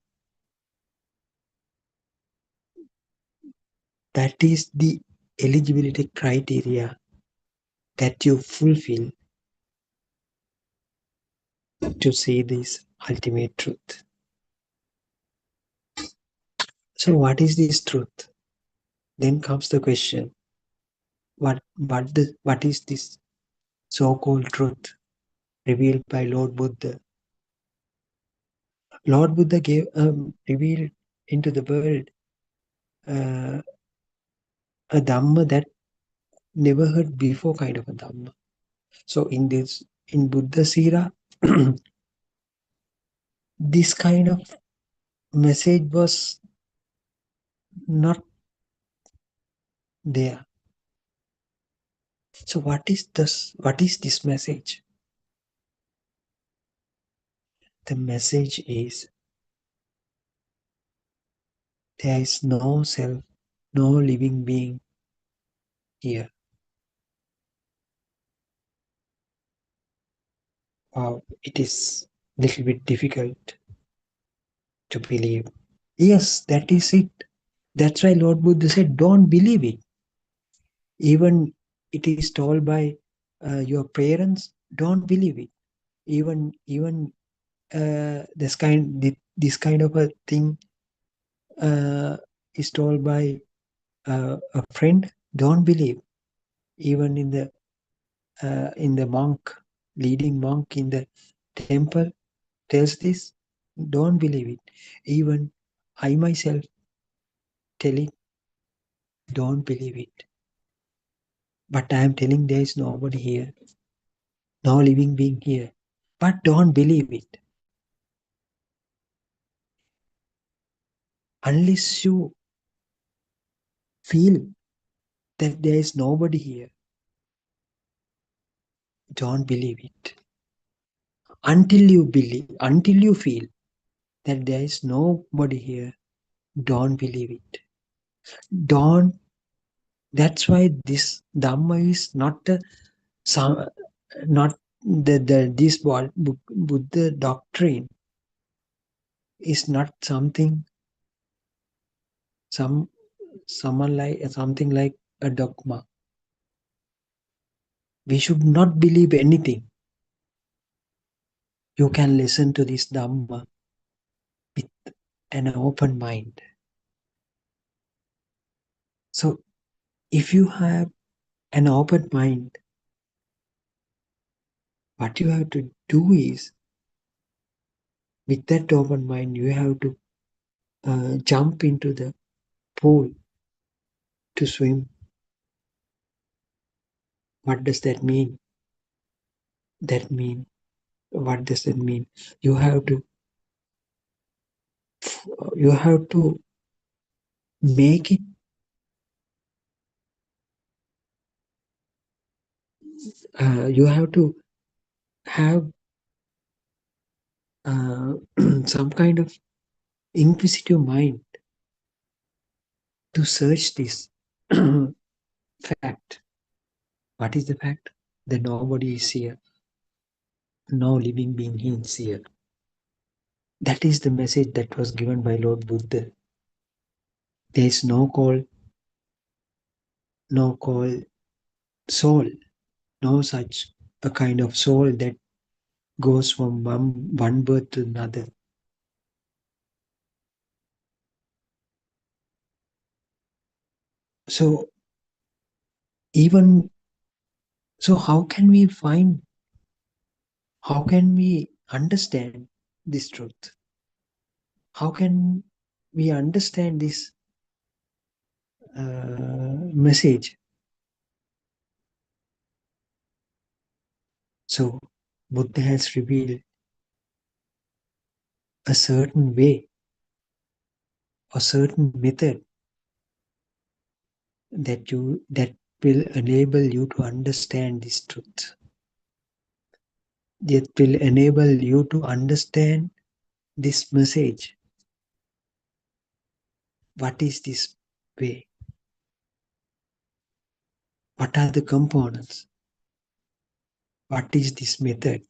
that is the eligibility criteria that you fulfill to see this ultimate truth. So what is this truth? Then comes the question, what is this so-called truth revealed by Lord Buddha? Lord Buddha revealed into the world uh, a Dhamma that never heard before, kind of a Dhamma. So in Buddha's era, this kind of message was not there. So what is this? What is this message? The message is there is no self, no living being here. Wow, it is a little bit difficult to believe. Yes, that is it. That's why Lord Buddha said, don't believe it. Even it is told by your parents, don't believe it. Even this kind of a thing is told by a friend, don't believe. Even in the monk, leading monk in the temple tells this, don't believe it. Even I myself tell it, don't believe it. But I am telling there is nobody here, no living being here. But don't believe it. Unless you feel that there is nobody here, don't believe it. Until you believe, until you feel that there is nobody here, don't believe it. Don't. That's why this Dhamma is not not this Buddha doctrine is not something someone like something like a dogma. We should not believe anything. You can listen to this Dhamma with an open mind. So if you have an open mind, what you have to do is, with that open mind, you have to jump into the pool to swim. What does that mean? What does that mean? You have to make it you have to have some kind of inquisitive mind to search this fact. What is the fact? That nobody is here. No living being is here. That is the message that was given by Lord Buddha. There is no call soul, no such a kind of soul that goes from one birth to another. So even so, how can we understand this truth? How can we understand this message? So Buddha has revealed a certain way, a certain method that will enable you to understand this truth. That will enable you to understand this message. What is this way? What are the components? What is this method?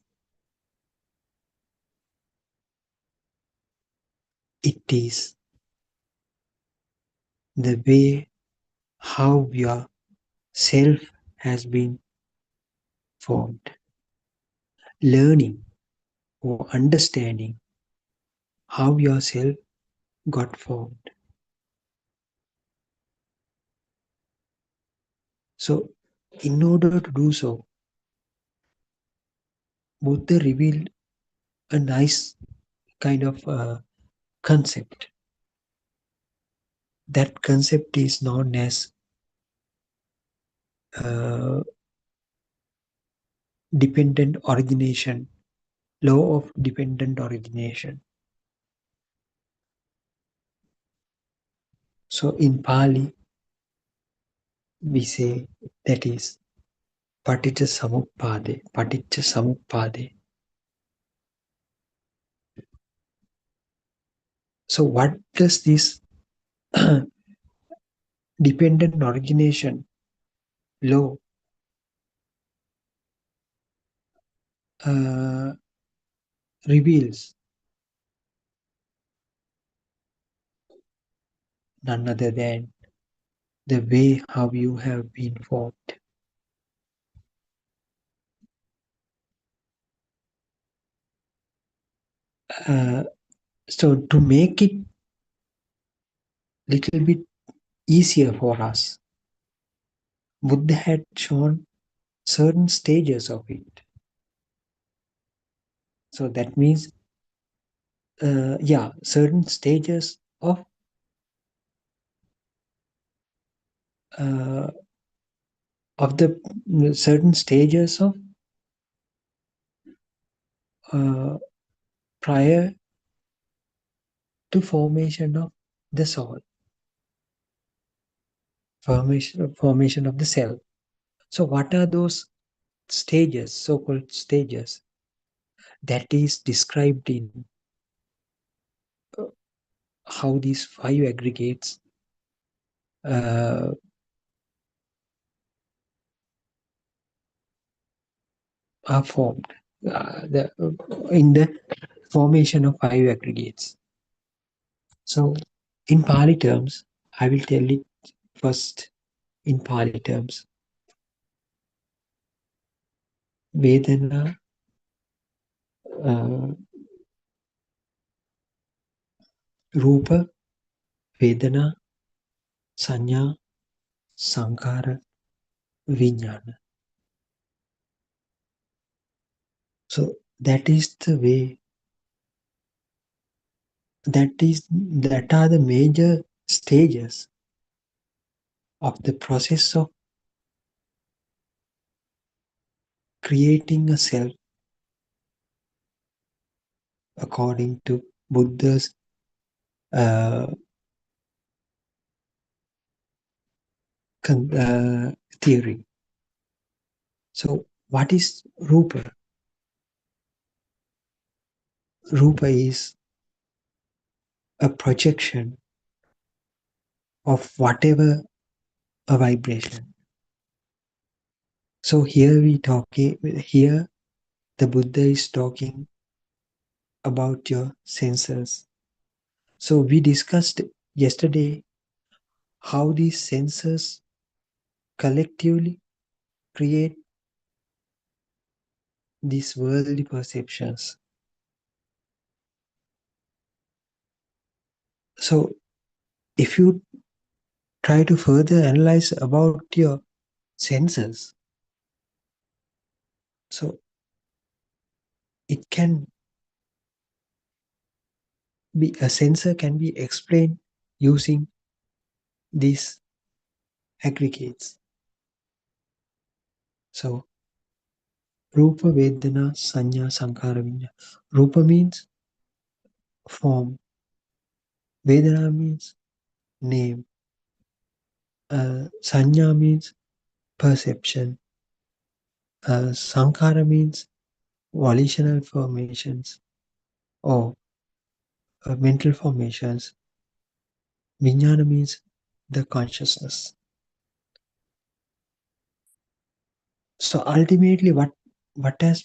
It is the way how your self has been formed. Learning or understanding how yourself got formed. So, in order to do so, Buddha revealed a nice kind of concept. That concept is known as uh, dependent origination, law of dependent origination. So, in Pali, we say that is Paticca Samuppade, Paticca Samuppade. So, what does this dependent origination law uh, reveals? None other than the way how you have been formed. Uh, so, to make it little bit easier for us, Buddha had shown certain stages of it. So that means, certain stages uh, of the certain stages of uh, prior to formation of the soul, formation of the self. So what are those stages, so-called stages, that is described in uh, how these five aggregates uh, are formed in the formation of five aggregates. So in Pali terms, I will tell it first in Pali terms. Vedana, Rupa, Vedana, Sanya, Sankara, Vijnana. So that is the way, that are the major stages of the process of creating a self according to Buddha's uh, theory. So what is Rupa? Rupa is a projection of whatever a vibration. So here the Buddha is talking about your senses. So we discussed yesterday how these senses collectively create these worldly perceptions. So if you try to further analyze about your senses. So it can be a sensor can be explained using these aggregates. So Rupa, Vedana, Sanya, Sankara, Vinya. Rupa means form. Vedana means name. Sanya means perception. Sankara means volitional formations or mental formations. Vijnana means the consciousness. So ultimately, what has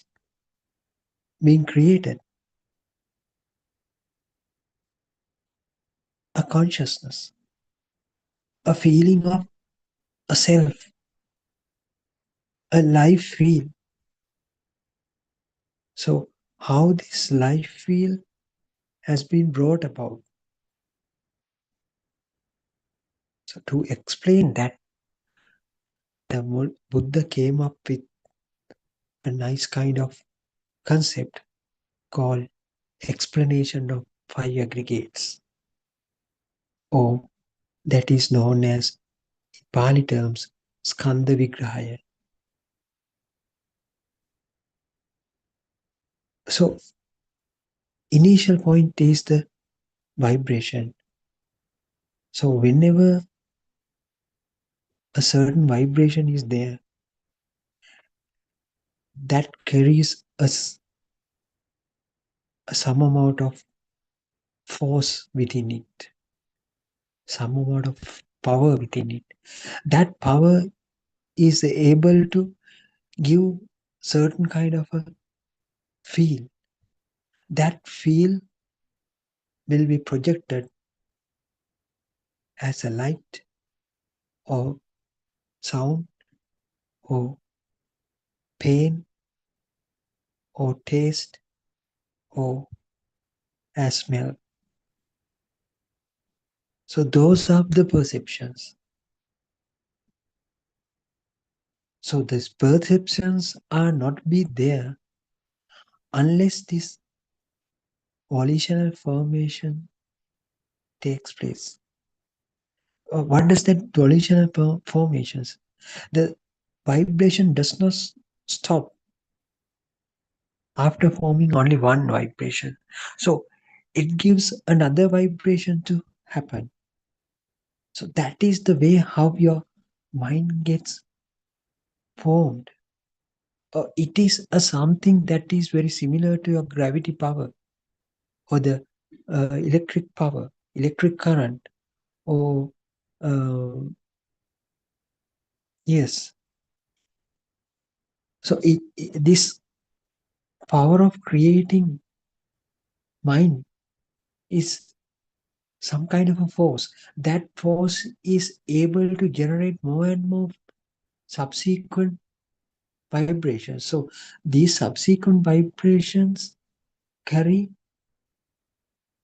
been created? A consciousness, a feeling of a self, a life feel. So how this life feel has been brought about? So to explain that, the Buddha came up with a nice kind of concept called explanation of five aggregates, or that is known as, in Pali terms, Skandha Vigrahaya. So initial point is the vibration. So whenever a certain vibration is there, that carries some amount of force within it, some amount of power within it. That power is able to give certain kind of a feel. That feel will be projected as a light or sound or pain or taste or as smell. So those are the perceptions. So these perceptions are not be there unless this volitional formation takes place. What does that volitional formations? The vibration does not stop after forming only one vibration. So it gives another vibration to happen. So that is the way how your mind gets formed. It is a something that is very similar to your gravity power or the electric power, electric current, or yes. So this power of creating mind is some kind of a force. That force is able to generate more and more subsequent vibrations. So these subsequent vibrations carry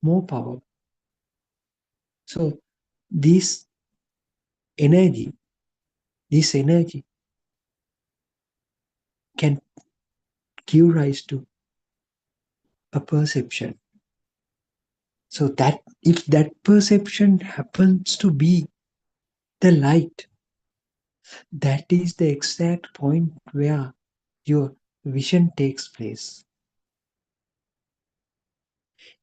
more power. So this energy, this energy can give rise to a perception. So that if that perception happens to be the light, that is the exact point where your vision takes place.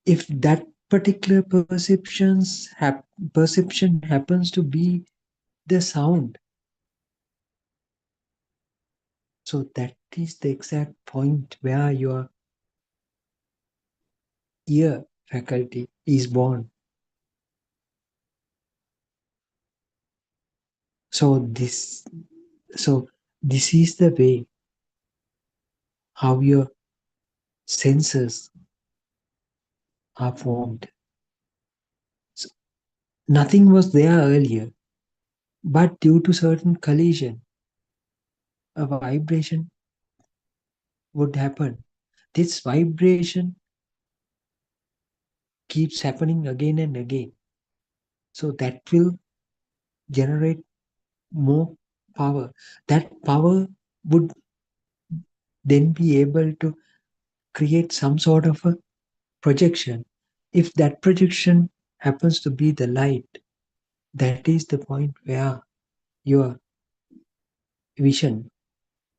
If that particular perception happens to be the sound, so that is the exact point where your ear faculty is born. So this is the way how your senses are formed. So nothing was there earlier, but due to certain collision, a vibration would happen. This vibration keeps happening again and again. So that will generate more power. That power would then be able to create some sort of a projection. If that projection happens to be the light, that is the point where your vision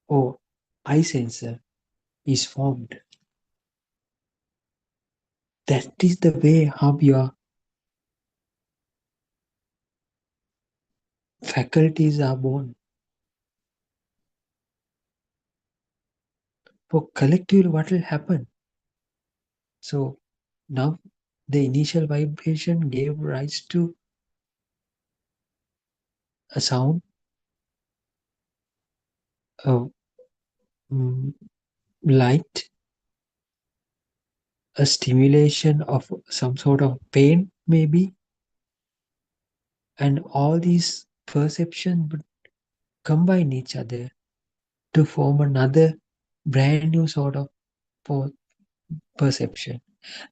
or eye sensor is formed. That is the way how your faculties are born. For collectively, what will happen? So now the initial vibration gave rise to a sound, a light, a stimulation of some sort of pain, maybe, and all these perceptions would combine each other to form another brand new sort of perception.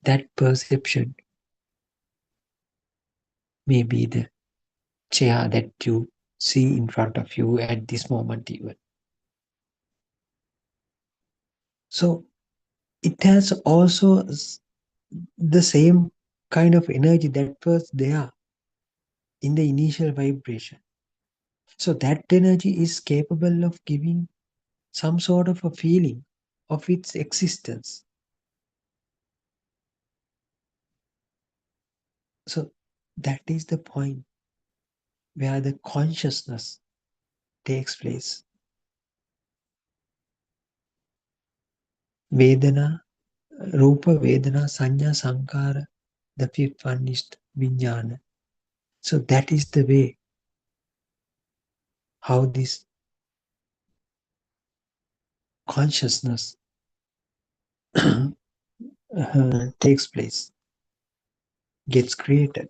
That perception may be the chair that you see in front of you at this moment, even. So it has also the same kind of energy that was there in the initial vibration. So that energy is capable of giving some sort of a feeling of its existence. So that is the point where the consciousness takes place. Vedana, Rupa, Vedana, Sanya, Sankara, the fifth one is Vijnana. So that is the way how this consciousness takes place, gets created.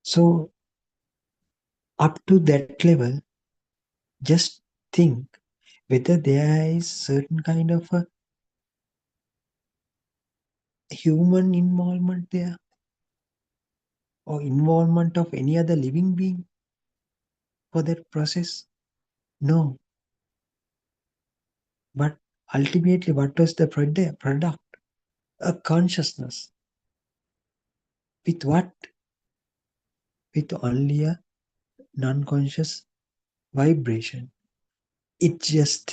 So up to that level, just think whether there is certain kind of a human involvement there or involvement of any other living being for that process. No. But ultimately, what was the product? A consciousness. With what? With only a non-conscious vibration. It's just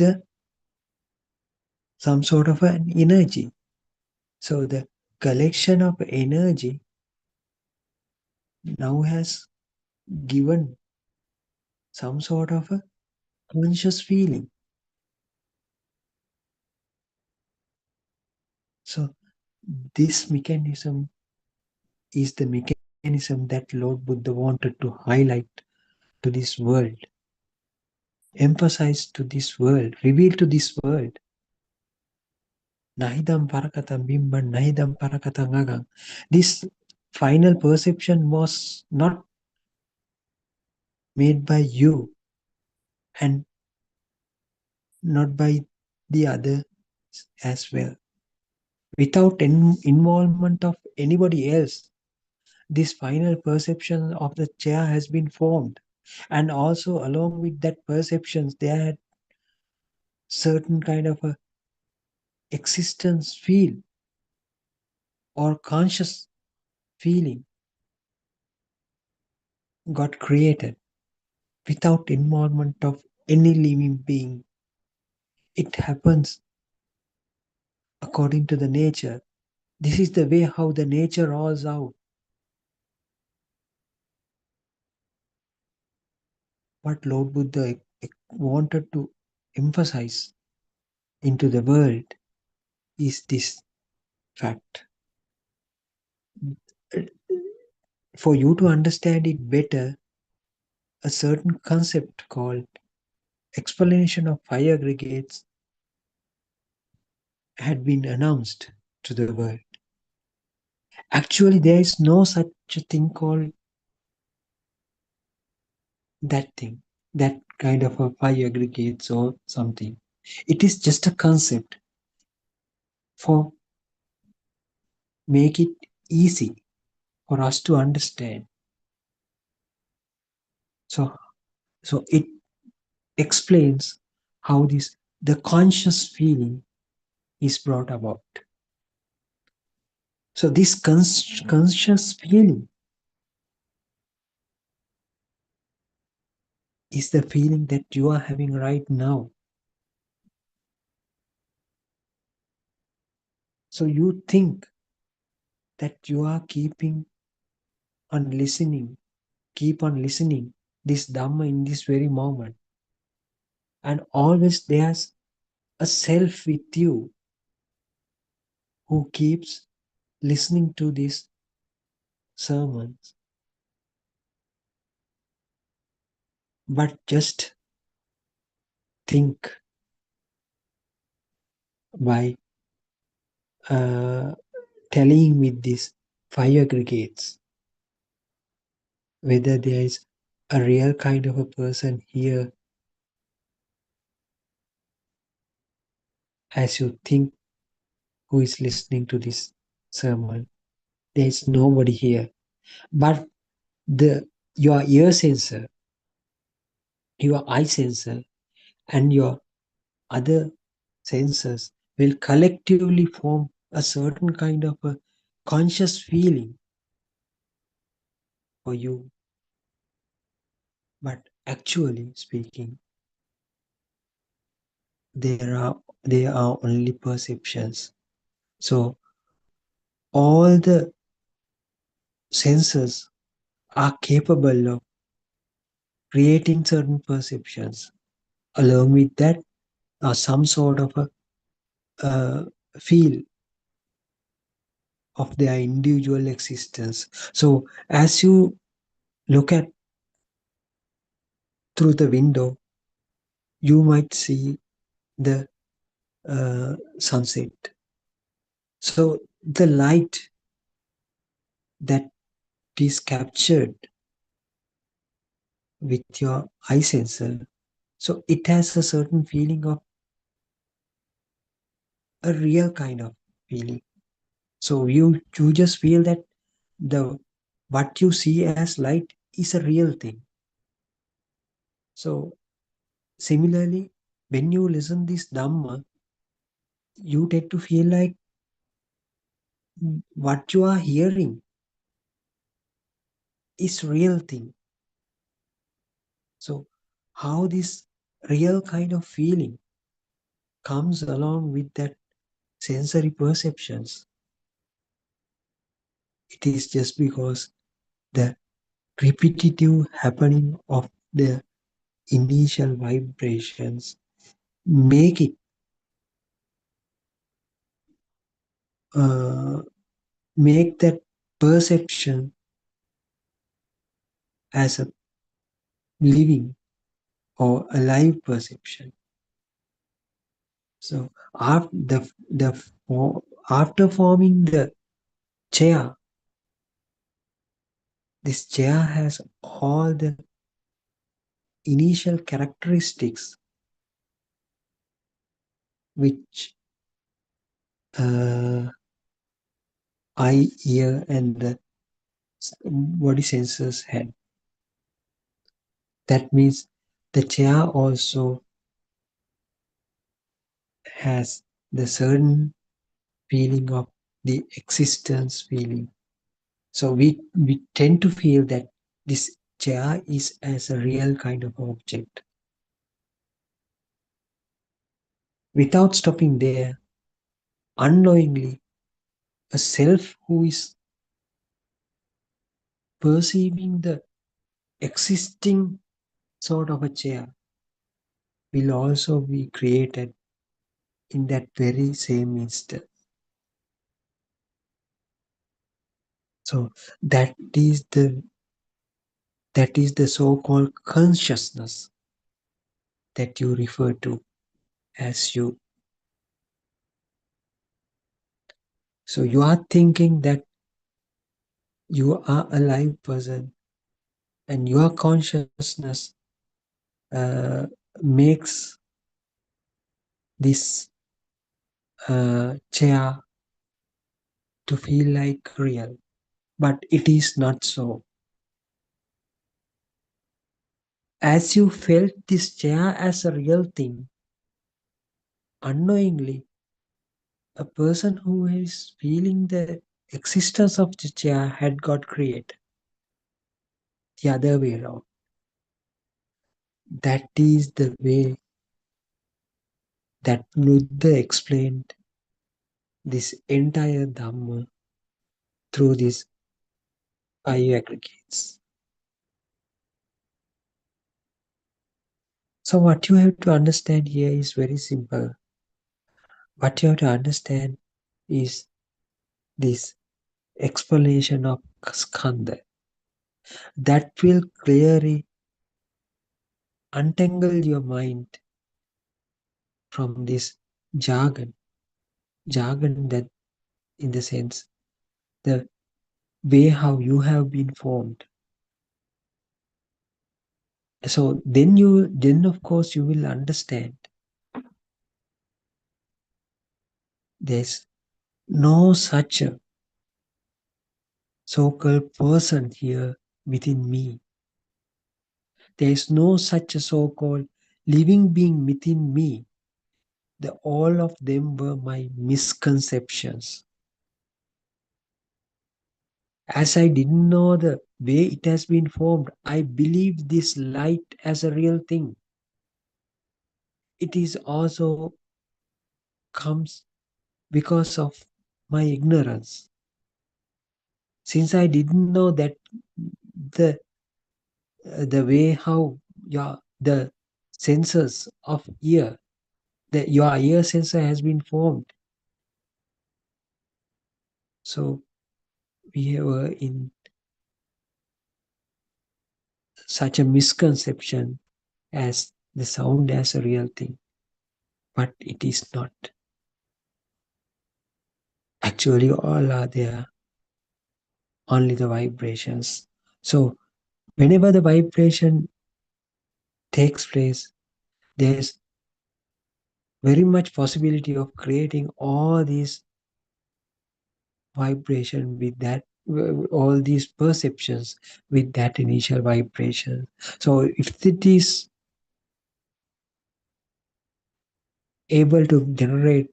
some sort of an energy. So the collection of energy now has given some sort of a conscious feeling. So this mechanism is the mechanism that Lord Buddha wanted to highlight to this world, emphasize to this world, reveal to this world. Nahidam parakatam bimban, nahidam parakatang agang. This final perception was not made by you and not by the other as well. Without involvement of anybody else, this final perception of the chair has been formed. And also along with that perceptions, there had certain kind of a existence feel or conscious feeling got created without involvement of any living being. It happens according to the nature. This is the way how the nature rolls out. What Lord Buddha wanted to emphasize into the world is this fact. For you to understand it better, a certain concept called explanation of fire aggregates had been announced to the world. Actually, there is no such a thing called that thing, that kind of a fire aggregates or something. It is just a concept for make it easy for us to understand. So, so it explains how this the conscious feeling is brought about. So this conscious feeling is the feeling that you are having right now. So you think that you are keeping on listening, keep on listening this Dhamma in this very moment. And always there's a self with you who keeps listening to these sermons. But just think by uh, tallying with these five aggregates whether there is a real kind of a person here as you think who is listening to this sermon. There is nobody here. But your ear sensor, your eye sensor, and your other senses will collectively form a certain kind of a conscious feeling for you. But actually speaking, they are only perceptions. So all the senses are capable of creating certain perceptions. Along with that, some sort of a feel of their individual existence. So as you look at through the window, you might see the sunset. So the light that is captured with your eye sensor, so it has a certain feeling of a real kind of feeling. So you just feel that the what you see as light is a real thing. So similarly, when you listen this Dhamma, you tend to feel like what you are hearing is real thing. So how this real kind of feeling comes along with that sensory perceptions, it is just because the repetitive happening of the initial vibrations make it uh, make that perception as a living or alive perception. So after forming the chair, this chair has all the initial characteristics which eye, ear, and the body sensors had. That means the chair also has the certain feeling of the existence feeling. So we tend to feel that this chair is as a real kind of object. Without stopping there, unknowingly, a self who is perceiving the existing sort of a chair will also be created in that very same instant. So that is the so-called consciousness that you refer to as you. So you are thinking that you are a live person and your consciousness makes this chair to feel like real, but it is not so. As you felt this chair as a real thing, unknowingly, a person who is feeling the existence of the chair had got created. The other way around. That is the way that Buddha explained this entire Dhamma through these five aggregates. So what you have to understand here is very simple. What you have to understand is this explanation of skandha that will clearly untangle your mind from this jargon that in the sense the way how you have been formed. So then of course you will understand there's no such a so-called person here within me. There is no such a so-called living being within me. All of them were my misconceptions. As I didn't know the way it has been formed, I believe this light as a real thing. It is also comes because of my ignorance. Since I didn't know that the way how the senses of ear, your ear sensor has been formed. So we were in such a misconception as the sound as a real thing, but it is not. Actually, all are there, only the vibrations. So whenever the vibration takes place, there's very much possibility of creating all these vibration with that, all these perceptions with that initial vibration. So if it is able to generate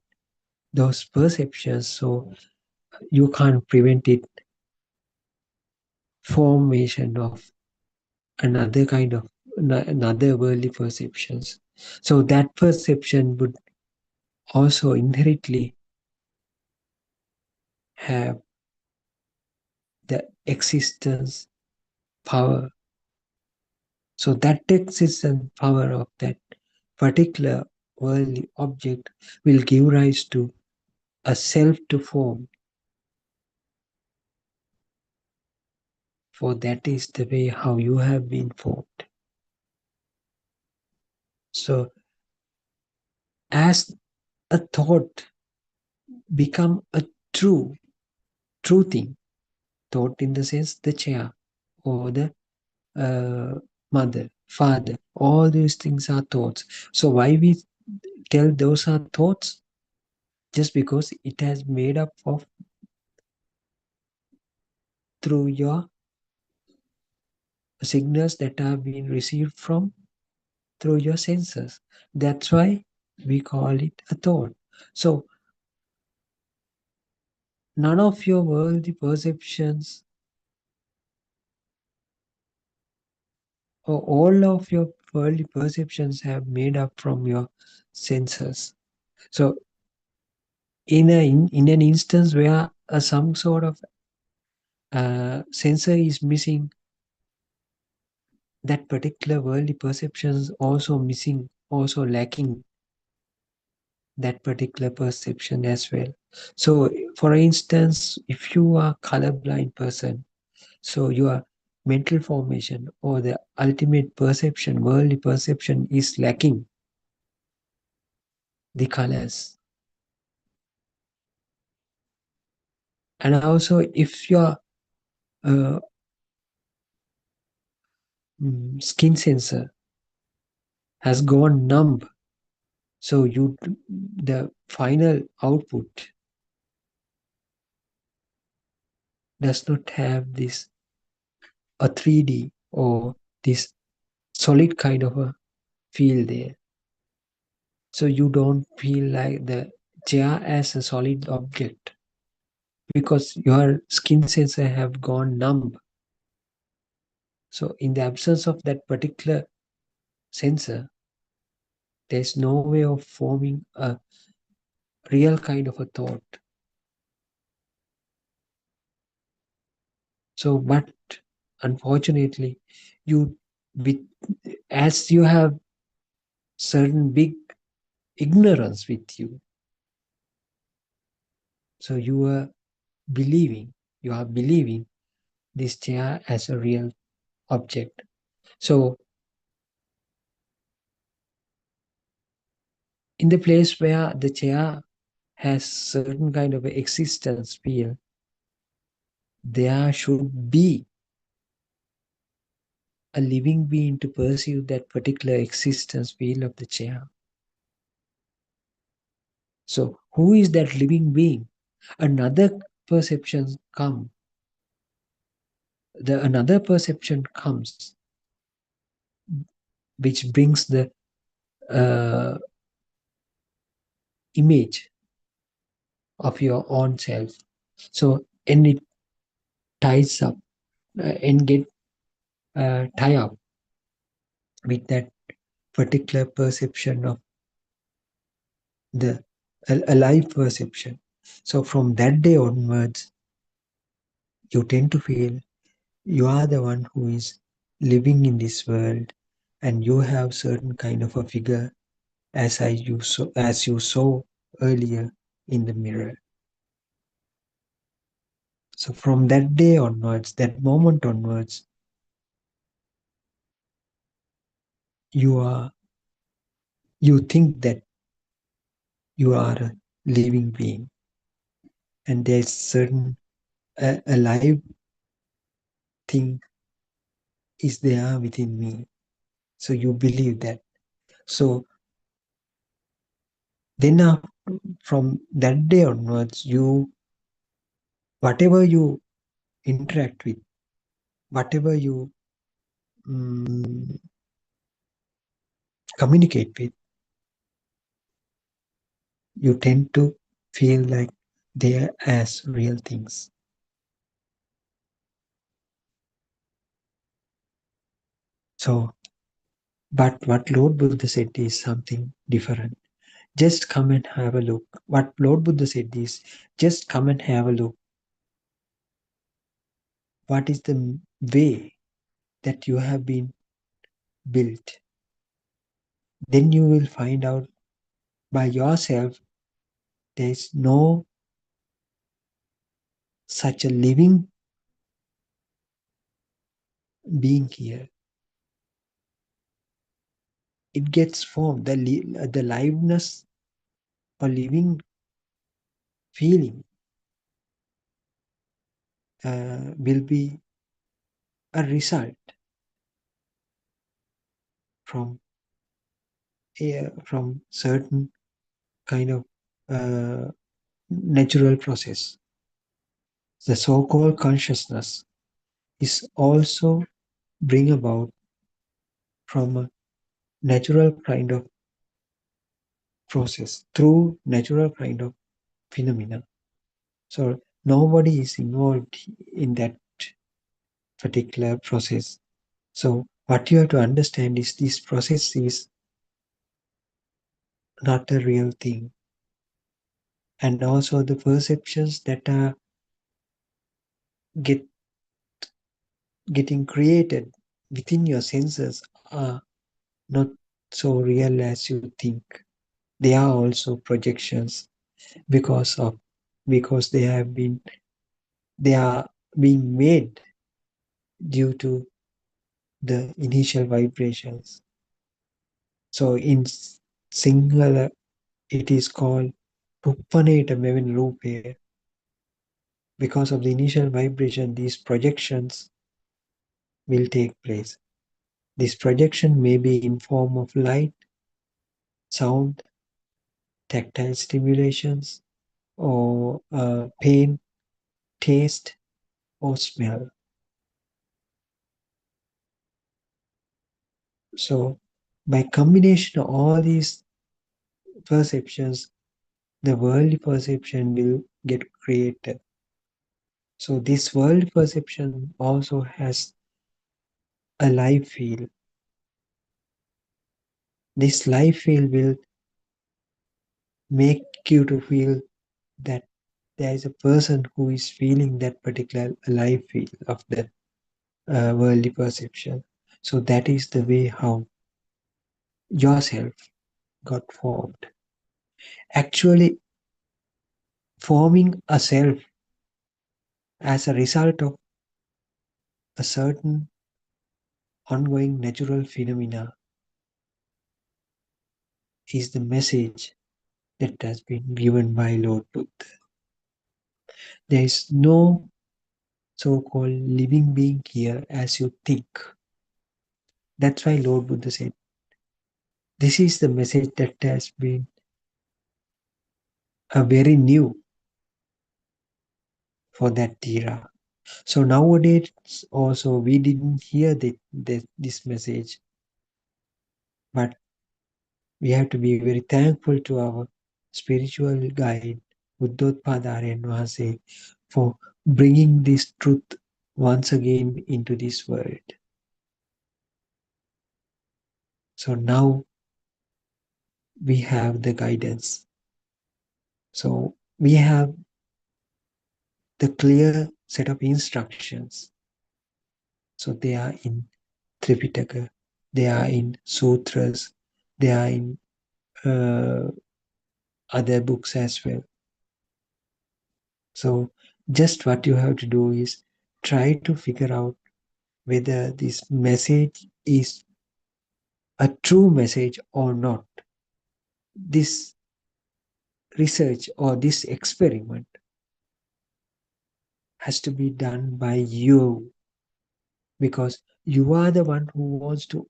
those perceptions, so you can't prevent it formation of another kind of another worldly perceptions. So that perception would also inherently have the existence power. So that existence power of that particular worldly object will give rise to a self to form. For that is the way how you have been formed. So as a thought become a true thing, thought in the sense the chair or the mother, father, all these things are thoughts. So why we tell those are thoughts? Just because it has made up of through your signals that are being received from through your senses. That's why we call it a thought. So none of your worldly perceptions or all of your worldly perceptions have made up from your senses. So in an instance where some sort of sensor is missing, that particular worldly perceptions also missing, also lacking that particular perception as well. So for instance, if you are colorblind person, so your mental formation or the ultimate perception, worldly perception is lacking the colors. And also if your skin sensor has gone numb, so the final output does not have this a 3D or this solid kind of a feel there. So you don't feel like the chair as a solid object because your skin sensor have gone numb. So in the absence of that particular sensor, there's no way of forming a real kind of a thought. So, but unfortunately, you with as you have certain big ignorance with you, so you are believing this chair as a real object. So in the place where the chair has certain kind of existence feel, there should be a living being to perceive that particular existence feel of the chair. So who is that living being? Another perception come. Another perception comes, which brings the uh, image of your own self. So and it ties up and get tie up with that particular perception of the alive perception. So from that day onwards, you tend to feel you are the one who is living in this world, and you have certain kind of a figure as you saw earlier in the mirror. So from that day onwards, that moment onwards, you think that you are a living being, and there's certain alive thing is there within me. So you believe that. So then from that day onwards, whatever you interact with, whatever you communicate with, you tend to feel like they are as real things. So, but what Lord Buddha said is something different. Just come and have a look. What Lord Buddha said is, just come and have a look. What is the way that you have been built? Then you will find out by yourself there is no such a living being here. It gets formed. The liveness or living feeling will be a result from certain kind of natural process. The so-called consciousness is also bring about from a natural kind of process through natural kind of phenomena. So nobody is involved in that particular process. So what you have to understand is this process is not a real thing. And also the perceptions that are getting created within your senses are not so real as you think. They are also projections because they are being made due to the initial vibrations. So in singular it is called Ruppaneta Mevin Rupe. Because of the initial vibration, these projections will take place. This projection may be in form of light, sound, tactile stimulations, or pain, taste, or smell. So by combination of all these perceptions, the worldly perception will get created. So this world perception also has a life field. This life field will make you to feel that there is a person who is feeling that particular life field of that worldly perception. So that is the way how yourself got formed. Actually, forming a self as a result of a certain ongoing natural phenomena is the message that has been given by Lord Buddha. There is no so-called living being here as you think. That's why Lord Buddha said, this is the message that has been a very new for that era. So nowadays also we didn't hear this message, but we have to be very thankful to our spiritual guide Buddothpada Vahase for bringing this truth once again into this world. So now we have the guidance. So we have the clear set of instructions. So they are in Tripitaka, they are in sutras, they are in other books as well. So just what you have to do is try to figure out whether this message is a true message or not. This research or this experiment has to be done by you, because you are the one who wants to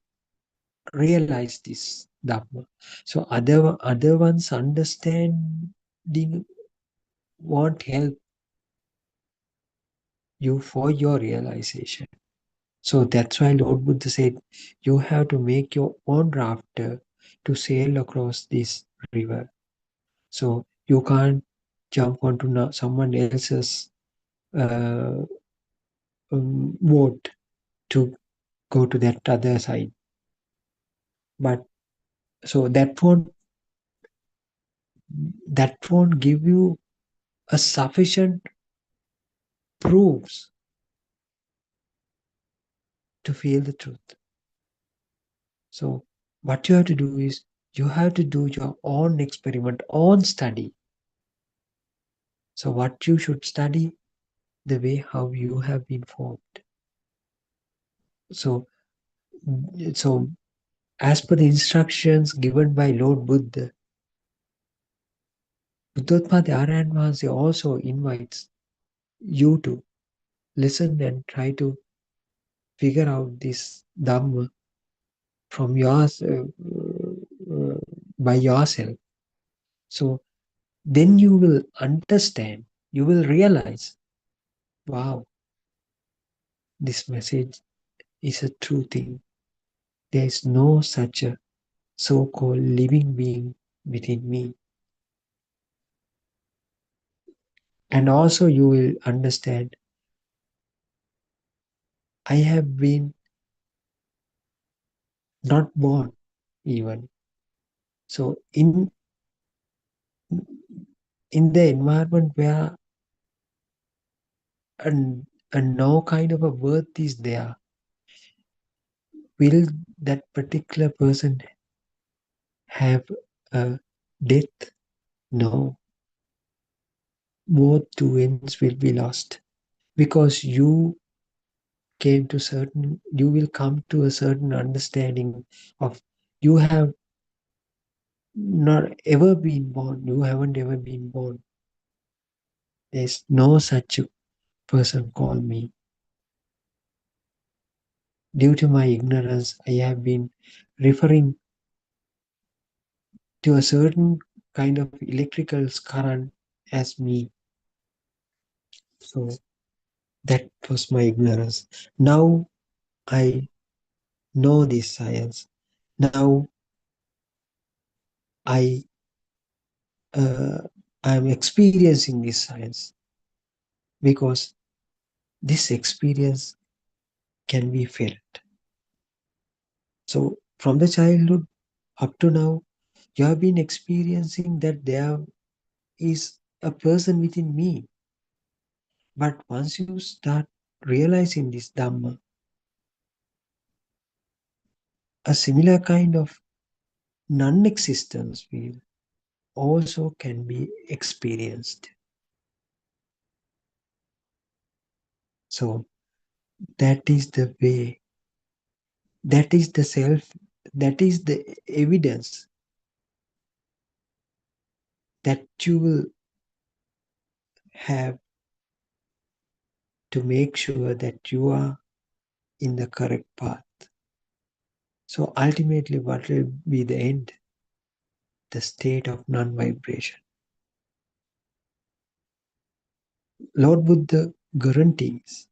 realize this Dhamma. So other ones understanding won't help you for your realization. So that's why Lord Buddha said, you have to make your own rafter to sail across this river. So you can't jump onto someone else's boat to go to that other side. But so that won't give you a sufficient proofs to feel the truth. So what you have to do is you have to do your own experiment, own study. So what you should study, the way how you have been formed. So as per the instructions given by Lord Buddha, Buddothpada Vahase also invites you to listen and try to figure out this Dhamma from by yourself. So then you will understand, you will realize, wow, this message is a true thing. There is no such a so-called living being within me. And also you will understand, I have been not born even. So in the environment where no kind of a birth is there, will that particular person have a death? No. Both two ends will be lost, because you will come to a certain understanding of, you have not ever been born, you haven't ever been born. There's no such a person called me. Due to my ignorance, I have been referring to a certain kind of electrical current as me. So that was my ignorance. Now I know this science. Now I am experiencing this science because this experience can be felt. So from the childhood up to now, you have been experiencing that there is a person within me. But once you start realizing this Dhamma, a similar kind of non-existence feel also can be experienced. So that is the way, that is the self, that is the evidence that you will have to make sure that you are in the correct path. So ultimately, what will be the end? The state of non-vibration. Lord Buddha guarantees,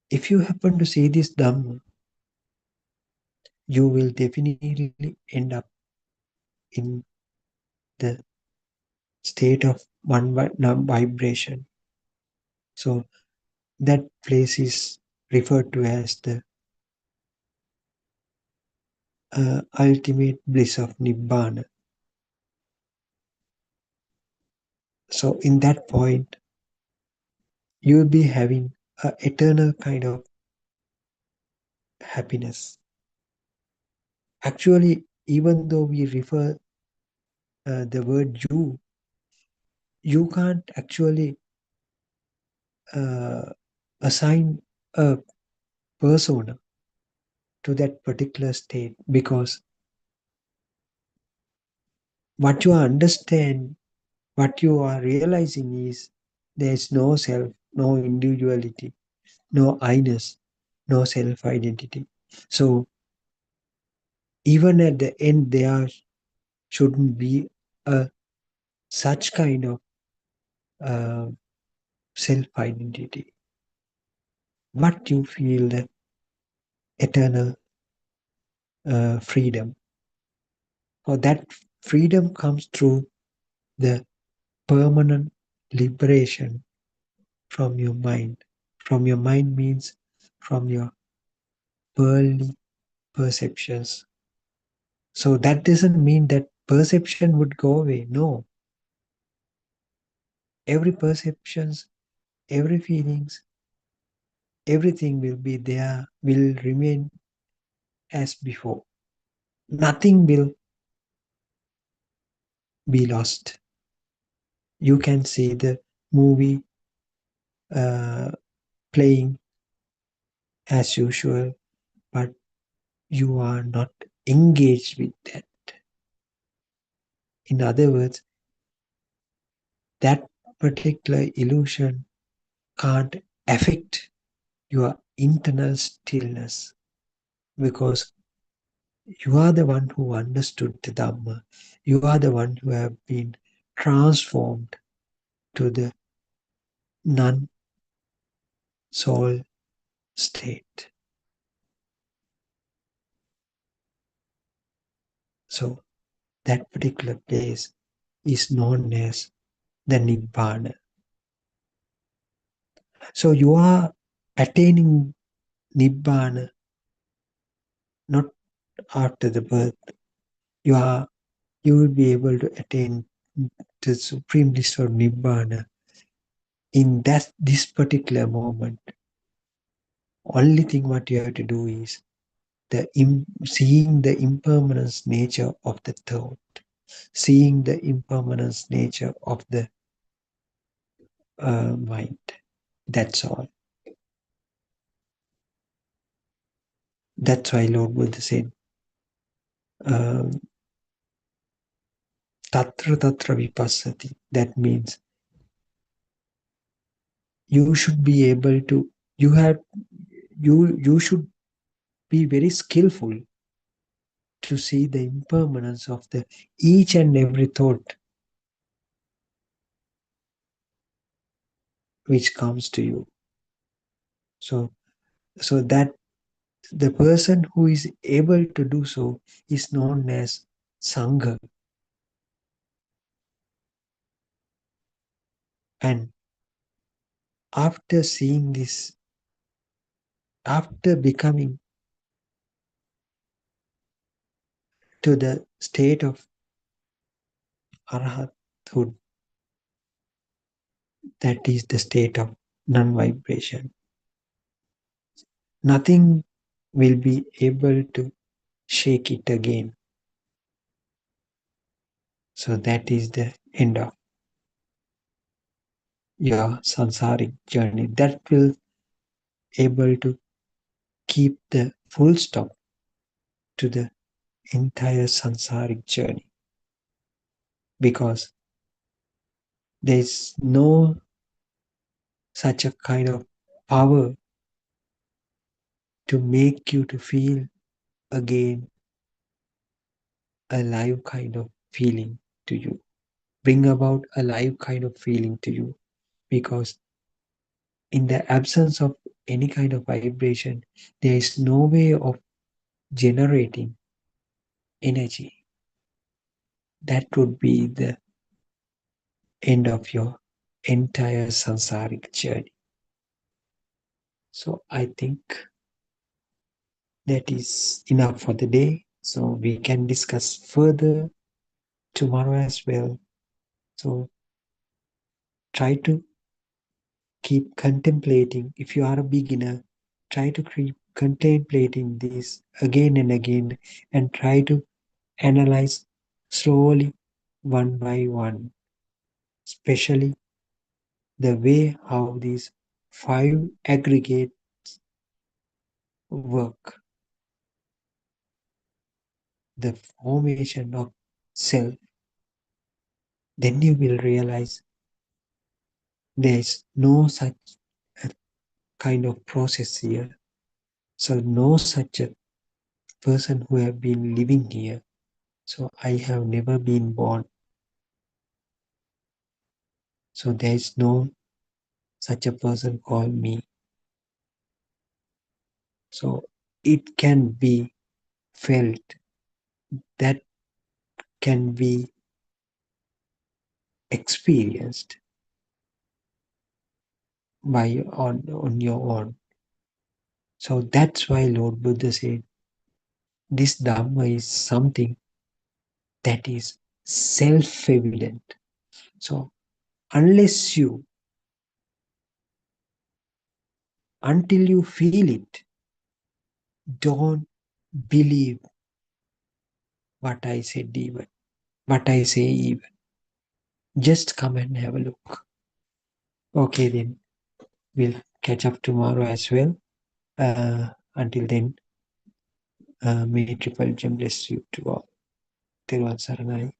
if you happen to see this Dhamma, you will definitely end up in the state of non-vibration. So that place is referred to as the ultimate bliss of Nibbana. So in that point, you will be having an eternal kind of happiness. Actually, even though we refer the word you can't actually assign a persona to that particular state, because what you understand, what you are realizing is there is no self, no individuality, no I-ness, no self-identity. So even at the end, there shouldn't be a such kind of self-identity. But you feel that eternal freedom. So that freedom comes through the permanent liberation from your mind. From your mind means from your worldly perceptions. So that doesn't mean that perception would go away. No. Every perceptions, every feelings, everything will be there, will remain as before. Nothing will be lost. You can see the movie playing as usual, but you are not engaged with that. In other words, that particular illusion can't affect your internal stillness, because you are the one who understood the Dhamma. You are the one who have been transformed to the non-soul state. So that particular place is known as the Nibbana. So you are attaining Nibbana not after the birth. You will be able to attain the supreme bliss of Nibbana in this particular moment. Only thing what you have to do is seeing the impermanence nature of the thought, seeing the impermanence nature of the mind. That's all. That's why Lord Buddha said, Tatra Tatra Vipassati. That means you should be able to, you should be very skillful to see the impermanence of the each and every thought which comes to you. So that The person who is able to do so is known as Sangha. And after seeing this, after becoming to the state of Arahathood, that is the state of non-vibration, nothing will be able to shake it again. So that is the end of your samsaric journey. That will able to keep the full stop to the entire samsaric journey, because there is no such a kind of power to make you to feel again a live kind of feeling to you, bring about a live kind of feeling to you, because in the absence of any kind of vibration, there is no way of generating energy. That would be the end of your entire samsaric journey. So I think that is enough for the day. So we can discuss further tomorrow as well. So try to keep contemplating. If you are a beginner, try to keep contemplating this again and again, and try to analyze slowly one by one, especially the way how these 5 aggregates work, the formation of self. Then you will realize there is no such a kind of process here. So no such a person who have been living here. So I have never been born. So there is no such a person called me. So it can be felt, that can be experienced by on your own. So that's why Lord Buddha said this Dhamma is something that is self-evident. So unless you, until you feel it, don't believe what I said even, what I say even. Just come and have a look. Okay, then we'll catch up tomorrow as well. Until then, may Triple Gem bless you to all. Teruvan Saranai.